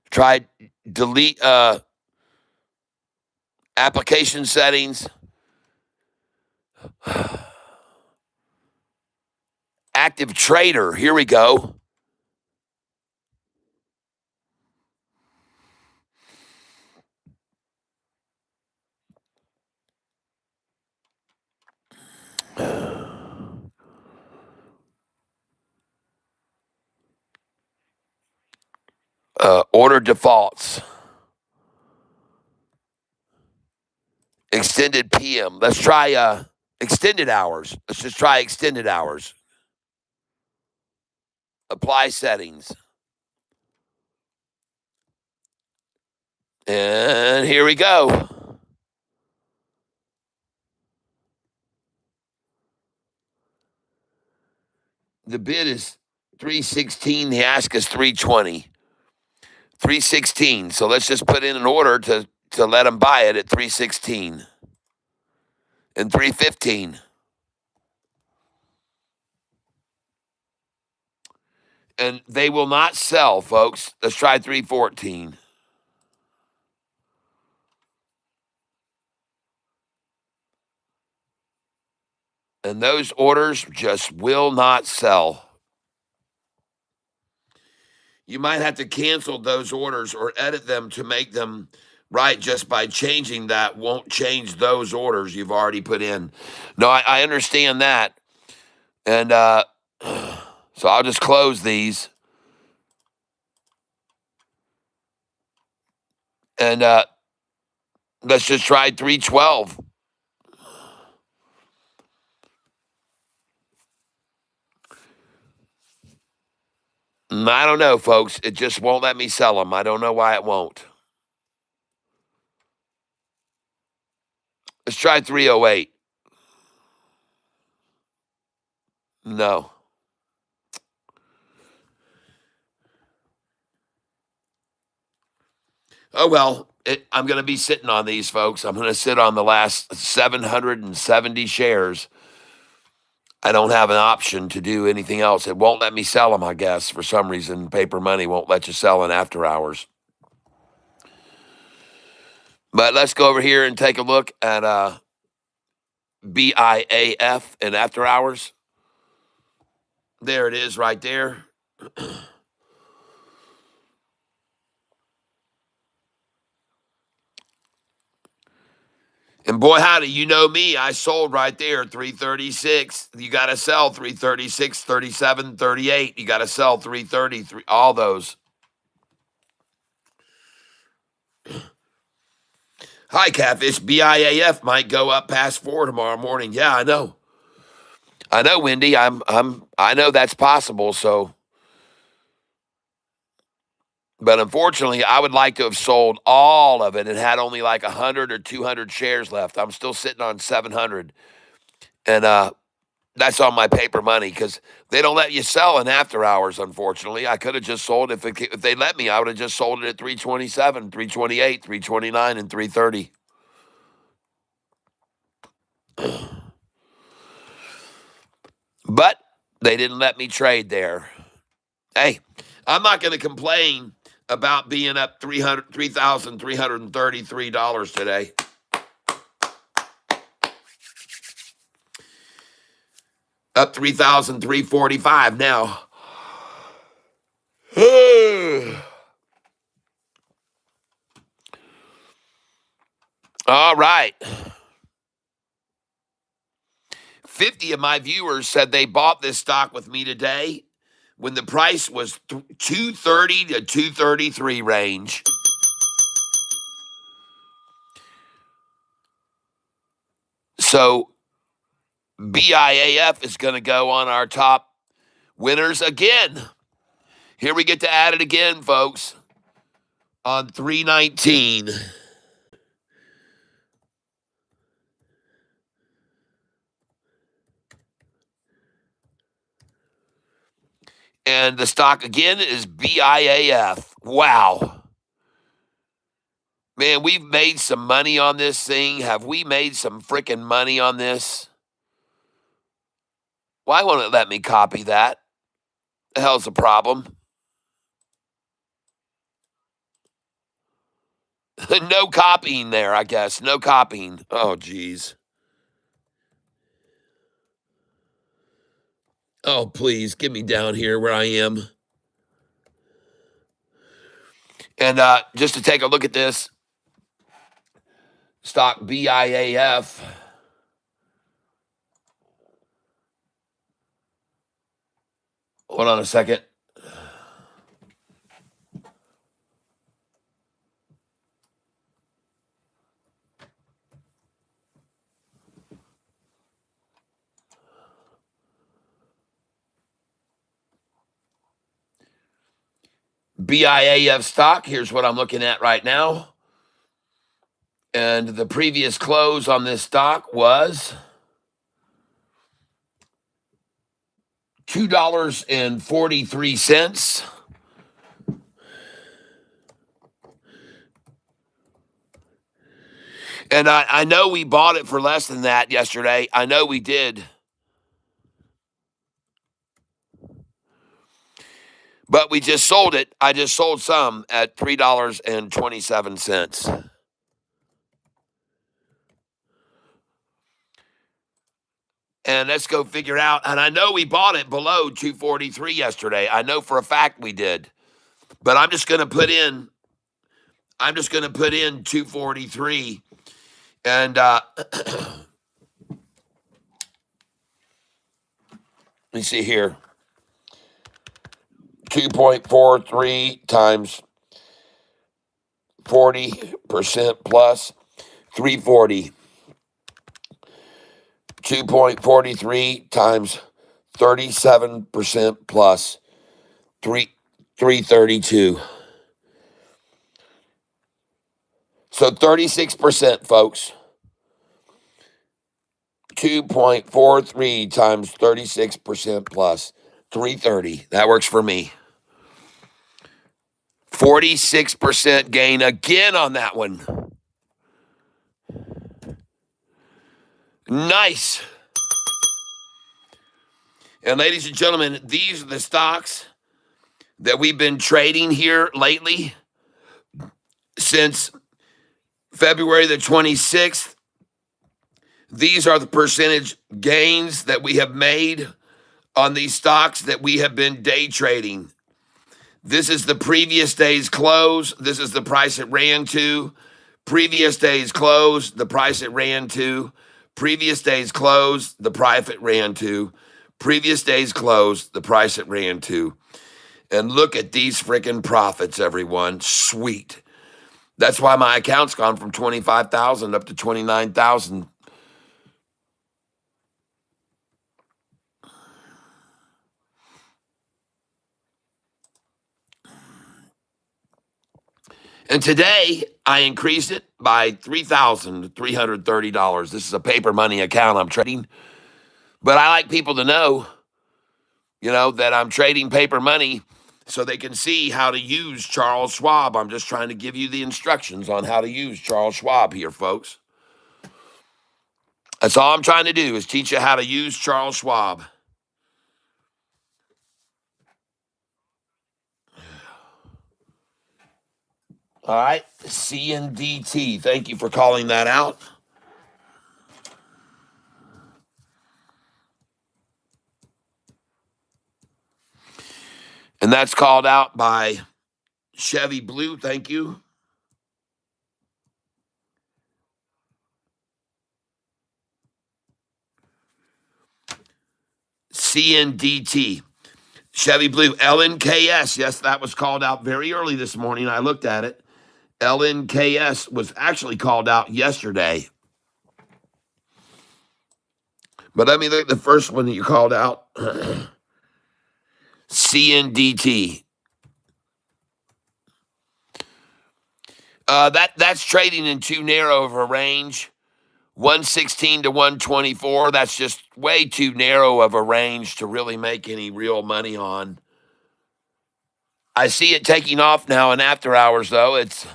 Try delete application settings. Active trader. Here we go. Order defaults. Extended PM. Let's try extended hours. Let's just try extended hours. Apply settings. And here we go. The bid is 316. The ask is 320. 316. So let's just put in an order to let them buy it at 316 and 315. And they will not sell, folks. Let's try 314. And those orders just will not sell. You might have to cancel those orders or edit them to make them right. Just by changing that won't change those orders you've already put in. No, I understand that. And so I'll just close these. And let's just try 312. I don't know, folks. It just won't let me sell them. I don't know why it won't. Let's try 308. No. Oh, well, I'm going to be sitting on these, folks. I'm going to sit on the last 770 shares. I don't have an option to do anything else. It won't let me sell them, I guess. For some reason, paper money won't let you sell in after hours. But let's go over here and take a look at BIAF in after hours. There it is right there. And boy, howdy, you know me. I sold right there, 336. You got to sell 336, 37, 38. You got to sell 330, all those. Hi, Catfish. BIAF might go up past 4 tomorrow morning. Yeah, I know. I know, Wendy. I know that's possible. So, but unfortunately, I would like to have sold all of it and had only like 100 or 200 shares left. I'm still sitting on 700, and that's on my paper money because they don't let you sell in after hours. Unfortunately, I could have just sold if they let me. I would have just sold it at 327, 328, 329, and 330. But they didn't let me trade there. Hey, I'm not going to complain about being up $3,333 today. Up 3,345 now. All right. 50 of my viewers said they bought this stock with me today when the price was 230 to 233 range. So BIAF is going to go on our top winners again. Here we get to add it again, folks, on 319. And the stock again is BIAF. Wow. Man, we've made some money on this thing. Have we made some freaking money on this? Why won't it let me copy that? The hell's the problem? No copying there, I guess. No copying. Oh, geez. Oh, please, get me down here where I am. And just to take a look at this, stock BIAF. Hold on a second. BIAF stock, here's what I'm looking at right now. And the previous close on this stock was $2.43. And I know we bought it for less than that yesterday. I know we did. But we just sold it. I just sold some at $3.27. And let's go figure out. And I know we bought it below 243 yesterday. I know for a fact we did. But I'm just going to put in 243. And let me see here. 2.43 times 40% plus 340. 2.43 times 37% plus 332. So 36%, folks. 2.43 times 36% plus 330. That works for me. 46% gain again on that one. Nice. And ladies and gentlemen, these are the stocks that we've been trading here lately since February the 26th. These are the percentage gains that we have made on these stocks that we have been day trading. This is the previous day's close. This is the price it ran to. Previous day's close, the price it ran to. Previous day's close, the price it ran to. Previous day's close, the price it ran to. And look at these freaking profits, everyone. Sweet. That's why my account's gone from 25,000 up to 29,000. And today I increased it by $3,330. This is a paper money account I'm trading, but I like people to know, that I'm trading paper money so they can see how to use Charles Schwab. I'm just trying to give you the instructions on how to use Charles Schwab here, folks. That's all I'm trying to do is teach you how to use Charles Schwab. All right, CNDT. Thank you for calling that out. And that's called out by Chevy Blue. Thank you. CNDT. Chevy Blue. LNKS. Yes, that was called out very early this morning. I looked at it. LNKS was actually called out yesterday. But let me look at the first one that you called out. CNDT. That's trading in too narrow of a range. 116 to 124. That's just way too narrow of a range to really make any real money on. I see it taking off now in after hours, though. It's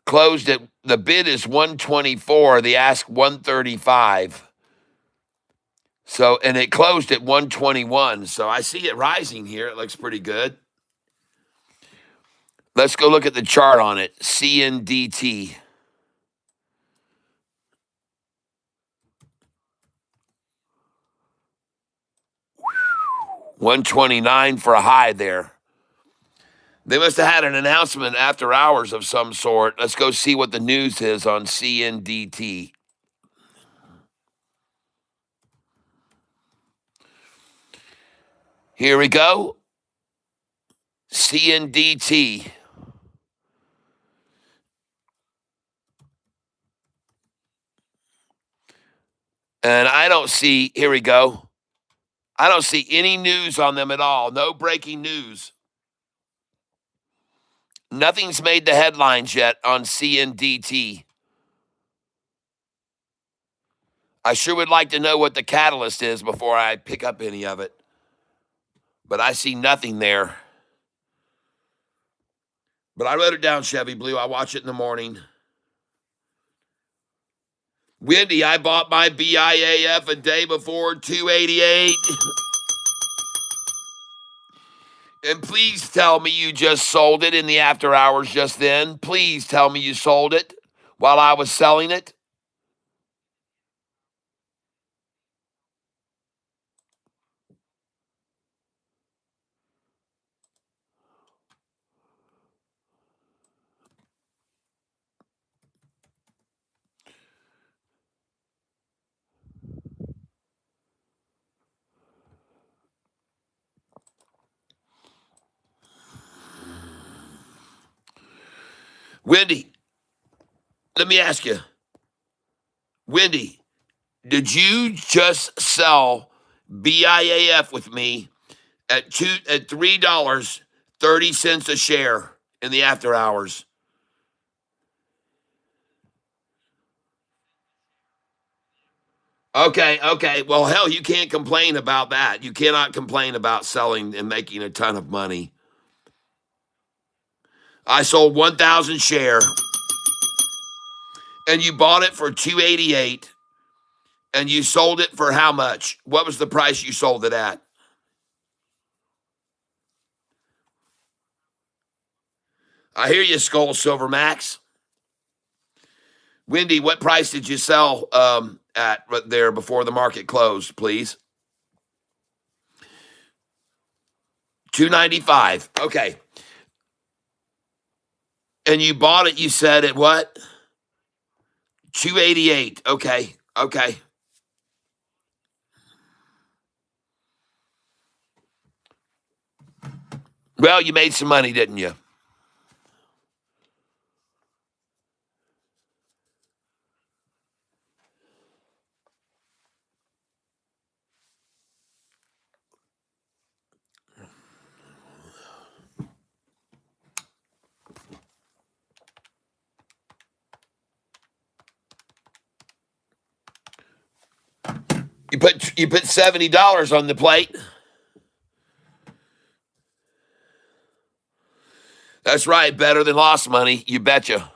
closed at the bid is 124, the ask 135. So, and it closed at 121. So I see it rising here. It looks pretty good. Let's go look at the chart on it. CNDT. 129 for a high there. They must have had an announcement after hours of some sort. Let's go see what the news is on CNDT. Here we go. CNDT. And I don't see, here we go. I don't see any news on them at all. No breaking news. Nothing's made the headlines yet on CNDT. I sure would like to know what the catalyst is before I pick up any of it. But I see nothing there. But I wrote it down, Chevy Blue. I watch it in the morning. Wendy, I bought my BIAF a day before 288. And please tell me you just sold it in the after hours just then. Please tell me you sold it while I was selling it. Wendy, let me ask you. Wendy, did you just sell BIAF with me at $3.30 a share in the after hours? Okay. Well, hell, you can't complain about that. You cannot complain about selling and making a ton of money. I sold 1,000 share, and you bought it for 288, and you sold it for how much? What was the price you sold it at? I hear you, Skull Silver Max. Wendy, what price did you sell at right there before the market closed, please? 295. Okay. And you bought it, you said, at what? 288. Okay. Well, you made some money, didn't you? put $70 on the plate. That's right, better than lost money, you betcha.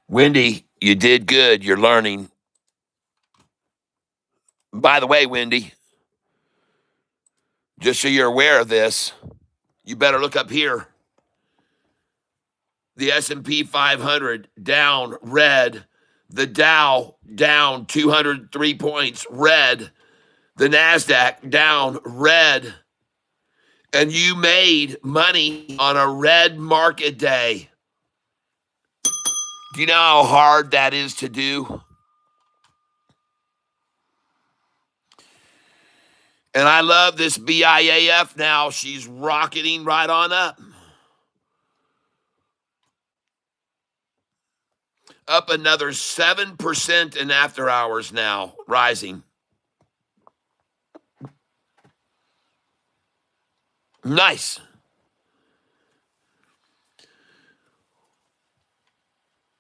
Wendy, you did good. You're learning. By the way, Wendy, just so you're aware of this, you better look up here. The S&P 500 down, red. The Dow down 203 points, red. The NASDAQ down, red. And you made money on a red market day. Do you know how hard that is to do? And I love this BIAF now. She's rocketing right on up. Up another 7% in after hours now, rising. Nice.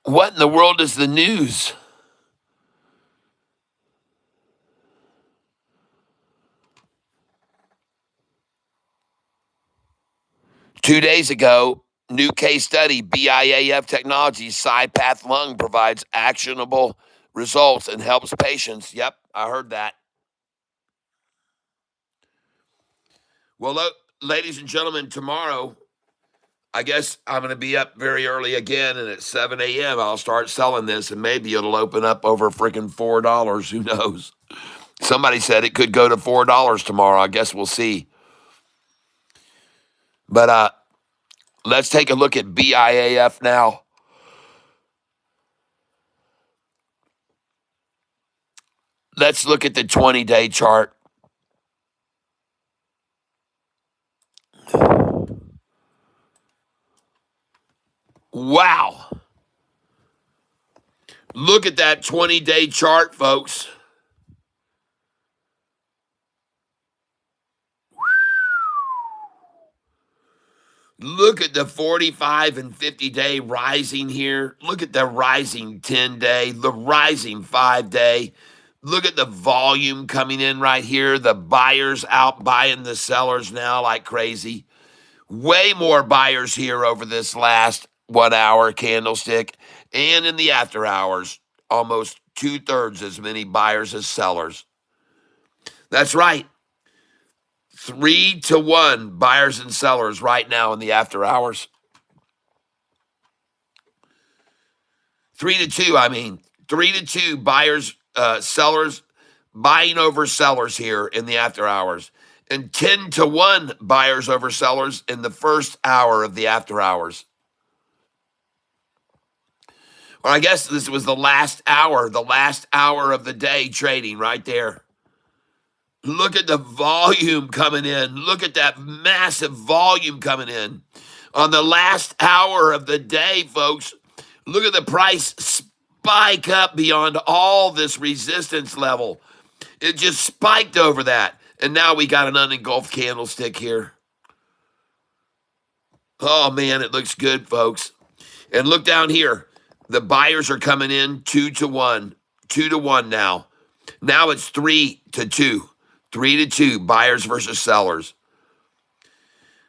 What in the world is the news? Two days ago, new case study, BIAF Technologies, SidePath Lung provides actionable results and helps patients. Yep, I heard that. Well, look, ladies and gentlemen, tomorrow, I guess I'm going to be up very early again, and at 7 a.m. I'll start selling this, and maybe it'll open up over freaking $4. Who knows? Somebody said it could go to $4 tomorrow. I guess we'll see. But let's take a look at BIAF now. Let's look at the 20-day chart. Wow. Look at that 20-day chart, folks. Look at the 45 and 50-day rising here. Look at the rising 10-day, the rising 5-day. Look at the volume coming in right here. The buyers out buying the sellers now like crazy. Way more buyers here over this last 1 hour candlestick. And in the after hours, almost 2/3 as many buyers as sellers. That's right. 3-to-1 buyers and sellers right now in the after hours. 3-2, I mean. 3-2 buyers, sellers, buying over sellers here in the after hours. And 10-1 buyers over sellers in the first hour of the after hours. Or I guess this was the last hour of the day trading right there. Look at the volume coming in. Look at that massive volume coming in. On the last hour of the day, folks, look at the price spike up beyond all this resistance level. It just spiked over that. And now we got an unengulfed candlestick here. Oh, man, it looks good, folks. And look down here. The buyers are coming in 2-to-1. 2-to-1 now. Now it's 3-to-2. 3-to-2 buyers versus sellers.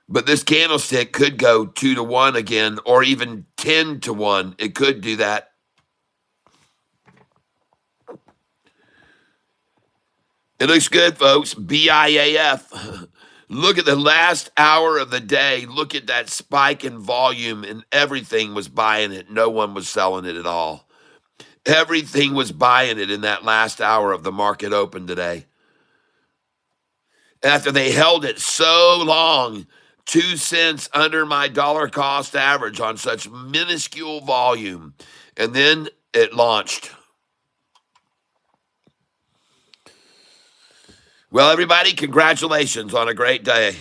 But this candlestick could go 2-to-1 again, or even 10-to-1. It could do that. It looks good, folks. BIAF. Look at the last hour of the day. Look at that spike in volume, and everything was buying it. No one was selling it at all. Everything was buying it in that last hour of the market open today. After they held it so long, 2 cents under my dollar cost average on such minuscule volume. And then it launched. Well, everybody, congratulations on a great day.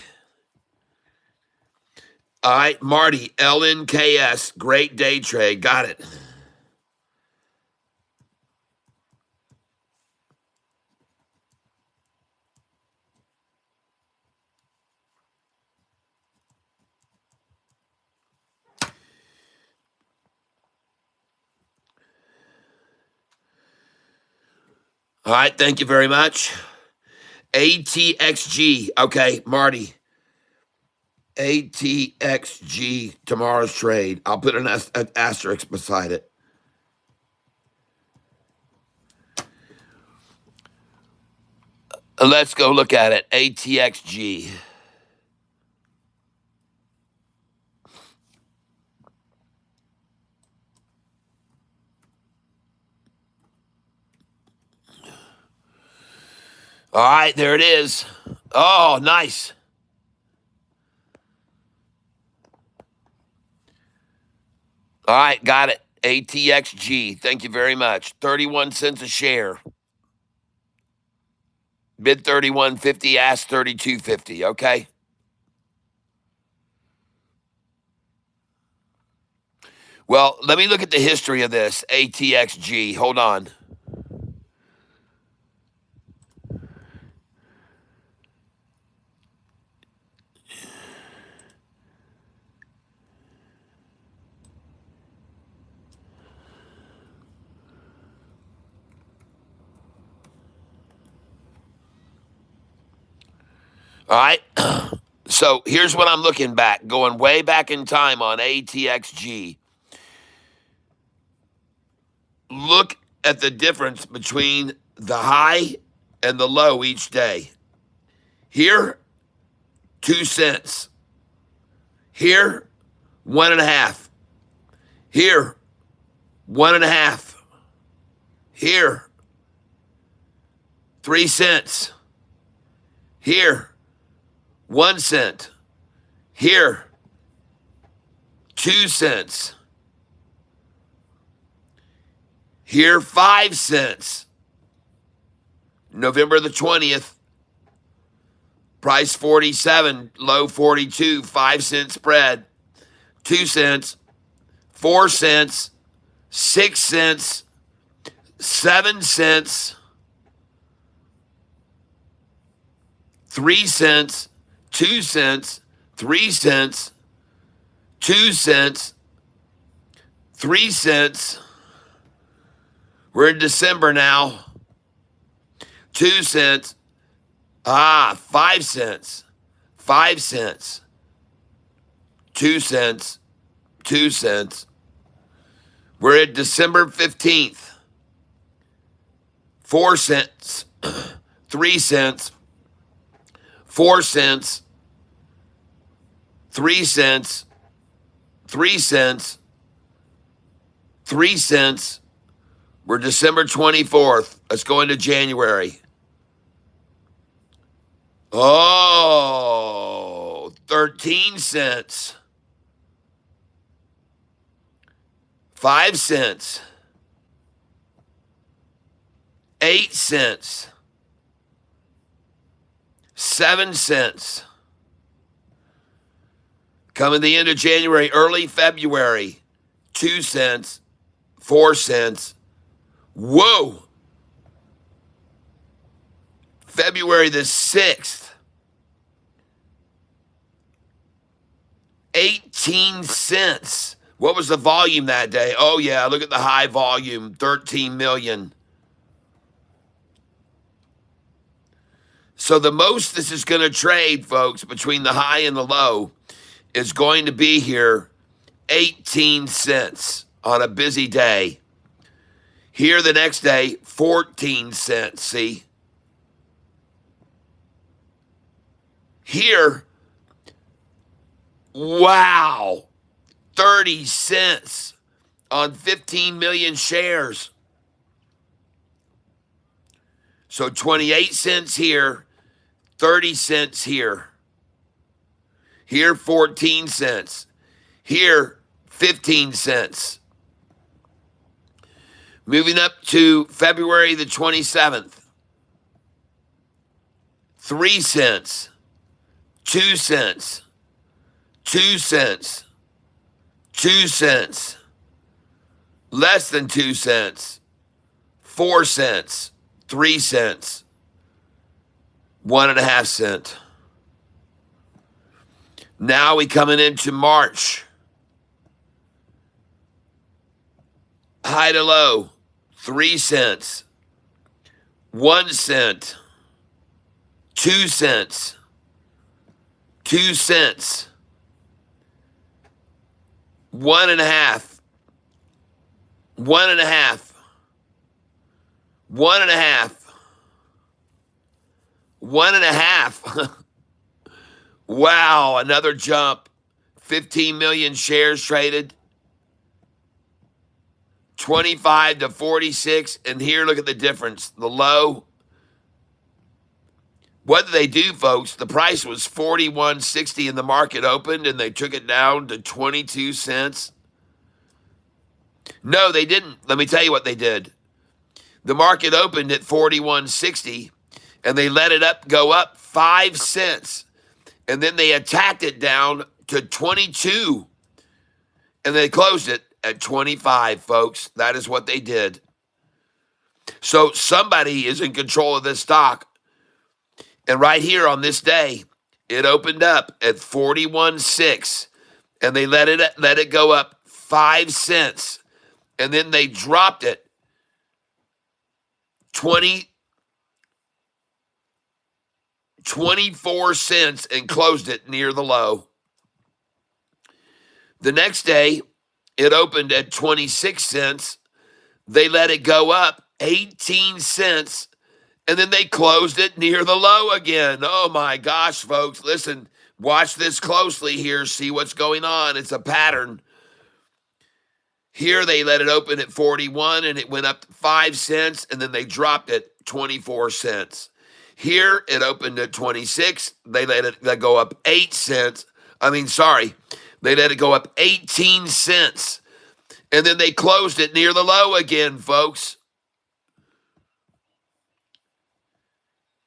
All right, Marty, LNKS, great day trade. Got it. All right, thank you very much. ATXG. Okay, Marty. ATXG, tomorrow's trade. I'll put an asterisk beside it. Let's go look at it. ATXG. All right, there it is. Oh, nice. All right, got it. ATXG. Thank you very much. 31 cents a share. Bid 31.50, ask 32.50. Okay. Well, let me look at the history of this ATXG. Hold on. All right. So here's what I'm looking back, going way back in time on ATXG. Look at the difference between the high and the low each day. Here, 2 cents. Here, 1.5. Here, 1.5. Here, 3 cents. Here, 1 cent. Here, 2 cents. Here, 5 cents. November the 20th. Price 47, low 42, 5 cent spread. 2 cents, 4 cents, 6 cents, 7 cents, 3 cents, 2 cents, 3 cents, 2 cents, 3 cents. We're in December now. 2 cents. 5 cents. 5 cents. 2 cents. 2 cents. We're at December 15th. 4 cents. 3 cents. 4 cents. 3 cents. 3 cents. 3 cents. We're December 24th. Let's go into January. Oh, 13 cents. 5 cents. 8 cents. 7 cents. Coming the end of January, early February, 2 cents, 4 cents. Whoa! February the 6th, 18 cents. What was the volume that day? Oh, yeah, look at the high volume, 13 million. So the most this is going to trade, folks, between the high and the low is going to be here 18 cents on a busy day. Here the next day, 14 cents, see? Here, wow, 30 cents on 15 million shares. So 28 cents here, 30 cents here. Here, 14 cents. Here, 15 cents. Moving up to February the 27th. 3 cents. 2 cents. 2 cents. 2 cents. Less than 2 cents. 4 cents. 3 cents. 1.5 cents. Now we coming into March. High to low, 3 cents. 1 cent, 2 cents, 2 cents, 1.5, 1.5, 1.5, 1.5. Wow, another jump. 15 million shares traded. 25 to 46. And here, look at the difference. The low. What did they do, folks? The price was 41.60 and the market opened and they took it down to 22 cents. No, they didn't. Let me tell you what they did. The market opened at 41.60 and they let it go up 5 cents. And then they attacked it down to 22 and they closed it at 25, folks. That is what they did. So somebody is in control of this stock. And right here on this day, it opened up at 41.6 and they let it go up 5 cents. And then they dropped it 24 cents and closed it near the low. The next day, it opened at 26 cents. They let it go up 18 cents, and then they closed it near the low again. Oh my gosh, folks. Listen, watch this closely here. See what's going on. It's a pattern. Here they let it open at 41 and it went up 5 cents and then they dropped it 24 cents. Here it opened at 26. They let it go up 8 cents. They let it go up 18 cents. And then they closed it near the low again, folks.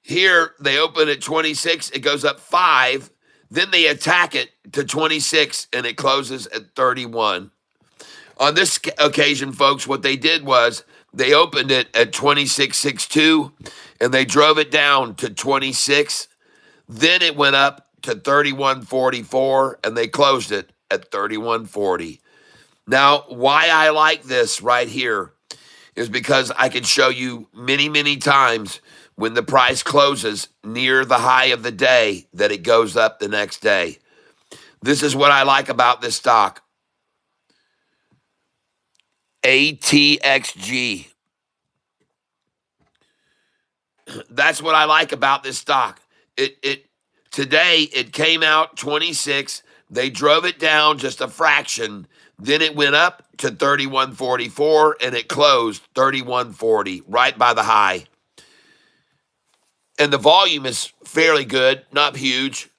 Here they open at 26. It goes up 5. Then they attack it to 26 and it closes at 31. On this occasion, folks, what they did was they opened it at 26.62 and they drove it down to 26. Then it went up to 31.44 and they closed it at 31.40. Now, why I like this right here is because I can show you many, many times when the price closes near the high of the day that it goes up the next day. This is what I like about this stock. ATXG. That's what I like about this stock. Today it came out 26. They drove it down just a fraction. Then it went up to 31.44 and it closed 31.40 right by the high. And the volume is fairly good, not huge.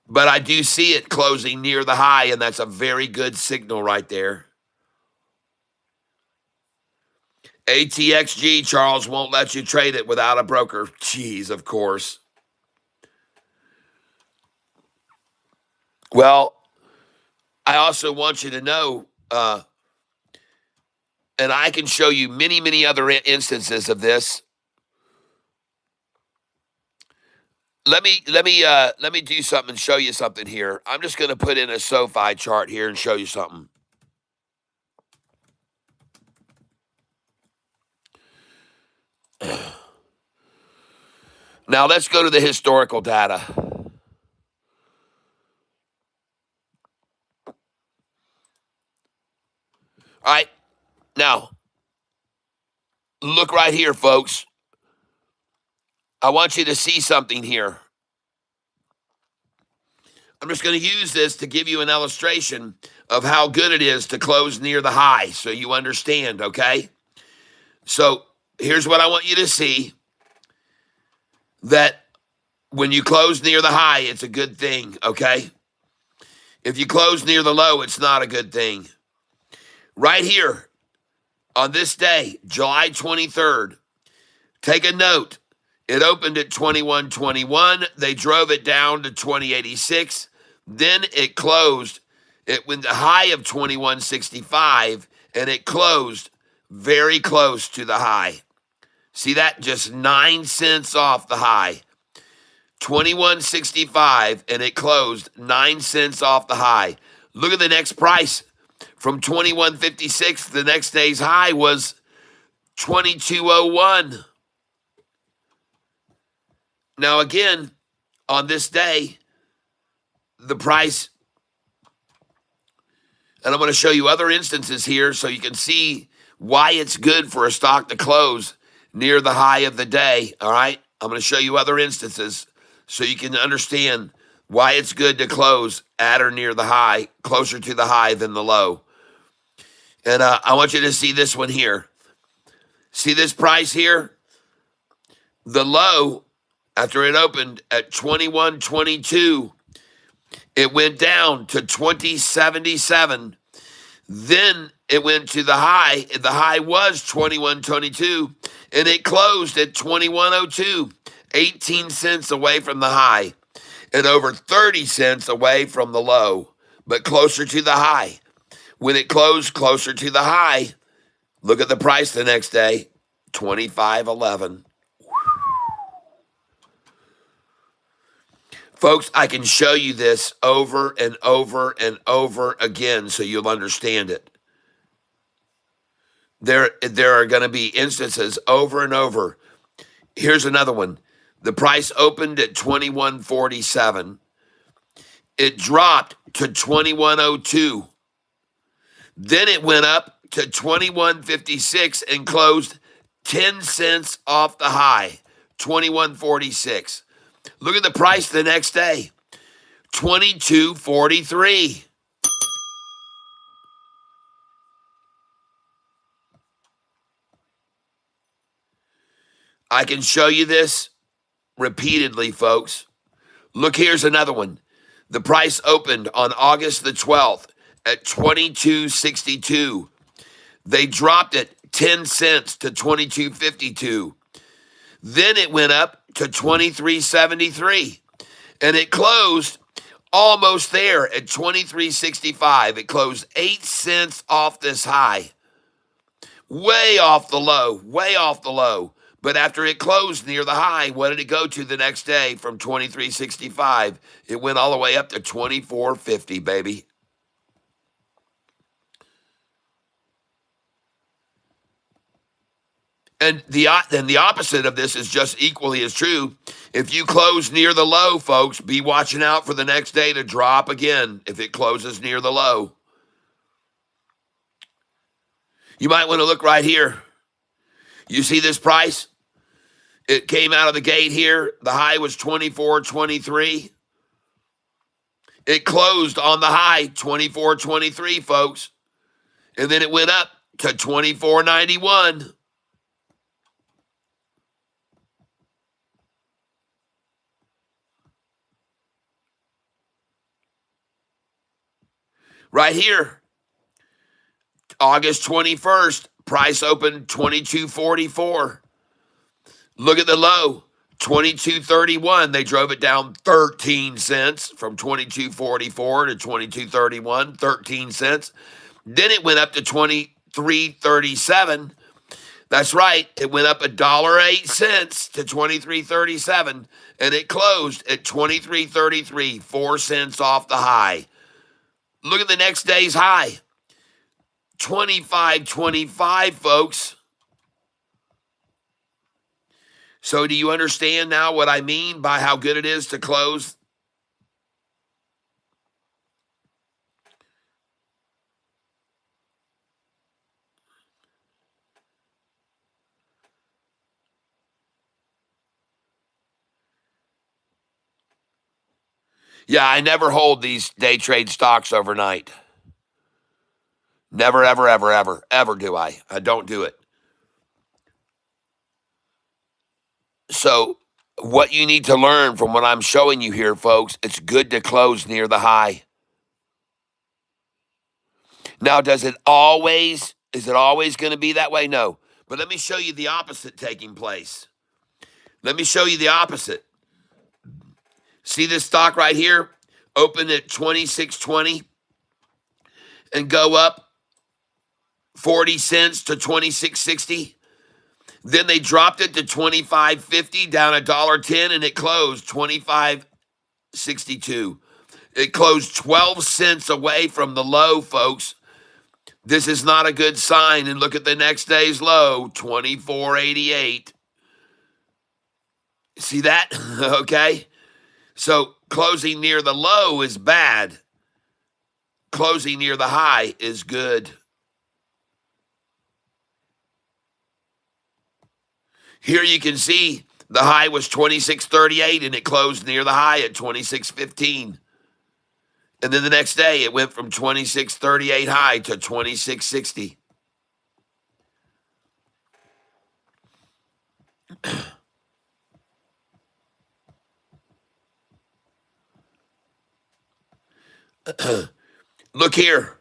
But I do see it closing near the high, and that's a very good signal right there. ATXG, Charles, won't let you trade it without a broker. Jeez, of course. Well, I also want you to know, and I can show you many, many other instances of this. Let me do something and show you something here. I'm just going to put in a SoFi chart here and show you something. Now let's go to the historical data. All right. Now, look right here, folks. I want you to see something here. I'm just going to use this to give you an illustration of how good it is to close near the high so you understand, okay? So here's what I want you to see. That when you close near the high, it's a good thing, okay? If you close near the low, it's not a good thing. Right here, on this day, July 23rd, take a note. It opened at 21.21. They drove it down to 20.86. Then it closed. It went the high of 21.65, and it closed very close to the high. See that? Just 9 cents off the high. 21.65, and it closed 9 cents off the high. Look at the next price. From 21.56, the next day's high was 22.01. Now, again, on this day, the price, and I'm going to show you other instances here so you can see why it's good for a stock to close near the high of the day. All right. I'm going to show you other instances so you can understand why it's good to close at or near the high, closer to the high than the low. And I want you to see this one here. See this price here? The low, after it opened at 21.22, it went down to 20.77. Then it went to the high. The high was 21.22, and it closed at 21.02, 18 cents away from the high, and over 30 cents away from the low, but closer to the high. When it closed closer to the high, look at the price the next day, 25.11. Folks, I can show you this over and over and over again so you'll understand it. There are going to be instances over and over. Here's another one. The price opened at 21.47. It dropped to 21.02. Then it went up to 21.56 and closed 10 cents off the high, 21.46. Look at the price the next day, 22.43. I can show you this repeatedly, folks. Look, here's another one. The price opened on August the 12th at 22.62. They dropped it 10 cents to 22.52. Then it went up to 23.73, and it closed almost there at 23.65. It closed 8 cents off this high. Way off the low, way off the low. But after it closed near the high, what did it go to the next day from 23.65? It went all the way up to 24.50, baby. And the opposite of this is just equally as true. If you close near the low, folks, be watching out for the next day to drop again if it closes near the low. You might want to look right here. You see this price? It came out of the gate here. The high was 24.23. It closed on the high, 24.23, folks. And then it went up to 24.91. Right here, August 21st, price opened 22.44. Look at the low, 22.31. They drove it down 13 cents from 22.44 to 22.31, 13 cents. Then it went up to 23.37. That's right. It went up $1.08 to 23.37, and it closed at 23.33, 4 cents off the high. Look at the next day's high, 25.25, folks. So do you understand now what I mean by how good it is to close? Yeah, I never hold these day trade stocks overnight. Never, ever, ever, ever, ever do I. I don't do it. So what you need to learn from what I'm showing you here, folks, it's good to close near the high. Now, is it always going to be that way? No. But let me show you the opposite taking place. Let me show you the opposite. See this stock right here? Open at 26.20 and go up 40 cents to 26.60. Then they dropped it to 25.50, down $1.10, and it closed 25.62. It closed 12 cents away from the low, folks. This is not a good sign. And look at the next day's low, 24.88. See that? Okay. So closing near the low is bad. Closing near the high is good. Here you can see the high was 26.38 and it closed near the high at 26.15. And then the next day it went from 26.38 high to 26.60. Look here.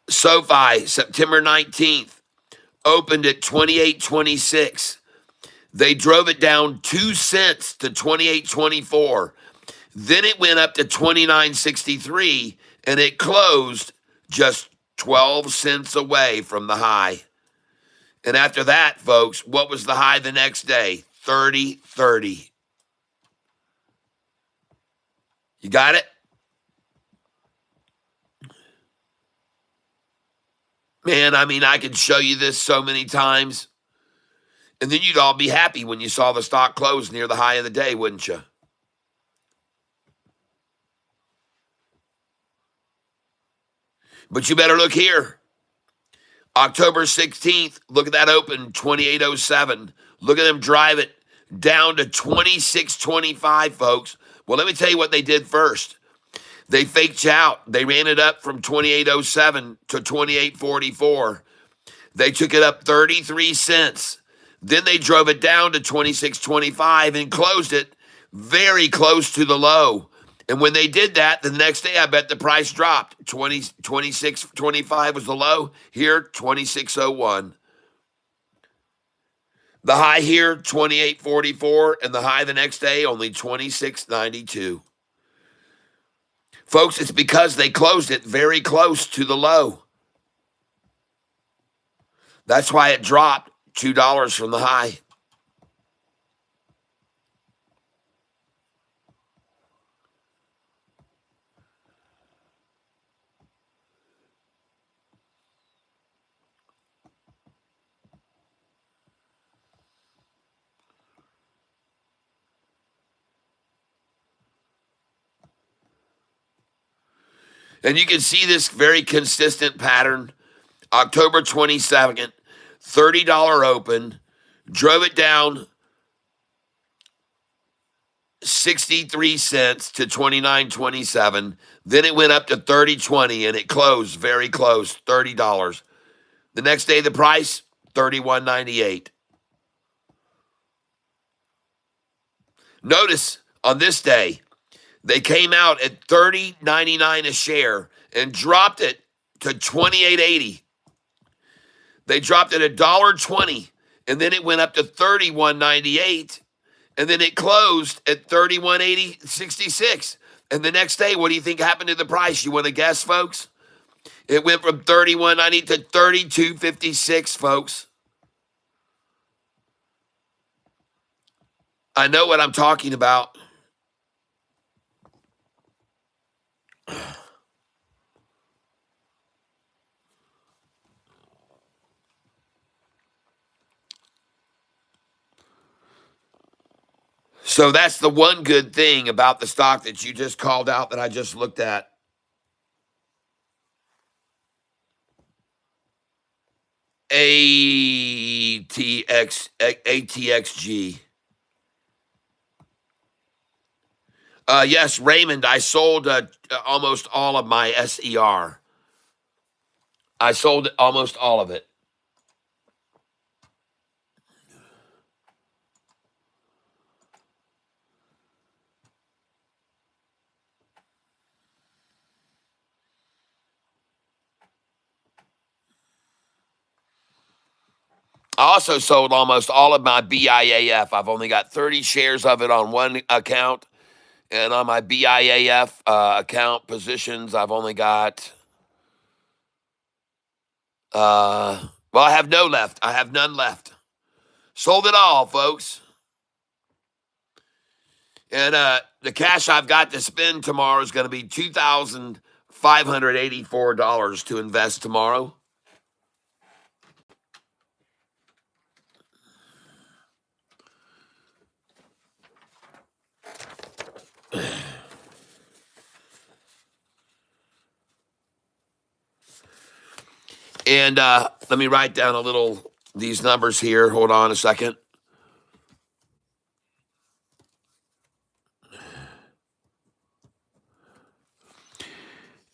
SoFi, September 19th, opened at 28.26. They drove it down 2 cents to 28.24. Then it went up to 29.63 and it closed just 12 cents away from the high. And after that, folks, what was the high the next day? 30.30. You got it? Man, I mean, I could show you this so many times. And then you'd all be happy when you saw the stock close near the high of the day, wouldn't you? But you better look here. October 16th, look at that open, 28.07. Look at them drive it down to 26.25, folks. Well, let me tell you what they did first. They faked you out. They ran it up from 28.07 to 28.44. They took it up 33 cents. Then they drove it down to 26.25 and closed it very close to the low. And when they did that, the next day, I bet the price dropped. 26.25 was the low. Here, 26.01. The high here, 28.44, and the high the next day, only 26.92. Folks, it's because they closed it very close to the low. That's why it dropped $2 from the high. And you can see this very consistent pattern. October 22nd, $30 open, drove it down 63 cents to 29.27. Then it went up to 30.20 and it closed very close, $30. The next day, the price, 31.98. Notice on this day, they came out at $30.99 a share and dropped it to $28.80. They dropped it $1.20, and then it went up to $31.98, and then it closed at $31.66. And the next day, what do you think happened to the price? You want to guess, folks? It went from $31.90 to $32.56, folks. I know what I'm talking about. So that's the one good thing about the stock that you just called out that I just looked at. ATXG. Yes, Raymond, I sold almost all of my SER. I sold almost all of it. I also sold almost all of my BIAF. I've only got 30 shares of it on one account. And on my BIAF account positions, I've only got, well, I have no left. I have none left. Sold it all, folks. And the cash I've got to spend tomorrow is going to be $2,584 to invest tomorrow. And let me write down these numbers here. Hold on a second.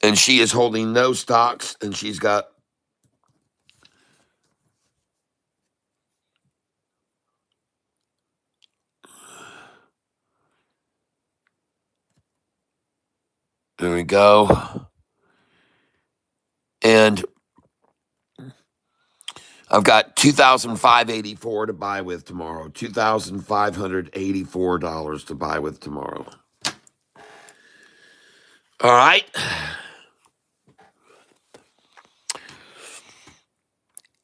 And she is holding no stocks, and she's got there we go. And I've got $2,584 to buy with tomorrow. $2,584 to buy with tomorrow. All right.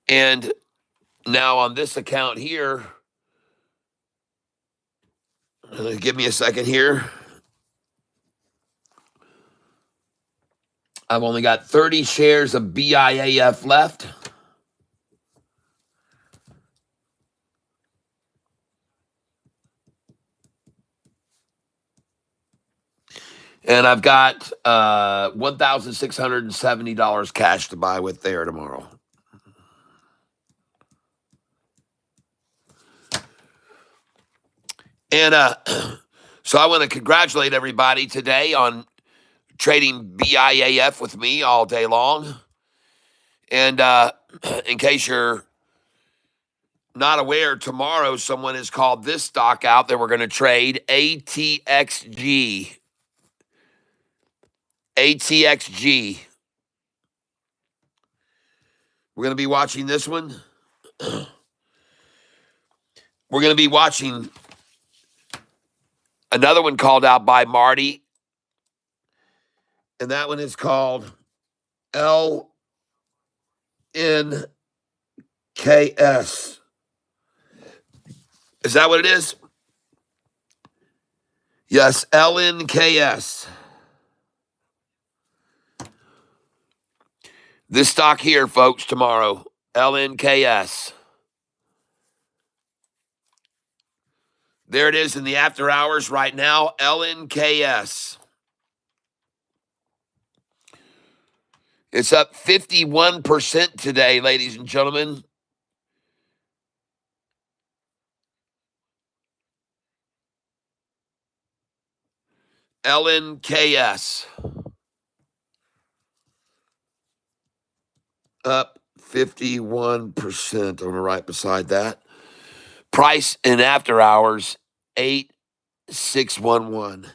And now on this account here, give me a second here. I've only got 30 shares of BIAF left. And I've got $1,670 cash to buy with there tomorrow. And so I want to congratulate everybody today on trading BIAF with me all day long. And in case you're not aware, tomorrow someone has called this stock out that we're going to trade ATXG. ATXG. We're going to be watching this one. We're going to be watching another one called out by Marty. And that one is called LNKS. Is that what it is? Yes, LNKS. This stock here, folks, tomorrow, LNKS. There it is in the after hours right now, LNKS. It's up 51% today, ladies and gentlemen. LNKS. Up 51%. On the right beside that. Price in after hours, 8611.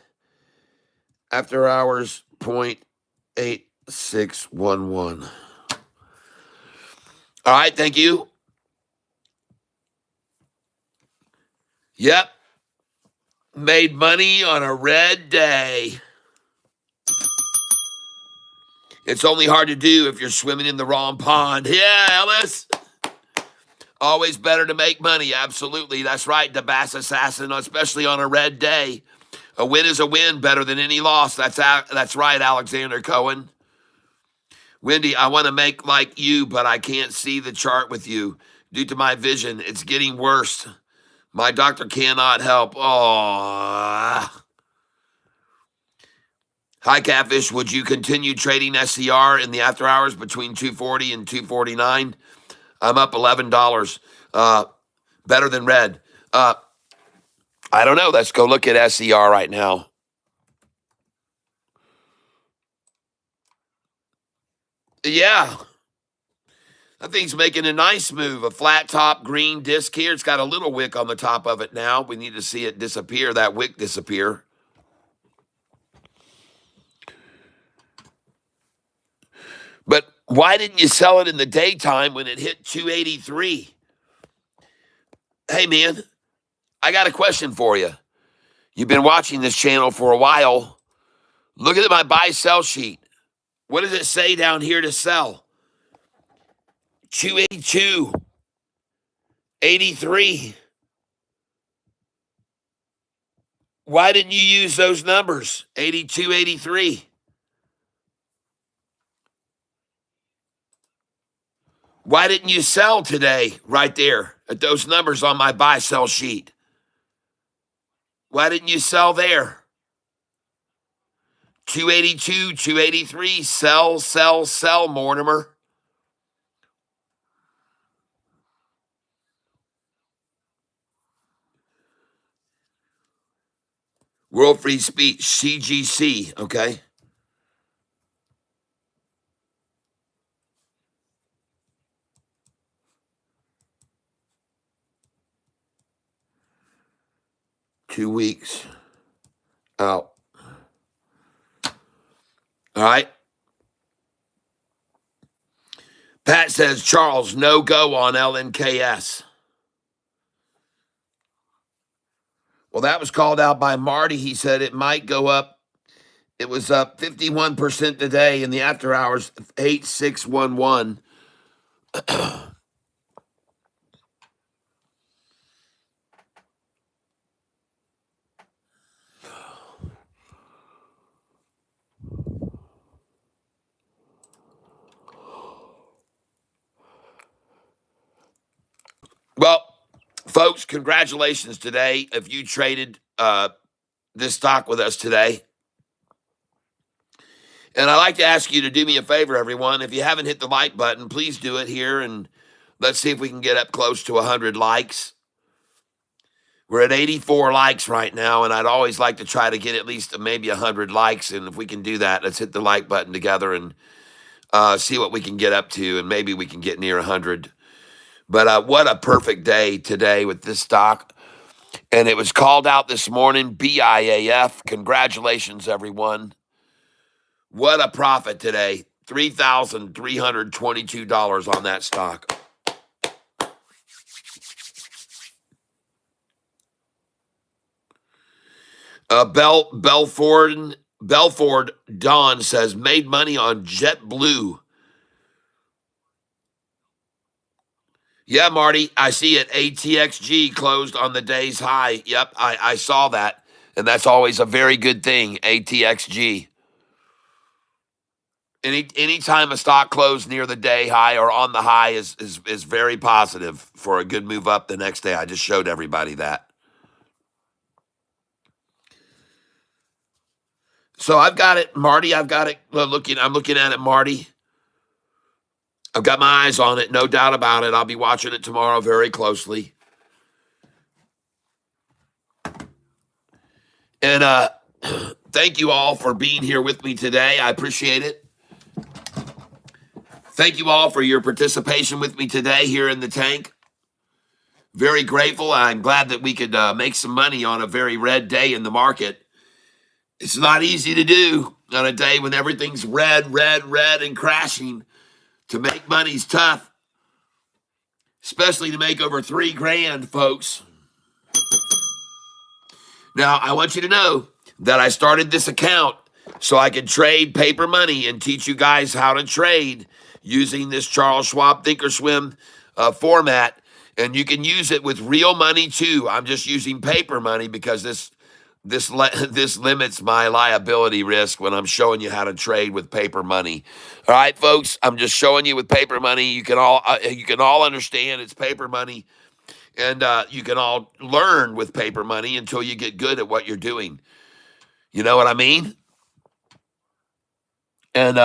After hours, 0.8611. All right, thank you. Yep. Made money on a red day. It's only hard to do if you're swimming in the wrong pond. Yeah, Ellis. Always better to make money. Absolutely. That's right, the Bass Assassin, especially on a red day. A win is a win, better than any loss. That's right, Alexander Cohen. Wendy, I want to make like you, but I can't see the chart with you. Due to my vision, it's getting worse. My doctor cannot help. Oh. Hi, Catfish. Would you continue trading SCR in the after hours between 240 and 249? I'm up $11. Better than red. I don't know. Let's go look at SCR right now. Yeah. That thing's making a nice move. A flat top green disc here. It's got a little wick on the top of it now. We need to see it disappear, that wick disappear. But why didn't you sell it in the daytime when it hit 283? Hey, man, I got a question for you. You've been watching this channel for a while. Look at my buy-sell sheet. What does it say down here to sell? 282, 83. Why didn't you use those numbers? 82, 83. Why didn't you sell today right there at those numbers on my buy-sell sheet? Why didn't you sell there? 282, 283, sell, Mortimer. World Free Speech, CGC, okay? Two weeks out. All right. Pat says, Charles, no go on LNKS. Well, that was called out by Marty. He said it might go up. It was up 51% today in the after hours, 8611. Well, folks, congratulations today. If you traded this stock with us today, and I'd like to ask you to do me a favor, everyone. If you haven't hit the like button, please do it here, and let's see if we can get up close to 100 likes. We're at 84 likes right now, and I'd always like to try to get at least maybe 100 likes, and if we can do that, let's hit the like button together and see what we can get up to, and maybe we can get near 100. But what a perfect day today with this stock. And it was called out this morning, BIAF. Congratulations, everyone. What a profit today. $3,322 on that stock. Belford Dawn says, made money on JetBlue. Yeah, Marty, I see it. ATXG closed on the day's high. Yep, I saw that. And that's always a very good thing, ATXG. Anytime a stock closed near the day high or on the high is very positive for a good move up the next day. I just showed everybody that. So I've got it, Marty. I've got it. I'm looking at it, Marty. I've got my eyes on it, no doubt about it. I'll be watching it tomorrow very closely. And thank you all for being here with me today. I appreciate it. Thank you all for your participation with me today here in the tank. Very grateful. I'm glad that we could make some money on a very red day in the market. It's not easy to do on a day when everything's red, and crashing. To make money's tough, especially to make over $3,000, folks. Now, I want you to know that I started this account so I could trade paper money and teach you guys how to trade using this Charles Schwab Thinkorswim format. And you can use it with real money too. I'm just using paper money because this limits my liability risk when I'm showing you how to trade with paper money. All right, folks, I'm just showing you with paper money. You can all understand it's paper money, and you can all learn with paper money until you get good at what you're doing. You know what I mean? And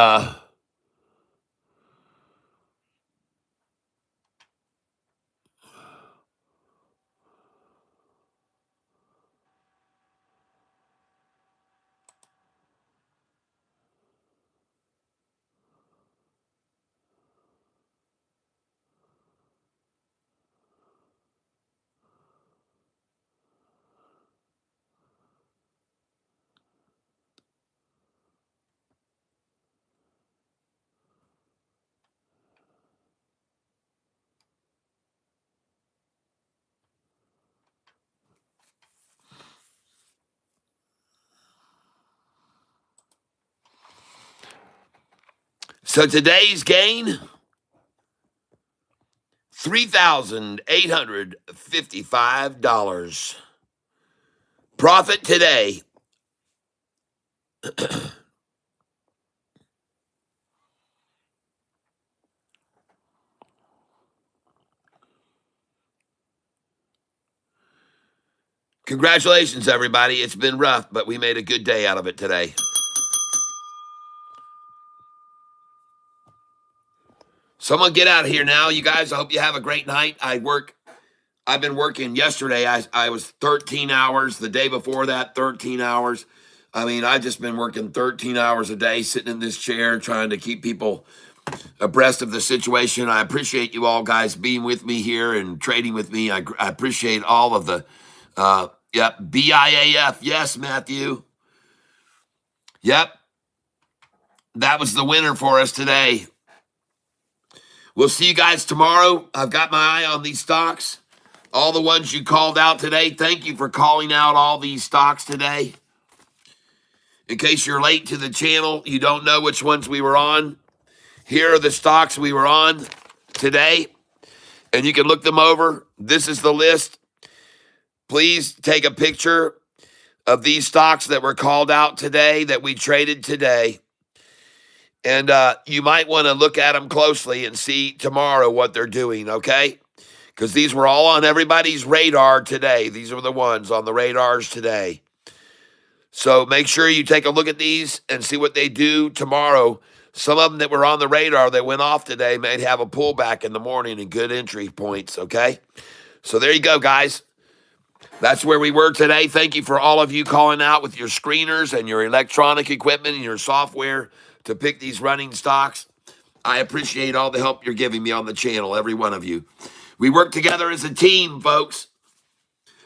so today's gain, $3,855. Profit today, congratulations, everybody. It's been rough, but we made a good day out of it today. So I'm going to get out of here now. You guys, I hope you have a great night. I work I've been working yesterday. I was 13 hours. The day before that, 13 hours. I mean, I've just been working 13 hours a day, sitting in this chair, trying to keep people abreast of the situation. I appreciate you all guys being with me here and trading with me. I appreciate all of the, yep, BIAF. Yes, Matthew. Yep. That was the winner for us today. We'll see you guys tomorrow. I've got my eye on these stocks. All the ones you called out today. Thank you for calling out all these stocks today. In case you're late to the channel, you don't know which ones we were on. Here are the stocks we were on today, and you can look them over. This is the list. Please take a picture of these stocks that were called out today, that we traded today. And you might want to look at them closely and see tomorrow what they're doing, okay? Because these were all on everybody's radar today. These are the ones on the radars today. So make sure you take a look at these and see what they do tomorrow. Some of them that were on the radar that went off today may have a pullback in the morning and good entry points, okay? So there you go, guys. That's where we were today. Thank you for all of you calling out with your screeners and your electronic equipment and your software to pick these running stocks. I appreciate all the help you're giving me on the channel, every one of you. We work together as a team, folks.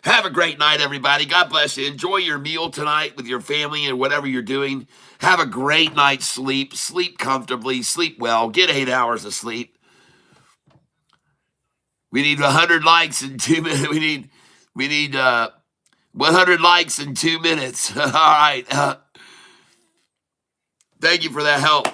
Have a great night, everybody. God bless you. Enjoy your meal tonight with your family and whatever you're doing. Have a great night's sleep. Sleep comfortably. Sleep well. Get 8 hours of sleep. We need 100 likes in 2 minutes. We need 100 likes in 2 minutes. All right. Thank you for that help.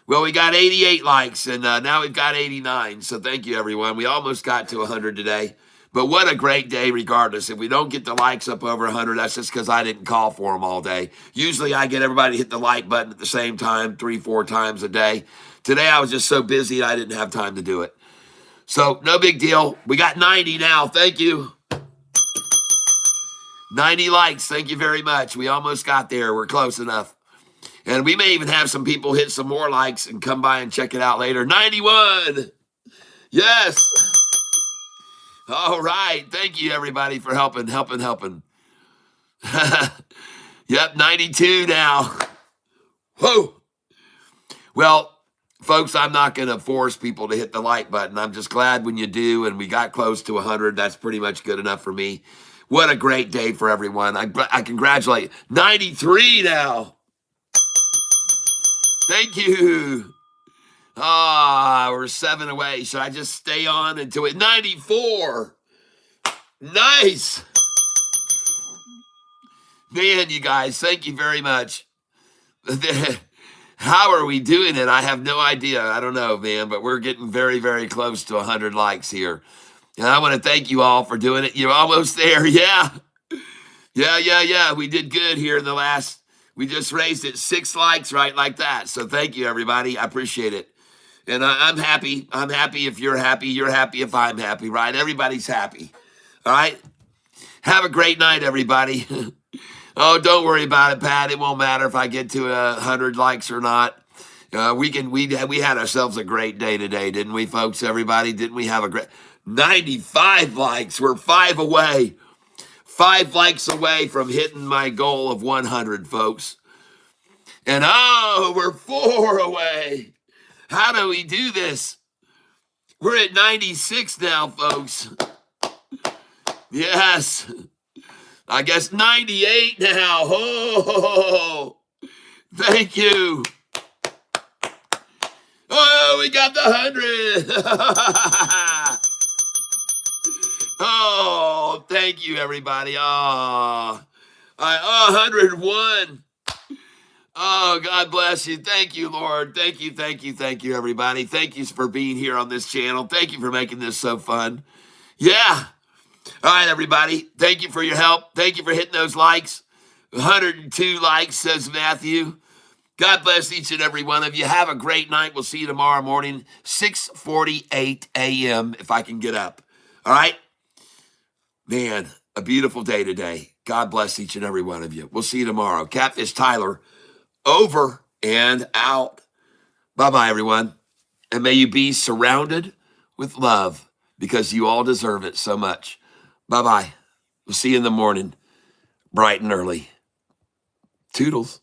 Well, we got 88 likes, and now we've got 89. So thank you, everyone. We almost got to 100 today. But what a great day regardless. If we don't get the likes up over 100, that's just because I didn't call for them all day. Usually I get everybody to hit the like button at the same time 3-4 times a day. Today I was just so busy I didn't have time to do it. So no big deal. We got 90 now. Thank you. 90 likes. Thank you very much. We almost got there. We're close enough. And we may even have some people hit some more likes and come by and check it out later. 91. Yes. All right. Thank you, everybody, for helping. Yep, 92 now. Whoa. Well, folks, I'm not going to force people to hit the like button. I'm just glad when you do, and we got close to 100. That's pretty much good enough for me. What a great day for everyone. I congratulate. 93 now. Thank you. We're 7 away. Should I just stay on until it? 94. Nice. Man, you guys, thank you very much. How are we doing it? I have no idea. I don't know, man, but we're getting very, very close to 100 likes here. And I want to thank you all for doing it. You're almost there. Yeah. Yeah. We did good here in the last, we just raised it 6 likes right like that. So thank you, everybody. I appreciate it. And I'm happy. I'm happy if you're happy. You're happy if I'm happy, right? Everybody's happy. All right? Have a great night, everybody. Oh, don't worry about it, Pat. It won't matter if I get to 100 likes or not. We had ourselves a great day today, didn't we, folks? Everybody, didn't we have a great 95 likes? We're 5 away. 5 likes away from hitting my goal of 100, folks. And we're 4 away. How do we do this? We're at 96 now, folks. Yes. I guess 98 now. Oh, thank you. Oh, we got the 100. Oh, thank you, everybody. 101. Oh, God bless you. Thank you, Lord. Thank you, everybody. Thank you for being here on this channel. Thank you for making this so fun. Yeah. All right, everybody. Thank you for your help. Thank you for hitting those likes. 102 likes, says Matthew. God bless each and every one of you. Have a great night. We'll see you tomorrow morning, 6:48 a.m. if I can get up. All right? Man, a beautiful day today. God bless each and every one of you. We'll see you tomorrow. Catfish Tyler, over and out. Bye-bye, everyone. And may you be surrounded with love. because you all deserve it so much. Bye-bye. We'll see you in the morning, bright and early. Toodles.